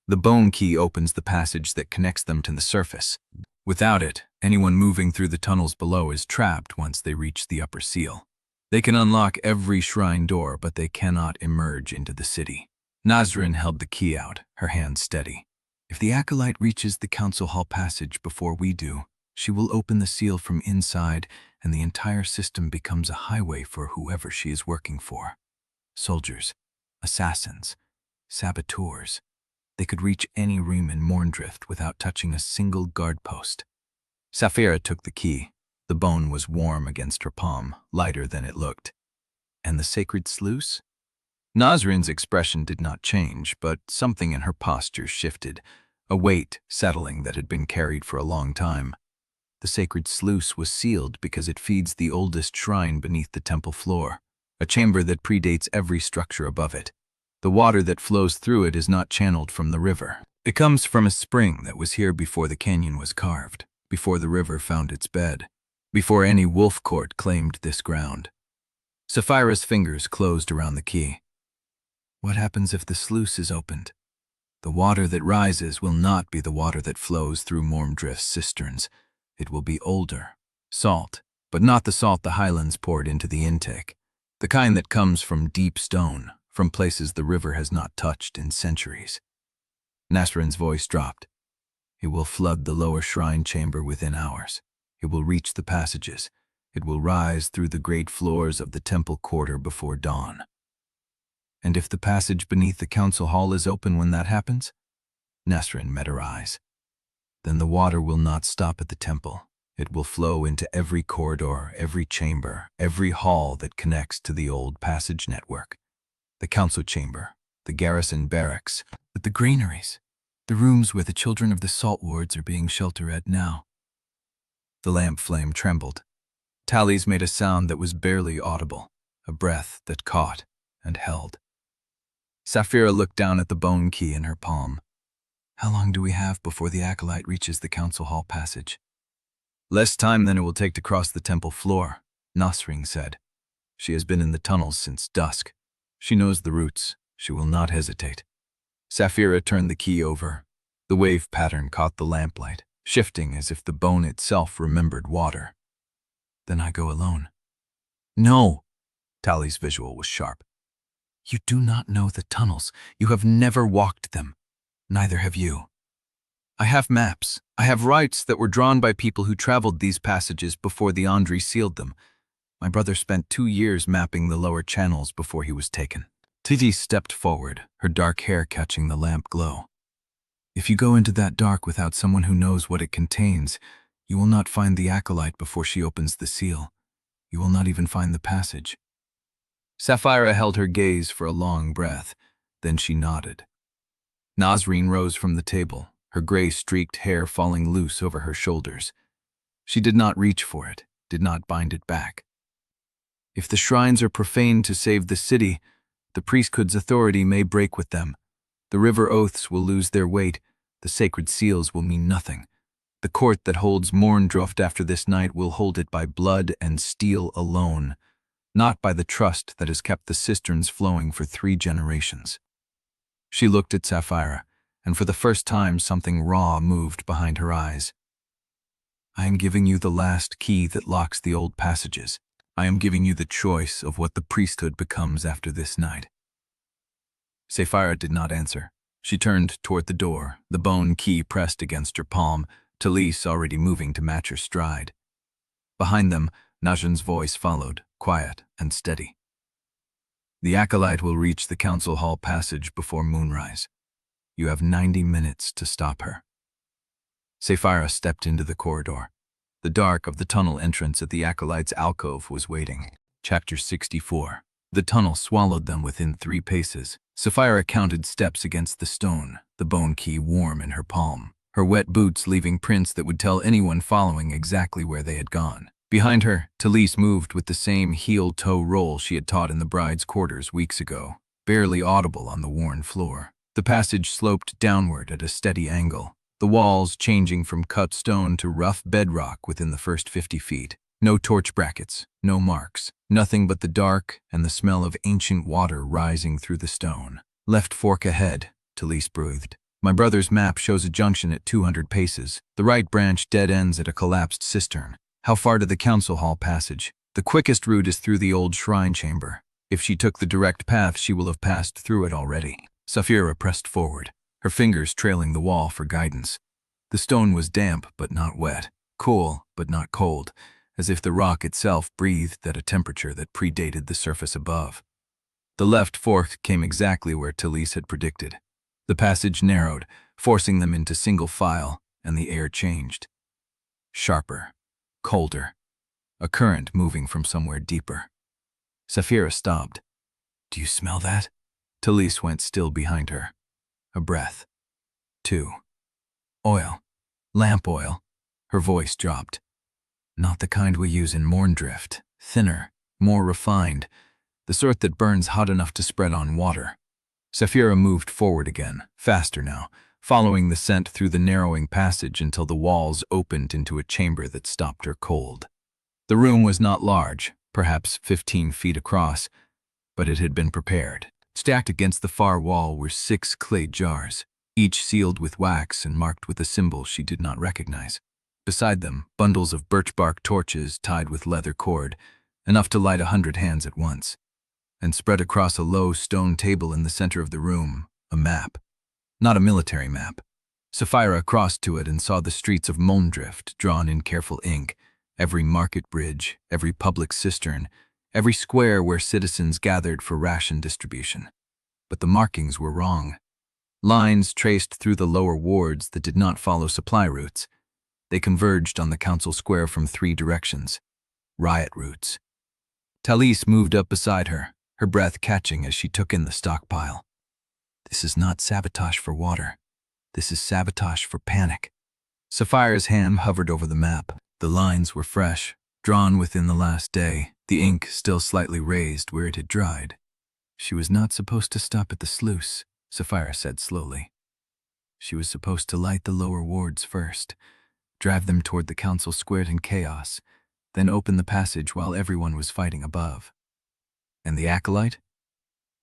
The bone key opens the passage that connects them to the surface. Without it, anyone moving through the tunnels below is trapped once they reach the upper seal. They can unlock every shrine door, but they cannot emerge into the city. Nasrin held the key out, her hand steady. If the acolyte reaches the council hall passage before we do, she will open the seal from inside, and the entire system becomes a highway for whoever she is working for. Soldiers, assassins, saboteurs. They could reach any room in Mourndrift without touching a single guard post. Saphira took the key. The bone was warm against her palm, lighter than it looked. And the sacred sluice? Nasrin's expression did not change, but something in her posture shifted, a weight settling that had been carried for a long time. The sacred sluice was sealed because it feeds the oldest shrine beneath the temple floor, a chamber that predates every structure above it. The water that flows through it is not channeled from the river. It comes from a spring that was here before the canyon was carved, before the river found its bed, before any wolf court claimed this ground. Saphira's fingers closed around the key. What happens if the sluice is opened? The water that rises will not be the water that flows through Mourndrift's cisterns. It will be older, salt, but not the salt the highlands poured into the intake, the kind that comes from deep stone, from places the river has not touched in centuries. Nasrin's voice dropped. It will flood the lower shrine chamber within hours. It will reach the passages. It will rise through the great floors of the temple quarter before dawn. And if the passage beneath the council hall is open when that happens? Nasrin met her eyes. Then the water will not stop at the temple. It will flow into every corridor, every chamber, every hall that connects to the old passage network. The council chamber, the garrison barracks, the granaries, the rooms where the children of the salt wards are being sheltered at now. The lamp flame trembled. Tallies made a sound that was barely audible, a breath that caught and held. Saphira looked down at the bone key in her palm. How long do we have before the acolyte reaches the council hall passage? Less time than it will take to cross the temple floor, Nasrin said. She has been in the tunnels since dusk. She knows the routes. She will not hesitate. Saphira turned the key over. The wave pattern caught the lamplight, shifting as if the bone itself remembered water. Then I go alone. No! Tally's visual was sharp. You do not know the tunnels. You have never walked them. Neither have you. I have maps. I have rites that were drawn by people who traveled these passages before the Ondrey sealed them. My brother spent 2 years mapping the lower channels before he was taken. Titi stepped forward, her dark hair catching the lamp glow. If you go into that dark without someone who knows what it contains, you will not find the acolyte before she opens the seal. You will not even find the passage. Saphira held her gaze for a long breath, then she nodded. Nasrin rose from the table, her gray-streaked hair falling loose over her shoulders. She did not reach for it, did not bind it back. If the shrines are profaned to save the city, the priesthood's authority may break with them. The river oaths will lose their weight. The sacred seals will mean nothing. The court that holds Mourndrift after this night will hold it by blood and steel alone, not by the trust that has kept the cisterns flowing for 3 generations. She looked at Saphira, and for the first time something raw moved behind her eyes. I am giving you the last key that locks the old passages. I am giving you the choice of what the priesthood becomes after this night. Saphira did not answer. She turned toward the door, the bone key pressed against her palm, Talise already moving to match her stride. Behind them, Nasrin's voice followed, quiet and steady. The acolyte will reach the council hall passage before moonrise. You have 90 minutes to stop her. Saphira stepped into the corridor. The dark of the tunnel entrance at the acolyte's alcove was waiting. Chapter 64. The tunnel swallowed them within 3 paces. Saphira counted steps against the stone, the bone key warm in her palm, her wet boots leaving prints that would tell anyone following exactly where they had gone. Behind her, Talise moved with the same heel-toe roll she had taught in the bride's quarters weeks ago, barely audible on the worn floor. The passage sloped downward at a steady angle, the walls changing from cut stone to rough bedrock within the first 50 feet. No torch brackets, no marks, nothing but the dark and the smell of ancient water rising through the stone. Left fork ahead, Talise breathed. My brother's map shows a junction at 200 paces. The right branch dead ends at a collapsed cistern. How far to the council hall passage? The quickest route is through the old shrine chamber. If she took the direct path, she will have passed through it already. Saphira pressed forward, her fingers trailing the wall for guidance. The stone was damp but not wet, cool but not cold, as if the rock itself breathed at a temperature that predated the surface above. The left fork came exactly where Talise had predicted. The passage narrowed, forcing them into single file, and the air changed. Sharper, colder, a current moving from somewhere deeper. Saphira stopped. Do you smell that? Talise went still behind her. A breath. 2. Oil. Lamp oil. Her voice dropped. Not the kind we use in Mourndrift. Thinner, more refined, the sort that burns hot enough to spread on water. Saphira moved forward again, faster now, following the scent through the narrowing passage until the walls opened into a chamber that stopped her cold. The room was not large, perhaps 15 feet across, but it had been prepared. Stacked against the far wall were 6 clay jars, each sealed with wax and marked with a symbol she did not recognize. Beside them, bundles of birch bark torches tied with leather cord, enough to light 100 hands at once. And spread across a low stone table in the center of the room, a map. Not a military map. Saphira crossed to it and saw the streets of Mourndrift drawn in careful ink, every market bridge, every public cistern, every square where citizens gathered for ration distribution. But the markings were wrong. Lines traced through the lower wards that did not follow supply routes. They converged on the council square from 3 directions. Riot routes. Talise moved up beside her, her breath catching as she took in the stockpile. This is not sabotage for water. This is sabotage for panic. Saphira's hand hovered over the map. The lines were fresh, drawn within the last day, the ink still slightly raised where it had dried. She was not supposed to stop at the sluice, Saphira said slowly. She was supposed to light the lower wards first, drive them toward the council squared in chaos, then open the passage while everyone was fighting above. And the acolyte?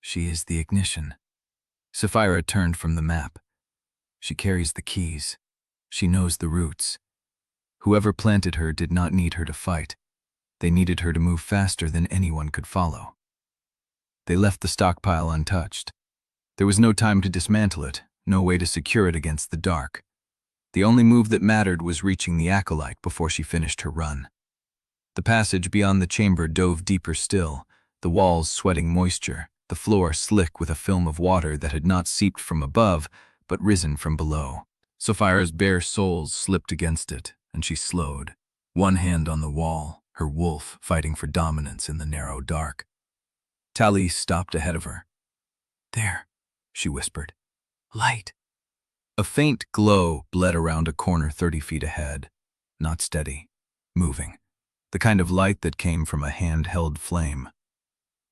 She is the ignition. Saphira turned from the map. She carries the keys. She knows the routes. Whoever planted her did not need her to fight. They needed her to move faster than anyone could follow. They left the stockpile untouched. There was no time to dismantle it, no way to secure it against the dark. The only move that mattered was reaching the acolyte before she finished her run. The passage beyond the chamber dove deeper still, the walls sweating moisture, the floor slick with a film of water that had not seeped from above, but risen from below. Saphira's bare soles slipped against it, and she slowed, one hand on the wall, her wolf fighting for dominance in the narrow dark. Talise stopped ahead of her. "There," she whispered. "Light." A faint glow bled around a corner 30 feet ahead, not steady, moving, the kind of light that came from a hand-held flame.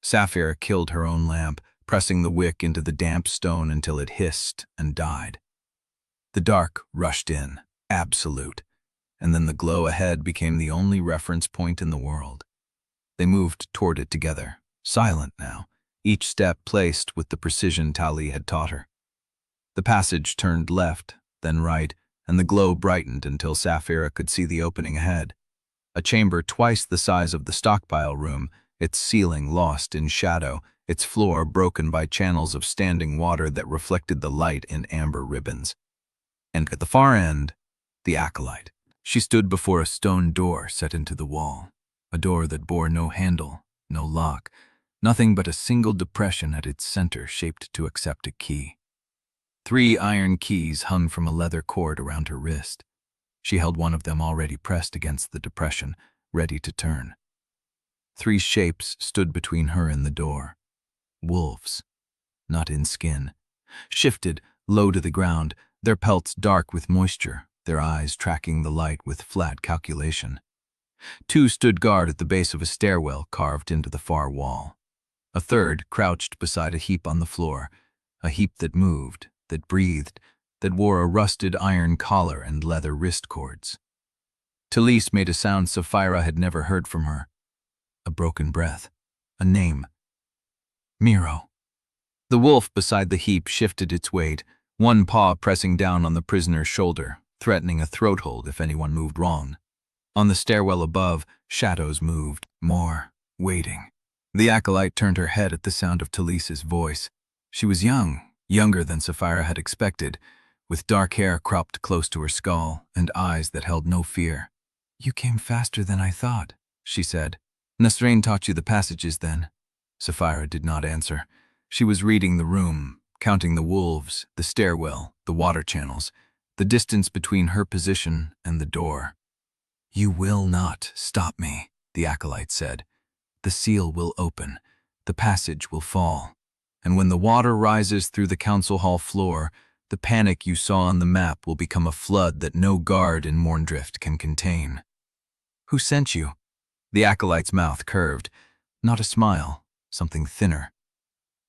Saphira killed her own lamp, pressing the wick into the damp stone until it hissed and died. The dark rushed in, absolute, and then the glow ahead became the only reference point in the world. They moved toward it together, silent now, each step placed with the precision Tali had taught her. The passage turned left, then right, and the glow brightened until Saphira could see the opening ahead. A chamber twice the size of the stockpile room, its ceiling lost in shadow, its floor broken by channels of standing water that reflected the light in amber ribbons. And at the far end, the acolyte. She stood before a stone door set into the wall, a door that bore no handle, no lock, nothing but a single depression at its center shaped to accept a key. 3 iron keys hung from a leather cord around her wrist. She held one of them already pressed against the depression, ready to turn. 3 shapes stood between her and the door. Wolves, not in skin, shifted low to the ground, their pelts dark with moisture, their eyes tracking the light with flat calculation. 2 stood guard at the base of a stairwell carved into the far wall. A third crouched beside a heap on the floor, a heap that moved, that breathed, that wore a rusted iron collar and leather wrist cords. Talise made a sound Saphira had never heard from her. A broken breath. A name. Miro. The wolf beside the heap shifted its weight, one paw pressing down on the prisoner's shoulder, threatening a throat hold if anyone moved wrong. On the stairwell above, shadows moved, more, waiting. The acolyte turned her head at the sound of Talise's voice. She was young, younger than Saphira had expected, with dark hair cropped close to her skull and eyes that held no fear. "You came faster than I thought," she said. "Nasrin taught you the passages then?" Saphira did not answer. She was reading the room, counting the wolves, the stairwell, the water channels, the distance between her position and the door. "You will not stop me," the acolyte said. "The seal will open, the passage will fall, and when the water rises through the council hall floor, the panic you saw on the map will become a flood that no guard in Mourndrift can contain." "Who sent you?" The acolyte's mouth curved. Not a smile, something thinner.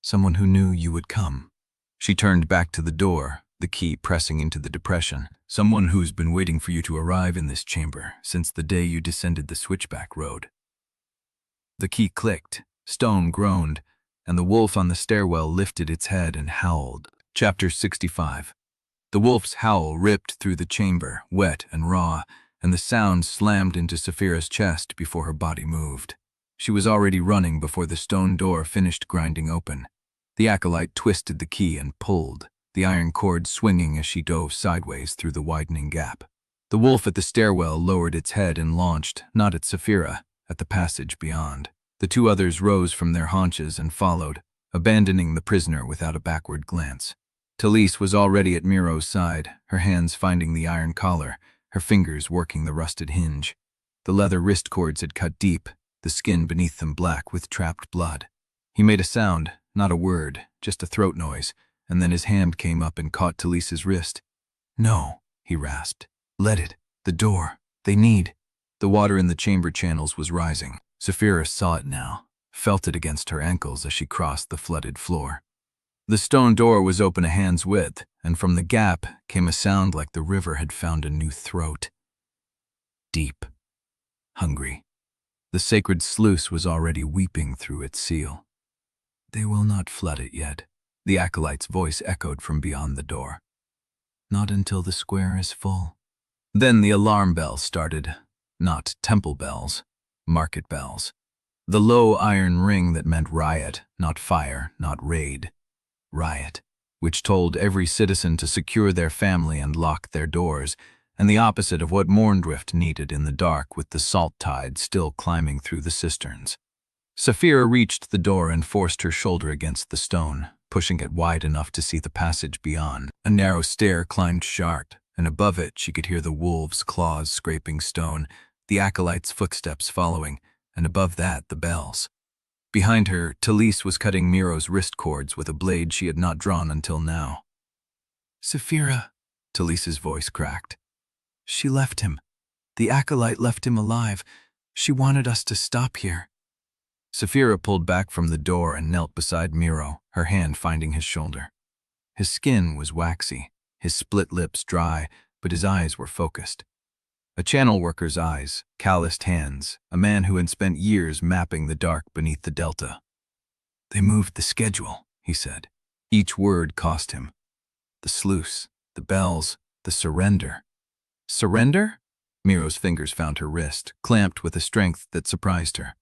"Someone who knew you would come." She turned back to the door, the key pressing into the depression. "Someone who's been waiting for you to arrive in this chamber since the day you descended the switchback road." The key clicked, stone groaned, and the wolf on the stairwell lifted its head and howled. Chapter 65. The wolf's howl ripped through the chamber, wet and raw, and the sound slammed into Saphira's chest before her body moved. She was already running before the stone door finished grinding open. The acolyte twisted the key and pulled, the iron cord swinging as she dove sideways through the widening gap. The wolf at the stairwell lowered its head and launched, not at Saphira, at the passage beyond. The two others rose from their haunches and followed, abandoning the prisoner without a backward glance. Talise was already at Miro's side, her hands finding the iron collar, her fingers working the rusted hinge. The leather wrist cords had cut deep, the skin beneath them black with trapped blood. He made a sound, not a word, just a throat noise, and then his hand came up and caught Talise's wrist. "No," he rasped. "Let it. The door. They need." The water in the chamber channels was rising. Saphira saw it now, felt it against her ankles as she crossed the flooded floor. The stone door was open a hand's width, and from the gap came a sound like the river had found a new throat. Deep. Hungry. The sacred sluice was already weeping through its seal. "They will not flood it yet," the acolyte's voice echoed from beyond the door. "Not until the square is full." Then the alarm bells started. Not temple bells, market bells. The low iron ring that meant riot, not fire, not raid. Riot, which told every citizen to secure their family and lock their doors, and the opposite of what Mourndrift needed in the dark with the salt tide still climbing through the cisterns. Saphira reached the door and forced her shoulder against the stone, pushing it wide enough to see the passage beyond. A narrow stair climbed sharp, and above it she could hear the wolves' claws scraping stone, the acolyte's footsteps following, and above that the bells. Behind her, Talise was cutting Miro's wrist cords with a blade she had not drawn until now. "Saphira," Talise's voice cracked. "She left him. The acolyte left him alive. She wanted us to stop here." Saphira pulled back from the door and knelt beside Miro, her hand finding his shoulder. His skin was waxy, his split lips dry, but his eyes were focused. A channel worker's eyes, calloused hands, a man who had spent years mapping the dark beneath the delta. "They moved the schedule," he said. Each word cost him. The sluice, the bells, the surrender. Surrender? Miro's fingers found her wrist, clamped with a strength that surprised her.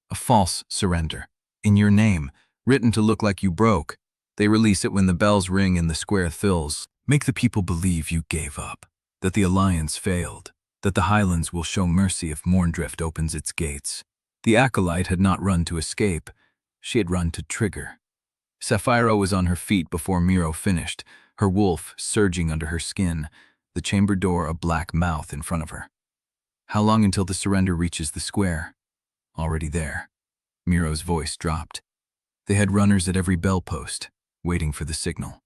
A false surrender. In your name, written to look like you broke. They release it when the bells ring and the square fills. Make the people believe you gave up, that the alliance failed, that the highlands will show mercy if Mourndrift opens its gates. The acolyte had not run to escape. She had run to trigger. Saphira was on her feet before Miro finished, her wolf surging under her skin, the chamber door a black mouth in front of her. "How long until the surrender reaches the square?" "Already there." Miro's voice dropped. They had runners at every bell post, waiting for the signal.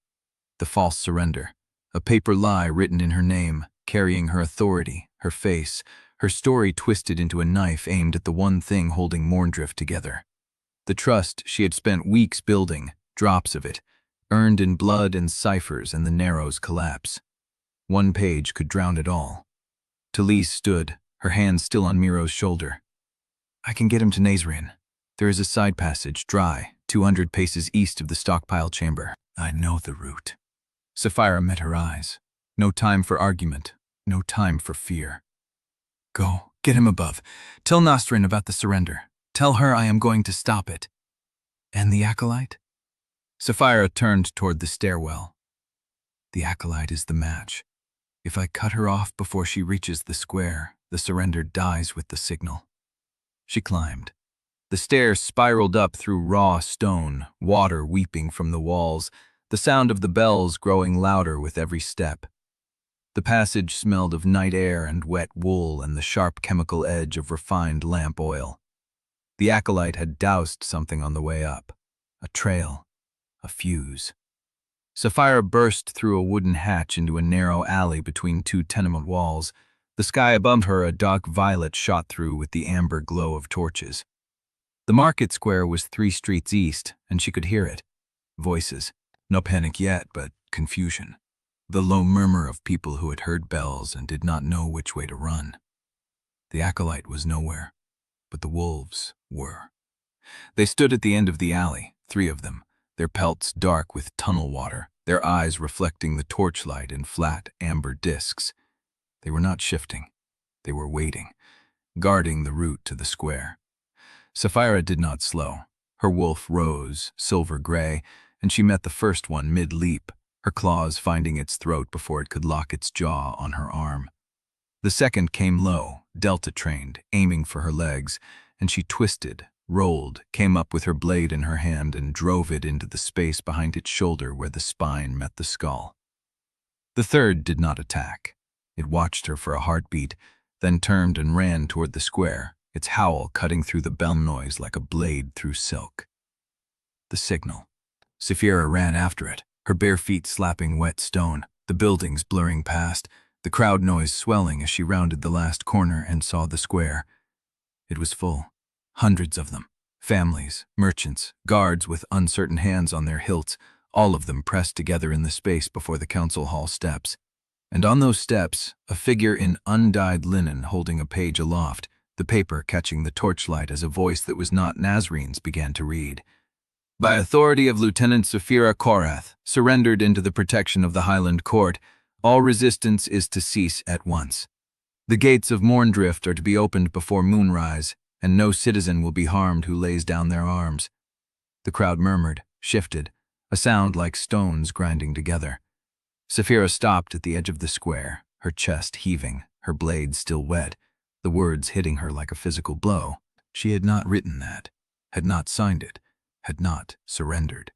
The false surrender, a paper lie written in her name, carrying her authority, her face, her story twisted into a knife aimed at the one thing holding Mourndrift together. The trust she had spent weeks building, drops of it, earned in blood and ciphers and the Narrows' collapse. One page could drown it all. Talise stood, her hand still on Miro's shoulder. "I can get him to Nasrin. There is a side passage, dry, 200 paces east of the stockpile chamber. I know the route." Saphira met her eyes. No time for argument, no time for fear. "Go, get him above. Tell Nasrin about the surrender. Tell her I am going to stop it." "And the acolyte?" Saphira turned toward the stairwell. "The acolyte is the match. If I cut her off before she reaches the square, the surrender dies with the signal." She climbed. The stairs spiraled up through raw stone, water weeping from the walls, the sound of the bells growing louder with every step. The passage smelled of night air and wet wool and the sharp chemical edge of refined lamp oil. The acolyte had doused something on the way up. A trail. A fuse. Saphira burst through a wooden hatch into a narrow alley between two tenement walls. The sky above her a dark violet shot through with the amber glow of torches. The market square was 3 streets east, and she could hear it. Voices. No panic yet, but confusion. the low murmur of people who had heard bells and did not know which way to run. The acolyte was nowhere, but the wolves were. They stood at the end of the alley, 3 of them, their pelts dark with tunnel water, their eyes reflecting the torchlight in flat, amber discs. They were not shifting. They were waiting, guarding the route to the square. Saphira did not slow. Her wolf rose, silver-gray, and she met the first one mid-leap, her claws finding its throat before it could lock its jaw on her arm. The second came low, delta-trained, aiming for her legs, and she twisted, rolled, came up with her blade in her hand and drove it into the space behind its shoulder where the spine met the skull. The third did not attack. It watched her for a heartbeat, then turned and ran toward the square, its howl cutting through the bell noise like a blade through silk. The signal. Saphira ran after it, her bare feet slapping wet stone, the buildings blurring past, the crowd noise swelling as she rounded the last corner and saw the square. It was full. Hundreds of them. Families, merchants, guards with uncertain hands on their hilts, all of them pressed together in the space before the council hall steps. And on those steps, a figure in undyed linen holding a page aloft, the paper catching the torchlight as a voice that was not Nasrin's began to read. By authority of Lieutenant Saphira Korrath, surrendered into the protection of the Highland Court, all resistance is to cease at once. The gates of Mourndrift are to be opened before Moonrise, and no citizen will be harmed who lays down their arms. The crowd murmured, shifted, a sound like stones grinding together. Saphira stopped at the edge of the square, her chest heaving, her blade still wet, the words hitting her like a physical blow. She had not written that, had not signed it, had not surrendered.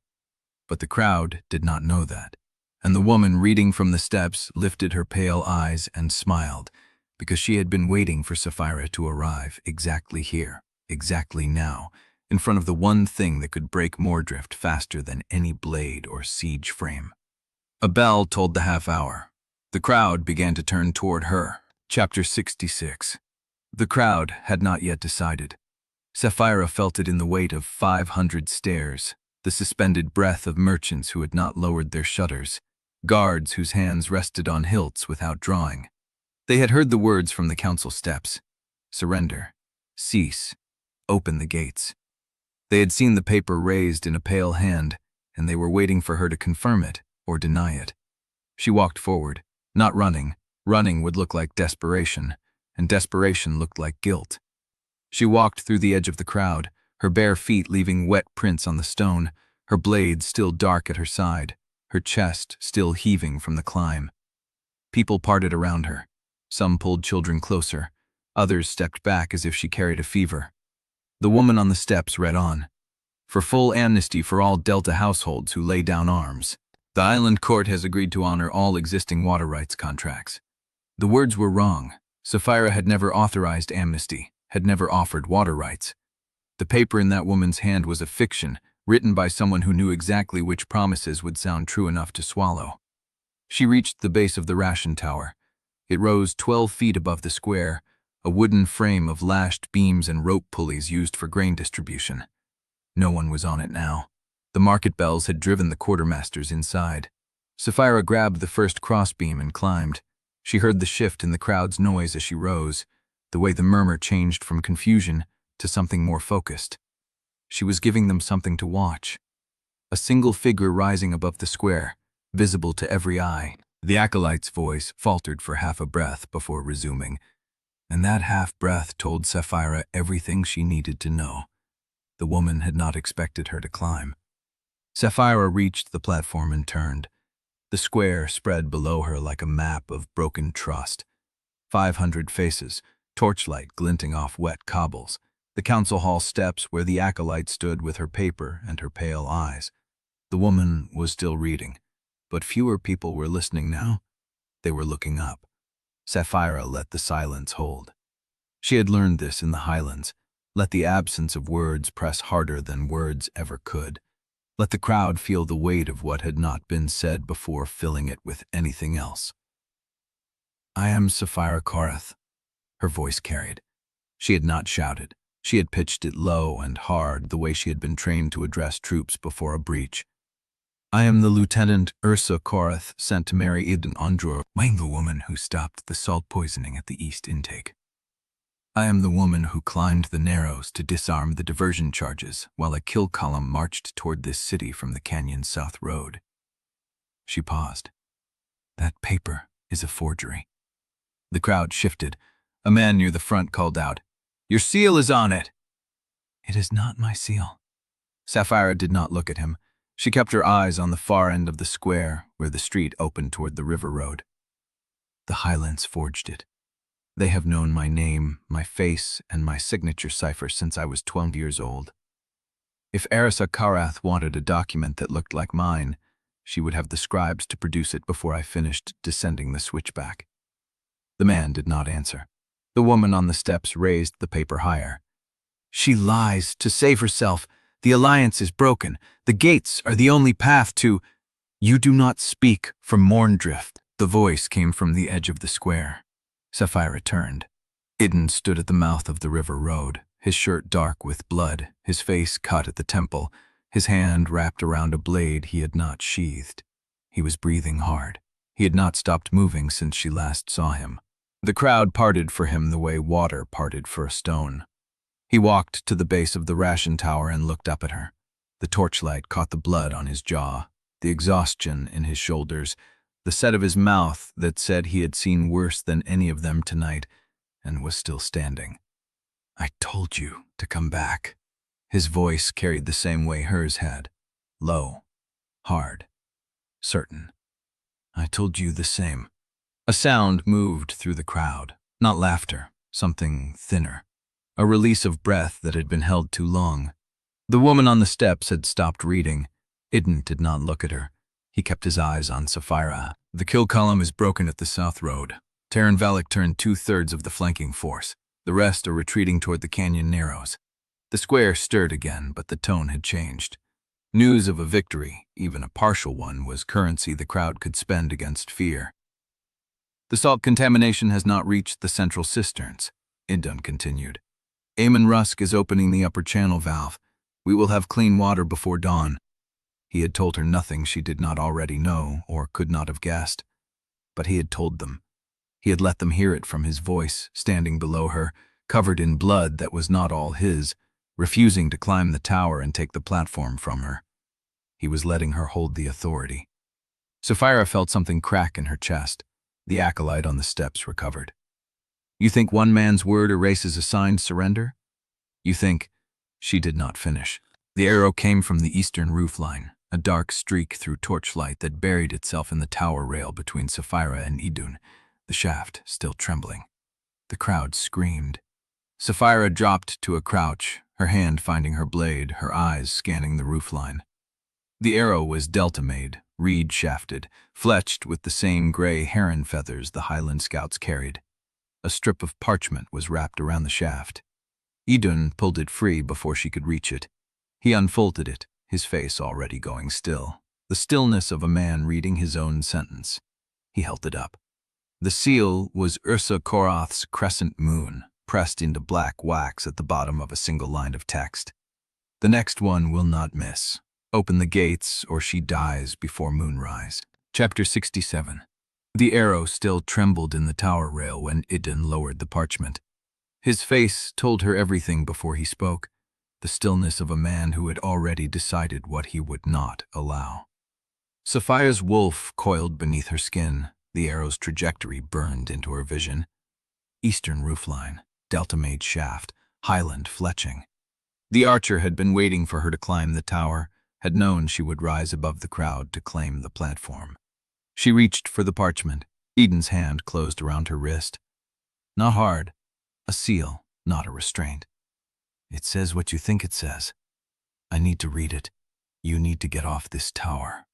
But the crowd did not know that, and the woman reading from the steps lifted her pale eyes and smiled, because she had been waiting for Saphira to arrive exactly here, exactly now, in front of the one thing that could break Mourndrift faster than any blade or siege frame. A bell told the half hour. The crowd began to turn toward her. Chapter 66. The crowd had not yet decided. Saphira felt it in the weight of 500 stares, the suspended breath of merchants who had not lowered their shutters, guards whose hands rested on hilts without drawing. They had heard the words from the council steps. Surrender. Cease. Open the gates. They had seen the paper raised in a pale hand, and they were waiting for her to confirm it or deny it. She walked forward, not running. Running would look like desperation, and desperation looked like guilt. She walked through the edge of the crowd, her bare feet leaving wet prints on the stone, her blade still dark at her side, her chest still heaving from the climb. People parted around her. Some pulled children closer. Others stepped back as if she carried a fever. The woman on the steps read on. For full amnesty for all Delta households who lay down arms. The Island Court has agreed to honor all existing water rights contracts. The words were wrong. Saphira had never authorized amnesty, had never offered water rights. The paper in that woman's hand was a fiction, written by someone who knew exactly which promises would sound true enough to swallow. She reached the base of the ration tower. It rose 12 feet above the square, a wooden frame of lashed beams and rope pulleys used for grain distribution. No one was on it now. The market bells had driven the quartermasters inside. Saphira grabbed the first crossbeam and climbed. She heard the shift in the crowd's noise as she rose, the way the murmur changed from confusion to something more focused. She was giving them something to watch. A single figure rising above the square, visible to every eye. The acolyte's voice faltered for half a breath before resuming, and that half breath told Saphira everything she needed to know. The woman had not expected her to climb. Saphira reached the platform and turned. The square spread below her like a map of broken trust. 500 faces, torchlight glinting off wet cobbles, the council hall steps where the acolyte stood with her paper and her pale eyes. The woman was still reading, but fewer people were listening now. They were looking up. Saphira let the silence hold. She had learned this in the Highlands. Let the absence of words press harder than words ever could. Let the crowd feel the weight of what had not been said before filling it with anything else. I am Saphira Korrath, her voice carried. She had not shouted. She had pitched it low and hard, the way she had been trained to address troops before a breach. I am the Lieutenant Saphira Korrath sent to marry Idun Ondrey. I am the woman who stopped the salt poisoning at the east intake. I am the woman who climbed the Narrows to disarm the diversion charges while a kill column marched toward this city from the canyon's south road. She paused. That paper is a forgery. The crowd shifted. A man near the front called out, "Your seal is on it!" "It is not my seal." Saphira did not look at him. She kept her eyes on the far end of the square where the street opened toward the river road. "The Highlands forged it. They have known my name, my face, and my signature cipher since I was 12 years old. If Saphira Korrath wanted a document that looked like mine, she would have the scribes to produce it before I finished descending the switchback." The man did not answer. The woman on the steps raised the paper higher. "She lies to save herself. The alliance is broken. The gates are the only path to—" "You do not speak for Mourndrift." The voice came from the edge of the square. Saphira turned. Idun stood at the mouth of the river road, his shirt dark with blood, his face cut at the temple, his hand wrapped around a blade he had not sheathed. He was breathing hard. He had not stopped moving since she last saw him. The crowd parted for him the way water parted for a stone. He walked to the base of the ration tower and looked up at her. The torchlight caught the blood on his jaw, the exhaustion in his shoulders, the set of his mouth that said he had seen worse than any of them tonight and was still standing. "I told you to come back." His voice carried the same way hers had. Low, hard, certain. "I told you the same." A sound moved through the crowd. Not laughter, something thinner. A release of breath that had been held too long. The woman on the steps had stopped reading. Idun did not look at her. He kept his eyes on Saphira. "The kill column is broken at the south road. Teren Valak turned 2/3 of the flanking force. The rest are retreating toward the canyon narrows." The square stirred again, but the tone had changed. News of a victory, even a partial one, was currency the crowd could spend against fear. "The salt contamination has not reached the central cisterns," Idun continued. "Amon Rusk is opening the upper channel valve. We will have clean water before dawn." He had told her nothing she did not already know or could not have guessed. But he had told them. He had let them hear it from his voice, standing below her, covered in blood that was not all his, refusing to climb the tower and take the platform from her. He was letting her hold the authority. Saphira felt something crack in her chest. The acolyte on the steps recovered. "You think one man's word erases a signed surrender? You think—" She did not finish. The arrow came from the eastern roofline, a dark streak through torchlight that buried itself in the tower rail between Saphira and Idun, the shaft still trembling. The crowd screamed. Saphira dropped to a crouch, her hand finding her blade, her eyes scanning the roofline. The arrow was delta-made, reed-shafted, fletched with the same gray heron feathers the Highland scouts carried. A strip of parchment was wrapped around the shaft. Idun pulled it free before she could reach it. He unfolded it, his face already going still, the stillness of a man reading his own sentence. He held it up. The seal was Saphira Korrath's crescent moon, pressed into black wax at the bottom of a single line of text. "The next one will not miss. Open the gates or she dies before moonrise." Chapter 67. The arrow still trembled in the tower rail when Idun lowered the parchment. His face told her everything before he spoke, the stillness of a man who had already decided what he would not allow. Saphira's wolf coiled beneath her skin, the arrow's trajectory burned into her vision. Eastern roofline, delta-made shaft, highland fletching. The archer had been waiting for her to climb the tower, had known she would rise above the crowd to claim the platform. She reached for the parchment. Idun's hand closed around her wrist. Not hard. A seal, not a restraint. "It says what you think it says. I need to read it. You need to get off this tower."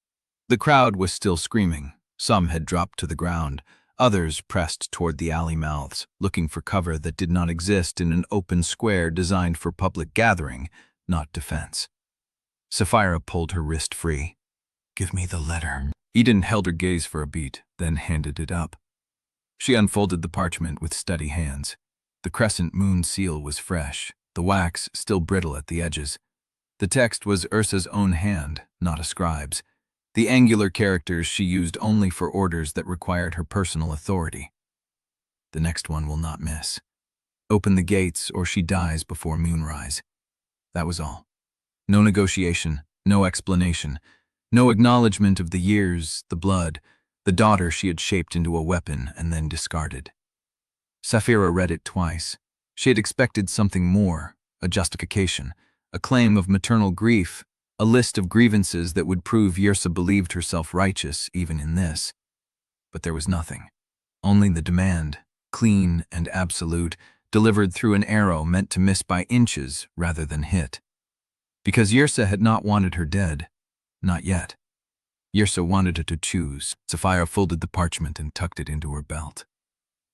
The crowd was still screaming. Some had dropped to the ground. Others pressed toward the alley mouths, looking for cover that did not exist in an open square designed for public gathering, not defense. Saphira pulled her wrist free. "Give me the letter." Idun held her gaze for a beat, then handed it up. She unfolded the parchment with steady hands. The crescent moon seal was fresh, the wax still brittle at the edges. The text was Ursa's own hand, not a scribe's. The angular characters she used only for orders that required her personal authority. The next one will not miss. Open the gates or she dies before moonrise. That was all. No negotiation, no explanation, no acknowledgement of the years, the blood, the daughter she had shaped into a weapon and then discarded. Saphira read it twice. She had expected something more, a justification, a claim of maternal grief, a list of grievances that would prove Yrsa believed herself righteous even in this. But there was nothing. Only the demand, clean and absolute, delivered through an arrow meant to miss by inches rather than hit. Because Yrsa had not wanted her dead. Not yet. Yrsa wanted her to choose. Saphira folded the parchment and tucked it into her belt.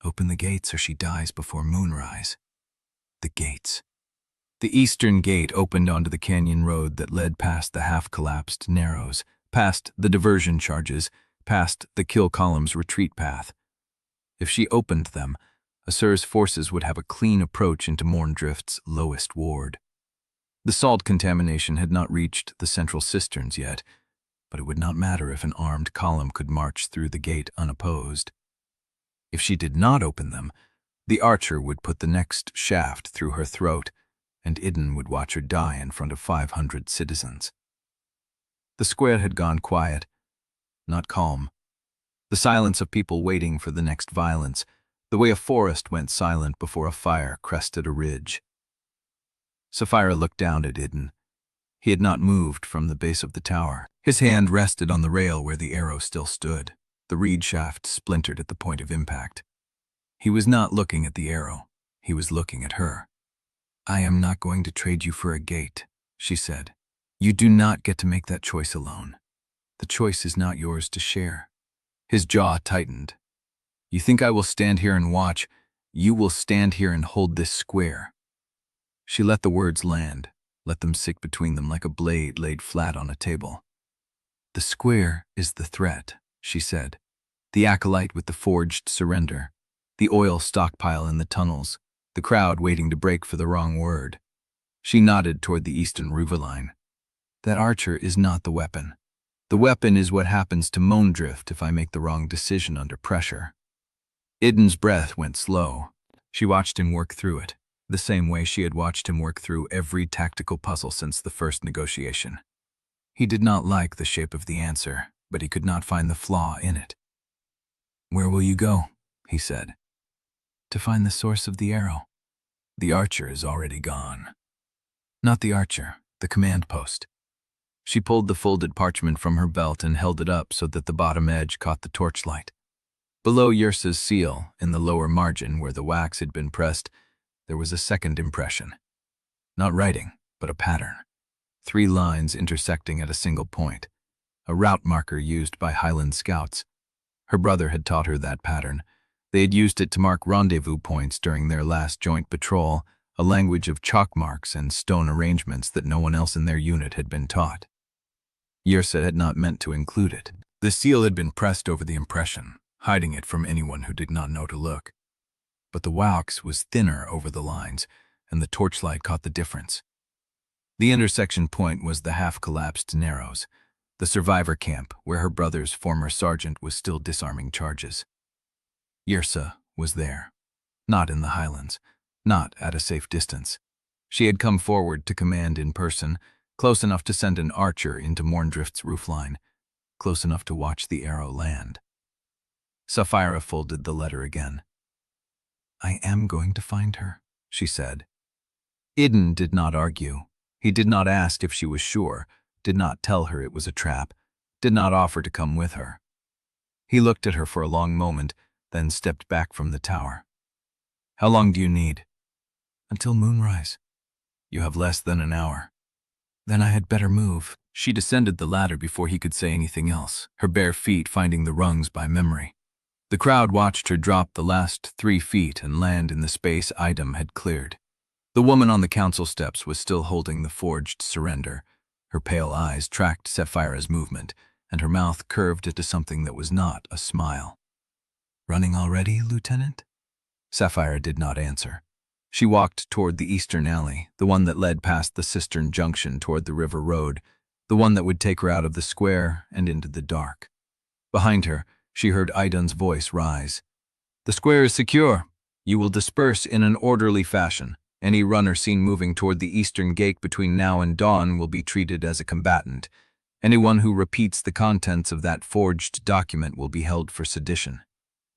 Open the gates or she dies before moonrise. The gates. The eastern gate opened onto the canyon road that led past the half-collapsed narrows, past the diversion charges, past the kill column's retreat path. If she opened them, Asur's forces would have a clean approach into Mourndrift's lowest ward. The salt contamination had not reached the central cisterns yet, but it would not matter if an armed column could march through the gate unopposed. If she did not open them, the archer would put the next shaft through her throat, and Idun would watch her die in front of 500 citizens. The square had gone quiet, not calm. The silence of people waiting for the next violence, the way a forest went silent before a fire crested a ridge. Saphira looked down at Idun. He had not moved from the base of the tower. His hand rested on the rail where the arrow still stood. The reed shaft splintered at the point of impact. He was not looking at the arrow. He was looking at her. "I am not going to trade you for a gate," she said. "You do not get to make that choice alone. The choice is not yours to share." His jaw tightened. "You think I will stand here and watch? You will stand here and hold this square." She let the words land, let them sink between them like a blade laid flat on a table. "The square is the threat," she said. "The acolyte with the forged surrender, the oil stockpile in the tunnels, the crowd waiting to break for the wrong word." She nodded toward the eastern Ruvaline. "That archer is not the weapon. The weapon is what happens to Mourndrift if I make the wrong decision under pressure." Idun's breath went slow. She watched him work through it, the same way she had watched him work through every tactical puzzle since the first negotiation. He did not like the shape of the answer, but he could not find the flaw in it. "Where will you go?" he said. "To find the source of the arrow." "The archer is already gone." "Not the archer, the command post." She pulled the folded parchment from her belt and held it up so that the bottom edge caught the torchlight. Below Yrsa's seal, in the lower margin where the wax had been pressed, there was a second impression. Not writing, but a pattern. 3 lines intersecting at a single point. A route marker used by Highland scouts. Her brother had taught her that pattern. They had used it to mark rendezvous points during their last joint patrol, a language of chalk marks and stone arrangements that no one else in their unit had been taught. Yrsa had not meant to include it. The seal had been pressed over the impression, hiding it from anyone who did not know to look. But the wax was thinner over the lines, and the torchlight caught the difference. The intersection point was the half-collapsed narrows, the survivor camp where her brother's former sergeant was still disarming charges. Yrsa was there, not in the highlands, not at a safe distance. She had come forward to command in person, close enough to send an archer into Mourndrift's roofline, close enough to watch the arrow land. Saphira folded the letter again. "I am going to find her," she said. Idun did not argue. He did not ask if she was sure, did not tell her it was a trap, did not offer to come with her. He looked at her for a long moment, then stepped back from the tower. "How long do you need?" "Until moonrise." "You have less than an hour." "Then I had better move." She descended the ladder before he could say anything else, her bare feet finding the rungs by memory. The crowd watched her drop the last 3 feet and land in the space Idun had cleared. The woman on the council steps was still holding the forged surrender. Her pale eyes tracked Saphira's movement, and her mouth curved into something that was not a smile. "Running already, Lieutenant?" Saphira did not answer. She walked toward the eastern alley, the one that led past the cistern junction toward the river road, the one that would take her out of the square and into the dark. Behind her, she heard Idun's voice rise. "The square is secure. You will disperse in an orderly fashion. Any runner seen moving toward the eastern gate between now and dawn will be treated as a combatant. Anyone who repeats the contents of that forged document will be held for sedition.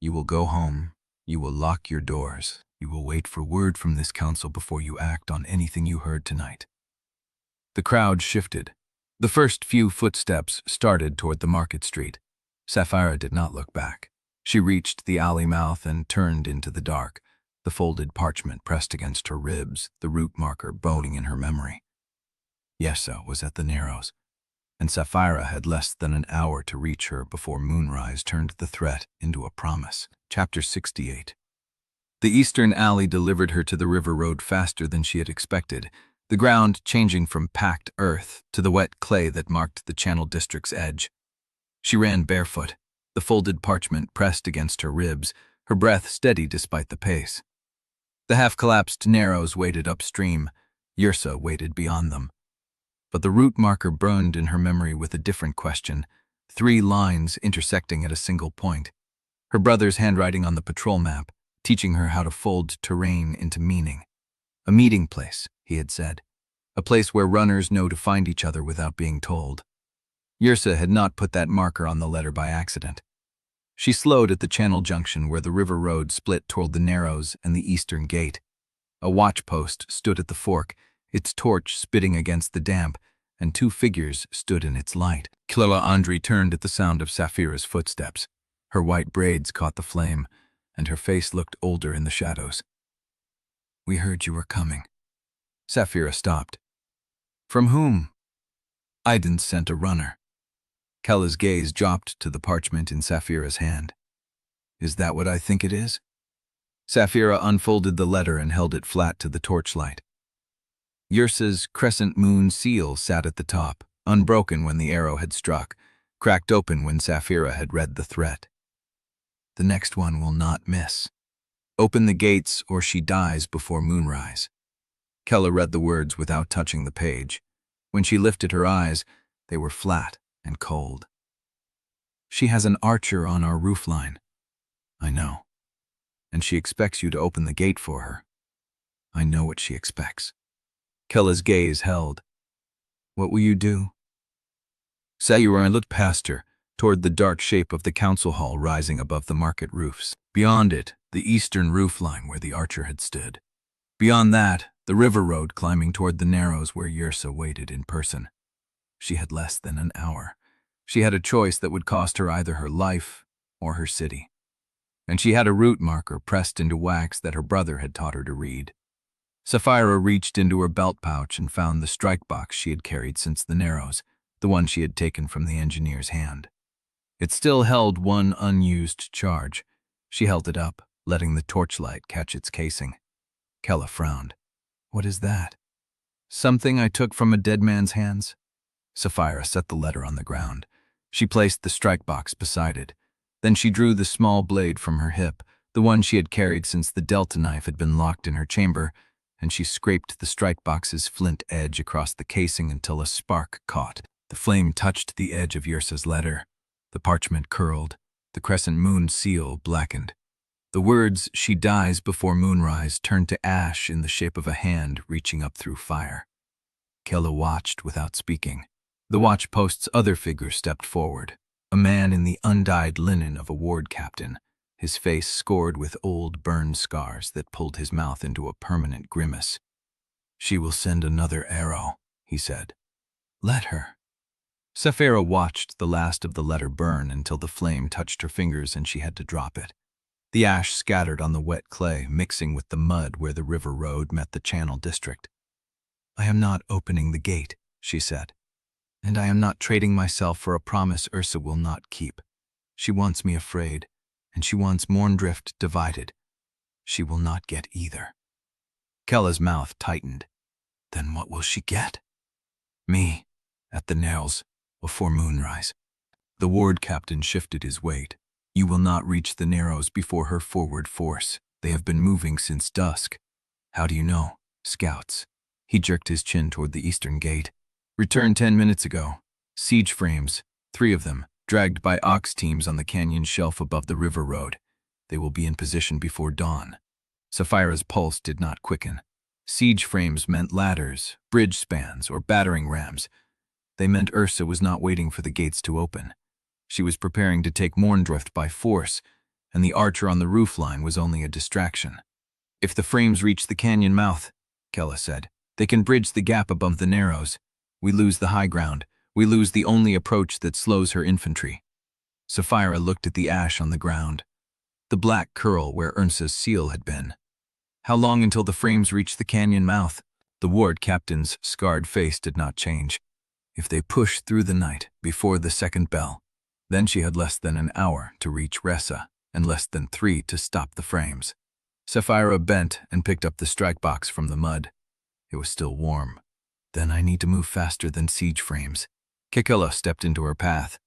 You will go home. You will lock your doors. You will wait for word from this council before you act on anything you heard tonight." The crowd shifted. The first few footsteps started toward the market street. Saphira did not look back. She reached the alley mouth and turned into the dark, the folded parchment pressed against her ribs, the route marker boning in her memory. Yessa was at the Narrows, and Saphira had less than an hour to reach her before Moonrise turned the threat into a promise. Chapter 68. The eastern alley delivered her to the river road faster than she had expected, the ground changing from packed earth to the wet clay that marked the Channel District's edge. She ran barefoot, the folded parchment pressed against her ribs, her breath steady despite the pace. The half-collapsed Narrows waited upstream. Yrsa waited beyond them. But the route marker burned in her memory with a different question, 3 lines intersecting at a single point. Her brother's handwriting on the patrol map, teaching her how to fold terrain into meaning. A meeting place, he had said. A place where runners know to find each other without being told. Yrsa had not put that marker on the letter by accident. She slowed at the Channel Junction where the river road split toward the Narrows and the eastern gate. A watch post stood at the fork, its torch spitting against the damp, and 2 figures stood in its light. Idun Ondrey turned at the sound of Saphira's footsteps. Her white braids caught the flame, and her face looked older in the shadows. "We heard you were coming." Saphira stopped. "From whom?" "Idun sent a runner." Kella's gaze dropped to the parchment in Saphira's hand. "Is that what I think it is?" Saphira unfolded the letter and held it flat to the torchlight. Yrsa's crescent moon seal sat at the top, unbroken when the arrow had struck, cracked open when Saphira had read the threat. "The next one will not miss. Open the gates or she dies before moonrise." Kella read the words without touching the page. When she lifted her eyes, they were flat and cold. "She has an archer on our roofline." "I know. And she expects you to open the gate for her." "I know what she expects." Kella's gaze held. "What will you do?" Saphira looked past her, toward the dark shape of the council hall rising above the market roofs. Beyond it, the eastern roofline where the archer had stood. Beyond that, the river road climbing toward the Narrows where Yrsa waited in person. She had less than an hour. She had a choice that would cost her either her life or her city. And she had a route marker pressed into wax that her brother had taught her to read. Saphira reached into her belt pouch and found the strike box she had carried since the Narrows, the one she had taken from the engineer's hand. It still held 1 unused charge. She held it up, letting the torchlight catch its casing. Kella frowned. "What is that?" "Something I took from a dead man's hands." Saphira set the letter on the ground. She placed the strike box beside it. Then she drew the small blade from her hip, the one she had carried since the delta knife had been locked in her chamber, and she scraped the strike box's flint edge across the casing until a spark caught. The flame touched the edge of Yrsa's letter. The parchment curled. The crescent moon seal blackened. The words, "She dies before moonrise," turned to ash in the shape of a hand reaching up through fire. Kella watched without speaking. The watch post's other figure stepped forward, a man in the undyed linen of a ward captain, his face scored with old burn scars that pulled his mouth into a permanent grimace. "She will send another arrow," he said. "Let her." Saphira watched the last of the letter burn until the flame touched her fingers and she had to drop it. The ash scattered on the wet clay, mixing with the mud where the river road met the Channel District. "I am not opening the gate," she said. "And I am not trading myself for a promise Yrsa will not keep. She wants me afraid, and she wants Mourndrift divided. She will not get either." Kella's mouth tightened. "Then what will she get?" "Me, at the Narrows, before moonrise." The ward captain shifted his weight. "You will not reach the Narrows before her forward force. They have been moving since dusk." "How do you know?" "Scouts." He jerked his chin toward the eastern gate. "Returned 10 minutes ago. Siege frames, 3 of them, dragged by ox teams on the canyon shelf above the river road. They will be in position before dawn. Saphira's pulse did not quicken. Siege frames meant ladders, bridge spans, or battering rams. They meant Ursa was not waiting for the gates to open. She was preparing to take Mourndrift by force, and the archer on the roofline was only a distraction. If the frames reach the canyon mouth, Kella said, they can bridge the gap above the narrows. We lose the high ground. We lose the only approach that slows her infantry. Saphira looked at the ash on the ground, the black curl where Ursa's seal had been. How long until the frames reach the canyon mouth? The ward captain's scarred face did not change. If they push through the night before the second bell, then she had less than an hour to reach Ressa and less than 3 to stop the frames. Saphira bent and picked up the strike box from the mud. It was still warm. Then I need to move faster than siege frames. Kikilla stepped into her path.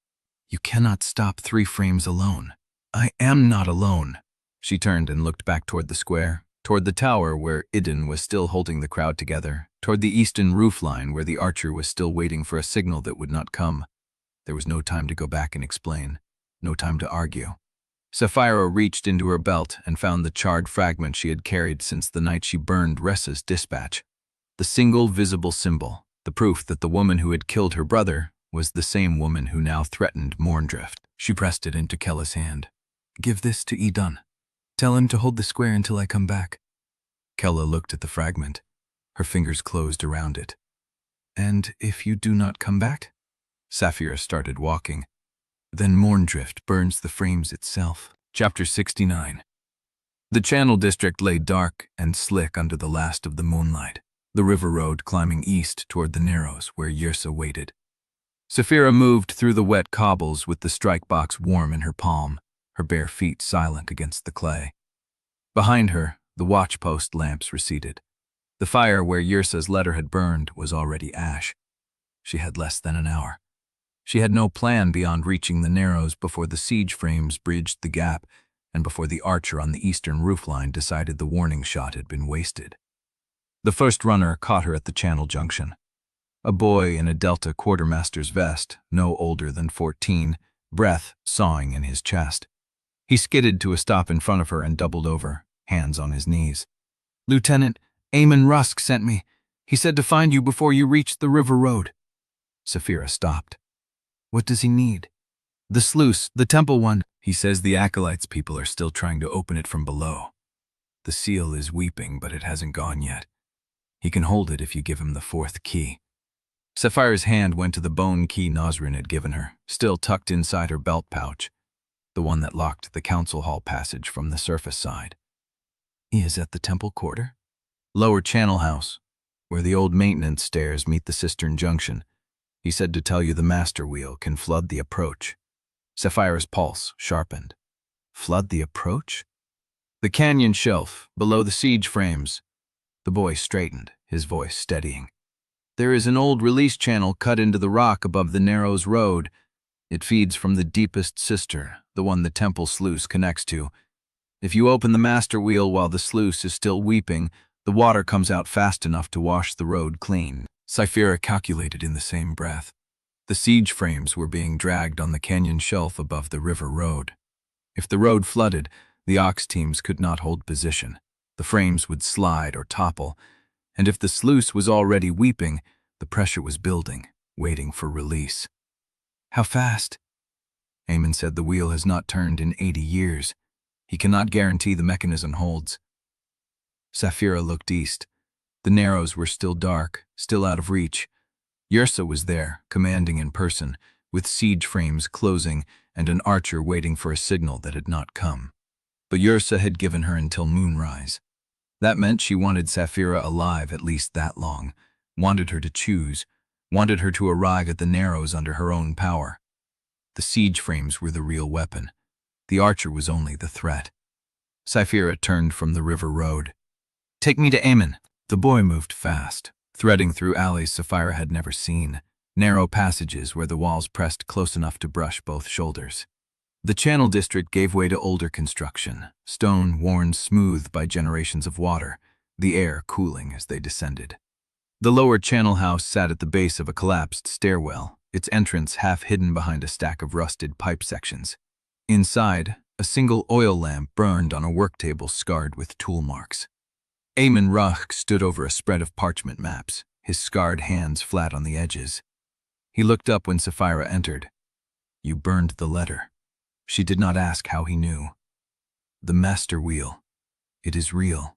You cannot stop 3 frames alone. I am not alone. She turned and looked back toward the square, toward the tower where Idun was still holding the crowd together, toward the eastern roofline where the archer was still waiting for a signal that would not come. There was no time to go back and explain, no time to argue. Saphira reached into her belt and found the charred fragment she had carried since the night she burned Ressa's dispatch. The single visible symbol, the proof that the woman who had killed her brother was the same woman who now threatened Mourndrift. She pressed it into Kella's hand. Give this to Idun. Tell him to hold the square until I come back. Kella looked at the fragment. Her fingers closed around it. And if you do not come back? Saphira started walking. Then Mourndrift burns the frames itself. Chapter 69. The Channel District lay dark and slick under the last of the moonlight, the river road climbing east toward the narrows where Yrsa waited. Saphira moved through the wet cobbles with the strike box warm in her palm, her bare feet silent against the clay. Behind her, the watchpost lamps receded. The fire where Yrsa's letter had burned was already ash. She had less than an hour. She had no plan beyond reaching the narrows before the siege frames bridged the gap and before the archer on the eastern roofline decided the warning shot had been wasted. The first runner caught her at the channel junction. A boy in a Delta quartermaster's vest, no older than 14, breath sawing in his chest. He skidded to a stop in front of her and doubled over, hands on his knees. Lieutenant, Eamon Rusk sent me. He said to find you before you reached the river road. Saphira stopped. What does he need? The sluice, the temple one. He says the Acolytes people are still trying to open it from below. The seal is weeping, but it hasn't gone yet. He can hold it if you give him the 4th key. Saphira's hand went to the bone key Nasrin had given her, still tucked inside her belt pouch, the one that locked the council hall passage from the surface side. He is at the temple quarter? Lower Channel House, where the old maintenance stairs meet the cistern junction. He said to tell you the master wheel can flood the approach. Saphira's pulse sharpened. Flood the approach? The canyon shelf, below the siege frames. The boy straightened, his voice steadying. There is an old release channel cut into the rock above the Narrows Road. It feeds from the deepest cistern, the one the temple sluice connects to. If you open the master wheel while the sluice is still weeping, the water comes out fast enough to wash the road clean. Saphira calculated in the same breath. The siege frames were being dragged on the canyon shelf above the river road. If the road flooded, the ox teams could not hold position. The frames would slide or topple, and if the sluice was already weeping, the pressure was building, waiting for release. How fast? Eamon said the wheel has not turned in 80 years. He cannot guarantee the mechanism holds. Saphira looked east. The narrows were still dark, still out of reach. Yrsa was there, commanding in person, with siege frames closing and an archer waiting for a signal that had not come. But Yrsa had given her until Moonrise. That meant she wanted Saphira alive at least that long, wanted her to choose, wanted her to arrive at the narrows under her own power. The siege frames were the real weapon. The archer was only the threat. Saphira turned from the river road. Take me to Eamon. The boy moved fast, threading through alleys Saphira had never seen, narrow passages where the walls pressed close enough to brush both shoulders. The Channel District gave way to older construction, stone worn smooth by generations of water, the air cooling as they descended. The lower Channel House sat at the base of a collapsed stairwell, its entrance half hidden behind a stack of rusted pipe sections. Inside, a single oil lamp burned on a work table scarred with tool marks. Eamon Ruch stood over a spread of parchment maps, his scarred hands flat on the edges. He looked up when Saphira entered. "You burned the letter." She did not ask how he knew. "The master wheel. It is real."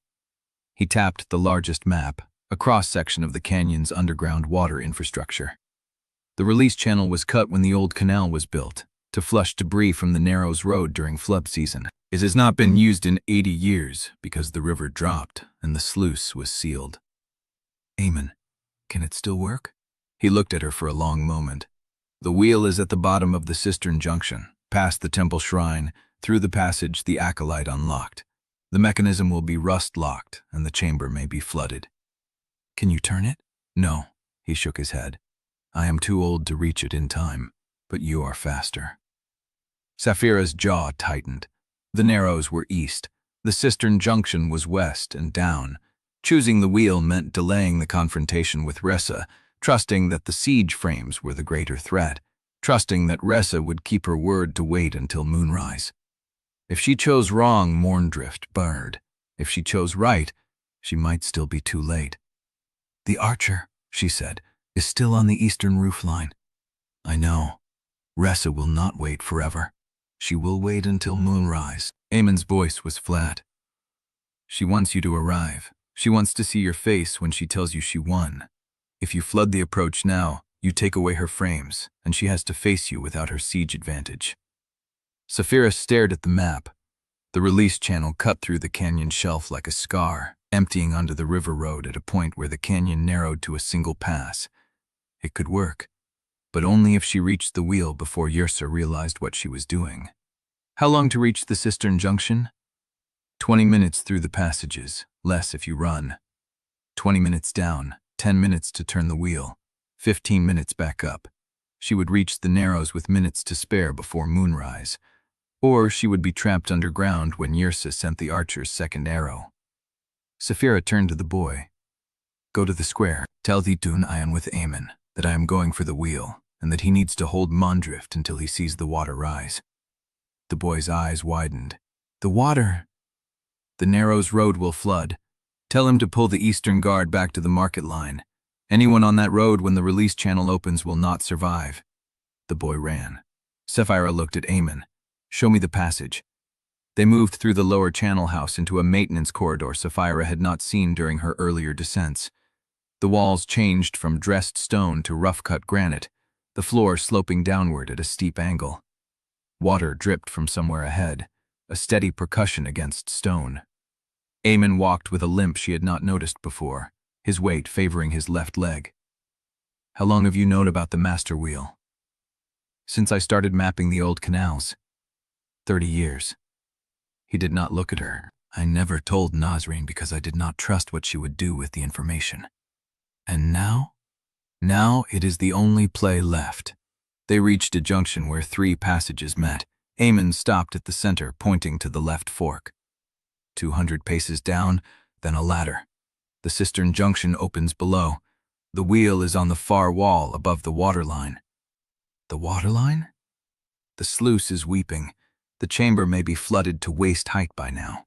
He tapped the largest map, a cross-section of the canyon's underground water infrastructure. The release channel was cut when the old canal was built, to flush debris from the Narrows Road during flood season. It has not been used in 80 years because the river dropped and the sluice was sealed. "Eamon, can it still work?" He looked at her for a long moment. "The wheel is at the bottom of the cistern junction, past the temple shrine, through the passage the acolyte unlocked. The mechanism will be rust-locked and the chamber may be flooded." "Can you turn it?" "No," he shook his head. "I am too old to reach it in time, but you are faster." Saphira's jaw tightened. The Narrows were east. The cistern junction was west and down. Choosing the wheel meant delaying the confrontation with Ressa, trusting that the siege frames were the greater threat, trusting that Ressa would keep her word to wait until Moonrise. If she chose wrong, Mourndrift burned. If she chose right, she might still be too late. "The archer," she said, "is still on the eastern roofline." "I know. Ressa will not wait forever. She will wait until Moonrise." Eamon's voice was flat. "She wants you to arrive. She wants to see your face when she tells you she won. If you flood the approach now, you take away her frames, and she has to face you without her siege advantage." Saphira stared at the map. The release channel cut through the canyon shelf like a scar, emptying onto the river road at a point where the canyon narrowed to a single pass. It could work, but only if she reached the wheel before Yrsa realized what she was doing. "How long to reach the cistern junction?" 20 minutes through the passages, less if you run. 20 minutes down, 10 minutes to turn the wheel, 15 minutes back up. She would reach the Narrows with minutes to spare before Moonrise, or she would be trapped underground when Yrsa sent the archer's second arrow. Saphira turned to the boy. "Go to the square. Tell Idun I am with Eamon, that I am going for the wheel, and that he needs to hold Mourndrift until he sees the water rise." The boy's eyes widened. "The water?" "The Narrows Road will flood. Tell him to pull the eastern guard back to the market line. Anyone on that road when the release channel opens will not survive." The boy ran. Saphira looked at Eamon. "Show me the passage." They moved through the lower channel house into a maintenance corridor Saphira had not seen during her earlier descents. The walls changed from dressed stone to rough-cut granite, the floor sloping downward at a steep angle. Water dripped from somewhere ahead, a steady percussion against stone. Eamon walked with a limp she had not noticed before, his weight favoring his left leg. "How long have you known about the master wheel?" "Since I started mapping the old canals. 30 years. He did not look at her. "I never told Nasrin because I did not trust what she would do with the information. And now? Now it is the only play left." They reached a junction where 3 passages met. Eamon stopped at the center, pointing to the left fork. 200 paces down, then a ladder. The cistern junction opens below. The wheel is on the far wall above the waterline. "The waterline?" "The sluice is weeping. The chamber may be flooded to waist height by now."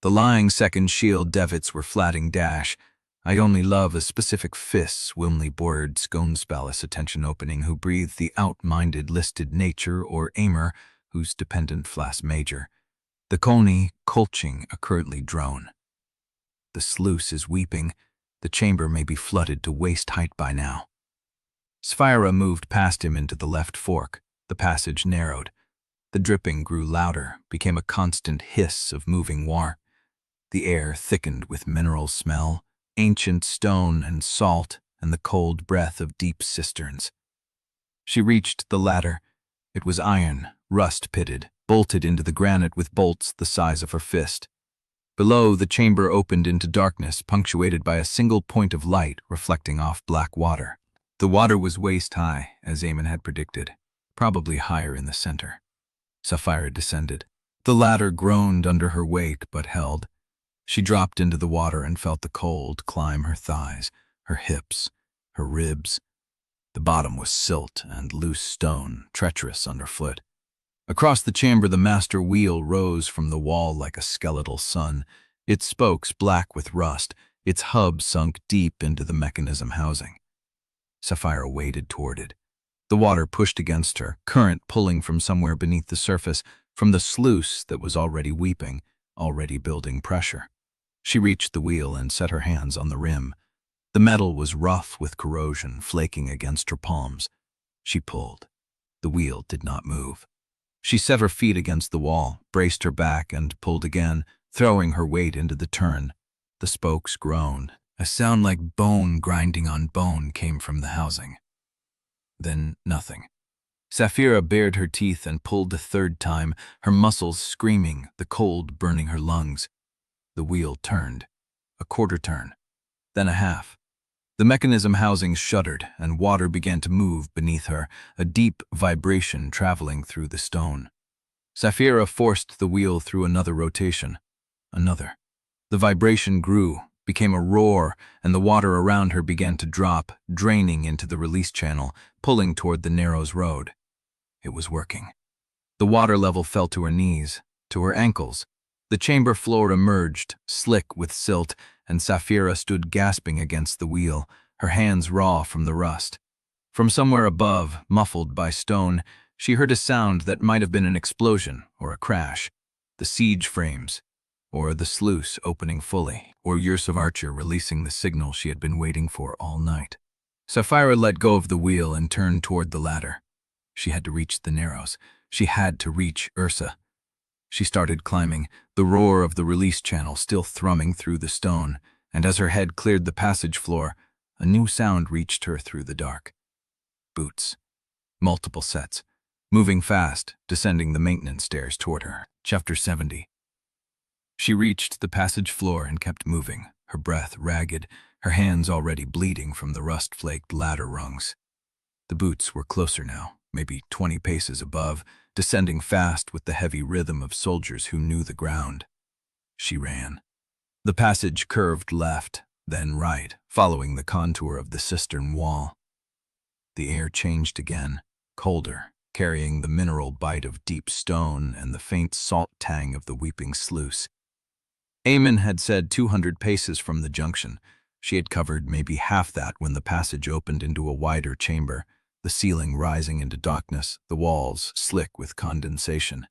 The lying second shield devits were flatting dash. "I only love a specific fists, Wilmley board sconespallis attention opening who breathe the out-minded listed nature or aimer whose dependent flas major. The coney colching a curtly drone." The sluice is weeping. The chamber may be flooded to waist height by now. Saphira moved past him into the left fork. The passage narrowed. The dripping grew louder, became a constant hiss of moving water. The air thickened with mineral smell, ancient stone and salt, and the cold breath of deep cisterns. She reached the ladder. It was iron, rust-pitted, bolted into the granite with bolts the size of her fist. Below, the chamber opened into darkness, punctuated by a single point of light reflecting off black water. The water was waist-high, as Eamon had predicted, probably higher in the center. Saphira descended. The ladder groaned under her weight, but held. She dropped into the water and felt the cold climb her thighs, her hips, her ribs. The bottom was silt and loose stone, treacherous underfoot. Across the chamber, the master wheel rose from the wall like a skeletal sun, its spokes black with rust, its hub sunk deep into the mechanism housing. Saphira waded toward it. The water pushed against her, current pulling from somewhere beneath the surface, from the sluice that was already weeping, already building pressure. She reached the wheel and set her hands on the rim. The metal was rough with corrosion, flaking against her palms. She pulled. The wheel did not move. She set her feet against the wall, braced her back, and pulled again, throwing her weight into the turn. The spokes groaned. A sound like bone grinding on bone came from the housing. Then nothing. Saphira bared her teeth and pulled a third time, her muscles screaming, the cold burning her lungs. The wheel turned. A quarter turn. Then a half. The mechanism housing shuddered, and water began to move beneath her, a deep vibration traveling through the stone. Saphira forced the wheel through another rotation. Another. The vibration grew, became a roar, and the water around her began to drop, draining into the release channel, pulling toward the Narrows Road. It was working. The water level fell to her knees, to her ankles. The chamber floor emerged, slick with silt, and Saphira stood gasping against the wheel, her hands raw from the rust. From somewhere above, muffled by stone, she heard a sound that might have been an explosion or a crash. The siege frames, or the sluice opening fully, or Yursa Archer releasing the signal she had been waiting for all night. Saphira let go of the wheel and turned toward the ladder. She had to reach the Narrows. She had to reach Ursa. She started climbing, the roar of the release channel still thrumming through the stone, and as her head cleared the passage floor, a new sound reached her through the dark. Boots. Multiple sets. Moving fast, descending the maintenance stairs toward her. Chapter 70. She reached the passage floor and kept moving, her breath ragged, her hands already bleeding from the rust-flaked ladder rungs. The boots were closer now, maybe 20 paces above, descending fast with the heavy rhythm of soldiers who knew the ground. She ran. The passage curved left, then right, following the contour of the cistern wall. The air changed again, colder, carrying the mineral bite of deep stone and the faint salt tang of the weeping sluice. Eamon had said 200 paces from the junction. She had covered maybe half that when the passage opened into a wider chamber, the ceiling rising into darkness, the walls slick with condensation.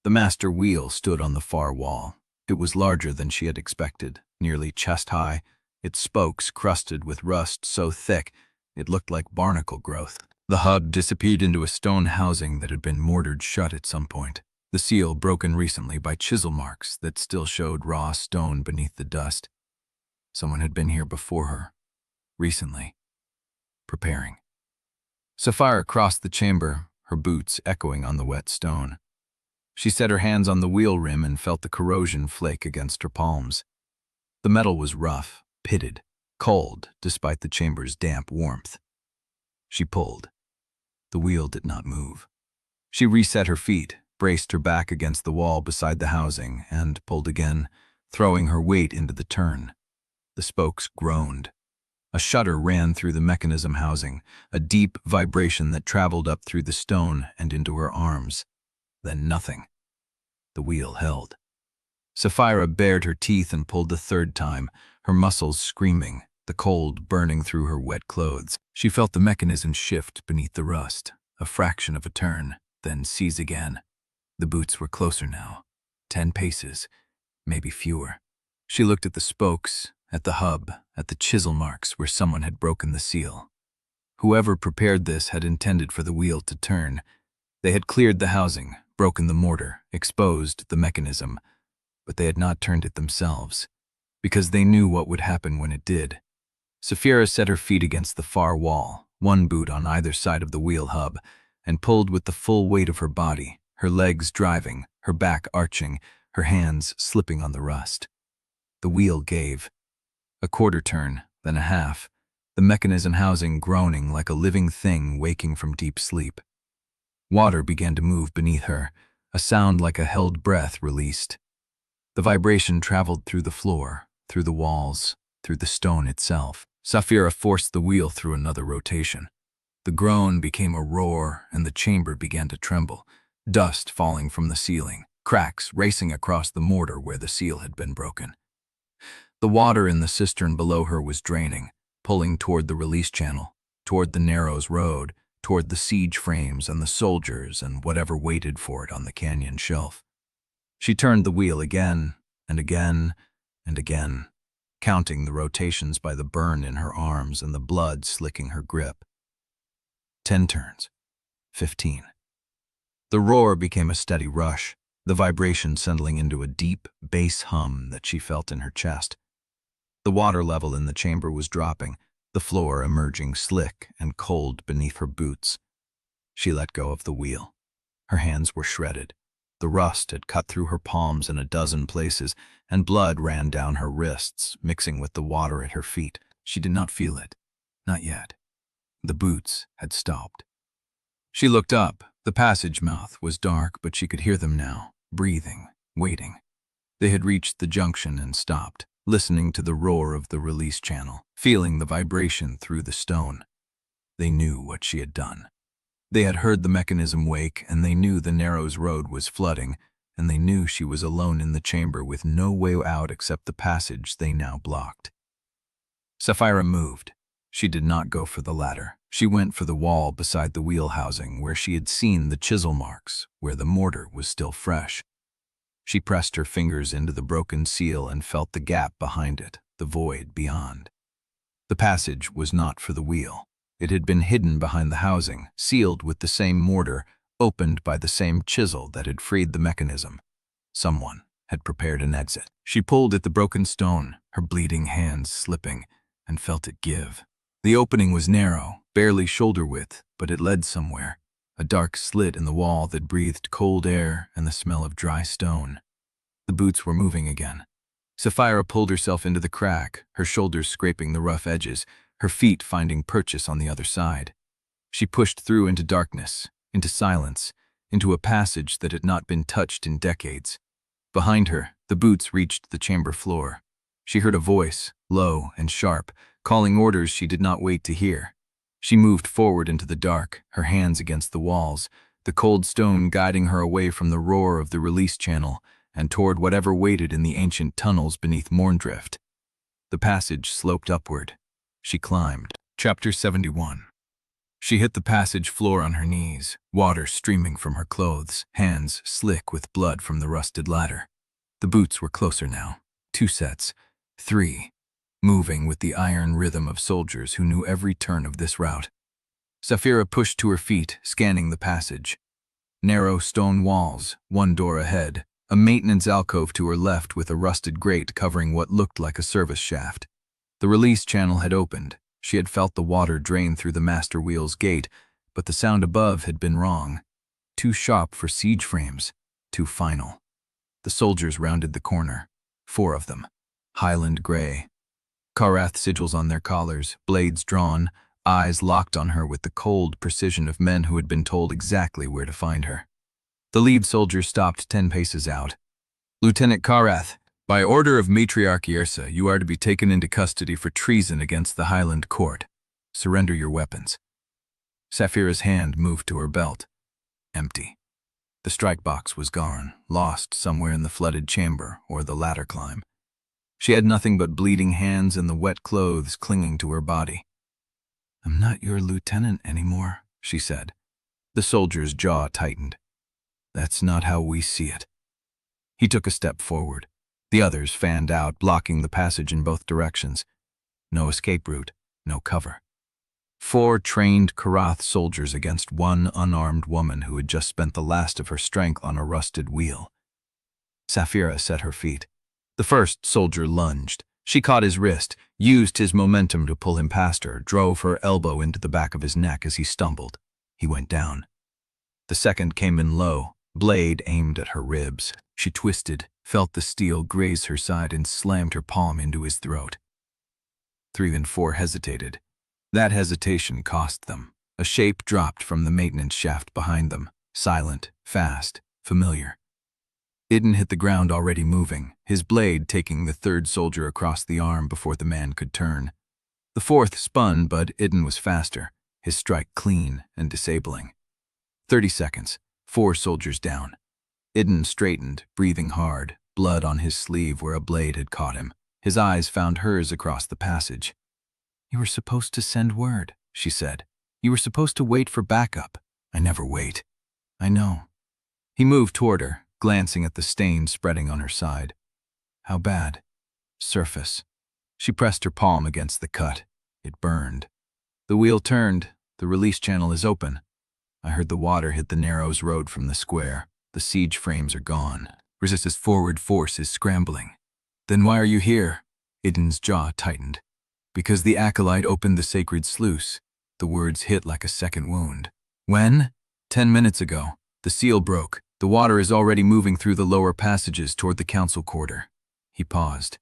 The master wheel stood on the far wall. It was larger than she had expected, nearly chest-high, its spokes crusted with rust so thick it looked like barnacle growth. The hub disappeared into a stone housing that had been mortared shut at some point, the seal broken recently by chisel marks that still showed raw stone beneath the dust. Someone had been here before her, recently, preparing. Saphira crossed the chamber, her boots echoing on the wet stone. She set her hands on the wheel rim and felt the corrosion flake against her palms. The metal was rough, pitted, cold despite the chamber's damp warmth. She pulled. The wheel did not move. She reset her feet, braced her back against the wall beside the housing, and pulled again, throwing her weight into the turn. The spokes groaned. A shudder ran through the mechanism housing, a deep vibration that traveled up through the stone and into her arms. Then nothing. The wheel held. Saphira bared her teeth and pulled the third time, her muscles screaming, the cold burning through her wet clothes. She felt the mechanism shift beneath the rust, a fraction of a turn, then seize again. The boots were closer now, 10 paces, maybe fewer. She looked at the spokes, at the hub, at the chisel marks where someone had broken the seal. Whoever prepared this had intended for the wheel to turn. They had cleared the housing, broken the mortar, exposed the mechanism, but they had not turned it themselves, because they knew what would happen when it did. Saphira set her feet against the far wall, one boot on either side of the wheel hub, and pulled with the full weight of her body, her legs driving, her back arching, her hands slipping on the rust. The wheel gave. A quarter turn, then a half, the mechanism housing groaning like a living thing waking from deep sleep. Water began to move beneath her, a sound like a held breath released. The vibration traveled through the floor, through the walls, through the stone itself. Saphira forced the wheel through another rotation. The groan became a roar, and the chamber began to tremble, dust falling from the ceiling, cracks racing across the mortar where the seal had been broken. The water in the cistern below her was draining, pulling toward the release channel, toward the Narrows Road, toward the siege frames and the soldiers and whatever waited for it on the canyon shelf. She turned the wheel again and again and again, counting the rotations by the burn in her arms and the blood slicking her grip. 10 turns. 15. The roar became a steady rush, the vibration settling into a deep, bass hum that she felt in her chest. The water level in the chamber was dropping, the floor emerging slick and cold beneath her boots. She let go of the wheel. Her hands were shredded. The rust had cut through her palms in a dozen places, and blood ran down her wrists, mixing with the water at her feet. She did not feel it. Not yet. The boots had stopped. She looked up. The passage mouth was dark, but she could hear them now, breathing, waiting. They had reached the junction and stopped, listening to the roar of the release channel, feeling the vibration through the stone. They knew what she had done. They had heard the mechanism wake, and they knew the Narrows Road was flooding, and they knew she was alone in the chamber with no way out except the passage they now blocked. Saphira moved. She did not go for the ladder. She went for the wall beside the wheel housing where she had seen the chisel marks, where the mortar was still fresh. She pressed her fingers into the broken seal and felt the gap behind it, the void beyond. The passage was not for the wheel. It had been hidden behind the housing, sealed with the same mortar, opened by the same chisel that had freed the mechanism. Someone had prepared an exit. She pulled at the broken stone, her bleeding hands slipping, and felt it give. The opening was narrow, barely shoulder width, but it led somewhere, a dark slit in the wall that breathed cold air and the smell of dry stone. The boots were moving again. Saphira pulled herself into the crack, her shoulders scraping the rough edges, her feet finding purchase on the other side. She pushed through into darkness, into silence, into a passage that had not been touched in decades. Behind her, the boots reached the chamber floor. She heard a voice, low and sharp, calling orders she did not wait to hear. She moved forward into the dark, her hands against the walls, the cold stone guiding her away from the roar of the release channel and toward whatever waited in the ancient tunnels beneath Mourndrift. The passage sloped upward. She climbed. Chapter 71. She hit the passage floor on her knees, water streaming from her clothes, hands slick with blood from the rusted ladder. The boots were closer now. 2 sets. 3. Moving with the iron rhythm of soldiers who knew every turn of this route. Saphira pushed to her feet, scanning the passage. Narrow stone walls, 1 door ahead, a maintenance alcove to her left with a rusted grate covering what looked like a service shaft. The release channel had opened. She had felt the water drain through the master wheel's gate, but the sound above had been wrong. Too sharp for siege frames, too final. The soldiers rounded the corner. 4 of them. Highland gray. Korrath sigils on their collars, blades drawn, eyes locked on her with the cold precision of men who had been told exactly where to find her. The lead soldier stopped 10 paces out. "Lieutenant Korrath, by order of Matriarch Yrsa, you are to be taken into custody for treason against the Highland court. Surrender your weapons." Saphira's hand moved to her belt. Empty. The strike box was gone, lost somewhere in the flooded chamber or the ladder climb. She had nothing but bleeding hands and the wet clothes clinging to her body. "I'm not your lieutenant anymore," she said. The soldier's jaw tightened. "That's not how we see it." He took a step forward. The others fanned out, blocking the passage in both directions. No escape route, no cover. 4 trained Korrath soldiers against 1 unarmed woman who had just spent the last of her strength on a rusted wheel. Saphira set her feet. The first soldier lunged. She caught his wrist, used his momentum to pull him past her, drove her elbow into the back of his neck as he stumbled. He went down. The second came in low, blade aimed at her ribs. She twisted, felt the steel graze her side and slammed her palm into his throat. 3 and 4 hesitated. That hesitation cost them. A shape dropped from the maintenance shaft behind them, silent, fast, familiar. Idun hit the ground already moving, his blade taking the 3rd soldier across the arm before the man could turn. The 4th spun, but Idun was faster. his strike clean and disabling. 30 seconds, 4 soldiers down. Idun straightened, breathing hard, blood on his sleeve where a blade had caught him. His eyes found hers across the passage. "You were supposed to send word," she said. "You were supposed to wait for backup." "I never wait." "I know." He moved toward her, glancing at the stain spreading on her side. "How bad?" "Surface." She pressed her palm against the cut. It burned. "The wheel turned. The release channel is open. I heard the water hit the Narrows road from the square. The siege frames are gone. Resistance forward force is scrambling." "Then why are you here?" Idun's jaw tightened. "Because the acolyte opened the sacred sluice." The words hit like a second wound. "When?" 10 minutes ago. The seal broke. The water is already moving through the lower passages toward the council quarter. He paused.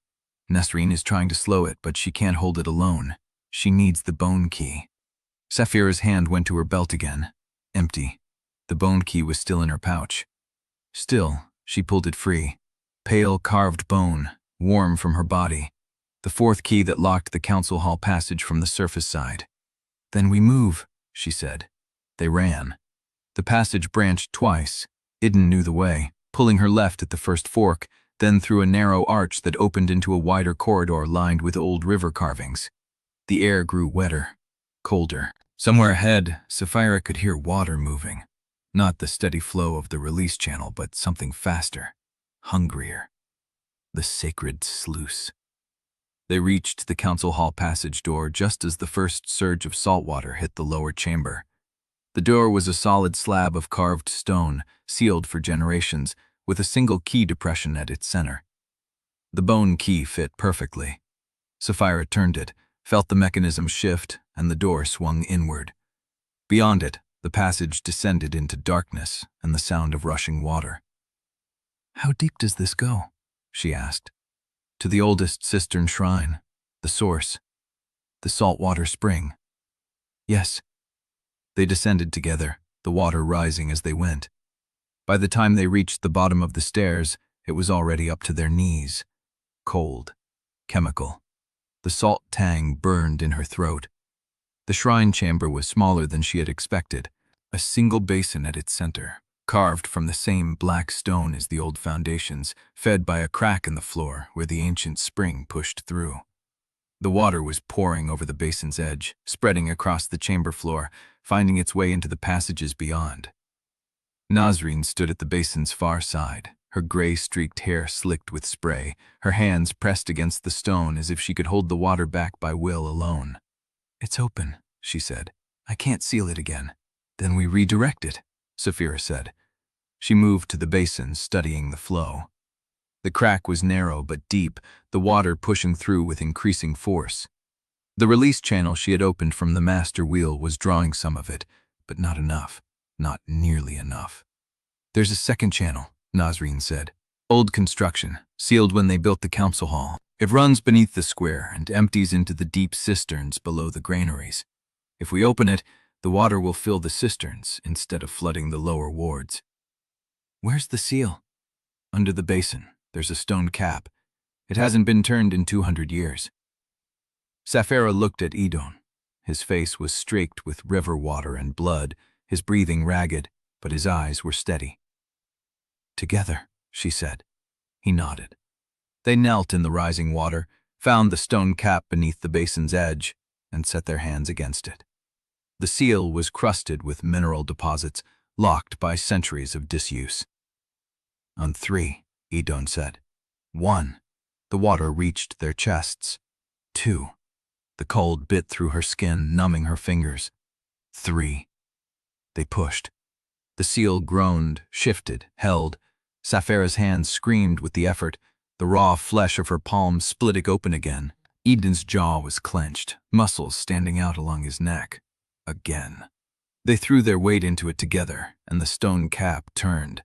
"Nasrin is trying to slow it, but she can't hold it alone. She needs the bone key." Saphira's hand went to her belt again. Empty. The bone key was still in her pouch. Still, she pulled it free. Pale carved bone, warm from her body. The 4th key that locked the council hall passage from the surface side. "Then we move," she said. They ran. The passage branched twice. Idun knew the way, pulling her left at the first fork, then through a narrow arch that opened into a wider corridor lined with old river carvings. The air grew wetter, colder. Somewhere ahead, Saphira could hear water moving. Not the steady flow of the release channel, but something faster, hungrier. The sacred sluice. They reached the council hall passage door just as the first surge of salt water hit the lower chamber. The door was a solid slab of carved stone, sealed for generations, with a single key depression at its center. The bone key fit perfectly. Saphira turned it, felt the mechanism shift, and the door swung inward. Beyond it, the passage descended into darkness and the sound of rushing water. "How deep does this go?" she asked. "To the oldest cistern shrine, the source, the saltwater spring." "Yes." They descended together, the water rising as they went. By the time they reached the bottom of the stairs, it was already up to their knees. Cold, chemical. The salt tang burned in her throat. The shrine chamber was smaller than she had expected, a single basin at its center, carved from the same black stone as the old foundations, fed by a crack in the floor where the ancient spring pushed through. The water was pouring over the basin's edge, spreading across the chamber floor, finding its way into the passages beyond. Nasrin stood at the basin's far side, her gray-streaked hair slicked with spray, her hands pressed against the stone as if she could hold the water back by will alone. "It's open," she said. "I can't seal it again." "Then we redirect it," Saphira said. She moved to the basin, studying the flow. The crack was narrow but deep, the water pushing through with increasing force. The release channel she had opened from the master wheel was drawing some of it, but not enough, not nearly enough. "There's a second channel," Nasrin said. "Old construction, sealed when they built the council hall. It runs beneath the square and empties into the deep cisterns below the granaries. If we open it, the water will fill the cisterns instead of flooding the lower wards." "Where's the seal?" "Under the basin. There's a stone cap. It hasn't been turned in 200 years. Saphira looked at Idun. His face was streaked with river water and blood, his breathing ragged, but his eyes were steady. "Together," she said. He nodded. They knelt in the rising water, found the stone cap beneath the basin's edge, and set their hands against it. The seal was crusted with mineral deposits, locked by centuries of disuse. "On 3, Idun said. 1. The water reached their chests. 2. The cold bit through her skin, numbing her fingers. 3. They pushed. The seal groaned, shifted, held. Saphira's hands screamed with the effort. The raw flesh of her palm splitting open again. Idun's jaw was clenched, muscles standing out along his neck. Again. They threw their weight into it together, and the stone cap turned.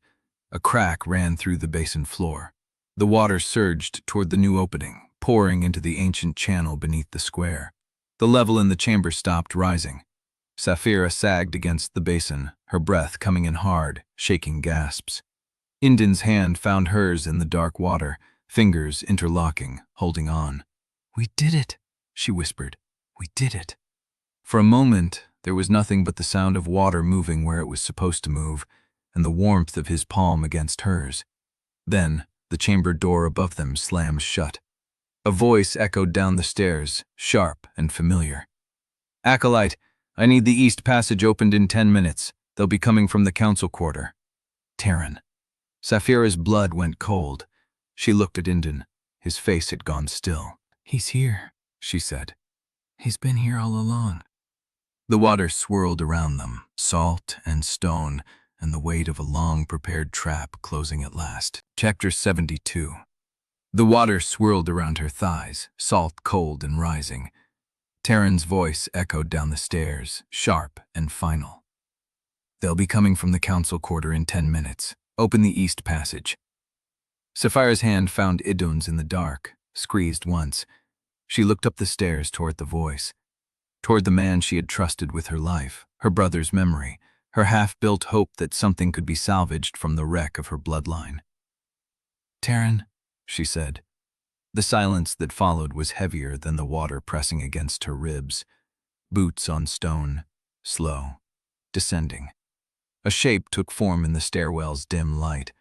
A crack ran through the basin floor. The water surged toward the new opening, pouring into the ancient channel beneath the square. The level in the chamber stopped rising. Saphira sagged against the basin, her breath coming in hard, shaking gasps. Idun's hand found hers in the dark water, fingers interlocking, holding on. "We did it," she whispered. "We did it." For a moment, There was nothing but the sound of water moving where it was supposed to move, and the warmth of his palm against hers. Then, the chamber door above them slammed shut. A voice echoed down the stairs, sharp and familiar. "Acolyte, I need the east passage opened in 10 minutes. They'll be coming from the council quarter." Teren. Saphira's blood went cold. She looked at Idun. His face had gone still. "He's here," she said. "He's been here all along." The water swirled around them, salt and stone, and the weight of a long-prepared trap closing at last. Chapter 72. The water swirled around her thighs, salt cold and rising. Teren's voice echoed down the stairs, sharp and final. "They'll be coming from the council quarter in 10 minutes. Open the east passage." Saphira's hand found Idun's in the dark, squeezed once. She looked up the stairs toward the voice, toward the man she had trusted with her life, her brother's memory, her half-built hope that something could be salvaged from the wreck of her bloodline. "Teren," she said. The silence that followed was heavier than the water pressing against her ribs. Boots on stone, slow, descending. A shape took form in the stairwell's dim light,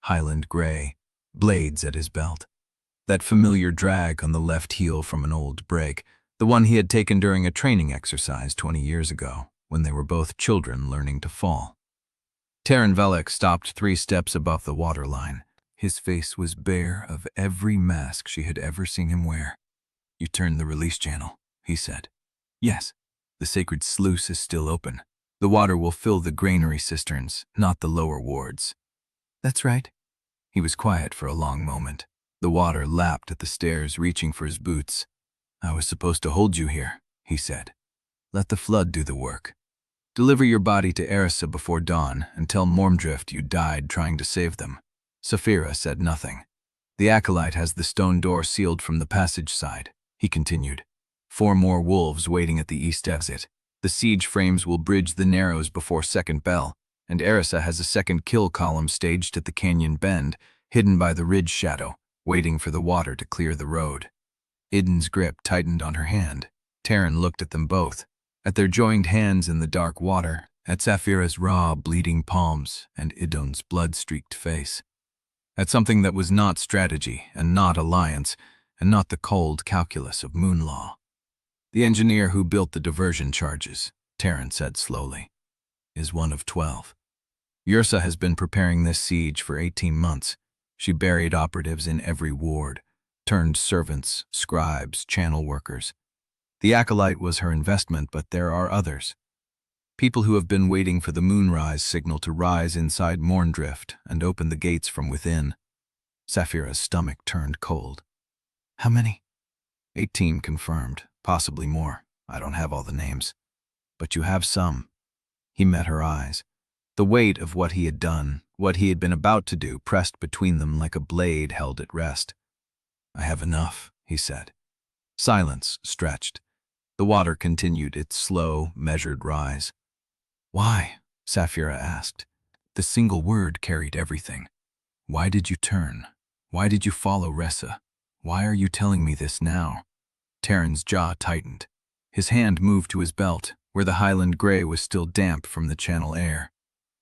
highland gray, blades at his belt. That familiar drag on the left heel from an old break, the one he had taken during a training exercise 20 years ago, when they were both children learning to fall. Teren Velek stopped 3 steps above the waterline. His face was bare of every mask she had ever seen him wear. "You turned the release channel," he said. "Yes, the sacred sluice is still open. The water will fill the granary cisterns, not the lower wards." "That's right." He was quiet for a long moment. The water lapped at the stairs, reaching for his boots. "I was supposed to hold you here," he said. "Let the flood do the work. Deliver your body to Erisa before dawn and tell Mourndrift you died trying to save them." Saphira said nothing. "The acolyte has the stone door sealed from the passage side," he continued. 4 more wolves waiting at the east exit. The siege frames will bridge the narrows before second bell, and Erisa has a second kill column staged at the canyon bend, hidden by the ridge shadow, waiting for the water to clear the road. Idun's grip tightened on her hand. Teren looked at them both, at their joined hands in the dark water, at Saphira's raw, bleeding palms and Idun's blood-streaked face. At something that was not strategy and not alliance and not the cold calculus of Moonlaw. "The engineer who built the diversion charges," Teren said slowly, "is one of 12. Yrsa has been preparing this siege for 18 months. She buried operatives in every ward, turned servants, scribes, channel workers. The acolyte was her investment, but there are others. People who have been waiting for the Moonrise signal to rise inside Mourndrift and open the gates from within." Saphira's stomach turned cold. "How many?" 18 confirmed, possibly more. I don't have all the names. But you have some." He met her eyes. The weight of what he had done, what he had been about to do, pressed between them like a blade held at rest. "I have enough," he said. Silence stretched. The water continued its slow, measured rise. "Why?" Saphira asked. The single word carried everything. "Why did you turn? Why did you follow Ressa? Why are you telling me this now?" Teren's jaw tightened. His hand moved to his belt, where the highland gray was still damp from the channel air.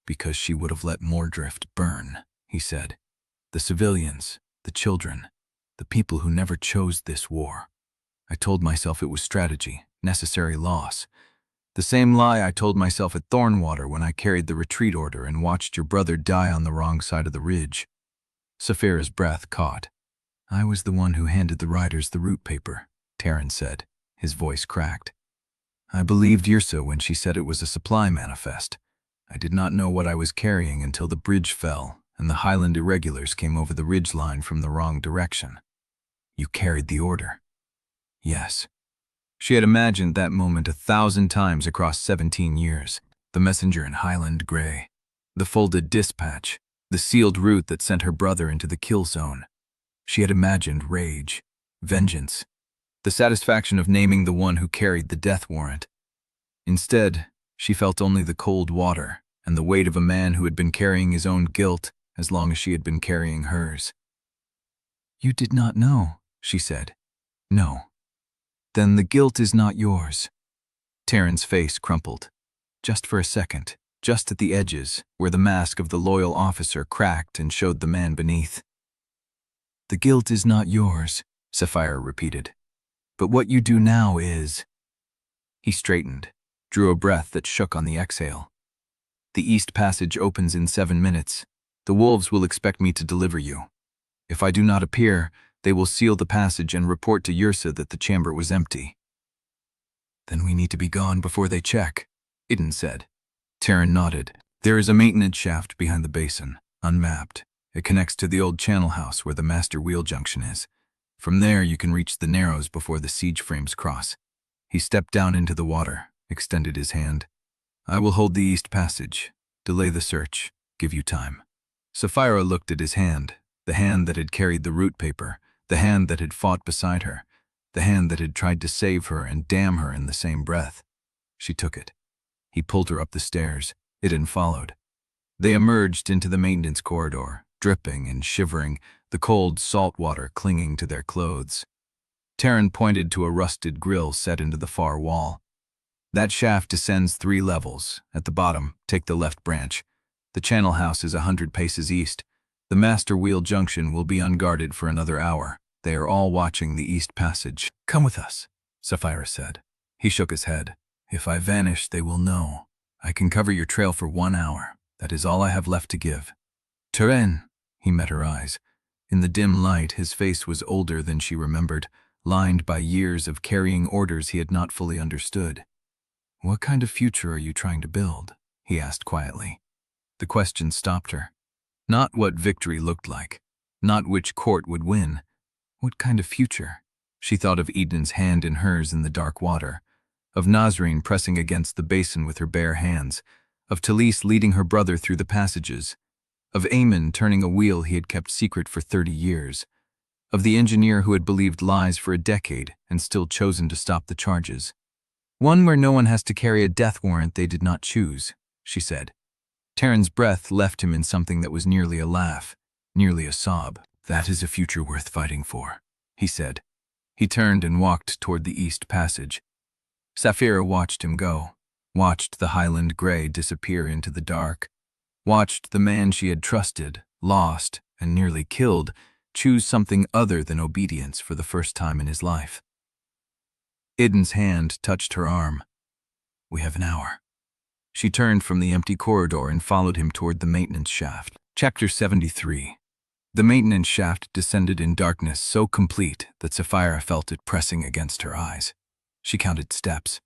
"Because she would have let Mourndrift burn," he said. "The civilians, the children, the people who never chose this war. I told myself it was strategy, necessary loss. The same lie I told myself at Thornwater when I carried the retreat order and watched your brother die on the wrong side of the ridge." Saphira's breath caught. "I was the one who handed the riders the route paper," Teren said. His voice cracked. "I believed Yrsa when she said it was a supply manifest. I did not know what I was carrying until the bridge fell and the Highland irregulars came over the ridgeline from the wrong direction." "You carried the order?" "Yes." She had imagined that moment 1,000 times across 17 years. The messenger in Highland gray, the folded dispatch, the sealed route that sent her brother into the kill zone. She had imagined rage, vengeance, the satisfaction of naming the one who carried the death warrant. Instead, she felt only the cold water and the weight of a man who had been carrying his own guilt as long as she had been carrying hers. "You did not know," she said. "No. Then the guilt is not yours." Teren's face crumpled. Just for a second, just at the edges, where the mask of the loyal officer cracked and showed the man beneath. "The guilt is not yours," Saphira repeated. "But what you do now is." He straightened, drew a breath that shook on the exhale. "The East Passage opens in 7 minutes. The wolves will expect me to deliver you. If I do not appear, they will seal the passage and report to Yrsa that the chamber was empty." "Then we need to be gone before they check," Idun said. Teren nodded. "There is a maintenance shaft behind the basin, unmapped. It connects to the old channel house where the master wheel junction is. From there you can reach the narrows before the siege frames cross." He stepped down into the water, extended his hand. "I will hold the East Passage, delay the search, give you time." Saphira looked at his hand, the hand that had carried the root paper, the hand that had fought beside her, the hand that had tried to save her and damn her in the same breath. She took it. He pulled her up the stairs. Idun followed. They emerged into the maintenance corridor, dripping and shivering, the cold salt water clinging to their clothes. Teren pointed to a rusted grill set into the far wall. "That shaft descends 3 levels. At the bottom, take the left branch. The channel house is 100 paces east. The master wheel junction will be unguarded for another hour. They are all watching the East Passage." "Come with us," Saphira said. He shook his head. "If I vanish, they will know. I can cover your trail for 1 hour. That is all I have left to give." "Teren," he met her eyes. In the dim light, his face was older than she remembered, lined by years of carrying orders he had not fully understood. "What kind of future are you trying to build?" he asked quietly. The question stopped her. Not what victory looked like, not which court would win. What kind of future? She thought of Idun's hand in hers in the dark water, of Nasrin pressing against the basin with her bare hands, of Talise leading her brother through the passages, of Aemon turning a wheel he had kept secret for 30 years, of the engineer who had believed lies for a decade and still chosen to stop the charges. "One where no one has to carry a death warrant they did not choose," she said. Teren's breath left him in something that was nearly a laugh, nearly a sob. "That is a future worth fighting for," he said. He turned and walked toward the East Passage. Saphira watched him go, watched the highland gray disappear into the dark, watched the man she had trusted, lost, and nearly killed, choose something other than obedience for the first time in his life. Idun's hand touched her arm. "We have an hour." She turned from the empty corridor and followed him toward the maintenance shaft. Chapter 73. The maintenance shaft descended in darkness so complete that Saphira felt it pressing against her eyes. She counted steps.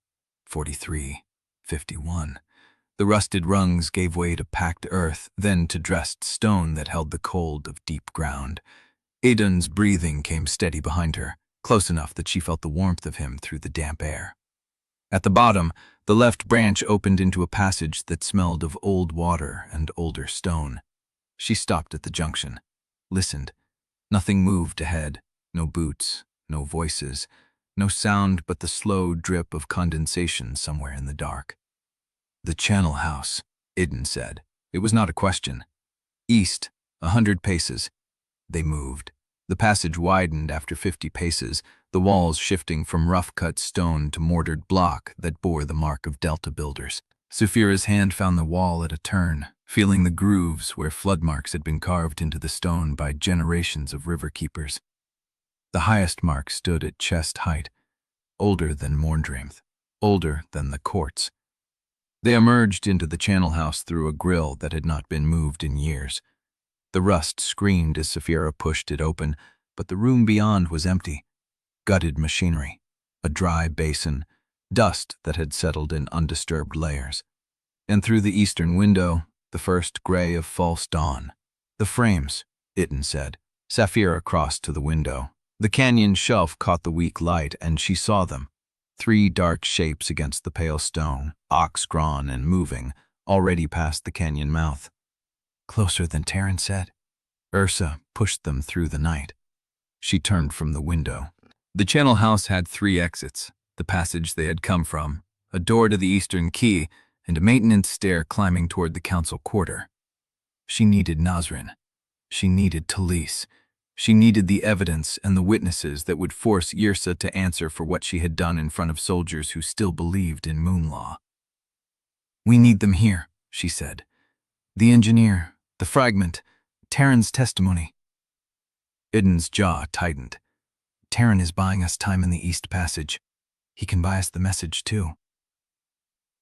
43, 51. The rusted rungs gave way to packed earth, then to dressed stone that held the cold of deep ground. Idun's breathing came steady behind her, close enough that she felt the warmth of him through the damp air. At the bottom, the left branch opened into a passage that smelled of old water and older stone. She stopped at the junction, listened. Nothing moved ahead, no boots, no voices, no sound but the slow drip of condensation somewhere in the dark. "The channel house," Idun said. It was not a question. "East, 100 paces." They moved. The passage widened after 50 paces, the walls shifting from rough-cut stone to mortared block that bore the mark of Delta builders. Saphira's hand found the wall at a turn, feeling the grooves where flood marks had been carved into the stone by generations of river keepers. The highest mark stood at chest height, older than Mourndrift, older than the courts. They emerged into the channel house through a grill that had not been moved in years. The rust screamed as Saphira pushed it open, but the room beyond was empty. Gutted machinery, a dry basin, dust that had settled in undisturbed layers. And through the eastern window, the first gray of false dawn. "The frames," Idun said. Saphira crossed to the window. The canyon shelf caught the weak light, and she saw them. 3 dark shapes against the pale stone, ox-drawn and moving, already past the canyon mouth. "Closer than Teren said." Yrsa pushed them through the night. She turned from the window. The channel house had 3 exits, the passage they had come from, a door to the eastern quay, and a maintenance stair climbing toward the council quarter. She needed Nasrin. She needed Talise. She needed the evidence and the witnesses that would force Yrsa to answer for what she had done in front of soldiers who still believed in Moonlaw. "We need them here," she said. "The engineer, the fragment, Teren's testimony." Idun's jaw tightened. "Teren is buying us time in the East Passage. He can buy us the message, too."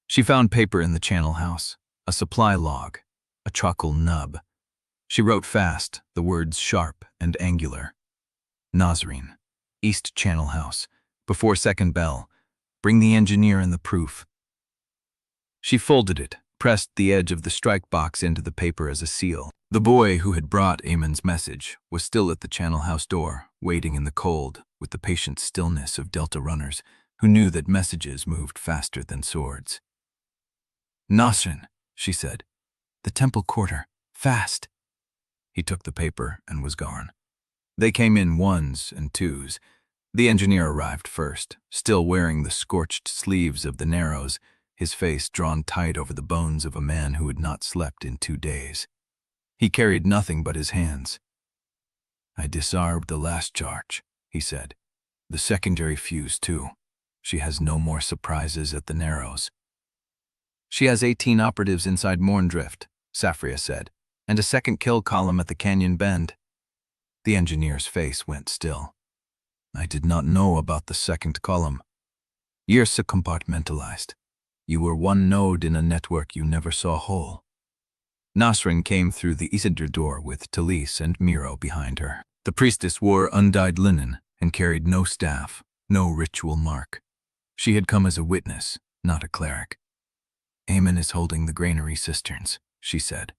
She found paper in the Channel house, a supply log, a charcoal nub. She wrote fast, the words sharp and angular. "Nasrin, East Channel house, before second bell. Bring the engineer and the proof." She folded it, pressed the edge of the strike box into the paper as a seal. The boy who had brought Eamon's message was still at the Channel house door, waiting in the cold, with the patient stillness of Delta runners who knew that messages moved faster than swords. "Nasrin," she said. "The temple quarter. Fast." He took the paper and was gone. They came in ones and twos. The engineer arrived first, still wearing the scorched sleeves of the Narrows, his face drawn tight over the bones of a man who had not slept in 2 days. He carried nothing but his hands. "I disarmed the last charge," he said. "The secondary fuse, too. She has no more surprises at the Narrows." "She has 18 operatives inside Mourndrift," Saphira said, "and a second kill column at the canyon bend." The engineer's face went still. "I did not know about the second column." Yrsa compartmentalized. "You were one node in a network you never saw whole." Nasrin came through the Isidra door with Talise and Miro behind her. The priestess wore undyed linen and carried no staff, no ritual mark. She had come as a witness, not a cleric. "Eamon is holding the granary cisterns," she said.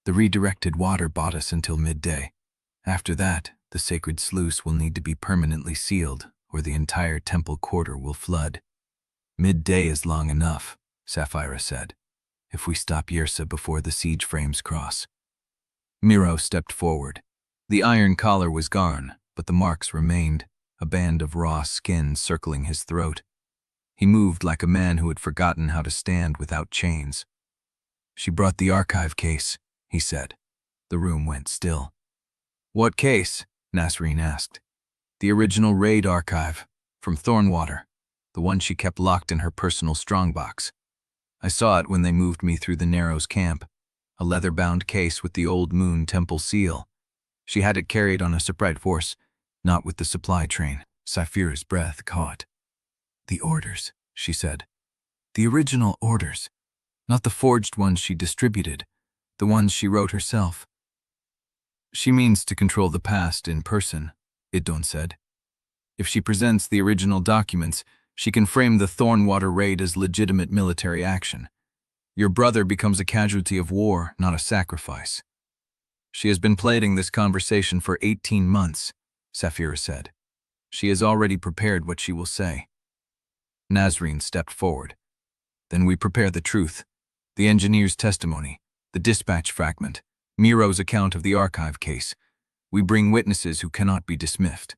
"The redirected water bought us until midday. After that, the sacred sluice will need to be permanently sealed, or the entire temple quarter will flood." "Midday is long enough," Saphira said, "if we stop Yrsa before the siege frames cross." Miro stepped forward. The iron collar was gone, but the marks remained, a band of raw skin circling his throat. He moved like a man who had forgotten how to stand without chains. "She brought the archive case," he said. The room went still. "What case?" Nasrin asked. "The original raid archive, from Thornwater, the one she kept locked in her personal strongbox. I saw it when they moved me through the Narrows camp, a leather-bound case with the old Moon Temple seal. She had it carried on a separate force, not with the supply train." Saphira's breath caught. "The orders," she said. "The original orders, not the forged ones she distributed, the ones she wrote herself." "She means to control the past in person," Idun said. "If she presents the original documents, she can frame the Thornwater raid as legitimate military action. Your brother becomes a casualty of war, not a sacrifice." "She has been planning this conversation for 18 months, Saphira said. "She has already prepared what she will say." Nasrin stepped forward. "Then we prepare the truth, the engineer's testimony, the dispatch fragment, Miro's account of the archive case. We bring witnesses who cannot be dismissed."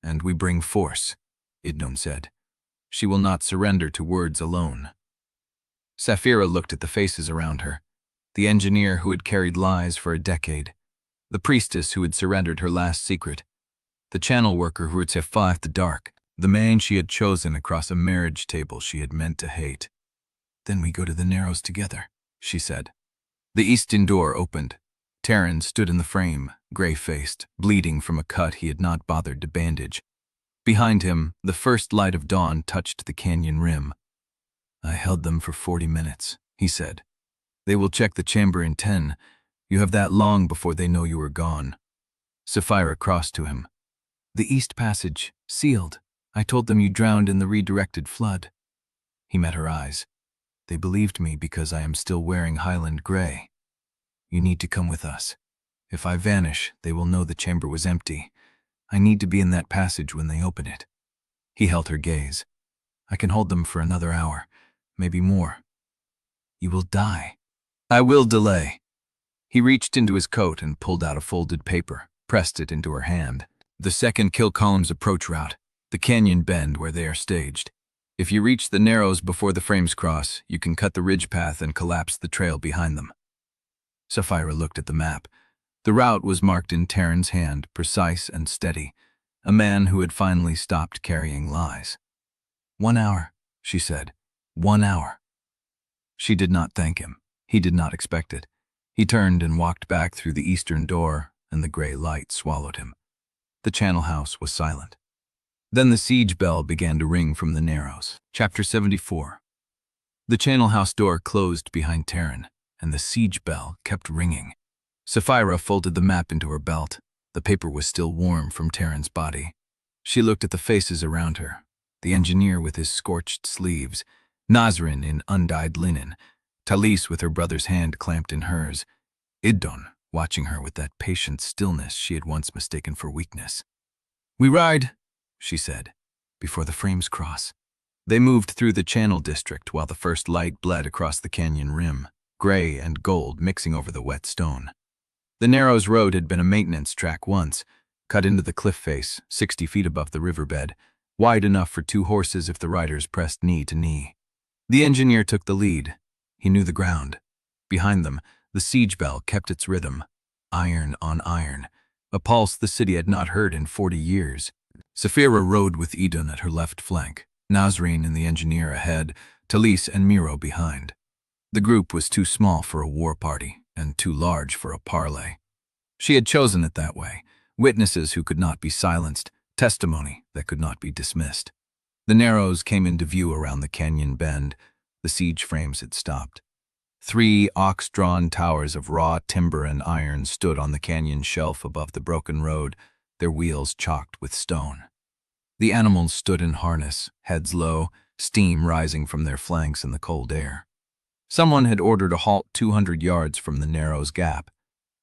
"And we bring force," Idun said. "She will not surrender to words alone." Saphira looked at the faces around her. The engineer who had carried lies for a decade, the priestess who had surrendered her last secret, the channel worker who had fought the dark, the man she had chosen across a marriage table she had meant to hate. "Then we go to the Narrows together," she said. The eastern door opened. Teren stood in the frame, gray-faced, bleeding from a cut he had not bothered to bandage. Behind him, the first light of dawn touched the canyon rim. "I held them for 40 minutes, he said. "They will check the chamber in 10. You have that long before they know you are gone." Saphira crossed to him. "The East Passage, sealed. I told them you drowned in the redirected flood." He met her eyes. "They believed me because I am still wearing highland gray. You need to come with us. If I vanish, they will know the chamber was empty. I need to be in that passage when they open it." He held her gaze. "I can hold them for another hour, maybe more." "You will die." "I will delay." He reached into his coat and pulled out a folded paper, pressed it into her hand. "The second kill column's approach route, the canyon bend where they are staged. If you reach the Narrows before the frames cross, you can cut the ridge path and collapse the trail behind them." Saphira looked at the map. The route was marked in Teren's hand, precise and steady, a man who had finally stopped carrying lies. 1 hour, she said. 1 hour. She did not thank him. He did not expect it. He turned and walked back through the eastern door, and the gray light swallowed him. The Channel House was silent. Then the siege bell began to ring from the Narrows. Chapter 74. The Channel House door closed behind Teren, and the siege bell kept ringing. Saphira folded the map into her belt. The paper was still warm from Teren's body. She looked at the faces around her. The engineer with his scorched sleeves, Nasrin in undyed linen, Talise with her brother's hand clamped in hers, Idun watching her with that patient stillness she had once mistaken for weakness. "We ride," she said, "before the frames cross." They moved through the Channel district while the first light bled across the canyon rim, gray and gold mixing over the wet stone. The Narrows road had been a maintenance track once, cut into the cliff face, 60 feet above the riverbed, wide enough for 2 horses if the riders pressed knee to knee. The engineer took the lead. He knew the ground. Behind them, the siege bell kept its rhythm, iron on iron, a pulse the city had not heard in 40 years. Saphira rode with Idun at her left flank, Nasrin and the engineer ahead, Talise and Miro behind. The group was too small for a war party, and too large for a parley. She had chosen it that way, witnesses who could not be silenced, testimony that could not be dismissed. The Narrows came into view around the canyon bend. The siege frames had stopped. 3 ox-drawn towers of raw timber and iron stood on the canyon shelf above the broken road, their wheels chalked with stone. The animals stood in harness, heads low, steam rising from their flanks in the cold air. Someone had ordered a halt 200 yards from the Narrows gap.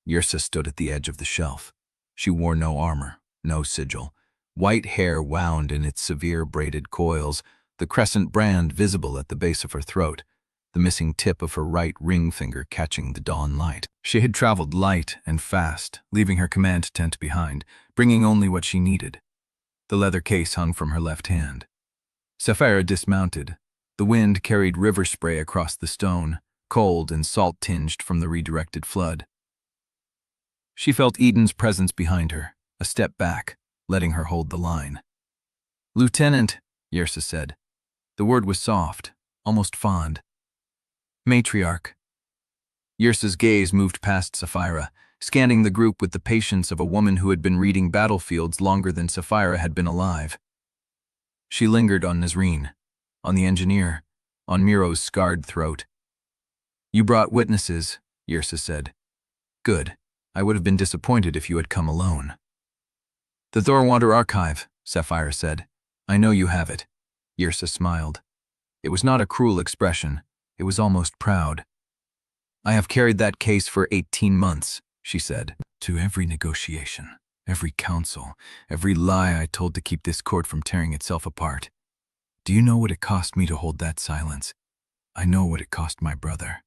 Yrsa stood at the edge of the shelf. She wore no armor, no sigil. White hair wound in its severe braided coils, the crescent brand visible at the base of her throat, the missing tip of her right ring finger catching the dawn light. She had traveled light and fast, leaving her command tent behind, bringing only what she needed. The leather case hung from her left hand. Saphira dismounted. The wind carried river spray across the stone, cold and salt-tinged from the redirected flood. She felt Idun's presence behind her, a step back, letting her hold the line. "Lieutenant," Yrsa said. The word was soft, almost fond. "Matriarch." Yrsa's gaze moved past Saphira, scanning the group with the patience of a woman who had been reading battlefields longer than Saphira had been alive. She lingered on Nasrin, on the engineer, on Miro's scarred throat. "You brought witnesses," Yrsa said. "Good. I would have been disappointed if you had come alone." "The Thorwater archive," Saphira said. "I know you have it." Yrsa smiled. It was not a cruel expression. It was almost proud. "I have carried that case for 18 months, she said. "To every negotiation, every counsel, every lie I told to keep this court from tearing itself apart. Do you know what it cost me to hold that silence? I know what it cost my brother."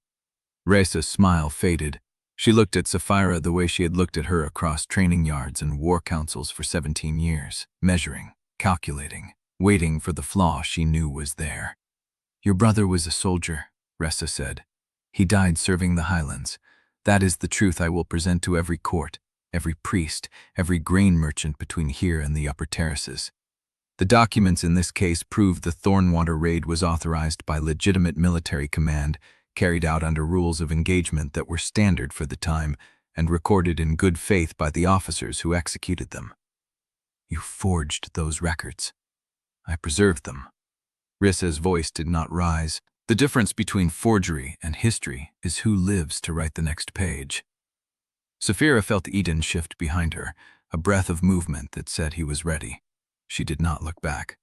Rhesa's smile faded. She looked at Saphira the way she had looked at her across training yards and war councils for 17 years, measuring, calculating, waiting for the flaw she knew was there. "Your brother was a soldier," Rhesa said. "He died serving the highlands. That is the truth I will present to every court, every priest, every grain merchant between here and the upper terraces. The documents in this case prove the Thornwater raid was authorized by legitimate military command, carried out under rules of engagement that were standard for the time, and recorded in good faith by the officers who executed them. You forged those records. I preserved them." Rhesa's voice did not rise. "The difference between forgery and history is who lives to write the next page." Saphira felt Idun shift behind her, a breath of movement that said he was ready. She did not look back.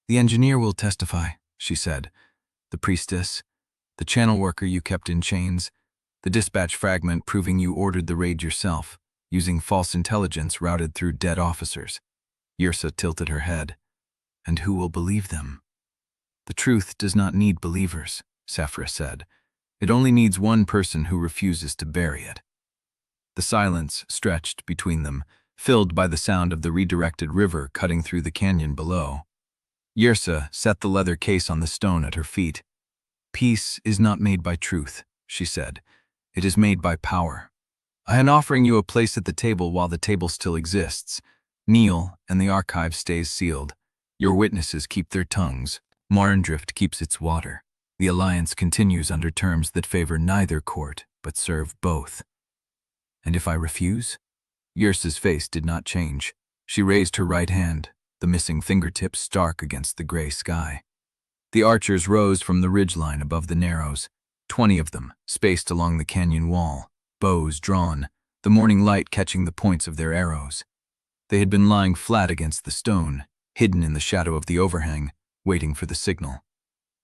"The engineer will testify," she said. "The priestess, the channel worker you kept in chains, the dispatch fragment proving you ordered the raid yourself, using false intelligence routed through dead officers." Yrsa tilted her head. "And who will believe them?" "The truth does not need believers," Saphira said. "It only needs one person who refuses to bury it." The silence stretched between them, filled by the sound of the redirected river cutting through the canyon below. Yrsa set the leather case on the stone at her feet. "Peace is not made by truth," she said. "It is made by power. I am offering you a place at the table while the table still exists. Kneel, and the archive stays sealed. Your witnesses keep their tongues. Mourndrift keeps its water. The alliance continues under terms that favor neither court, but serve both. And if I refuse? Yrsa's face did not change. She raised her right hand, the missing fingertips stark against the gray sky. The archers rose from the ridgeline above the narrows, 20 of them, spaced along the canyon wall, bows drawn, the morning light catching the points of their arrows. They had been lying flat against the stone, hidden in the shadow of the overhang, waiting for the signal.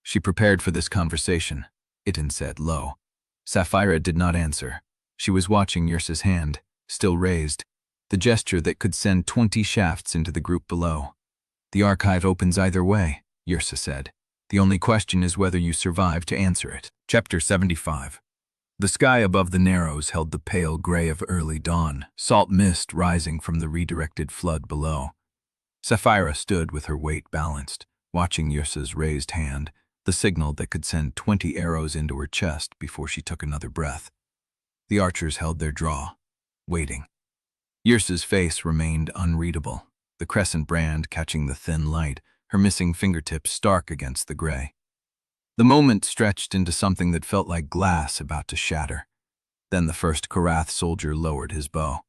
She prepared for this conversation, Idun said low. Saphira did not answer. She was watching Yrsa's hand, still raised, the gesture that could send 20 shafts into the group below. The archive opens either way, Yrsa said. The only question is whether you survive to answer it. Chapter 75. The sky above the narrows held the pale gray of early dawn, salt mist rising from the redirected flood below. Saphira stood with her weight balanced, watching Yrsa's raised hand, the signal that could send 20 arrows into her chest before she took another breath. The archers held their draw, waiting. Yrsa's face remained unreadable, the crescent brand catching the thin light, her missing fingertips stark against the gray. The moment stretched into something that felt like glass about to shatter. Then the first Korrath soldier lowered his bow.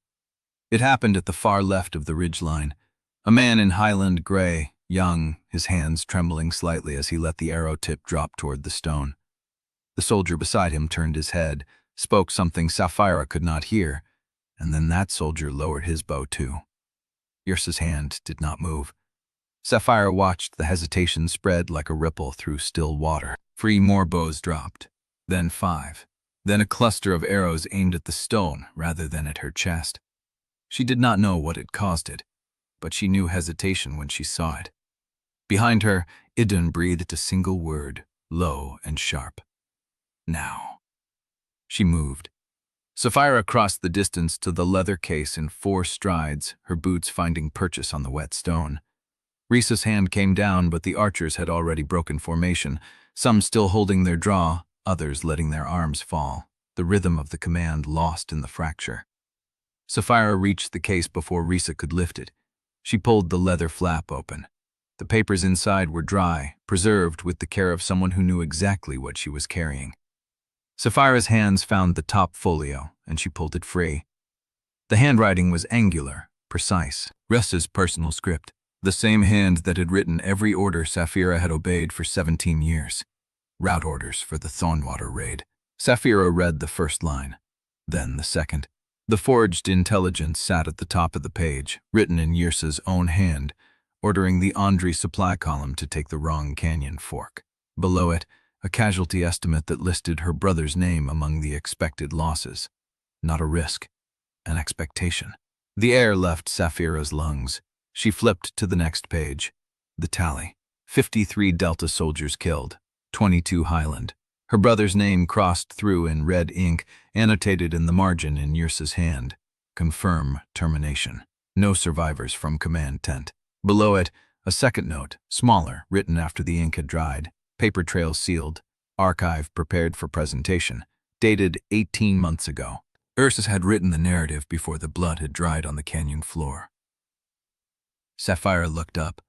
It happened at the far left of the ridgeline. A man in highland gray, young, his hands trembling slightly as he let the arrow tip drop toward the stone. The soldier beside him turned his head, spoke something Saphira could not hear, and then that soldier lowered his bow too. Yrsa's hand did not move. Saphira watched the hesitation spread like a ripple through still water. 3 more bows dropped, then 5, then a cluster of arrows aimed at the stone rather than at her chest. She did not know what had caused it, but she knew hesitation when she saw it. Behind her, Idun breathed a single word, low and sharp. Now. She moved. Saphira crossed the distance to the leather case in 4 strides, her boots finding purchase on the wet stone. Rhys's hand came down, but the archers had already broken formation, some still holding their draw, others letting their arms fall, the rhythm of the command lost in the fracture. Saphira reached the case before Rhys could lift it. She pulled the leather flap open. The papers inside were dry, preserved with the care of someone who knew exactly what she was carrying. Saphira's hands found the top folio, and she pulled it free. The handwriting was angular, precise, Rhys's personal script. The same hand that had written every order Saphira had obeyed for 17 years. Route orders for the Thornwater raid. Saphira read the first line, then the second. The forged intelligence sat at the top of the page, written in Yrsa's own hand, ordering the Ondrey supply column to take the wrong canyon fork. Below it, a casualty estimate that listed her brother's name among the expected losses. Not a risk, an expectation. The air left Saphira's lungs. She flipped to the next page. The tally. 53 Delta soldiers killed, 22 Highland. Her brother's name crossed through in red ink, annotated in the margin in Yrsa's hand. Confirm termination. No survivors from command tent. Below it, a second note, smaller, written after the ink had dried. Paper trail sealed. Archive prepared for presentation. Dated 18 months ago. Yrsa had written the narrative before the blood had dried on the canyon floor. Saphira looked up.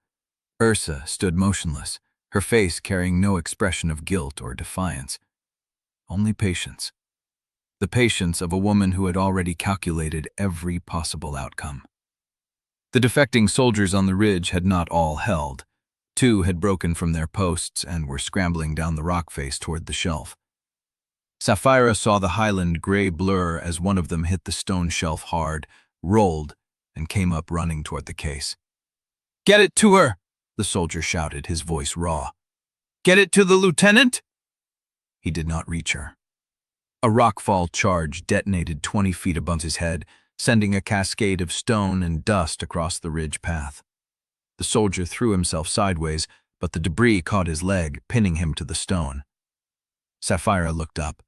Yrsa stood motionless, her face carrying no expression of guilt or defiance. Only patience. The patience of a woman who had already calculated every possible outcome. The defecting soldiers on the ridge had not all held. 2 had broken from their posts and were scrambling down the rock face toward the shelf. Saphira saw the highland gray blur as one of them hit the stone shelf hard, rolled, and came up running toward the case. "Get it to her!" the soldier shouted, his voice raw. "Get it to the lieutenant!" He did not reach her. A rockfall charge detonated 20 feet above his head, sending a cascade of stone and dust across the ridge path. The soldier threw himself sideways, but the debris caught his leg, pinning him to the stone. Saphira looked up.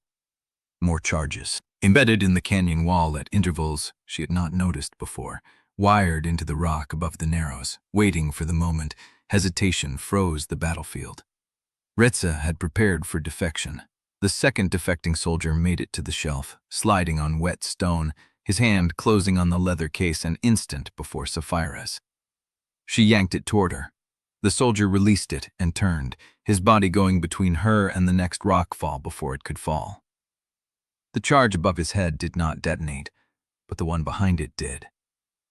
More charges. Embedded in the canyon wall at intervals she had not noticed before, wired into the rock above the narrows, waiting for the moment. Hesitation froze the battlefield. Rhys had prepared for defection. The second defecting soldier made it to the shelf, sliding on wet stone, his hand closing on the leather case an instant before Saphira's. She yanked it toward her. The soldier released it and turned, his body going between her and the next rockfall before it could fall. The charge above his head did not detonate, but the one behind it did.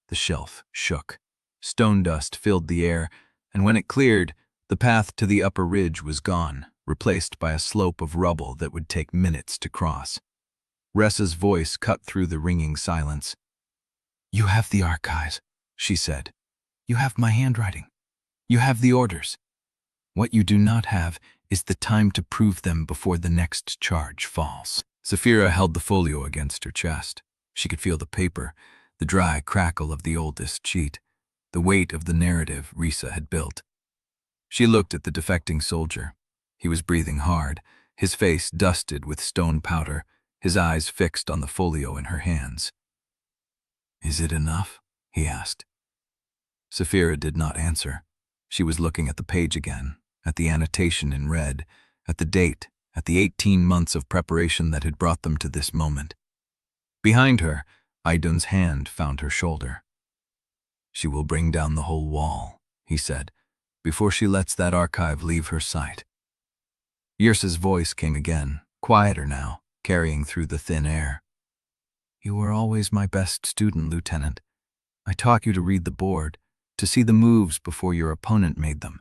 The shelf shook. Stone dust filled the air, and when it cleared, the path to the upper ridge was gone, replaced by a slope of rubble that would take minutes to cross. Ressa's voice cut through the ringing silence. "You have the archives," she said. "You have my handwriting. You have the orders. What you do not have is the time to prove them before the next charge falls." Saphira held the folio against her chest. She could feel the paper, the dry crackle of the oldest sheet, the weight of the narrative Risa had built. She looked at the defecting soldier. He was breathing hard, his face dusted with stone powder, his eyes fixed on the folio in her hands. "Is it enough?" he asked. Saphira did not answer. She was looking at the page again, at the annotation in red, at the date, at the 18 months of preparation that had brought them to this moment. Behind her, Idun's hand found her shoulder. "She will bring down the whole wall," he said, "before she lets that archive leave her sight." Yrsa's voice came again, quieter now, carrying through the thin air. "You were always my best student, Lieutenant. I taught you to read the board, to see the moves before your opponent made them.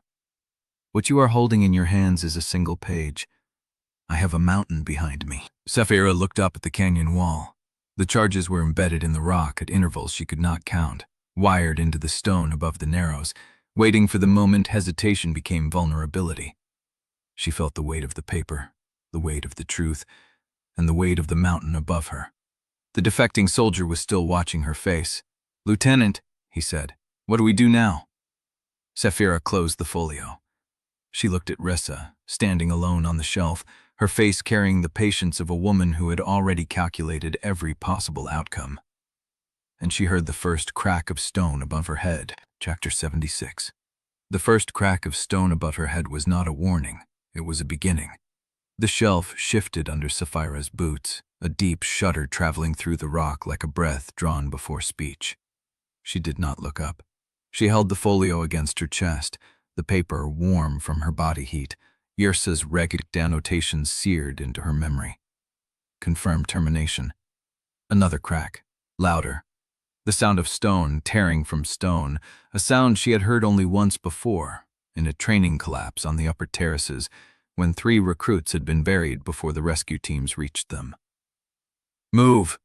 What you are holding in your hands is a single page. I have a mountain behind me." Saphira looked up at the canyon wall. The charges were embedded in the rock at intervals she could not count, wired into the stone above the narrows, waiting for the moment hesitation became vulnerability. She felt the weight of the paper, the weight of the truth, and the weight of the mountain above her. The defecting soldier was still watching her face. "Lieutenant," he said, "what do we do now?" Saphira closed the folio. She looked at Rissa, standing alone on the shelf, her face carrying the patience of a woman who had already calculated every possible outcome. And she heard the first crack of stone above her head. Chapter 76. The first crack of stone above her head was not a warning, it was a beginning. The shelf shifted under Saphira's boots, a deep shudder traveling through the rock like a breath drawn before speech. She did not look up. She held the folio against her chest, the paper warm from her body heat, Yrsa's ragged annotations seared into her memory. Confirmed termination. Another crack, louder. The sound of stone tearing from stone, a sound she had heard only once before, in a training collapse on the upper terraces, when 3 recruits had been buried before the rescue teams reached them. "Move!"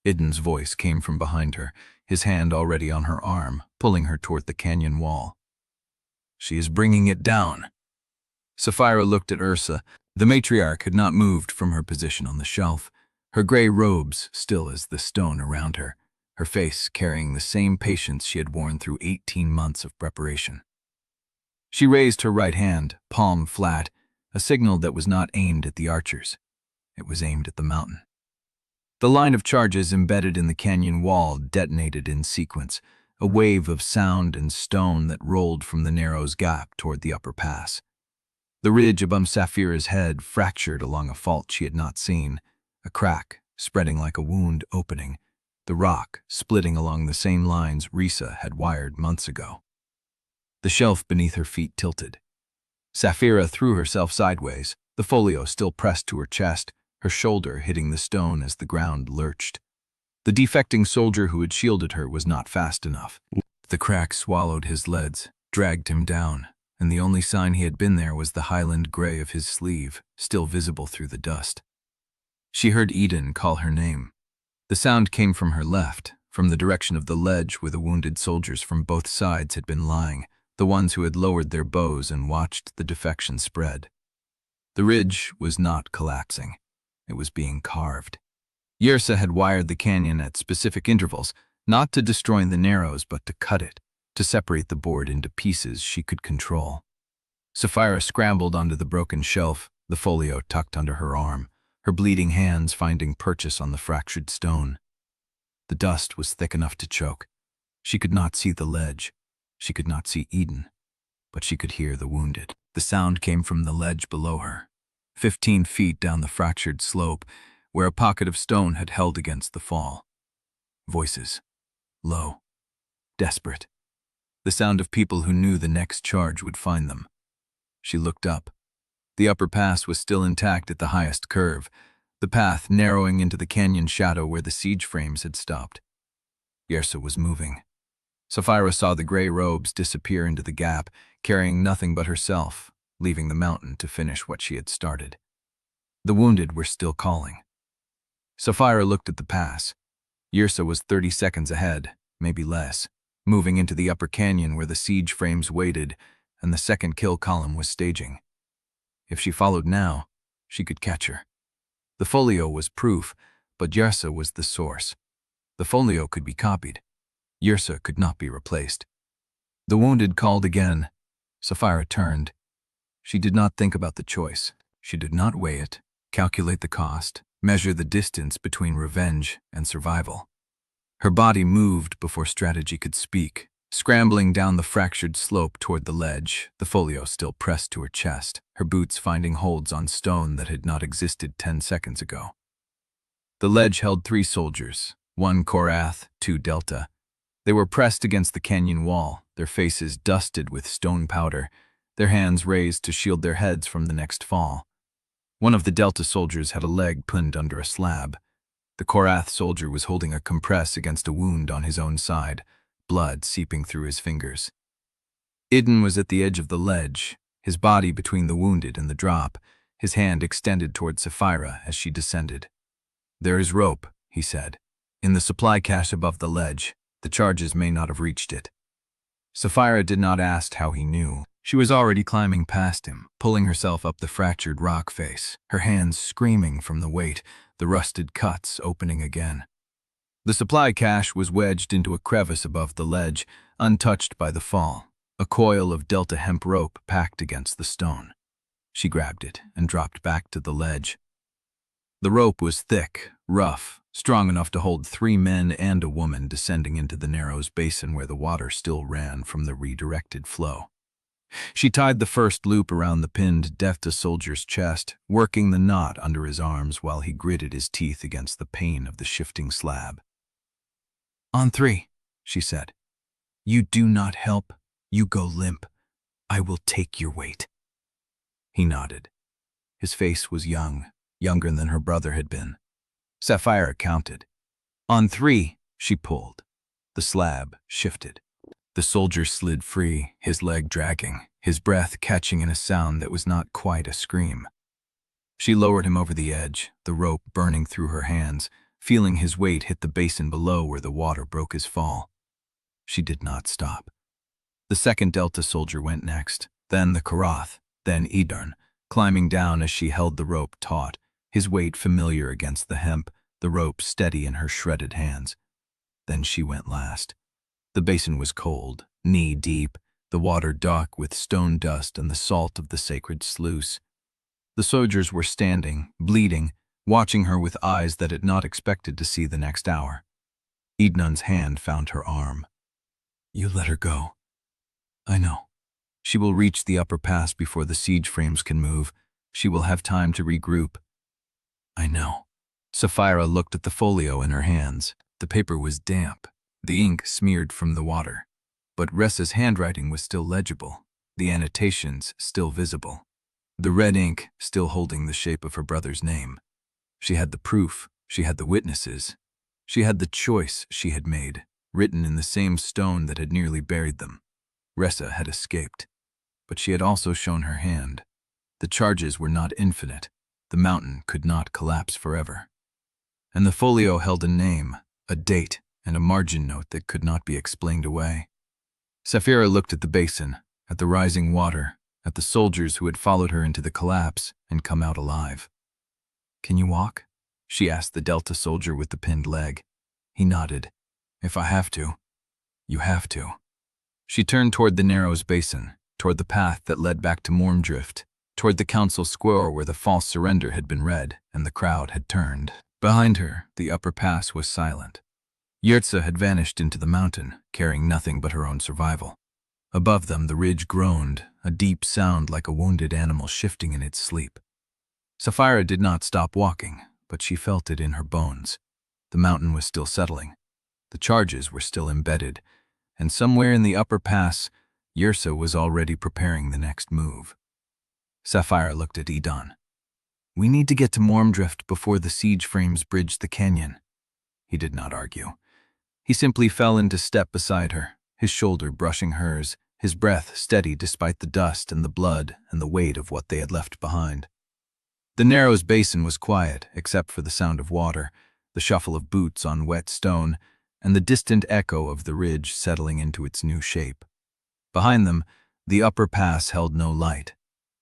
Idun's voice came from behind her, his hand already on her arm, pulling her toward the canyon wall. "She is bringing it down." Saphira looked at Yrsa. The matriarch had not moved from her position on the shelf, her gray robes still as the stone around her, her face carrying the same patience she had worn through 18 months of preparation. She raised her right hand, palm flat, a signal that was not aimed at the archers. It was aimed at the mountain. The line of charges embedded in the canyon wall detonated in sequence, a wave of sound and stone that rolled from the narrow's gap toward the upper pass. The ridge above Saphira's head fractured along a fault she had not seen, a crack spreading like a wound opening, the rock splitting along the same lines Risa had wired months ago. The shelf beneath her feet tilted. Saphira threw herself sideways, the folio still pressed to her chest, her shoulder hitting the stone as the ground lurched. The defecting soldier who had shielded her was not fast enough. The crack swallowed his leads, dragged him down, and the only sign he had been there was the highland gray of his sleeve, still visible through the dust. She heard Idun call her name. The sound came from her left, from the direction of the ledge where the wounded soldiers from both sides had been lying, the ones who had lowered their bows and watched the defection spread. The ridge was not collapsing. It was being carved. Yrsa had wired the canyon at specific intervals, not to destroy the narrows but to cut it, to separate the board into pieces she could control. Saphira scrambled onto the broken shelf, the folio tucked under her arm, her bleeding hands finding purchase on the fractured stone. The dust was thick enough to choke. She could not see the ledge. She could not see Idun, but she could hear the wounded. The sound came from the ledge below her. 15 feet down the fractured slope, where a pocket of stone had held against the fall. Voices. Low. Desperate. The sound of people who knew the next charge would find them. She looked up. The upper pass was still intact at the highest curve, the path narrowing into the canyon shadow where the siege frames had stopped. Yrsa was moving. Saphira saw the gray robes disappear into the gap, carrying nothing but herself, leaving the mountain to finish what she had started. The wounded were still calling. Saphira looked at the pass. Yrsa was 30 seconds ahead, maybe less, moving into the upper canyon where the siege frames waited and the second kill column was staging. If she followed now, she could catch her. The folio was proof, but Yrsa was the source. The folio could be copied. Yrsa could not be replaced. The wounded called again. Saphira turned. She did not think about the choice. She did not weigh it, calculate the cost, measure the distance between revenge and survival. Her body moved before strategy could speak, scrambling down the fractured slope toward the ledge, the folio still pressed to her chest, her boots finding holds on stone that had not existed 10 seconds ago. The ledge held 3 soldiers, 1 Korrath, 2 Delta. They were pressed against the canyon wall, their faces dusted with stone powder, their hands raised to shield their heads from the next fall. One of the Delta soldiers had a leg pinned under a slab. The Korrath soldier was holding a compress against a wound on his own side, blood seeping through his fingers. Idun was at the edge of the ledge, his body between the wounded and the drop, his hand extended toward Saphira as she descended. "There is rope," he said, "in the supply cache above the ledge. The charges may not have reached it." Saphira did not ask how he knew. She was already climbing past him, pulling herself up the fractured rock face, her hands screaming from the weight, the rusted cuts opening again. The supply cache was wedged into a crevice above the ledge, untouched by the fall, a coil of Delta hemp rope packed against the stone. She grabbed it and dropped back to the ledge. The rope was thick, rough, strong enough to hold 3 men and a woman descending into the narrows basin where the water still ran from the redirected flow. She tied the first loop around the pinned Delta soldier's chest, working the knot under his arms while he gritted his teeth against the pain of the shifting slab. "On 3, she said. "You do not help, you go limp. I will take your weight." He nodded. His face was young, younger than her brother had been. Saphira counted. "On 3, she pulled. The slab shifted. The soldier slid free, his leg dragging, his breath catching in a sound that was not quite a scream. She lowered him over the edge, the rope burning through her hands, feeling his weight hit the basin below where the water broke his fall. She did not stop. The second Delta soldier went next, then the Korrath, then Idun, climbing down as she held the rope taut, his weight familiar against the hemp, the rope steady in her shredded hands. Then she went last. The basin was cold, knee-deep, the water dark with stone dust and the salt of the sacred sluice. The soldiers were standing, bleeding, watching her with eyes that had not expected to see the next hour. Idun's hand found her arm. "You let her go." "I know. She will reach the upper pass before the siege frames can move. She will have time to regroup." "I know." Saphira looked at the folio in her hands. The paper was damp, the ink smeared from the water. But Ressa's handwriting was still legible, the annotations still visible, the red ink still holding the shape of her brother's name. She had the proof, she had the witnesses, she had the choice she had made, written in the same stone that had nearly buried them. Ressa had escaped, but she had also shown her hand. The charges were not infinite, the mountain could not collapse forever. And the folio held a name, a date, and a margin note that could not be explained away. Saphira looked at the basin, at the rising water, at the soldiers who had followed her into the collapse and come out alive. "Can you walk?" she asked the Delta soldier with the pinned leg. He nodded. "If I have to." "You have to." She turned toward the narrows basin, toward the path that led back to Mourndrift, toward the council square where the false surrender had been read and the crowd had turned. Behind her, the upper pass was silent. Yrsa had vanished into the mountain, carrying nothing but her own survival. Above them, the ridge groaned, a deep sound like a wounded animal shifting in its sleep. Saphira did not stop walking, but she felt it in her bones. The mountain was still settling. The charges were still embedded, and somewhere in the upper pass, Yrsa was already preparing the next move. Saphira looked at Idun. "We need to get to Mourndrift before the siege frames bridge the canyon." He did not argue. He simply fell into step beside her, his shoulder brushing hers, his breath steady despite the dust and the blood and the weight of what they had left behind. The Narrows basin was quiet, except for the sound of water, the shuffle of boots on wet stone, and the distant echo of the ridge settling into its new shape. Behind them, the upper pass held no light,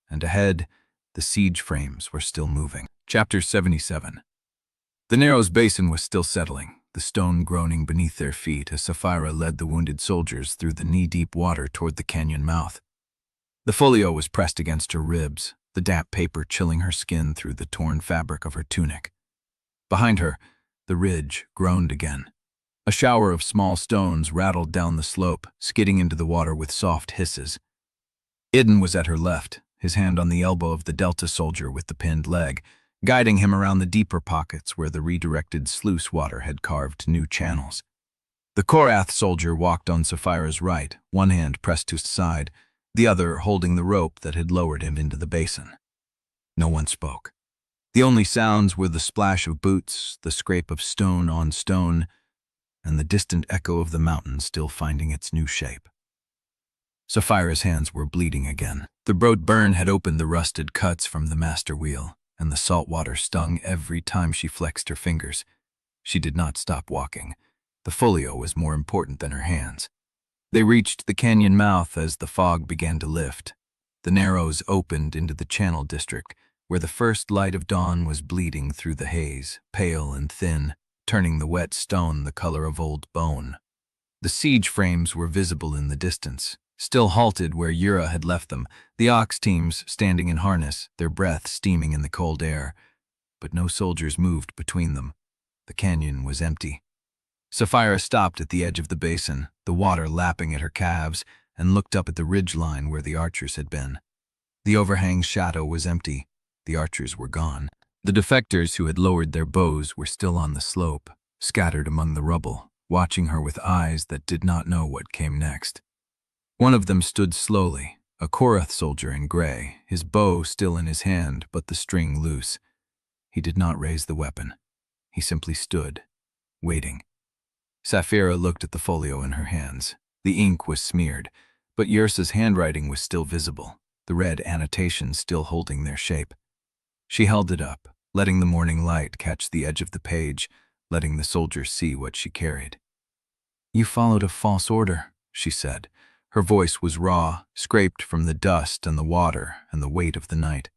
and ahead, the siege frames were still moving. Chapter 77. The Narrows basin was still settling, the stone groaning beneath their feet as Saphira led the wounded soldiers through the knee-deep water toward the canyon mouth. The folio was pressed against her ribs, the damp paper chilling her skin through the torn fabric of her tunic. Behind her, the ridge groaned again. A shower of small stones rattled down the slope, skidding into the water with soft hisses. Idun was at her left, his hand on the elbow of the Delta soldier with the pinned leg, guiding him around the deeper pockets where the redirected sluice water had carved new channels. The Korrath soldier walked on Saphira's right, one hand pressed to his side, the other holding the rope that had lowered him into the basin. No one spoke. The only sounds were the splash of boots, the scrape of stone on stone, and the distant echo of the mountain still finding its new shape. Saphira's hands were bleeding again. The broad burn had opened the rusted cuts from the master wheel, and the salt water stung every time she flexed her fingers. She did not stop walking. The folio was more important than her hands. They reached the canyon mouth as the fog began to lift. The Narrows opened into the Channel district, where the first light of dawn was bleeding through the haze, pale and thin, turning the wet stone the color of old bone. The siege frames were visible in the distance, still halted where Yrsa had left them, the ox teams standing in harness, their breath steaming in the cold air. But no soldiers moved between them. The canyon was empty. Saphira stopped at the edge of the basin, the water lapping at her calves, and looked up at the ridgeline where the archers had been. The overhang shadow was empty. The archers were gone. The defectors who had lowered their bows were still on the slope, scattered among the rubble, watching her with eyes that did not know what came next. One of them stood slowly, a Korrath soldier in gray, his bow still in his hand but the string loose. He did not raise the weapon. He simply stood, waiting. Saphira looked at the folio in her hands. The ink was smeared, but Yrsa's handwriting was still visible, the red annotations still holding their shape. She held it up, letting the morning light catch the edge of the page, letting the soldiers see what she carried. "You followed a false order," she said. Her voice was raw, scraped from the dust and the water and the weight of the night.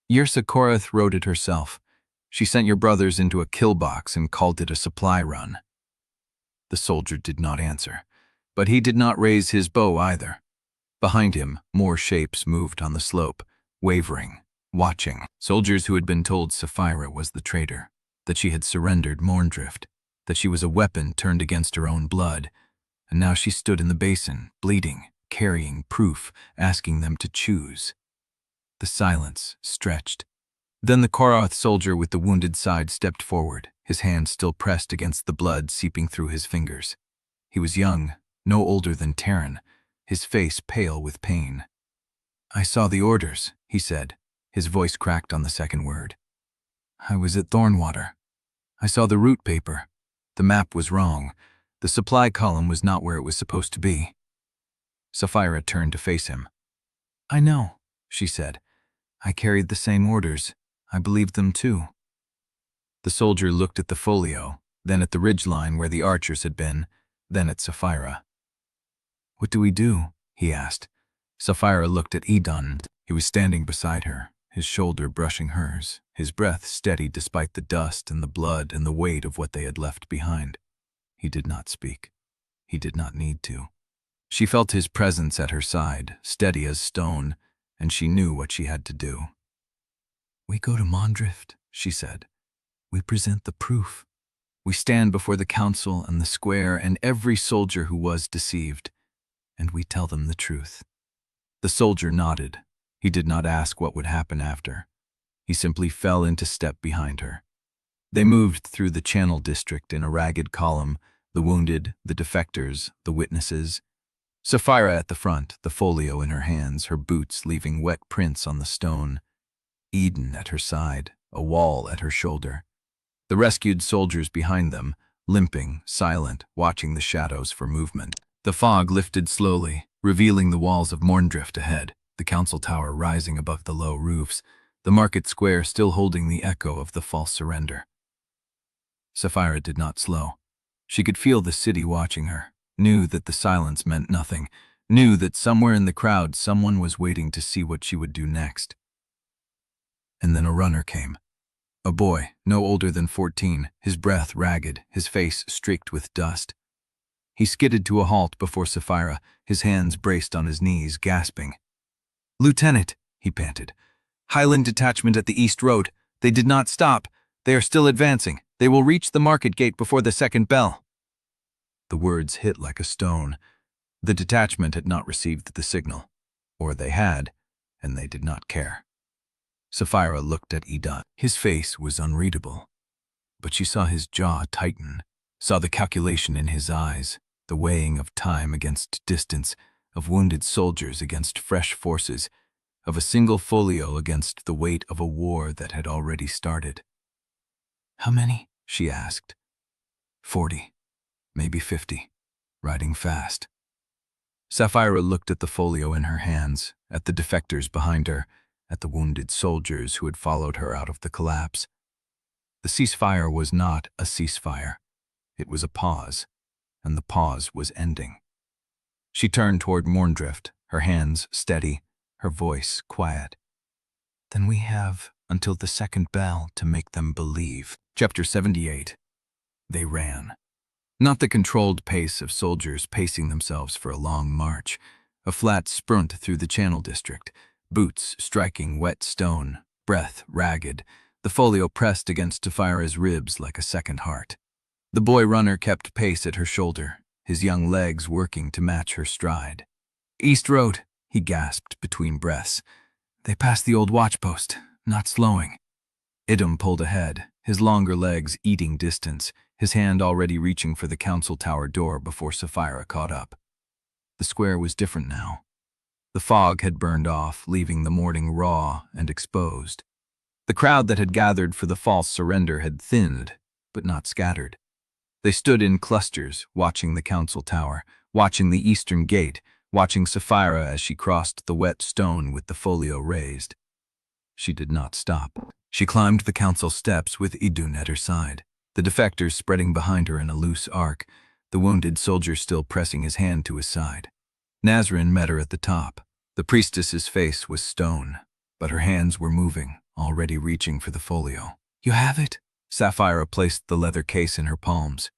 "Yrsa Korrath wrote it herself. She sent your brothers into a kill box and called it a supply run." The soldier did not answer, but he did not raise his bow either. Behind him, more shapes moved on the slope, wavering, watching. Soldiers who had been told Saphira was the traitor, that she had surrendered Mourndrift, that she was a weapon turned against her own blood, and now she stood in the basin, bleeding, carrying proof, asking them to choose. The silence stretched. Then the Korrath soldier with the wounded side stepped forward, his hand still pressed against the blood seeping through his fingers. He was young, no older than Teren, his face pale with pain. "I saw the orders," he said, his voice cracked on the second word. "I was at Thornwater. I saw the route paper. The map was wrong. The supply column was not where it was supposed to be." Saphira turned to face him. "I know," she said. "I carried the same orders. I believed them too." The soldier looked at the folio, then at the ridgeline where the archers had been, then at Saphira. "What do we do?" he asked. Saphira looked at Idun. He was standing beside her, his shoulder brushing hers, his breath steady despite the dust and the blood and the weight of what they had left behind. He did not speak. He did not need to. She felt his presence at her side, steady as stone, and she knew what she had to do. "We go to Mourndrift," she said. "We present the proof. We stand before the council and the square and every soldier who was deceived, and we tell them the truth." The soldier nodded. He did not ask what would happen after. He simply fell into step behind her. They moved through the Channel district in a ragged column, the wounded, the defectors, the witnesses. Saphira at the front, the folio in her hands, her boots leaving wet prints on the stone. Idun at her side, a wall at her shoulder. The rescued soldiers behind them, limping, silent, watching the shadows for movement. The fog lifted slowly, revealing the walls of Mourndrift ahead, the council tower rising above the low roofs, the market square still holding the echo of the false surrender. Saphira did not slow. She could feel the city watching her, knew that the silence meant nothing, knew that somewhere in the crowd someone was waiting to see what she would do next. And then a runner came. A boy, no older than 14, his breath ragged, his face streaked with dust. He skidded to a halt before Saphira, his hands braced on his knees, gasping. "Lieutenant," he panted. "Highland detachment at the East Road. They did not stop. They are still advancing. They will reach the market gate before the second bell." The words hit like a stone. The detachment had not received the signal. Or they had, and they did not care. Saphira looked at Idun. His face was unreadable, but she saw his jaw tighten, saw the calculation in his eyes, the weighing of time against distance, of wounded soldiers against fresh forces, of a single folio against the weight of a war that had already started. "How many?" she asked. 40, maybe 50, riding fast. Saphira looked at the folio in her hands, at the defectors behind her, at the wounded soldiers who had followed her out of the collapse. The ceasefire was not a ceasefire. It was a pause, and the pause was ending. She turned toward Mourndrift, her hands steady, her voice quiet. "Then we have until the second bell to make them believe." Chapter 78. They ran. Not the controlled pace of soldiers pacing themselves for a long march, a flat sprint through the Channel district, boots striking wet stone, breath ragged, the folio pressed against Saphira's ribs like a second heart. The boy runner kept pace at her shoulder, his young legs working to match her stride. "East Road," he gasped between breaths. "They passed the old watchpost, not slowing." Idun pulled ahead, his longer legs eating distance, his hand already reaching for the council tower door before Saphira caught up. The square was different now. The fog had burned off, leaving the morning raw and exposed. The crowd that had gathered for the false surrender had thinned, but not scattered. They stood in clusters, watching the council tower, watching the eastern gate, watching Saphira as she crossed the wet stone with the folio raised. She did not stop. She climbed the council steps with Idun at her side, the defectors spreading behind her in a loose arc, the wounded soldier still pressing his hand to his side. Nasrin met her at the top. The priestess's face was stone, but her hands were moving, already reaching for the folio. "You have it?" Saphira placed the leather case in her palms.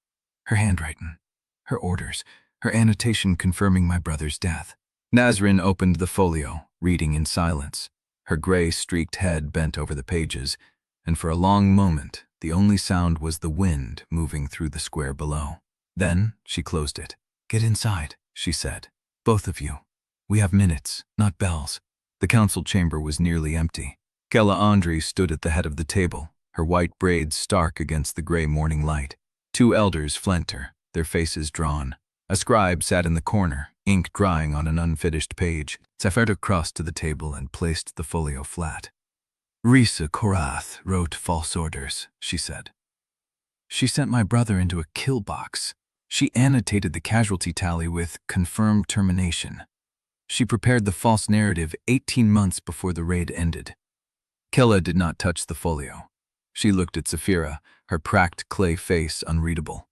Her handwriting, her orders, her annotation confirming my brother's death. Nasrin opened the folio, reading in silence, her gray-streaked head bent over the pages, and for a long moment the only sound was the wind moving through the square below. Then she closed it. "Get inside," she said. "Both of you. We have minutes, not bells." The council chamber was nearly empty. Idun Ondrey stood at the head of the table, her white braids stark against the gray morning light. Two elders flanked her, their faces drawn. A scribe sat in the corner, ink drying on an unfinished page. Saphira crossed to the table and placed the folio flat. "Saphira Korrath wrote false orders," she said. "She sent my brother into a kill box. She annotated the casualty tally with confirmed termination. She prepared the false narrative 18 months before the raid ended." Kella did not touch the folio. She looked at Saphira, her cracked clay face unreadable.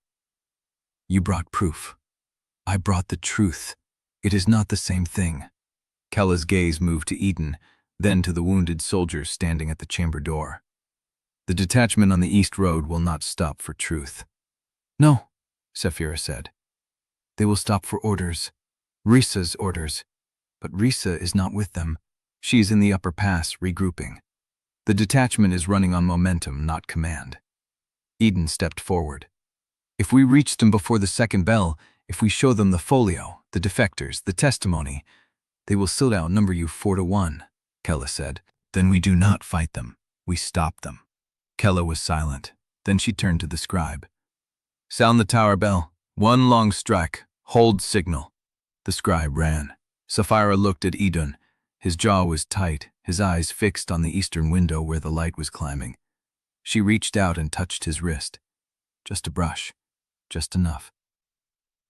"You brought proof. I brought the truth. It is not the same thing." Kella's gaze moved to Idun, then to the wounded soldiers standing at the chamber door. "The detachment on the East Road will not stop for truth." "No," Saphira said. "They will stop for orders. Risa's orders. But Risa is not with them. She is in the upper pass, regrouping. The detachment is running on momentum, not command." Idun stepped forward. "If we reach them before the second bell, if we show them the folio, the defectors, the testimony, they will still outnumber you 4-1, Kella said. "Then we do not fight them. We stopped them. Kella was silent. Then she turned to the scribe. Sound the tower bell. One long strike. Hold signal. The scribe ran. Saphira looked at Idun. His jaw was tight, his eyes fixed on the eastern window where the light was climbing. She reached out and touched his wrist. Just a brush. Just enough.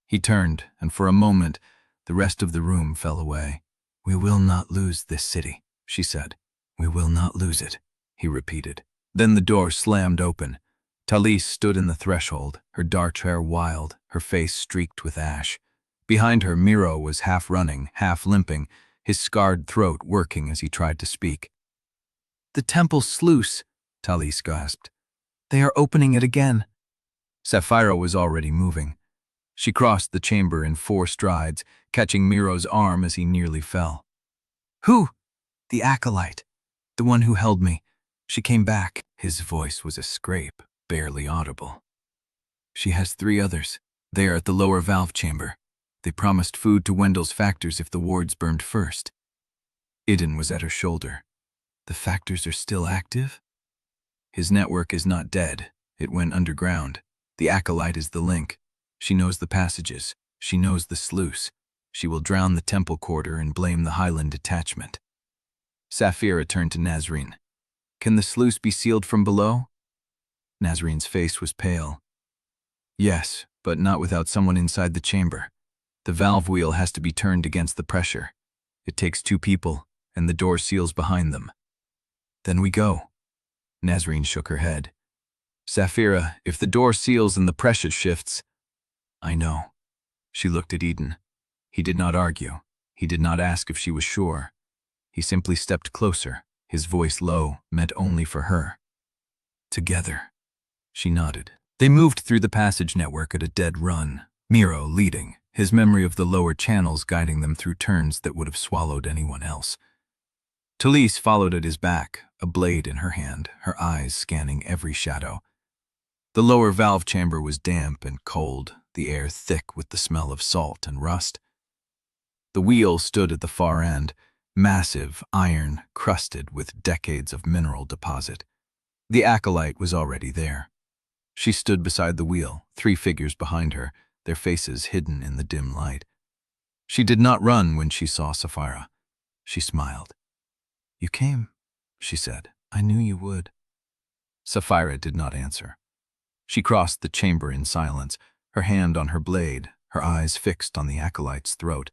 He turned, and for a moment, the rest of the room fell away. We will not lose this city, she said. We will not lose it, he repeated. Then the door slammed open. Talise stood in the threshold, her dark hair wild, her face streaked with ash. Behind her, Miro was half running, half limping, his scarred throat working as he tried to speak. The temple sluice, Talise gasped. They are opening it again. Saphira was already moving. She crossed the chamber in 4 strides, catching Miro's arm as he nearly fell. Who? The acolyte. The one who held me. She came back. His voice was a scrape, barely audible. She has 3 others. They are at the lower valve chamber. They promised food to Wendell's factors if the wards burned first. Idun was at her shoulder. The factors are still active? His network is not dead. It went underground. The acolyte is the link. She knows the passages. She knows the sluice. She will drown the temple quarter and blame the highland detachment. Saphira turned to Nasrin. Can the sluice be sealed from below? Nasrin's face was pale. Yes, but not without someone inside the chamber. The valve wheel has to be turned against the pressure. It takes 2 people, and the door seals behind them. Then we go. Nasrin shook her head. Saphira, if the door seals and the pressure shifts... I know. She looked at Idun. He did not argue. He did not ask if she was sure. He simply stepped closer, his voice low, meant only for her. Together. She nodded. They moved through the passage network at a dead run, Miro leading, his memory of the lower channels guiding them through turns that would have swallowed anyone else. Talise followed at his back, a blade in her hand, her eyes scanning every shadow. The lower valve chamber was damp and cold, the air thick with the smell of salt and rust. The wheel stood at the far end, massive, iron, crusted with decades of mineral deposit. The acolyte was already there. She stood beside the wheel, 3 figures behind her, their faces hidden in the dim light. She did not run when she saw Saphira. She smiled. You came, she said. I knew you would. Saphira did not answer. She crossed the chamber in silence, her hand on her blade, her eyes fixed on the acolyte's throat.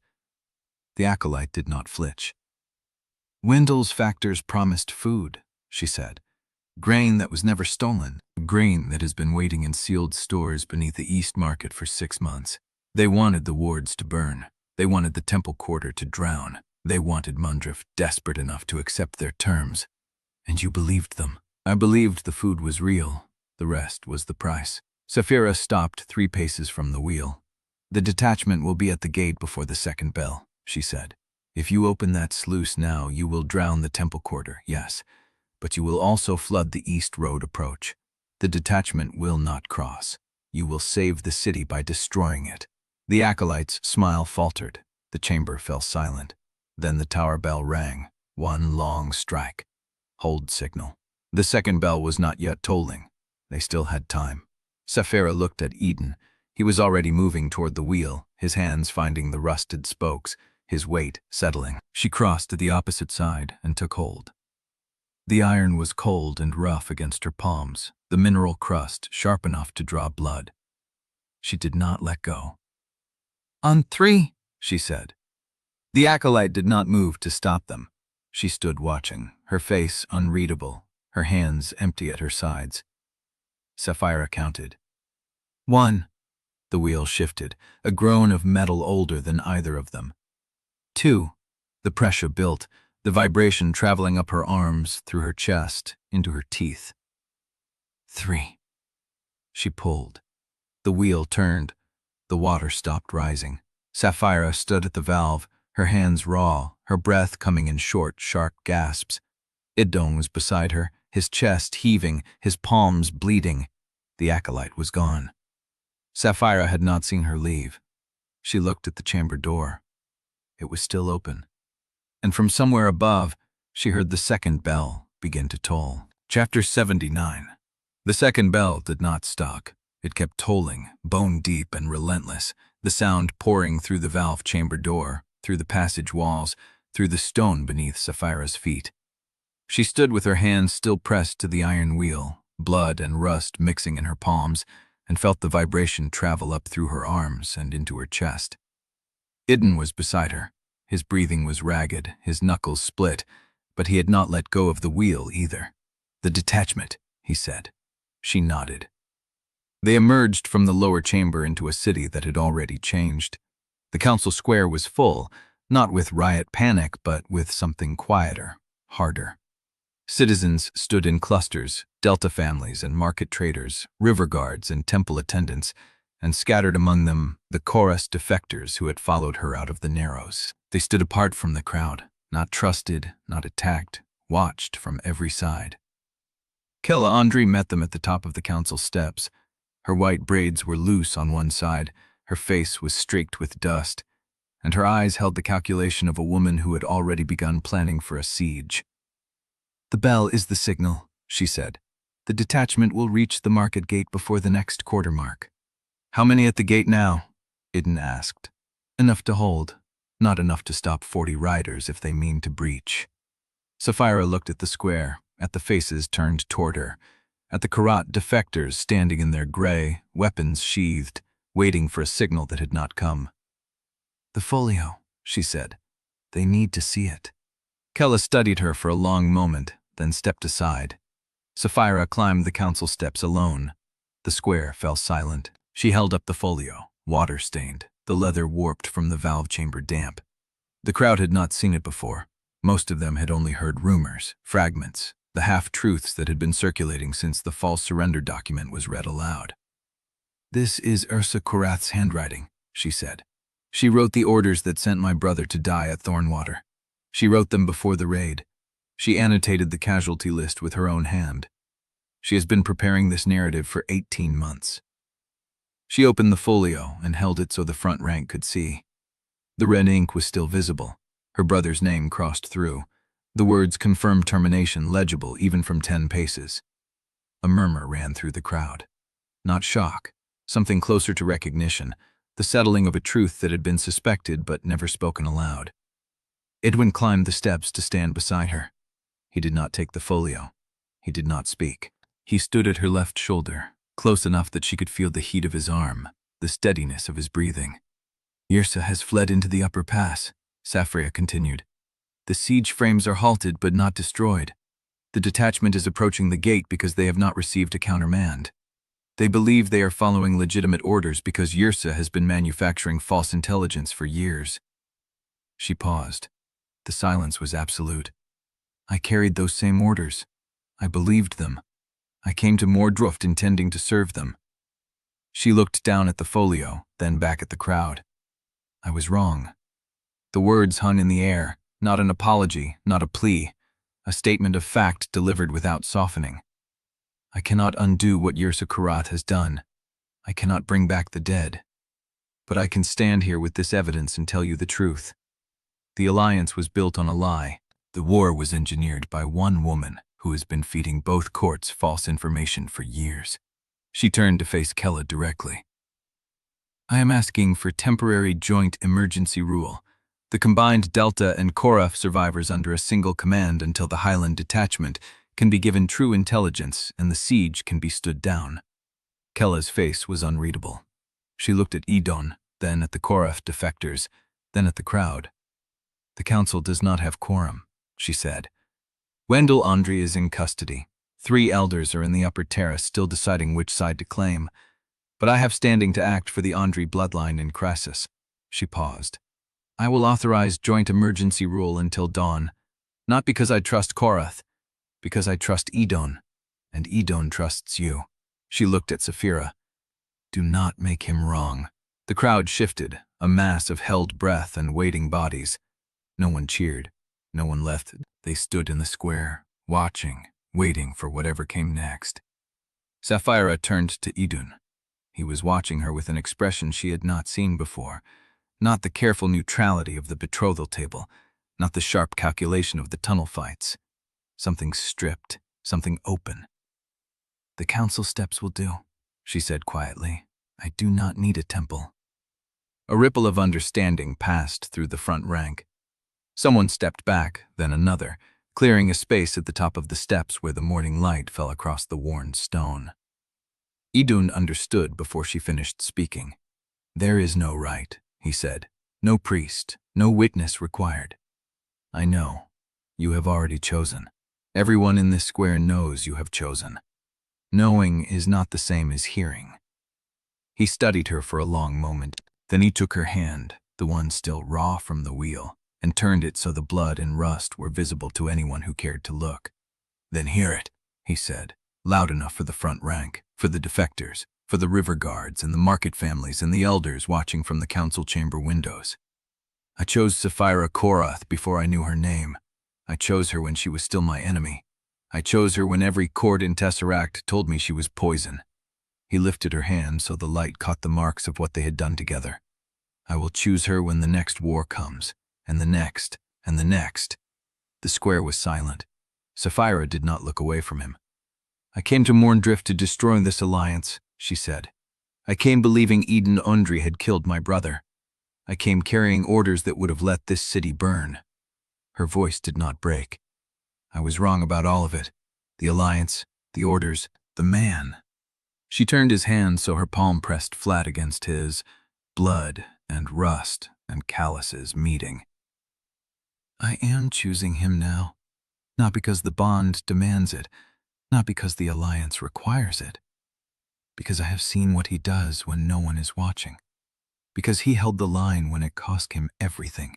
The acolyte did not flinch. Wendell's factors promised food, she said. Grain that was never stolen, grain that has been waiting in sealed stores beneath the East Market for 6 months. They wanted the wards to burn. They wanted the temple quarter to drown. They wanted Mourndrift desperate enough to accept their terms. And you believed them. I believed the food was real. The rest was the price. Saphira stopped 3 paces from the wheel. The detachment will be at the gate before the 2nd bell, she said. If you open that sluice now, you will drown the temple quarter, yes. But you will also flood the east road approach. The detachment will not cross. You will save the city by destroying it. The acolyte's smile faltered. The chamber fell silent. Then the tower bell rang. 1 long strike. Hold signal. The 2nd bell was not yet tolling. They still had time. Saphira looked at Idun. He was already moving toward the wheel, his hands finding the rusted spokes, his weight settling. She crossed to the opposite side and took hold. The iron was cold and rough against her palms, the mineral crust sharp enough to draw blood. She did not let go. On 3, she said. The acolyte did not move to stop them. She stood watching, her face unreadable, her hands empty at her sides. Saphira counted. 1. The wheel shifted, a groan of metal older than either of them. 2. The pressure built, the vibration traveling up her arms, through her chest, into her teeth. 3. She pulled. The wheel turned. The water stopped rising. Saphira stood at the valve, her hands raw, her breath coming in short, sharp gasps. Idun was beside her, his chest heaving, his palms bleeding. The acolyte was gone. Saphira had not seen her leave. She looked at the chamber door. It was still open. And from somewhere above, she heard the 2nd bell begin to toll. Chapter 79. The second bell did not stop. It kept tolling, bone-deep and relentless, the sound pouring through the valve chamber door, through the passage walls, through the stone beneath Saphira's feet. She stood with her hands still pressed to the iron wheel, blood and rust mixing in her palms, and felt the vibration travel up through her arms and into her chest. Idun was beside her. His breathing was ragged, his knuckles split, but he had not let go of the wheel either. "The detachment," he said. She nodded. They emerged from the lower chamber into a city that had already changed. The council square was full, not with riot panic, but with something quieter, harder. Citizens stood in clusters, Delta families and market traders, river guards and temple attendants, and scattered among them the Korrath defectors who had followed her out of the Narrows. They stood apart from the crowd, not trusted, not attacked, watched from every side. Idun Ondrey met them at the top of the council steps. Her white braids were loose on one side, her face was streaked with dust, and her eyes held the calculation of a woman who had already begun planning for a siege. "The bell is the signal," she said. "The detachment will reach the market gate before the next quarter mark." "How many at the gate now?" Idun asked. "Enough to hold, not enough to stop 40 riders if they mean to breach." Saphira looked at the square, at the faces turned toward her, at the Korrath defectors standing in their gray, weapons sheathed, waiting for a signal that had not come. "The folio," she said. "They need to see it." Kella studied her for a long moment, then stepped aside. Saphira climbed the council steps alone. The square fell silent. She held up the folio, water-stained, the leather warped from the valve chamber damp. The crowd had not seen it before. Most of them had only heard rumors, fragments, the half-truths that had been circulating since the false surrender document was read aloud. "This is Ursa Korrath's handwriting," she said. "She wrote the orders that sent my brother to die at Thornwater. She wrote them before the raid. She annotated the casualty list with her own hand. She has been preparing this narrative for 18 months. She opened the folio and held it so the front rank could see. The red ink was still visible. Her brother's name crossed through. The words confirmed termination legible even from 10 paces. A murmur ran through the crowd. Not shock, something closer to recognition, the settling of a truth that had been suspected but never spoken aloud. Idun climbed the steps to stand beside her. He did not take the folio. He did not speak. He stood at her left shoulder, close enough that she could feel the heat of his arm, the steadiness of his breathing. "Yrsa has fled into the upper pass," Saphira continued. "The siege frames are halted but not destroyed. The detachment is approaching the gate because they have not received a countermand. They believe they are following legitimate orders because Yrsa has been manufacturing false intelligence for years." She paused. The silence was absolute. "I carried those same orders. I believed them. I came to Mourndrift intending to serve them." She looked down at the folio, then back at the crowd. "I was wrong." The words hung in the air, not an apology, not a plea, a statement of fact delivered without softening. "I cannot undo what Yrsa Korrath has done. I cannot bring back the dead. But I can stand here with this evidence and tell you the truth. The alliance was built on a lie. The war was engineered by one woman who has been feeding both courts false information for years." She turned to face Kella directly. "I am asking for temporary joint emergency rule. The combined Delta and Korrath survivors under a single command until the Highland detachment can be given true intelligence and the siege can be stood down." Kella's face was unreadable. She looked at Idun, then at the Korrath defectors, then at the crowd. "The council does not have quorum," she said. "Idun Ondrey is in custody. 3 elders are in the upper terrace still deciding which side to claim. But I have standing to act for the Ondrey bloodline in crisis." She paused. "I will authorize joint emergency rule until dawn, not because I trust Korrath, because I trust Idun, and Idun trusts you." She looked at Saphira. "Do not make him wrong." The crowd shifted, a mass of held breath and waiting bodies. No one cheered. No one left. They stood in the square, watching, waiting for whatever came next. Saphira turned to Idun. He was watching her with an expression she had not seen before. Not the careful neutrality of the betrothal table, not the sharp calculation of the tunnel fights. Something stripped, something open. "The council steps will do," she said quietly. "I do not need a temple." A ripple of understanding passed through the front rank. Someone stepped back, then another, clearing a space at the top of the steps where the morning light fell across the worn stone. Idun understood before she finished speaking. "There is no rite," he said. "No priest, no witness required. I know. You have already chosen. Everyone in this square knows you have chosen. Knowing is not the same as hearing." He studied her for a long moment. Then he took her hand, the one still raw from the wheel, and turned it so the blood and rust were visible to anyone who cared to look. "Then hear it," he said, loud enough for the front rank, for the defectors, for the river guards and the market families and the elders watching from the council chamber windows. "I chose Saphira Korrath before I knew her name. I chose her when she was still my enemy. I chose her when every chord in Tesseract told me she was poison." He lifted her hand so the light caught the marks of what they had done together. "I will choose her when the next war comes, and the next, and the next." The square was silent. Saphira did not look away from him. "I came to Mourndrift to destroy this alliance," she said. "I came believing Idun Ondrey had killed my brother. I came carrying orders that would have let this city burn." Her voice did not break. "I was wrong about all of it. The alliance, the orders, the man." She turned his hand so her palm pressed flat against his, blood and rust and calluses meeting. "I am choosing him now, not because the bond demands it, not because the alliance requires it, because I have seen what he does when no one is watching, because he held the line when it cost him everything,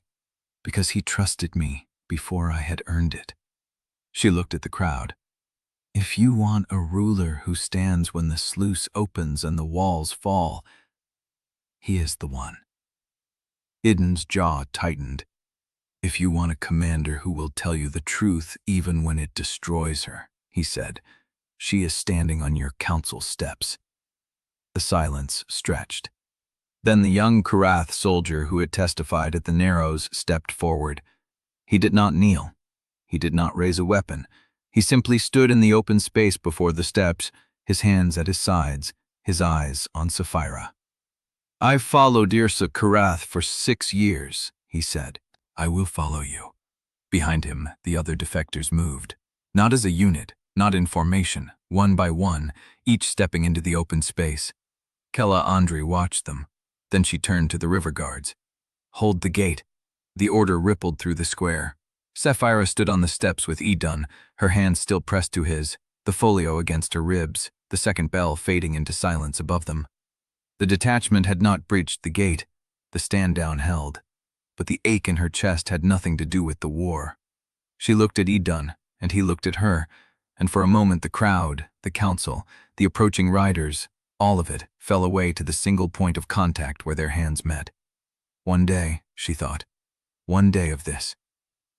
because he trusted me before I had earned it." She looked at the crowd. "If you want a ruler who stands when the sluice opens and the walls fall, he is the one." Idun's jaw tightened. "If you want a commander who will tell you the truth even when it destroys her," he said, "she is standing on your council steps." The silence stretched. Then the young Korrath soldier who had testified at the Narrows stepped forward. He did not kneel. He did not raise a weapon. He simply stood in the open space before the steps, his hands at his sides, his eyes on Saphira. "I've followed Saphira Korrath for 6 years," he said. "I will follow you." Behind him, the other defectors moved. Not as a unit, not in formation, one by one, each stepping into the open space. Idun Ondrey watched them. Then she turned to the river guards. "Hold the gate." The order rippled through the square. Saphira stood on the steps with Idun, her hand still pressed to his, the folio against her ribs, the second bell fading into silence above them. The detachment had not breached the gate, the stand-down held, but the ache in her chest had nothing to do with the war. She looked at Idun, and he looked at her, and for a moment the crowd, the council, the approaching riders, all of it fell away to the single point of contact where their hands met. One day, she thought, one day of this.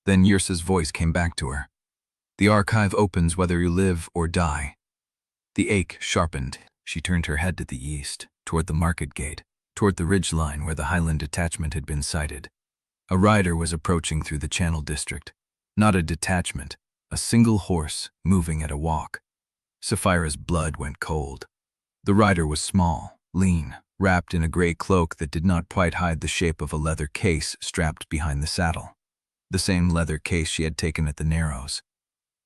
Then Yrsa's voice came back to her. "The archive opens whether you live or die." The ache sharpened. She turned her head to the east, toward the market gate, toward the ridgeline where the highland detachment had been sighted. A rider was approaching through the Channel district. Not a detachment, a single horse moving at a walk. Saphira's blood went cold. The rider was small, lean, wrapped in a gray cloak that did not quite hide the shape of a leather case strapped behind the saddle. The same leather case she had taken at the Narrows.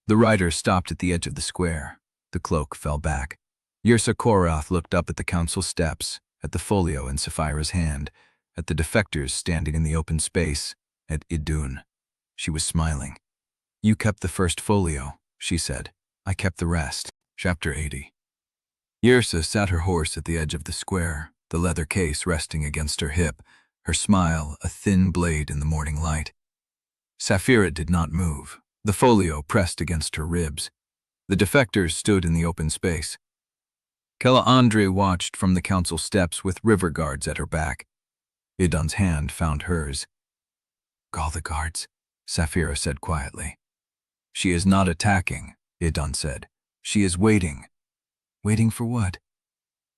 The rider stopped at the edge of the square. The cloak fell back. Saphira Korrath looked up at the council steps, at the folio in Saphira's hand, at the defectors standing in the open space, at Idun. She was smiling. "You kept the first folio," she said. "I kept the rest." Chapter 80. Yrsa sat her horse at the edge of the square, the leather case resting against her hip, her smile a thin blade in the morning light. Saphira did not move, the folio pressed against her ribs. The defectors stood in the open space. Idun Ondrey watched from the council steps with river guards at her back. Idun's hand found hers. "Call the guards," Saphira said quietly. "She is not attacking," Idun said. "She is waiting." "Waiting for what?"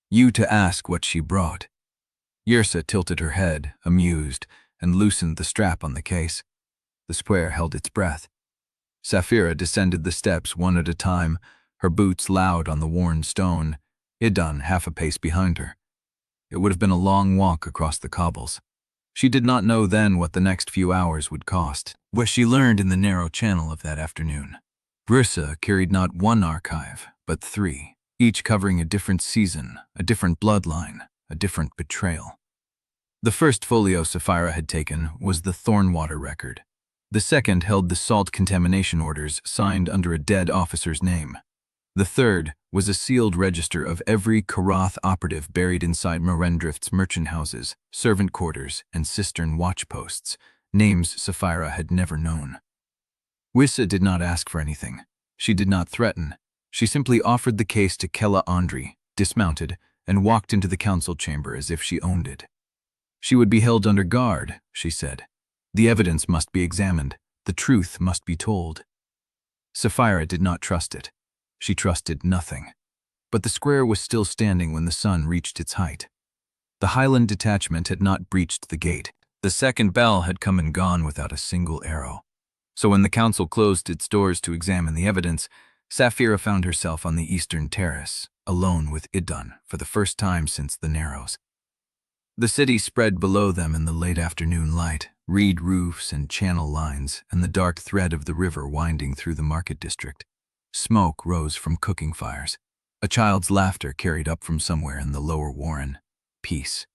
"You to ask what she brought." Yrsa tilted her head, amused, and loosened the strap on the case. The square held its breath. Saphira descended the steps one at a time, her boots loud on the worn stone, Idun half a pace behind her. It would have been a long walk across the cobbles. She did not know then what the next few hours would cost. What she learned in the narrow channel of that afternoon. Brissa carried not one archive, but 3, each covering a different season, a different bloodline, a different betrayal. The first folio Saphira had taken was the Thornwater record. The second held the salt contamination orders signed under a dead officer's name. The third was a sealed register of every Korrath operative buried inside Mourndrift's merchant houses, servant quarters, and cistern watchposts, names Saphira had never known. Wissa did not ask for anything. She did not threaten. She simply offered the case to Idun Ondrey, dismounted, and walked into the council chamber as if she owned it. She would be held under guard, she said. The evidence must be examined. The truth must be told. Saphira did not trust it. She trusted nothing. But the square was still standing when the sun reached its height. The highland detachment had not breached the gate. The second bell had come and gone without a single arrow. So when the council closed its doors to examine the evidence, Saphira found herself on the eastern terrace, alone with Idun for the first time since the Narrows. The city spread below them in the late afternoon light, reed roofs and channel lines, and the dark thread of the river winding through the market district. Smoke rose from cooking fires. A child's laughter carried up from somewhere in the lower warren. Peace.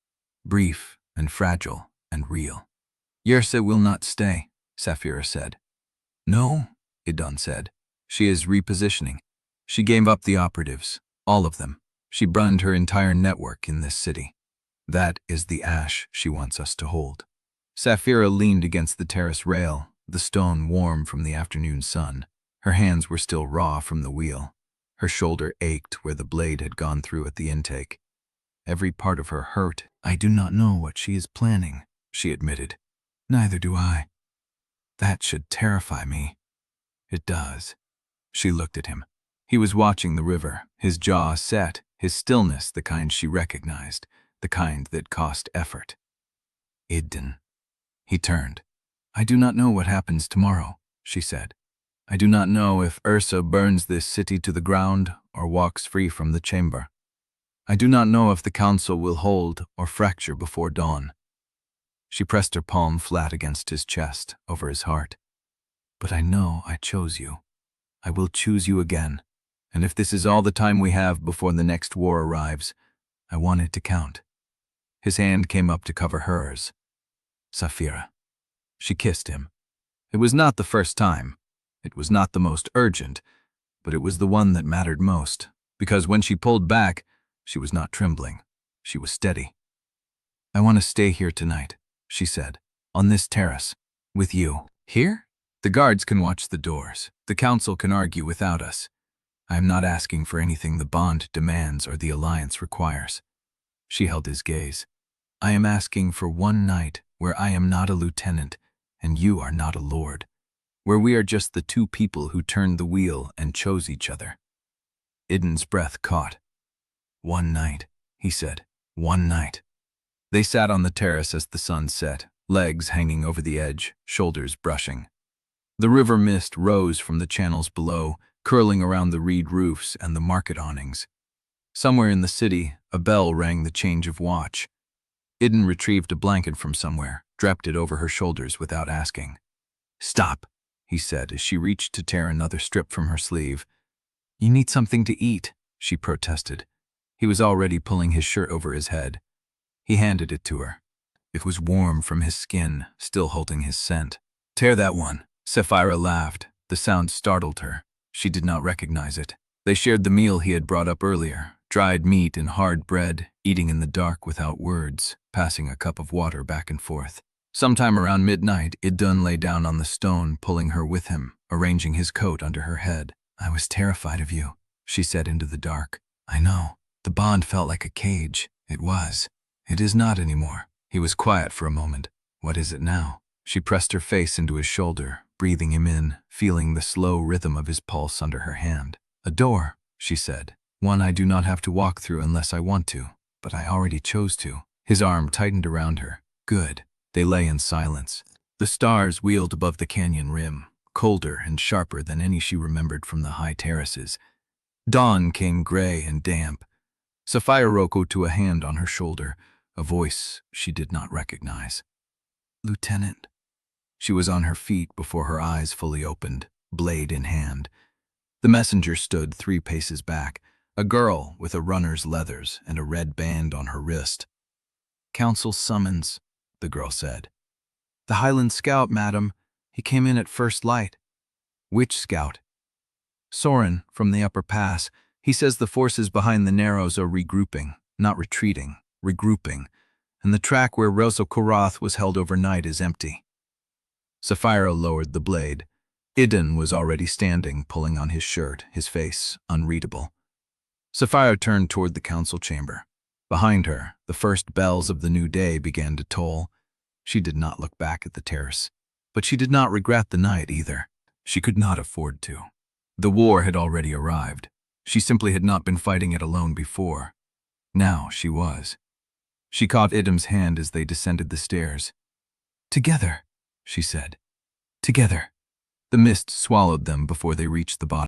Brief and fragile and real. Yersa will not stay, Saphira said. No, Idun said. She is repositioning. She gave up the operatives, all of them. She burned her entire network in this city. That is the ash she wants us to hold. Saphira leaned against the terrace rail, the stone warm from the afternoon sun. Her hands were still raw from the wheel. Her shoulder ached where the blade had gone through at the intake. Every part of her hurt. I do not know what she is planning, she admitted. Neither do I. That should terrify me. It does. She looked at him. He was watching the river, his jaw set, his stillness the kind she recognized, the kind that cost effort. Idun. He turned. I do not know what happens tomorrow, she said. I do not know if Ursa burns this city to the ground or walks free from the chamber. I do not know if the council will hold or fracture before dawn. She pressed her palm flat against his chest, over his heart. But I know I chose you. I will choose you again, and if this is all the time we have before the next war arrives, I want it to count. His hand came up to cover hers. Saphira. She kissed him. It was not the first time. It was not the most urgent, but it was the one that mattered most, because when she pulled back, she was not trembling. She was steady. I want to stay here tonight, she said, on this terrace, with you. Here? The guards can watch the doors. The council can argue without us. I am not asking for anything the bond demands or the alliance requires. She held his gaze. I am asking for one night where I am not a lieutenant and you are not a lord, where we are just the two people who turned the wheel and chose each other. Idun's breath caught. One night, he said. One night. They sat on the terrace as the sun set, legs hanging over the edge, shoulders brushing. The river mist rose from the channels below, curling around the reed roofs and the market awnings. Somewhere in the city, a bell rang the change of watch. Idun retrieved a blanket from somewhere, draped it over her shoulders without asking. Stop, he said as she reached to tear another strip from her sleeve. You need something to eat, she protested. He was already pulling his shirt over his head. He handed it to her. It was warm from his skin, still holding his scent. Tear that one. Saphira laughed. The sound startled her. She did not recognize it. They shared the meal he had brought up earlier, dried meat and hard bread, eating in the dark without words, passing a cup of water back and forth. Sometime around midnight, Idun lay down on the stone, pulling her with him, arranging his coat under her head. I was terrified of you, she said into the dark. I know. The bond felt like a cage. It was. It is not anymore. He was quiet for a moment. What is it now? She pressed her face into his shoulder, breathing him in, feeling the slow rhythm of his pulse under her hand. A door, she said. One I do not have to walk through unless I want to, but I already chose to. His arm tightened around her. Good. They lay in silence. The stars wheeled above the canyon rim, colder and sharper than any she remembered from the high terraces. Dawn came gray and damp. Saphira Korrath to a hand on her shoulder, a voice she did not recognize. "Lieutenant." She was on her feet before her eyes fully opened, blade in hand. The messenger stood 3 paces back, a girl with a runner's leathers and a red band on her wrist. "Council summons," the girl said. "The Highland scout, madam. He came in at first light." "Which scout?" "Soren, from the upper pass. He says the forces behind the Narrows are regrouping, not retreating, regrouping, and the track where Korrath was held overnight is empty." Saphira lowered the blade. Idun was already standing, pulling on his shirt, his face unreadable. Saphira turned toward the council chamber. Behind her, the first bells of the new day began to toll. She did not look back at the terrace, but she did not regret the night either. She could not afford to. The war had already arrived. She simply had not been fighting it alone before. Now she was. She caught Idun's hand as they descended the stairs. "Together," she said. "Together." The mist swallowed them before they reached the bottom.